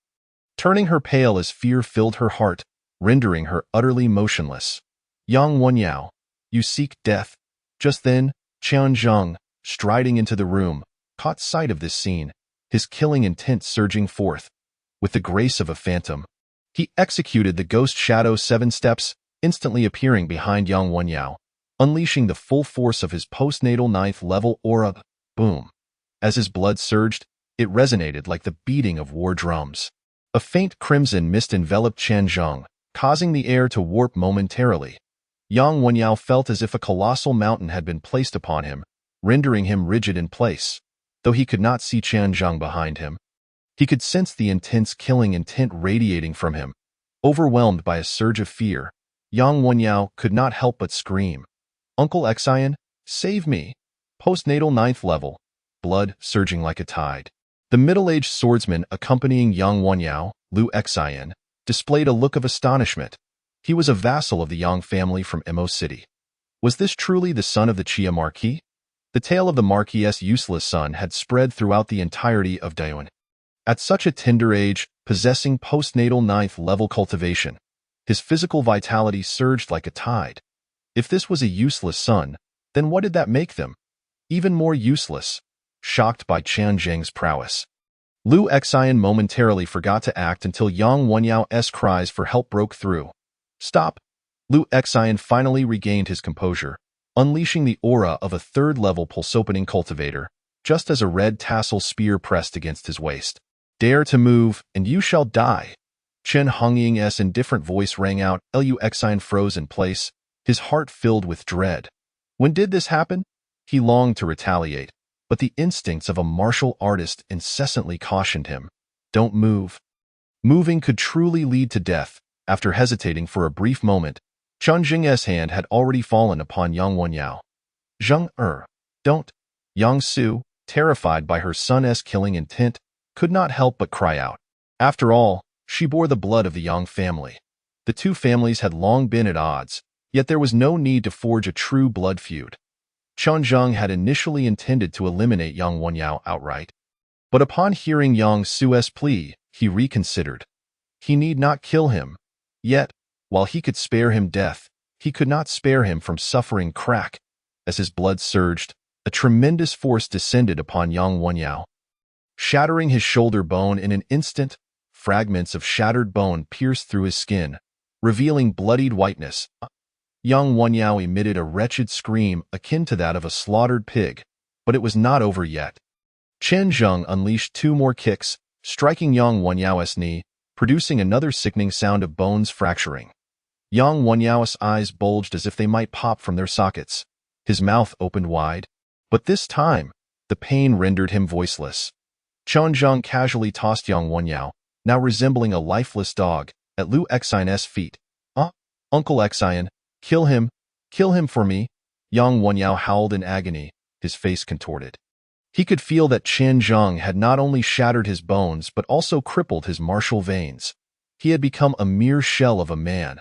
turning her pale as fear filled her heart, rendering her utterly motionless. "Yang Wenyao, you seek death." Just then, Qian Zheng, striding into the room, caught sight of this scene, his killing intent surging forth. With the grace of a phantom, he executed the ghost shadow 7 steps, instantly appearing behind Yang Wenyao, unleashing the full force of his postnatal 9th level aura. Boom! As his blood surged, it resonated like the beating of war drums. A faint crimson mist enveloped Qian Zheng, causing the air to warp momentarily. Yang Wenyao felt as if a colossal mountain had been placed upon him, rendering him rigid in place. Though he could not see Qian Zheng behind him, he could sense the intense killing intent radiating from him. Overwhelmed by a surge of fear, Yang Wenyao could not help but scream, "Uncle Xian, save me!" Postnatal 9th level, blood surging like a tide. The middle-aged swordsman accompanying Yang Wenyao, Lu Xian, displayed a look of astonishment. He was a vassal of the Yang family from Emo City. Was this truly the son of the Chia Marquis? The tale of the Marquis's useless son had spread throughout the entirety of Dayuan. At such a tender age, possessing postnatal 9th level cultivation, his physical vitality surged like a tide. If this was a useless son, then what did that make them? Even more useless. Shocked by Qian Zheng's prowess, Lu Xian momentarily forgot to act until Yang Wenyao's cries for help broke through. "Stop!" Lu Xian finally regained his composure, unleashing the aura of a 3rd-level pulse-opening cultivator, just as a red tassel spear pressed against his waist. "Dare to move, and you shall die!" Chen Hongying's indifferent voice rang out. Lu Xian froze in place, his heart filled with dread. When did this happen? He longed to retaliate, but the instincts of a martial artist incessantly cautioned him. Don't move. Moving could truly lead to death. After hesitating for a brief moment, Chen Jing's hand had already fallen upon Yang Wenyao. "Zheng don't." Yang Su, terrified by her son's killing intent, could not help but cry out. After all, she bore the blood of the Yang family. The two families had long been at odds, yet there was no need to forge a true blood feud. Chen Zheng had initially intended to eliminate Yang Wenyao outright, but upon hearing Yang Su's plea, he reconsidered. He need not kill him. Yet, while he could spare him death, he could not spare him from suffering crack. As his blood surged, a tremendous force descended upon Yang Wenyao. Shattering his shoulder bone in an instant, fragments of shattered bone pierced through his skin, revealing bloodied whiteness. Yang Wenyao emitted a wretched scream akin to that of a slaughtered pig, but it was not over yet. Chen Zheng unleashed two more kicks, striking Yang Wenyao's knee, producing another sickening sound of bones fracturing. Yang Wenyao's eyes bulged as if they might pop from their sockets. His mouth opened wide, but this time, the pain rendered him voiceless. Chen Zheng casually tossed Yang Wenyao, now resembling a lifeless dog, at Lu Xian's feet. Uncle Xian, kill him for me, Yang Wenyao howled in agony, his face contorted. He could feel that Chen Zheng had not only shattered his bones but also crippled his martial veins. He had become a mere shell of a man.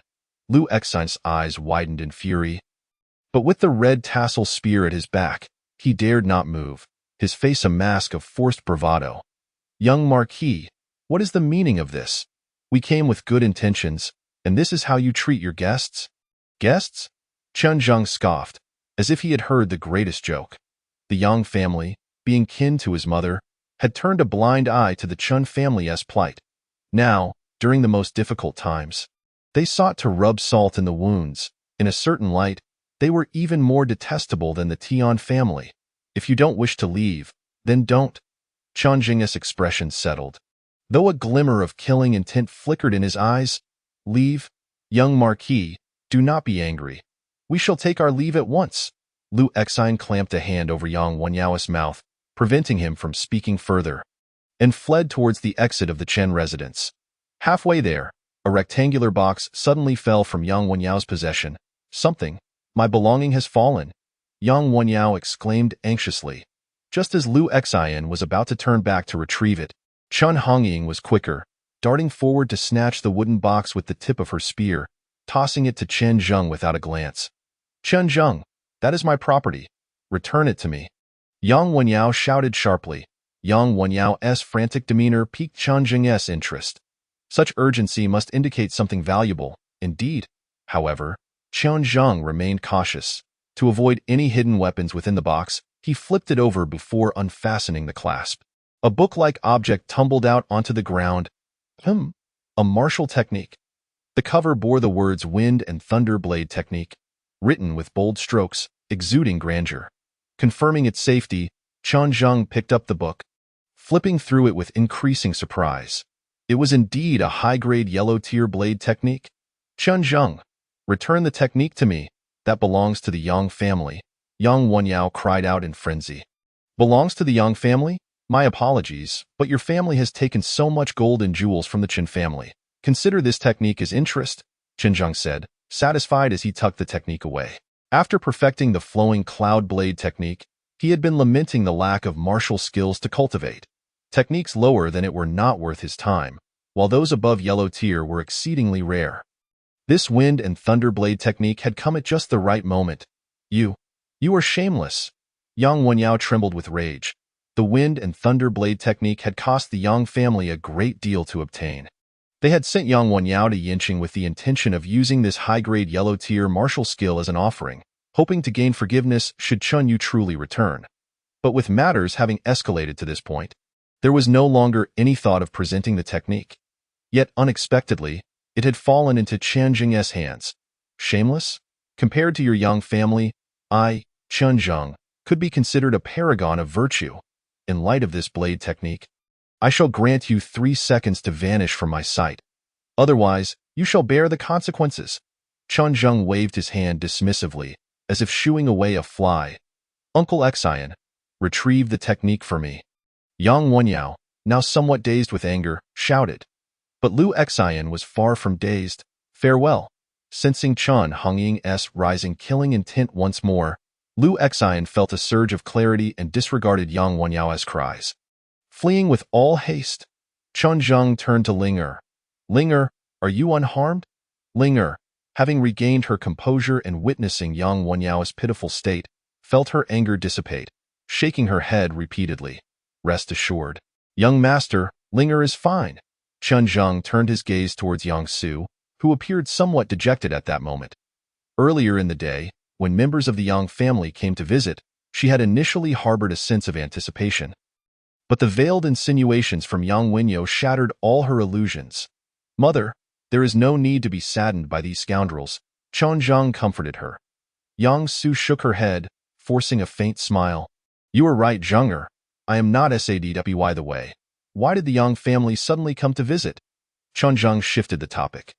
Lu Xian's eyes widened in fury. But with the red tassel spear at his back, he dared not move, his face a mask of forced bravado. Young Marquis, what is the meaning of this? We came with good intentions, and this is how you treat your guests? Guests? Chen Zheng scoffed, as if he had heard the greatest joke. The Yang family, being kin to his mother, had turned a blind eye to the Chen family's plight. Now, during the most difficult times, they sought to rub salt in the wounds. In a certain light, they were even more detestable than the Tian family. If you don't wish to leave, then don't. Chen Zheng's expression settled. Though a glimmer of killing intent flickered in his eyes, leave, young Marquis, do not be angry. We shall take our leave at once. Lu Xian clamped a hand over Yang Wenyao's mouth, preventing him from speaking further, and fled towards the exit of the Chen residence. Halfway there, a rectangular box suddenly fell from Yang Wenyao's possession. Something, my belonging has fallen, Yang Wenyao exclaimed anxiously. Just as Lu Xian was about to turn back to retrieve it, Chen Hongying was quicker, darting forward to snatch the wooden box with the tip of her spear, tossing it to Chen Zheng without a glance. Chen Zheng, that is my property. Return it to me. Yang Wenyao shouted sharply. Yang Wenyao's frantic demeanor piqued Chen Zheng's interest. Such urgency must indicate something valuable. Indeed, however, Chen Zheng remained cautious. To avoid any hidden weapons within the box, he flipped it over before unfastening the clasp. A book-like object tumbled out onto the ground. A martial technique. The cover bore the words Wind and Thunder Blade Technique, written with bold strokes, exuding grandeur. Confirming its safety, Chen Zheng picked up the book, flipping through it with increasing surprise. It was indeed a high-grade yellow-tier blade technique. Chen Zheng, return the technique to me. That belongs to the Yang family. Yang Wenyao cried out in frenzy. Belongs to the Yang family? My apologies, but your family has taken so much gold and jewels from the Chen family. Consider this technique as interest, Chen Zheng said, satisfied as he tucked the technique away. After perfecting the flowing cloud blade technique, he had been lamenting the lack of martial skills to cultivate. Techniques lower than it were not worth his time, while those above yellow tier were exceedingly rare. This Wind and Thunder Blade technique had come at just the right moment. You are shameless. Yang Wenyao trembled with rage. The Wind and Thunder Blade technique had cost the Yang family a great deal to obtain. They had sent Yang Wenyao to Yinqing with the intention of using this high-grade yellow-tier martial skill as an offering, hoping to gain forgiveness should Chun Yu truly return. But with matters having escalated to this point, there was no longer any thought of presenting the technique. Yet, unexpectedly, it had fallen into Chen Zheng's hands. Shameless? Compared to your Yang family, I, Chen Zheng, could be considered a paragon of virtue. In light of this blade technique, I shall grant you 3 seconds to vanish from my sight. Otherwise, you shall bear the consequences. Chen Zheng waved his hand dismissively, as if shooing away a fly. Uncle Xian, retrieve the technique for me. Yang Wenyao, now somewhat dazed with anger, shouted. But Lu Xian was far from dazed. Farewell. Sensing Chen Hongying's rising killing intent once more, Lu Xian felt a surge of clarity and disregarded Yang Wenyao's cries. Fleeing with all haste, Chen Zheng turned to Ling Er. Ling Er, are you unharmed? Ling Er, having regained her composure and witnessing Yang Wenyao's pitiful state, felt her anger dissipate, shaking her head repeatedly. Rest assured. Young master, Ling Er is fine. Chen Zheng turned his gaze towards Yang Su, who appeared somewhat dejected at that moment. Earlier in the day, when members of the Yang family came to visit, she had initially harbored a sense of anticipation. But the veiled insinuations from Yang Wenyo shattered all her illusions. Mother, there is no need to be saddened by these scoundrels, Chen Zheng comforted her. Yang Su shook her head, forcing a faint smile. You are right, Zheng. I am not SADWY the way. Why did the Yang family suddenly come to visit? Chen Zheng shifted the topic.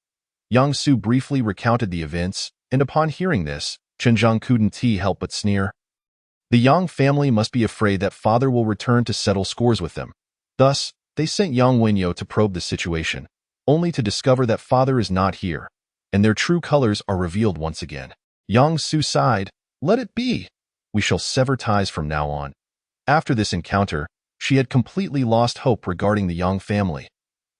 Yang Su briefly recounted the events, and upon hearing this, Chen Zheng couldn't help but sneer. The Yang family must be afraid that father will return to settle scores with them. Thus, they sent Yang Wenyo to probe the situation, only to discover that father is not here, and their true colors are revealed once again. Yang Su sighed. Let it be. We shall sever ties from now on. After this encounter, she had completely lost hope regarding the Yang family.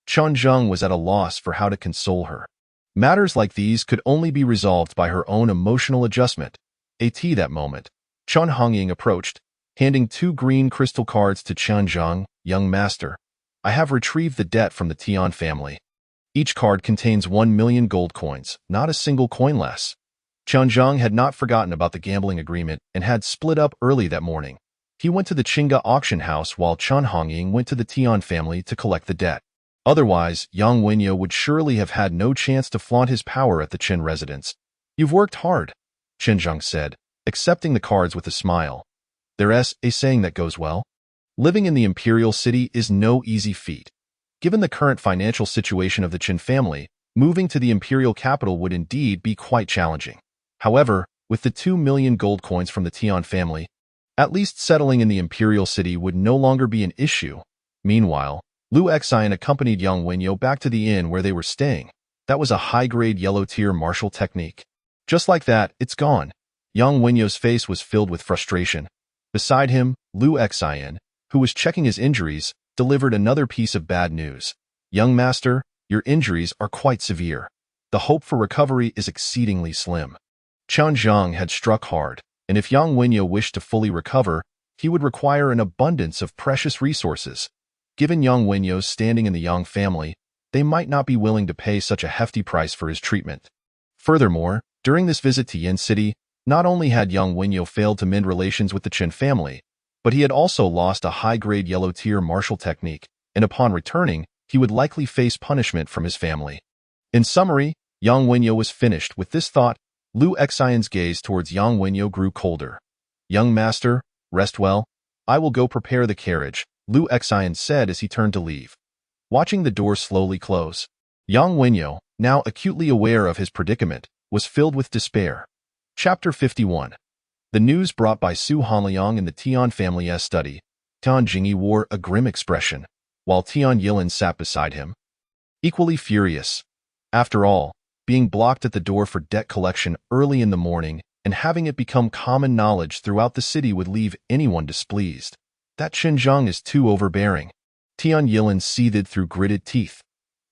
Chen Zheng was at a loss for how to console her. Matters like these could only be resolved by her own emotional adjustment. At that moment, Chen Hongying approached, handing 2 green crystal cards to Chen Zheng. Young master, I have retrieved the debt from the Tian family. Each card contains 1 million gold coins, not a single coin less. Chen Zheng had not forgotten about the gambling agreement and had split up early that morning. He went to the Qingge auction house while Chen Hongying went to the Tian family to collect the debt. Otherwise, Yang Wenyo would surely have had no chance to flaunt his power at the Qin residence. You've worked hard, Chen Zheng said, accepting the cards with a smile. There's a saying that goes well. Living in the imperial city is no easy feat. Given the current financial situation of the Qin family, moving to the imperial capital would indeed be quite challenging. However, with the 2 million gold coins from the Tian family, at least settling in the imperial city would no longer be an issue. Meanwhile, Lu Xian accompanied Yang Wenyo back to the inn where they were staying. That was a high-grade yellow-tier martial technique. Just like that, it's gone. Yang Wenyo's face was filled with frustration. Beside him, Lu Xian, who was checking his injuries, delivered another piece of bad news. Young master, your injuries are quite severe. The hope for recovery is exceedingly slim. Chen Zheng had struck hard, and if Yang Wenyo wished to fully recover, he would require an abundance of precious resources. Given Yang Wenyo's standing in the Yang family, they might not be willing to pay such a hefty price for his treatment. Furthermore, during this visit to Yin City, not only had Yang Wenyo failed to mend relations with the Qin family, but he had also lost a high-grade yellow-tier martial technique, and upon returning, he would likely face punishment from his family. In summary, Yang Wenyo was finished. With this thought, Lu Xian's gaze towards Yang Wenyo grew colder. Young master, rest well. I will go prepare the carriage, Lu Xian said as he turned to leave. Watching the door slowly close, Yang Wenyo, now acutely aware of his predicament, was filled with despair. Chapter 51. The news brought by Su Hanliang in the Tian family's study. Tian Jingyi wore a grim expression, while Tian Yilin sat beside him, equally furious. After all, being blocked at the door for debt collection early in the morning and having it become common knowledge throughout the city would leave anyone displeased. That Chen Zheng is too overbearing. Tian Yilin seethed through gritted teeth.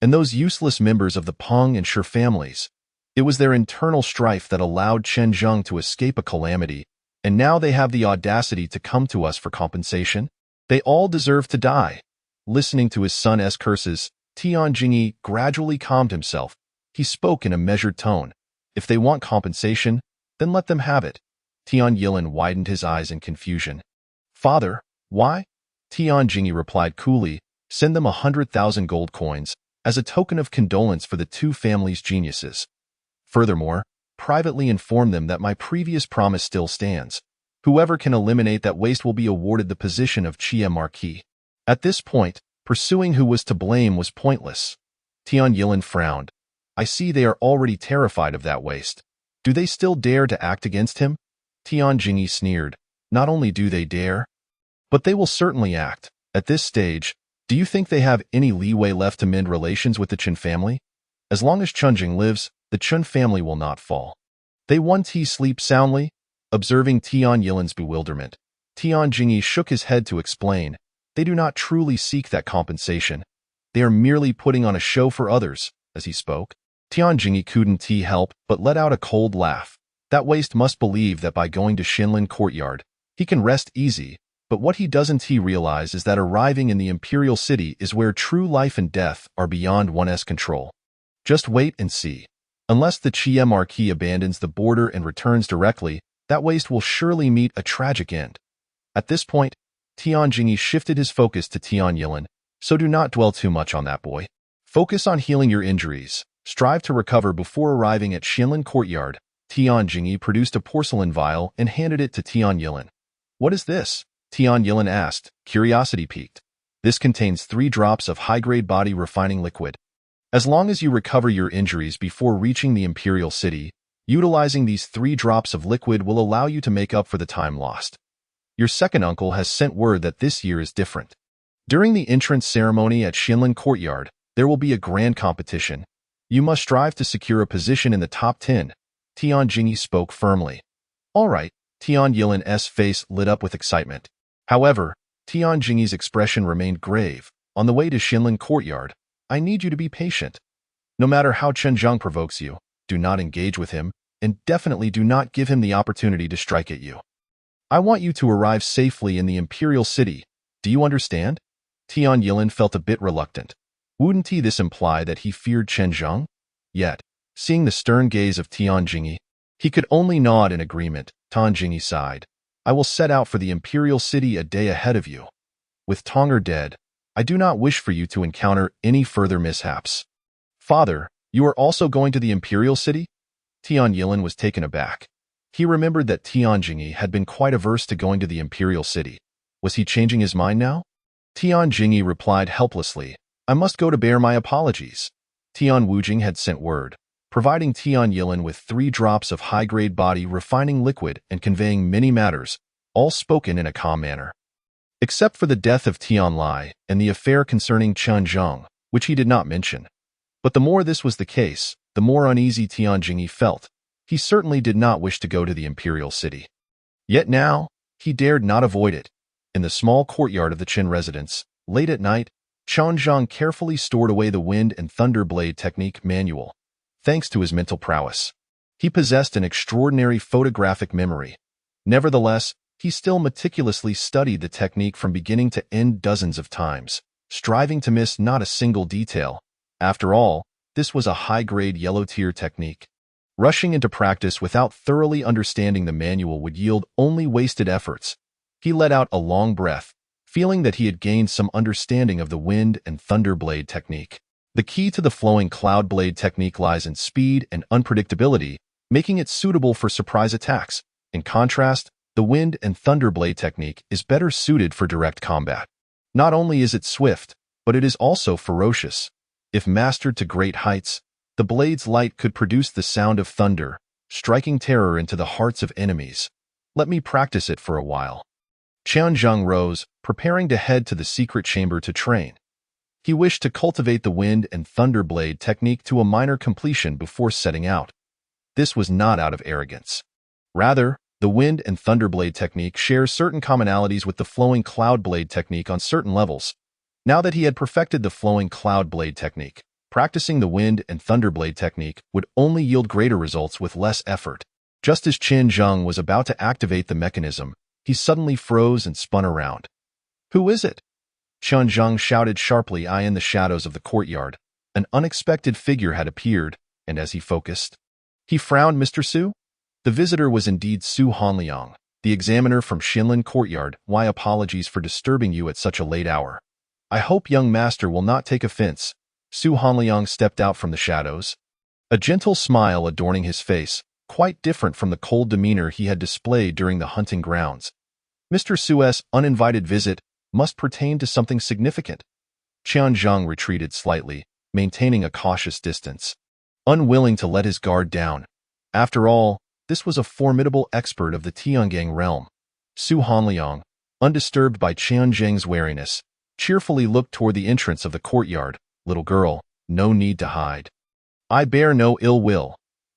And those useless members of the Peng and Shi families. It was their internal strife that allowed Chen Zheng to escape a calamity, and now they have the audacity to come to us for compensation? They all deserve to die. Listening to his son's curses, Tian Jingyi gradually calmed himself. He spoke in a measured tone. If they want compensation, then let them have it. Tian Yilin widened his eyes in confusion. Father, why? Tian Jingyi replied coolly, send them 100,000 gold coins, as a token of condolence for the 2 families' geniuses. Furthermore, privately inform them that my previous promise still stands. Whoever can eliminate that waste will be awarded the position of Qie Marquis. At this point, pursuing who was to blame was pointless. Tian Yilin frowned. I see they are already terrified of that waste. Do they still dare to act against him? Tian Jingyi sneered. Not only do they dare, but they will certainly act. At this stage, do you think they have any leeway left to mend relations with the Qin family? As long as Chunjing lives, the Qin family will not fall. They once he sleep soundly, Observing Tian Yilan's bewilderment, Tian Jingyi shook his head to explain, they do not truly seek that compensation. They are merely putting on a show for others. As he spoke, Tian Jingyi couldn't help but let out a cold laugh. That waste must believe that by going to Xinlin Courtyard, he can rest easy, but what he doesn't realize is that arriving in the Imperial City is where true life and death are beyond one's control. Just wait and see. Unless the Qie Marquis abandons the border and returns directly, that waste will surely meet a tragic end. At this point, Tian Jingyi shifted his focus to Tian Yilan, so do not dwell too much on that boy. Focus on healing your injuries. Strive to recover before arriving at Xinlin Courtyard. Tian Jingyi produced a porcelain vial and handed it to Tian Yilan. What is this? Tian Yilan asked, curiosity piqued. This contains 3 drops of high-grade body refining liquid. As long as you recover your injuries before reaching the Imperial City, utilizing these 3 drops of liquid will allow you to make up for the time lost. Your second uncle has sent word that this year is different. During the entrance ceremony at Xinlin Courtyard, there will be a grand competition. You must strive to secure a position in the top 10. Tian Jingyi spoke firmly. All right, Tian Yilan's face lit up with excitement. However, Tian Jingyi's expression remained grave. On the way to Xinlin Courtyard, I need you to be patient. No matter how Chen Zhang provokes you, do not engage with him, and definitely do not give him the opportunity to strike at you. I want you to arrive safely in the Imperial City. Do you understand? Tian Yilan felt a bit reluctant. Wouldn't this imply that he feared Chen Zhang? Yet, seeing the stern gaze of Tian Jingyi, he could only nod in agreement. Tian Jingyi sighed. I will set out for the Imperial City a day ahead of you. With Tonger dead, I do not wish for you to encounter any further mishaps. Father, you are also going to the Imperial City? Tian Yilan was taken aback. He remembered that Tian Jingyi had been quite averse to going to the Imperial City. Was he changing his mind now? Tian Jingyi replied helplessly, I must go to bear my apologies. Tian Wujing had sent word, providing Tian Yilan with 3 drops of high-grade body refining liquid and conveying many matters, all spoken in a calm manner. Except for the death of Tian Lai and the affair concerning Chen Zhang, which he did not mention. But the more this was the case, the more uneasy Tian Jingyi felt. He certainly did not wish to go to the Imperial City. Yet now, he dared not avoid it. In the small courtyard of the Qin residence, late at night, Chen Zhang carefully stored away the Wind and Thunder Blade Technique manual. Thanks to his mental prowess, he possessed an extraordinary photographic memory. Nevertheless, he still meticulously studied the technique from beginning to end dozens of times, striving to miss not a single detail. After all, this was a high-grade yellow-tier technique. Rushing into practice without thoroughly understanding the manual would yield only wasted efforts. He let out a long breath, feeling that he had gained some understanding of the Wind and Thunder Blade technique. The key to the flowing Cloud Blade technique lies in speed and unpredictability, making it suitable for surprise attacks. In contrast, the Wind and Thunder Blade technique is better suited for direct combat. Not only is it swift, but it is also ferocious. If mastered to great heights, the blade's light could produce the sound of thunder, striking terror into the hearts of enemies. Let me practice it for a while. Chen Zhang rose, preparing to head to the secret chamber to train. He wished to cultivate the Wind and Thunder Blade technique to a minor completion before setting out. This was not out of arrogance. Rather, the Wind and Thunder Blade technique shares certain commonalities with the Flowing Cloud Blade technique on certain levels. Now that he had perfected the Flowing Cloud Blade technique, practicing the Wind and Thunder Blade technique would only yield greater results with less effort. Just as Chen Zhang was about to activate the mechanism, he suddenly froze and spun around. Who is it? Chen Zhang shouted sharply. In the shadows of the courtyard, an unexpected figure had appeared, and as he focused, he frowned. Mr. Su? The visitor was indeed Su Hanliang, the examiner from Xinlin Courtyard. Why, apologies for disturbing you at such a late hour. I hope young master will not take offense. Su Hanliang stepped out from the shadows, a gentle smile adorning his face, quite different from the cold demeanor he had displayed during the hunting grounds. Mr. Su's uninvited visit must pertain to something significant. Chen Zhang retreated slightly, maintaining a cautious distance, unwilling to let his guard down. After all, this was a formidable expert of the Tiangang realm. Su Hanliang, undisturbed by Chen Zhang's wariness, cheerfully looked toward the entrance of the courtyard. Little girl, no need to hide. I bear no ill will.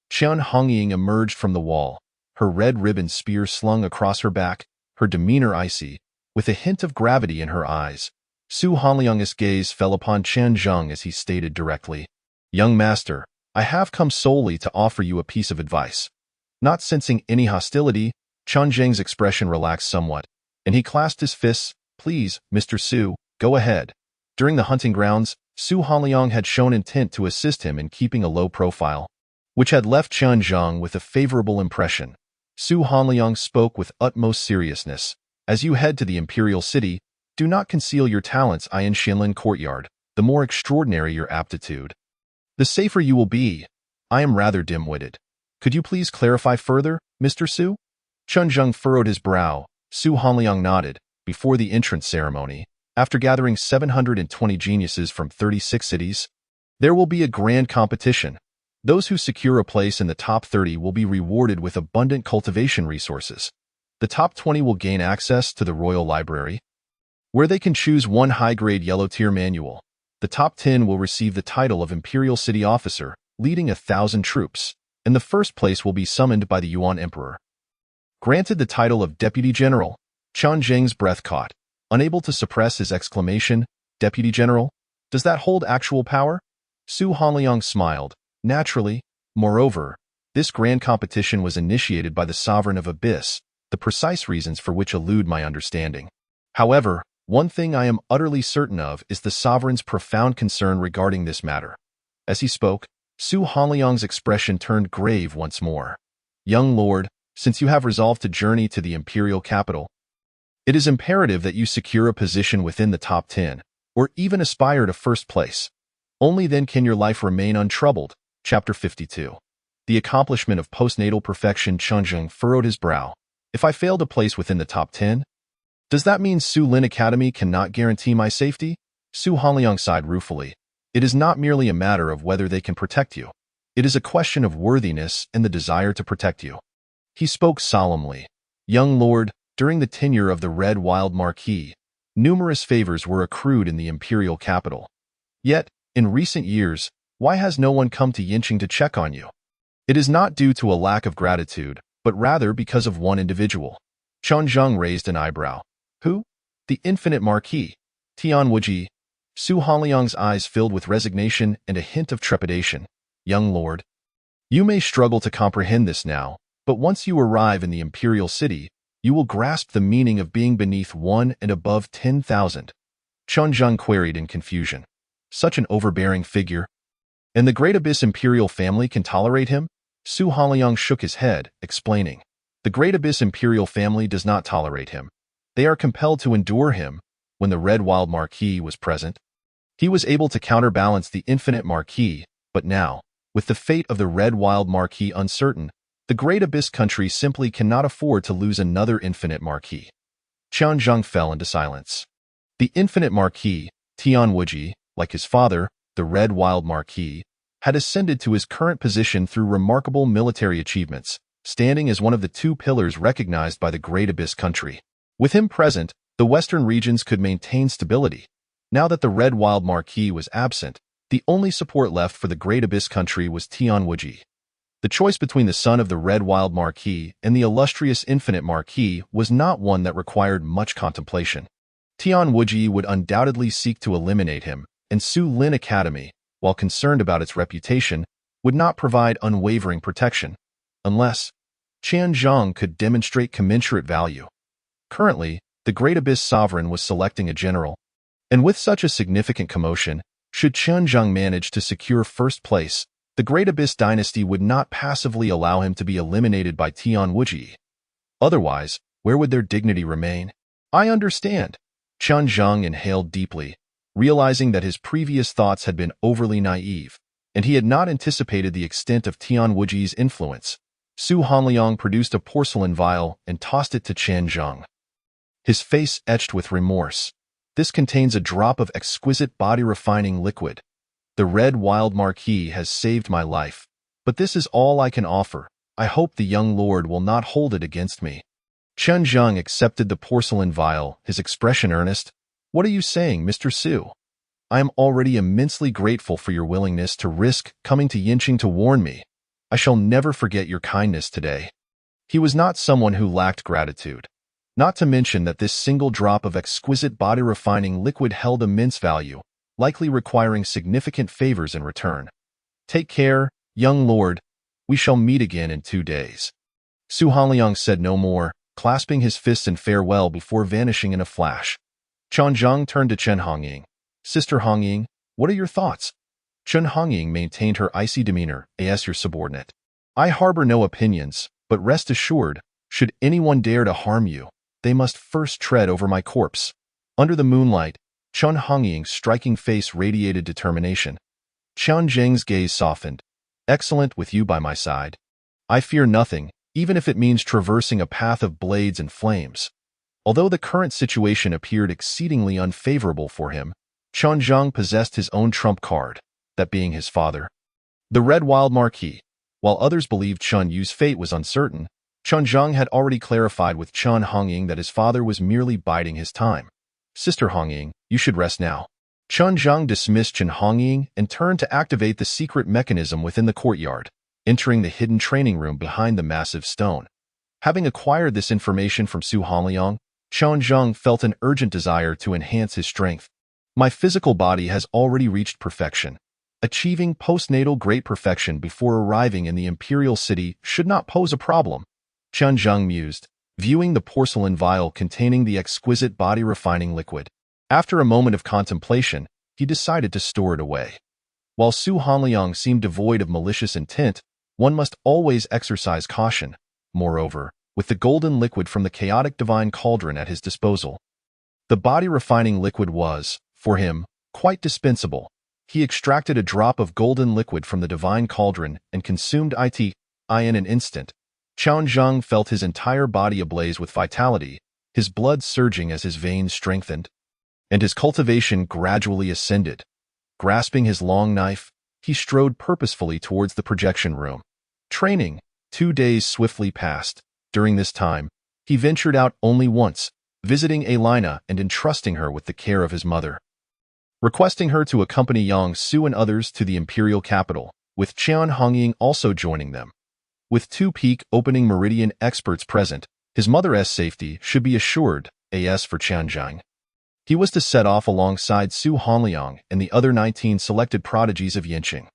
Chen Hongying emerged from the wall, her red ribbon spear slung across her back, her demeanor icy, with a hint of gravity in her eyes. Su Hanliang's gaze fell upon Chen Zheng as he stated directly, "Young master, I have come solely to offer you a piece of advice." Not sensing any hostility, Chen Zheng's expression relaxed somewhat, and he clasped his fists. "Please, Mr. Su, go ahead." During the hunting grounds, Su Hanliang had shown intent to assist him in keeping a low profile, which had left Chen Zheng with a favorable impression. Su Hanliang spoke with utmost seriousness. "As you head to the imperial city, do not conceal your talents in Xianlin Courtyard. The more extraordinary your aptitude, the safer you will be. I am rather dim-witted. Could you please clarify further, Mr. Su?" Chen Zheng furrowed his brow. Su Hanliang nodded. "Before the entrance ceremony, after gathering 720 geniuses from 36 cities, there will be a grand competition. Those who secure a place in the top 30 will be rewarded with abundant cultivation resources. The top 20 will gain access to the Royal Library, where they can choose one high-grade yellow-tier manual. The top 10 will receive the title of Imperial City Officer, leading 1,000 troops, and the first place will be summoned by the Yuan Emperor. Granted the title of Deputy General." Chen Zheng's breath caught. Unable to suppress his exclamation, "Deputy General? Does that hold actual power?" Su Hanliang smiled. "Naturally. Moreover, this grand competition was initiated by the Sovereign of Abyss, the precise reasons for which elude my understanding. However, one thing I am utterly certain of is the Sovereign's profound concern regarding this matter." As he spoke, Su Hanliang's expression turned grave once more. "Young lord, since you have resolved to journey to the imperial capital, it is imperative that you secure a position within the top 10, or even aspire to first place. Only then can your life remain untroubled." Chapter 52. The accomplishment of postnatal perfection. Chen Zheng furrowed his brow. "If I fail to place within the top 10, does that mean Su Lin Academy cannot guarantee my safety?" Su Hanliang sighed ruefully. "It is not merely a matter of whether they can protect you. It is a question of worthiness and the desire to protect you." He spoke solemnly. "Young lord, during the tenure of the Red Wild Marquis, numerous favors were accrued in the imperial capital. Yet, in recent years, why has no one come to Yinqing to check on you? It is not due to a lack of gratitude, but rather because of one individual." Chen Zheng raised an eyebrow. "Who?" "The Infinite Marquis, Tian Wuji." Su Hanliang's eyes filled with resignation and a hint of trepidation. "Young lord, you may struggle to comprehend this now, but once you arrive in the imperial city, you will grasp the meaning of being beneath 1 and above 10,000. Chen Zheng queried in confusion. "Such an overbearing figure? And the Great Abyss imperial family can tolerate him?" Su Hanliang shook his head, explaining. "The Great Abyss imperial family does not tolerate him. They are compelled to endure him. When the Red Wild Marquis was present, he was able to counterbalance the Infinite Marquis, but now, with the fate of the Red Wild Marquis uncertain, the Great Abyss country simply cannot afford to lose another Infinite Marquis." Chen Zheng fell into silence. The Infinite Marquis, Tian Wuji, like his father, the Red Wild Marquis, had ascended to his current position through remarkable military achievements, standing as one of the two pillars recognized by the Great Abyss country. With him present, the western regions could maintain stability. Now that the Red Wild Marquis was absent, the only support left for the Great Abyss country was Tian Wuji. The choice between the son of the Red Wild Marquis and the illustrious Infinite Marquis was not one that required much contemplation. Tian Wuji would undoubtedly seek to eliminate him, and Su Lin Academy, while concerned about its reputation, would not provide unwavering protection, unless Chen Zheng could demonstrate commensurate value. Currently, the Great Abyss Sovereign was selecting a general, and with such a significant commotion, should Chen Zheng manage to secure first place, the Great Abyss dynasty would not passively allow him to be eliminated by Tian Wuji. Otherwise, where would their dignity remain? "I understand." Chen Zheng inhaled deeply, realizing that his previous thoughts had been overly naive, and he had not anticipated the extent of Tian Wuji's influence. Su Hanliang produced a porcelain vial and tossed it to Chen Zheng. His face etched with remorse. "This contains a drop of exquisite body-refining liquid. The Red Wild Marquis has saved my life, but this is all I can offer. I hope the young lord will not hold it against me." Chen Zheng accepted the porcelain vial, his expression earnest. "What are you saying, Mr. Su? I am already immensely grateful for your willingness to risk coming to Yinqing to warn me. I shall never forget your kindness today." He was not someone who lacked gratitude. Not to mention that this single drop of exquisite body-refining liquid held immense value, likely requiring significant favors in return. Take care, young lord. We shall meet again in 2 days. Su Hanliang said no more, clasping his fists in farewell before vanishing in a flash. Chen Zhang turned to Chen Hongying. Sister Hongying, what are your thoughts? Chen Hongying maintained her icy demeanor, as your subordinate. I harbor no opinions, but rest assured, should anyone dare to harm you, they must first tread over my corpse. Under the moonlight, Chen Hongying's striking face radiated determination. Chen Zheng's gaze softened. Excellent with you by my side. I fear nothing, even if it means traversing a path of blades and flames. Although the current situation appeared exceedingly unfavorable for him, Chen Zhang possessed his own trump card, that being his father. The Red Wild Marquis. While others believed Chen Yu's fate was uncertain, Chen Zhang had already clarified with Chen Hongying that his father was merely biding his time. Sister Hongying, you should rest now. Chen Zhang dismissed Chen Hongying and turned to activate the secret mechanism within the courtyard, entering the hidden training room behind the massive stone. Having acquired this information from Su Hanliang, Chen Zhang felt an urgent desire to enhance his strength. My physical body has already reached perfection. Achieving postnatal great perfection before arriving in the imperial city should not pose a problem, Chen Zhang mused, viewing the porcelain vial containing the exquisite body-refining liquid. After a moment of contemplation, he decided to store it away. While Su Hanliang seemed devoid of malicious intent, one must always exercise caution. Moreover, with the golden liquid from the chaotic divine cauldron at his disposal, the body-refining liquid was, for him, quite dispensable. He extracted a drop of golden liquid from the divine cauldron and consumed it in an instant. Chen Zhang felt his entire body ablaze with vitality, his blood surging as his veins strengthened, and his cultivation gradually ascended. Grasping his long knife, he strode purposefully towards the projection room. Training. 2 days swiftly passed. During this time, he ventured out only once, visiting Elina and entrusting her with the care of his mother. Requesting her to accompany Yang Su and others to the imperial capital, with Chen Hongying also joining them. With 2 peak opening meridian experts present, his mother's safety should be assured, as for Chen Zhang. He was to set off alongside Su Hanliang and the other 19 selected prodigies of Yanqing.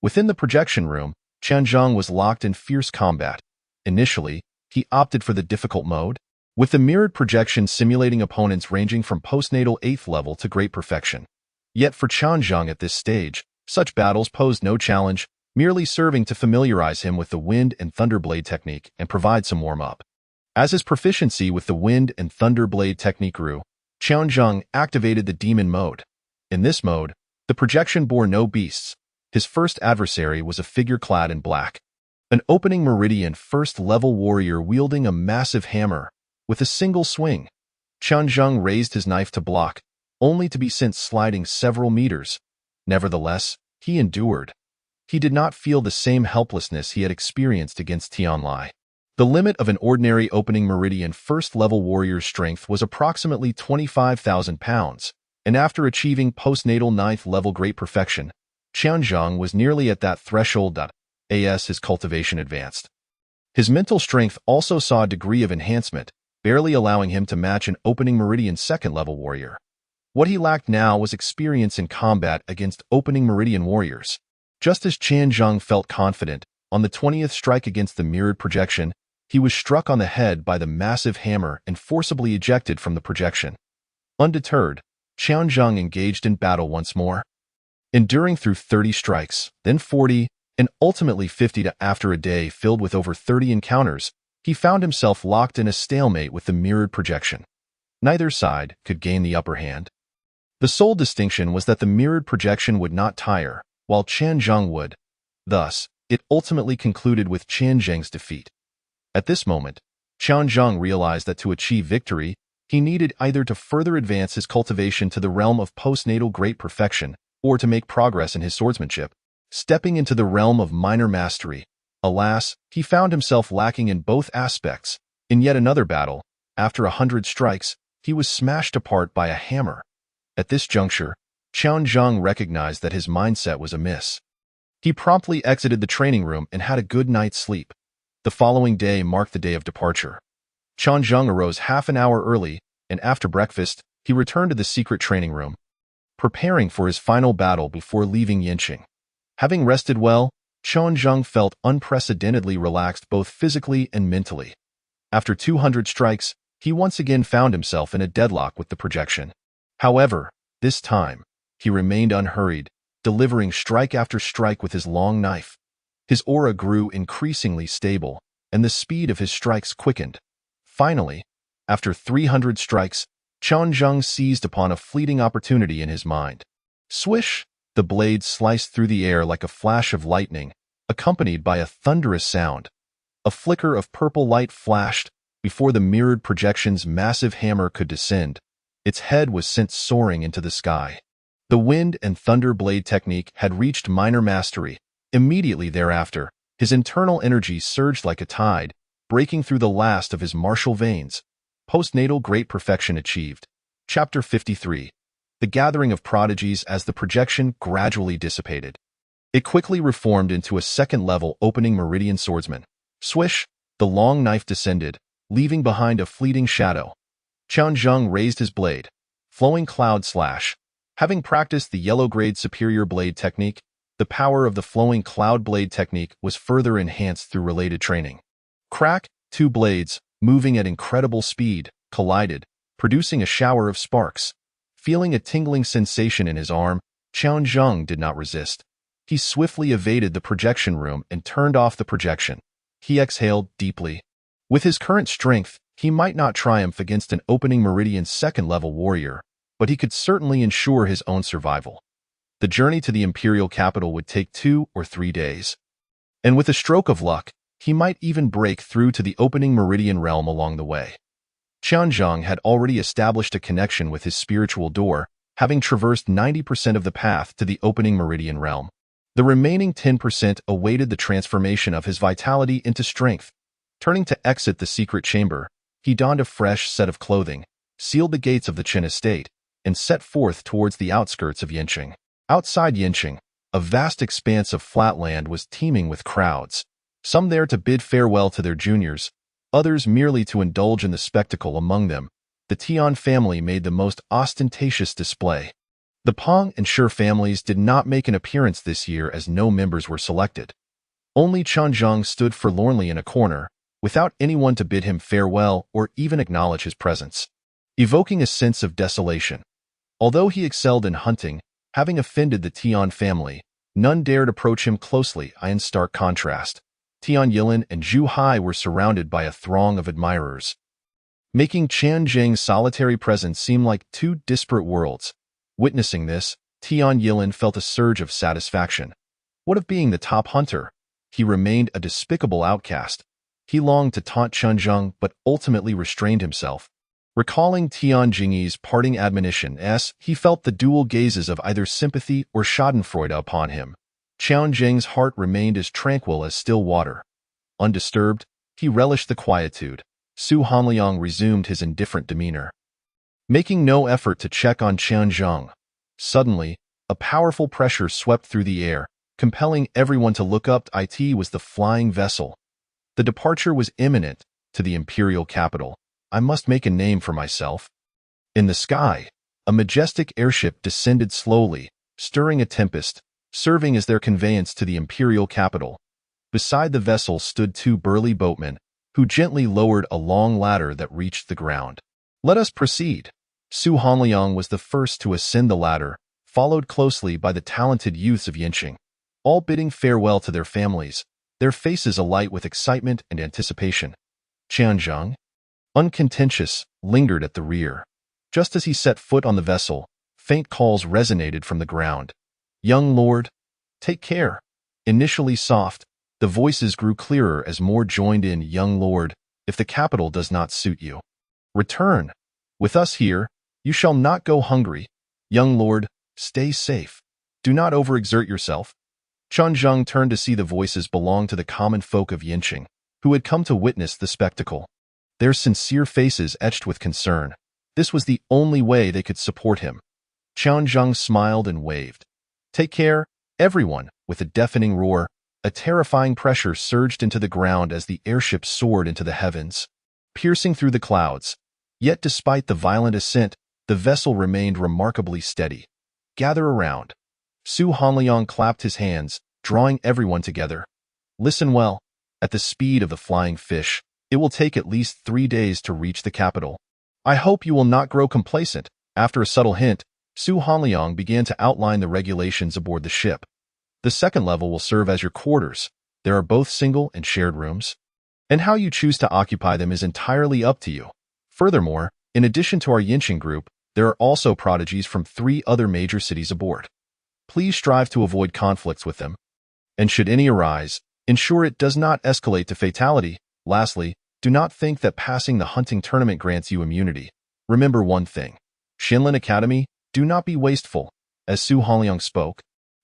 Within the projection room, Chen Zhang was locked in fierce combat. Initially, he opted for the difficult mode, with the mirrored projection simulating opponents ranging from postnatal 8th level to great perfection. Yet for Chen Zhang at this stage, such battles posed no challenge, merely serving to familiarize him with the Wind and Thunder Blade technique and provide some warm-up. As his proficiency with the Wind and Thunder Blade technique grew, Chen Zhang activated the Demon mode. In this mode, the projection bore no beasts. His first adversary was a figure clad in black. An opening meridian first-level warrior wielding a massive hammer. With a single swing, Chen Zhang raised his knife to block, only to be sent sliding several meters. Nevertheless, he endured. He did not feel the same helplessness he had experienced against Tianlai. The limit of an ordinary opening meridian first-level warrior's strength was approximately 25,000 pounds, and after achieving postnatal 9th level great perfection, Chen Zhang was nearly at that threshold. As his cultivation advanced, his mental strength also saw a degree of enhancement, barely allowing him to match an opening meridian 2nd level warrior. What he lacked now was experience in combat against opening meridian warriors. Just as Chen Zhang felt confident, on the 20th strike against the mirrored projection, he was struck on the head by the massive hammer and forcibly ejected from the projection. Undeterred, Chen Zhang engaged in battle once more, enduring through 30 strikes, then 40, and ultimately 50. After a day filled with over 30 encounters, he found himself locked in a stalemate with the mirrored projection. Neither side could gain the upper hand. The sole distinction was that the mirrored projection would not tire, while Chen Zhang would. Thus, it ultimately concluded with Chen Zhang's defeat. At this moment, Chen Zhang realized that to achieve victory, he needed either to further advance his cultivation to the realm of postnatal great perfection or to make progress in his swordsmanship, stepping into the realm of minor mastery. Alas, he found himself lacking in both aspects. In yet another battle, after 100 strikes, he was smashed apart by a hammer. At this juncture, Chen Zhang recognized that his mindset was amiss. He promptly exited the training room and had a good night's sleep. The following day marked the day of departure. Qian Zheng arose half an hour early, and after breakfast, he returned to the secret training room, preparing for his final battle before leaving Yinqing. Having rested well, Qian Zheng felt unprecedentedly relaxed both physically and mentally. After 200 strikes, he once again found himself in a deadlock with the projection. However, this time, he remained unhurried, delivering strike after strike with his long knife. His aura grew increasingly stable, and the speed of his strikes quickened. Finally, after 300 strikes, Qian Zheng seized upon a fleeting opportunity in his mind. Swish! The blade sliced through the air like a flash of lightning, accompanied by a thunderous sound. A flicker of purple light flashed before the mirrored projection's massive hammer could descend. Its head was sent soaring into the sky. The wind and thunder blade technique had reached minor mastery. Immediately thereafter, his internal energy surged like a tide, breaking through the last of his martial veins. Postnatal great perfection achieved. Chapter 53. The gathering of prodigies as the projection gradually dissipated. It quickly reformed into a second-level opening meridian swordsman. Swish! The long knife descended, leaving behind a fleeting shadow. Qian Zheng raised his blade. Flowing cloud slash. Having practiced the yellow-grade superior blade technique, the power of the flowing cloud blade technique was further enhanced through related training. Crack! Two blades, moving at incredible speed, collided, producing a shower of sparks. Feeling a tingling sensation in his arm, Qian Zheng did not resist. He swiftly evaded the projection room and turned off the projection. He exhaled deeply. With his current strength, he might not triumph against an opening meridian second-level warrior, but he could certainly ensure his own survival. The journey to the imperial capital would take 2 or 3 days. And with a stroke of luck, he might even break through to the opening meridian realm along the way. Qian Zheng had already established a connection with his spiritual door, having traversed 90% of the path to the opening meridian realm. The remaining 10% awaited the transformation of his vitality into strength. Turning to exit the secret chamber, he donned a fresh set of clothing, sealed the gates of the Qin estate, and set forth towards the outskirts of Yinqing. Outside Yinqing, a vast expanse of flat land was teeming with crowds, some there to bid farewell to their juniors, others merely to indulge in the spectacle. Among them, the Tian family made the most ostentatious display. The Peng and Shi families did not make an appearance this year as no members were selected. Only Qian Zheng stood forlornly in a corner, without anyone to bid him farewell or even acknowledge his presence, evoking a sense of desolation. Although he excelled in hunting, having offended the Tian family, none dared approach him closely. In stark contrast, Tian Yilin and Zhu Hai were surrounded by a throng of admirers, making Qian Zheng's solitary presence seem like two disparate worlds. Witnessing this, Tian Yilin felt a surge of satisfaction. What of being the top hunter? He remained a despicable outcast. He longed to taunt Qian Zheng but ultimately restrained himself. Recalling Tian Jingyi's parting admonition, he felt the dual gazes of either sympathy or schadenfreude upon him. Qian Zheng's heart remained as tranquil as still water. Undisturbed, he relished the quietude. Su Hanliang resumed his indifferent demeanor, making no effort to check on Qian Zheng. Suddenly, a powerful pressure swept through the air, compelling everyone to look up. It was the flying vessel. The departure was imminent to the imperial capital. I must make a name for myself. In the sky, a majestic airship descended slowly, stirring a tempest, serving as their conveyance to the imperial capital. Beside the vessel stood 2 burly boatmen, who gently lowered a long ladder that reached the ground. Let us proceed. Su Hanliang was the first to ascend the ladder, followed closely by the talented youths of Yinqing, all bidding farewell to their families, their faces alight with excitement and anticipation. Qian Zheng, uncontentious, lingered at the rear. Just as he set foot on the vessel, faint calls resonated from the ground. Young lord, take care. Initially soft, the voices grew clearer as more joined in. Young lord, if the capital does not suit you, return. With us here, you shall not go hungry. Young lord, stay safe. Do not overexert yourself. Qian Zheng turned to see the voices belonged to the common folk of Yinqing, who had come to witness the spectacle. Their sincere faces etched with concern. This was the only way they could support him. Qian Zheng smiled and waved. Take care, everyone. With a deafening roar, A terrifying pressure surged into the ground as the airship soared into the heavens, piercing through the clouds. Yet despite the violent ascent, the vessel remained remarkably steady. Gather around. Su Hanliang clapped his hands, drawing everyone together. Listen well. At the speed of the flying fish, it will take at least 3 days to reach the capital. I hope you will not grow complacent. After a subtle hint, Su Hanliang began to outline the regulations aboard the ship. The second level will serve as your quarters. There are both single and shared rooms, and how you choose to occupy them is entirely up to you. Furthermore, in addition to our Yinqing group, there are also prodigies from 3 other major cities aboard. Please strive to avoid conflicts with them, and should any arise, ensure it does not escalate to fatality. Lastly, do not think that passing the hunting tournament grants you immunity. Remember one thing. Shinlin Academy, do not be wasteful. As Su Hanliang spoke,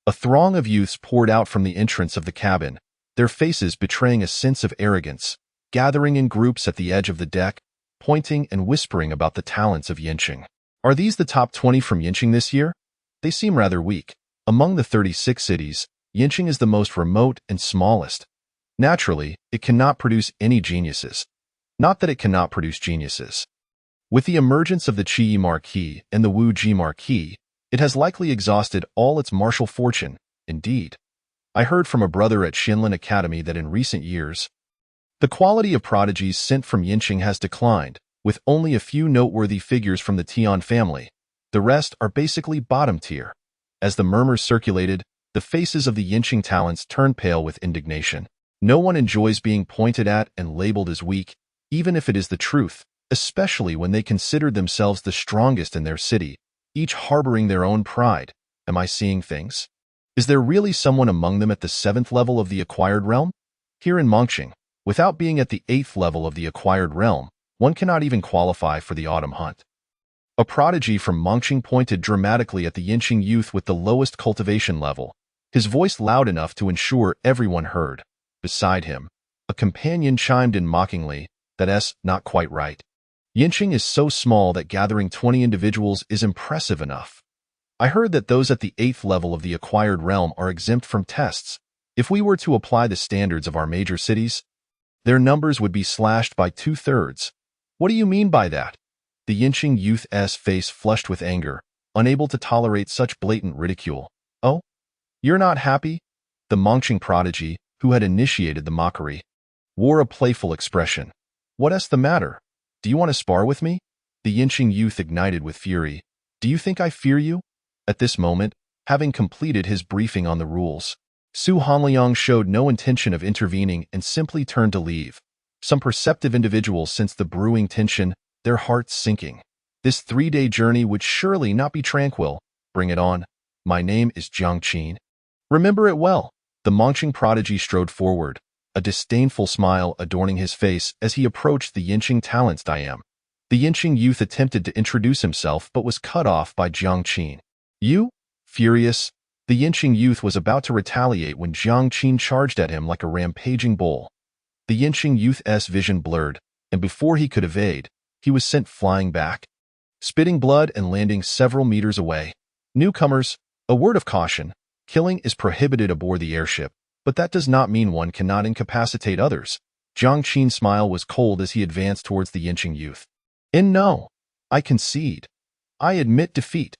a throng of youths poured out from the entrance of the cabin, their faces betraying a sense of arrogance, gathering in groups at the edge of the deck, pointing and whispering about the talents of Yinqing. Are these the top 20 from Yinqing this year? They seem rather weak. Among the 36 cities, Yinqing is the most remote and smallest. Naturally, it cannot produce any geniuses. Not that it cannot produce geniuses. With the emergence of the Qi Marquis and the Wu Ji Marquis, it has likely exhausted all its martial fortune. Indeed, I heard from a brother at Shinlin Academy that in recent years, the quality of prodigies sent from Yinqing has declined, with only a few noteworthy figures from the Tian family. The rest are basically bottom tier. As the murmurs circulated, the faces of the Yinqing talents turned pale with indignation. No one enjoys being pointed at and labeled as weak, even if it is the truth, especially when they considered themselves the strongest in their city, each harboring their own pride. Am I seeing things? Is there really someone among them at the 7th level of the acquired realm? Here in Mengqing, without being at the 8th level of the acquired realm, one cannot even qualify for the autumn hunt. A prodigy from Mengqing pointed dramatically at the Yinqing youth with the lowest cultivation level, his voice loud enough to ensure everyone heard. Beside him, a companion chimed in mockingly, "That's not quite right. Yinqing is so small that gathering 20 individuals is impressive enough. I heard that those at the 8th level of the acquired realm are exempt from tests. If we were to apply the standards of our major cities, their numbers would be slashed by 2/3. What do you mean by that?" The Yinqing youth's face flushed with anger, unable to tolerate such blatant ridicule. "Oh? You're not happy?" The Mengqing prodigy, who had initiated the mockery, wore a playful expression. "What's the matter? Do you want to spar with me?" The Yinqing youth ignited with fury. "Do you think I fear you?" At this moment, having completed his briefing on the rules, Su Hanliang showed no intention of intervening and simply turned to leave. Some perceptive individuals sensed the brewing tension, their hearts sinking. This 3-day journey would surely not be tranquil. "Bring it on. My name is Jiang Qin. Remember it well." The Mengqing prodigy strode forward, a disdainful smile adorning his face as he approached the Yinqing talents Diam. The Yinqing youth attempted to introduce himself but was cut off by Jiang Qin. "You?" Furious, the Yinqing youth was about to retaliate when Jiang Qin charged at him like a rampaging bull. The Yinqing youth's vision blurred, and before he could evade, he was sent flying back, spitting blood and landing several meters away. "Newcomers, a word of caution. Killing is prohibited aboard the airship, but that does not mean one cannot incapacitate others." Jiang Qin's smile was cold as he advanced towards the Yinqing youth. No, I concede. I admit defeat."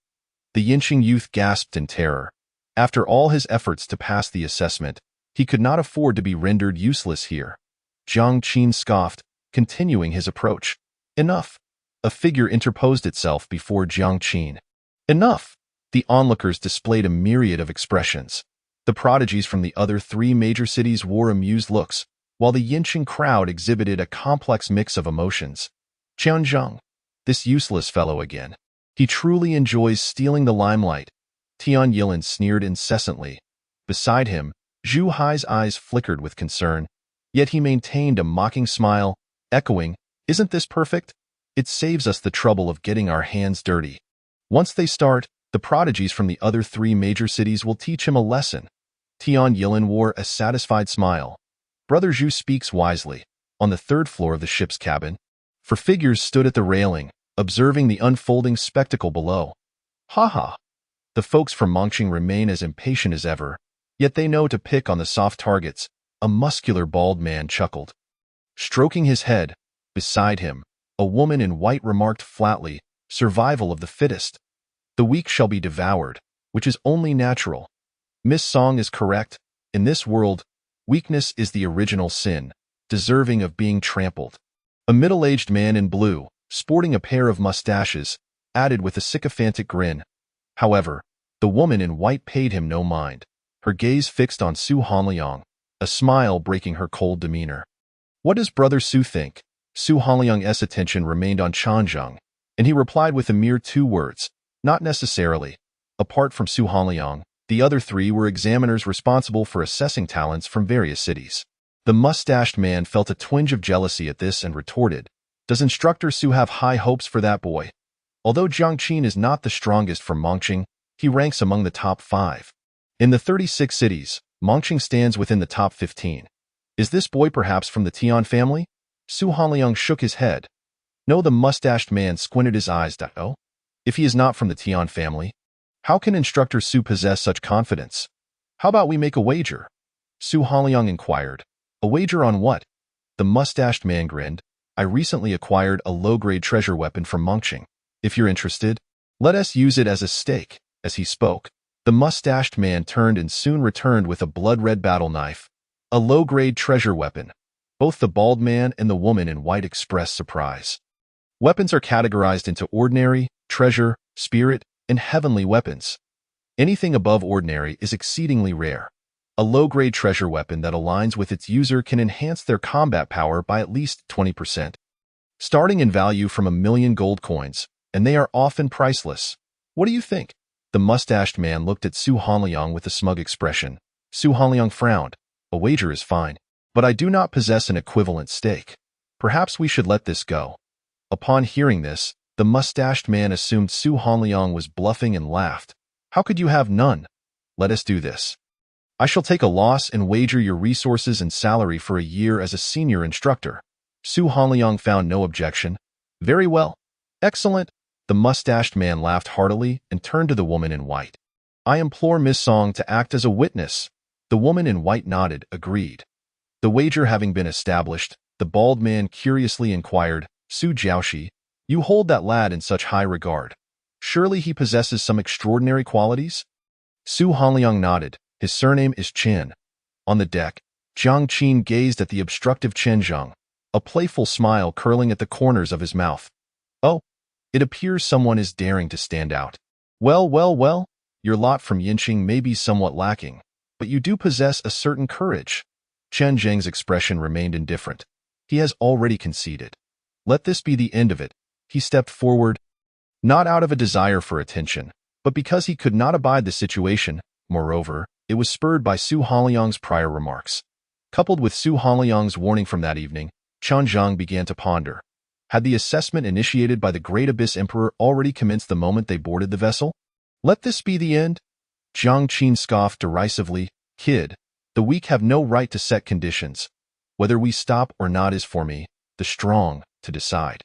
The Yinqing youth gasped in terror. After all his efforts to pass the assessment, he could not afford to be rendered useless here. Jiang Qin scoffed, continuing his approach. "Enough." A figure interposed itself before Jiang Qin. "Enough." The onlookers displayed a myriad of expressions. The prodigies from the other 3 major cities wore amused looks, while the Yinqing crowd exhibited a complex mix of emotions. "Qianzheng, this useless fellow again. He truly enjoys stealing the limelight." Tian Yilin sneered incessantly. Beside him, Zhu Hai's eyes flickered with concern, yet he maintained a mocking smile, echoing, "Isn't this perfect? It saves us the trouble of getting our hands dirty. Once they start, the prodigies from the other 3 major cities will teach him a lesson." Tian Yilin wore a satisfied smile. Brother Zhu speaks wisely. On the 3rd floor of the ship's cabin, 4 figures stood at the railing, observing the unfolding spectacle below. "Ha ha! The folks from Mengqing remain as impatient as ever. Yet they know to pick on the soft targets. A muscular bald man chuckled. Stroking his head, beside him, a woman in white remarked flatly, "Survival of the fittest. The weak shall be devoured, which is only natural." Miss Song is correct. In this world, weakness is the original sin, deserving of being trampled. A middle-aged man in blue, sporting a pair of mustaches, added with a sycophantic grin. However, the woman in white paid him no mind, her gaze fixed on Su Hanliang, a smile breaking her cold demeanor. What does Brother Su think? Su Hanliang's attention remained on Changzheng, and he replied with a mere 2 words, "Not necessarily." Apart from Su Hanliang, the other 3 were examiners responsible for assessing talents from various cities. The mustached man felt a twinge of jealousy at this and retorted, "Does Instructor Su have high hopes for that boy?" Although Jiang Qin is not the strongest from Mongqing, he ranks among the top 5. In the 36 cities, Mongqing stands within the top 15. Is this boy perhaps from the Tian family? Su Hanliang shook his head. No, the mustached man squinted his eyes. Oh? If he is not from the Tian family, how can Instructor Su possess such confidence? How about we make a wager? Su Hanliang inquired. A wager on what? The mustached man grinned. I recently acquired a low-grade treasure weapon from Mongqing. If you're interested, let us use it as a stake. As he spoke, the mustached man turned and soon returned with a blood-red battle knife. A low-grade treasure weapon. Both the bald man and the woman in white expressed surprise. Weapons are categorized into ordinary, treasure, spirit, and heavenly weapons. Anything above ordinary is exceedingly rare. A low-grade treasure weapon that aligns with its user can enhance their combat power by at least 20%. Starting in value from 1,000,000 gold coins, and they are often priceless. What do you think? The mustached man looked at Su Hanliang with a smug expression. Su Hanliang frowned. A wager is fine, but I do not possess an equivalent stake. Perhaps we should let this go. Upon hearing this, the mustached man assumed Su Hanliang was bluffing and laughed. How could you have none? Let us do this. I shall take a loss and wager your resources and salary for a year as a senior instructor. Su Hanliang found no objection. Very well. Excellent. The mustached man laughed heartily and turned to the woman in white. I implore Miss Song to act as a witness. The woman in white nodded, agreed. The wager having been established, the bald man curiously inquired, Su Jiaoshi, you hold that lad in such high regard. Surely he possesses some extraordinary qualities? Su Hanliang nodded. His surname is Chen. On the deck, Jiang Qin gazed at the obstructive Chen Zheng, a playful smile curling at the corners of his mouth. Oh, it appears someone is daring to stand out. Well, your lot from Yinqing may be somewhat lacking, but you do possess a certain courage. Chen Zheng's expression remained indifferent. He has already conceded. Let this be the end of it. He stepped forward, not out of a desire for attention, but because he could not abide the situation. Moreover, it was spurred by Su Hanliang's prior remarks. Coupled with Su Hanliang's warning from that evening, Changzheng began to ponder. Had the assessment initiated by the Great Abyss Emperor already commenced the moment they boarded the vessel? Let this be the end? Jiang Qin scoffed derisively. Kid, the weak have no right to set conditions. Whether we stop or not is for me, the strong, to decide.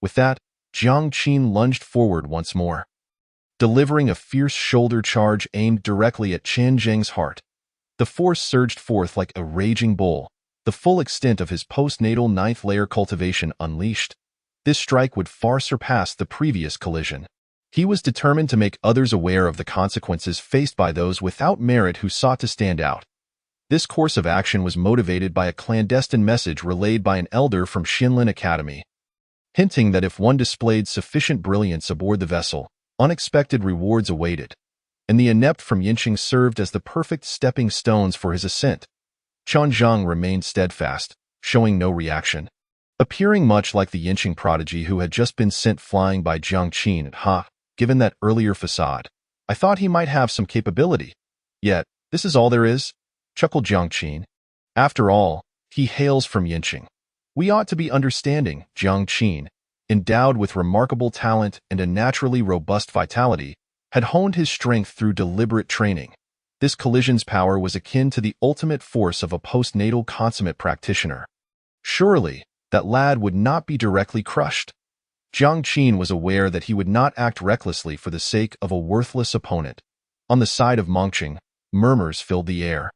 With that, Jiang Qin lunged forward once more, delivering a fierce shoulder charge aimed directly at Chen Zheng's heart. The force surged forth like a raging bull, the full extent of his postnatal 9th layer cultivation unleashed. This strike would far surpass the previous collision. He was determined to make others aware of the consequences faced by those without merit who sought to stand out. This course of action was motivated by a clandestine message relayed by an elder from Xinlin Academy, hinting that if one displayed sufficient brilliance aboard the vessel, unexpected rewards awaited, and the inept from Yinqing served as the perfect stepping stones for his ascent. Changzheng remained steadfast, showing no reaction, appearing much like the Yinqing prodigy who had just been sent flying by Jiang Qin. Given that earlier facade, I thought he might have some capability. Yet, this is all there is? Chuckled Jiang Qin. After all, he hails from Yinqing. We ought to be understanding. Jiang Qin, endowed with remarkable talent and a naturally robust vitality, had honed his strength through deliberate training. This collision's power was akin to the ultimate force of a postnatal consummate practitioner. Surely, that lad would not be directly crushed. Jiang Qin was aware that he would not act recklessly for the sake of a worthless opponent. On the side of Mongqing, Murmurs filled the air,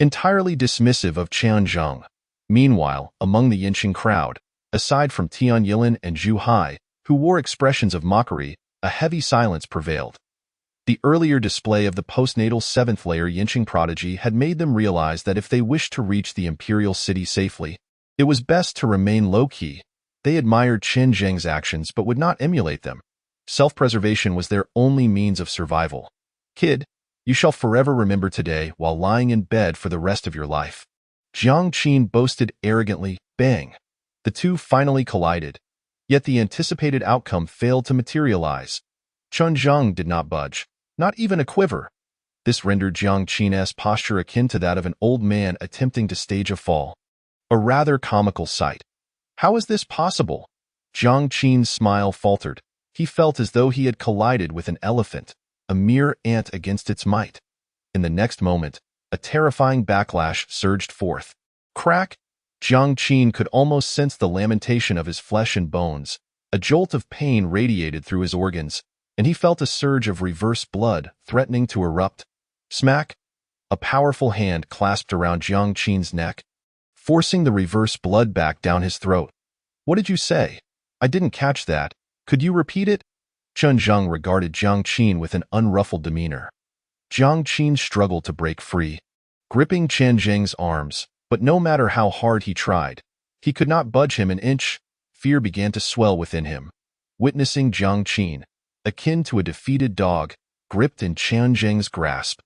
entirely dismissive of Qianzheng. Meanwhile, among the Yinqing crowd, aside from Tian Yilin and Zhu Hai, who wore expressions of mockery, a heavy silence prevailed. The earlier display of the postnatal seventh-layer Yinqing prodigy had made them realize that if they wished to reach the imperial city safely, it was best to remain low-key. They admired Chen Zheng's actions but would not emulate them. Self-preservation was their only means of survival. Kid, you shall forever remember today while lying in bed for the rest of your life. Jiang Qin boasted arrogantly. Bang! The two finally collided. Yet the anticipated outcome failed to materialize. Chen Zheng did not budge, not even a quiver. This rendered Jiang Qin's posture akin to that of an old man attempting to stage a fall. A rather comical sight. How is this possible? Jiang Qin's smile faltered. He felt as though he had collided with an elephant, a mere ant against its might. In the next moment, a terrifying backlash surged forth. Crack! Jiang Qin could almost sense the lamentation of his flesh and bones. A jolt of pain radiated through his organs, and he felt a surge of reverse blood threatening to erupt. Smack! A powerful hand clasped around Jiang Qin's neck, forcing the reverse blood back down his throat. What did you say? I didn't catch that. Could you repeat it? Chen Zheng regarded Jiang Qin with an unruffled demeanor. Jiang Qin struggled to break free, gripping Chen Zheng's arms, but no matter how hard he tried, he could not budge him an inch. Fear began to swell within him. Witnessing Jiang Qin, akin to a defeated dog, gripped in Chen Zheng's grasp.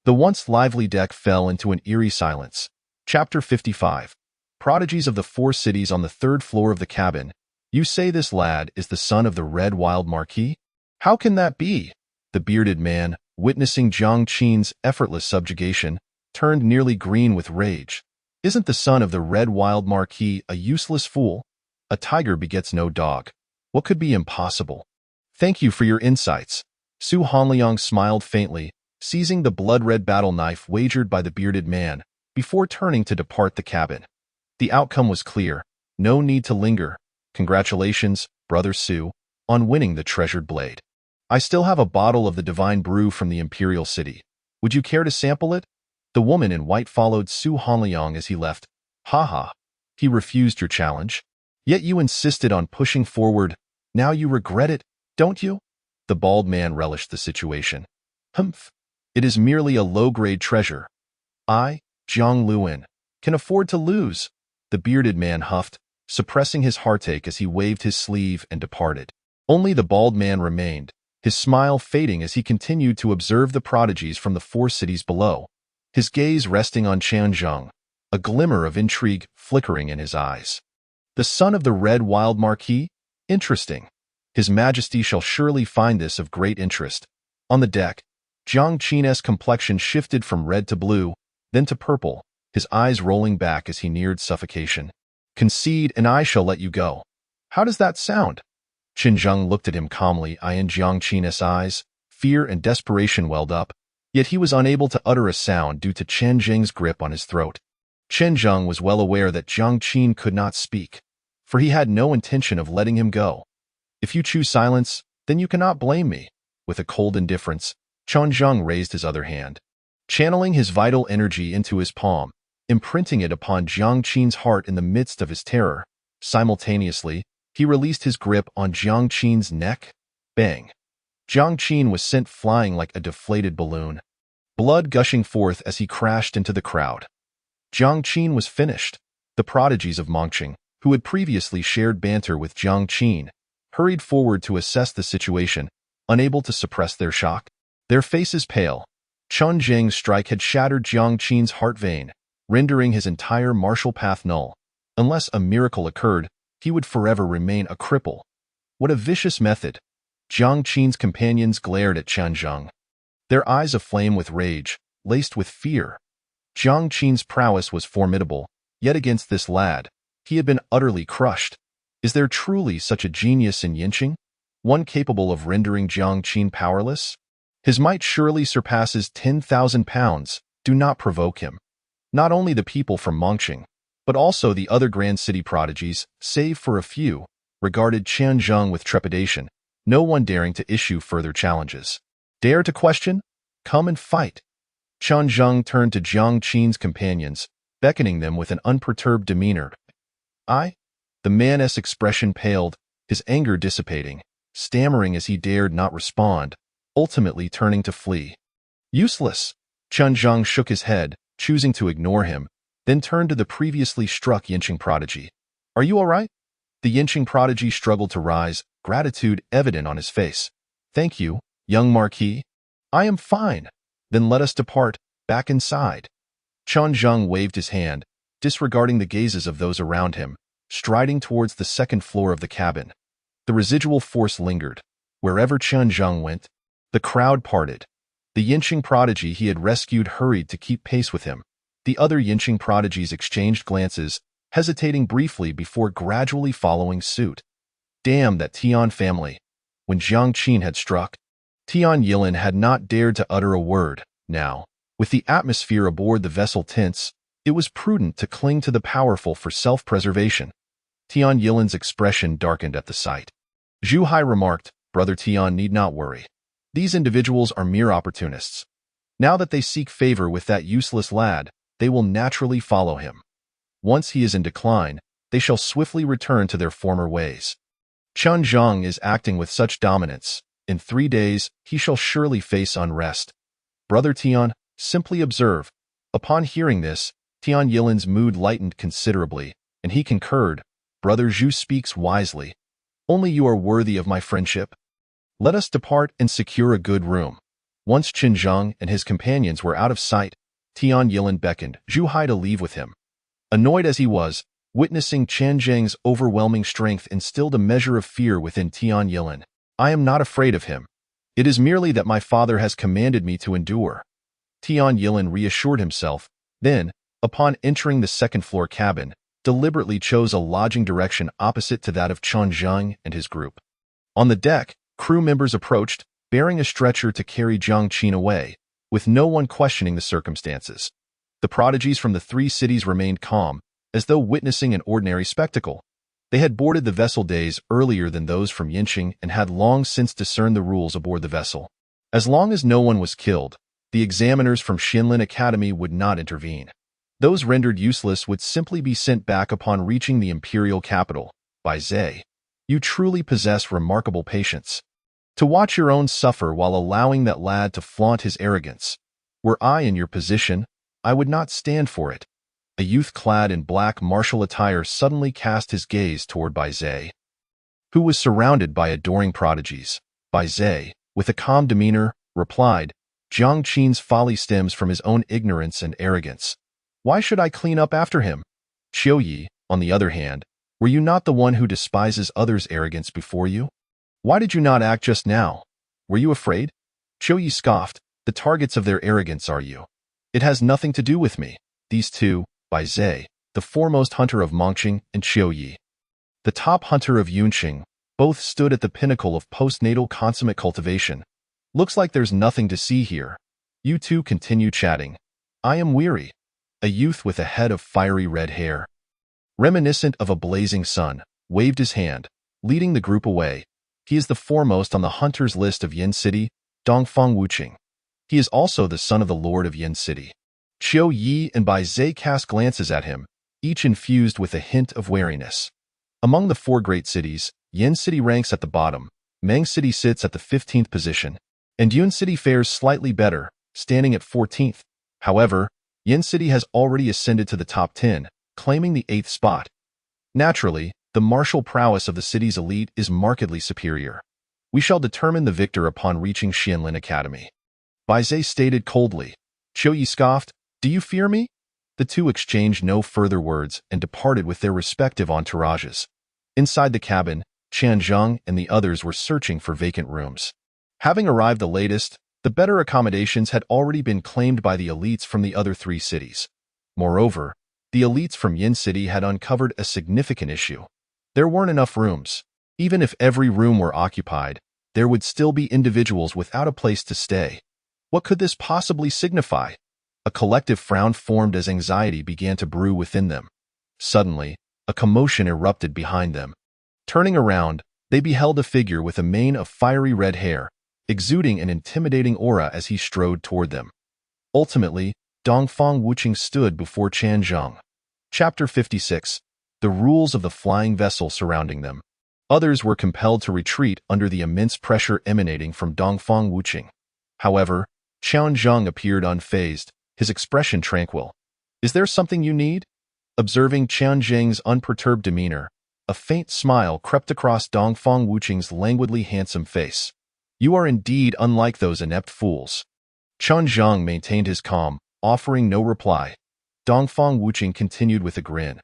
The once lively deck fell into an eerie silence. Chapter 55. Prodigies of the Four Cities. On the third floor of the cabin. You say this lad is the son of the Red Wild Marquis? How can that be? The bearded man, witnessing Jiang Qin's effortless subjugation, turned nearly green with rage. Isn't the son of the Red Wild Marquis a useless fool? A tiger begets no dog. What could be impossible? Thank you for your insights. Su Hanliang smiled faintly, seizing the blood-red battle knife wagered by the bearded man, before turning to depart the cabin. The outcome was clear. No need to linger. Congratulations, Brother Su, on winning the treasured blade. I still have a bottle of the divine brew from the imperial city. Would you care to sample it? The woman in white followed Su Hanliang as he left. Haha. He refused your challenge. Yet you insisted on pushing forward. Now you regret it, don't you? The bald man relished the situation. Humph. It is merely a low-grade treasure. I, Zhang Luan, can afford to lose. The bearded man huffed, suppressing his heartache as he waved his sleeve and departed. Only the bald man remained, his smile fading as he continued to observe the prodigies from the four cities below, his gaze resting on Qianzheng, a glimmer of intrigue flickering in his eyes. The son of the Red Wild Marquis? Interesting. His Majesty shall surely find this of great interest. On the deck, Jiang Qin's complexion shifted from red to blue, then to purple, his eyes rolling back as he neared suffocation. Concede and I shall let you go. How does that sound? Chen Zheng looked at him calmly, eyeing Jiang Qin's eyes. Fear and desperation welled up, yet he was unable to utter a sound due to Chen Zheng's grip on his throat. Chen Zheng was well aware that Jiang Qin could not speak, for he had no intention of letting him go. If you choose silence, then you cannot blame me. With a cold indifference, Chen Zheng raised his other hand, channeling his vital energy into his palm, imprinting it upon Jiang Qin's heart in the midst of his terror. Simultaneously, he released his grip on Jiang Qin's neck. Bang! Jiang Qin was sent flying like a deflated balloon, blood gushing forth as he crashed into the crowd. Jiang Qin was finished. The prodigies of Mongqing, who had previously shared banter with Jiang Qin, hurried forward to assess the situation, unable to suppress their shock. Their faces pale. Chen Zheng's strike had shattered Jiang Qin's heart vein, rendering his entire martial path null. Unless a miracle occurred, he would forever remain a cripple. What a vicious method! Jiang Qin's companions glared at Chen Zheng, their eyes aflame with rage, laced with fear. Jiang Qin's prowess was formidable, yet against this lad, he had been utterly crushed. Is there truly such a genius in Yinqing? One capable of rendering Jiang Qin powerless? His might surely surpasses 10,000 pounds. Do not provoke him. Not only the people from Mongqing, but also the other Grand City prodigies, save for a few, regarded Chen Zheng with trepidation, no one daring to issue further challenges. Dare to question? Come and fight. Chen Zheng turned to Jiang Qin's companions, beckoning them with an unperturbed demeanor. The man's expression paled, his anger dissipating, stammering as he dared not respond, ultimately turning to flee. Useless! Chen Zheng shook his head, choosing to ignore him, then turned to the previously struck Yinqing prodigy. Are you all right? The Yinqing prodigy struggled to rise, gratitude evident on his face. Thank you, young Marquis. I am fine. Then let us depart, back inside. Chen Zheng waved his hand, disregarding the gazes of those around him, striding towards the second floor of the cabin. The residual force lingered. Wherever Chen Zheng went, the crowd parted. The Yinqing prodigy he had rescued hurried to keep pace with him. The other Yinqing prodigies exchanged glances, hesitating briefly before gradually following suit. Damn that Tian family. When Jiang Qin had struck, Tian Yilin had not dared to utter a word. Now, with the atmosphere aboard the vessel tense, it was prudent to cling to the powerful for self-preservation. Tian Yilin's expression darkened at the sight. Zhu Hai remarked, Brother Tian need not worry. These individuals are mere opportunists. Now that they seek favor with that useless lad, they will naturally follow him. Once he is in decline, they shall swiftly return to their former ways. Chen Zheng is acting with such dominance. In 3 days, he shall surely face unrest. Brother Tian, simply observe. Upon hearing this, Tian Yilin's mood lightened considerably, and he concurred. Brother Zhu speaks wisely. Only you are worthy of my friendship. Let us depart and secure a good room. Once Chen Zheng and his companions were out of sight, Tian Yilin beckoned Zhu Hai to leave with him. Annoyed as he was, witnessing Chen Zheng's overwhelming strength instilled a measure of fear within Tian Yilin. I am not afraid of him. It is merely that my father has commanded me to endure. Tian Yilin reassured himself, then, upon entering the second-floor cabin, deliberately chose a lodging direction opposite to that of Chen Zheng and his group. On the deck, crew members approached, bearing a stretcher to carry Jiang Qin away, with no one questioning the circumstances. The prodigies from the 3 cities remained calm, as though witnessing an ordinary spectacle. They had boarded the vessel days earlier than those from Yinqing and had long since discerned the rules aboard the vessel. As long as no one was killed, the examiners from Xianlin Academy would not intervene. Those rendered useless would simply be sent back upon reaching the imperial capital. Bai Zhe, you truly possess remarkable patience. To watch your own suffer while allowing that lad to flaunt his arrogance. Were I in your position, I would not stand for it. A youth clad in black martial attire suddenly cast his gaze toward Bai Zhe, who was surrounded by adoring prodigies. Bai Zhe, with a calm demeanor, replied, Jiang Qin's folly stems from his own ignorance and arrogance. Why should I clean up after him? Qiu Yi, on the other hand, were you not the one who despises others' arrogance before you? Why did you not act just now? Were you afraid? Qiu Yi scoffed, the targets of their arrogance are you. It has nothing to do with me. These two, Bai Zhe, the foremost hunter of Mengqing, and Qiu Yi, the top hunter of Yunqing, both stood at the pinnacle of postnatal consummate cultivation. Looks like there's nothing to see here. You two continue chatting. I am weary. A youth with a head of fiery red hair, reminiscent of a blazing sun, waved his hand, leading the group away. He is the foremost on the hunter's list of Yin City, Dongfang Wuqing. He is also the son of the Lord of Yin City. Qiu Yi and Bai Zhe cast glances at him, each infused with a hint of wariness. Among the 4 great cities, Yin City ranks at the bottom, Meng City sits at the 15th position, and Yun City fares slightly better, standing at 14th. However, Yin City has already ascended to the top 10, claiming the 8th spot. Naturally, the martial prowess of the city's elite is markedly superior. We shall determine the victor upon reaching Xianlin Academy. Bai Zhe stated coldly. Qiu Yi scoffed, do you fear me? The two exchanged no further words and departed with their respective entourages. Inside the cabin, Chen Zheng and the others were searching for vacant rooms. Having arrived the latest, the better accommodations had already been claimed by the elites from the other 3 cities. Moreover, the elites from Yin City had uncovered a significant issue. There weren't enough rooms. Even if every room were occupied, there would still be individuals without a place to stay. What could this possibly signify? A collective frown formed as anxiety began to brew within them. Suddenly, a commotion erupted behind them. Turning around, they beheld a figure with a mane of fiery red hair, exuding an intimidating aura as he strode toward them. Ultimately, Dongfang Wuqing stood before Qian Zheng. Chapter 56. The rules of the flying vessel surrounding them. Others were compelled to retreat under the immense pressure emanating from Dongfang Wuqing. However, Qian Zheng appeared unfazed, his expression tranquil. "Is there something you need?" Observing Qian Zheng's unperturbed demeanor, a faint smile crept across Dongfang Wuqing's languidly handsome face. "You are indeed unlike those inept fools." Qian Zheng maintained his calm, offering no reply. Dongfang Wuqing continued with a grin.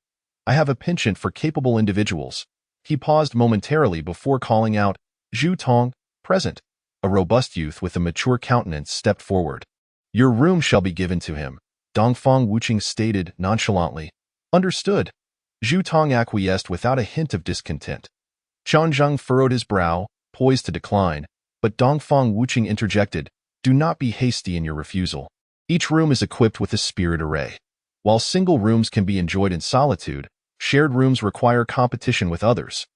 "I have a penchant for capable individuals." He paused momentarily before calling out, "Zhu Tong, present." A robust youth with a mature countenance stepped forward. "Your room shall be given to him," Dongfang Wuqing stated nonchalantly. "Understood." Zhu Tong acquiesced without a hint of discontent. Qian Zheng furrowed his brow, poised to decline, but Dongfang Wuqing interjected, "Do not be hasty in your refusal. Each room is equipped with a spirit array. While single rooms can be enjoyed in solitude, shared rooms require competition with others.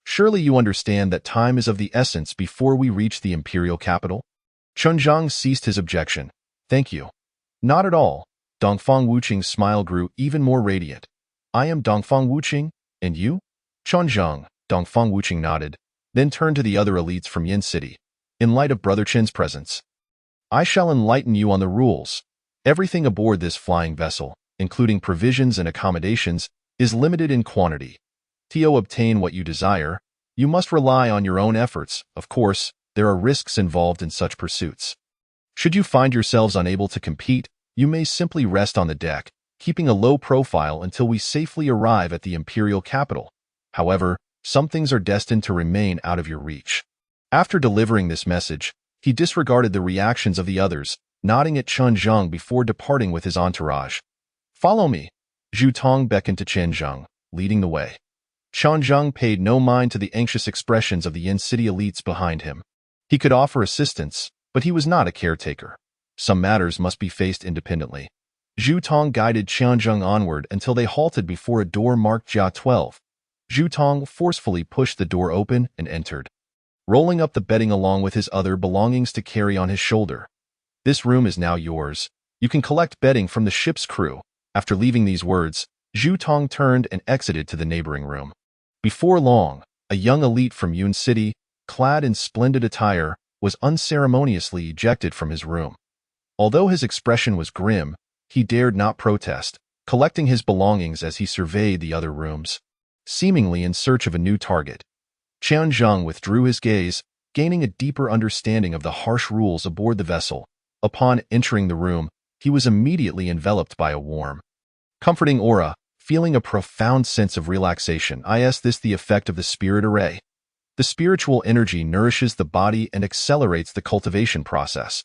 Surely you understand that time is of the essence before we reach the imperial capital?" Qian Zheng ceased his objection. "Thank you." "Not at all." Dongfang Wuqing's smile grew even more radiant. "I am Dongfang Wuqing, and you?" "Qian Zheng." Dongfang Wuqing nodded, then turned to the other elites from Yin City. "In light of Brother Qin's presence, I shall enlighten you on the rules. Everything aboard this flying vessel, including provisions and accommodations, is limited in quantity. To obtain what you desire, you must rely on your own efforts. Of course, there are risks involved in such pursuits. Should you find yourselves unable to compete, you may simply rest on the deck, keeping a low profile until we safely arrive at the imperial capital. However, some things are destined to remain out of your reach." After delivering this message, he disregarded the reactions of the others, nodding at Qian Zheng before departing with his entourage. "Follow me." Zhu Tong beckoned to Qian Zheng, leading the way. Qian Zheng paid no mind to the anxious expressions of the Yin City elites behind him. He could offer assistance, but he was not a caretaker. Some matters must be faced independently. Zhu Tong guided Qian Zheng onward until they halted before a door marked Jia 12. Zhu Tong forcefully pushed the door open and entered, rolling up the bedding along with his other belongings to carry on his shoulder. "This room is now yours. You can collect bedding from the ship's crew." After leaving these words, Zhu Tong turned and exited to the neighboring room. Before long, a young elite from Yun City, clad in splendid attire, was unceremoniously ejected from his room. Although his expression was grim, he dared not protest, collecting his belongings as he surveyed the other rooms, seemingly in search of a new target. Qian Zheng withdrew his gaze, gaining a deeper understanding of the harsh rules aboard the vessel. Upon entering the room, he was immediately enveloped by a warm, comforting aura, feeling a profound sense of relaxation. Is this the effect of the spirit array? The spiritual energy nourishes the body and accelerates the cultivation process.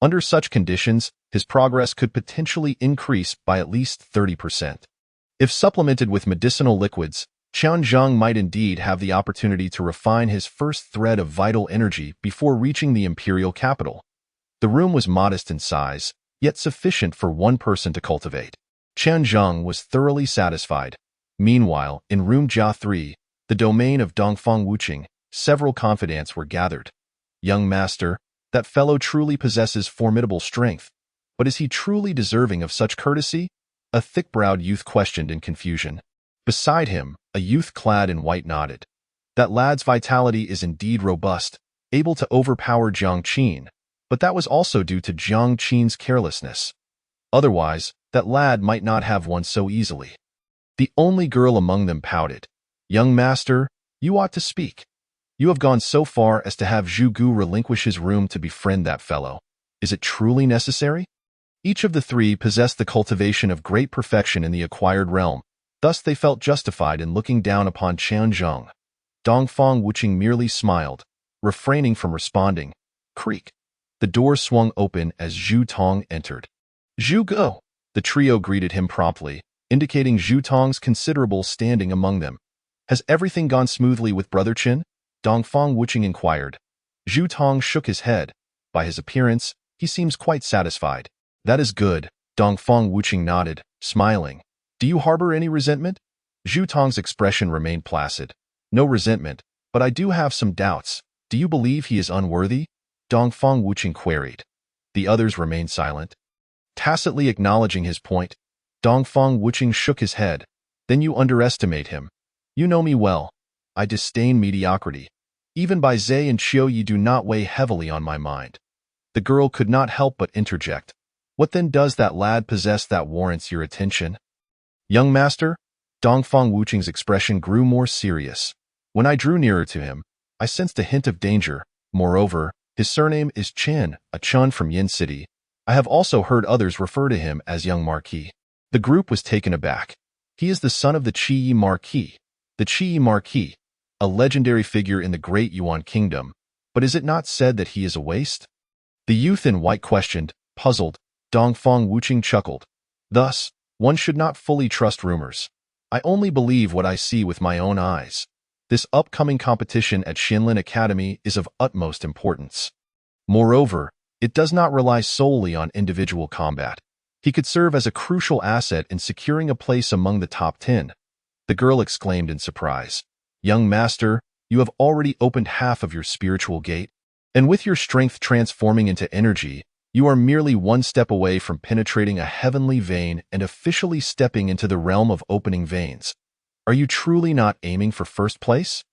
Under such conditions, his progress could potentially increase by at least 30%. If supplemented with medicinal liquids, Qian Zheng might indeed have the opportunity to refine his first thread of vital energy before reaching the imperial capital. The room was modest in size, yet sufficient for one person to cultivate. Qian Zheng was thoroughly satisfied. Meanwhile, in room Jia 3, the domain of Dongfang Wuqing, several confidants were gathered. "Young master, that fellow truly possesses formidable strength, but is he truly deserving of such courtesy?" A thick-browed youth questioned in confusion. Beside him, a youth clad in white nodded. "That lad's vitality is indeed robust, able to overpower Jiang Qin, but that was also due to Jiang Qin's carelessness. Otherwise, that lad might not have won so easily." The only girl among them pouted. "Young master, you ought to speak. You have gone so far as to have Zhu Gu relinquish his room to befriend that fellow. Is it truly necessary?" Each of the three possessed the cultivation of great perfection in the acquired realm, thus they felt justified in looking down upon Qian Zheng. Dongfang Wuqing merely smiled, refraining from responding. Creak. The door swung open as Zhu Tong entered. "Zhu Gu!" The trio greeted him promptly, indicating Zhu Tong's considerable standing among them. "Has everything gone smoothly with Brother Qin?" Dongfang Wuqing inquired. Zhu Tong shook his head. By his appearance, he seems quite satisfied. "That is good." Dongfang Wuqing nodded, smiling. "Do you harbor any resentment?" Zhu Tong's expression remained placid. "No resentment, but I do have some doubts. Do you believe he is unworthy?" Dongfang Wuqing queried. The others remained silent. Tacitly acknowledging his point, Dongfang Wuching shook his head. Then you underestimate him. You know me well. I disdain mediocrity. Even by Zhe and Qiu you do not weigh heavily on my mind. The girl could not help but interject. What then does that lad possess that warrants your attention? Young master? Dongfang Wuching's expression grew more serious. When I drew nearer to him, I sensed a hint of danger. Moreover, his surname is Chen, a Chun from Yin City. I have also heard others refer to him as Young Marquis. The group was taken aback. He is the son of the Qi Marquis. The Qi Marquis, a legendary figure in the great Yuan kingdom. But is it not said that he is a waste? The youth in white questioned, puzzled. Dongfang Wuching chuckled. Thus, one should not fully trust rumors. I only believe what I see with my own eyes. This upcoming competition at Xianlin Academy is of utmost importance. Moreover, it does not rely solely on individual combat. He could serve as a crucial asset in securing a place among the top 10. The girl exclaimed in surprise. Young master, you have already opened half of your spiritual gate, and with your strength transforming into energy, you are merely one step away from penetrating a heavenly vein and officially stepping into the realm of opening veins. Are you truly not aiming for first place?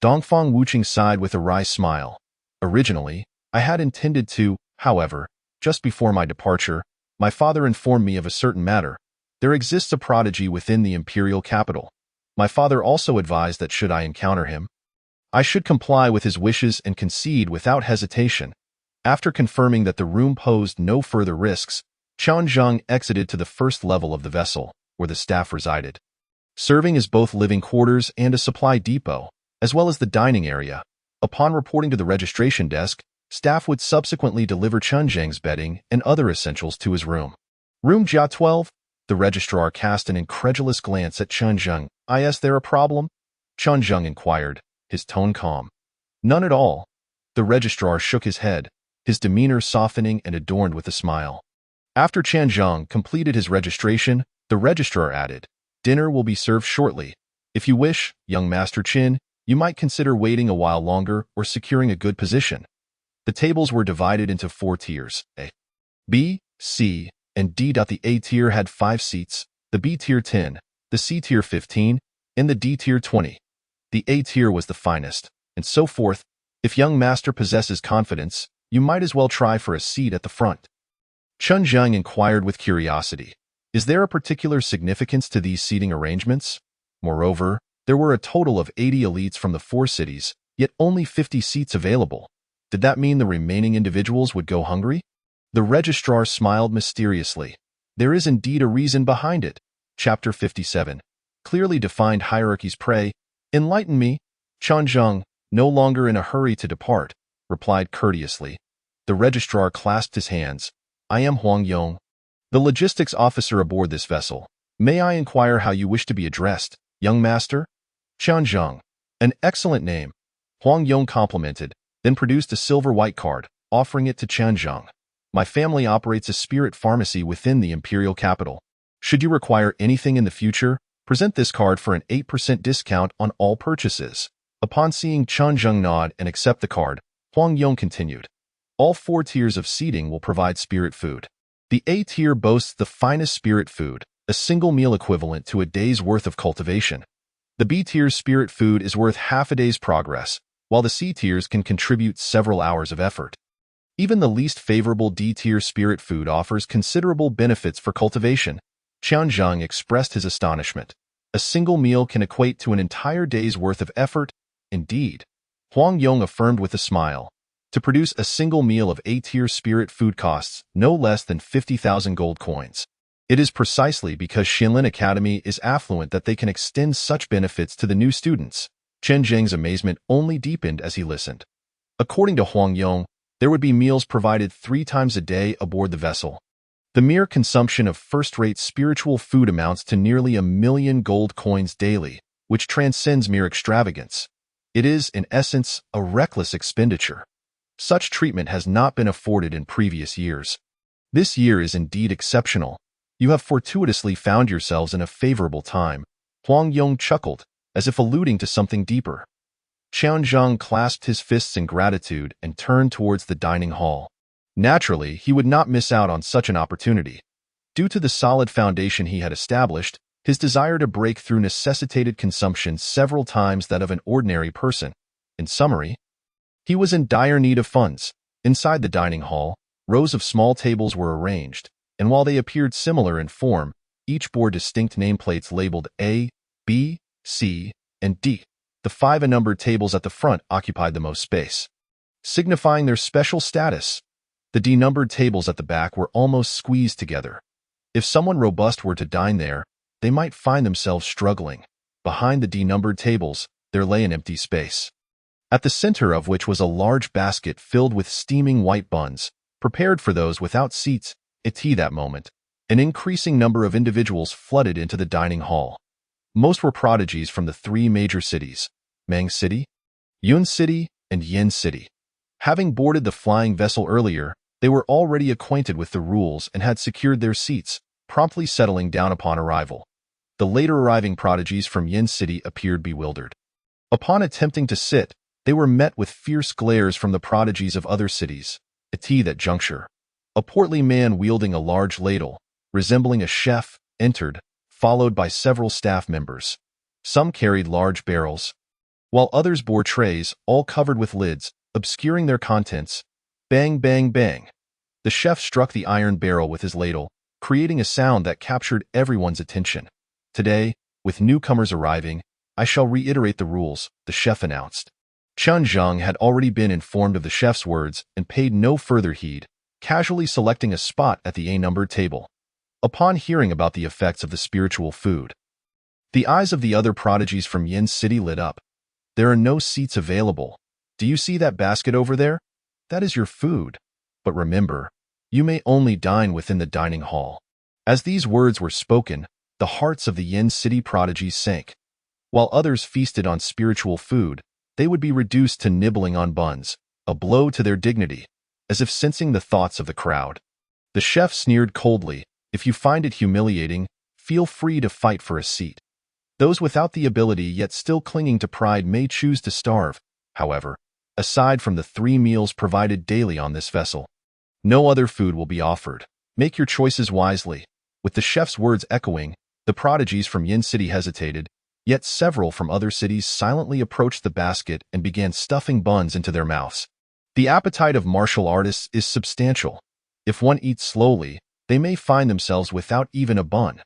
Dongfang Wuching sighed with a wry smile. Originally, I had intended to, however, just before my departure, my father informed me of a certain matter. There exists a prodigy within the imperial capital. My father also advised that should I encounter him, I should comply with his wishes and concede without hesitation. After confirming that the room posed no further risks, Qian Zhang exited to the first level of the vessel, where the staff resided. Serving as both living quarters and a supply depot, as well as the dining area. Upon reporting to the registration desk, staff would subsequently deliver Chen Zhang's bedding and other essentials to his room. Room Jia 12? The registrar cast an incredulous glance at Chen Zhang. Is there a problem? Chen Zhang inquired, his tone calm. None at all. The registrar shook his head, his demeanor softening and adorned with a smile. After Chen Zhang completed his registration, the registrar added, Dinner will be served shortly. If you wish, young Master Qin, you might consider waiting a while longer or securing a good position. The tables were divided into 4 tiers, A, B, C, and D. The A tier had 5 seats, the B tier 10, the C tier 15, and the D tier 20. The A tier was the finest, and so forth. If young master possesses confidence, you might as well try for a seat at the front. Chen Zhang inquired with curiosity. Is there a particular significance to these seating arrangements? Moreover, there were a total of 80 elites from the 4 cities, yet only 50 seats available. Did that mean the remaining individuals would go hungry? The registrar smiled mysteriously. There is indeed a reason behind it. Chapter 57. Clearly defined hierarchies pray. Enlighten me. Chen Zhang, no longer in a hurry to depart, replied courteously. The registrar clasped his hands. I am Huang Yong, the logistics officer aboard this vessel. May I inquire how you wish to be addressed, young master? Chen Zhang. An excellent name. Huang Yong complimented, then produced a silver white card, offering it to Chen Zhang. My family operates a spirit pharmacy within the imperial capital. Should you require anything in the future, present this card for an 8% discount on all purchases. Upon seeing Chen Zhang nod and accept the card, Huang Yong continued. All 4 tiers of seating will provide spirit food. The A tier boasts the finest spirit food, a single meal equivalent to a day's worth of cultivation. The B tier's spirit food is worth half a day's progress, while the C tiers can contribute several hours of effort. Even the least favorable D tier spirit food offers considerable benefits for cultivation. Qian Zhang expressed his astonishment. A single meal can equate to an entire day's worth of effort. Indeed. Huang Yong affirmed with a smile. To produce a single meal of A-tier spirit food costs no less than 50,000 gold coins. It is precisely because Xianlin Academy is affluent that they can extend such benefits to the new students. Chen Zhang's amazement only deepened as he listened. According to Huang Yong, there would be meals provided 3 times a day aboard the vessel. The mere consumption of first-rate spiritual food amounts to nearly 1,000,000 gold coins daily, which transcends mere extravagance. It is, in essence, a reckless expenditure. Such treatment has not been afforded in previous years. This year is indeed exceptional. You have fortuitously found yourselves in a favorable time. Huang Yong chuckled, as if alluding to something deeper. Qian Zhang clasped his fists in gratitude and turned towards the dining hall. Naturally, he would not miss out on such an opportunity. Due to the solid foundation he had established, his desire to break through necessitated consumption several times that of an ordinary person. In summary, he was in dire need of funds. Inside the dining hall, rows of small tables were arranged, and while they appeared similar in form, each bore distinct nameplates labeled A, B, C, and D. The 5 unnumbered tables at the front occupied the most space, signifying their special status. The D-numbered tables at the back were almost squeezed together. If someone robust were to dine there, they might find themselves struggling. Behind the D-numbered tables, there lay an empty space, at the center of which was a large basket filled with steaming white buns, prepared for those without seats. At that moment, an increasing number of individuals flooded into the dining hall. Most were prodigies from the 3 major cities, Mang City, Yun City, and Yin City. Having boarded the flying vessel earlier, they were already acquainted with the rules and had secured their seats, promptly settling down upon arrival. The later arriving prodigies from Yin City appeared bewildered. Upon attempting to sit, they were met with fierce glares from the prodigies of other cities. At that juncture, a portly man wielding a large ladle, resembling a chef, entered, followed by several staff members. Some carried large barrels, while others bore trays, all covered with lids, obscuring their contents. Bang, bang, bang. The chef struck the iron barrel with his ladle, creating a sound that captured everyone's attention. Today, with newcomers arriving, I shall reiterate the rules, the chef announced. Chen Zhang had already been informed of the chef's words and paid no further heed, casually selecting a spot at the A-numbered table. Upon hearing about the effects of the spiritual food, the eyes of the other prodigies from Yin City lit up. There are no seats available. Do you see that basket over there? That is your food. But remember, you may only dine within the dining hall. As these words were spoken, the hearts of the Yin City prodigies sank. While others feasted on spiritual food, they would be reduced to nibbling on buns, a blow to their dignity. As if sensing the thoughts of the crowd, the chef sneered coldly, "If you find it humiliating, feel free to fight for a seat." Those without the ability yet still clinging to pride may choose to starve. However, aside from the 3 meals provided daily on this vessel, no other food will be offered. Make your choices wisely. With the chef's words echoing, the prodigies from Yin City hesitated, yet several from other cities silently approached the basket and began stuffing buns into their mouths. The appetite of martial artists is substantial. If one eats slowly, they may find themselves without even a bun.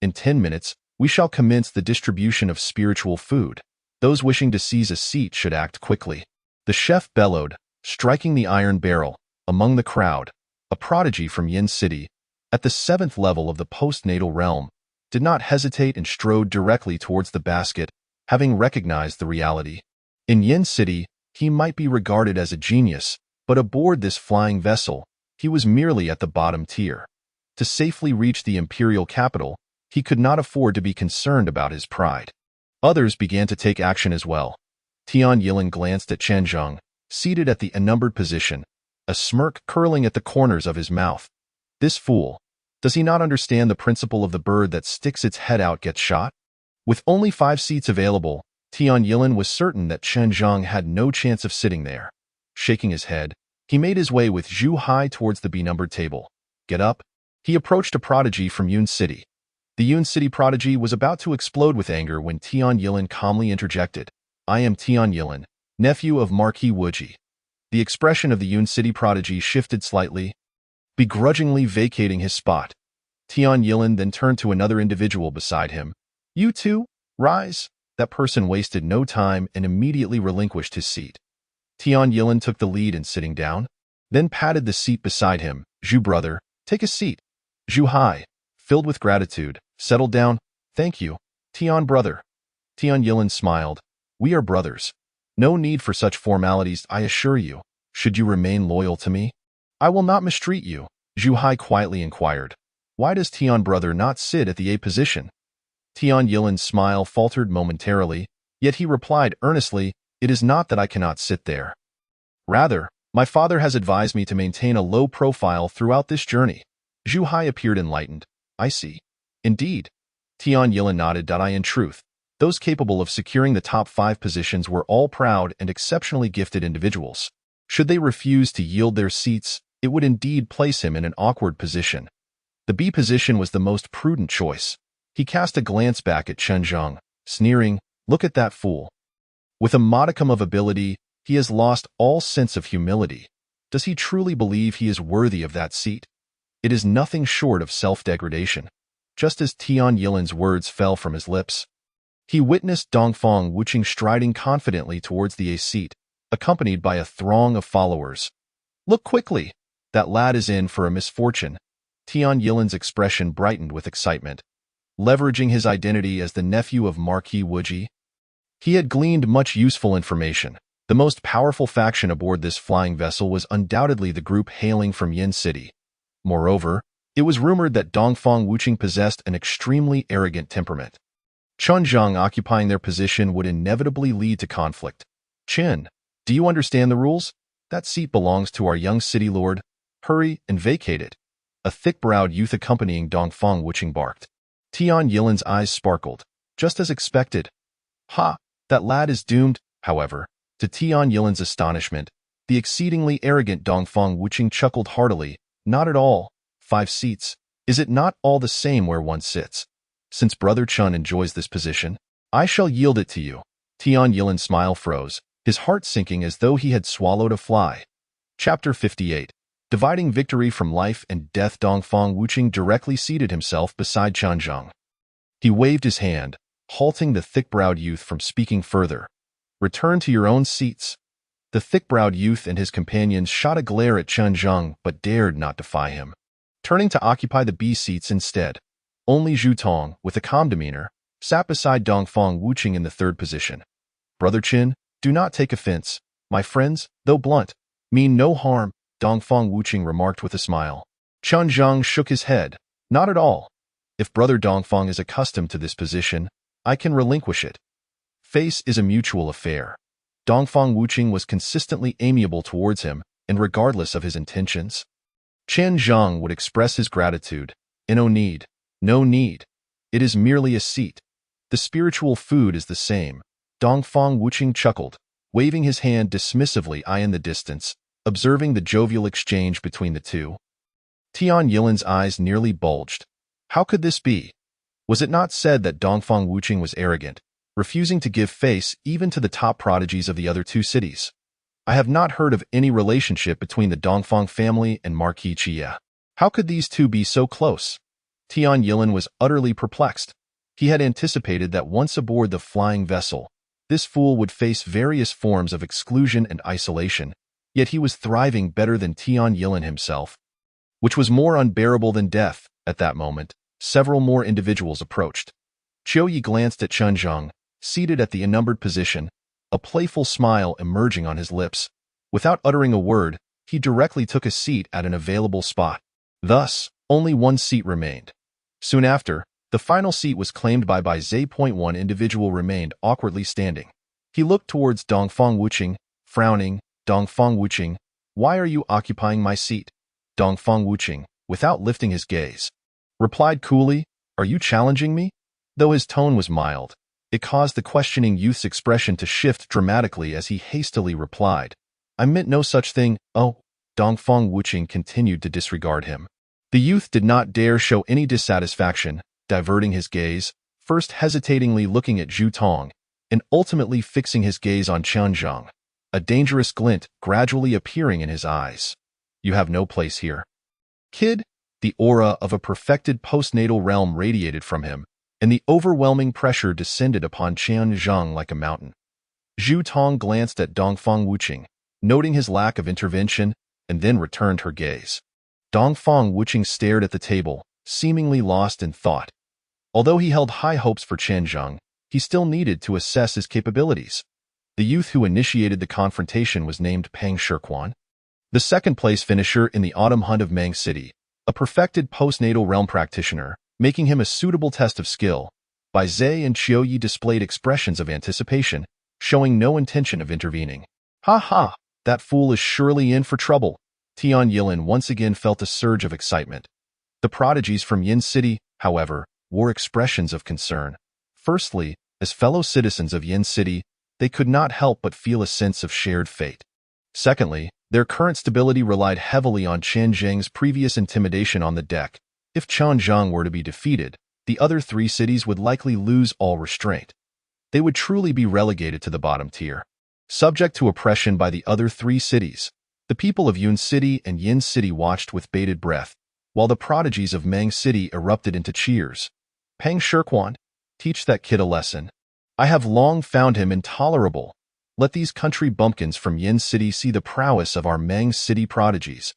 In 10 minutes, we shall commence the distribution of spiritual food. Those wishing to seize a seat should act quickly. The chef bellowed, striking the iron barrel. Among the crowd, a prodigy from Yin City, at the 7th level of the postnatal realm, did not hesitate and strode directly towards the basket, having recognized the reality. In Yin City, he might be regarded as a genius, but aboard this flying vessel, he was merely at the bottom tier. To safely reach the imperial capital, he could not afford to be concerned about his pride. Others began to take action as well. Tian Yilin glanced at Chen Zhang, seated at the unnumbered position, a smirk curling at the corners of his mouth. This fool, does he not understand the principle of the bird that sticks its head out gets shot? With only 5 seats available, Tian Yilin was certain that Chen Zhang had no chance of sitting there. Shaking his head, he made his way with Zhu Hai towards the B-numbered table. Get up. He approached a prodigy from Yun City. The Yun City prodigy was about to explode with anger when Tian Yilin calmly interjected. I am Tian Yilin, nephew of Marquis Wuji. The expression of the Yun City prodigy shifted slightly, begrudgingly vacating his spot. Tian Yilin then turned to another individual beside him. You too? Rise. That person wasted no time and immediately relinquished his seat. Tian Yilin took the lead in sitting down, then patted the seat beside him. Zhu brother, take a seat. Zhu Hai, filled with gratitude, settled down. Thank you, Tian brother. Tian Yilin smiled. We are brothers. No need for such formalities, I assure you. Should you remain loyal to me, I will not mistreat you. Zhu Hai quietly inquired. Why does Tian brother not sit at the A position? Tian Yilin's smile faltered momentarily, yet he replied earnestly, It is not that I cannot sit there. Rather, my father has advised me to maintain a low profile throughout this journey. Zhu Hai appeared enlightened. I see. Indeed. Tian Yilin nodded. In truth, those capable of securing the top 5 positions were all proud and exceptionally gifted individuals. Should they refuse to yield their seats, it would indeed place him in an awkward position. The B position was the most prudent choice. He cast a glance back at Chen Zhang, sneering, "Look at that fool. With a modicum of ability, he has lost all sense of humility. Does he truly believe he is worthy of that seat? It is nothing short of self-degradation." Just as Tian Yilan's words fell from his lips, he witnessed Dongfang Wuqing striding confidently towards the A seat, accompanied by a throng of followers. "Look quickly! That lad is in for a misfortune." Tian Yilan's expression brightened with excitement. Leveraging his identity as the nephew of Marquis Wuji, he had gleaned much useful information. The most powerful faction aboard this flying vessel was undoubtedly the group hailing from Yin City. Moreover, it was rumored that Dongfang Wuqing possessed an extremely arrogant temperament. Chen Zhang occupying their position would inevitably lead to conflict. "Chen, do you understand the rules? That seat belongs to our young city lord. Hurry and vacate it." A thick-browed youth accompanying Dongfang Wuqing barked. Tian Yilan's eyes sparkled, just as expected. "Ha! That lad is doomed." However, to Tian Yilan's astonishment, the exceedingly arrogant Dongfang Wuqing chuckled heartily. "Not at all. 5 seats. Is it not all the same where one sits? Since Brother Chen enjoys this position, I shall yield it to you." Tian Yilan's smile froze, his heart sinking as though he had swallowed a fly. Chapter 58. Dividing victory from life and death. Dongfang Wuqing directly seated himself beside Chen Zhang. He waved his hand, halting the thick-browed youth from speaking further. "Return to your own seats." The thick-browed youth and his companions shot a glare at Chen Zhang but dared not defy him, turning to occupy the B seats instead. Only Zhu Tong, with a calm demeanor, sat beside Dongfang Wuqing in the 3rd position. "Brother Chen, do not take offense. My friends, though blunt, mean no harm," Dongfang Wuqing remarked with a smile. Chen Zhang shook his head. "Not at all. If Brother Dongfang is accustomed to this position, I can relinquish it. Face is a mutual affair." Dongfang Wuqing was consistently amiable towards him, and regardless of his intentions, Chen Zhang would express his gratitude. "No need. No need. It is merely a seat. The spiritual food is the same." Dongfang Wuqing chuckled, waving his hand dismissively in the distance, observing the jovial exchange between the two. Tian Yilan's eyes nearly bulged. How could this be? Was it not said that Dongfang Wuqing was arrogant, refusing to give face even to the top prodigies of the other 2 cities? I have not heard of any relationship between the Dongfang family and Marquis Chia. How could these two be so close? Tian Yilan was utterly perplexed. He had anticipated that once aboard the flying vessel, this fool would face various forms of exclusion and isolation, yet he was thriving better than Tian Yilan himself, which was more unbearable than death. At that moment, several more individuals approached. Qiu Yi glanced at Chen Zhang, seated at the unnumbered position, a playful smile emerging on his lips. Without uttering a word, he directly took a seat at an available spot. Thus, only 1 seat remained. Soon after, the final seat was claimed by Zhe. One individual remained awkwardly standing. He looked towards Dongfang Wuqing, frowning. "Dongfang Wuqing, why are you occupying my seat?" Dongfang Wuqing, without lifting his gaze, replied coolly, "Are you challenging me?" Though his tone was mild, it caused the questioning youth's expression to shift dramatically as he hastily replied, "I meant no such thing." "Oh." Dongfang Wuqing continued to disregard him. The youth did not dare show any dissatisfaction, diverting his gaze, first hesitatingly looking at Zhu Tong, and ultimately fixing his gaze on Chen Zhang, a dangerous glint gradually appearing in his eyes. "You have no place here, kid." The aura of a perfected postnatal realm radiated from him, and the overwhelming pressure descended upon Chen Zhang like a mountain. Zhu Tong glanced at Dongfang Wuqing, noting his lack of intervention, and then returned her gaze. Dongfang Wuqing stared at the table, seemingly lost in thought. Although he held high hopes for Chen Zhang, he still needed to assess his capabilities. The youth who initiated the confrontation was named Pang Shirquan, the 2nd-place finisher in the autumn hunt of Mang City, a perfected postnatal realm practitioner, making him a suitable test of skill. Bai Zhe and Qiu Yi displayed expressions of anticipation, showing no intention of intervening. "Ha ha! That fool is surely in for trouble." Tian Yilan once again felt a surge of excitement. The prodigies from Yin City, however, wore expressions of concern. Firstly, as fellow citizens of Yin City, they could not help but feel a sense of shared fate. Secondly, Their current stability relied heavily on Chen Zheng's previous intimidation on the deck. If Qianzheng were to be defeated, the other three cities would likely lose all restraint. They would truly be relegated to the bottom tier. Subject to oppression by the other three cities, the people of Yun City and Yin City watched with bated breath, while the prodigies of Meng City erupted into cheers. Peng Shirquan, teach that kid a lesson. I have long found him intolerable. Let these country bumpkins from Yin City see the prowess of our Meng City prodigies.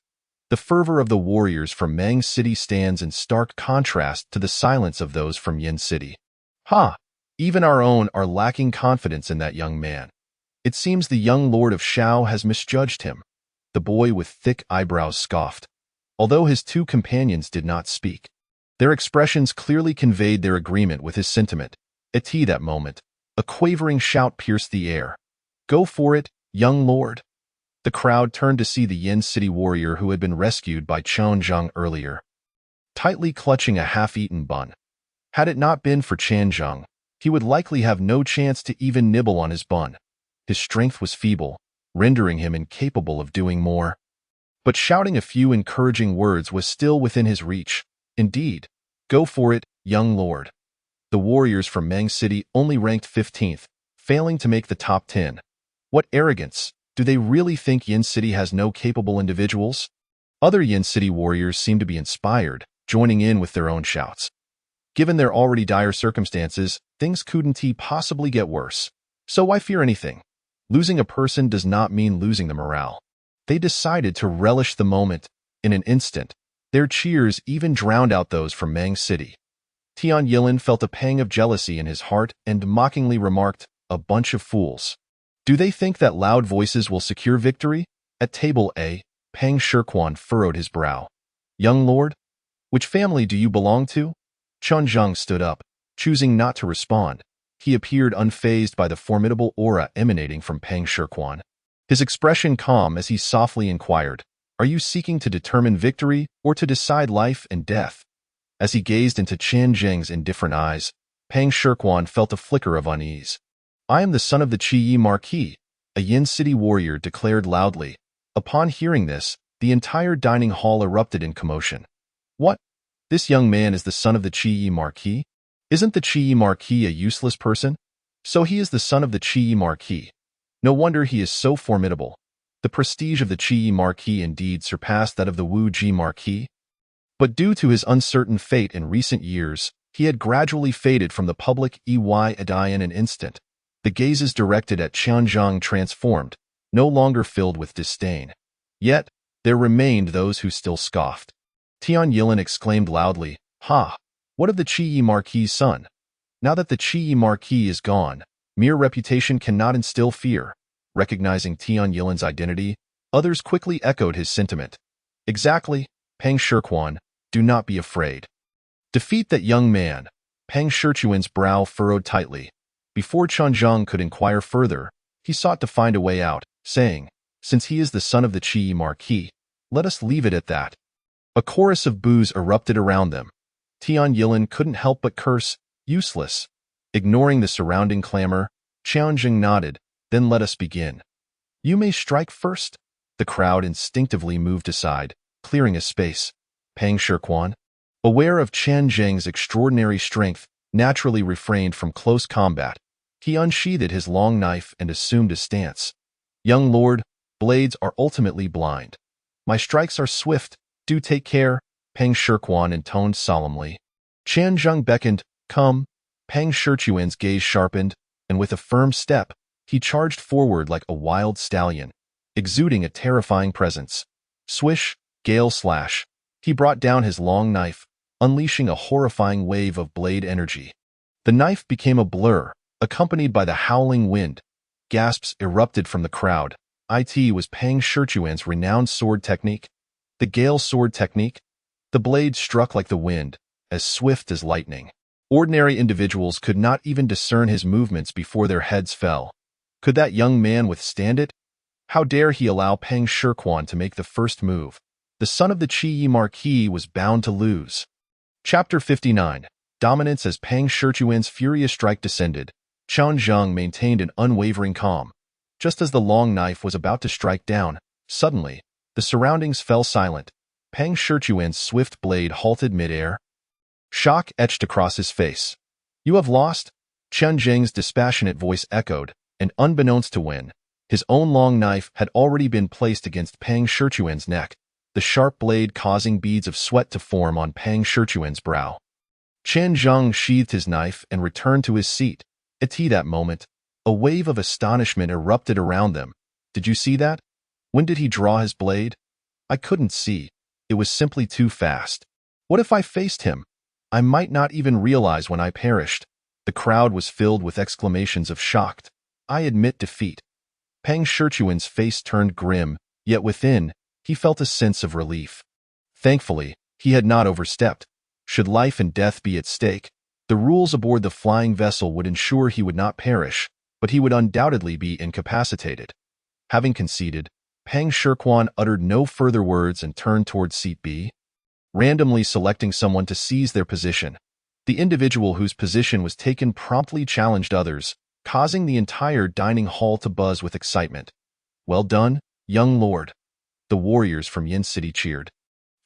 The fervor of the warriors from Meng City stands in stark contrast to the silence of those from Yin City. Ha! Even our own are lacking confidence in that young man. It seems the young lord of Shao has misjudged him. The boy with thick eyebrows scoffed, although his two companions did not speak. Their expressions clearly conveyed their agreement with his sentiment. At that moment, a quavering shout pierced the air. Go for it, young lord. The crowd turned to see the Yin City warrior who had been rescued by Qianzheng earlier, tightly clutching a half-eaten bun. Had it not been for Qianzheng, he would likely have no chance to even nibble on his bun. His strength was feeble, rendering him incapable of doing more. But shouting a few encouraging words was still within his reach. Indeed, go for it, young lord. The warriors from Meng City only ranked 15th, failing to make the top 10. What arrogance! Do they really think Yin City has no capable individuals? Other Yin City warriors seemed to be inspired, joining in with their own shouts. Given their already dire circumstances, things couldn't possibly get worse. So why fear anything? Losing a person does not mean losing the morale. They decided to relish the moment. In an instant, their cheers even drowned out those from Meng City. Tian Yilin felt a pang of jealousy in his heart and mockingly remarked, "A bunch of fools. Do they think that loud voices will secure victory?" At table A, Peng Shirquan furrowed his brow. "Young lord, which family do you belong to?" Qianzheng stood up, choosing not to respond. He appeared unfazed by the formidable aura emanating from Peng Shirquan. His expression calm as he softly inquired, "Are you seeking to determine victory or to decide life and death?" As he gazed into Qianzheng's indifferent eyes, Peng Shirquan felt a flicker of unease. "I am the son of the Qi Marquis," a Yin City warrior declared loudly. Upon hearing this, the entire dining hall erupted in commotion. What? This young man is the son of the Qi Marquis? Isn't the Qi Marquis a useless person? So he is the son of the Qi Marquis. No wonder he is so formidable. The prestige of the Qi Marquis indeed surpassed that of the Wu Ji Marquis. But due to his uncertain fate in recent years, he had gradually faded from the public eye in an instant. The gazes directed at Qianzheng transformed, no longer filled with disdain. Yet, there remained those who still scoffed. Tian Yilin exclaimed loudly, "Ha! What of the Qi Marquis' son? Now that the Qi Marquis is gone, mere reputation cannot instill fear." Recognizing Tian Yilin's identity, others quickly echoed his sentiment. "Exactly, Peng Shirquan, do not be afraid. Defeat that young man." Peng Shirquan's brow furrowed tightly. Before Qianzheng could inquire further, he sought to find a way out, saying, "Since he is the son of the Qi Marquis, let us leave it at that." A chorus of boos erupted around them. Tian Yilin couldn't help but curse, "Useless." Ignoring the surrounding clamor, Qianzheng nodded, "Then let us begin. You may strike first." The crowd instinctively moved aside, clearing a space. Peng Shirquan, aware of Qianzheng's extraordinary strength, naturally refrained from close combat. He unsheathed his long knife and assumed a stance. "Young lord, blades are ultimately blind. My strikes are swift, do take care," Peng Shirquan intoned solemnly. Qianzheng beckoned, "Come." Peng Shirquan's gaze sharpened, and with a firm step, he charged forward like a wild stallion, exuding a terrifying presence. Swish, gale slash. He brought down his long knife, unleashing a horrifying wave of blade energy. The knife became a blur, accompanied by the howling wind. Gasps erupted from the crowd. It was Peng Shirquan's renowned sword technique. The Gale sword technique. The blade struck like the wind, as swift as lightning. Ordinary individuals could not even discern his movements before their heads fell. Could that young man withstand it? How dare he allow Peng Shirquan to make the first move? The son of the Qi Marquis was bound to lose. Chapter 59. Dominance. As Peng Shirquan's furious strike descended, Qianzheng maintained an unwavering calm. Just as the long knife was about to strike down, Suddenly, the surroundings fell silent. Pang Shirchuan's swift blade halted midair. Shock etched across his face. "You have lost?" Chen Zheng's dispassionate voice echoed, and unbeknownst to Wen, his own long knife had already been placed against Pang Shirchuan's neck, the sharp blade causing beads of sweat to form on Pang Shirchuan's brow. Chen Zheng sheathed his knife and returned to his seat. At that moment, a wave of astonishment erupted around them. "Did you see that? When did he draw his blade?" "I couldn't see. It was simply too fast. What if I faced him? I might not even realize when I perished." The crowd was filled with exclamations of shocked. "I admit defeat." Pang Shirchuan's face turned grim, yet within, he felt a sense of relief. Thankfully, he had not overstepped. Should life and death be at stake, the rules aboard the flying vessel would ensure he would not perish, but he would undoubtedly be incapacitated. Having conceded, Pang Shirchuan uttered no further words and turned towards seat B, randomly selecting someone to seize their position. The individual whose position was taken promptly challenged others, causing the entire dining hall to buzz with excitement. "Well done, young lord." The warriors from Yin City cheered.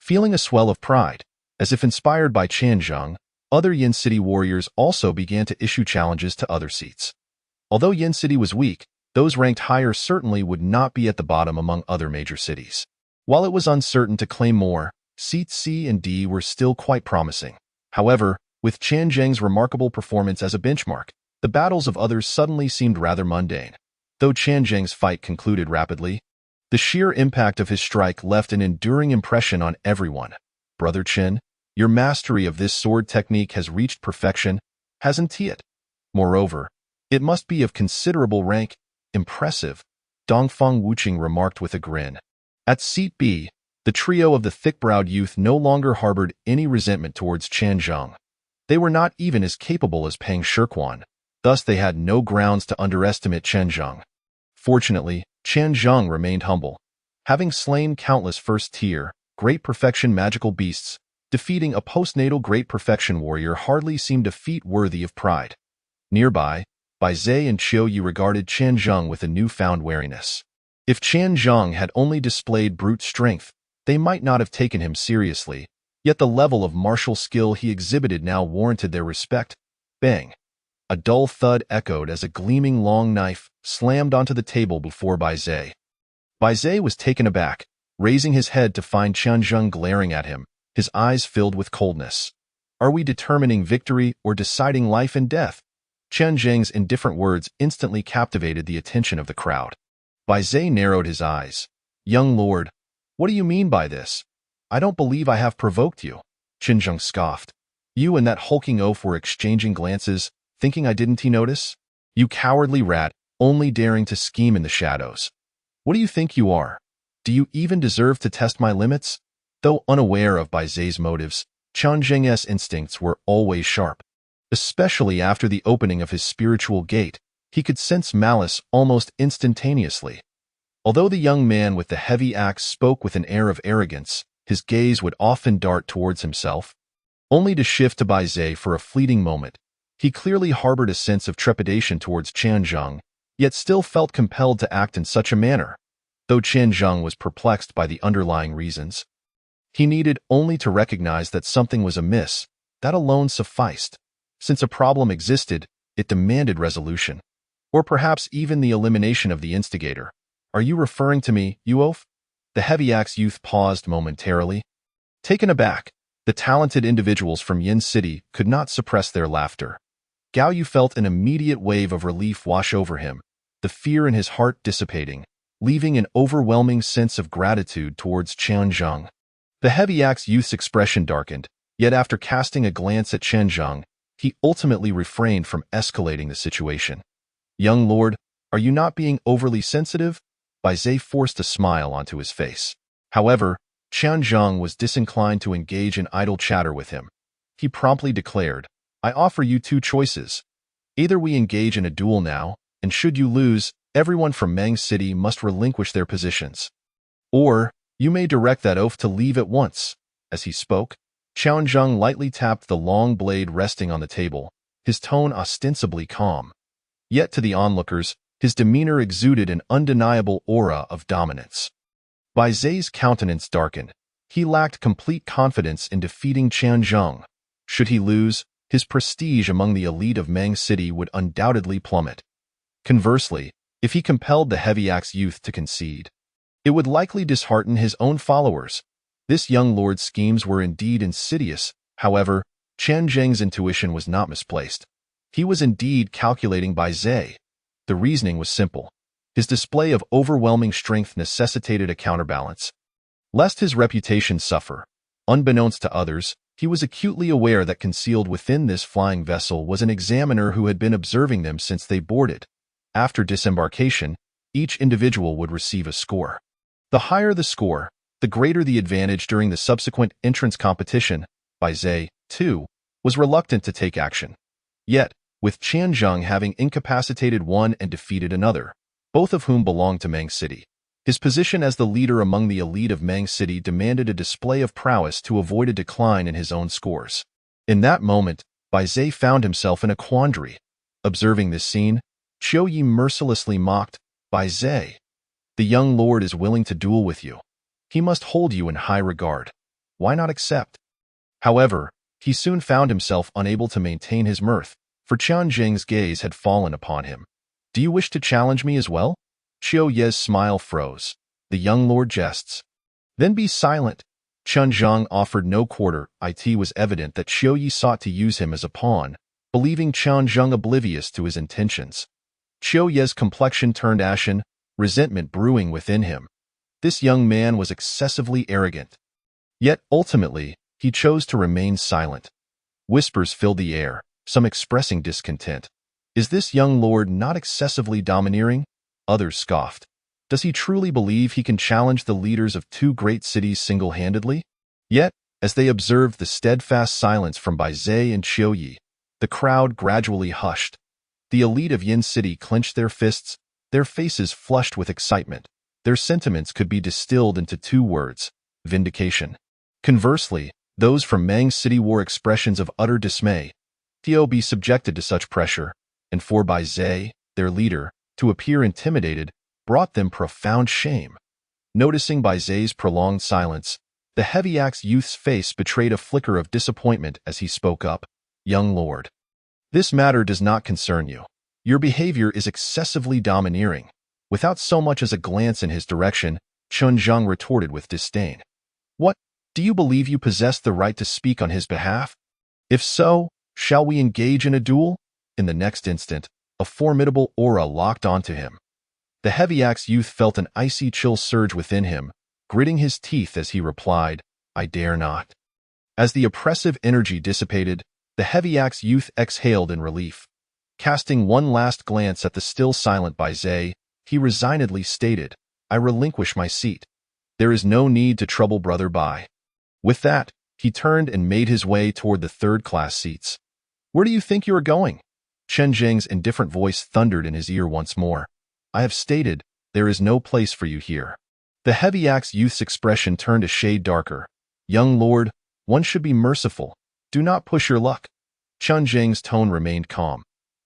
Feeling a swell of pride, as if inspired by Chen Zheng, other Yin City warriors also began to issue challenges to other seats. Although Yin City was weak, those ranked higher certainly would not be at the bottom among other major cities. While it was uncertain to claim more, seats C and D were still quite promising. However, with Chen Zheng's remarkable performance as a benchmark, the battles of others suddenly seemed rather mundane. Though Chen Zheng's fight concluded rapidly, the sheer impact of his strike left an enduring impression on everyone. "Brother Chen, your mastery of this sword technique has reached perfection, hasn't it? Moreover, it must be of considerable rank. Impressive," Dongfeng Wuqing remarked with a grin. At seat B, the trio of the thick-browed youth no longer harbored any resentment towards Chen Zheng. They were not even as capable as Pang Shirchuan, thus they had no grounds to underestimate Chen Zheng. Fortunately, Chen Zheng remained humble. Having slain countless first-tier, Great Perfection magical beasts, defeating a postnatal Great Perfection warrior hardly seemed a feat worthy of pride. Nearby, Bai Zhe and Qiu Yi regarded Chen Zheng with a newfound wariness. If Chen Zheng had only displayed brute strength, they might not have taken him seriously, yet the level of martial skill he exhibited now warranted their respect. Bang! A dull thud echoed as a gleaming long knife slammed onto the table before Bai Zhe. Bai Zhe was taken aback, raising his head to find Chen Zheng glaring at him, his eyes filled with coldness. "Are we determining victory or deciding life and death?" Chen Zheng's indifferent words instantly captivated the attention of the crowd. Bai Zhe narrowed his eyes. "Young lord, what do you mean by this? I don't believe I have provoked you." Chen Zheng scoffed. "You and that hulking oaf were exchanging glances, thinking I didn't notice? You cowardly rat, only daring to scheme in the shadows. What do you think you are? Do you even deserve to test my limits?" Though unaware of Bai Zhe's motives, Chen Zheng's instincts were always sharp. Especially after the opening of his spiritual gate, he could sense malice almost instantaneously. Although the young man with the heavy axe spoke with an air of arrogance, his gaze would often dart towards himself, only to shift to Bai Zhe for a fleeting moment. He clearly harbored a sense of trepidation towards Chen Zheng, yet still felt compelled to act in such a manner. Though Chen Zheng was perplexed by the underlying reasons, he needed only to recognize that something was amiss. That alone sufficed. Since a problem existed, it demanded resolution, or perhaps even the elimination of the instigator. "Are you referring to me, you oaf?" The heavy axe youth paused momentarily. Taken aback, the talented individuals from Yin City could not suppress their laughter. Gao Yu felt an immediate wave of relief wash over him, the fear in his heart dissipating, leaving an overwhelming sense of gratitude towards Chen Zheng. The heavy axe youth's expression darkened, yet after casting a glance at Chen Zheng, he ultimately refrained from escalating the situation. "Young lord, are you not being overly sensitive?" Bai Zhe forced a smile onto his face. However, Chen Zheng was disinclined to engage in idle chatter with him. He promptly declared, "I offer you two choices. Either we engage in a duel now, and should you lose, everyone from Mang City must relinquish their positions. Or, you may direct that oaf to leave at once." As he spoke, Chen Zheng lightly tapped the long blade resting on the table, his tone ostensibly calm. Yet to the onlookers, his demeanor exuded an undeniable aura of dominance. Bai Zai's countenance darkened. He lacked complete confidence in defeating Qian Zheng. Should he lose, his prestige among the elite of Meng City would undoubtedly plummet. Conversely, if he compelled the Heavy Axe youth to concede, it would likely dishearten his own followers. This young lord's schemes were indeed insidious. However, Qian Zheng's intuition was not misplaced. He was indeed calculating Bai Zai. The reasoning was simple. His display of overwhelming strength necessitated a counterbalance. Lest his reputation suffer, unbeknownst to others, he was acutely aware that concealed within this flying vessel was an examiner who had been observing them since they boarded. After disembarkation, each individual would receive a score. The higher the score, the greater the advantage during the subsequent entrance competition. Bai Zai, too, was reluctant to take action. Yet, with Qian Zheng having incapacitated one and defeated another, both of whom belonged to Meng City, his position as the leader among the elite of Meng City demanded a display of prowess to avoid a decline in his own scores. In that moment, Bai Zai found himself in a quandary. Observing this scene, Qiu Yi mercilessly mocked, "Bai Zai, the young lord is willing to duel with you. He must hold you in high regard. Why not accept?" However, he soon found himself unable to maintain his mirth, for Qian Zheng's gaze had fallen upon him. "Do you wish to challenge me as well?" Qiu Ye's smile froze. "The young lord jests. Then be silent." Qian Zheng offered no quarter. It was evident that Qiu Yi sought to use him as a pawn, believing Qian Zheng oblivious to his intentions. Qiu Ye's complexion turned ashen, resentment brewing within him. This young man was excessively arrogant. Yet, ultimately, he chose to remain silent. Whispers filled the air, some expressing discontent. Is this young lord not excessively domineering? Others scoffed. Does he truly believe he can challenge the leaders of two great cities single-handedly? Yet, as they observed the steadfast silence from Bai Zai and Qiu Yi, the crowd gradually hushed. The elite of Yin City clenched their fists, their faces flushed with excitement. Their sentiments could be distilled into two words: vindication. Conversely, those from Meng City wore expressions of utter dismay. To be subjected to such pressure, and for Bai Zai, their leader, to appear intimidated, brought them profound shame. Noticing Bai Zai's prolonged silence, the Heavy Axe youth's face betrayed a flicker of disappointment as he spoke up. "Young lord, this matter does not concern you. Your behavior is excessively domineering." Without so much as a glance in his direction, Qian Zheng retorted with disdain. "What? Do you believe you possess the right to speak on his behalf? If so, shall we engage in a duel?" In the next instant, a formidable aura locked onto him. The Heavy Axe youth felt an icy chill surge within him, gritting his teeth as he replied, "I dare not." As the oppressive energy dissipated, the Heavy Axe youth exhaled in relief. Casting one last glance at the still silent Bai Zai, he resignedly stated, "I relinquish my seat. There is no need to trouble Brother Bai." With that, he turned and made his way toward the third-class seats. "Where do you think you are going?" Qian Zheng's indifferent voice thundered in his ear once more. "I have stated, there is no place for you here." The Heavy Axe youth's expression turned a shade darker. "Young lord, one should be merciful. Do not push your luck." Qian Zheng's tone remained calm.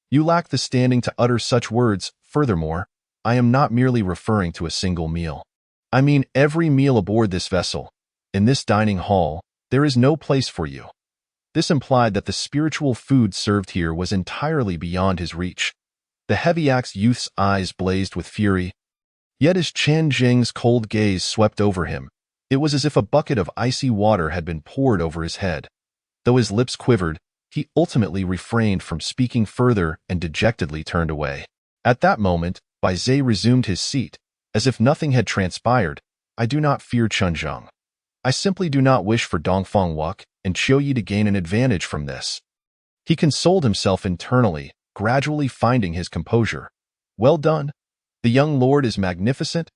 "You lack the standing to utter such words. Furthermore, I am not merely referring to a single meal. I mean every meal aboard this vessel. In this dining hall, there is no place for you." This implied that the spiritual food served here was entirely beyond his reach. The Heavy Axe youth's eyes blazed with fury. Yet as Qian Zheng's cold gaze swept over him, it was as if a bucket of icy water had been poured over his head. Though his lips quivered, he ultimately refrained from speaking further and dejectedly turned away. At that moment, Bai Zai resumed his seat, as if nothing had transpired. "I do not fear Qian Zheng. I simply do not wish for Dongfang Wuk and Qiu Yi to gain an advantage from this." He consoled himself internally, gradually finding his composure. "Well done. The young lord is magnificent."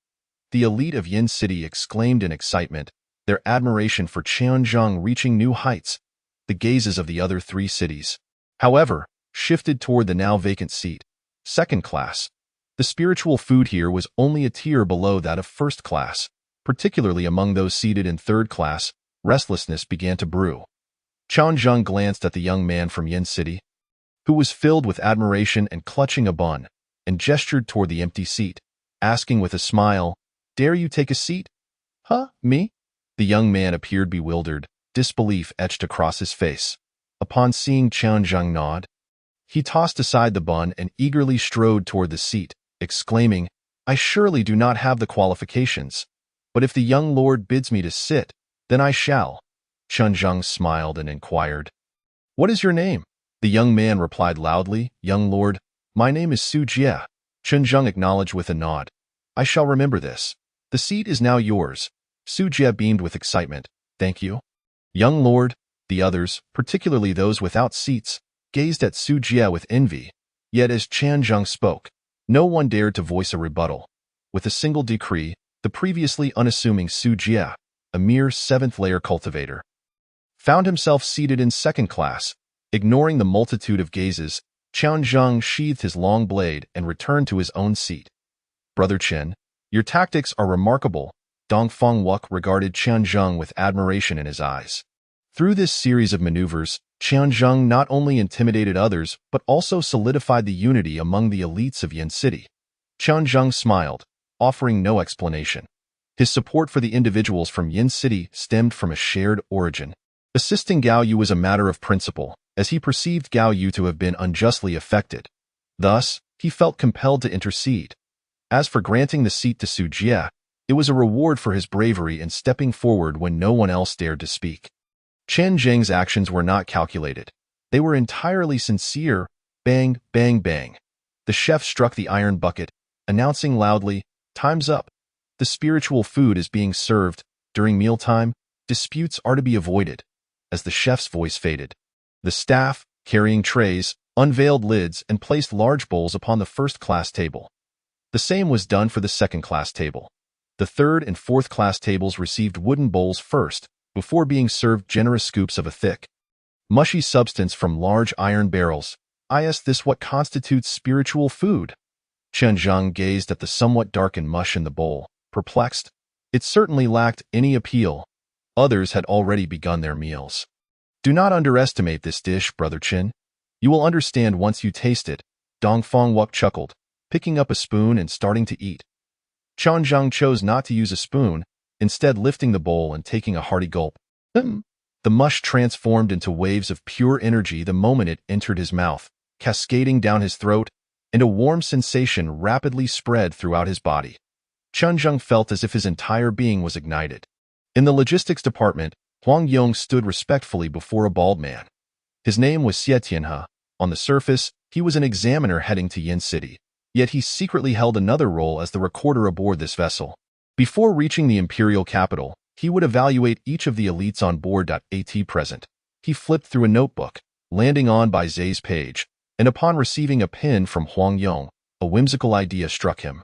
The elite of Yin City exclaimed in excitement, their admiration for Qian Zheng reaching new heights. The gazes of the other three cities, however, shifted toward the now vacant seat, second class. The spiritual food here was only a tier below that of first class. Particularly among those seated in third class, restlessness began to brew. Qian Zheng glanced at the young man from Yin City, who was filled with admiration and clutching a bun, and gestured toward the empty seat, asking with a smile, "Dare you take a seat?" Huh? Me? The young man appeared bewildered, disbelief etched across his face. Upon seeing Qianzheng nod, he tossed aside the bun and eagerly strode toward the seat, exclaiming, I surely do not have the qualifications. But if the young lord bids me to sit, then I shall. Qianzheng smiled and inquired, What is your name? The young man replied loudly, Young lord, my name is Su Jie. Qianzheng acknowledged with a nod. I shall remember this. The seat is now yours. Su Jie beamed with excitement. Thank you. Young lord, the others, particularly those without seats, gazed at Su Jie with envy. Yet as Qianzheng spoke, no one dared to voice a rebuttal. With a single decree, the previously unassuming Su Jie, a mere seventh-layer cultivator, found himself seated in second class. Ignoring the multitude of gazes, Qianzheng sheathed his long blade and returned to his own seat. Brother Chen, your tactics are remarkable. Dongfeng Wuk regarded Qianzheng with admiration in his eyes. Through this series of maneuvers, Qianzheng not only intimidated others but also solidified the unity among the elites of Yin City. Qianzheng smiled, offering no explanation. His support for the individuals from Yin City stemmed from a shared origin. Assisting Gao Yu was a matter of principle, as he perceived Gao Yu to have been unjustly affected. Thus, he felt compelled to intercede. As for granting the seat to Su Jie, it was a reward for his bravery in stepping forward when no one else dared to speak. Qianzheng's actions were not calculated. They were entirely sincere. Bang, bang, bang. The chef struck the iron bucket, announcing loudly, Time's up. The spiritual food is being served. During mealtime, disputes are to be avoided. As the chef's voice faded, the staff, carrying trays, unveiled lids and placed large bowls upon the first-class table. The same was done for the second-class table. The third and fourth-class tables received wooden bowls first, before being served generous scoops of a thick, mushy substance from large iron barrels. Is this what constitutes spiritual food? Qianzheng gazed at the somewhat darkened mush in the bowl, perplexed. It certainly lacked any appeal. Others had already begun their meals. Do not underestimate this dish, Brother Chen. You will understand once you taste it. Dongfeng Wuk chuckled, picking up a spoon and starting to eat. Qianzheng chose not to use a spoon, instead lifting the bowl and taking a hearty gulp. The mush transformed into waves of pure energy the moment it entered his mouth, cascading down his throat, and a warm sensation rapidly spread throughout his body. Qianzheng felt as if his entire being was ignited. In the logistics department, Huang Yong stood respectfully before a bald man. His name was Xie Tianhe. On the surface, he was an examiner heading to Yin City, yet he secretly held another role as the recorder aboard this vessel. Before reaching the imperial capital, he would evaluate each of the elites on board. At present, he flipped through a notebook, landing on Bai Zai's page, and upon receiving a pin from Huang Yong, a whimsical idea struck him.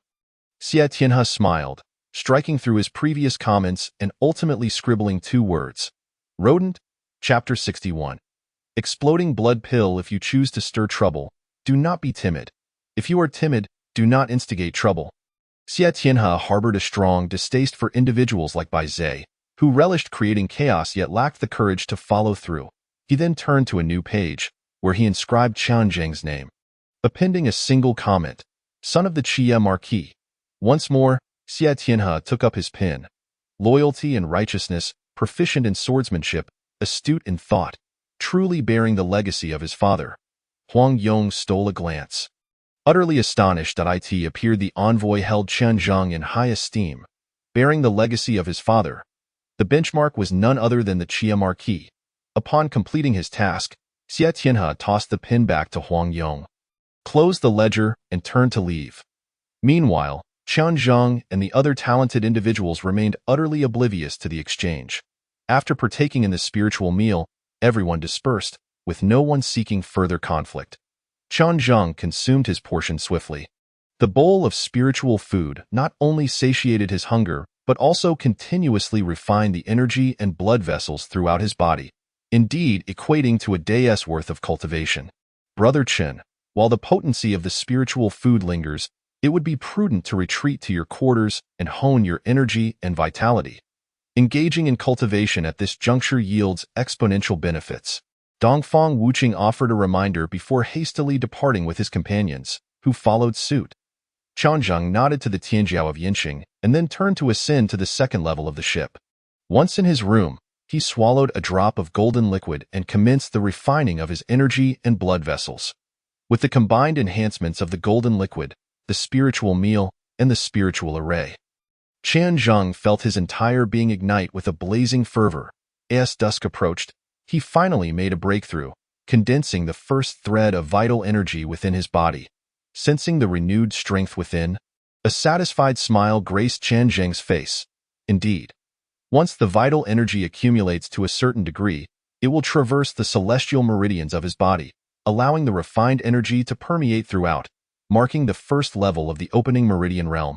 Xie Tianhe smiled, striking through his previous comments and ultimately scribbling 2 words. Rodent, Chapter 61. Exploding blood pill. If you choose to stir trouble, do not be timid. If you are timid, do not instigate trouble. Xie Tianhe harbored a strong distaste for individuals like Bai Zai, who relished creating chaos yet lacked the courage to follow through. He then turned to a new page, where he inscribed Qianzheng's name, appending a single comment, son of the Qie Marquis. Once more, Xie Tianhe took up his pen. Loyalty and righteousness, proficient in swordsmanship, astute in thought, truly bearing the legacy of his father. Huang Yong stole a glance. Utterly astonished. It appeared the envoy held Qianzheng in high esteem, bearing the legacy of his father. The benchmark was none other than the Qie Marquis. Upon completing his task, Xie Tianhe tossed the pen back to Huang Yong, closed the ledger, and turned to leave. Meanwhile, Qianzheng and the other talented individuals remained utterly oblivious to the exchange. After partaking in the spiritual meal, everyone dispersed, with no one seeking further conflict. Qianzheng consumed his portion swiftly. The bowl of spiritual food not only satiated his hunger, but also continuously refined the energy and blood vessels throughout his body, indeed equating to a day's worth of cultivation. Brother Chen, while the potency of the spiritual food lingers, it would be prudent to retreat to your quarters and hone your energy and vitality. Engaging in cultivation at this juncture yields exponential benefits. Dongfeng Wuqing offered a reminder before hastily departing with his companions, who followed suit. Qianzheng nodded to the Tianjiao of Yinqing and then turned to ascend to the second level of the ship. Once in his room, he swallowed a drop of golden liquid and commenced the refining of his energy and blood vessels. With the combined enhancements of the golden liquid, the spiritual meal, and the spiritual array, Qianzheng felt his entire being ignite with a blazing fervor. As dusk approached, he finally made a breakthrough, condensing the first thread of vital energy within his body. Sensing the renewed strength within, a satisfied smile graced Qianzheng's face. Indeed, once the vital energy accumulates to a certain degree, it will traverse the celestial meridians of his body, allowing the refined energy to permeate throughout, marking the first level of the opening meridian realm.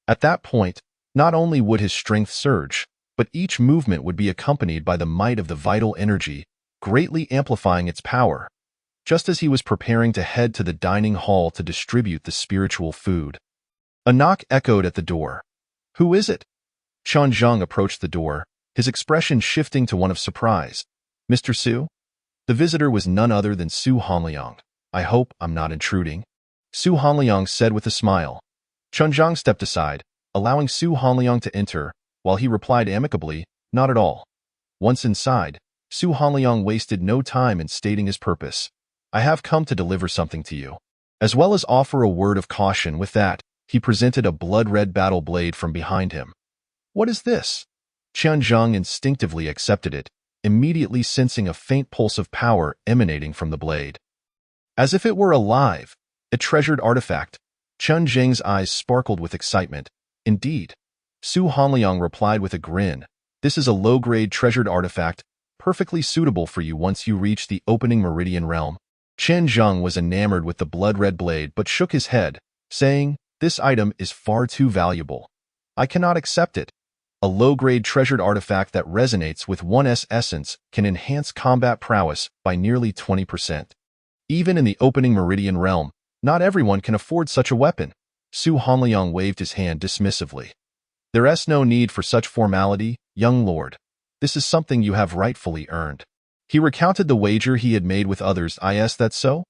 At that point, not only would his strength surge, but each movement would be accompanied by the might of the vital energy, greatly amplifying its power. Just as he was preparing to head to the dining hall to distribute the spiritual food, a knock echoed at the door. "Who is it?" Qianzheng approached the door, his expression shifting to one of surprise. "Mr. Su?" The visitor was none other than Su Hanliang. "I hope I'm not intruding," Su Hanliang said with a smile. Qianzheng stepped aside, allowing Su Hanliang to enter, while he replied amicably, "Not at all." Once inside, Su Hanliang wasted no time in stating his purpose. "I have come to deliver something to you," as well as offer a word of caution. With that, he presented a blood-red battle blade from behind him. "What is this?" Qianzheng instinctively accepted it, immediately sensing a faint pulse of power emanating from the blade. As if it were alive, a treasured artifact, Qianzheng's eyes sparkled with excitement. "Indeed," Su Hanliang replied with a grin. "This is a low-grade treasured artifact, perfectly suitable for you once you reach the opening meridian realm." Qianzheng was enamored with the blood-red blade but shook his head, saying, "This item is far too valuable. I cannot accept it." A low-grade treasured artifact that resonates with one's essence can enhance combat prowess by nearly 20%. Even in the opening meridian realm, not everyone can afford such a weapon. Su Hanliang waved his hand dismissively. "There's no need for such formality, young lord. This is something you have rightfully earned." He recounted the wager he had made with others. "Is that so?"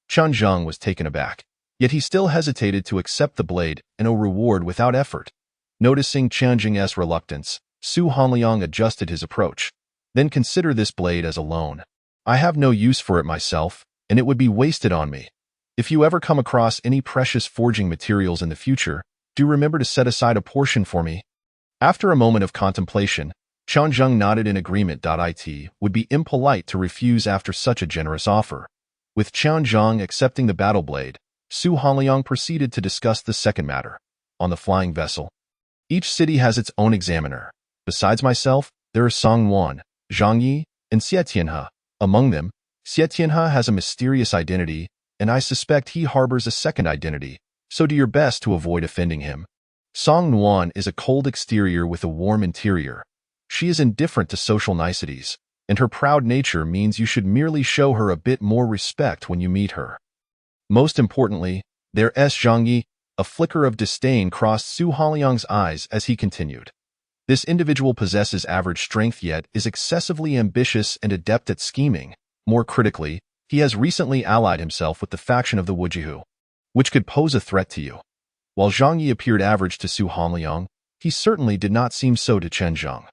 Qianzheng was taken aback, yet he still hesitated to accept the blade and a reward without effort. Noticing Qianzheng's reluctance, Su Hanliang adjusted his approach. "Then consider this blade as a loan. I have no use for it myself, and it would be wasted on me. If you ever come across any precious forging materials in the future, do remember to set aside a portion for me." After a moment of contemplation, Qianzheng nodded in agreement. It would be impolite to refuse after such a generous offer. With Qianzheng accepting the battle blade, Su Hanliang proceeded to discuss the second matter. On the flying vessel, each city has its own examiner. Besides myself, there are Songwan, Zhangyi, and Xietianhe. Among them, Xietianhe has a mysterious identity, and I suspect he harbors a second identity, so do your best to avoid offending him. Songwan is a cold exterior with a warm interior. She is indifferent to social niceties, and her proud nature means you should merely show her a bit more respect when you meet her. Most importantly, there's Zhangyi. A flicker of disdain crossed Su Hanliang's eyes as he continued. This individual possesses average strength yet is excessively ambitious and adept at scheming. More critically, he has recently allied himself with the faction of the Wujihu, which could pose a threat to you. While Zhangyi appeared average to Su Hanliang, he certainly did not seem so to Qianzheng.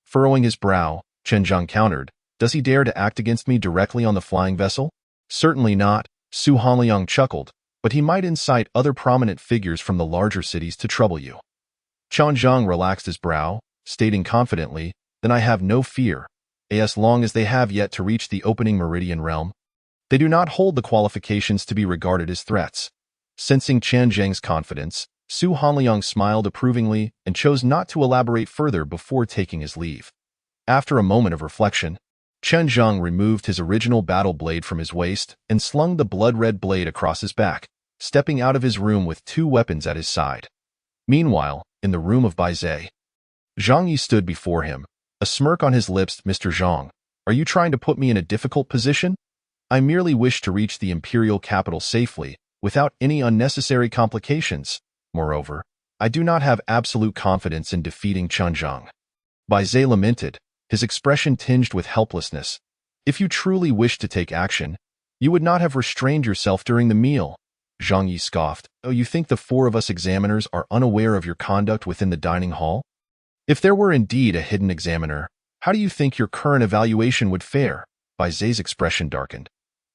Furrowing his brow, Qianzheng countered, "Does he dare to act against me directly on the flying vessel?" "Certainly not," Su Hanliang chuckled, "but he might incite other prominent figures from the larger cities to trouble you." Qianzheng relaxed his brow, stating confidently, "Then I have no fear. As long as they have yet to reach the opening meridian realm, they do not hold the qualifications to be regarded as threats." Sensing Qianzheng's confidence, Su Hanliang smiled approvingly and chose not to elaborate further before taking his leave. After a moment of reflection, Qianzheng removed his original battle blade from his waist and slung the blood-red blade across his back, stepping out of his room with two weapons at his side. Meanwhile, in the room of Baizhe, Zhangyi stood before him, a smirk on his lips. "Mr. Zhang, are you trying to put me in a difficult position? I merely wish to reach the imperial capital safely, without any unnecessary complications. Moreover, I do not have absolute confidence in defeating Qianzheng." Baizhe lamented, his expression tinged with helplessness. "If you truly wished to take action, you would not have restrained yourself during the meal. Zhang Yi scoffed. Oh, you think the four of us examiners are unaware of your conduct within the dining hall? If there were indeed a hidden examiner, how do you think your current evaluation would fare? Bai Zai's expression darkened.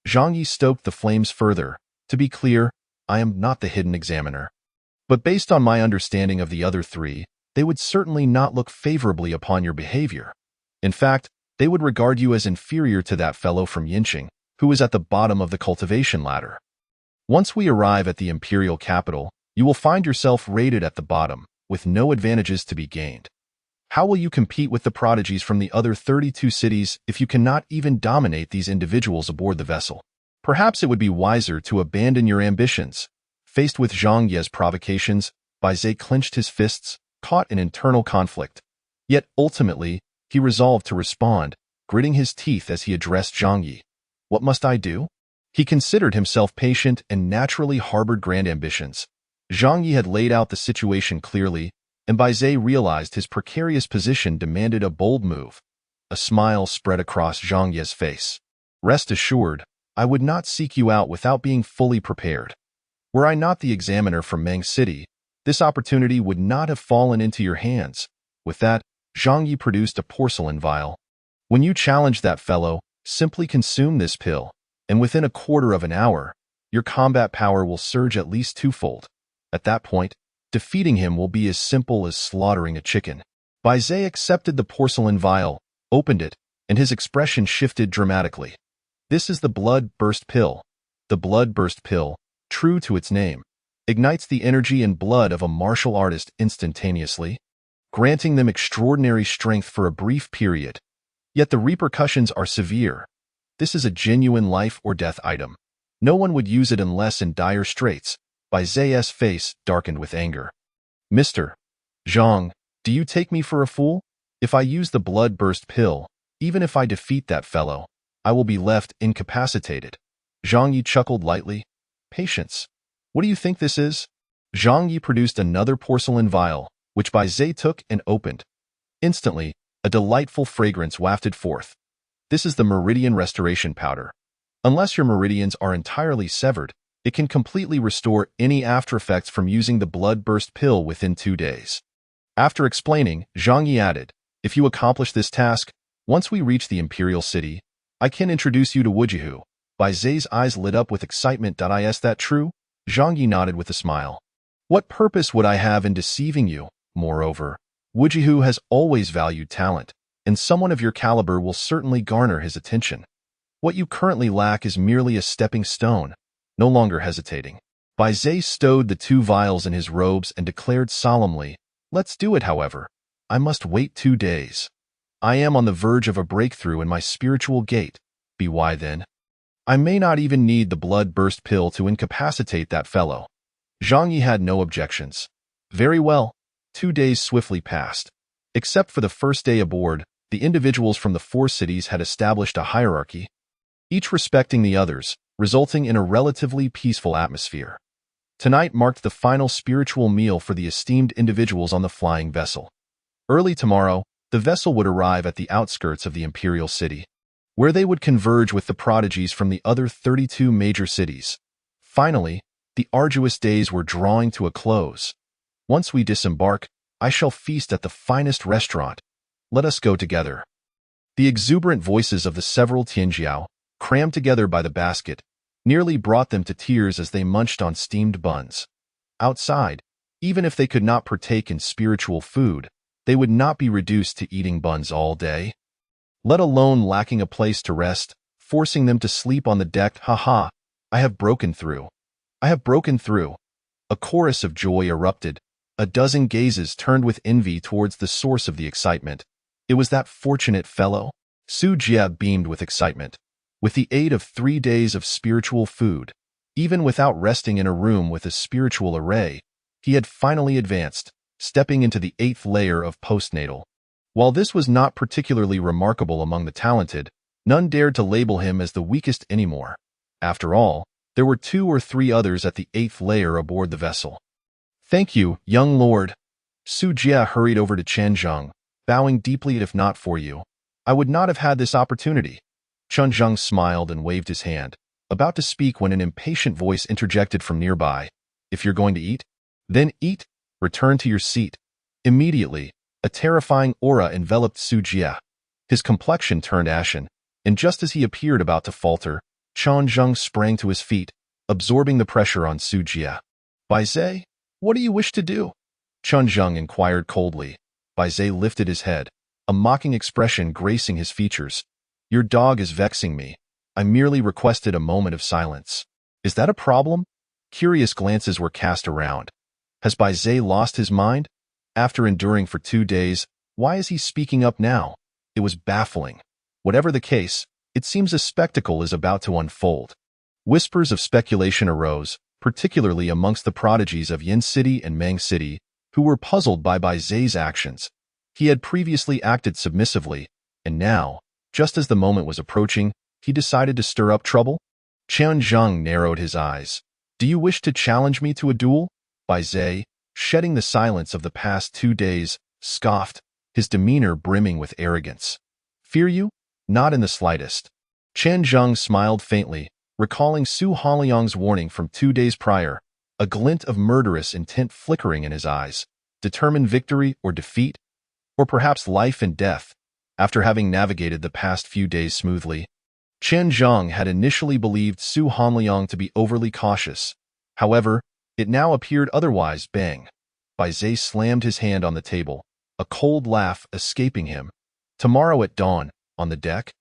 Zhang Yi stoked the flames further. To be clear, I am not the hidden examiner. But based on my understanding of the other three, they would certainly not look favorably upon your behavior. In fact, they would regard you as inferior to that fellow from Yinqing, who is at the bottom of the cultivation ladder. Once we arrive at the imperial capital, you will find yourself rated at the bottom, with no advantages to be gained. How will you compete with the prodigies from the other 32 cities if you cannot even dominate these individuals aboard the vessel? Perhaps it would be wiser to abandon your ambitions. Faced with Zhang Ye's provocations, Bai Zai clenched his fists, caught in internal conflict. Yet ultimately, he resolved to respond, gritting his teeth as he addressed Zhang Yi. What must I do? He considered himself patient and naturally harbored grand ambitions. Zhang Yi had laid out the situation clearly, and Bai Zai realized his precarious position demanded a bold move. A smile spread across Zhang Ye's face. Rest assured, I would not seek you out without being fully prepared. Were I not the examiner from Meng City, this opportunity would not have fallen into your hands. With that, Zhang Yi produced a porcelain vial. When you challenge that fellow, simply consume this pill, and within a quarter of an hour, your combat power will surge at least twofold. At that point, defeating him will be as simple as slaughtering a chicken. Bai Zai accepted the porcelain vial, opened it, and his expression shifted dramatically. This is the blood burst pill. The blood burst pill, true to its name, ignites the energy and blood of a martial artist instantaneously, granting them extraordinary strength for a brief period. Yet the repercussions are severe. This is a genuine life or death item. No one would use it unless in dire straits. Bai Zai's face darkened with anger. Mr. Zhang, do you take me for a fool? If I use the blood burst pill, even if I defeat that fellow, I will be left incapacitated. Zhang Yi chuckled lightly. Patience. What do you think this is? Zhang Yi produced another porcelain vial, which Bai Zai took and opened. Instantly, a delightful fragrance wafted forth. This is the Meridian Restoration Powder. Unless your meridians are entirely severed, it can completely restore any after-effects from using the blood burst pill within 2 days. After explaining, Zhang Yi added, if you accomplish this task, once we reach the Imperial City, I can introduce you to Wujihu. Bai Zai's eyes lit up with excitement. Is that true? Zhang Yi nodded with a smile. What purpose would I have in deceiving you? Moreover, Wujihu has always valued talent, and someone of your caliber will certainly garner his attention. What you currently lack is merely a stepping stone. No longer hesitating, Bai Zai stowed the 2 vials in his robes and declared solemnly, let's do it, however. I must wait 2 days. I am on the verge of a breakthrough in my spiritual gate. Why then? I may not even need the blood burst pill to incapacitate that fellow. Zhang Yi had no objections. Very well. 2 days swiftly passed. Except for the first day aboard, the individuals from the 4 cities had established a hierarchy, each respecting the others, resulting in a relatively peaceful atmosphere. Tonight marked the final spiritual meal for the esteemed individuals on the flying vessel. Early tomorrow, the vessel would arrive at the outskirts of the Imperial City, where they would converge with the prodigies from the other 32 major cities. Finally, the arduous days were drawing to a close. Once we disembark, I shall feast at the finest restaurant. Let us go together. The exuberant voices of the several Tianjiao, crammed together by the basket, nearly brought them to tears as they munched on steamed buns. Outside, even if they could not partake in spiritual food, they would not be reduced to eating buns all day, let alone lacking a place to rest, forcing them to sleep on the deck. Ha! I have broken through. I have broken through. A chorus of joy erupted. A dozen gazes turned with envy towards the source of the excitement. It was that fortunate fellow. Su Jie beamed with excitement. With the aid of 3 days of spiritual food, even without resting in a room with a spiritual array, he had finally advanced, stepping into the 8th layer of postnatal. While this was not particularly remarkable among the talented, none dared to label him as the weakest anymore. After all, there were 2 or 3 others at the 8th layer aboard the vessel. Thank you, young lord. Su Jie hurried over to Chen Zheng, bowing deeply. If not for you, I would not have had this opportunity. Chen Zheng smiled and waved his hand. about to speak when an impatient voice interjected from nearby. If you're going to eat, then eat. Return to your seat. Immediately, a terrifying aura enveloped Su Jie. His complexion turned ashen, and just as he appeared about to falter, Chen Zheng sprang to his feet, absorbing the pressure on Su Jie. Bai Zhe, what do you wish to do? Chen Zheng inquired coldly. Bai Zhe lifted his head, a mocking expression gracing his features. Your dog is vexing me. I merely requested a moment of silence. Is that a problem? Curious glances were cast around. Has Bai Zhe lost his mind? After enduring for 2 days, why is he speaking up now? It was baffling. Whatever the case, it seems a spectacle is about to unfold. Whispers of speculation arose, particularly amongst the prodigies of Yin City and Meng City, who were puzzled by Bai Zhe's actions. He had previously acted submissively, and now, just as the moment was approaching, he decided to stir up trouble? Chen Zheng narrowed his eyes. Do you wish to challenge me to a duel? Bai Zhe, shedding the silence of the past 2 days, scoffed, his demeanor brimming with arrogance. Fear you? Not in the slightest. Chen Zheng smiled faintly, recalling Su Hanliang's warning from 2 days prior, a glint of murderous intent flickering in his eyes. Determined victory or defeat? Or perhaps life and death? After having navigated the past few days smoothly, Chen Zheng had initially believed Su Hanliang to be overly cautious. However, it now appeared otherwise. Bang! Bai Zhe slammed his hand on the table, a cold laugh escaping him. Tomorrow at dawn, on the deck?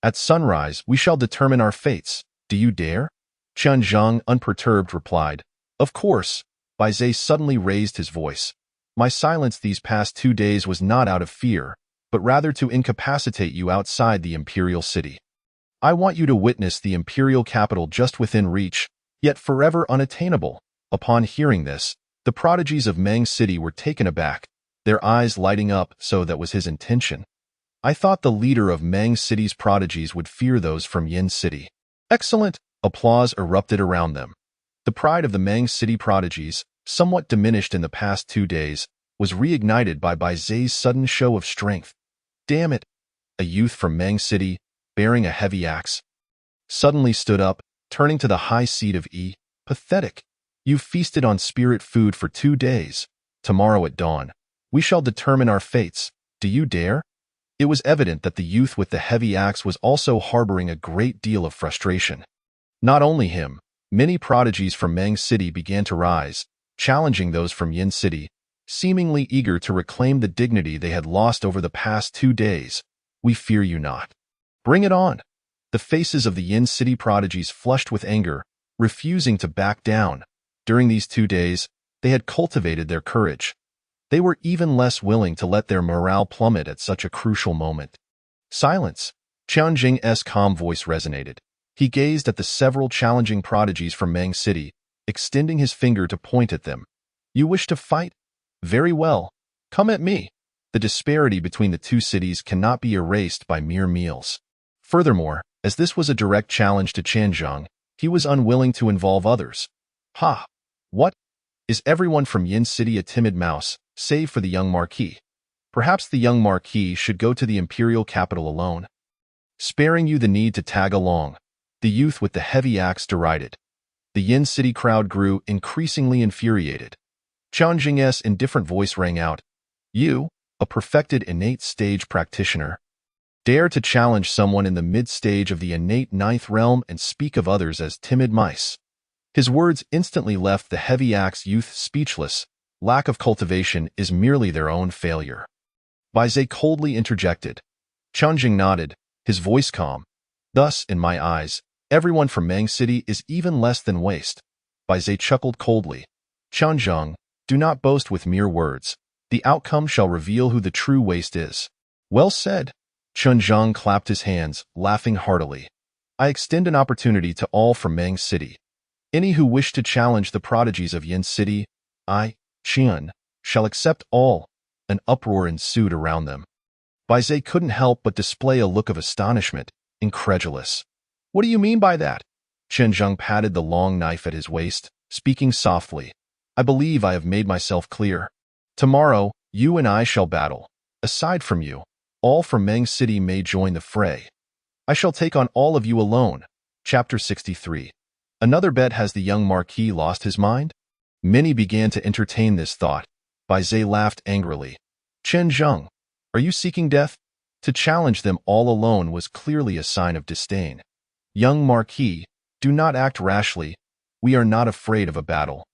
At sunrise, we shall determine our fates. Do you dare? Chen Zheng, unperturbed, replied. Of course. Bai Zhe suddenly raised his voice. My silence these past 2 days was not out of fear, but rather to incapacitate you outside the imperial city. I want you to witness the imperial capital just within reach, yet forever unattainable. Upon hearing this, the prodigies of Meng City were taken aback, their eyes lighting up. So that was his intention. I thought the leader of Meng City's prodigies would fear those from Yin City. Excellent! Applause erupted around them. The pride of the Meng City prodigies, somewhat diminished in the past 2 days, was reignited by Bai Zhe's sudden show of strength. Damn it! A youth from Meng City, bearing a heavy axe, suddenly stood up, turning to the high seat of Yi. Pathetic! You've feasted on spirit food for 2 days. Tomorrow at dawn, we shall determine our fates. Do you dare? It was evident that the youth with the heavy axe was also harboring a great deal of frustration. Not only him, many prodigies from Meng City began to rise, challenging those from Yin City, seemingly eager to reclaim the dignity they had lost over the past 2 days. We fear you not. Bring it on! The faces of the Yin City prodigies flushed with anger, refusing to back down. During these 2 days, they had cultivated their courage. They were even less willing to let their morale plummet at such a crucial moment. Silence! Chen Jing's calm voice resonated. He gazed at the several challenging prodigies from Meng City, extending his finger to point at them. You wish to fight? Very well. Come at me. The disparity between the 2 cities cannot be erased by mere meals. Furthermore, as this was a direct challenge to Chen Zheng, he was unwilling to involve others. Ha! What? Is everyone from Yin City a timid mouse, save for the young Marquis? Perhaps the young Marquis should go to the imperial capital alone, sparing you the need to tag along. The youth with the heavy axe derided. The Yin City crowd grew increasingly infuriated. Chen Jing's indifferent voice rang out. You, a perfected innate stage practitioner, dare to challenge someone in the mid-stage of the innate 9th realm and speak of others as timid mice. His words instantly left the heavy axe youth speechless. Lack of cultivation is merely their own failure. Bai Zhe coldly interjected. Chen Jing nodded, his voice calm. Thus, in my eyes, everyone from Meng City is even less than waste. Bai Zhe chuckled coldly. Chen Zheng, do not boast with mere words. The outcome shall reveal who the true waste is. Well said. Chen Zheng clapped his hands, laughing heartily. I extend an opportunity to all from Meng City. Any who wish to challenge the prodigies of Yin City, I, Chen, shall accept all. An uproar ensued around them. Bai Zhe couldn't help but display a look of astonishment, incredulous. What do you mean by that? Chen Zheng patted the long knife at his waist, speaking softly. I believe I have made myself clear. Tomorrow, you and I shall battle. Aside from you, all from Meng City may join the fray. I shall take on all of you alone. Chapter 63. Another bet. Has the young Marquis lost his mind? Many began to entertain this thought. Bai Zhe laughed angrily. Chen Zheng, are you seeking death? To challenge them all alone was clearly a sign of disdain. Young Marquis, do not act rashly. We are not afraid of a battle.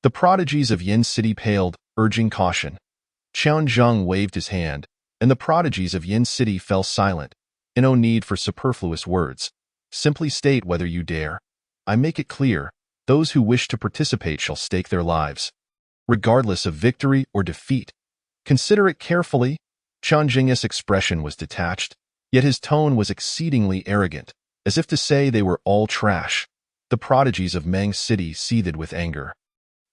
The prodigies of Yin City paled, urging caution. Chen Zheng waved his hand, and the prodigies of Yin City fell silent. No need for superfluous words. Simply state whether you dare. I make it clear, those who wish to participate shall stake their lives, regardless of victory or defeat. Consider it carefully. Chen Zheng's expression was detached, yet his tone was exceedingly arrogant, as if to say they were all trash. The prodigies of Meng City seethed with anger.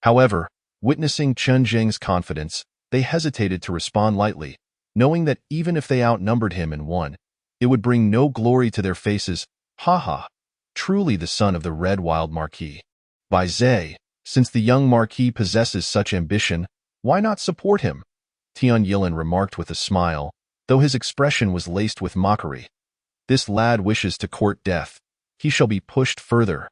However, witnessing Chen Zheng's confidence, they hesitated to respond lightly, knowing that even if they outnumbered him and won, it would bring no glory to their faces. Ha ha! Truly the son of the Red Wild Marquis. Bai Zhe, since the young Marquis possesses such ambition, why not support him? Tian Yilin remarked with a smile, though his expression was laced with mockery. This lad wishes to court death. He shall be pushed further.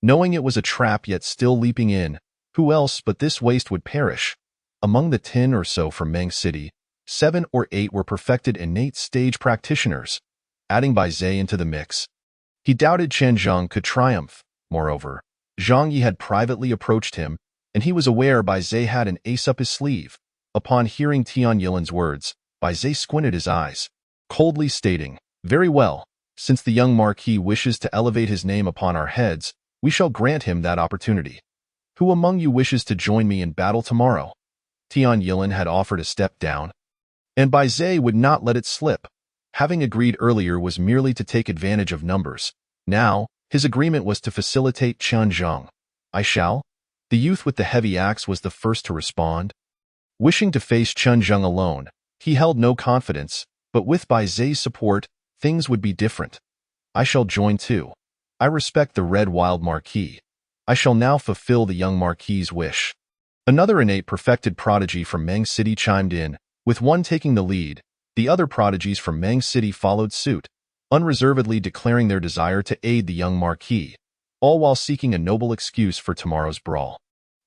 Knowing it was a trap yet still leaping in, who else but this waste would perish? Among the 10 or so from Meng City, 7 or 8 were perfected innate stage practitioners. Adding Bai Zhe into the mix, he doubted Chen Zheng could triumph. Moreover, Zhang Yi had privately approached him, and he was aware Bai Zhe had an ace up his sleeve. Upon hearing Tian Yilin's words, Bai Zhe squinted his eyes, coldly stating, "Very well, since the young Marquis wishes to elevate his name upon our heads, we shall grant him that opportunity. Who among you wishes to join me in battle tomorrow?" Tian Yilin had offered a step down, and Bai Zhe would not let it slip. Having agreed earlier was merely to take advantage of numbers. Now, his agreement was to facilitate Chen Zheng. "I shall." The youth with the heavy axe was the first to respond. Wishing to face Chen Zheng alone, he held no confidence, but with Bai Zhe's support, things would be different. "I shall join too. I respect the Red Wild Marquis. I shall now fulfill the young Marquis's wish." Another innate perfected prodigy from Meng City chimed in, with one taking the lead. The other prodigies from Meng City followed suit, unreservedly declaring their desire to aid the young Marquis, all while seeking a noble excuse for tomorrow's brawl.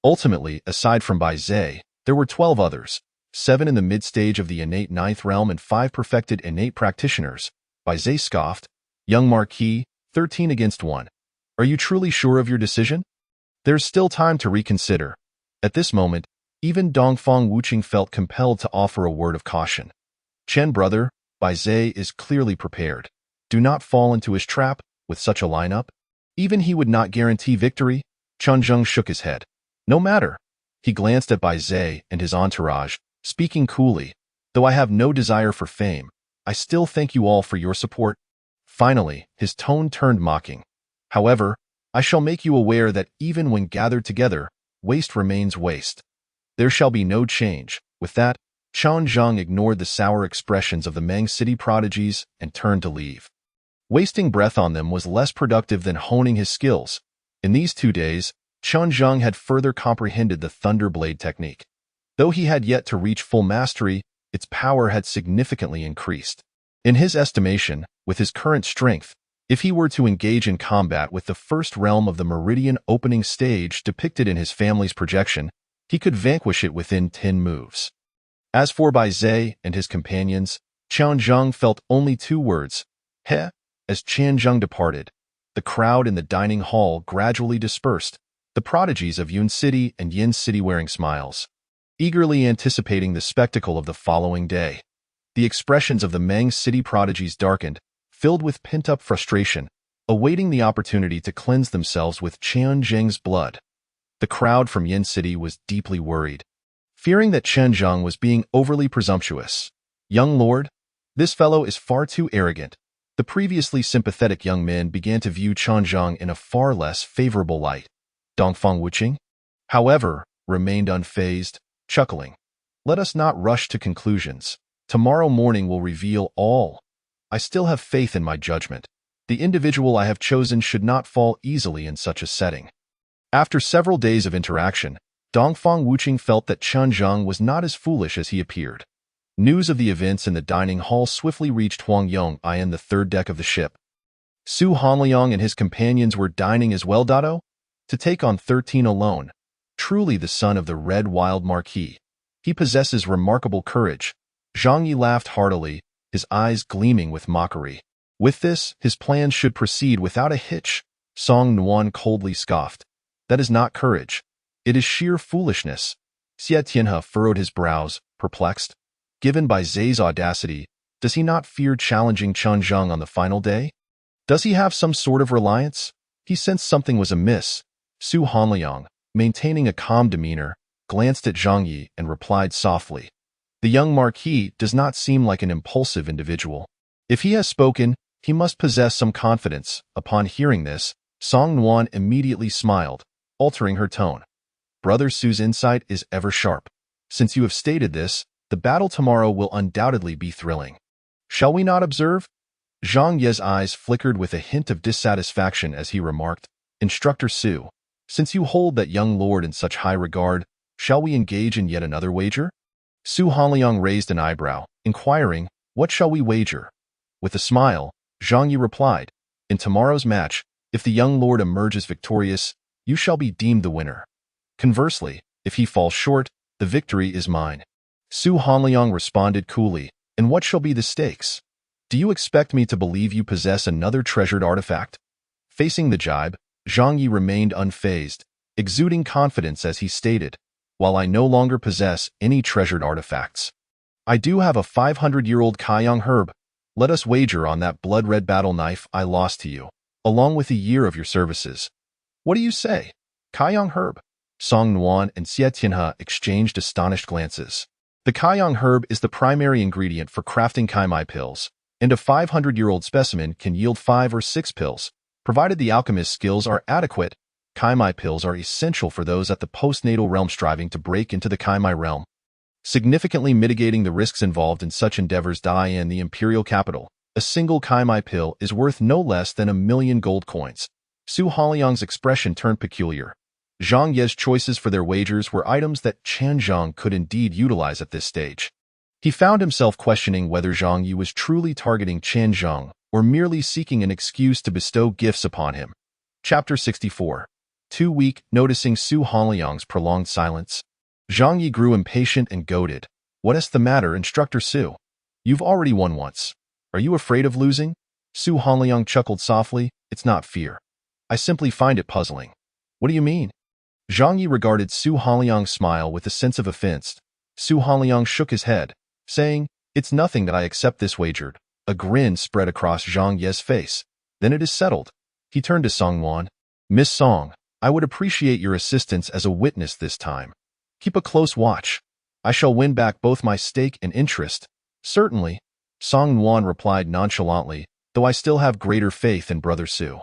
Ultimately, aside from Bai Zhe, there were 12 others, 7 in the mid-stage of the innate 9th realm and 5 perfected innate practitioners. Bai Zhe scoffed, "Young Marquis, 13 against 1. Are you truly sure of your decision? There's still time to reconsider." At this moment, even Dongfang Wuqing felt compelled to offer a word of caution. "Chen brother, Bai Zhe is clearly prepared. Do not fall into his trap with such a lineup. Even he would not guarantee victory." Chen Zheng shook his head. "No matter." He glanced at Bai Zhe and his entourage, speaking coolly. "Though I have no desire for fame, I still thank you all for your support." Finally, his tone turned mocking. "However, I shall make you aware that even when gathered together, waste remains waste. There shall be no change." With that, Chen Zheng ignored the sour expressions of the Meng City prodigies and turned to leave. Wasting breath on them was less productive than honing his skills. In these 2 days, Chen Zheng had further comprehended the Thunder Blade technique. Though he had yet to reach full mastery, its power had significantly increased. In his estimation, with his current strength, if he were to engage in combat with the first realm of the Meridian opening stage depicted in his family's projection, he could vanquish it within 10 moves. As for Bai Zhe and his companions, Chen Zheng felt only 2 words, "Heh." As Chen Zheng departed, the crowd in the dining hall gradually dispersed, the prodigies of Yun City and Yin City wearing smiles, eagerly anticipating the spectacle of the following day. The expressions of the Meng City prodigies darkened, filled with pent-up frustration, awaiting the opportunity to cleanse themselves with Chen Zheng's blood. The crowd from Yin City was deeply worried, fearing that Chen Zheng was being overly presumptuous. "Young lord, this fellow is far too arrogant." The previously sympathetic young men began to view Chen Zheng in a far less favorable light. Dongfang Wuqing, however, remained unfazed, chuckling. "Let us not rush to conclusions. Tomorrow morning will reveal all. I still have faith in my judgment. The individual I have chosen should not fall easily in such a setting." After several days of interaction, Dongfang Wuqing felt that Chen Zheng was not as foolish as he appeared. News of the events in the dining hall swiftly reached Huang Yong in the 3rd deck of the ship. Su Hanliang and his companions were dining as well, Dado? To take on 13 alone. Truly the son of the Red Wild Marquis. He possesses remarkable courage. Zhang Yi laughed heartily, his eyes gleaming with mockery. With this, his plans should proceed without a hitch. Song Nuan coldly scoffed. That is not courage. It is sheer foolishness. Xie Tianhe furrowed his brows, perplexed. Given by Zai's audacity, does he not fear challenging Chen Zheng on the final day? Does he have some sort of reliance? He sensed something was amiss. Su Hanliang, maintaining a calm demeanor, glanced at Zhang Yi and replied softly. The young marquis does not seem like an impulsive individual. If he has spoken, he must possess some confidence. Upon hearing this, Song Nuan immediately smiled, altering her tone. Brother Su's insight is ever sharp. Since you have stated this, the battle tomorrow will undoubtedly be thrilling. Shall we not observe? Zhang Ye's eyes flickered with a hint of dissatisfaction as he remarked, Instructor Su, since you hold that young lord in such high regard, shall we engage in yet another wager? Su Hanliang raised an eyebrow, inquiring, What shall we wager? With a smile, Zhang Yi replied, In tomorrow's match, if the young lord emerges victorious, you shall be deemed the winner. Conversely, if he falls short, the victory is mine. Su Hanliang responded coolly, And what shall be the stakes? Do you expect me to believe you possess another treasured artifact? Facing the jibe, Zhang Yi remained unfazed, exuding confidence as he stated, While I no longer possess any treasured artifacts, I do have a 500-year-old Kaiyang herb. Let us wager on that blood-red battle knife I lost to you, along with a year of your services. What do you say? Kaiyang herb? Song Nuan and Xie Tianhe exchanged astonished glances. The Kaiyang herb is the primary ingredient for crafting Kaimai pills, and a 500-year-old specimen can yield 5 or 6 pills. Provided the alchemist's skills are adequate, Kaimai pills are essential for those at the postnatal realm striving to break into the Kaimai realm, significantly mitigating the risks involved in such endeavors. In the imperial capital, a single Kaimai pill is worth no less than 1,000,000 gold coins. Su Hanliang's expression turned peculiar. Zhang Ye's choices for their wagers were items that Chen Zheng could indeed utilize at this stage. He found himself questioning whether Zhang Yi was truly targeting Chen Zheng or merely seeking an excuse to bestow gifts upon him. Chapter 64. Too weak, noticing Su Hanliang's prolonged silence, Zhang Yi grew impatient and goaded. What is the matter, Instructor Su? You've already won once. Are you afraid of losing? Su Hanliang chuckled softly. It's not fear. I simply find it puzzling. What do you mean? Zhang Yi regarded Su Hanliang's smile with a sense of offense. Su Hanliang shook his head, saying, It's nothing that I accept this wagered. A grin spread across Zhang Ye's face. Then it is settled. He turned to Song Nuan. Miss Song, I would appreciate your assistance as a witness this time. Keep a close watch. I shall win back both my stake and interest. Certainly, Song Nuan replied nonchalantly, though I still have greater faith in Brother Su.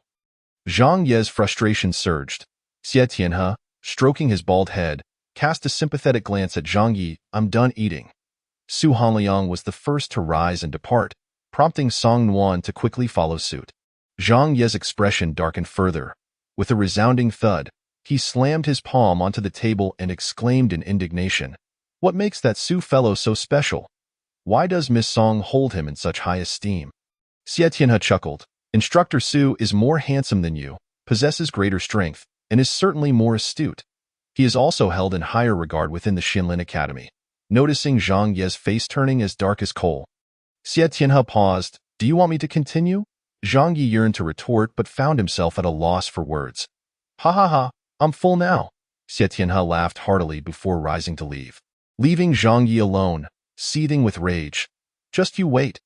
Zhang Ye's frustration surged. Xie Tianhe, stroking his bald head, cast a sympathetic glance at Zhang Yi. I'm done eating. Su Hanliang was the first to rise and depart, prompting Song Nuan to quickly follow suit. Zhang Ye's expression darkened further. With a resounding thud, he slammed his palm onto the table and exclaimed in indignation, What makes that Su fellow so special? Why does Miss Song hold him in such high esteem? Xie Tianhe chuckled. Instructor Su is more handsome than you, possesses greater strength, and is certainly more astute. He is also held in higher regard within the Xinlin Academy. Noticing Zhang Ye's face turning as dark as coal, Xie Tianhe paused. Do you want me to continue? Zhang Yi yearned to retort but found himself at a loss for words. Ha ha ha, I'm full now. Xie Tianhe laughed heartily before rising to leave, leaving Zhang Yi alone, seething with rage. Just you wait.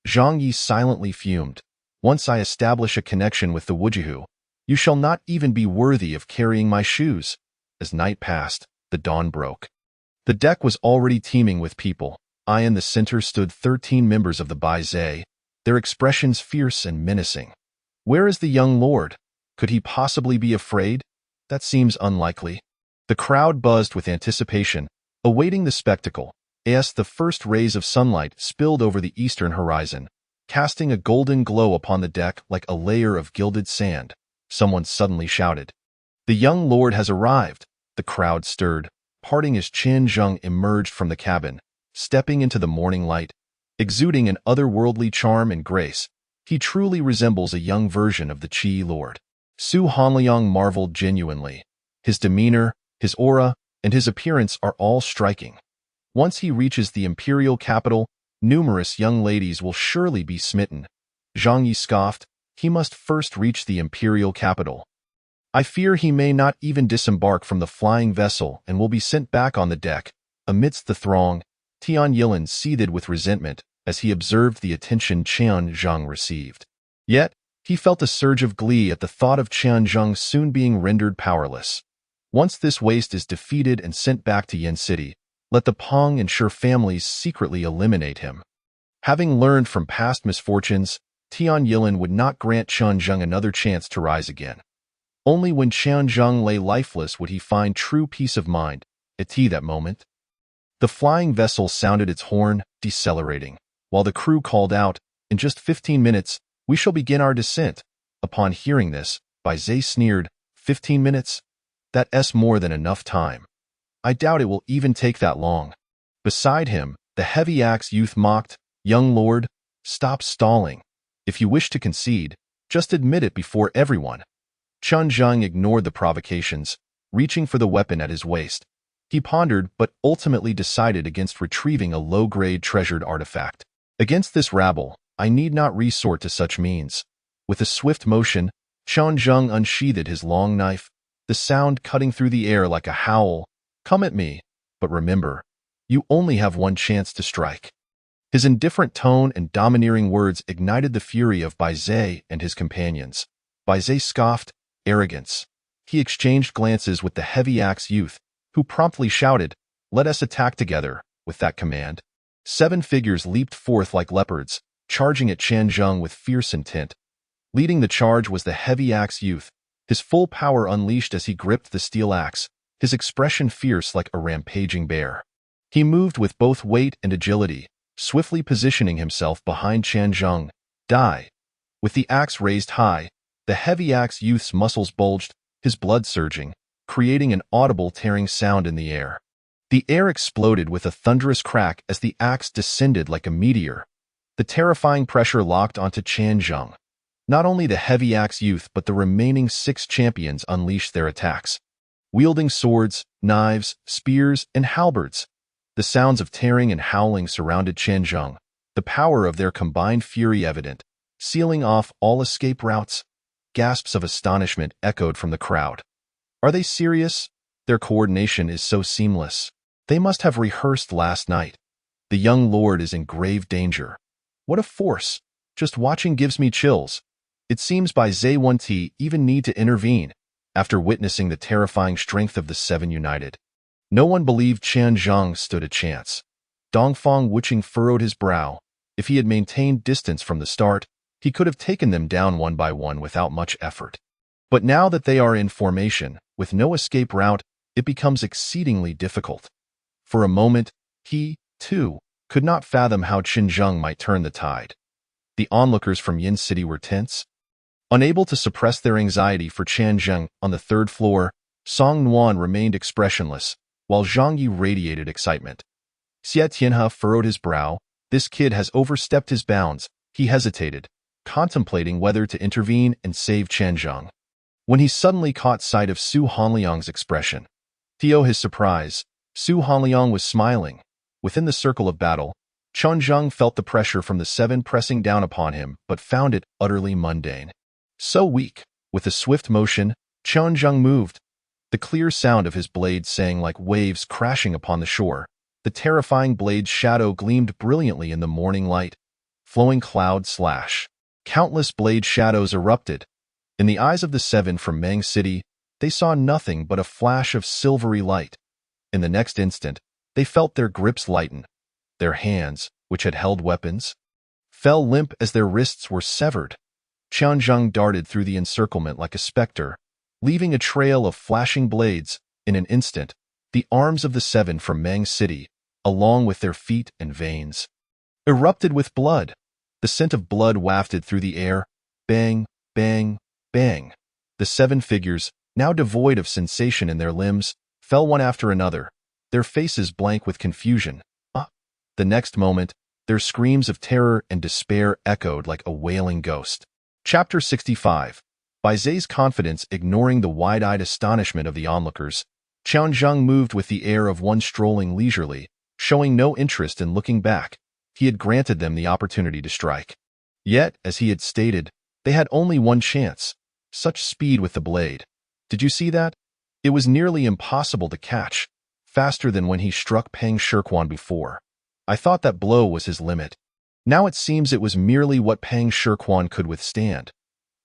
Zhang Yi silently fumed. Once I establish a connection with the Wujihu, you shall not even be worthy of carrying my shoes. As night passed, the dawn broke. The deck was already teeming with people. In the center stood 13 members of the Bai Zai, their expressions fierce and menacing. Where is the young lord? Could he possibly be afraid? That seems unlikely. The crowd buzzed with anticipation, awaiting the spectacle. As the first rays of sunlight spilled over the eastern horizon, casting a golden glow upon the deck like a layer of gilded sand, someone suddenly shouted, The young lord has arrived. The crowd stirred, parting as Chen Zheng emerged from the cabin, stepping into the morning light, exuding an otherworldly charm and grace. He truly resembles a young version of the Qi Lord. Su Hanliang marveled genuinely. His demeanor, his aura, and his appearance are all striking. Once he reaches the imperial capital, numerous young ladies will surely be smitten. Zhang Yi scoffed, he must first reach the imperial capital. I fear he may not even disembark from the flying vessel and will be sent back on the deck. Amidst the throng, Tian Yilin seethed with resentment as he observed the attention Qian Zhang received. Yet, he felt a surge of glee at the thought of Qian Zhang soon being rendered powerless. Once this waste is defeated and sent back to Yin City, let the Peng and Shi families secretly eliminate him. Having learned from past misfortunes, Tian Yilin would not grant Qian Zhang another chance to rise again. Only when Qian Zhang lay lifeless would he find true peace of mind. At that moment, the flying vessel sounded its horn, decelerating, while the crew called out, "In just 15 minutes, we shall begin our descent." Upon hearing this, Bai Zhe sneered, 15 minutes? That's more than enough time. I doubt it will even take that long. Beside him, the heavy axe youth mocked, "Young lord, stop stalling. If you wish to concede, just admit it before everyone." Qian Zhang ignored the provocations, reaching for the weapon at his waist. He pondered but ultimately decided against retrieving a low-grade treasured artifact. Against this rabble, I need not resort to such means. With a swift motion, Qian Zhang unsheathed his long knife, the sound cutting through the air like a howl. "Come at me, but remember, you only have one chance to strike." His indifferent tone and domineering words ignited the fury of Bai Zhe and his companions. Bai Zhe scoffed, "Arrogance." He exchanged glances with the heavy axe youth, who promptly shouted, "Let us attack together." With that command, 7 figures leaped forth like leopards, charging at Qian Zhang with fierce intent. Leading the charge was the heavy axe youth, his full power unleashed as he gripped the steel axe, his expression fierce like a rampaging bear. He moved with both weight and agility, swiftly positioning himself behind Qian Zhang. Die! With the axe raised high, the heavy axe youth's muscles bulged, his blood surging, creating an audible tearing sound in the air. The air exploded with a thunderous crack as the axe descended like a meteor. The terrifying pressure locked onto Qian Zhang. Not only the heavy axe youth but the remaining 6 champions unleashed their attacks. Wielding swords, knives, spears, and halberds, the sounds of tearing and howling surrounded Qian Zhang, the power of their combined fury evident, sealing off all escape routes. Gasps of astonishment echoed from the crowd. Are they serious? Their coordination is so seamless. They must have rehearsed last night. The young lord is in grave danger. What a force! Just watching gives me chills. It seems Bai Zhe Wanti even need to intervene, after witnessing the terrifying strength of the 7 united. No one believed Qian Zhang stood a chance. Dongfang Wuqing furrowed his brow. If he had maintained distance from the start, he could have taken them down one by one without much effort. But now that they are in formation, with no escape route, it becomes exceedingly difficult. For a moment, he, too, could not fathom how Qian Zhang might turn the tide. The onlookers from Yin City were tense. Unable to suppress their anxiety for Qian Zhang on the 3rd floor, Song Nuan remained expressionless, while Zhang Yi radiated excitement. Xie Tianhe furrowed his brow. This kid has overstepped his bounds. He hesitated, contemplating whether to intervene and save Qian Zhang. When he suddenly caught sight of Su Hanliang's expression, to his surprise, Su Hanliang was smiling. Within the circle of battle, Qian Zhang felt the pressure from the 7 pressing down upon him, but found it utterly mundane. So weak, with a swift motion, Qian Zhang moved. The clear sound of his blade sang like waves crashing upon the shore. The terrifying blade's shadow gleamed brilliantly in the morning light. Flowing cloud slash. Countless blade shadows erupted. In the eyes of the 7 from Meng City, they saw nothing but a flash of silvery light. In the next instant, they felt their grips lighten. Their hands, which had held weapons, fell limp as their wrists were severed. Qian Zhang darted through the encirclement like a specter, leaving a trail of flashing blades. In an instant, the arms of the 7 from Meng City, along with their feet and veins, erupted with blood. The scent of blood wafted through the air. Bang, bang, bang. The 7 figures, now devoid of sensation in their limbs, fell one after another, their faces blank with confusion. The next moment, Their screams of terror and despair echoed like a wailing ghost. Chapter 65. By Zay's confidence ignoring the wide-eyed astonishment of the onlookers, Qianzheng moved with the air of one strolling leisurely, showing no interest in looking back. He had granted them the opportunity to strike. Yet, as he had stated, they had only one chance. Such speed with the blade. Did you see that? It was nearly impossible to catch, faster than when he struck Peng Shirkuan before. I thought that blow was his limit. Now it seems it was merely what Peng Shirkuan could withstand.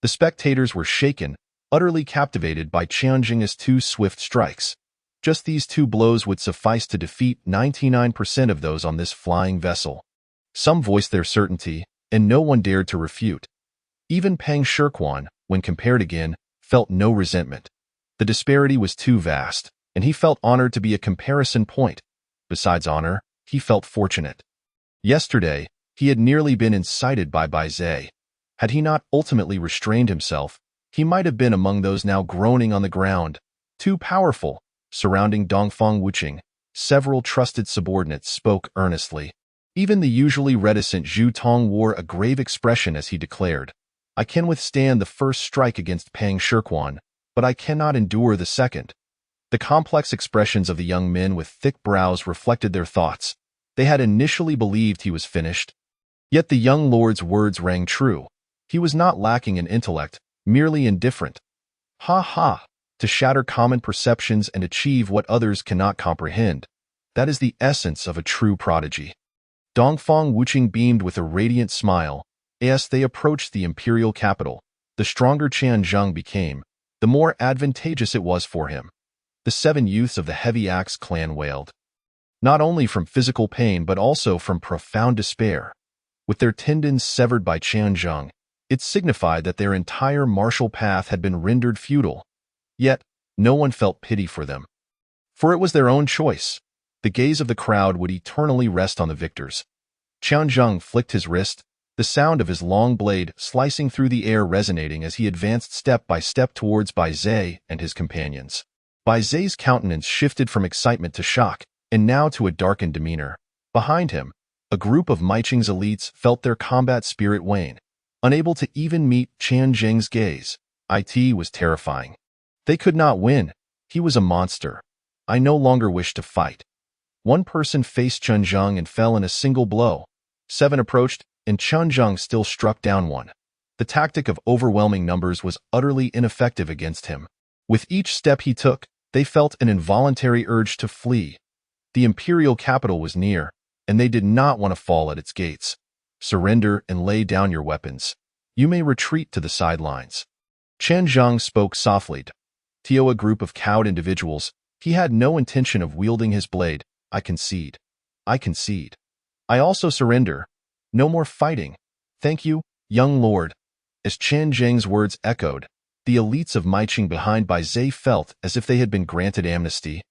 The spectators were shaken, utterly captivated by Qianzheng's two swift strikes. Just these two blows would suffice to defeat 99% of those on this flying vessel. Some voiced their certainty, and no one dared to refute. Even Peng Shirkuan, when compared again, felt no resentment. The disparity was too vast, and he felt honored to be a comparison point. Besides honor, he felt fortunate. Yesterday, he had nearly been incited by Bai Zai. Had he not ultimately restrained himself, he might have been among those now groaning on the ground. Too powerful. Surrounding Dongfang Wuqing, several trusted subordinates spoke earnestly. Even the usually reticent Zhu Tong wore a grave expression as he declared, I can withstand the first strike against Peng Shirkuan, but I cannot endure the second. The complex expressions of the young men with thick brows reflected their thoughts. They had initially believed he was finished. Yet the young lord's words rang true. He was not lacking in intellect, merely indifferent. Ha ha! To shatter common perceptions and achieve what others cannot comprehend. That is the essence of a true prodigy. Dongfang Wuqing beamed with a radiant smile. As they approached the imperial capital, the stronger Qianzheng became, the more advantageous it was for him. The 7 youths of the Heavy Axe clan wailed. Not only from physical pain but also from profound despair. With their tendons severed by Qianzheng, it signified that their entire martial path had been rendered futile. Yet, no one felt pity for them. For it was their own choice. The gaze of the crowd would eternally rest on the victors. Qianzheng flicked his wrist, the sound of his long blade slicing through the air resonating as he advanced step by step towards Bai Zai and his companions. Bai Zai's countenance shifted from excitement to shock, and now to a darkened demeanor. Behind him, a group of Maiqing's elites felt their combat spirit wane. Unable to even meet Qianzheng's gaze, it was terrifying. They could not win. He was a monster. I no longer wish to fight. One person faced Qianzheng and fell in a single blow. 7 approached, and Qianzheng still struck down one. The tactic of overwhelming numbers was utterly ineffective against him. With each step he took, they felt an involuntary urge to flee. The imperial capital was near, and they did not want to fall at its gates. Surrender and lay down your weapons. You may retreat to the sidelines. Qianzheng spoke softly. To a group of cowed individuals, he had no intention of wielding his blade. I concede. I concede. I also surrender. No more fighting. Thank you, young lord. As Qianzheng's words echoed, the elites of Maiqing behind Bai Zai felt as if they had been granted amnesty.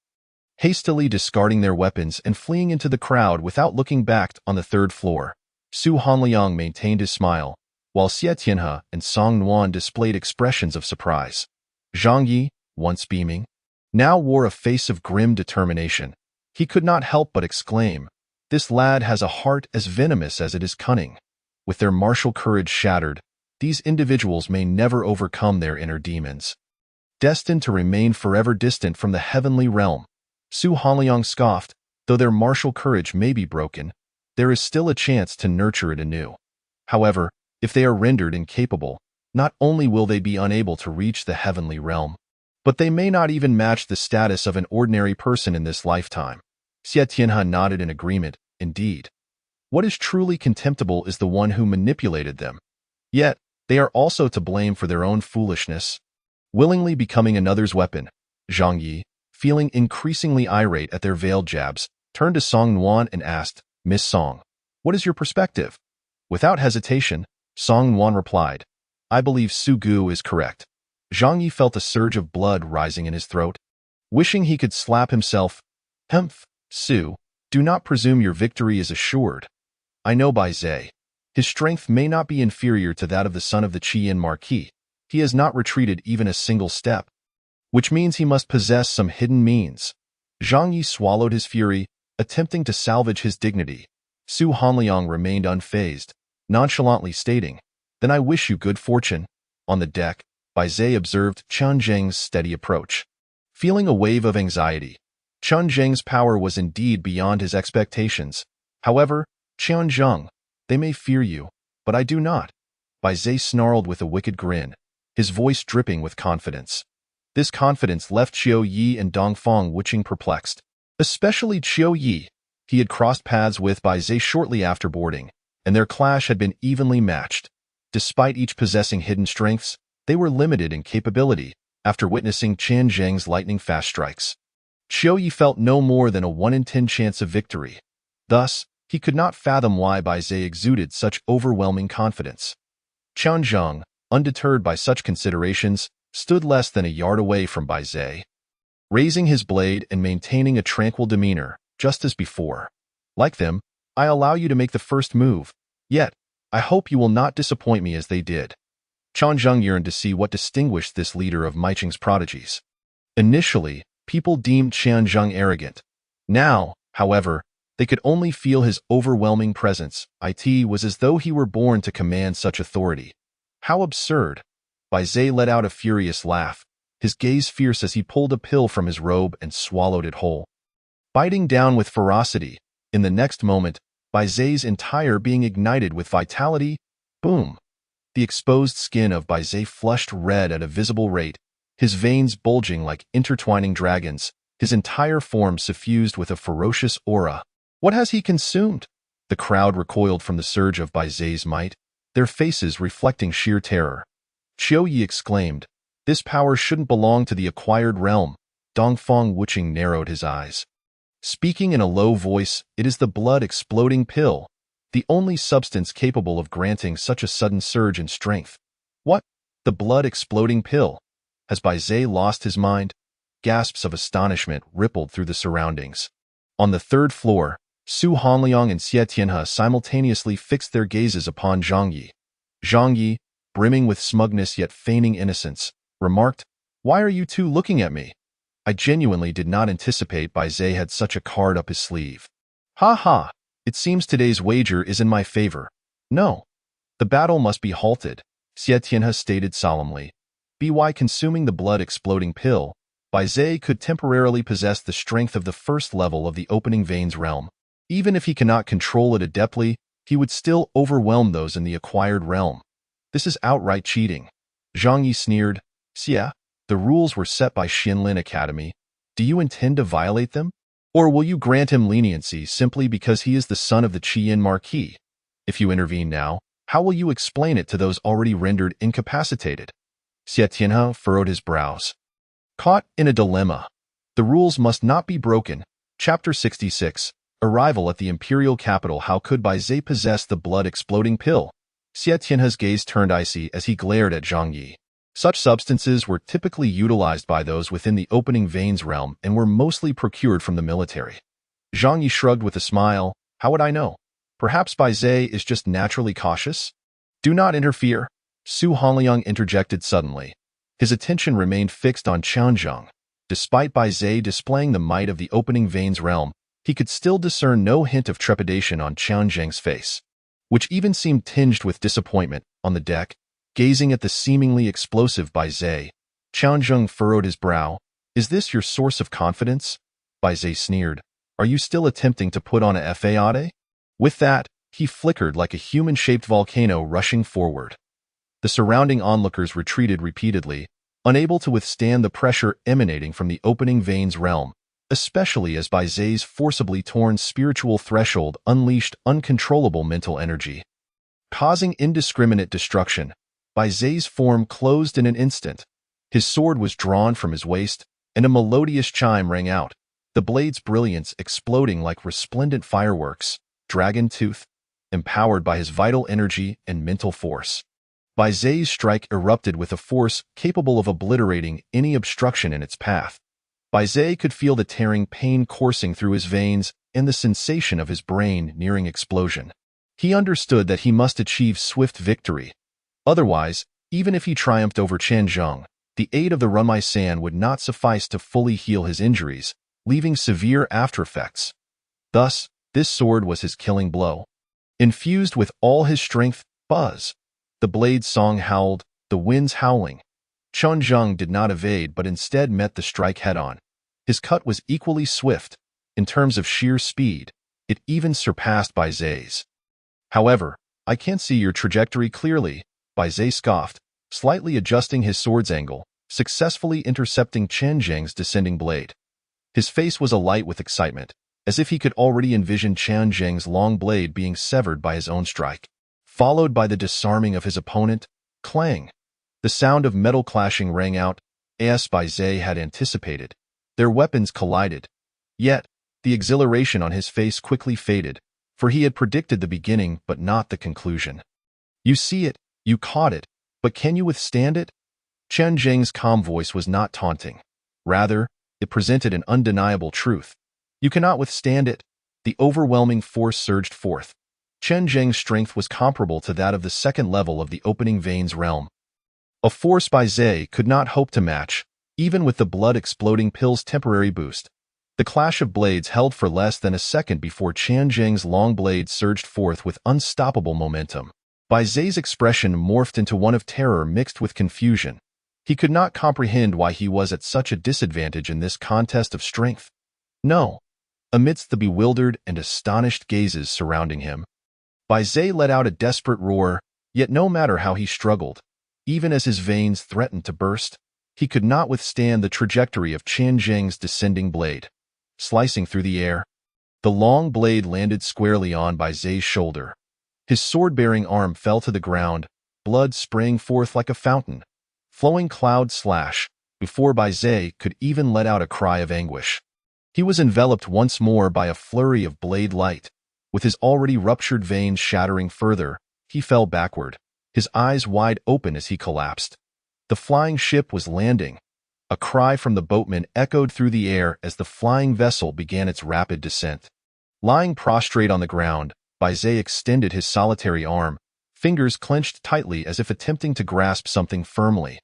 Hastily discarding their weapons and fleeing into the crowd without looking back on the 3rd floor, Su Hanliang maintained his smile, while Xie Tianhe and Song Nuan displayed expressions of surprise. Zhang Yi, once beaming, now wore a face of grim determination. He could not help but exclaim, this lad has a heart as venomous as it is cunning. With their martial courage shattered, these individuals may never overcome their inner demons. Destined to remain forever distant from the heavenly realm, Su Hanliang scoffed, though their martial courage may be broken, there is still a chance to nurture it anew. However, if they are rendered incapable, not only will they be unable to reach the heavenly realm, but they may not even match the status of an ordinary person in this lifetime. Xie Tianhe nodded in agreement. Indeed. What is truly contemptible is the one who manipulated them. Yet, they are also to blame for their own foolishness. Willingly becoming another's weapon, Zhang Yi, feeling increasingly irate at their veiled jabs, turned to Song Nuan and asked, Miss Song, what is your perspective? Without hesitation, Song Nuan replied, I believe Su Gu is correct. Zhang Yi felt a surge of blood rising in his throat. Wishing he could slap himself, Humph, Su, do not presume your victory is assured. I know Bai Zai. His strength may not be inferior to that of the son of the Qian Marquis. He has not retreated even a single step, which means he must possess some hidden means. Zhang Yi swallowed his fury, attempting to salvage his dignity. Su Hanliang remained unfazed, nonchalantly stating, "Then I wish you good fortune." On the deck, Bai Zhe observed Qian Zheng's steady approach. Feeling a wave of anxiety, Qian Zheng's power was indeed beyond his expectations. However, Qian Zheng, they may fear you, but I do not. Bai Zhe snarled with a wicked grin, his voice dripping with confidence. This confidence left Qiu Yi and Dong Feng Wuching perplexed, especially Qiu Yi. He had crossed paths with Bai Zhe shortly after boarding, and their clash had been evenly matched. Despite each possessing hidden strengths, they were limited in capability after witnessing Qian Zheng's lightning-fast strikes. Qiu Yi felt no more than a 1 in 10 chance of victory. Thus, he could not fathom why Bai Zhe exuded such overwhelming confidence. Qian Zheng, undeterred by such considerations, stood less than a yard away from Bai Zhe, raising his blade and maintaining a tranquil demeanor, just as before. Like them, I allow you to make the first move, yet I hope you will not disappoint me as they did. Qian Zheng yearned to see what distinguished this leader of Meiqing's prodigies. Initially, people deemed Qian Zheng arrogant. Now, however, they could only feel his overwhelming presence. It was as though he were born to command such authority. How absurd! Bai Zhe let out a furious laugh, his gaze fierce as he pulled a pill from his robe and swallowed it whole. Biting down with ferocity, in the next moment, Bai Zhe's entire being ignited with vitality. Boom! The exposed skin of Bai Zhe flushed red at a visible rate, his veins bulging like intertwining dragons, his entire form suffused with a ferocious aura. What has he consumed? The crowd recoiled from the surge of Bai Zhe's might, their faces reflecting sheer terror. Qiu Yi exclaimed, "This power shouldn't belong to the acquired realm." Dong Feng Wuching narrowed his eyes. Speaking in a low voice, "It is the blood-exploding pill, the only substance capable of granting such a sudden surge in strength." What? The blood-exploding pill? Has Bai Zhe lost his mind? Gasps of astonishment rippled through the surroundings. On the third floor, Su Hanliang and Xie Tianhe simultaneously fixed their gazes upon Zhang Yi. Zhang Yi, brimming with smugness yet feigning innocence, remarked, "Why are you two looking at me? I genuinely did not anticipate Bai Zhe had such a card up his sleeve." "Ha ha! It seems today's wager is in my favor." "No. The battle must be halted," Xie Tianhe stated solemnly. By consuming the blood-exploding pill, Bai Zhe could temporarily possess the strength of the first level of the opening veins realm. Even if he cannot control it adeptly, he would still overwhelm those in the acquired realm. This is outright cheating. Zhang Yi sneered, "Xie, the rules were set by Xinlin Academy. Do you intend to violate them? Or will you grant him leniency simply because he is the son of the Qiyin Marquis? If you intervene now, how will you explain it to those already rendered incapacitated?" Xie Tianhe furrowed his brows. Caught in a dilemma. The rules must not be broken. Chapter 66. Arrival at the imperial capital. How could Bai Zhe possess the blood-exploding pill? Xie Tianhe's gaze turned icy as he glared at Zhang Yi. Such substances were typically utilized by those within the opening veins realm and were mostly procured from the military. Zhang Yi shrugged with a smile. "How would I know? Perhaps Bai Zhe is just naturally cautious?" "Do not interfere," Su Hanliang interjected suddenly. His attention remained fixed on Qian Zheng. Despite Bai Zhe displaying the might of the opening veins realm, he could still discern no hint of trepidation on Qian Zheng's face, which even seemed tinged with disappointment. On the deck, gazing at the seemingly explosive Bai Zhe, Qian Zheng furrowed his brow. "Is this your source of confidence?" Bai Zhe sneered. "Are you still attempting to put on a fade?" With that, he flickered like a human-shaped volcano rushing forward. The surrounding onlookers retreated repeatedly, unable to withstand the pressure emanating from the opening veins realm, especially as Bai Zhe's forcibly torn spiritual threshold unleashed uncontrollable mental energy. Causing indiscriminate destruction, Bai Zhe's form closed in an instant. His sword was drawn from his waist, and a melodious chime rang out, the blade's brilliance exploding like resplendent fireworks. Dragon Tooth, empowered by his vital energy and mental force. Bai Zhe's strike erupted with a force capable of obliterating any obstruction in its path. Bai Zhe could feel the tearing pain coursing through his veins and the sensation of his brain nearing explosion. He understood that he must achieve swift victory. Otherwise, even if he triumphed over Qian Zheng, the aid of the Runmai San would not suffice to fully heal his injuries, leaving severe aftereffects. Thus, This sword was his killing blow. Infused with all his strength, buzz. The blade's song howled, the winds howling. Chen Zheng did not evade but instead met the strike head-on. His cut was equally swift. In terms of sheer speed, it even surpassed Bai Zai's. However, I can't see your trajectory clearly, Bai Zai scoffed, slightly adjusting his sword's angle, successfully intercepting Chen Zheng's descending blade. His face was alight with excitement, as if he could already envision Chen Zheng's long blade being severed by his own strike, followed by the disarming of his opponent. Clang! The sound of metal clashing rang out, as Bai Zai had anticipated. Their weapons collided. Yet, the exhilaration on his face quickly faded, for he had predicted the beginning but not the conclusion. You see it, you caught it, but can you withstand it? Chen Zheng's calm voice was not taunting. Rather, it presented an undeniable truth. You cannot withstand it. The overwhelming force surged forth. Chen Zheng's strength was comparable to that of the second level of the opening veins realm. A force Bai Zai could not hope to match, even with the blood-exploding pill's temporary boost. The clash of blades held for less than a second before Chen Zheng's long blade surged forth with unstoppable momentum. Bai Zai's expression morphed into one of terror mixed with confusion. He could not comprehend why he was at such a disadvantage in this contest of strength. No. Amidst the bewildered and astonished gazes surrounding him, Bai Zai let out a desperate roar, yet no matter how he struggled, even as his veins threatened to burst, he could not withstand the trajectory of Chen Zheng's descending blade. Slicing through the air, the long blade landed squarely on Bai Zai's shoulder. His sword-bearing arm fell to the ground, blood sprang forth like a fountain, flowing cloud slash, before Bai Zai could even let out a cry of anguish. He was enveloped once more by a flurry of blade light. With his already ruptured veins shattering further, he fell backward, his eyes wide open as he collapsed. The flying ship was landing. A cry from the boatman echoed through the air as the flying vessel began its rapid descent. Lying prostrate on the ground, Bai Zai extended his solitary arm, fingers clenched tightly as if attempting to grasp something firmly.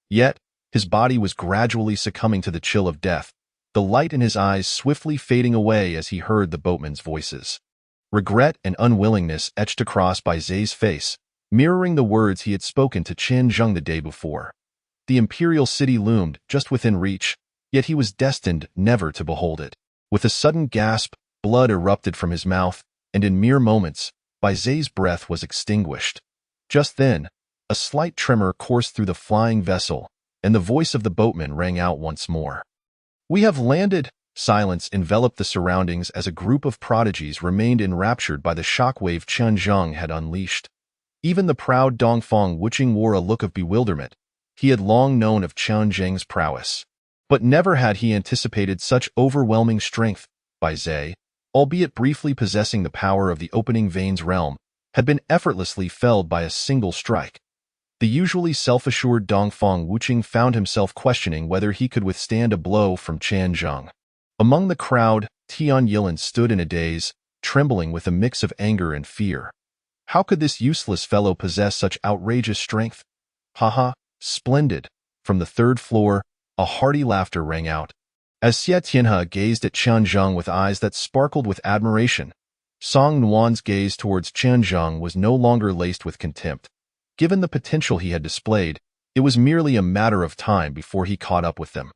Yet, his body was gradually succumbing to the chill of death, the light in his eyes swiftly fading away as he heard the boatman's voices. Regret and unwillingness etched across Bai Zai's face, mirroring the words he had spoken to Chen Zheng the day before. The imperial city loomed just within reach, yet he was destined never to behold it. With a sudden gasp, blood erupted from his mouth, and in mere moments, Bai Zai's breath was extinguished. Just then, a slight tremor coursed through the flying vessel, and the voice of the boatman rang out once more. "We have landed!" Silence enveloped the surroundings as a group of prodigies remained enraptured by the shockwave Chen Zheng had unleashed. Even the proud Dongfang Wuqing wore a look of bewilderment. He had long known of Chen Zheng's prowess, but never had he anticipated such overwhelming strength. Bai Zai, albeit briefly possessing the power of the opening veins realm, had been effortlessly felled by a single strike. The usually self-assured Dongfang Wuqing found himself questioning whether he could withstand a blow from Chen Zheng. Among the crowd, Tian Yilan stood in a daze, trembling with a mix of anger and fear. How could this useless fellow possess such outrageous strength? Haha, splendid! From the third floor, a hearty laughter rang out. As Xie Tianhe gazed at Chen Zheng with eyes that sparkled with admiration, Song Nuan's gaze towards Chen Zheng was no longer laced with contempt. Given the potential he had displayed, it was merely a matter of time before he caught up with them.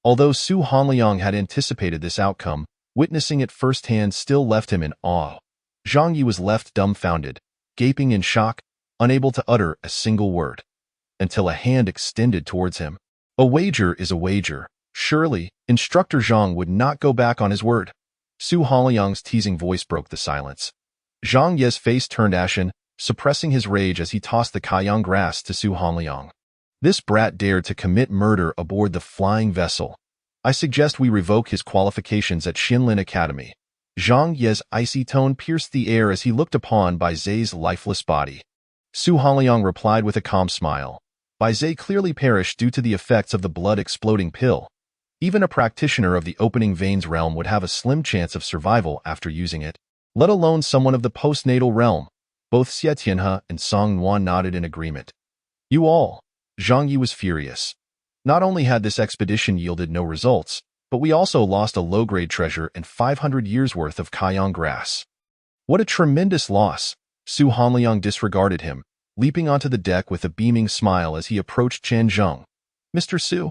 Although Su Hanliang had anticipated this outcome, witnessing it firsthand still left him in awe. Zhang Yi was left dumbfounded, gaping in shock, unable to utter a single word, until a hand extended towards him. A wager is a wager. Surely, Instructor Zhang would not go back on his word. Su Hanliang's teasing voice broke the silence. Zhang Ye's face turned ashen, suppressing his rage as he tossed the Kaiyang grass to Su Hanliang. This brat dared to commit murder aboard the flying vessel. I suggest we revoke his qualifications at Xinlin Academy. Zhang Ye's icy tone pierced the air as he looked upon Bai Zai's lifeless body. Su Hanliang replied with a calm smile. Bai Zai clearly perished due to the effects of the blood-exploding pill. Even a practitioner of the opening veins realm would have a slim chance of survival after using it, let alone someone of the postnatal realm. Both Xie Tianhe and Song Nuan nodded in agreement. You all. Zhang Yi was furious. Not only had this expedition yielded no results, but we also lost a low-grade treasure and 500 years' worth of Kaiyang grass. What a tremendous loss! Su Hanliang disregarded him, leaping onto the deck with a beaming smile as he approached Chen Zheng. Mr. Su.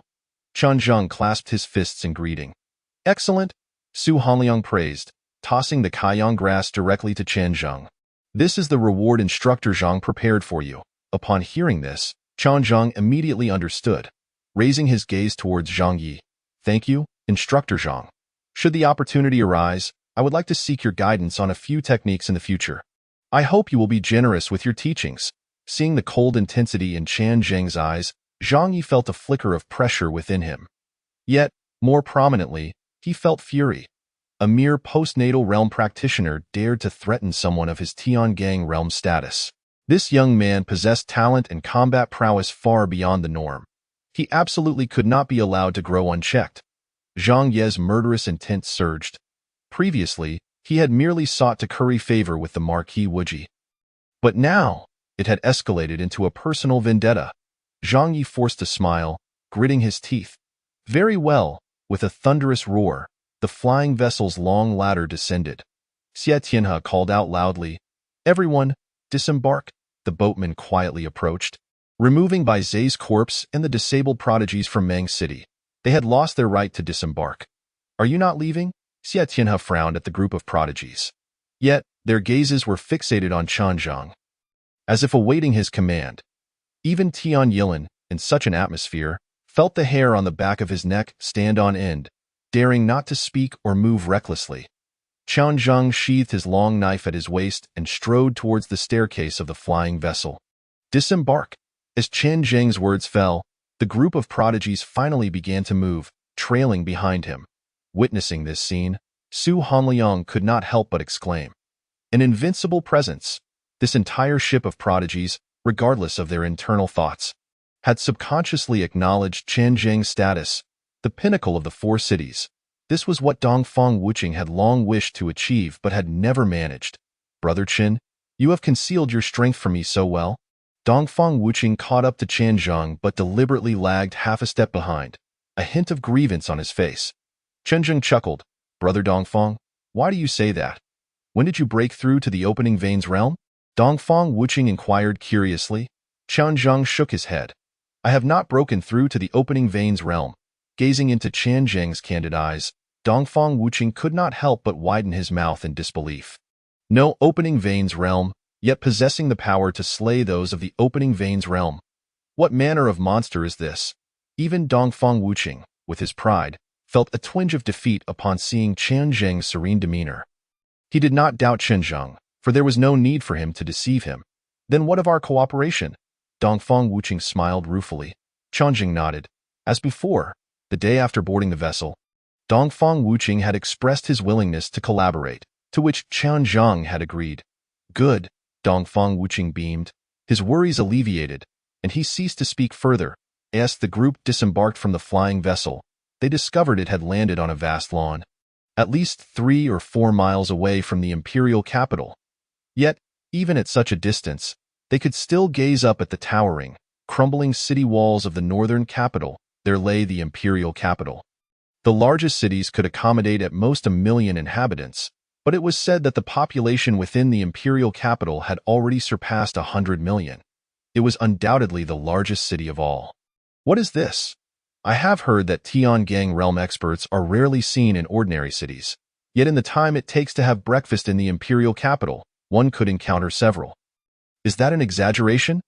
Chen Zheng clasped his fists in greeting. Excellent, Su Hanliang praised, tossing the Kaiyang grass directly to Chen Zheng. This is the reward Instructor Zhang prepared for you. Upon hearing this, Chen Zheng immediately understood, raising his gaze towards Zhang Yi. Thank you, Instructor Zhang. Should the opportunity arise, I would like to seek your guidance on a few techniques in the future. I hope you will be generous with your teachings. Seeing the cold intensity in Chen Zheng's eyes, Zhang Yi felt a flicker of pressure within him. Yet, more prominently, he felt fury. A mere postnatal realm practitioner dared to threaten someone of his Tiangang realm status. This young man possessed talent and combat prowess far beyond the norm. He absolutely could not be allowed to grow unchecked. Zhang Ye's murderous intent surged. Previously, he had merely sought to curry favor with the Marquis Wuji. But now, it had escalated into a personal vendetta. Zhang Yi forced a smile, gritting his teeth. Very well, with a thunderous roar, the flying vessel's long ladder descended. Xie Tianhe called out loudly, "Everyone, disembark." The boatmen quietly approached, removing Bai Zai's corpse and the disabled prodigies from Mang City. They had lost their right to disembark. Are you not leaving? Xie Tianhe frowned at the group of prodigies. Yet, their gazes were fixated on Chen Zheng, as if awaiting his command. Even Tian Yilin, in such an atmosphere, felt the hair on the back of his neck stand on end, daring not to speak or move recklessly. Chen Zheng sheathed his long knife at his waist and strode towards the staircase of the flying vessel. Disembark! As Chen Zheng's words fell, the group of prodigies finally began to move, trailing behind him. Witnessing this scene, Su Hanliang could not help but exclaim, "An invincible presence!" This entire ship of prodigies, regardless of their internal thoughts, had subconsciously acknowledged Chen Zheng's status, the pinnacle of the four cities. This was what Dongfang Wuqing had long wished to achieve but had never managed. Brother Chen, you have concealed your strength from me so well. Dongfang Wuqing caught up to Chen Zheng but deliberately lagged half a step behind, a hint of grievance on his face. Chen Zheng chuckled. Brother Dongfang, why do you say that? When did you break through to the opening veins realm? Dongfang Wuqing inquired curiously. Chen Zheng shook his head. I have not broken through to the opening veins realm. Gazing into Chen Zheng's candid eyes, Dongfang Wuqing could not help but widen his mouth in disbelief. No opening veins realm, yet possessing the power to slay those of the opening veins realm. What manner of monster is this? Even Dongfang Wuqing, with his pride, felt a twinge of defeat upon seeing Chen Zheng's serene demeanor. He did not doubt Chen Zheng, for there was no need for him to deceive him. Then what of our cooperation? Dongfang Wuqing smiled ruefully. Chen Zheng nodded. As before, the day after boarding the vessel, Dongfang Wuqing had expressed his willingness to collaborate, to which Chen Zheng had agreed. Good, Dongfang Wuqing beamed, his worries alleviated, and he ceased to speak further. As the group disembarked from the flying vessel, they discovered it had landed on a vast lawn, at least 3 or 4 miles away from the imperial capital. Yet, even at such a distance, they could still gaze up at the towering, crumbling city walls of the northern capital. There lay the imperial capital. The largest cities could accommodate at most 1 million inhabitants, but it was said that the population within the imperial capital had already surpassed 100 million. It was undoubtedly the largest city of all. What is this? I have heard that Tiangang realm experts are rarely seen in ordinary cities. Yet in the time it takes to have breakfast in the imperial capital, one could encounter several. Is that an exaggeration?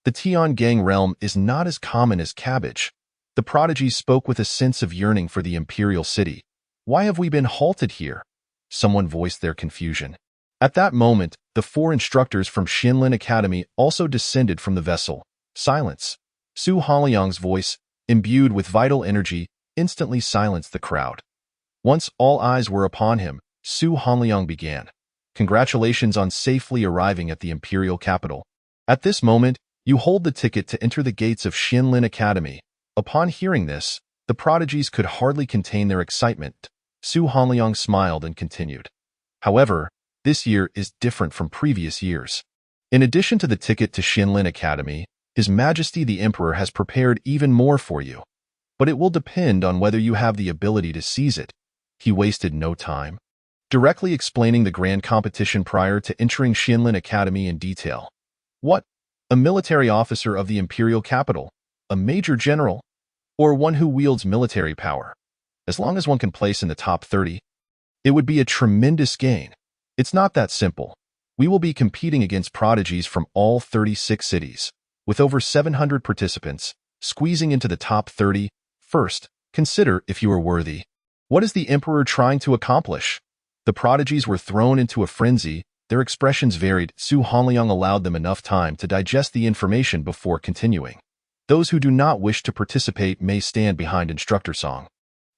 The Tiangang realm is not as common as cabbage. The prodigies spoke with a sense of yearning for the imperial city. Why have we been halted here? Someone voiced their confusion. At that moment, the 4 instructors from Xinlin Academy also descended from the vessel. Silence. Su Hanliang's voice, imbued with vital energy, instantly silenced the crowd. Once all eyes were upon him, Su Hanliang began. Congratulations on safely arriving at the imperial capital. At this moment, you hold the ticket to enter the gates of Xinlin Academy. Upon hearing this, the prodigies could hardly contain their excitement. Su Hanliang smiled and continued. However, this year is different from previous years. In addition to the ticket to Xinlin Academy, His Majesty the Emperor has prepared even more for you. but it will depend on whether you have the ability to seize it. He wasted no time, directly explaining the grand competition prior to entering Xianlin Academy in detail. What? A military officer of the imperial capital? A major general? Or one who wields military power? As long as one can place in the top 30, it would be a tremendous gain. It's not that simple. We will be competing against prodigies from all 36 cities, with over 700 participants, squeezing into the top 30. First, consider if you are worthy. What is the emperor trying to accomplish? The prodigies were thrown into a frenzy. Their expressions varied. Su Hanliang allowed them enough time to digest the information before continuing. Those who do not wish to participate may stand behind Instructor Song.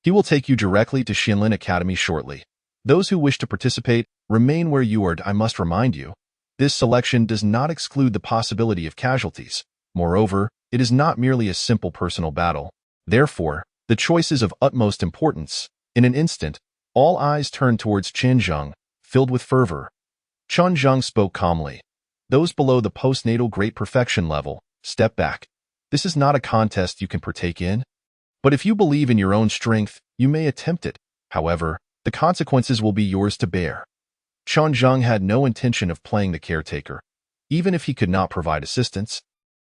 He will take you directly to Xianlin Academy shortly. Those who wish to participate, remain where you are. I must remind you, this selection does not exclude the possibility of casualties. Moreover, it is not merely a simple personal battle. Therefore, the choice is of utmost importance. In an instant, all eyes turned towards Chen Zheng, filled with fervor. Chen Zheng spoke calmly. Those below the postnatal great perfection level, step back. This is not a contest you can partake in. But if you believe in your own strength, you may attempt it. However, the consequences will be yours to bear. Chen Zheng had no intention of playing the caretaker. Even if he could not provide assistance,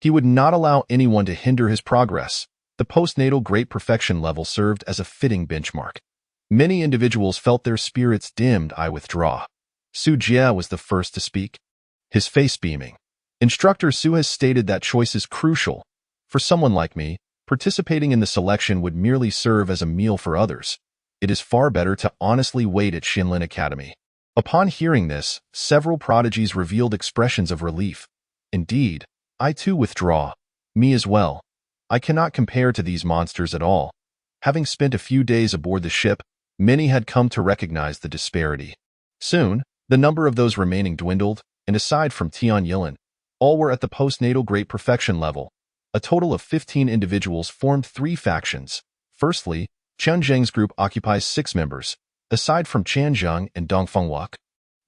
he would not allow anyone to hinder his progress. The postnatal great perfection level served as a fitting benchmark. Many individuals felt their spirits dimmed. I withdraw. Su Jie was the first to speak, his face beaming. Instructor Su has stated that choice is crucial. For someone like me, participating in the selection would merely serve as a meal for others. It is far better to honestly wait at Xianlin Academy. Upon hearing this, several prodigies revealed expressions of relief. Indeed, I too withdraw. Me as well. I cannot compare to these monsters at all. Having spent a few days aboard the ship, many had come to recognize the disparity. Soon, the number of those remaining dwindled, and aside from Tian Yilin, all were at the postnatal great perfection level. A total of 15 individuals formed 3 factions. Firstly, Chen Zheng's group occupies 6 members, aside from Chen Zheng and Dongfeng Wuk.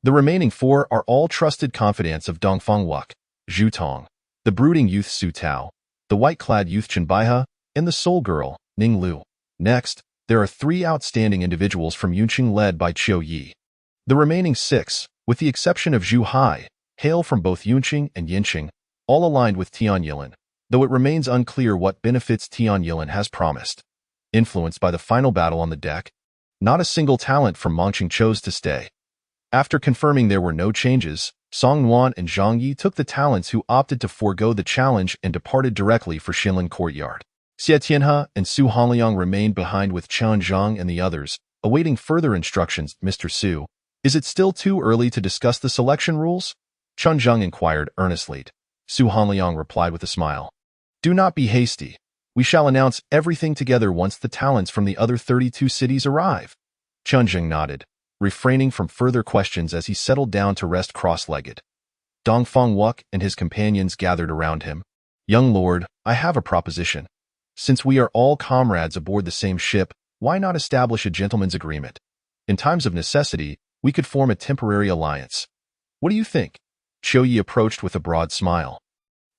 The remaining 4 are all trusted confidants of Dongfeng Wuk, Zhu Tong, the brooding youth Su Tao, the white-clad youth Chen Baihe, and the soul girl, Ning Lu. Next, there are 3 outstanding individuals from Yunqing led by Qiu Yi. The remaining 6, with the exception of Zhu Hai, hail from both Yunqing and Yinqing, all aligned with Tian Yilin, though it remains unclear what benefits Tian Yilin has promised. Influenced by the final battle on the deck, not a single talent from Mongqing chose to stay. After confirming there were no changes, Song Nuan and Zhang Yi took the talents who opted to forego the challenge and departed directly for Xianlin Courtyard. Xie Tianhe and Su Hanliang remained behind with Chen Zheng and the others, awaiting further instructions. Mr. Su, is it still too early to discuss the selection rules? Chen Zheng inquired earnestly. Su Hanliang replied with a smile. Do not be hasty. We shall announce everything together once the talents from the other 32 cities arrive. Chen Zheng nodded, refraining from further questions as he settled down to rest cross-legged. Dongfeng Wuk and his companions gathered around him. Young lord, I have a proposition. Since we are all comrades aboard the same ship, why not establish a gentleman's agreement? In times of necessity, we could form a temporary alliance. What do you think? Qiu Yi approached with a broad smile.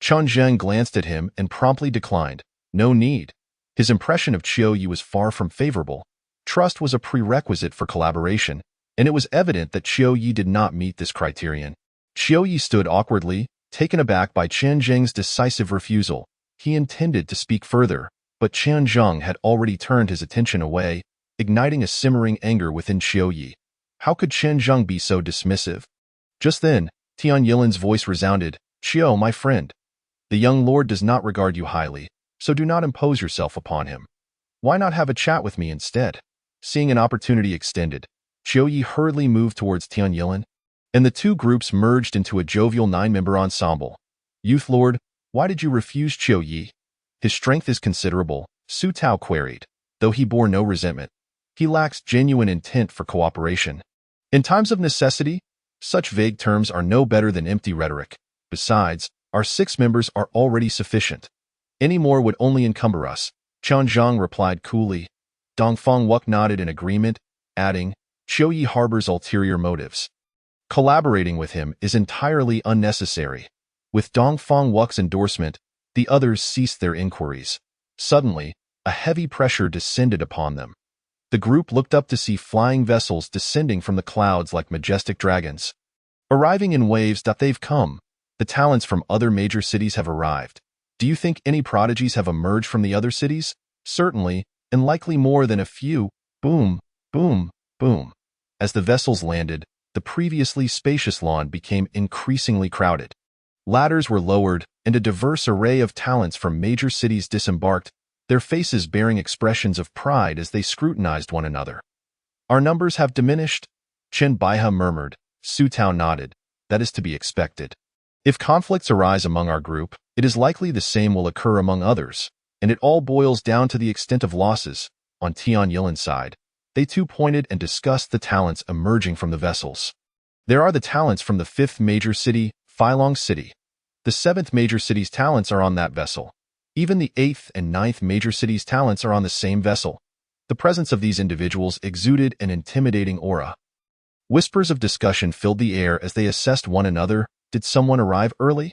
Chen Zheng glanced at him and promptly declined. No need. His impression of Qiu Yi was far from favorable. Trust was a prerequisite for collaboration, and it was evident that Qiu Yi did not meet this criterion. Qiu Yi stood awkwardly, taken aback by Chen Zheng's decisive refusal. He intended to speak further, but Chen Zheng had already turned his attention away, igniting a simmering anger within Qiu Yi. How could Chen Zheng be so dismissive? Just then, Tian Yilin's voice resounded. Qiu, my friend. The young lord does not regard you highly, so do not impose yourself upon him. Why not have a chat with me instead? Seeing an opportunity extended, Qiu Yi hurriedly moved towards Tian Yilin, and the 2 groups merged into a jovial 9-member ensemble. Youth lord, why did you refuse Qiu Yi? His strength is considerable, Su Tao queried, though he bore no resentment. He lacks genuine intent for cooperation. In times of necessity, such vague terms are no better than empty rhetoric. Besides, our 6 members are already sufficient. Any more would only encumber us. Chen Zheng replied coolly. Dongfeng Wuk nodded in agreement, adding, Qiu Yi harbors ulterior motives. Collaborating with him is entirely unnecessary. With Dongfeng Wuk's endorsement, the others ceased their inquiries. Suddenly, a heavy pressure descended upon them. The group looked up to see flying vessels descending from the clouds like majestic dragons. Arriving in waves, they've come. The talents from other major cities have arrived. Do you think any prodigies have emerged from the other cities? Certainly, and likely more than a few. Boom, boom, boom. As the vessels landed, the previously spacious lawn became increasingly crowded. Ladders were lowered, and a diverse array of talents from major cities disembarked, their faces bearing expressions of pride as they scrutinized one another. Our numbers have diminished, Chen Baihe murmured. Su Tao nodded. That is to be expected. If conflicts arise among our group, it is likely the same will occur among others, and it all boils down to the extent of losses. On Tian Yilan's side, they too pointed and discussed the talents emerging from the vessels. There are the talents from the 5th major city, Filong City. The 7th major city's talents are on that vessel. Even the 8th and 9th major city's talents are on the same vessel. The presence of these individuals exuded an intimidating aura. Whispers of discussion filled the air as they assessed one another. Did someone arrive early?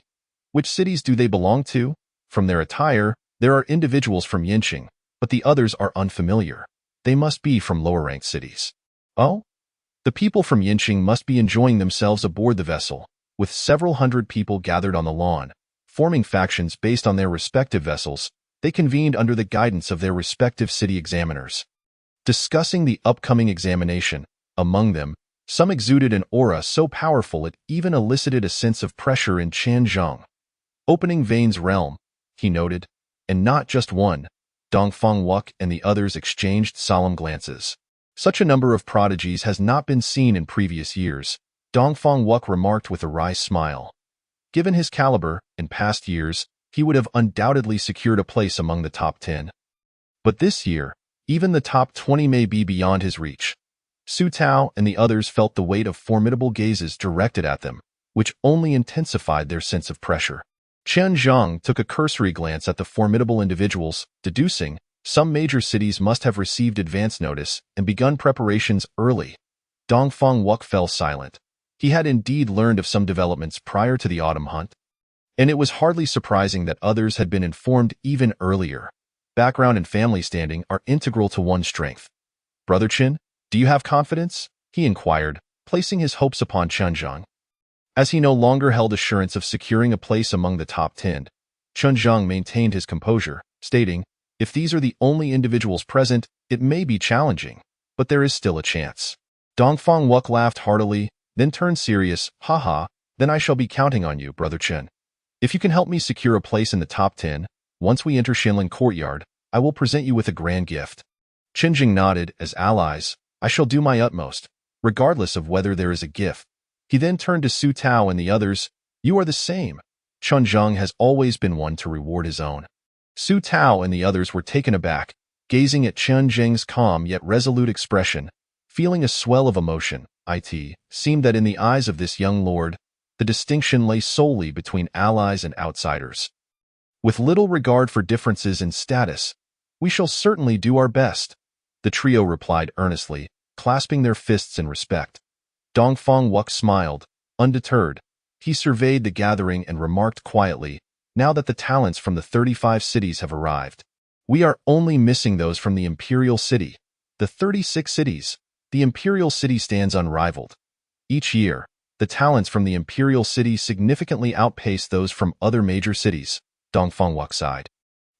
Which cities do they belong to? From their attire, there are individuals from Yinqing, but the others are unfamiliar. They must be from lower-ranked cities. Oh? The people from Yinqing must be enjoying themselves aboard the vessel, with several hundred people gathered on the lawn. Forming factions based on their respective vessels, they convened under the guidance of their respective city examiners. Discussing the upcoming examination, among them, some exuded an aura so powerful it even elicited a sense of pressure in Chen Zhang. Opening Vein's realm, he noted, and not just one. Dongfang Wuk and the others exchanged solemn glances. Such a number of prodigies has not been seen in previous years, Dongfang Wuk remarked with a wry smile. Given his caliber, in past years, he would have undoubtedly secured a place among the top 10. But this year, even the top 20 may be beyond his reach. Su Tao and the others felt the weight of formidable gazes directed at them, which only intensified their sense of pressure. Chen Zhang took a cursory glance at the formidable individuals, deducing, some major cities must have received advance notice and begun preparations early. Dongfang Wuk fell silent. He had indeed learned of some developments prior to the autumn hunt, and it was hardly surprising that others had been informed even earlier. Background and family standing are integral to one's strength. Brother Chen, do you have confidence? He inquired, placing his hopes upon Chen Zhang. As he no longer held assurance of securing a place among the top 10, Chen Zhang maintained his composure, stating, if these are the only individuals present, it may be challenging, but there is still a chance. Dongfang Wuk laughed heartily, then turned serious. Haha, then I shall be counting on you, Brother Chen. If you can help me secure a place in the top 10, once we enter Xianling Courtyard, I will present you with a grand gift. Qinjing nodded. As allies, I shall do my utmost, regardless of whether there is a gift. He then turned to Su Tao and the others. You are the same. Chen Zhang has always been one to reward his own. Su Tao and the others were taken aback, gazing at Chen Zheng's calm yet resolute expression, feeling a swell of emotion. It seemed that in the eyes of this young lord, the distinction lay solely between allies and outsiders. With little regard for differences in status, we shall certainly do our best, the trio replied earnestly, clasping their fists in respect. Dongfang Wuk smiled, undeterred. He surveyed the gathering and remarked quietly, now that the talents from the 35 cities have arrived, we are only missing those from the Imperial City. The 36 cities, the Imperial City stands unrivaled. Each year, the talents from the Imperial City significantly outpace those from other major cities, Dongfang Wuk sighed.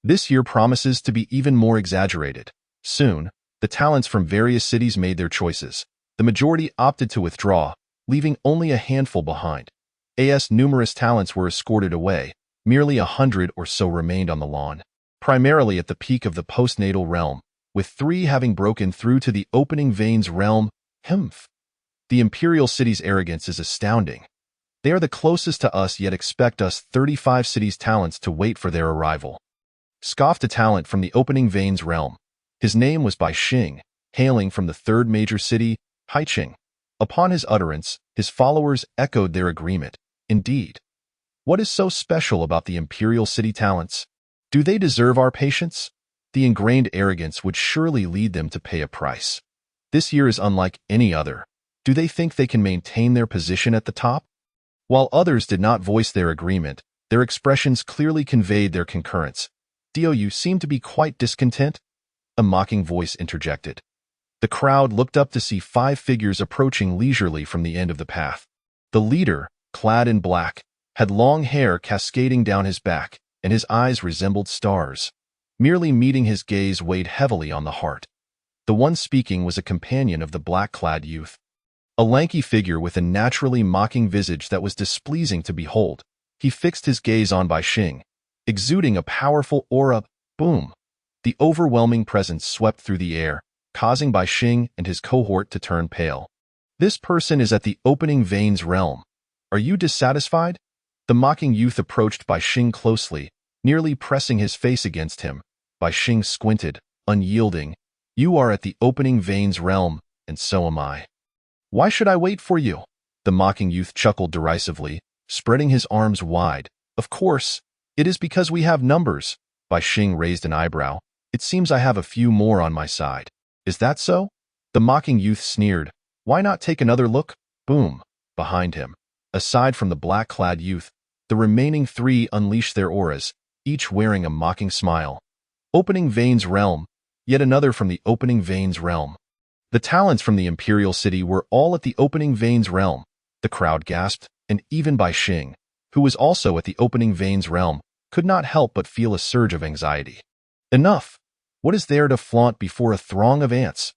This year promises to be even more exaggerated. Soon, the talents from various cities made their choices. The majority opted to withdraw, leaving only a handful behind. As numerous talents were escorted away, merely 100 or so remained on the lawn, primarily at the peak of the postnatal realm, with 3 having broken through to the opening Vein's realm. Humph. The Imperial City's arrogance is astounding. They are the closest to us yet expect us 35 cities' talents to wait for their arrival. Scoffed a talent from the opening Vein's realm. His name was Bai Xing, hailing from the 3rd major city, Haiqing. Upon his utterance, his followers echoed their agreement. Indeed. What is so special about the Imperial City talents? Do they deserve our patience? The ingrained arrogance would surely lead them to pay a price. This year is unlike any other. Do they think they can maintain their position at the top? While others did not voice their agreement, their expressions clearly conveyed their concurrence. Dio, you seem to be quite discontent? A mocking voice interjected. The crowd looked up to see 5 figures approaching leisurely from the end of the path. The leader, clad in black, had long hair cascading down his back, and his eyes resembled stars. Merely meeting his gaze weighed heavily on the heart. The one speaking was a companion of the black-clad youth. A lanky figure with a naturally mocking visage that was displeasing to behold. He fixed his gaze on Bai Xing, exuding a powerful aura. Boom! The overwhelming presence swept through the air, causing Bai Xing and his cohort to turn pale. This person is at the opening veins realm. Are you dissatisfied? The mocking youth approached Bai Xing closely, nearly pressing his face against him. Bai Xing squinted, unyielding. You are at the opening veins realm, and so am I. Why should I wait for you? The mocking youth chuckled derisively, spreading his arms wide. Of course, it is because we have numbers. Bai Xing raised an eyebrow. It seems I have a few more on my side. Is that so? The mocking youth sneered. Why not take another look? Boom! Behind him, aside from the black-clad youth, the remaining 3 unleashed their auras, each wearing a mocking smile. Opening Veins Realm, yet another from the Opening Veins Realm. The talents from the Imperial City were all at the Opening Veins Realm. The crowd gasped, and even Bai Xing, who was also at the Opening Veins Realm, could not help but feel a surge of anxiety. Enough! What is there to flaunt before a throng of ants?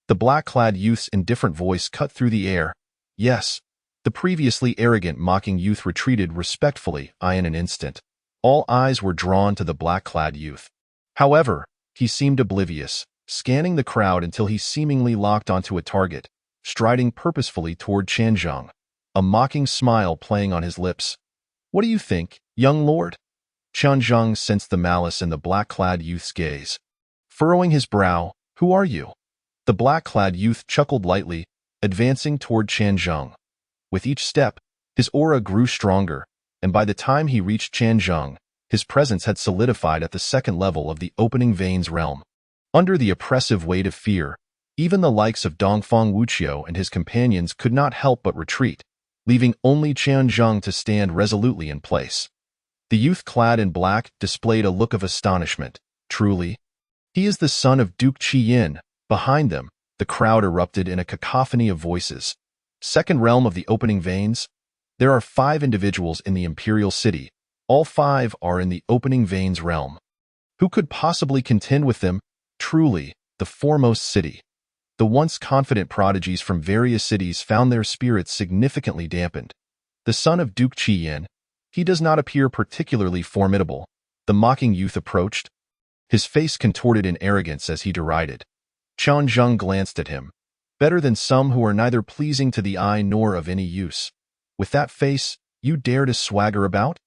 The black-clad youth's indifferent voice cut through the air. Yes. The previously arrogant, mocking youth retreated respectfully in an instant. All eyes were drawn to the black-clad youth. However, he seemed oblivious, scanning the crowd until he seemingly locked onto a target, striding purposefully toward Qianzhong, a mocking smile playing on his lips. What do you think, young lord? Qianzhong sensed the malice in the black-clad youth's gaze. Furrowing his brow, who are you? The black-clad youth chuckled lightly, advancing toward Qianzhong. With each step, his aura grew stronger, and by the time he reached Qianzhong, his presence had solidified at the 2nd level of the Opening Veins Realm. Under the oppressive weight of fear, even the likes of Dongfang Wuqiu and his companions could not help but retreat, leaving only Qianzhong to stand resolutely in place. The youth clad in black displayed a look of astonishment. Truly, he is the son of Duke Qiyin. Behind them, the crowd erupted in a cacophony of voices. 2nd realm of the Opening Veins? There are 5 individuals in the Imperial City. All 5 are in the Opening Veins realm. Who could possibly contend with them? Truly, the foremost city. The once confident prodigies from various cities found their spirits significantly dampened. The son of Duke Qiyin, he does not appear particularly formidable. The mocking youth approached, his face contorted in arrogance as he derided. Qianzhong glanced at him. Better than some who are neither pleasing to the eye nor of any use. With that face, you dare to swagger about?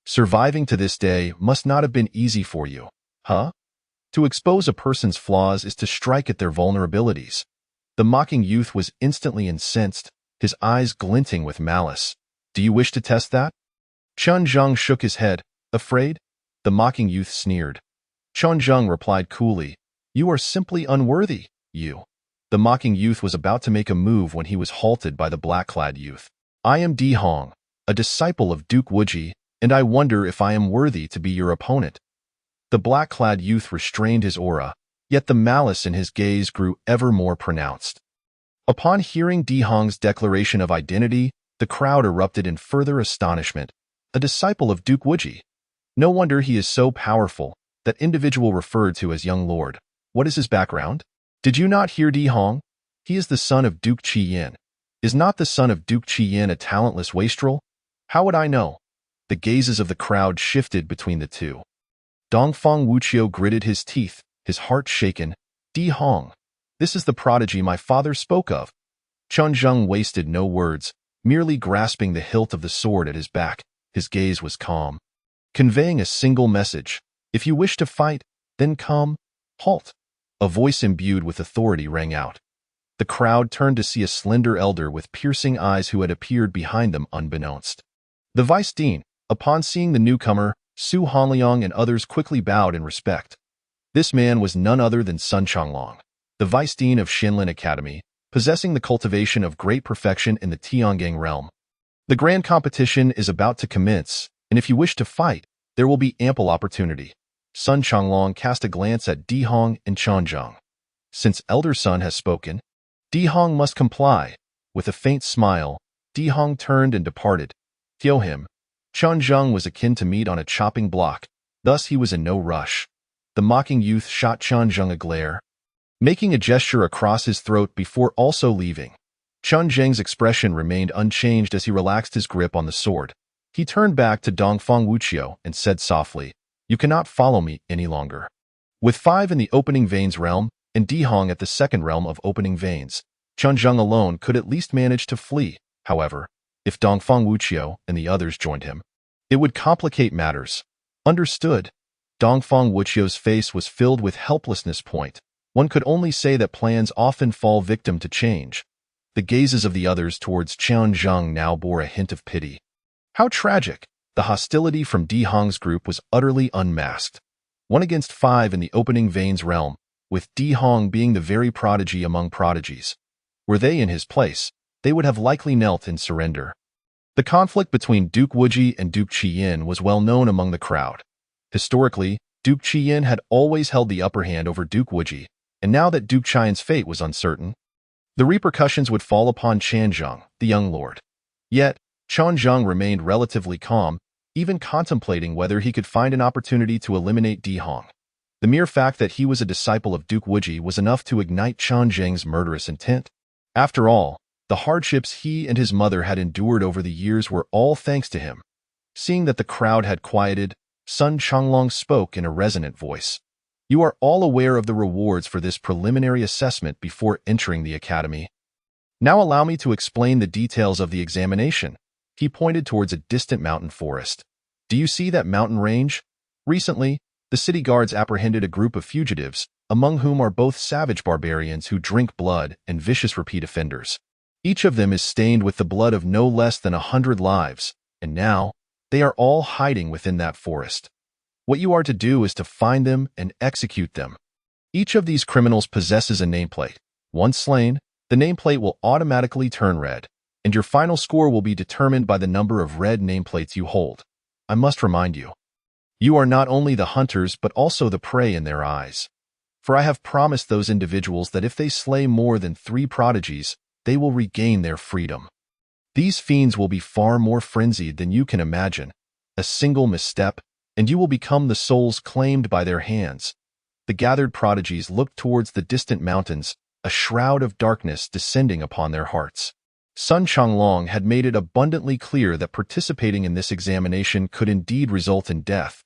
Surviving to this day must not have been easy for you, huh? To expose a person's flaws is to strike at their vulnerabilities. The mocking youth was instantly incensed, his eyes glinting with malice. Do you wish to test that? Qianzhong shook his head. Afraid? The mocking youth sneered. Qianzhong replied coolly. You are simply unworthy, you. The mocking youth was about to make a move when he was halted by the black-clad youth. I am Di Hong, a disciple of Duke Wuji, and I wonder if I am worthy to be your opponent. The black-clad youth restrained his aura, yet the malice in his gaze grew ever more pronounced. Upon hearing Di Hong's declaration of identity, the crowd erupted in further astonishment. A disciple of Duke Wuji. No wonder he is so powerful, that individual referred to as young lord. What is his background? Did you not hear Di Hong? He is the son of Duke Qiyin. Is not the son of Duke Qiyin a talentless wastrel? How would I know? The gazes of the crowd shifted between the two. Dongfang Wuqiu gritted his teeth, his heart shaken. Di Hong. This is the prodigy my father spoke of. Qianzhong wasted no words, merely grasping the hilt of the sword at his back. His gaze was calm, conveying a single message. If you wish to fight, then come. Halt. A voice imbued with authority rang out. The crowd turned to see a slender elder with piercing eyes who had appeared behind them unbeknownst. The vice dean, upon seeing the newcomer, Su Hongliang and others quickly bowed in respect. This man was none other than Sun Changlong, the vice dean of Xianlin Academy, possessing the cultivation of great perfection in the Tiangang realm. The grand competition is about to commence, and if you wish to fight, there will be ample opportunity. Sun Changlong cast a glance at Di Hong and Changzheng. Since elder son has spoken, Di Hong must comply. With a faint smile, Di Hong turned and departed. To him, Changzheng was akin to meat on a chopping block, thus he was in no rush. The mocking youth shot Changzheng a glare, making a gesture across his throat before also leaving. Changzheng's expression remained unchanged as he relaxed his grip on the sword. He turned back to Dongfang Wuqiu and said softly, "You cannot follow me any longer." With 5 in the opening veins realm and Di Hong at the second realm of opening veins, Changzheng alone could at least manage to flee. However, if Dongfang Wuqiu and the others joined him, it would complicate matters. Understood. Dongfang Wuqiu's face was filled with helplessness. One could only say that plans often fall victim to change. The gazes of the others towards Changzheng now bore a hint of pity. How tragic! The hostility from Di Hong's group was utterly unmasked. 1 against 5 in the opening veins realm, with Di Hong being the very prodigy among prodigies. Were they in his place, they would have likely knelt in surrender. The conflict between Duke Wuji and Duke Qiyin was well known among the crowd. Historically, Duke Qiyin had always held the upper hand over Duke Wuji, and now that Duke Qiyin's fate was uncertain, the repercussions would fall upon Changzheng, the young lord. Yet, Changzheng remained relatively calm, even contemplating whether he could find an opportunity to eliminate Di Hong. The mere fact that he was a disciple of Duke Wuji was enough to ignite Changzheng's murderous intent. After all, the hardships he and his mother had endured over the years were all thanks to him. Seeing that the crowd had quieted, Sun Changlong spoke in a resonant voice. "You are all aware of the rewards for this preliminary assessment before entering the academy. Now allow me to explain the details of the examination." He pointed towards a distant mountain forest. "Do you see that mountain range? Recently, the city guards apprehended a group of fugitives, among whom are both savage barbarians who drink blood and vicious repeat offenders. Each of them is stained with the blood of no less than 100 lives, and now, they are all hiding within that forest. What you are to do is to find them and execute them. Each of these criminals possesses a nameplate. Once slain, the nameplate will automatically turn red, and your final score will be determined by the number of red nameplates you hold. I must remind you, you are not only the hunters but also the prey in their eyes. For I have promised those individuals that if they slay more than 3 prodigies, they will regain their freedom. These fiends will be far more frenzied than you can imagine. A single misstep, and you will become the souls claimed by their hands." The gathered prodigies looked towards the distant mountains, a shroud of darkness descending upon their hearts. Sun Changlong had made it abundantly clear that participating in this examination could indeed result in death,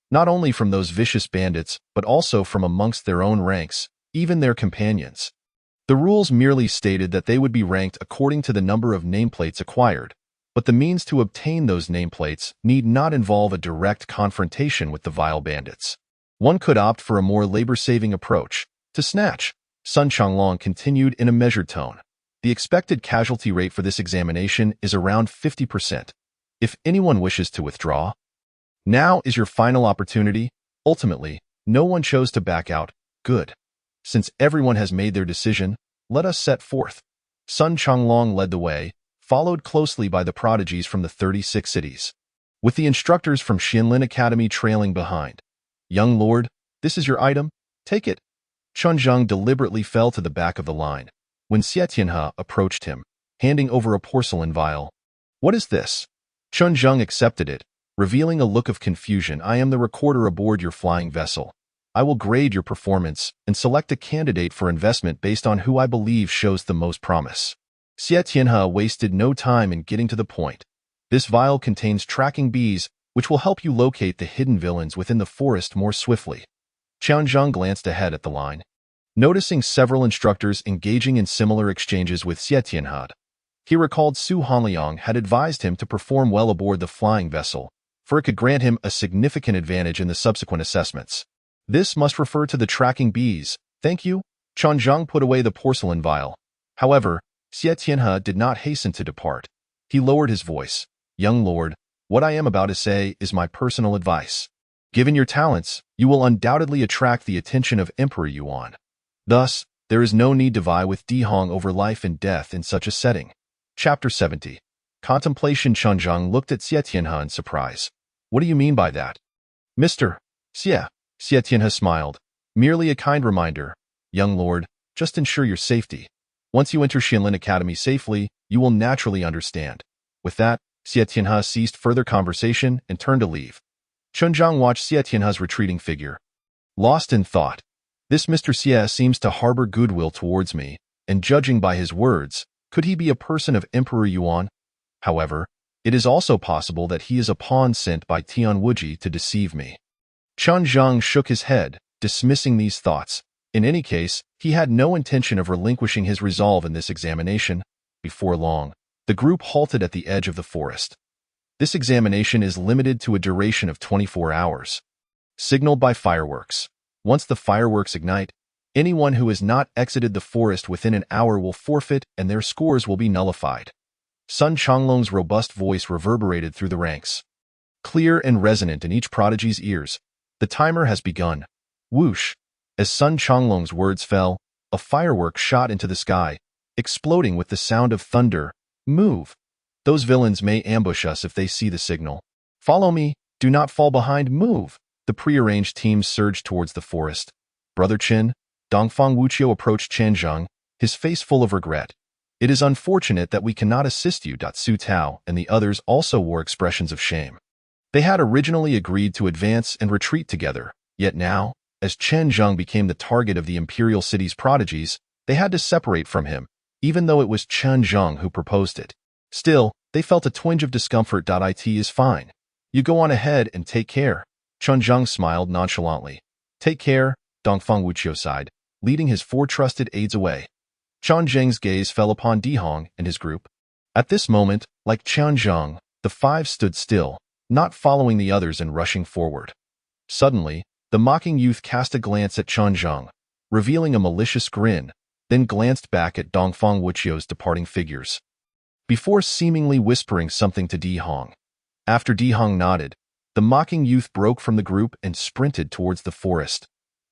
not only from those vicious bandits, but also from amongst their own ranks, even their companions. The rules merely stated that they would be ranked according to the number of nameplates acquired, but the means to obtain those nameplates need not involve a direct confrontation with the vile bandits. One could opt for a more labor-saving approach. To snatch, Sun Changlong continued in a measured tone. The expected casualty rate for this examination is around 50%. If anyone wishes to withdraw, now is your final opportunity. Ultimately, no one chose to back out. Good. Since everyone has made their decision, let us set forth. Sun Changlong led the way, followed closely by the prodigies from the 36 cities, with the instructors from Xianlin Academy trailing behind. "Young lord, this is your item. Take it." Changzheng deliberately fell to the back of the line when Xie Tianhe approached him, handing over a porcelain vial. "What is this?" Changzheng accepted it, revealing a look of confusion. "I am the recorder aboard your flying vessel. I will grade your performance and select a candidate for investment based on who I believe shows the most promise." Xie Tianhe wasted no time in getting to the point. "This vial contains tracking bees, which will help you locate the hidden villains within the forest more swiftly." Changzheng glanced ahead at the line, noticing several instructors engaging in similar exchanges with Xie Tianhe. He recalled Su Hanliang had advised him to perform well aboard the flying vessel, for it could grant him a significant advantage in the subsequent assessments. "This must refer to the tracking bees. Thank you." Changzheng put away the porcelain vial. However, Xie Tianhe did not hasten to depart. He lowered his voice. "Young lord, what I am about to say is my personal advice. Given your talents, you will undoubtedly attract the attention of Emperor Yuan. Thus, there is no need to vie with Di Hong over life and death in such a setting." Chapter 70. Contemplation. Changzheng looked at Xie Tianhe in surprise. "What do you mean by that?" "Mr. Xie, Xie Tianhe smiled. Merely a kind reminder. Young lord, just ensure your safety. Once you enter Xianlin Academy safely, you will naturally understand. With that, Xie Tianhe ceased further conversation and turned to leave. Chen Zhang watched Xie Tianhe's retreating figure. Lost in thought. This Mr. Xie seems to harbor goodwill towards me, and judging by his words, could he be a person of Emperor Yuan? However, it is also possible that he is a pawn sent by Tian Wuji to deceive me. Chen Zhang shook his head, dismissing these thoughts. In any case, he had no intention of relinquishing his resolve in this examination. Before long, the group halted at the edge of the forest. This examination is limited to a duration of 24 hours. Signaled by fireworks. Once the fireworks ignite, anyone who has not exited the forest within an hour will forfeit and their scores will be nullified. Sun Changlong's robust voice reverberated through the ranks. Clear and resonant in each prodigy's ears, the timer has begun. Whoosh! As Sun Changlong's words fell, a firework shot into the sky, exploding with the sound of thunder. Move! Those villains may ambush us if they see the signal. Follow me, do not fall behind, move! The prearranged teams surged towards the forest. Brother Qin, Dongfang Wuqiu approached Chen Zhang, his face full of regret. It is unfortunate that we cannot assist you. Su Tao and the others also wore expressions of shame. They had originally agreed to advance and retreat together, yet now, as Chen Zhang became the target of the imperial city's prodigies, they had to separate from him, even though it was Chen Zhang who proposed it. Still, they felt a twinge of discomfort. It is fine. You go on ahead and take care. Chen Zhang smiled nonchalantly. Take care, Dongfang Wuqiu sighed, leading his 4 trusted aides away. Chen Zhang's gaze fell upon Di Hong and his group. At this moment, like Chen Zhang, the 5 stood still, not following the others and rushing forward. Suddenly, the mocking youth cast a glance at Chen Zhang, revealing a malicious grin, then glanced back at Dongfang Wuqiu's departing figures, before seemingly whispering something to Di Hong. After Di Hong nodded, the mocking youth broke from the group and sprinted towards the forest.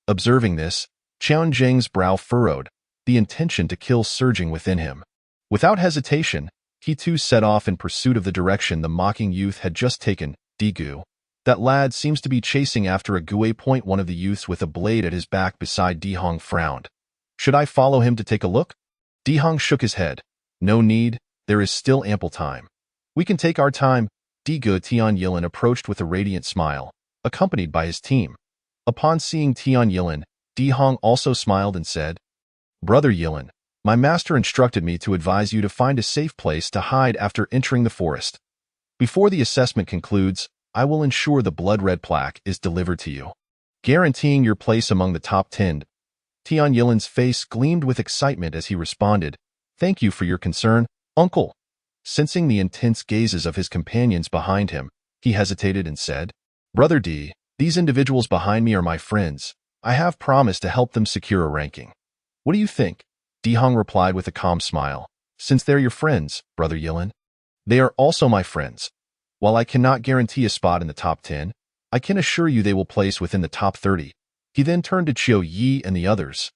Observing this, Chen Zhang's brow furrowed, the intention to kill surging within him. Without hesitation, he too set off in pursuit of the direction the mocking youth had just taken. Digu. That lad seems to be chasing after a Gue. One of the youths with a blade at his back beside Di Hong frowned. Should I follow him to take a look? Di Hong shook his head. No need, there is still ample time. We can take our time. Digu. Tian Yilin approached with a radiant smile, accompanied by his team. Upon seeing Tian Yilin, Di Hong also smiled and said, Brother Yilin, my master instructed me to advise you to find a safe place to hide after entering the forest. Before the assessment concludes, I will ensure the blood-red plaque is delivered to you, guaranteeing your place among the top 10. Tian Yilin's face gleamed with excitement as he responded, Thank you for your concern, uncle. Sensing the intense gazes of his companions behind him, he hesitated and said, Brother D, these individuals behind me are my friends. I have promised to help them secure a ranking. What do you think? Di Hong replied with a calm smile. Since they're your friends, Brother Yilin, they are also my friends. While I cannot guarantee a spot in the top 10, I can assure you they will place within the top 30. He then turned to Qiu Yi and the others,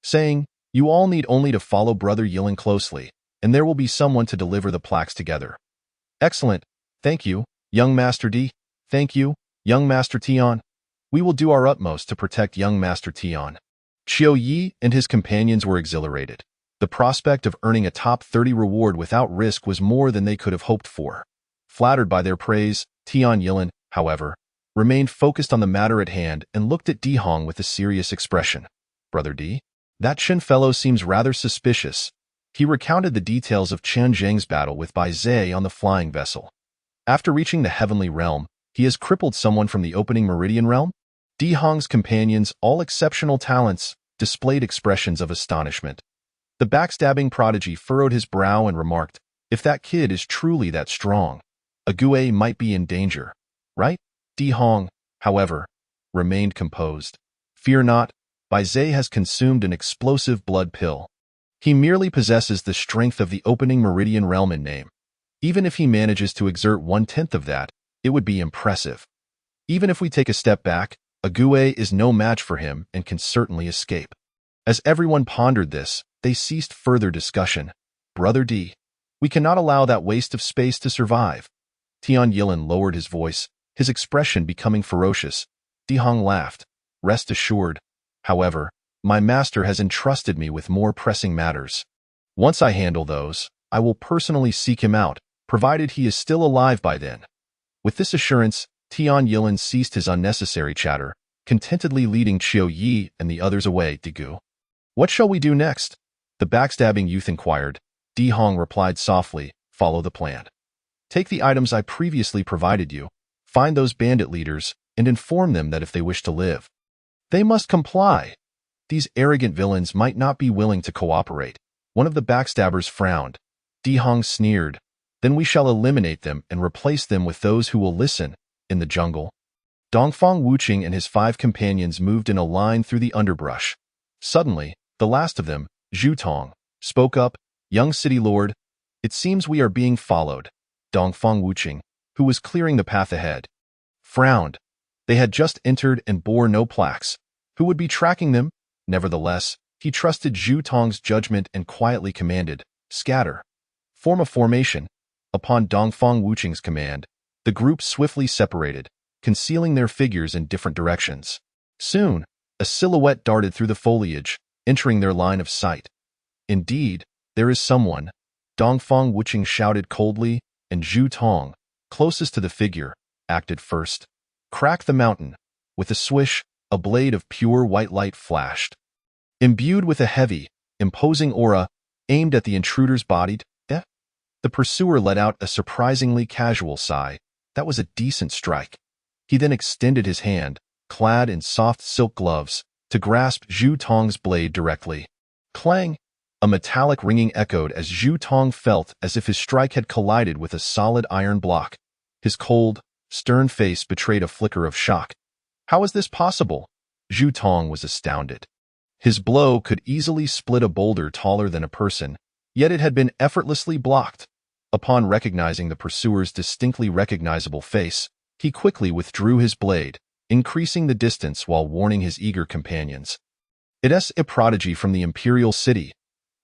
saying, You all need only to follow Brother Yilin closely, and there will be someone to deliver the plaques together. Excellent. Thank you, young Master D. Thank you, young Master Tian. We will do our utmost to protect young Master Tian. Qiu Yi and his companions were exhilarated. The prospect of earning a top 30 reward without risk was more than they could have hoped for. Flattered by their praise, Tian Yilin, however, remained focused on the matter at hand and looked at Di Hong with a serious expression. Brother D? That Chen fellow seems rather suspicious. He recounted the details of Chen Zhang's battle with Bai Zhe on the flying vessel. After reaching the heavenly realm, he has crippled someone from the opening meridian realm? Di Hong's companions, all exceptional talents, displayed expressions of astonishment. The backstabbing prodigy furrowed his brow and remarked, If that kid is truly that strong, a Gue might be in danger, right? Di Hong, however, remained composed. Fear not, Bai Zhe has consumed an explosive blood pill. He merely possesses the strength of the opening meridian realm in name. Even if he manages to exert 1/10 of that, it would be impressive. Even if we take a step back, a Gue is no match for him and can certainly escape. As everyone pondered this, they ceased further discussion. Brother D, we cannot allow that waste of space to survive. Tian Yilin lowered his voice, his expression becoming ferocious. Di Hong laughed. Rest assured, however, my master has entrusted me with more pressing matters. Once I handle those, I will personally seek him out, provided he is still alive by then. With this assurance, Tian Yilin ceased his unnecessary chatter, contentedly leading Qiu Yi and the others away. Digu. What shall we do next? The backstabbing youth inquired. Di Hong replied softly, follow the plan. Take the items I previously provided you, find those bandit leaders, and inform them that if they wish to live, they must comply. These arrogant villains might not be willing to cooperate. One of the backstabbers frowned. Di Hong sneered. Then we shall eliminate them and replace them with those who will listen. In the jungle, Dongfang Wuqing and his 5 companions moved in a line through the underbrush. Suddenly, the last of them, Zhu Tong, spoke up, young city lord, it seems we are being followed. Dongfang Wuqing, who was clearing the path ahead, frowned. They had just entered and bore no plaques. Who would be tracking them? Nevertheless, he trusted Zhu Tong's judgment and quietly commanded, scatter. Form a formation. Upon Dongfang Wuqing's command, the group swiftly separated, concealing their figures in different directions. Soon, a silhouette darted through the foliage, entering their line of sight. Indeed, there is someone, Dongfang Wuqing shouted coldly, and Zhu Tong, closest to the figure, acted first. Crack the mountain. With a swish, a blade of pure white light flashed. Imbued with a heavy, imposing aura, aimed at the intruder's body. The pursuer let out a surprisingly casual sigh. That was a decent strike. He then extended his hand, clad in soft silk gloves, to grasp Zhu Tong's blade directly. Clang! A metallic ringing echoed as Zhu Tong felt as if his strike had collided with a solid iron block. His cold, stern face betrayed a flicker of shock. How is this possible? Zhu Tong was astounded. His blow could easily split a boulder taller than a person, yet it had been effortlessly blocked. Upon recognizing the pursuer's distinctly recognizable face, he quickly withdrew his blade, increasing the distance while warning his eager companions. It's a prodigy from the imperial city.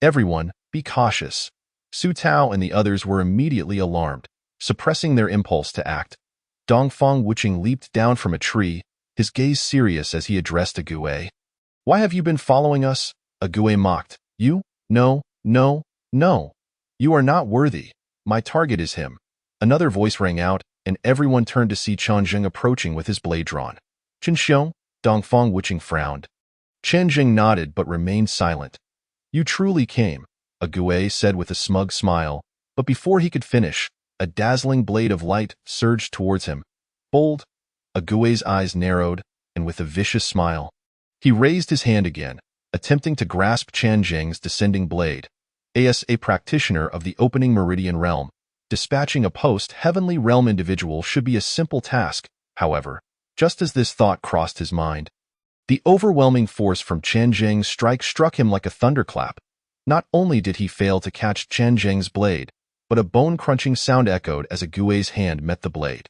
Everyone, be cautious. Su Tao and the others were immediately alarmed, suppressing their impulse to act. Dongfang Wuqing leaped down from a tree, his gaze serious as he addressed Ague. Why have you been following us? Ague mocked. You? No, no, no. You are not worthy. My target is him. Another voice rang out, and everyone turned to see Changzheng approaching with his blade drawn. Chen Xiong? Dongfang Wuqing frowned. Changzheng nodded but remained silent. You truly came, Ague said with a smug smile, but before he could finish, a dazzling blade of light surged towards him. Bold. Ague's eyes narrowed, and with a vicious smile, he raised his hand again, attempting to grasp Changzheng's descending blade. As a practitioner of the opening meridian realm, dispatching a post-heavenly realm individual should be a simple task. However, just as this thought crossed his mind, the overwhelming force from Changzheng's strike struck him like a thunderclap. Not only did he fail to catch Changzheng's blade, but a bone-crunching sound echoed as Ague's hand met the blade.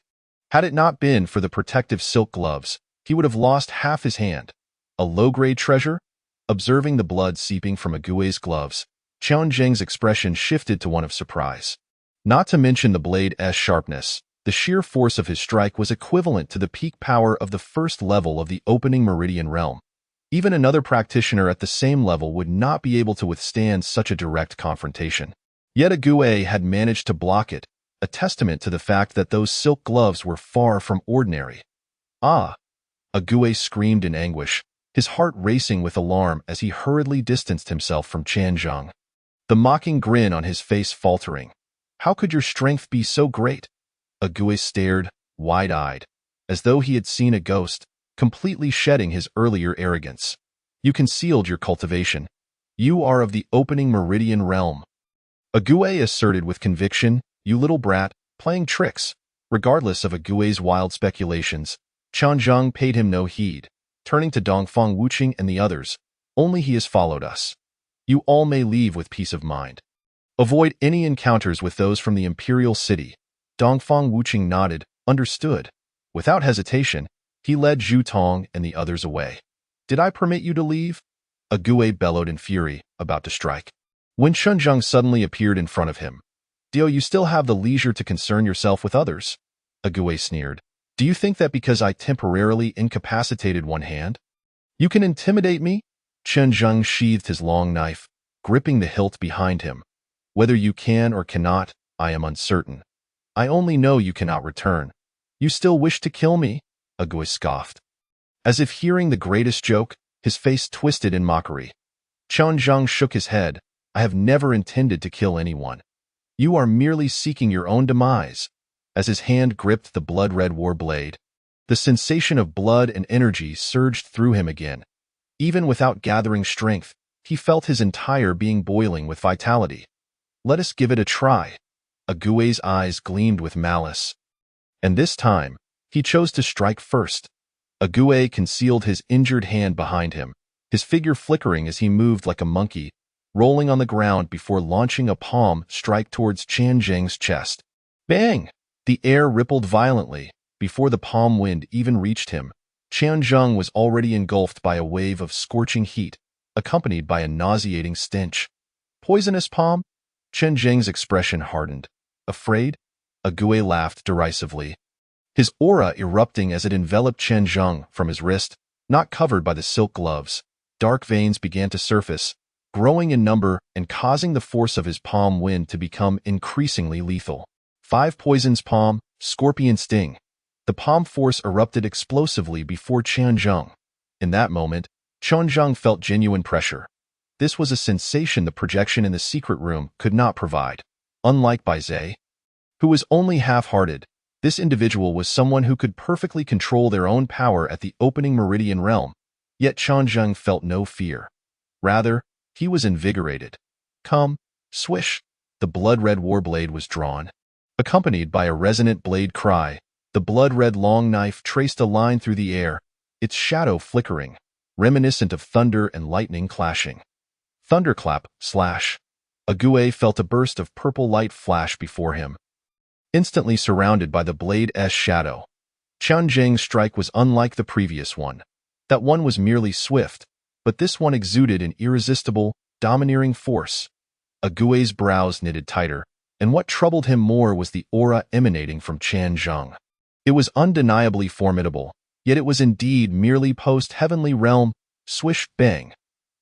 Had it not been for the protective silk gloves, he would have lost half his hand. A low-grade treasure? Observing the blood seeping from Ague's gloves, Changzheng's expression shifted to one of surprise. Not to mention the blade's sharpness, the sheer force of his strike was equivalent to the peak power of the first level of the opening meridian realm. Even another practitioner at the same level would not be able to withstand such a direct confrontation. Yet Ague had managed to block it, a testament to the fact that those silk gloves were far from ordinary. Ah! Ague screamed in anguish, his heart racing with alarm as he hurriedly distanced himself from Changzheng. The mocking grin on his face faltering. How could your strength be so great? Ague stared, wide-eyed, as though he had seen a ghost, completely shedding his earlier arrogance. You concealed your cultivation. You are of the opening meridian realm. Ague asserted with conviction, you little brat, playing tricks. Regardless of Ague's wild speculations, Changzheng paid him no heed, turning to Dongfang Wuqing and the others. Only he has followed us. You all may leave with peace of mind. Avoid any encounters with those from the imperial city. Dongfang Wuqing nodded, understood. Without hesitation, he led Zhu Tong and the others away. Did I permit you to leave? Ague bellowed in fury, about to strike. When Changzheng suddenly appeared in front of him. Do you still have the leisure to concern yourself with others? Ague sneered. Do you think that because I temporarily incapacitated one hand, You can intimidate me? Chen Zheng sheathed his long knife, gripping the hilt behind him. Whether you can or cannot, I am uncertain. I only know you cannot return. You still wish to kill me? Agui scoffed. As if hearing the greatest joke, his face twisted in mockery. Chen Zheng shook his head. I have never intended to kill anyone. You are merely seeking your own demise. As his hand gripped the blood-red war blade, the sensation of blood and energy surged through him again. Even without gathering strength, he felt his entire being boiling with vitality. Let us give it a try. Agui's eyes gleamed with malice. And this time, he chose to strike first. Agui concealed his injured hand behind him, his figure flickering as he moved like a monkey, rolling on the ground before launching a palm strike towards Chen Zheng's chest. Bang! The air rippled violently. Before the palm wind even reached him, Chen Zheng was already engulfed by a wave of scorching heat, accompanied by a nauseating stench. Poisonous palm? Chen Zheng's expression hardened. Afraid? Agui laughed derisively. His aura erupting as it enveloped Chen Zheng from his wrist, not covered by the silk gloves. Dark veins began to surface, growing in number and causing the force of his palm wind to become increasingly lethal. 5 poisons palm, scorpion sting. The palm force erupted explosively before Chen Zheng. In that moment, Chen Zheng felt genuine pressure. This was a sensation the projection in the secret room could not provide. Unlike Bai Zhe, who was only half-hearted, this individual was someone who could perfectly control their own power at the opening meridian realm. Yet Chen Zheng felt no fear. Rather, he was invigorated. Come, swish! The blood-red warblade was drawn. Accompanied by a resonant blade cry, the blood-red long knife traced a line through the air, its shadow flickering, reminiscent of thunder and lightning clashing. Thunderclap, slash. Agui felt a burst of purple light flash before him, instantly surrounded by the blade's shadow. Chen Zheng's strike was unlike the previous one. That one was merely swift, but this one exuded an irresistible, domineering force. Agui's brows knitted tighter, and what troubled him more was the aura emanating from Chen Zheng. It was undeniably formidable, yet it was indeed merely post-heavenly realm. Swish, bang.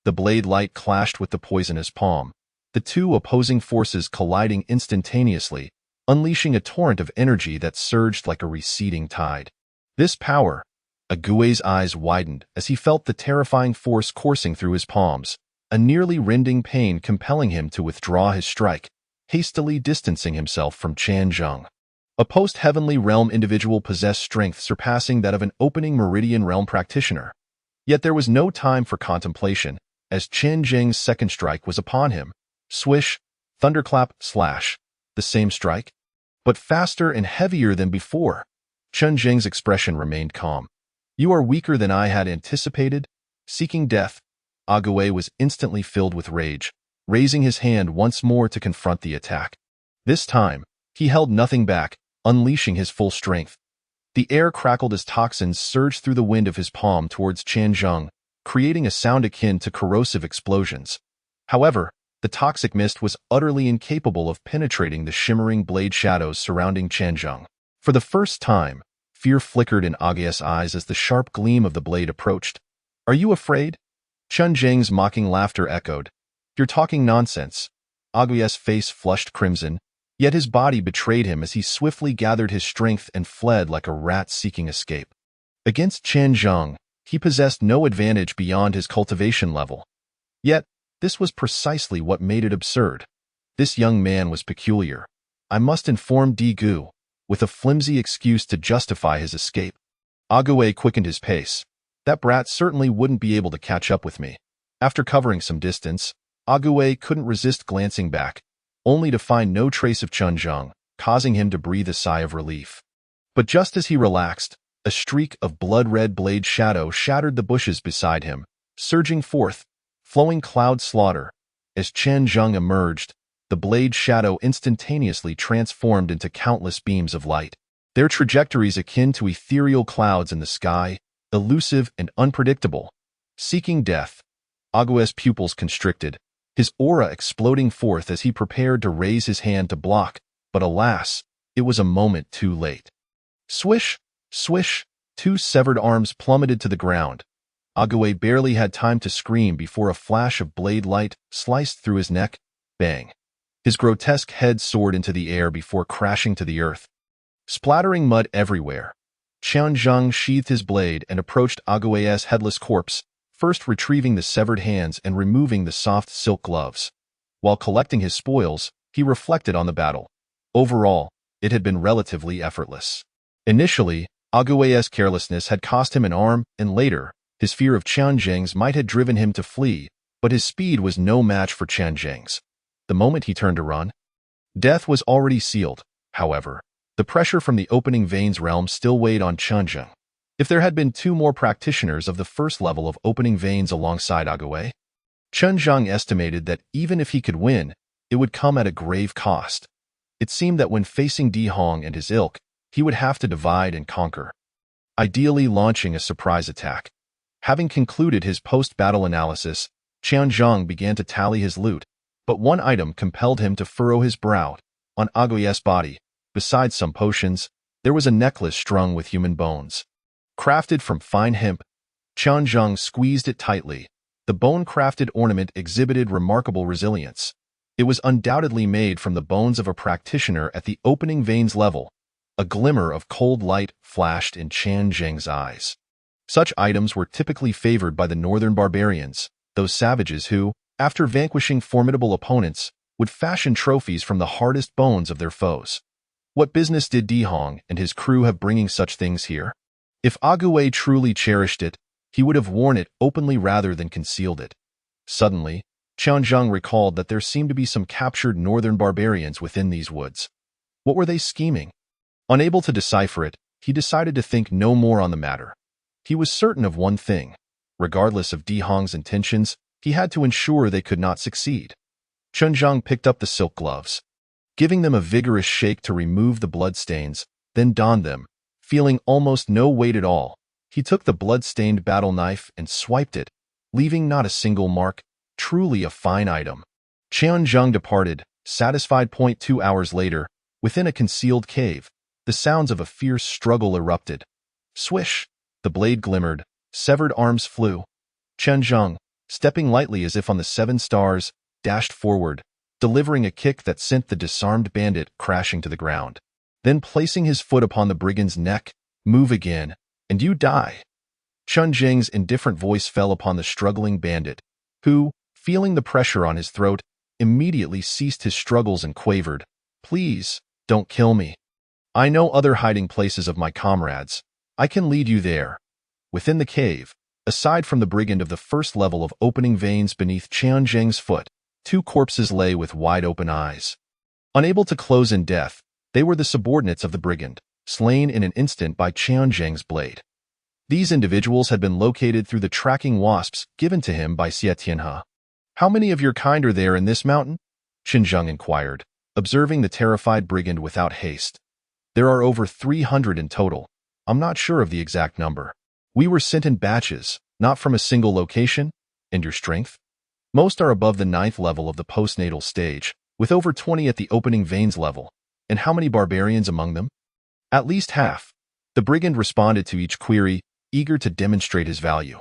The blade light clashed with the poisonous palm, the two opposing forces colliding instantaneously, unleashing a torrent of energy that surged like a receding tide. This power, Agui's eyes widened as he felt the terrifying force coursing through his palms, a nearly rending pain compelling him to withdraw his strike, hastily distancing himself from Chen Zheng. A post-heavenly realm individual possessed strength surpassing that of an opening meridian realm practitioner. Yet there was no time for contemplation, as Chen Zheng's second strike was upon him. Swish, thunderclap, slash. The same strike, but faster and heavier than before. Chen Zheng's expression remained calm. You are weaker than I had anticipated. Seeking death, Agui was instantly filled with rage, raising his hand once more to confront the attack. This time, he held nothing back, unleashing his full strength. The air crackled as toxins surged through the wind of his palm towards Chen Zheng, creating a sound akin to corrosive explosions. However, the toxic mist was utterly incapable of penetrating the shimmering blade shadows surrounding Chen Zheng. For the first time, fear flickered in Agui's eyes as the sharp gleam of the blade approached. Are you afraid? Chen Zheng's mocking laughter echoed. You're talking nonsense. Agui's face flushed crimson, yet his body betrayed him as he swiftly gathered his strength and fled like a rat seeking escape. Against Chen Zheng, he possessed no advantage beyond his cultivation level. Yet, this was precisely what made it absurd. This young man was peculiar. I must inform Di Gu, with a flimsy excuse to justify his escape. Agui quickened his pace. That brat certainly wouldn't be able to catch up with me. After covering some distance, Agui couldn't resist glancing back, only to find no trace of Chen Zheng, causing him to breathe a sigh of relief. But just as he relaxed, a streak of blood-red blade shadow shattered the bushes beside him, surging forth, flowing cloud slaughter. As Chen Zheng emerged, the blade shadow instantaneously transformed into countless beams of light, their trajectories akin to ethereal clouds in the sky, elusive and unpredictable. Seeking death, Agui's pupils constricted, his aura exploding forth as he prepared to raise his hand to block, but alas, it was a moment too late. Swish, swish, two severed arms plummeted to the ground. Agaway barely had time to scream before a flash of blade light sliced through his neck. Bang! His grotesque head soared into the air before crashing to the earth, splattering mud everywhere. Qianzheng sheathed his blade and approached Agaway's headless corpse, first retrieving the severed hands and removing the soft silk gloves. While collecting his spoils, he reflected on the battle. Overall, it had been relatively effortless. Initially, Agaway's carelessness had cost him an arm, and later, his fear of Qianzheng's might have driven him to flee, but his speed was no match for Qianzheng's. The moment he turned to run, death was already sealed. However, the pressure from the opening veins realm still weighed on Qianzheng. If there had been 2 more practitioners of the first level of opening veins alongside Agaway, Qianzheng estimated that even if he could win, it would come at a grave cost. It seemed that when facing Di Hong and his ilk, he would have to divide and conquer, ideally launching a surprise attack. Having concluded his post-battle analysis, Qianzheng began to tally his loot, but one item compelled him to furrow his brow. On Agaway's body, besides some potions, there was a necklace strung with human bones. Crafted from fine hemp, Qianzheng squeezed it tightly. The bone-crafted ornament exhibited remarkable resilience. It was undoubtedly made from the bones of a practitioner at the opening veins level. A glimmer of cold light flashed in Qianzheng's eyes. Such items were typically favored by the northern barbarians, those savages who, after vanquishing formidable opponents, would fashion trophies from the hardest bones of their foes. What business did Di Hong and his crew have bringing such things here? If Agaway truly cherished it, he would have worn it openly rather than concealed it. Suddenly, Qianzheng recalled that there seemed to be some captured northern barbarians within these woods. What were they scheming? Unable to decipher it, he decided to think no more on the matter. He was certain of one thing. Regardless of Di Hong's intentions, he had to ensure they could not succeed. Qianzheng picked up the silk gloves, giving them a vigorous shake to remove the bloodstains, then donned them. Feeling almost no weight at all, he took the blood-stained battle knife and swiped it, leaving not a single mark. Truly a fine item. Qianzheng departed, satisfied. 2 hours later, within a concealed cave, the sounds of a fierce struggle erupted. Swish! The blade glimmered, severed arms flew. Qianzheng, stepping lightly as if on the 7 stars, dashed forward, delivering a kick that sent the disarmed bandit crashing to the ground. Then placing his foot upon the brigand's neck, "Move again, and you die." Qianzheng's indifferent voice fell upon the struggling bandit, who, feeling the pressure on his throat, immediately ceased his struggles and quavered, "Please, don't kill me. I know other hiding places of my comrades. I can lead you there." Within the cave, aside from the brigand of the first level of opening veins beneath Qianzheng's foot, 2 corpses lay with wide-open eyes. Unable to close in death, they were the subordinates of the brigand, slain in an instant by Qianzheng's blade. These individuals had been located through the tracking wasps given to him by Xie Tianhe. "How many of your kind are there in this mountain?" Qianzheng inquired, observing the terrified brigand without haste. "There are over 300 in total. I'm not sure of the exact number. We were sent in batches, not from a single location." "And your strength?" "Most are above the 9th level of the postnatal stage, with over 20 at the opening veins level." "And how many barbarians among them?" "At least half." The brigand responded to each query, eager to demonstrate his value.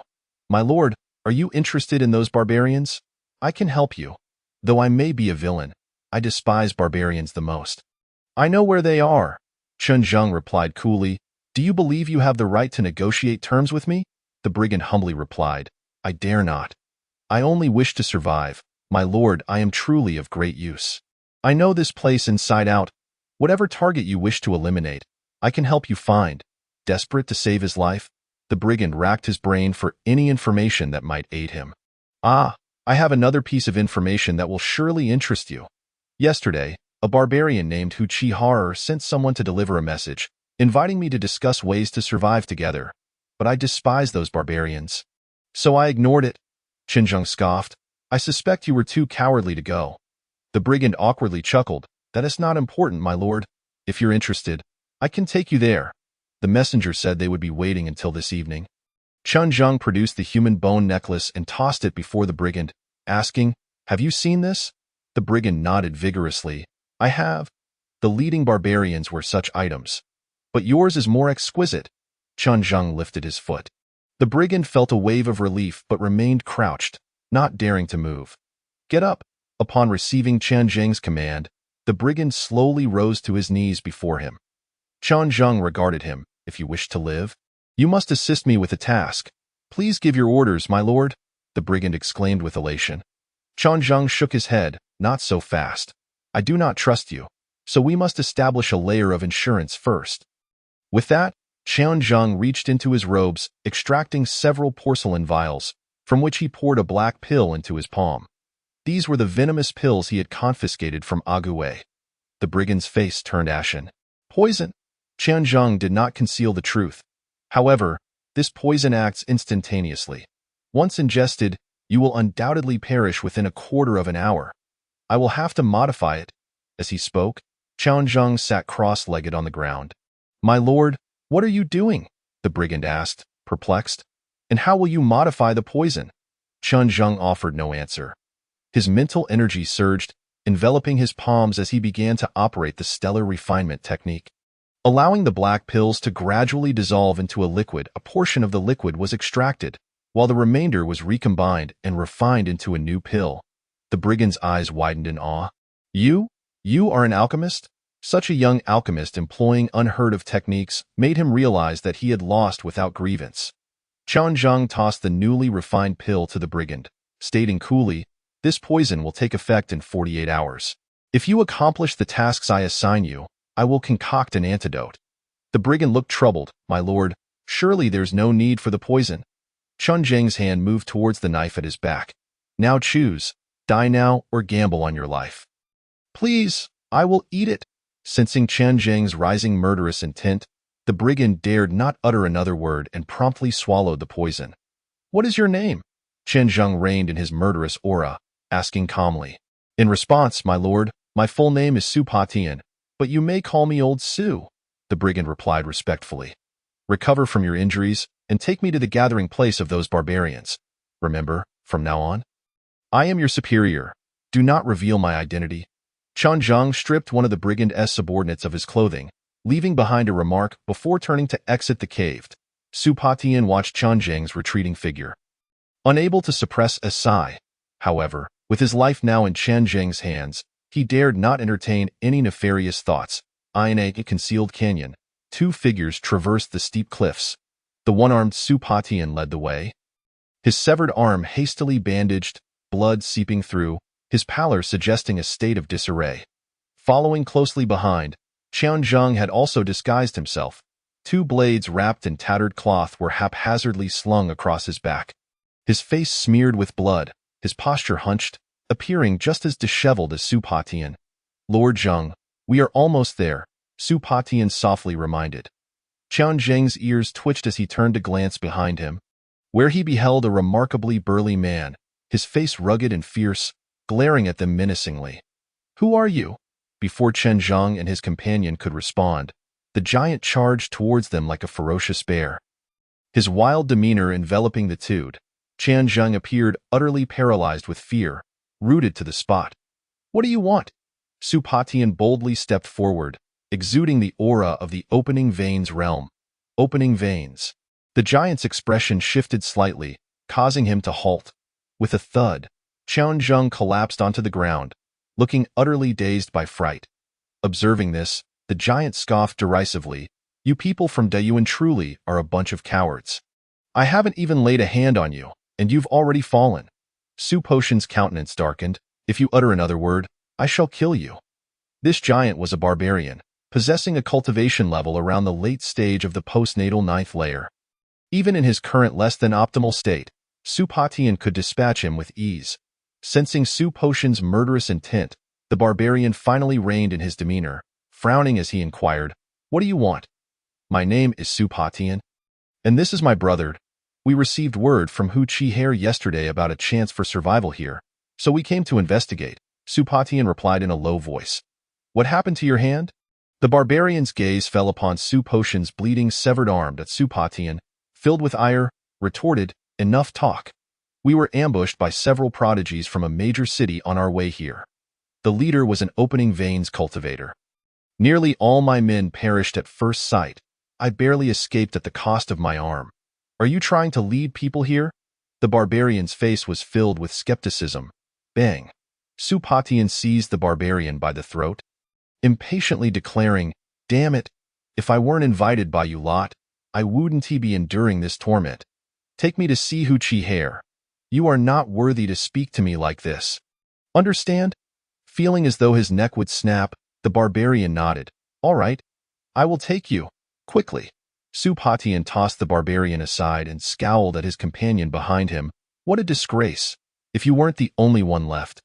"My lord, are you interested in those barbarians? I can help you. Though I may be a villain, I despise barbarians the most." "I know where they are," Qianzheng replied coolly. "Do you believe you have the right to negotiate terms with me?" The brigand humbly replied, "I dare not. I only wish to survive. My lord, I am truly of great use. I know this place inside out. Whatever target you wish to eliminate, I can help you find." Desperate to save his life, the brigand racked his brain for any information that might aid him. "Ah, I have another piece of information that will surely interest you. Yesterday, a barbarian named Hu Chi Horror sent someone to deliver a message, inviting me to discuss ways to survive together. But I despise those barbarians. So I ignored it." Qianzheng scoffed. "I suspect you were too cowardly to go." The brigand awkwardly chuckled. "That is not important, my lord. If you're interested, I can take you there." The messenger said they would be waiting until this evening. Qianzheng produced the human bone necklace and tossed it before the brigand, asking, "Have you seen this?" The brigand nodded vigorously. "I have. The leading barbarians wear such items. But yours is more exquisite." Qianzheng lifted his foot. The brigand felt a wave of relief but remained crouched, not daring to move. Get up! Upon receiving Qian Zheng's command, the brigand slowly rose to his knees before him. Qian Zheng regarded him. If you wish to live, you must assist me with the task. Please give your orders, my lord, the brigand exclaimed with elation. Qian Zheng shook his head. Not so fast. I do not trust you, so we must establish a layer of insurance first. With that, Qian Zheng reached into his robes, extracting several porcelain vials, from which he poured a black pill into his palm. These were the venomous pills he had confiscated from Ague. The brigand's face turned ashen. Poison! Qian Zheng did not conceal the truth. However, this poison acts instantaneously. Once ingested, you will undoubtedly perish within a quarter of an hour. I will have to modify it. As he spoke, Qian Zheng sat cross-legged on the ground. My lord, what are you doing? The brigand asked, perplexed. And how will you modify the poison? Qian Zheng offered no answer. His mental energy surged, enveloping his palms as he began to operate the stellar refinement technique. Allowing the black pills to gradually dissolve into a liquid, a portion of the liquid was extracted, while the remainder was recombined and refined into a new pill. The brigand's eyes widened in awe. You are an alchemist? Such a young alchemist employing unheard-of techniques made him realize that he had lost without grievance. Qian Zheng tossed the newly refined pill to the brigand, stating coolly, this poison will take effect in 48 hours. If you accomplish the tasks I assign you, I will concoct an antidote. The brigand looked troubled. My lord, surely there's no need for the poison. Qian Zheng's hand moved towards the knife at his back. Now choose, die now or gamble on your life. Please, I will eat it. Sensing Qian Zheng's rising murderous intent, the brigand dared not utter another word and promptly swallowed the poison. What is your name? Qian Zheng reigned in his murderous aura, asking calmly. In response, my lord, my full name is Su Patian, but you may call me Old Su, the brigand replied respectfully. Recover from your injuries and take me to the gathering place of those barbarians. Remember, from now on, I am your superior. Do not reveal my identity. Qian Zheng stripped one of the brigand's subordinates of his clothing, leaving behind a remark before turning to exit the cave. Su Patian watched Qian Zheng's retreating figure. Unable to suppress a sigh, however, with his life now in Qian Zheng's hands, he dared not entertain any nefarious thoughts. In a concealed canyon, two figures traversed the steep cliffs. The one-armed Su Patian led the way. His severed arm hastily bandaged, blood seeping through, his pallor suggesting a state of disarray. Following closely behind, Qian Zheng had also disguised himself. Two blades wrapped in tattered cloth were haphazardly slung across his back. His face smeared with blood, his posture hunched, appearing just as disheveled as Su Patian. Lord Zheng, we are almost there, Su Patian softly reminded. Qian Zheng's ears twitched as he turned to glance behind him, where he beheld a remarkably burly man, his face rugged and fierce, glaring at them menacingly. Who are you? Before Qian Zheng and his companion could respond, the giant charged towards them like a ferocious bear. His wild demeanor enveloping the two, Qian Zheng appeared utterly paralyzed with fear, rooted to the spot. What do you want? Su Patian boldly stepped forward, exuding the aura of the Opening Veins realm. Opening Veins. The giant's expression shifted slightly, causing him to halt. With a thud, Qian Zheng collapsed onto the ground, looking utterly dazed by fright. Observing this, the giant scoffed derisively. You people from Dayuan truly are a bunch of cowards. I haven't even laid a hand on you, and you've already fallen. Su Potion's countenance darkened. If you utter another word, I shall kill you. This giant was a barbarian, possessing a cultivation level around the late stage of the postnatal 9th layer. Even in his current less than optimal state, Su Patian could dispatch him with ease. Sensing Su Potion's murderous intent, the barbarian finally reined in his demeanor, frowning as he inquired, What do you want? My name is Su Patian, and this is my brother. We received word from Hu Chi-Hare yesterday about a chance for survival here, so we came to investigate, Su Patian replied in a low voice. What happened to your hand? The barbarian's gaze fell upon Su Potion's bleeding severed arm that Su Patian, filled with ire, retorted, Enough talk. We were ambushed by several prodigies from a major city on our way here. The leader was an Opening Veins cultivator. Nearly all my men perished at first sight. I barely escaped at the cost of my arm. Are you trying to lead people here? The barbarian's face was filled with skepticism. Bang! Su Patian seized the barbarian by the throat, impatiently declaring, "Damn it! If I weren't invited by you lot, I wouldn't be enduring this torment. Take me to see Hu Chi Hair. You are not worthy to speak to me like this. Understand?" Feeling as though his neck would snap, the barbarian nodded. "All right, I will take you. Quickly." Su Patian tossed the barbarian aside and scowled at his companion behind him. "What a disgrace. If you weren't the only one left,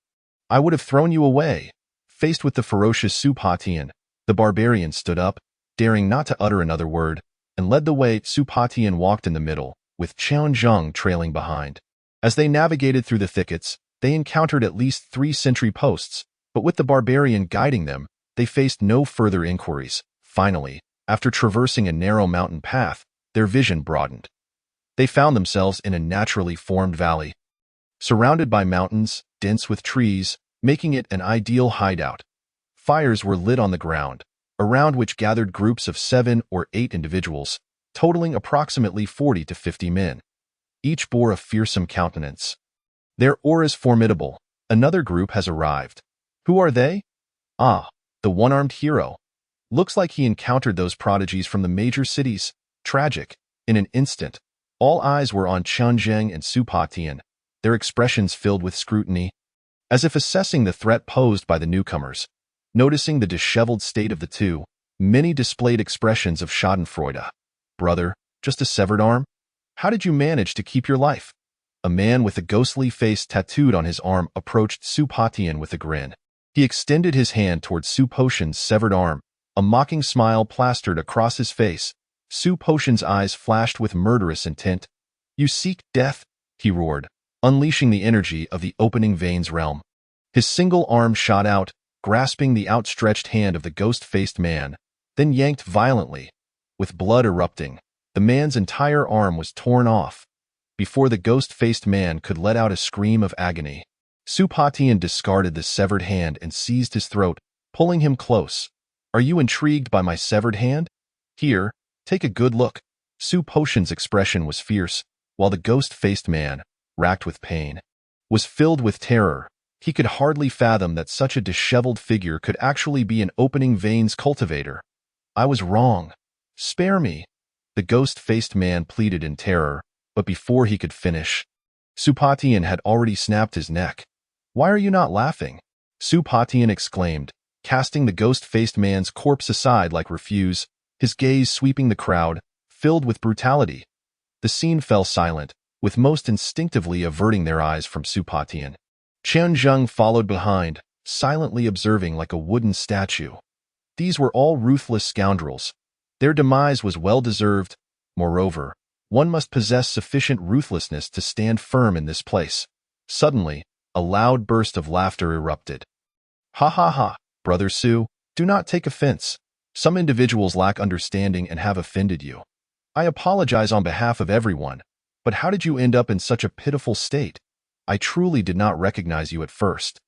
I would have thrown you away." Faced with the ferocious Su Patian, the barbarian stood up, daring not to utter another word, and led the way. Su Patian walked in the middle, with Qianzheng trailing behind. As they navigated through the thickets, they encountered at least 3 sentry posts, but with the barbarian guiding them, they faced no further inquiries. Finally, after traversing a narrow mountain path, their vision broadened. They found themselves in a naturally formed valley, surrounded by mountains, dense with trees, making it an ideal hideout. Fires were lit on the ground, around which gathered groups of 7 or 8 individuals, totaling approximately 40 to 50 men. Each bore a fearsome countenance. Their auras formidable. Another group has arrived. Who are they? Ah, the one-armed hero. Looks like he encountered those prodigies from the major cities. Tragic. In an instant, all eyes were on Qianzheng and Su Patian, their expressions filled with scrutiny, as if assessing the threat posed by the newcomers. Noticing the disheveled state of the two, many displayed expressions of schadenfreude. "Brother, just a severed arm? How did you manage to keep your life?" A man with a ghostly face tattooed on his arm approached Su Patian with a grin. He extended his hand towards Su Potion's severed arm, a mocking smile plastered across his face. Su Potion's eyes flashed with murderous intent. "You seek death?" he roared, unleashing the energy of the opening veins realm. His single arm shot out, grasping the outstretched hand of the ghost-faced man, then yanked violently. With blood erupting, the man's entire arm was torn off. Before the ghost-faced man could let out a scream of agony, Su Patian discarded the severed hand and seized his throat, pulling him close. "Are you intrigued by my severed hand? Here, take a good look." Su Potion's expression was fierce, while the ghost-faced man, racked with pain, was filled with terror. He could hardly fathom that such a disheveled figure could actually be an opening veins cultivator. "I was wrong. Spare me," the ghost-faced man pleaded in terror, but before he could finish, Su Patian had already snapped his neck. "Why are you not laughing?" Su Patian exclaimed, casting the ghost-faced man's corpse aside like refuse, his gaze sweeping the crowd, filled with brutality. The scene fell silent, with most instinctively averting their eyes from Su Patian. Qianzheng followed behind, silently observing like a wooden statue. These were all ruthless scoundrels. Their demise was well-deserved. Moreover, one must possess sufficient ruthlessness to stand firm in this place. Suddenly, a loud burst of laughter erupted. "Ha ha ha, Brother Su, do not take offense. Some individuals lack understanding and have offended you. I apologize on behalf of everyone, but how did you end up in such a pitiful state? I truly did not recognize you at first."